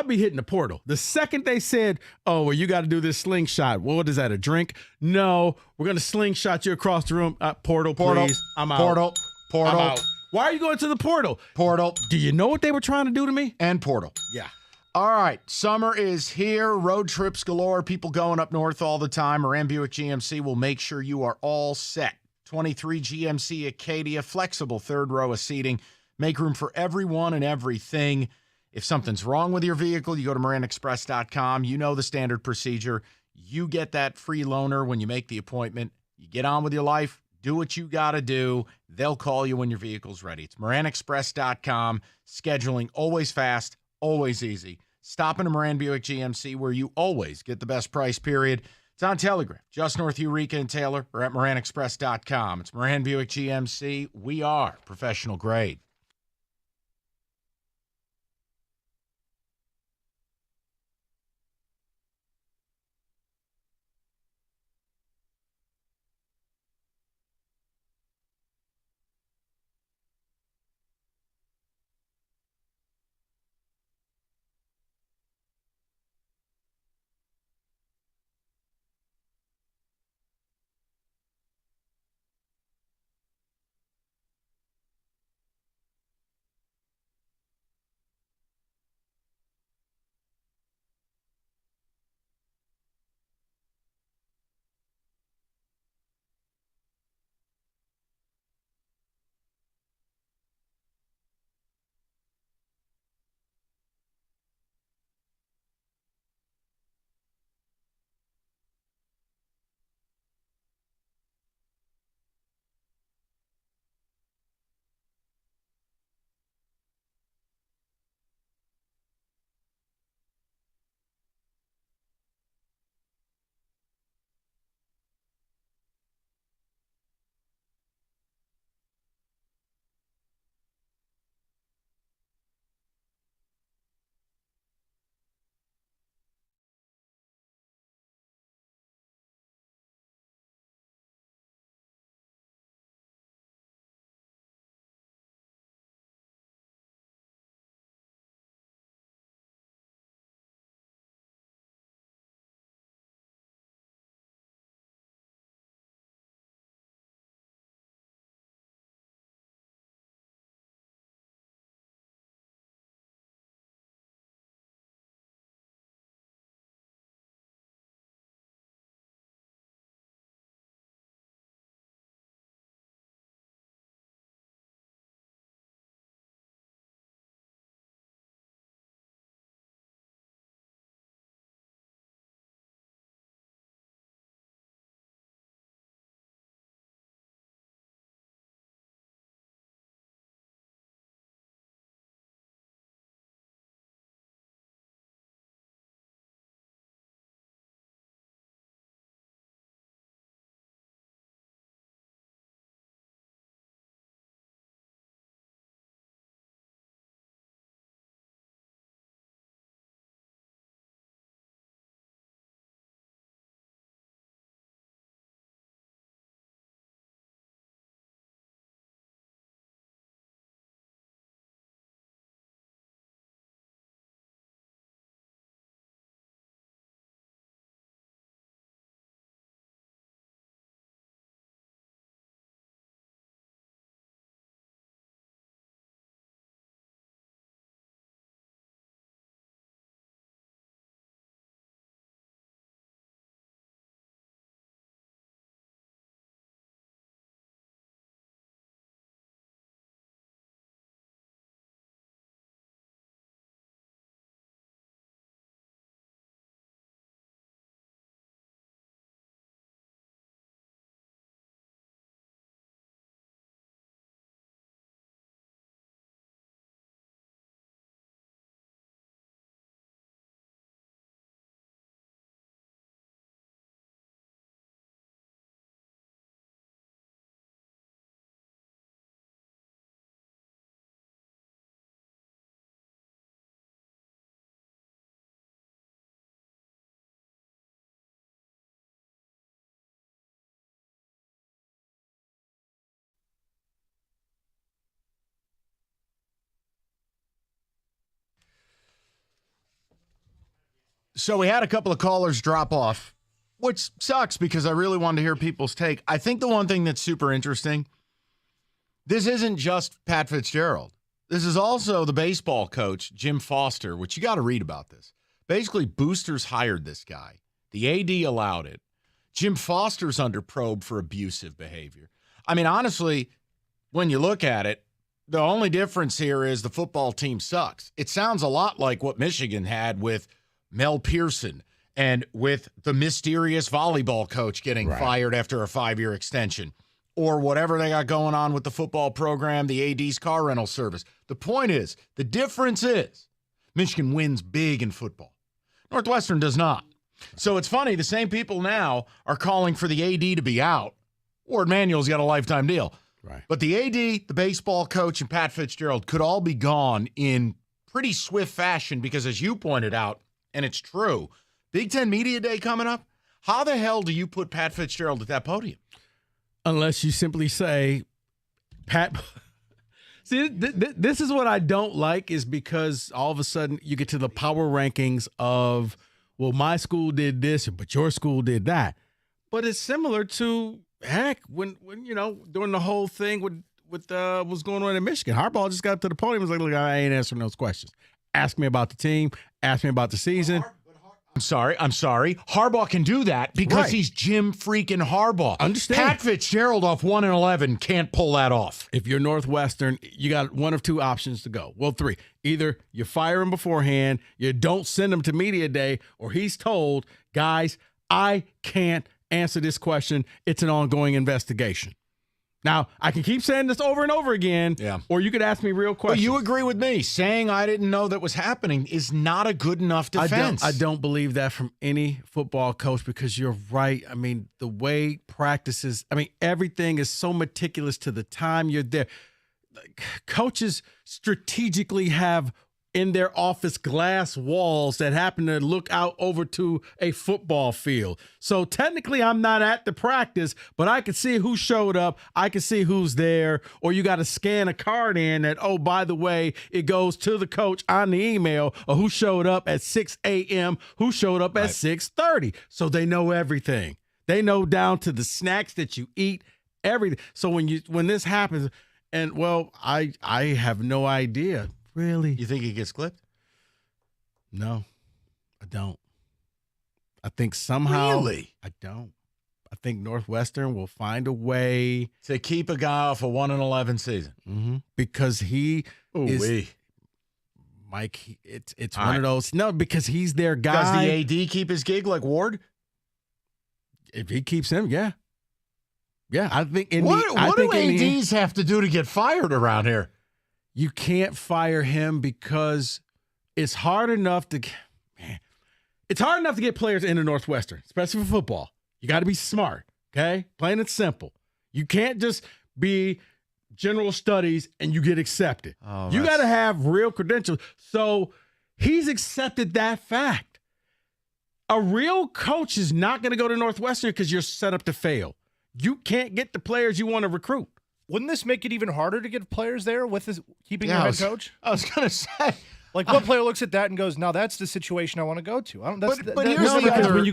Speaker 13: be hitting the portal. The second they said, oh, well, you got to do this slingshot. Well, what is that, a drink? No, we're going to slingshot you across the room. Portal, please. I'm out.
Speaker 3: Portal.
Speaker 13: I'm out. Why are you going to the portal?
Speaker 3: Portal.
Speaker 13: Do you know what they were trying to do to me?
Speaker 3: And portal.
Speaker 13: Yeah.
Speaker 3: All right. Summer is here. Road trips galore. People going up north all the time. Moran Buick GMC will make sure you are all set. 23 GMC Acadia, flexible third row of seating. Make room for everyone and everything. If something's wrong with your vehicle, you go to MoranExpress.com. You know the standard procedure. You get that free loaner when you make the appointment. You get on with your life. Do what you got to do. They'll call you when your vehicle's ready. It's MoranExpress.com. Scheduling always fast, always easy. Stop in a Moran Buick GMC where you always get the best price, period. It's on Telegram, just north Eureka and Taylor, or at MoranExpress.com. It's Moran Buick GMC. We are professional grade. So we had a couple of callers drop off, which sucks because I really wanted to hear people's take. I think the one thing that's super interesting, this isn't just Pat Fitzgerald. This is also the baseball coach, Jim Foster, which you got to read about this. Basically, boosters hired this guy. The AD allowed it. Jim Foster's under probe for abusive behavior. I mean, honestly, when you look at it, the only difference here is the football team sucks. It sounds a lot like what Michigan had with Mel Pearson and with the mysterious volleyball coach getting fired after a 5-year extension, or whatever they got going on with the football program, the AD's car rental service. The point is, the difference is Michigan wins big in football. Northwestern does not. So it's funny, the same people now are calling for the AD to be out. Ward Manuel's got a lifetime deal.
Speaker 13: Right.
Speaker 3: But the AD, the baseball coach, and Pat Fitzgerald could all be gone in pretty swift fashion because, as you pointed out, and it's true, Big Ten Media Day coming up, how the hell do you put Pat Fitzgerald at that podium?
Speaker 13: Unless you simply say, Pat. See, this is what I don't like, is because all of a sudden you get to the power rankings of, well, my school did this, but your school did that. But it's similar to, heck, when you know, during the whole thing with what's going on in Michigan, Harbaugh just got up to the podium and was like, look, I ain't answering those questions. Ask me about the team. Ask me about the season.
Speaker 3: I'm sorry. Harbaugh can do that because he's Jim freaking Harbaugh.
Speaker 13: Understand.
Speaker 3: Pat Fitzgerald off 1-11 can't pull that off.
Speaker 13: If you're Northwestern, you got one of two options to go. Well, three. Either you fire him beforehand, you don't send him to media day, or he's told, guys, I can't answer this question. It's an ongoing investigation. Now, I can keep saying this over and over again, or you could ask me real questions.
Speaker 3: But you agree with me. Saying I didn't know that was happening is not a good enough defense.
Speaker 13: I don't believe that from any football coach, because you're right. I mean, the way practices, everything is so meticulous to the time you're there. Coaches strategically have in their office glass walls that happen to look out over to a football field. So technically I'm not at the practice, but I can see who showed up. I can see who's there. Or you got to scan a card in that, oh, by the way, it goes to the coach on the email, or who showed up at 6 a.m., who showed up at 6:30. So they know everything. They know down to the snacks that you eat, everything. So when this happens, and well, I have no idea. Really?
Speaker 3: You think he gets clipped?
Speaker 13: No, I don't. I think somehow.
Speaker 3: Really?
Speaker 13: I don't. I think Northwestern will find a way
Speaker 3: to keep a guy off a 1-11 season.
Speaker 13: Mm-hmm. Because he is. Mike, it's one of those. No, because he's their guy.
Speaker 3: Does the AD keep his gig like Ward?
Speaker 13: If he keeps him, yeah. Yeah, I think.
Speaker 3: What do ADs have to do to get fired around here?
Speaker 13: You can't fire him because it's hard enough to get players into Northwestern, especially for football. You got to be smart, okay? Plain and simple. You can't just be general studies and you get accepted. You got to have real credentials. So he's accepted that fact. A real coach is not going to go to Northwestern because you're set up to fail. You can't get the players you want to recruit.
Speaker 22: Wouldn't this make it even harder to get players there with keeping your head coach?
Speaker 3: I was going to say.
Speaker 22: Like, what player looks at that and goes, "Now that's the situation I want to go to."
Speaker 13: When you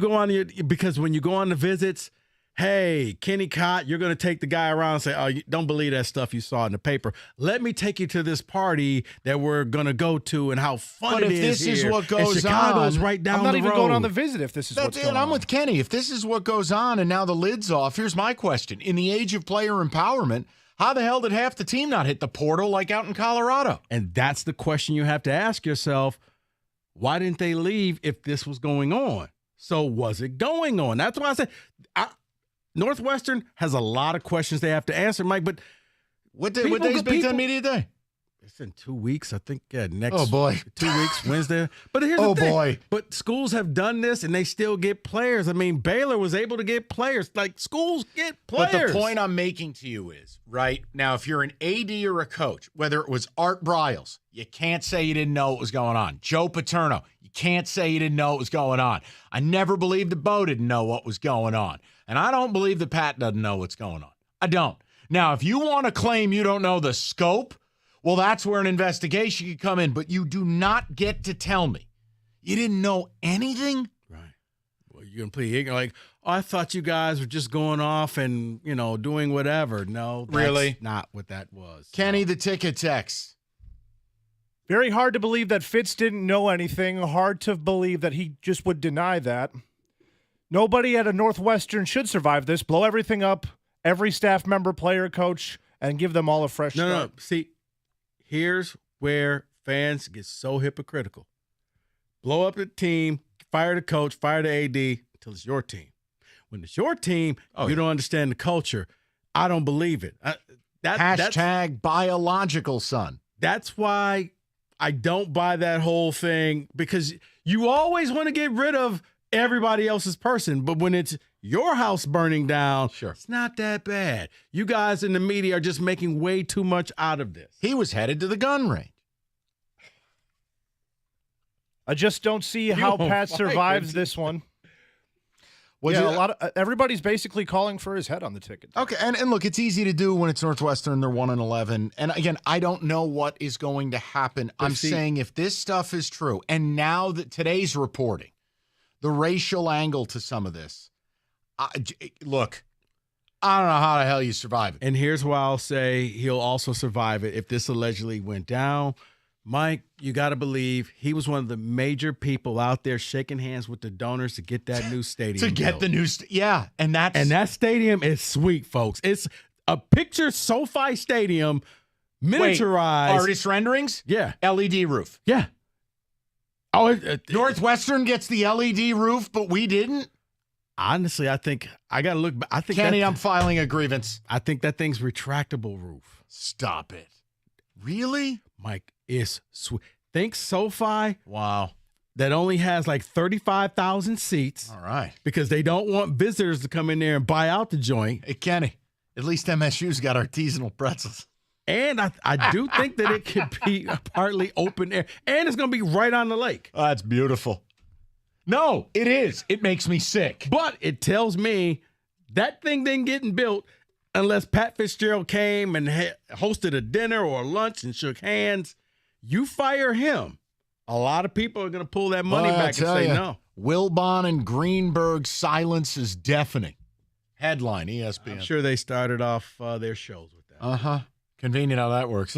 Speaker 13: go on the visits, hey, Kenny Cott, you're going to take the guy around and say, "Oh, you don't believe that stuff you saw in the paper. Let me take you to this party that we're going to go to and how fun it is."
Speaker 3: But if this is what goes on,
Speaker 13: Chicago's right down the road.
Speaker 22: I'm not even going on the visit if this is what's going on.
Speaker 3: I'm with Kenny. If this is what goes on and now the lid's off, here's my question: in the age of player empowerment, how the hell did half the team not hit the portal like out in Colorado?
Speaker 13: And that's the question you have to ask yourself. Why didn't they leave if this was going on? So was it going on? That's why I said Northwestern has a lot of questions they have to answer, Mike. But
Speaker 3: what day is Big Ten Media Day?
Speaker 13: It's in 2 weeks, I think. Yeah, next.
Speaker 3: Oh boy,
Speaker 13: 2 weeks, Wednesday. But here's the thing. Boy. But schools have done this, and they still get players. I mean, Baylor was able to get players. Like, schools get players.
Speaker 3: But the point I'm making to you is, right now, if you're an AD or a coach, whether it was Art Briles, you can't say you didn't know what was going on. Joe Paterno, you can't say you didn't know what was going on. I never believed that Bo didn't know what was going on, and I don't believe that Pat doesn't know what's going on. I don't. Now, if you want to claim you don't know the scope, well, that's where an investigation could come in, but you do not get to tell me. You didn't know anything?
Speaker 13: Well, you're going to play ignorant. Like, oh, I thought you guys were just going off and, doing whatever. No, that's
Speaker 3: Really?
Speaker 13: not what that was.
Speaker 3: Kenny, the ticket text.
Speaker 22: Very hard to believe that Fitz didn't know anything. Hard to believe that he just would deny that. Nobody at a Northwestern should survive this. Blow everything up, every staff member, player, coach, and give them all a fresh start.
Speaker 13: No. See, here's where fans get so hypocritical. Blow up the team, fire the coach, fire the AD until it's your team. When it's your team, you don't understand the culture. I don't believe it.
Speaker 3: Hashtag biological son.
Speaker 13: That's why I don't buy that whole thing, because you always want to get rid of everybody else's person. But when it's your house burning down, it's not that bad. You guys in the media are just making way too much out of this.
Speaker 3: He was headed to the gun range.
Speaker 22: I just don't see how Pat survives this one. Everybody's basically calling for his head on the ticket.
Speaker 3: Okay, and look, it's easy to do when it's Northwestern. They're 1-11, and again, I don't know what is going to happen. I'm saying if this stuff is true, and now that today's reporting, the racial angle to some of this, look, I don't know how the hell you survive it.
Speaker 13: And here's why I'll say he'll also survive it if this allegedly went down. Mike, you got to believe he was one of the major people out there shaking hands with the donors to get that new stadium.
Speaker 3: To get
Speaker 13: built.
Speaker 3: the new and
Speaker 13: that stadium is sweet, folks. It's a picture SoFi Stadium miniaturized.
Speaker 3: Artist renderings?
Speaker 13: Yeah.
Speaker 3: LED roof.
Speaker 13: Yeah.
Speaker 3: Northwestern gets the LED roof, but we didn't?
Speaker 13: Honestly, I think I got to look back.
Speaker 3: Kenny, I'm filing a grievance.
Speaker 13: I think that thing's retractable roof.
Speaker 3: Stop it. Really?
Speaker 13: Mike, it's sweet. Think SoFi.
Speaker 3: Wow.
Speaker 13: That only has like 35,000 seats.
Speaker 3: All right.
Speaker 13: Because they don't want visitors to come in there and buy out the joint.
Speaker 3: Hey, Kenny, at least MSU's got artisanal pretzels.
Speaker 13: And I do think that it could be partly open air. And it's going to be right on the lake.
Speaker 3: Oh, that's beautiful. No, it is. It makes me sick.
Speaker 13: But it tells me that thing didn't get built unless Pat Fitzgerald came and hosted a dinner or a lunch and shook hands. You fire him, a lot of people are going to pull that money back and say no.
Speaker 3: Wilbon and Greenberg's silence is deafening. Headline, ESPN.
Speaker 13: I'm sure they started off their shows with that.
Speaker 3: Uh-huh. Convenient how that works.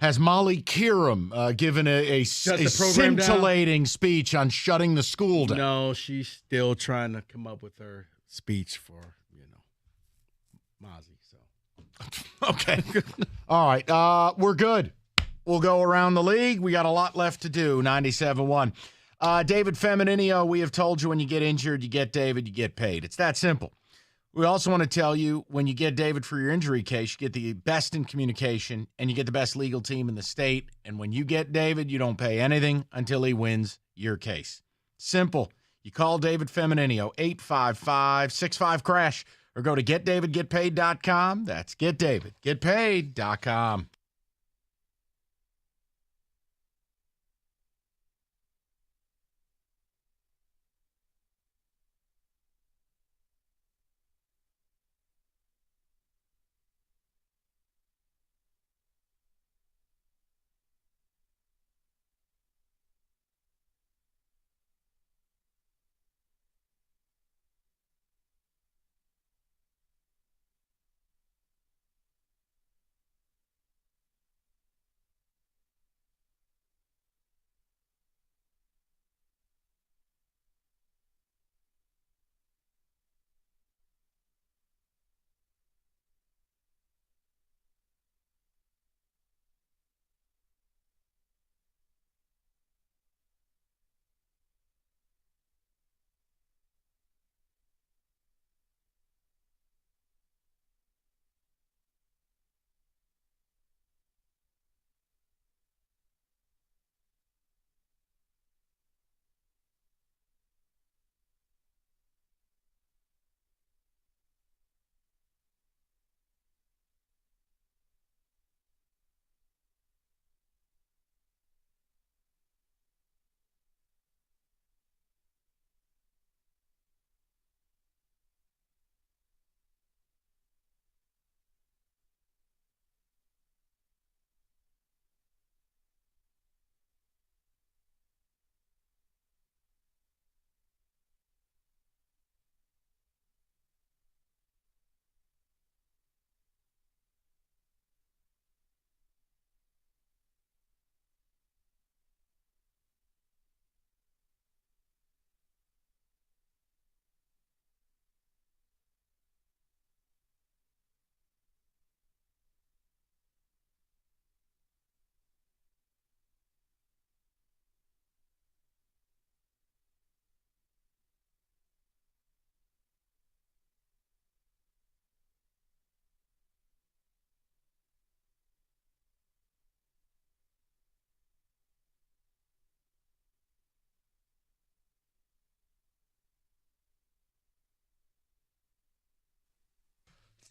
Speaker 3: Has Molly Kieram given a scintillating speech on shutting the school down?
Speaker 13: No, she's still trying to come up with her speech for, Mozzie. So.
Speaker 3: Okay. All right. We're good. We'll go around the league. We got a lot left to do. 97-1. David Femininio, we have told you when you get injured, you get David, you get paid. It's that simple. We also want to tell you when you get David for your injury case, you get the best in communication and you get the best legal team in the state. And when you get David, you don't pay anything until he wins your case. Simple. You call David Femininio, 855-65-CRASH, or go to getdavidgetpaid.com. That's getdavidgetpaid.com.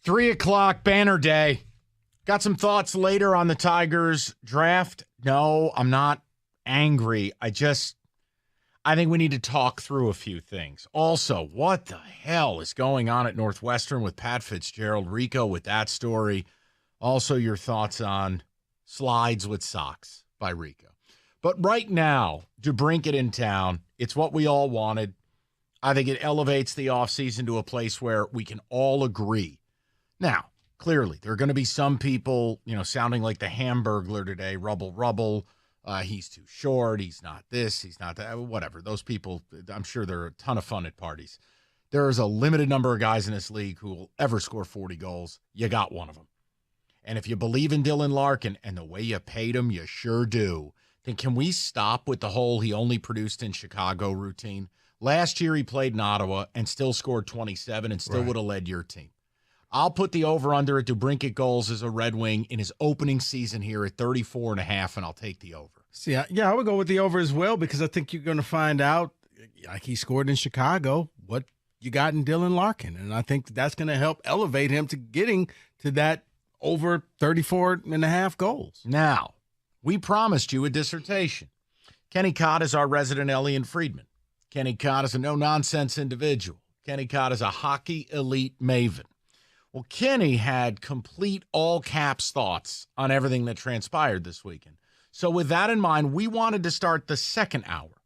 Speaker 3: 3 o'clock banner day. Got some thoughts later on the Tigers draft. No, I'm not angry. I think we need to talk through a few things. Also, what the hell is going on at Northwestern with Pat Fitzgerald? Rico with that story. Also, your thoughts on Slides with Socks by Rico. But right now, DeBrincat in town, it's what we all wanted. I think it elevates the offseason to a place where we can all agree. Now, clearly, there are going to be some people, sounding like the Hamburglar today, rubble. He's too short. He's not this. He's not that. Whatever. Those people, I'm sure they're a ton of fun at parties. There is a limited number of guys in this league who will ever score 40 goals. You got one of them. And if you believe in Dylan Larkin and the way you paid him, you sure do, then can we stop with the whole he only produced in Chicago routine? Last year he played in Ottawa and still scored 27 and still would have led your team. I'll put the over-under at DeBrincat goals as a Red Wing in his opening season here at 34.5, and I'll take the over.
Speaker 13: See, I would go with the over as well because I think you're going to find out, like he scored in Chicago, what you got in Dylan Larkin. And I think that's going to help elevate him to getting to that over 34.5 goals.
Speaker 3: Now, we promised you a dissertation. Kenny Cott is our resident Elliot Friedman. Kenny Cott is a no-nonsense individual. Kenny Cott is a hockey elite maven. Well, Kenny had complete all-caps thoughts on everything that transpired this weekend. So with that in mind, we wanted to start the second hour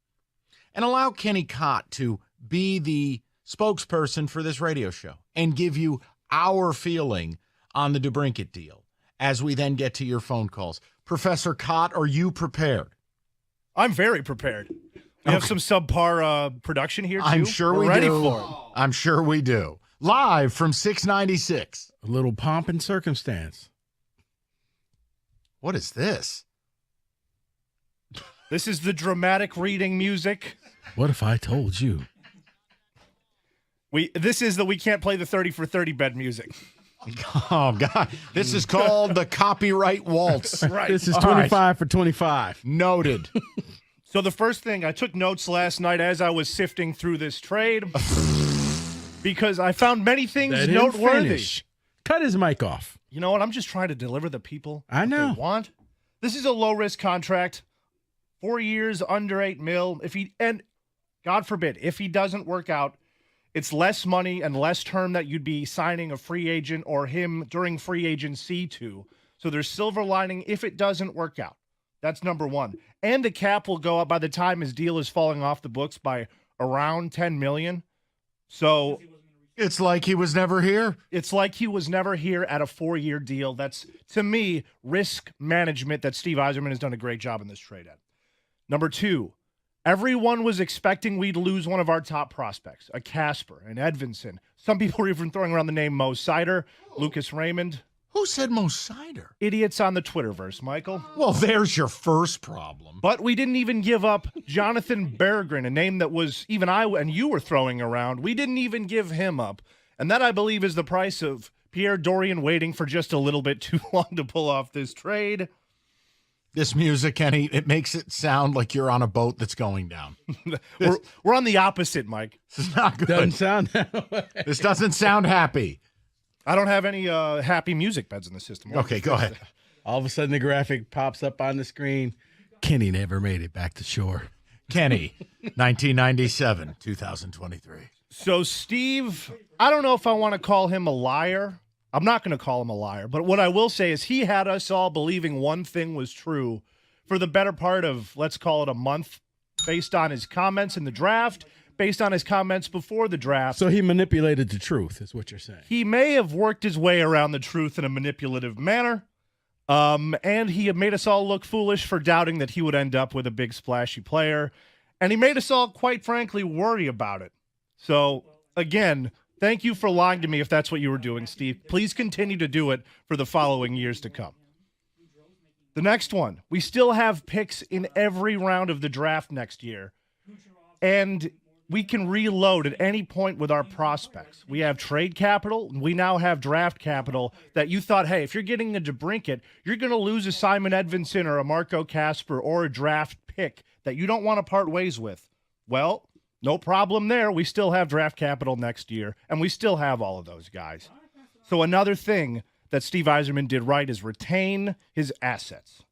Speaker 3: and allow Kenny Cott to be the spokesperson for this radio show and give you our feeling on the DeBrincat deal as we then get to your phone calls. Professor Cott, are you prepared?
Speaker 22: I'm very prepared. We have some subpar production here, too.
Speaker 3: I'm sure
Speaker 22: We're
Speaker 3: we
Speaker 22: ready
Speaker 3: do.
Speaker 22: for it.
Speaker 3: I'm sure we do. Live from 696.
Speaker 13: A little pomp and circumstance.
Speaker 3: What is this?
Speaker 22: This is the dramatic reading music.
Speaker 13: What if I told you?
Speaker 22: This is the we can't play the 30 for 30 bed music.
Speaker 3: Oh, God. This is called the copyright waltz.
Speaker 22: Right.
Speaker 13: This is 25 for 25.
Speaker 3: Noted.
Speaker 22: So the first thing, I took notes last night as I was sifting through this trade because I found many things noteworthy.
Speaker 13: Cut his mic off.
Speaker 22: You know what? I'm just trying to deliver the people
Speaker 13: I know.
Speaker 22: what they want. This is a low-risk contract. 4 years, under $8 million. And God forbid, if he doesn't work out, it's less money and less term that you'd be signing a free agent or him during free agency to. So there's silver lining if it doesn't work out. That's number one. And the cap will go up by the time his deal is falling off the books by around $10 million. So
Speaker 3: it's like he was never here.
Speaker 22: It's like he was never here at a 4-year deal. That's, to me, risk management that Steve Yzerman has done a great job in this trade at. Number two, everyone was expecting we'd lose one of our top prospects, a Casper, an Edvinsson. Some people were even throwing around the name Mo Sider, Lucas Raymond.
Speaker 3: Who said Mo Sider?
Speaker 22: Idiots on the Twitterverse, Michael.
Speaker 3: Well, there's your first problem.
Speaker 22: But we didn't even give up Jonathan Berggren, a name that was even I and you were throwing around. We didn't even give him up. And that, I believe, is the price of Pierre Dorian waiting for just a little bit too long to pull off this trade.
Speaker 3: This music, Kenny, it makes it sound like you're on a boat that's going down.
Speaker 22: We're on the opposite, Mike.
Speaker 3: This is not good.
Speaker 13: Doesn't sound that way.
Speaker 3: This doesn't sound happy.
Speaker 22: I don't have any happy music beds in the system.
Speaker 3: Okay, go ahead.
Speaker 13: All of a sudden, the graphic pops up on the screen. Kenny never made it back to shore.
Speaker 3: Kenny, 1997, 2023.
Speaker 22: So, Steve, I don't know if I want to call him a liar. I'm not going to call him a liar. But what I will say is he had us all believing one thing was true for the better part of, let's call it a month, based on his comments in the draft, based on his comments before the draft.
Speaker 13: So he manipulated the truth, is what you're saying.
Speaker 22: He may have worked his way around the truth in a manipulative manner. And he made us all look foolish for doubting that he would end up with a big splashy player. And he made us all, quite frankly, worry about it. So, again, thank you for lying to me if that's what you were doing, Steve. Please continue to do it for the following years to come. The next one. We still have picks in every round of the draft next year. And we can reload at any point with our prospects. We have trade capital. We now have draft capital that you thought, hey, if you're getting a DeBrincat, you're going to lose a Simon Edvinsson or a Marco Casper or a draft pick that you don't want to part ways with. Well, no problem there. We still have draft capital next year, and we still have all of those guys. So another thing that Steve Yzerman did right is retain his assets.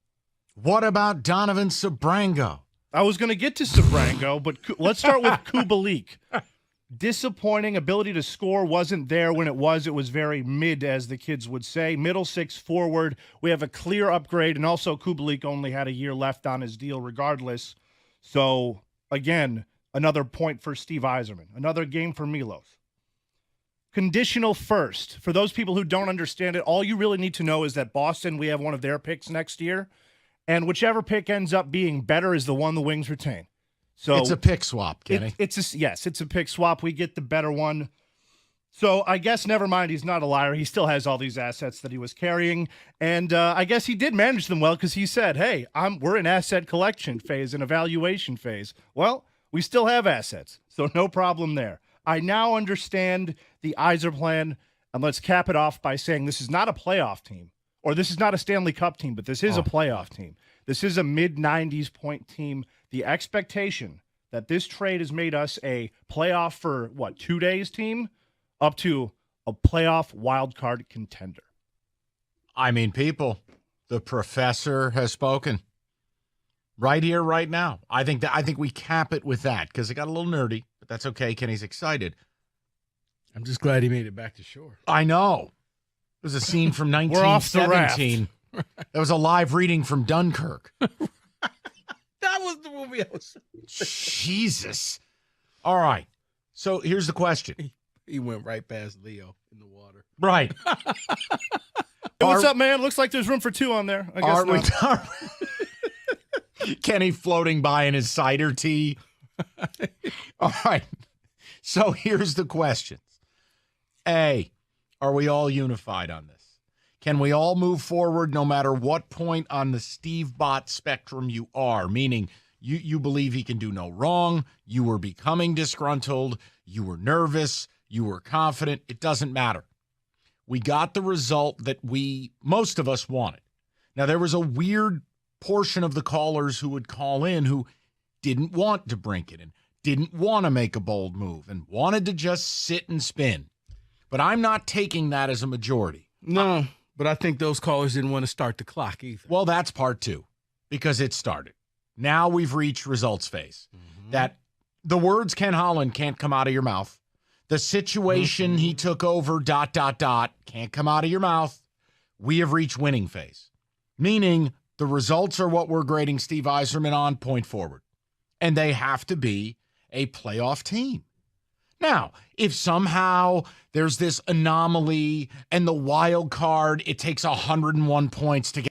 Speaker 3: What about Donovan Sabrango?
Speaker 22: I was going to get to Sabrango, but let's start with Kubalik. Disappointing. Ability to score wasn't there when it was. It was very mid, as the kids would say. Middle six forward. We have a clear upgrade, and also Kubalik only had a year left on his deal regardless. So, again, another point for Steve Yzerman. Another game for Milos. Conditional first. For those people who don't understand it, all you really need to know is that Boston, we have one of their picks next year, and whichever pick ends up being better is the one the Wings retain. So
Speaker 3: it's a pick swap, Kenny.
Speaker 22: Yes, it's a pick swap. We get the better one. So I guess never mind. He's not a liar. He still has all these assets that he was carrying, and I guess he did manage them well because he said, "Hey, we're in asset collection phase and evaluation phase." Well, we still have assets, so no problem there. I now understand the Yzer plan, and let's cap it off by saying this is not a playoff team, or this is not a Stanley Cup team, but this is a playoff team. This is a mid-90s point team. The expectation that this trade has made us a playoff for, 2 days team, up to a playoff wild card contender.
Speaker 3: I mean, people, the professor has spoken right here, right now. I think we cap it with that because it got a little nerdy, but that's okay. Kenny's excited.
Speaker 13: I'm just glad he made it back to shore.
Speaker 3: I know. It was a scene from
Speaker 22: We're off the raft.
Speaker 3: 1917. That was a live reading from Dunkirk.
Speaker 13: That was the movie I was.
Speaker 3: Jesus. All right. So here's the question.
Speaker 13: He went right past Leo in the water.
Speaker 3: Right.
Speaker 22: Hey, what's up, man? Looks like there's room for two on there. I guess not.
Speaker 3: Kenny floating by in his cider tea. All right. So here's the questions. A, are we all unified on this? Can we all move forward no matter what point on the Steve Bott spectrum you are? Meaning you believe he can do no wrong, you were becoming disgruntled, you were nervous, you were confident. It doesn't matter. We got the result that most of us wanted. Now, there was a weird portion of the callers who would call in who didn't want to brink it and didn't want to make a bold move and wanted to just sit and spin. But I'm not taking that as a majority.
Speaker 13: No, but I think those callers didn't want to start the clock either.
Speaker 3: Well, that's part two, because it started. Now we've reached results phase. That the words Ken Holland can't come out of your mouth. The situation he took over, ... can't come out of your mouth. We have reached winning phase. Meaning the results are what we're grading Steve Yzerman on point forward. And they have to be a playoff team. Now, if somehow there's this anomaly and the wild card, it takes 101 points to get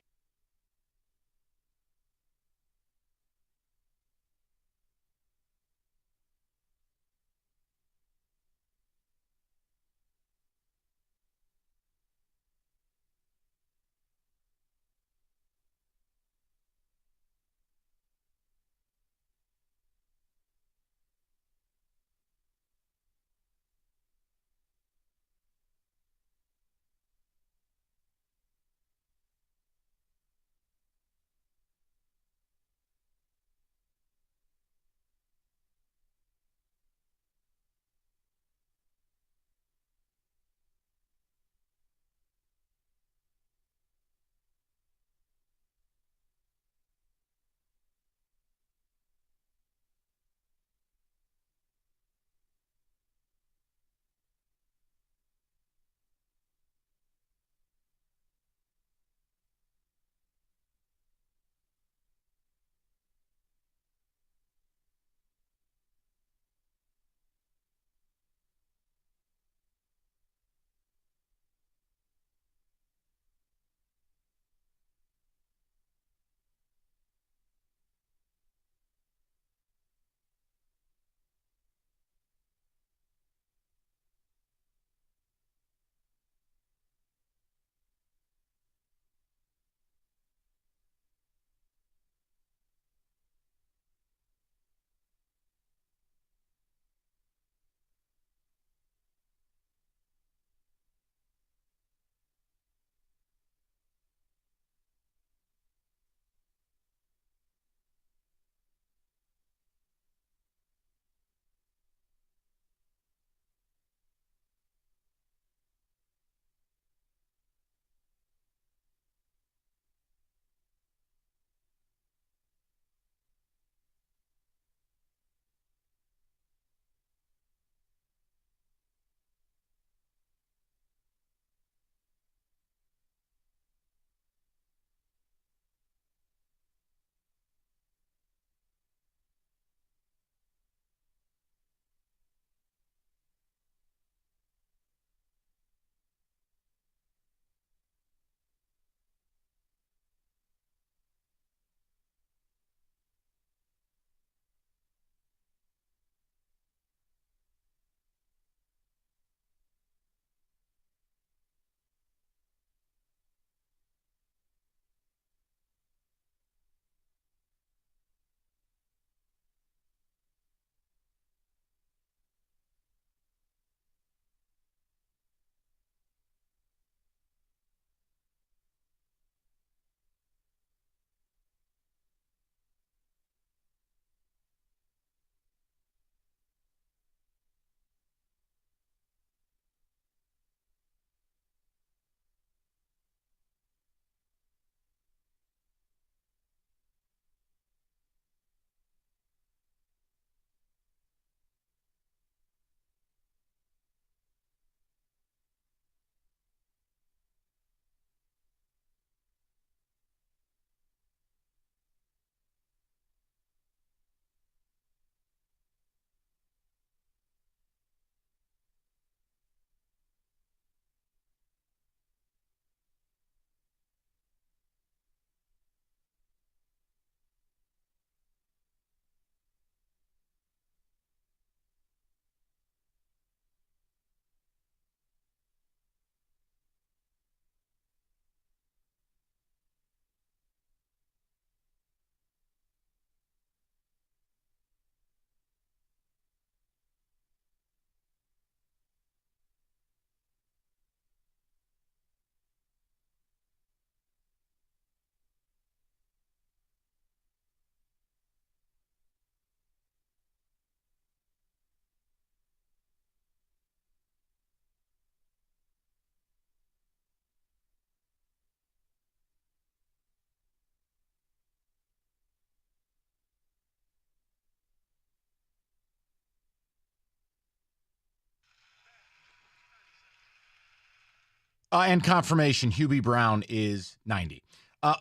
Speaker 3: And confirmation, Hubie Brown is 90.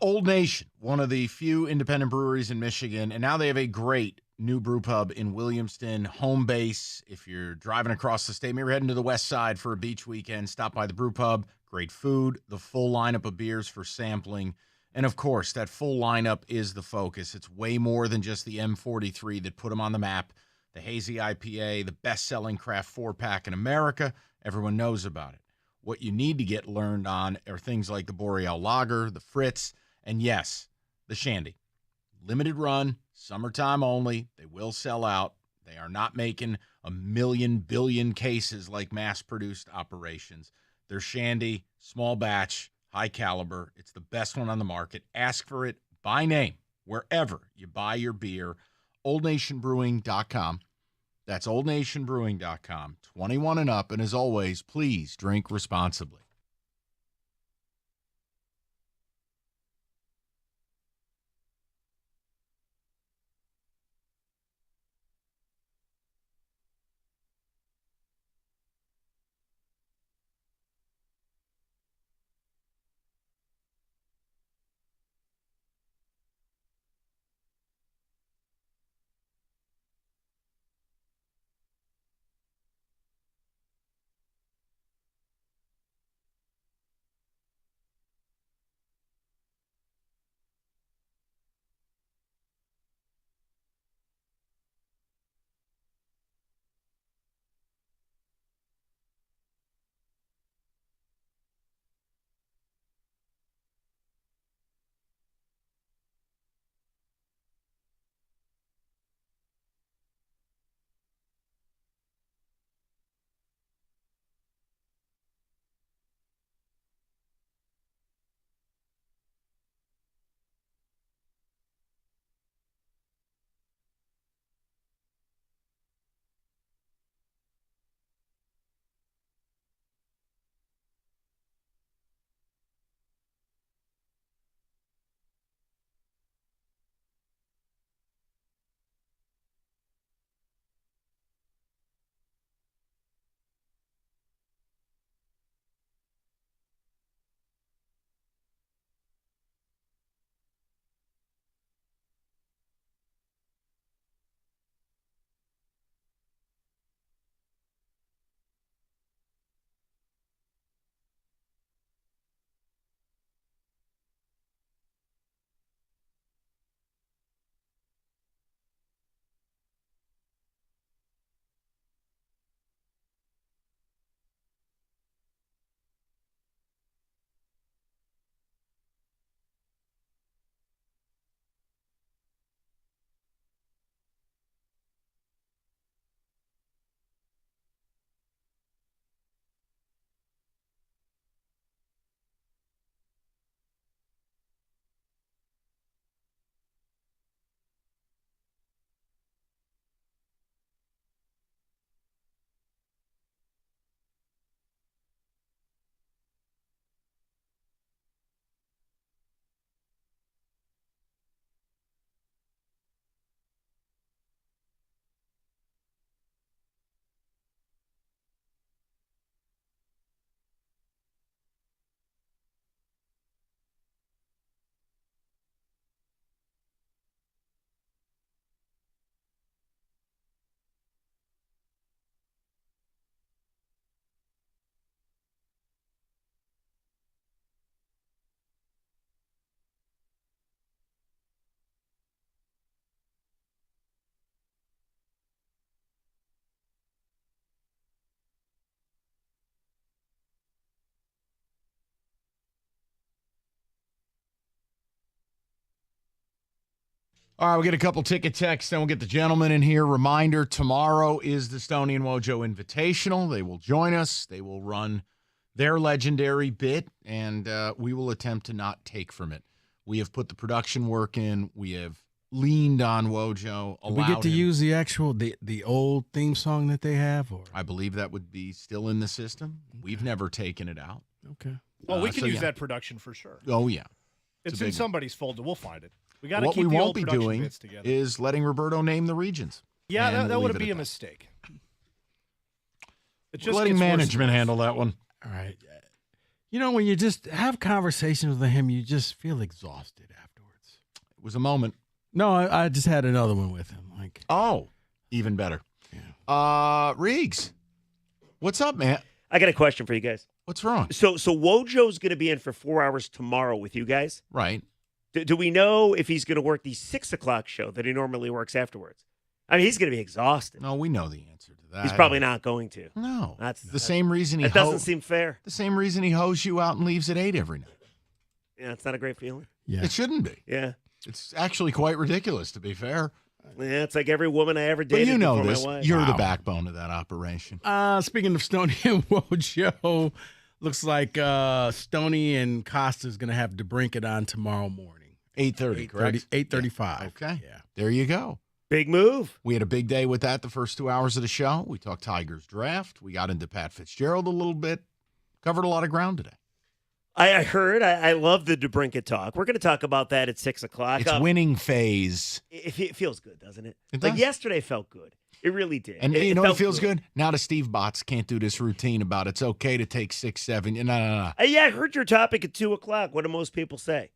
Speaker 3: Old Nation, one of the few independent breweries in Michigan, and now they have a great new brew pub in Williamston, home base. If you're driving across the state, maybe you're heading to the west side for a beach weekend, stop by the brew pub. Great food, the full lineup of beers for sampling. And, of course, that full lineup is the focus. It's way more than just the M43 that put them on the map. The Hazy IPA, the best-selling craft 4-pack in America. Everyone knows about it. What you need to get learned on are things like the Boreal Lager, the Fritz, and, yes, the Shandy. Limited run, summertime only. They will sell out. They are not making a million billion cases like mass-produced operations. They're Shandy, small batch, high caliber. It's the best one on the market. Ask for it by name wherever you buy your beer. OldNationBrewing.com. That's OldNationBrewing.com. 21 and up. And as always, please drink responsibly. All right, we'll get a couple ticket texts, then we'll get the gentleman in here. Reminder, tomorrow is the Stoney and Wojo Invitational. They will join us. They will run their legendary bit, and we will attempt to not take from it. We have put the production work in. We have leaned on Wojo.
Speaker 13: We get to use the actual, the old theme song that they have? Or
Speaker 3: I believe that would be still in the system. Okay. We've never taken it out.
Speaker 13: Okay.
Speaker 22: Well, we can use that production for sure.
Speaker 3: Oh, yeah.
Speaker 22: It's in somebody's folder. We'll find it. We got to
Speaker 3: what
Speaker 22: keep
Speaker 3: we
Speaker 22: the
Speaker 3: won't
Speaker 22: old
Speaker 3: be
Speaker 22: production
Speaker 3: doing
Speaker 22: bits together.
Speaker 3: is letting Roberto name the regions.
Speaker 22: Yeah, that would be a mistake.
Speaker 3: We're letting management handle that one.
Speaker 13: All right. when you just have conversations with him, you just feel exhausted afterwards.
Speaker 3: It was a moment.
Speaker 13: No, I just had another one with him.
Speaker 3: Even better. Yeah. Riggs, what's up, man?
Speaker 6: I got a question for you guys.
Speaker 3: What's wrong?
Speaker 6: So Wojo's going to be in for 4 hours tomorrow with you guys.
Speaker 3: Right.
Speaker 6: Do we know if he's going to work the 6 o'clock show that he normally works afterwards? I mean, he's going to be exhausted.
Speaker 3: No, we know the answer to that.
Speaker 6: He's probably not going to.
Speaker 3: No.
Speaker 6: That's
Speaker 3: the same reason he
Speaker 6: That doesn't seem fair.
Speaker 3: The same reason he hoes you out and leaves at 8 every night.
Speaker 6: Yeah, it's not a great feeling.
Speaker 13: Yeah.
Speaker 3: It shouldn't be.
Speaker 6: Yeah.
Speaker 3: It's actually quite ridiculous, to be fair.
Speaker 6: Yeah, it's like every woman I ever
Speaker 3: But
Speaker 6: dated
Speaker 3: you know
Speaker 6: before
Speaker 3: this.
Speaker 6: my wife.
Speaker 3: You're the backbone of that operation.
Speaker 13: Speaking of Stoney and Wojo, looks like Stoney and Costa's going to have DeBrincat on tomorrow morning.
Speaker 3: 8:30, correct?
Speaker 13: 8:35.
Speaker 3: Yeah. Okay.
Speaker 13: Yeah.
Speaker 3: There you go.
Speaker 6: Big move.
Speaker 3: We had a big day with that the first 2 hours of the show. We talked Tigers draft. We got into Pat Fitzgerald a little bit. Covered a lot of ground today.
Speaker 6: I heard. I love the DeBrincat talk. We're going to talk about that at 6 o'clock.
Speaker 3: It's winning phase.
Speaker 6: It feels good, doesn't it?
Speaker 3: It
Speaker 6: Like
Speaker 3: does.
Speaker 6: yesterday felt good. It really did.
Speaker 3: And you know what
Speaker 6: felt
Speaker 3: feels good? Now the Steve Bots can't do this routine about it's okay to take 6, 7. No.
Speaker 6: Yeah, I heard your topic at 2 o'clock. What do most people say?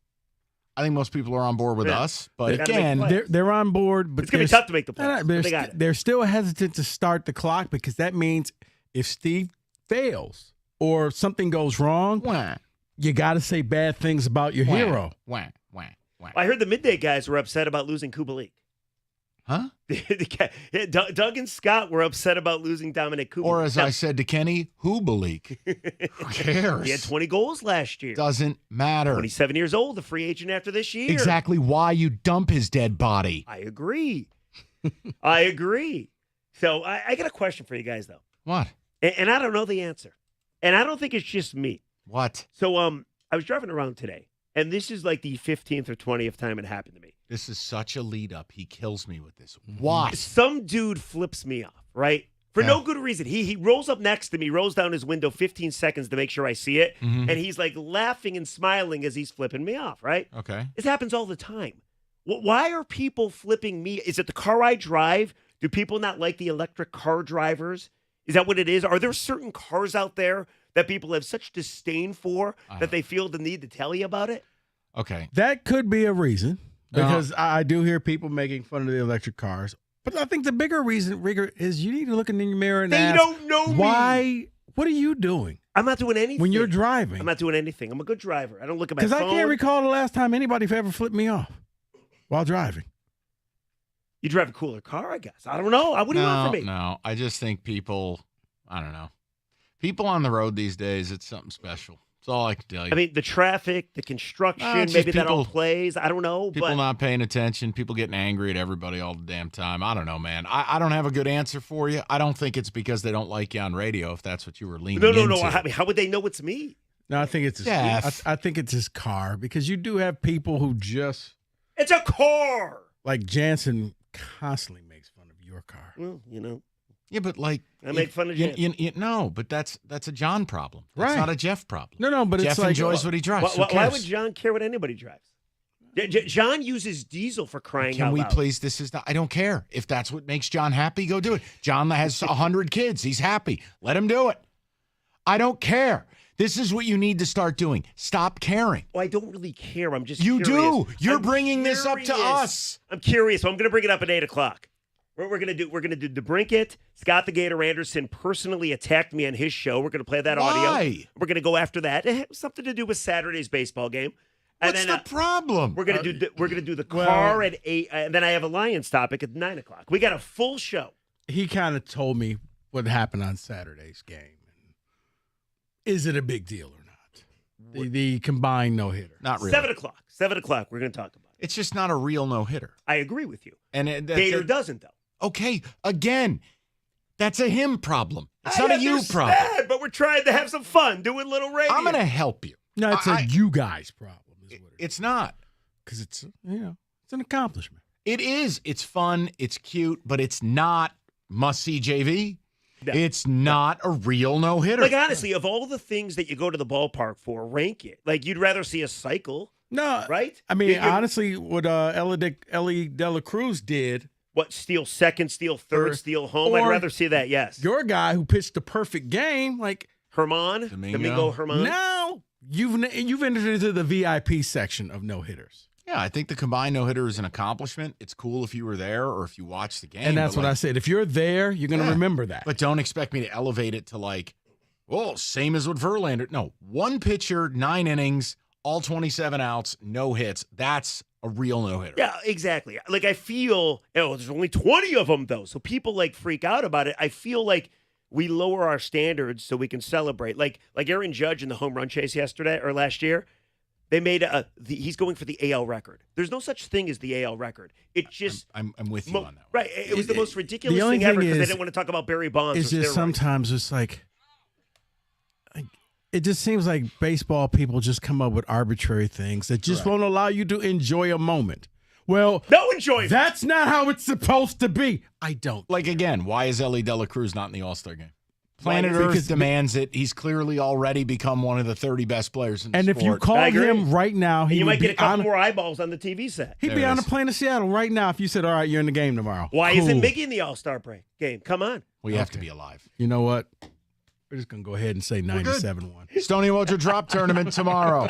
Speaker 3: I think most people are on board with
Speaker 6: Yeah.
Speaker 3: us. But
Speaker 6: Gotta make
Speaker 3: again,
Speaker 6: plays.
Speaker 13: They're on board, but
Speaker 6: It's going to be tough to make the playoffs. but they got it.
Speaker 13: They're still hesitant to start the clock because that means if Steve fails or something goes wrong, you got to say bad things about your hero.
Speaker 6: I heard the midday guys were upset about losing Kubalik.
Speaker 3: Huh?
Speaker 6: Doug and Scott were upset about losing Dominic Kubalik.
Speaker 3: or as
Speaker 6: Now,
Speaker 3: I said to Kenny, Hubalik. Who cares?
Speaker 6: he had 20 goals last year.
Speaker 3: Doesn't matter.
Speaker 6: 27 years old, a free agent after this year.
Speaker 3: Exactly why you dump his dead body.
Speaker 6: I agree. I agree. So I got a question for you guys, though.
Speaker 3: What?
Speaker 6: And I don't know the answer. And I don't think it's just me.
Speaker 3: What?
Speaker 6: So I was driving around today, and this is like the 15th or 20th time it happened to me.
Speaker 3: This is such a lead up. He kills me with this. What?
Speaker 6: Some dude flips me off, right? For no good reason. He rolls up next to me, rolls down his window 15 seconds to make sure I see it,
Speaker 3: Mhm.
Speaker 6: and he's like laughing and smiling as he's flipping me off, right?
Speaker 3: Okay.
Speaker 6: This happens all the time. Why are people flipping me? Is it the car I drive? Do people not like the electric car drivers? Is that what it is? Are there certain cars out there that people have such disdain for that they feel the need to tell you about it?
Speaker 3: Okay.
Speaker 13: That could be a reason because I do hear people making fun of the electric cars. But I think the bigger reason, Rigger, is you need to look in your mirror and
Speaker 6: They
Speaker 13: ask,
Speaker 6: don't know me.
Speaker 13: why? What are you doing?
Speaker 6: I'm not doing anything.
Speaker 13: When you're driving.
Speaker 6: I'm not doing anything. I'm a good driver. I don't look at my
Speaker 13: Because
Speaker 6: phone.
Speaker 13: I can't recall the last time anybody ever flipped me off while driving.
Speaker 6: You drive a cooler car, I guess. I don't know. What do you want from me?
Speaker 3: No, I just think people, I don't know. People on the road these days, it's something special. That's all I can tell you.
Speaker 6: I mean, the traffic, the construction,
Speaker 3: it's
Speaker 6: maybe
Speaker 3: just
Speaker 6: that all
Speaker 3: people-
Speaker 6: plays. I don't know.
Speaker 3: People
Speaker 6: but
Speaker 3: not paying attention, people getting angry at everybody all the damn time. I don't know, man. I don't have a good answer for you. I don't think it's because they don't like you on radio, if that's what you were leaning into.
Speaker 6: No. I mean, how would they know it's me?
Speaker 13: No, I think it's I think it's his car because you do have people who just
Speaker 6: It's a car.
Speaker 13: like Jansen constantly makes fun of your car.
Speaker 6: Well, you know.
Speaker 3: Yeah, but like
Speaker 6: I make fun of you.
Speaker 3: No, but that's a John problem. That's
Speaker 13: Right.
Speaker 3: not a Jeff problem.
Speaker 13: No, but
Speaker 3: Jeff
Speaker 13: it's like
Speaker 3: enjoys what he drives. Who
Speaker 6: Why
Speaker 3: cares?
Speaker 6: would John care what anybody drives? John uses diesel for crying
Speaker 3: Can
Speaker 6: out
Speaker 3: we
Speaker 6: loud.
Speaker 3: please? This is not. I don't care if that's what makes John happy. Go do it. John has 100 kids. He's happy. Let him do it. I don't care. This is what you need to start doing. Stop caring.
Speaker 6: Well, I don't really care. I'm just
Speaker 3: You
Speaker 6: curious.
Speaker 3: do. You're
Speaker 6: I'm
Speaker 3: bringing this up to
Speaker 6: curious.
Speaker 3: us.
Speaker 6: I'm curious. So I'm going to bring it up at 8 o'clock. We're going to do DeBrincat. Scott the Gator Anderson personally attacked me on his show. We're going to play that audio.
Speaker 3: Why?
Speaker 6: We're going to go after that. It has something to do with Saturday's baseball game. And
Speaker 3: What's
Speaker 6: then,
Speaker 3: the problem?
Speaker 6: We're going to do the car at 8, and then I have a Lions topic at 9 o'clock. We got a full show.
Speaker 13: He kind of told me what happened on Saturday's game. Is it a big deal or not? The combined no-hitter.
Speaker 3: Not really.
Speaker 6: 7 o'clock. 7 o'clock. We're going to talk about it.
Speaker 3: It's just not a real no-hitter.
Speaker 6: I agree with you.
Speaker 3: And
Speaker 6: Gator doesn't, though.
Speaker 3: Okay, again, that's a him problem. It's not a you problem.
Speaker 6: Understand, but we're trying to have some fun doing little radio.
Speaker 3: I'm going to help you.
Speaker 13: No, it's a you guys problem.
Speaker 3: It's not.
Speaker 13: Because it's an accomplishment.
Speaker 3: It is. It's fun. It's cute, but it's not must-see JV.
Speaker 6: No.
Speaker 3: It's not a real no-hitter.
Speaker 6: Like, honestly, of all the things that you go to the ballpark for, rank it. Like, you'd rather see a cycle.
Speaker 13: No.
Speaker 6: Right?
Speaker 13: I mean,
Speaker 6: You're-
Speaker 13: honestly, what Ellie De La Cruz did.
Speaker 6: What, steal second, steal third, steal home? I'd
Speaker 13: or
Speaker 6: rather see that, yes.
Speaker 13: Your guy who pitched the perfect game, like
Speaker 6: Domingo Herman?
Speaker 13: No. you've entered into the VIP section of no hitters.
Speaker 3: Yeah, I think the combined no-hitter is an accomplishment. It's cool if you were there or if you watched the game.
Speaker 13: And that's what I said. If you're there, you're going to remember that.
Speaker 3: But don't expect me to elevate it to like, well, same as what Verlander. No, one pitcher, 9 innings, all 27 outs, no hits. That's a real no-hitter.
Speaker 6: Yeah, exactly. Like I feel, there's only 20 of them though, so people like freak out about it. I feel like we lower our standards so we can celebrate. Like Aaron Judge in the home run chase yesterday or last year. They made he's going for the AL record. There's no such thing as the AL record. It just
Speaker 3: I'm with you on that.
Speaker 6: Right. It was the most ridiculous thing ever because they didn't want to talk about Barry Bonds.
Speaker 13: It's just sometimes it's like it just seems like baseball people just come up with arbitrary things that just won't allow you to enjoy a moment. Well,
Speaker 6: no enjoyment.
Speaker 13: That's not how it's supposed to be. I don't.
Speaker 3: Like again, why is Ellie De La Cruz not in the All-Star game? Planet Earth demands it. He's clearly already become one of the 30 best players in the sport.
Speaker 13: And if you called him right now,
Speaker 6: you might get a couple more eyeballs on the TV set.
Speaker 13: He'd be on the plane to Seattle right now if you said, all right, you're in the game tomorrow.
Speaker 6: Why isn't Miggy in the All-Star break game? Come on.
Speaker 3: We have to be alive.
Speaker 13: You know what? We're just going to go ahead and say 97-1.
Speaker 3: Stony Mojo Drop Tournament tomorrow.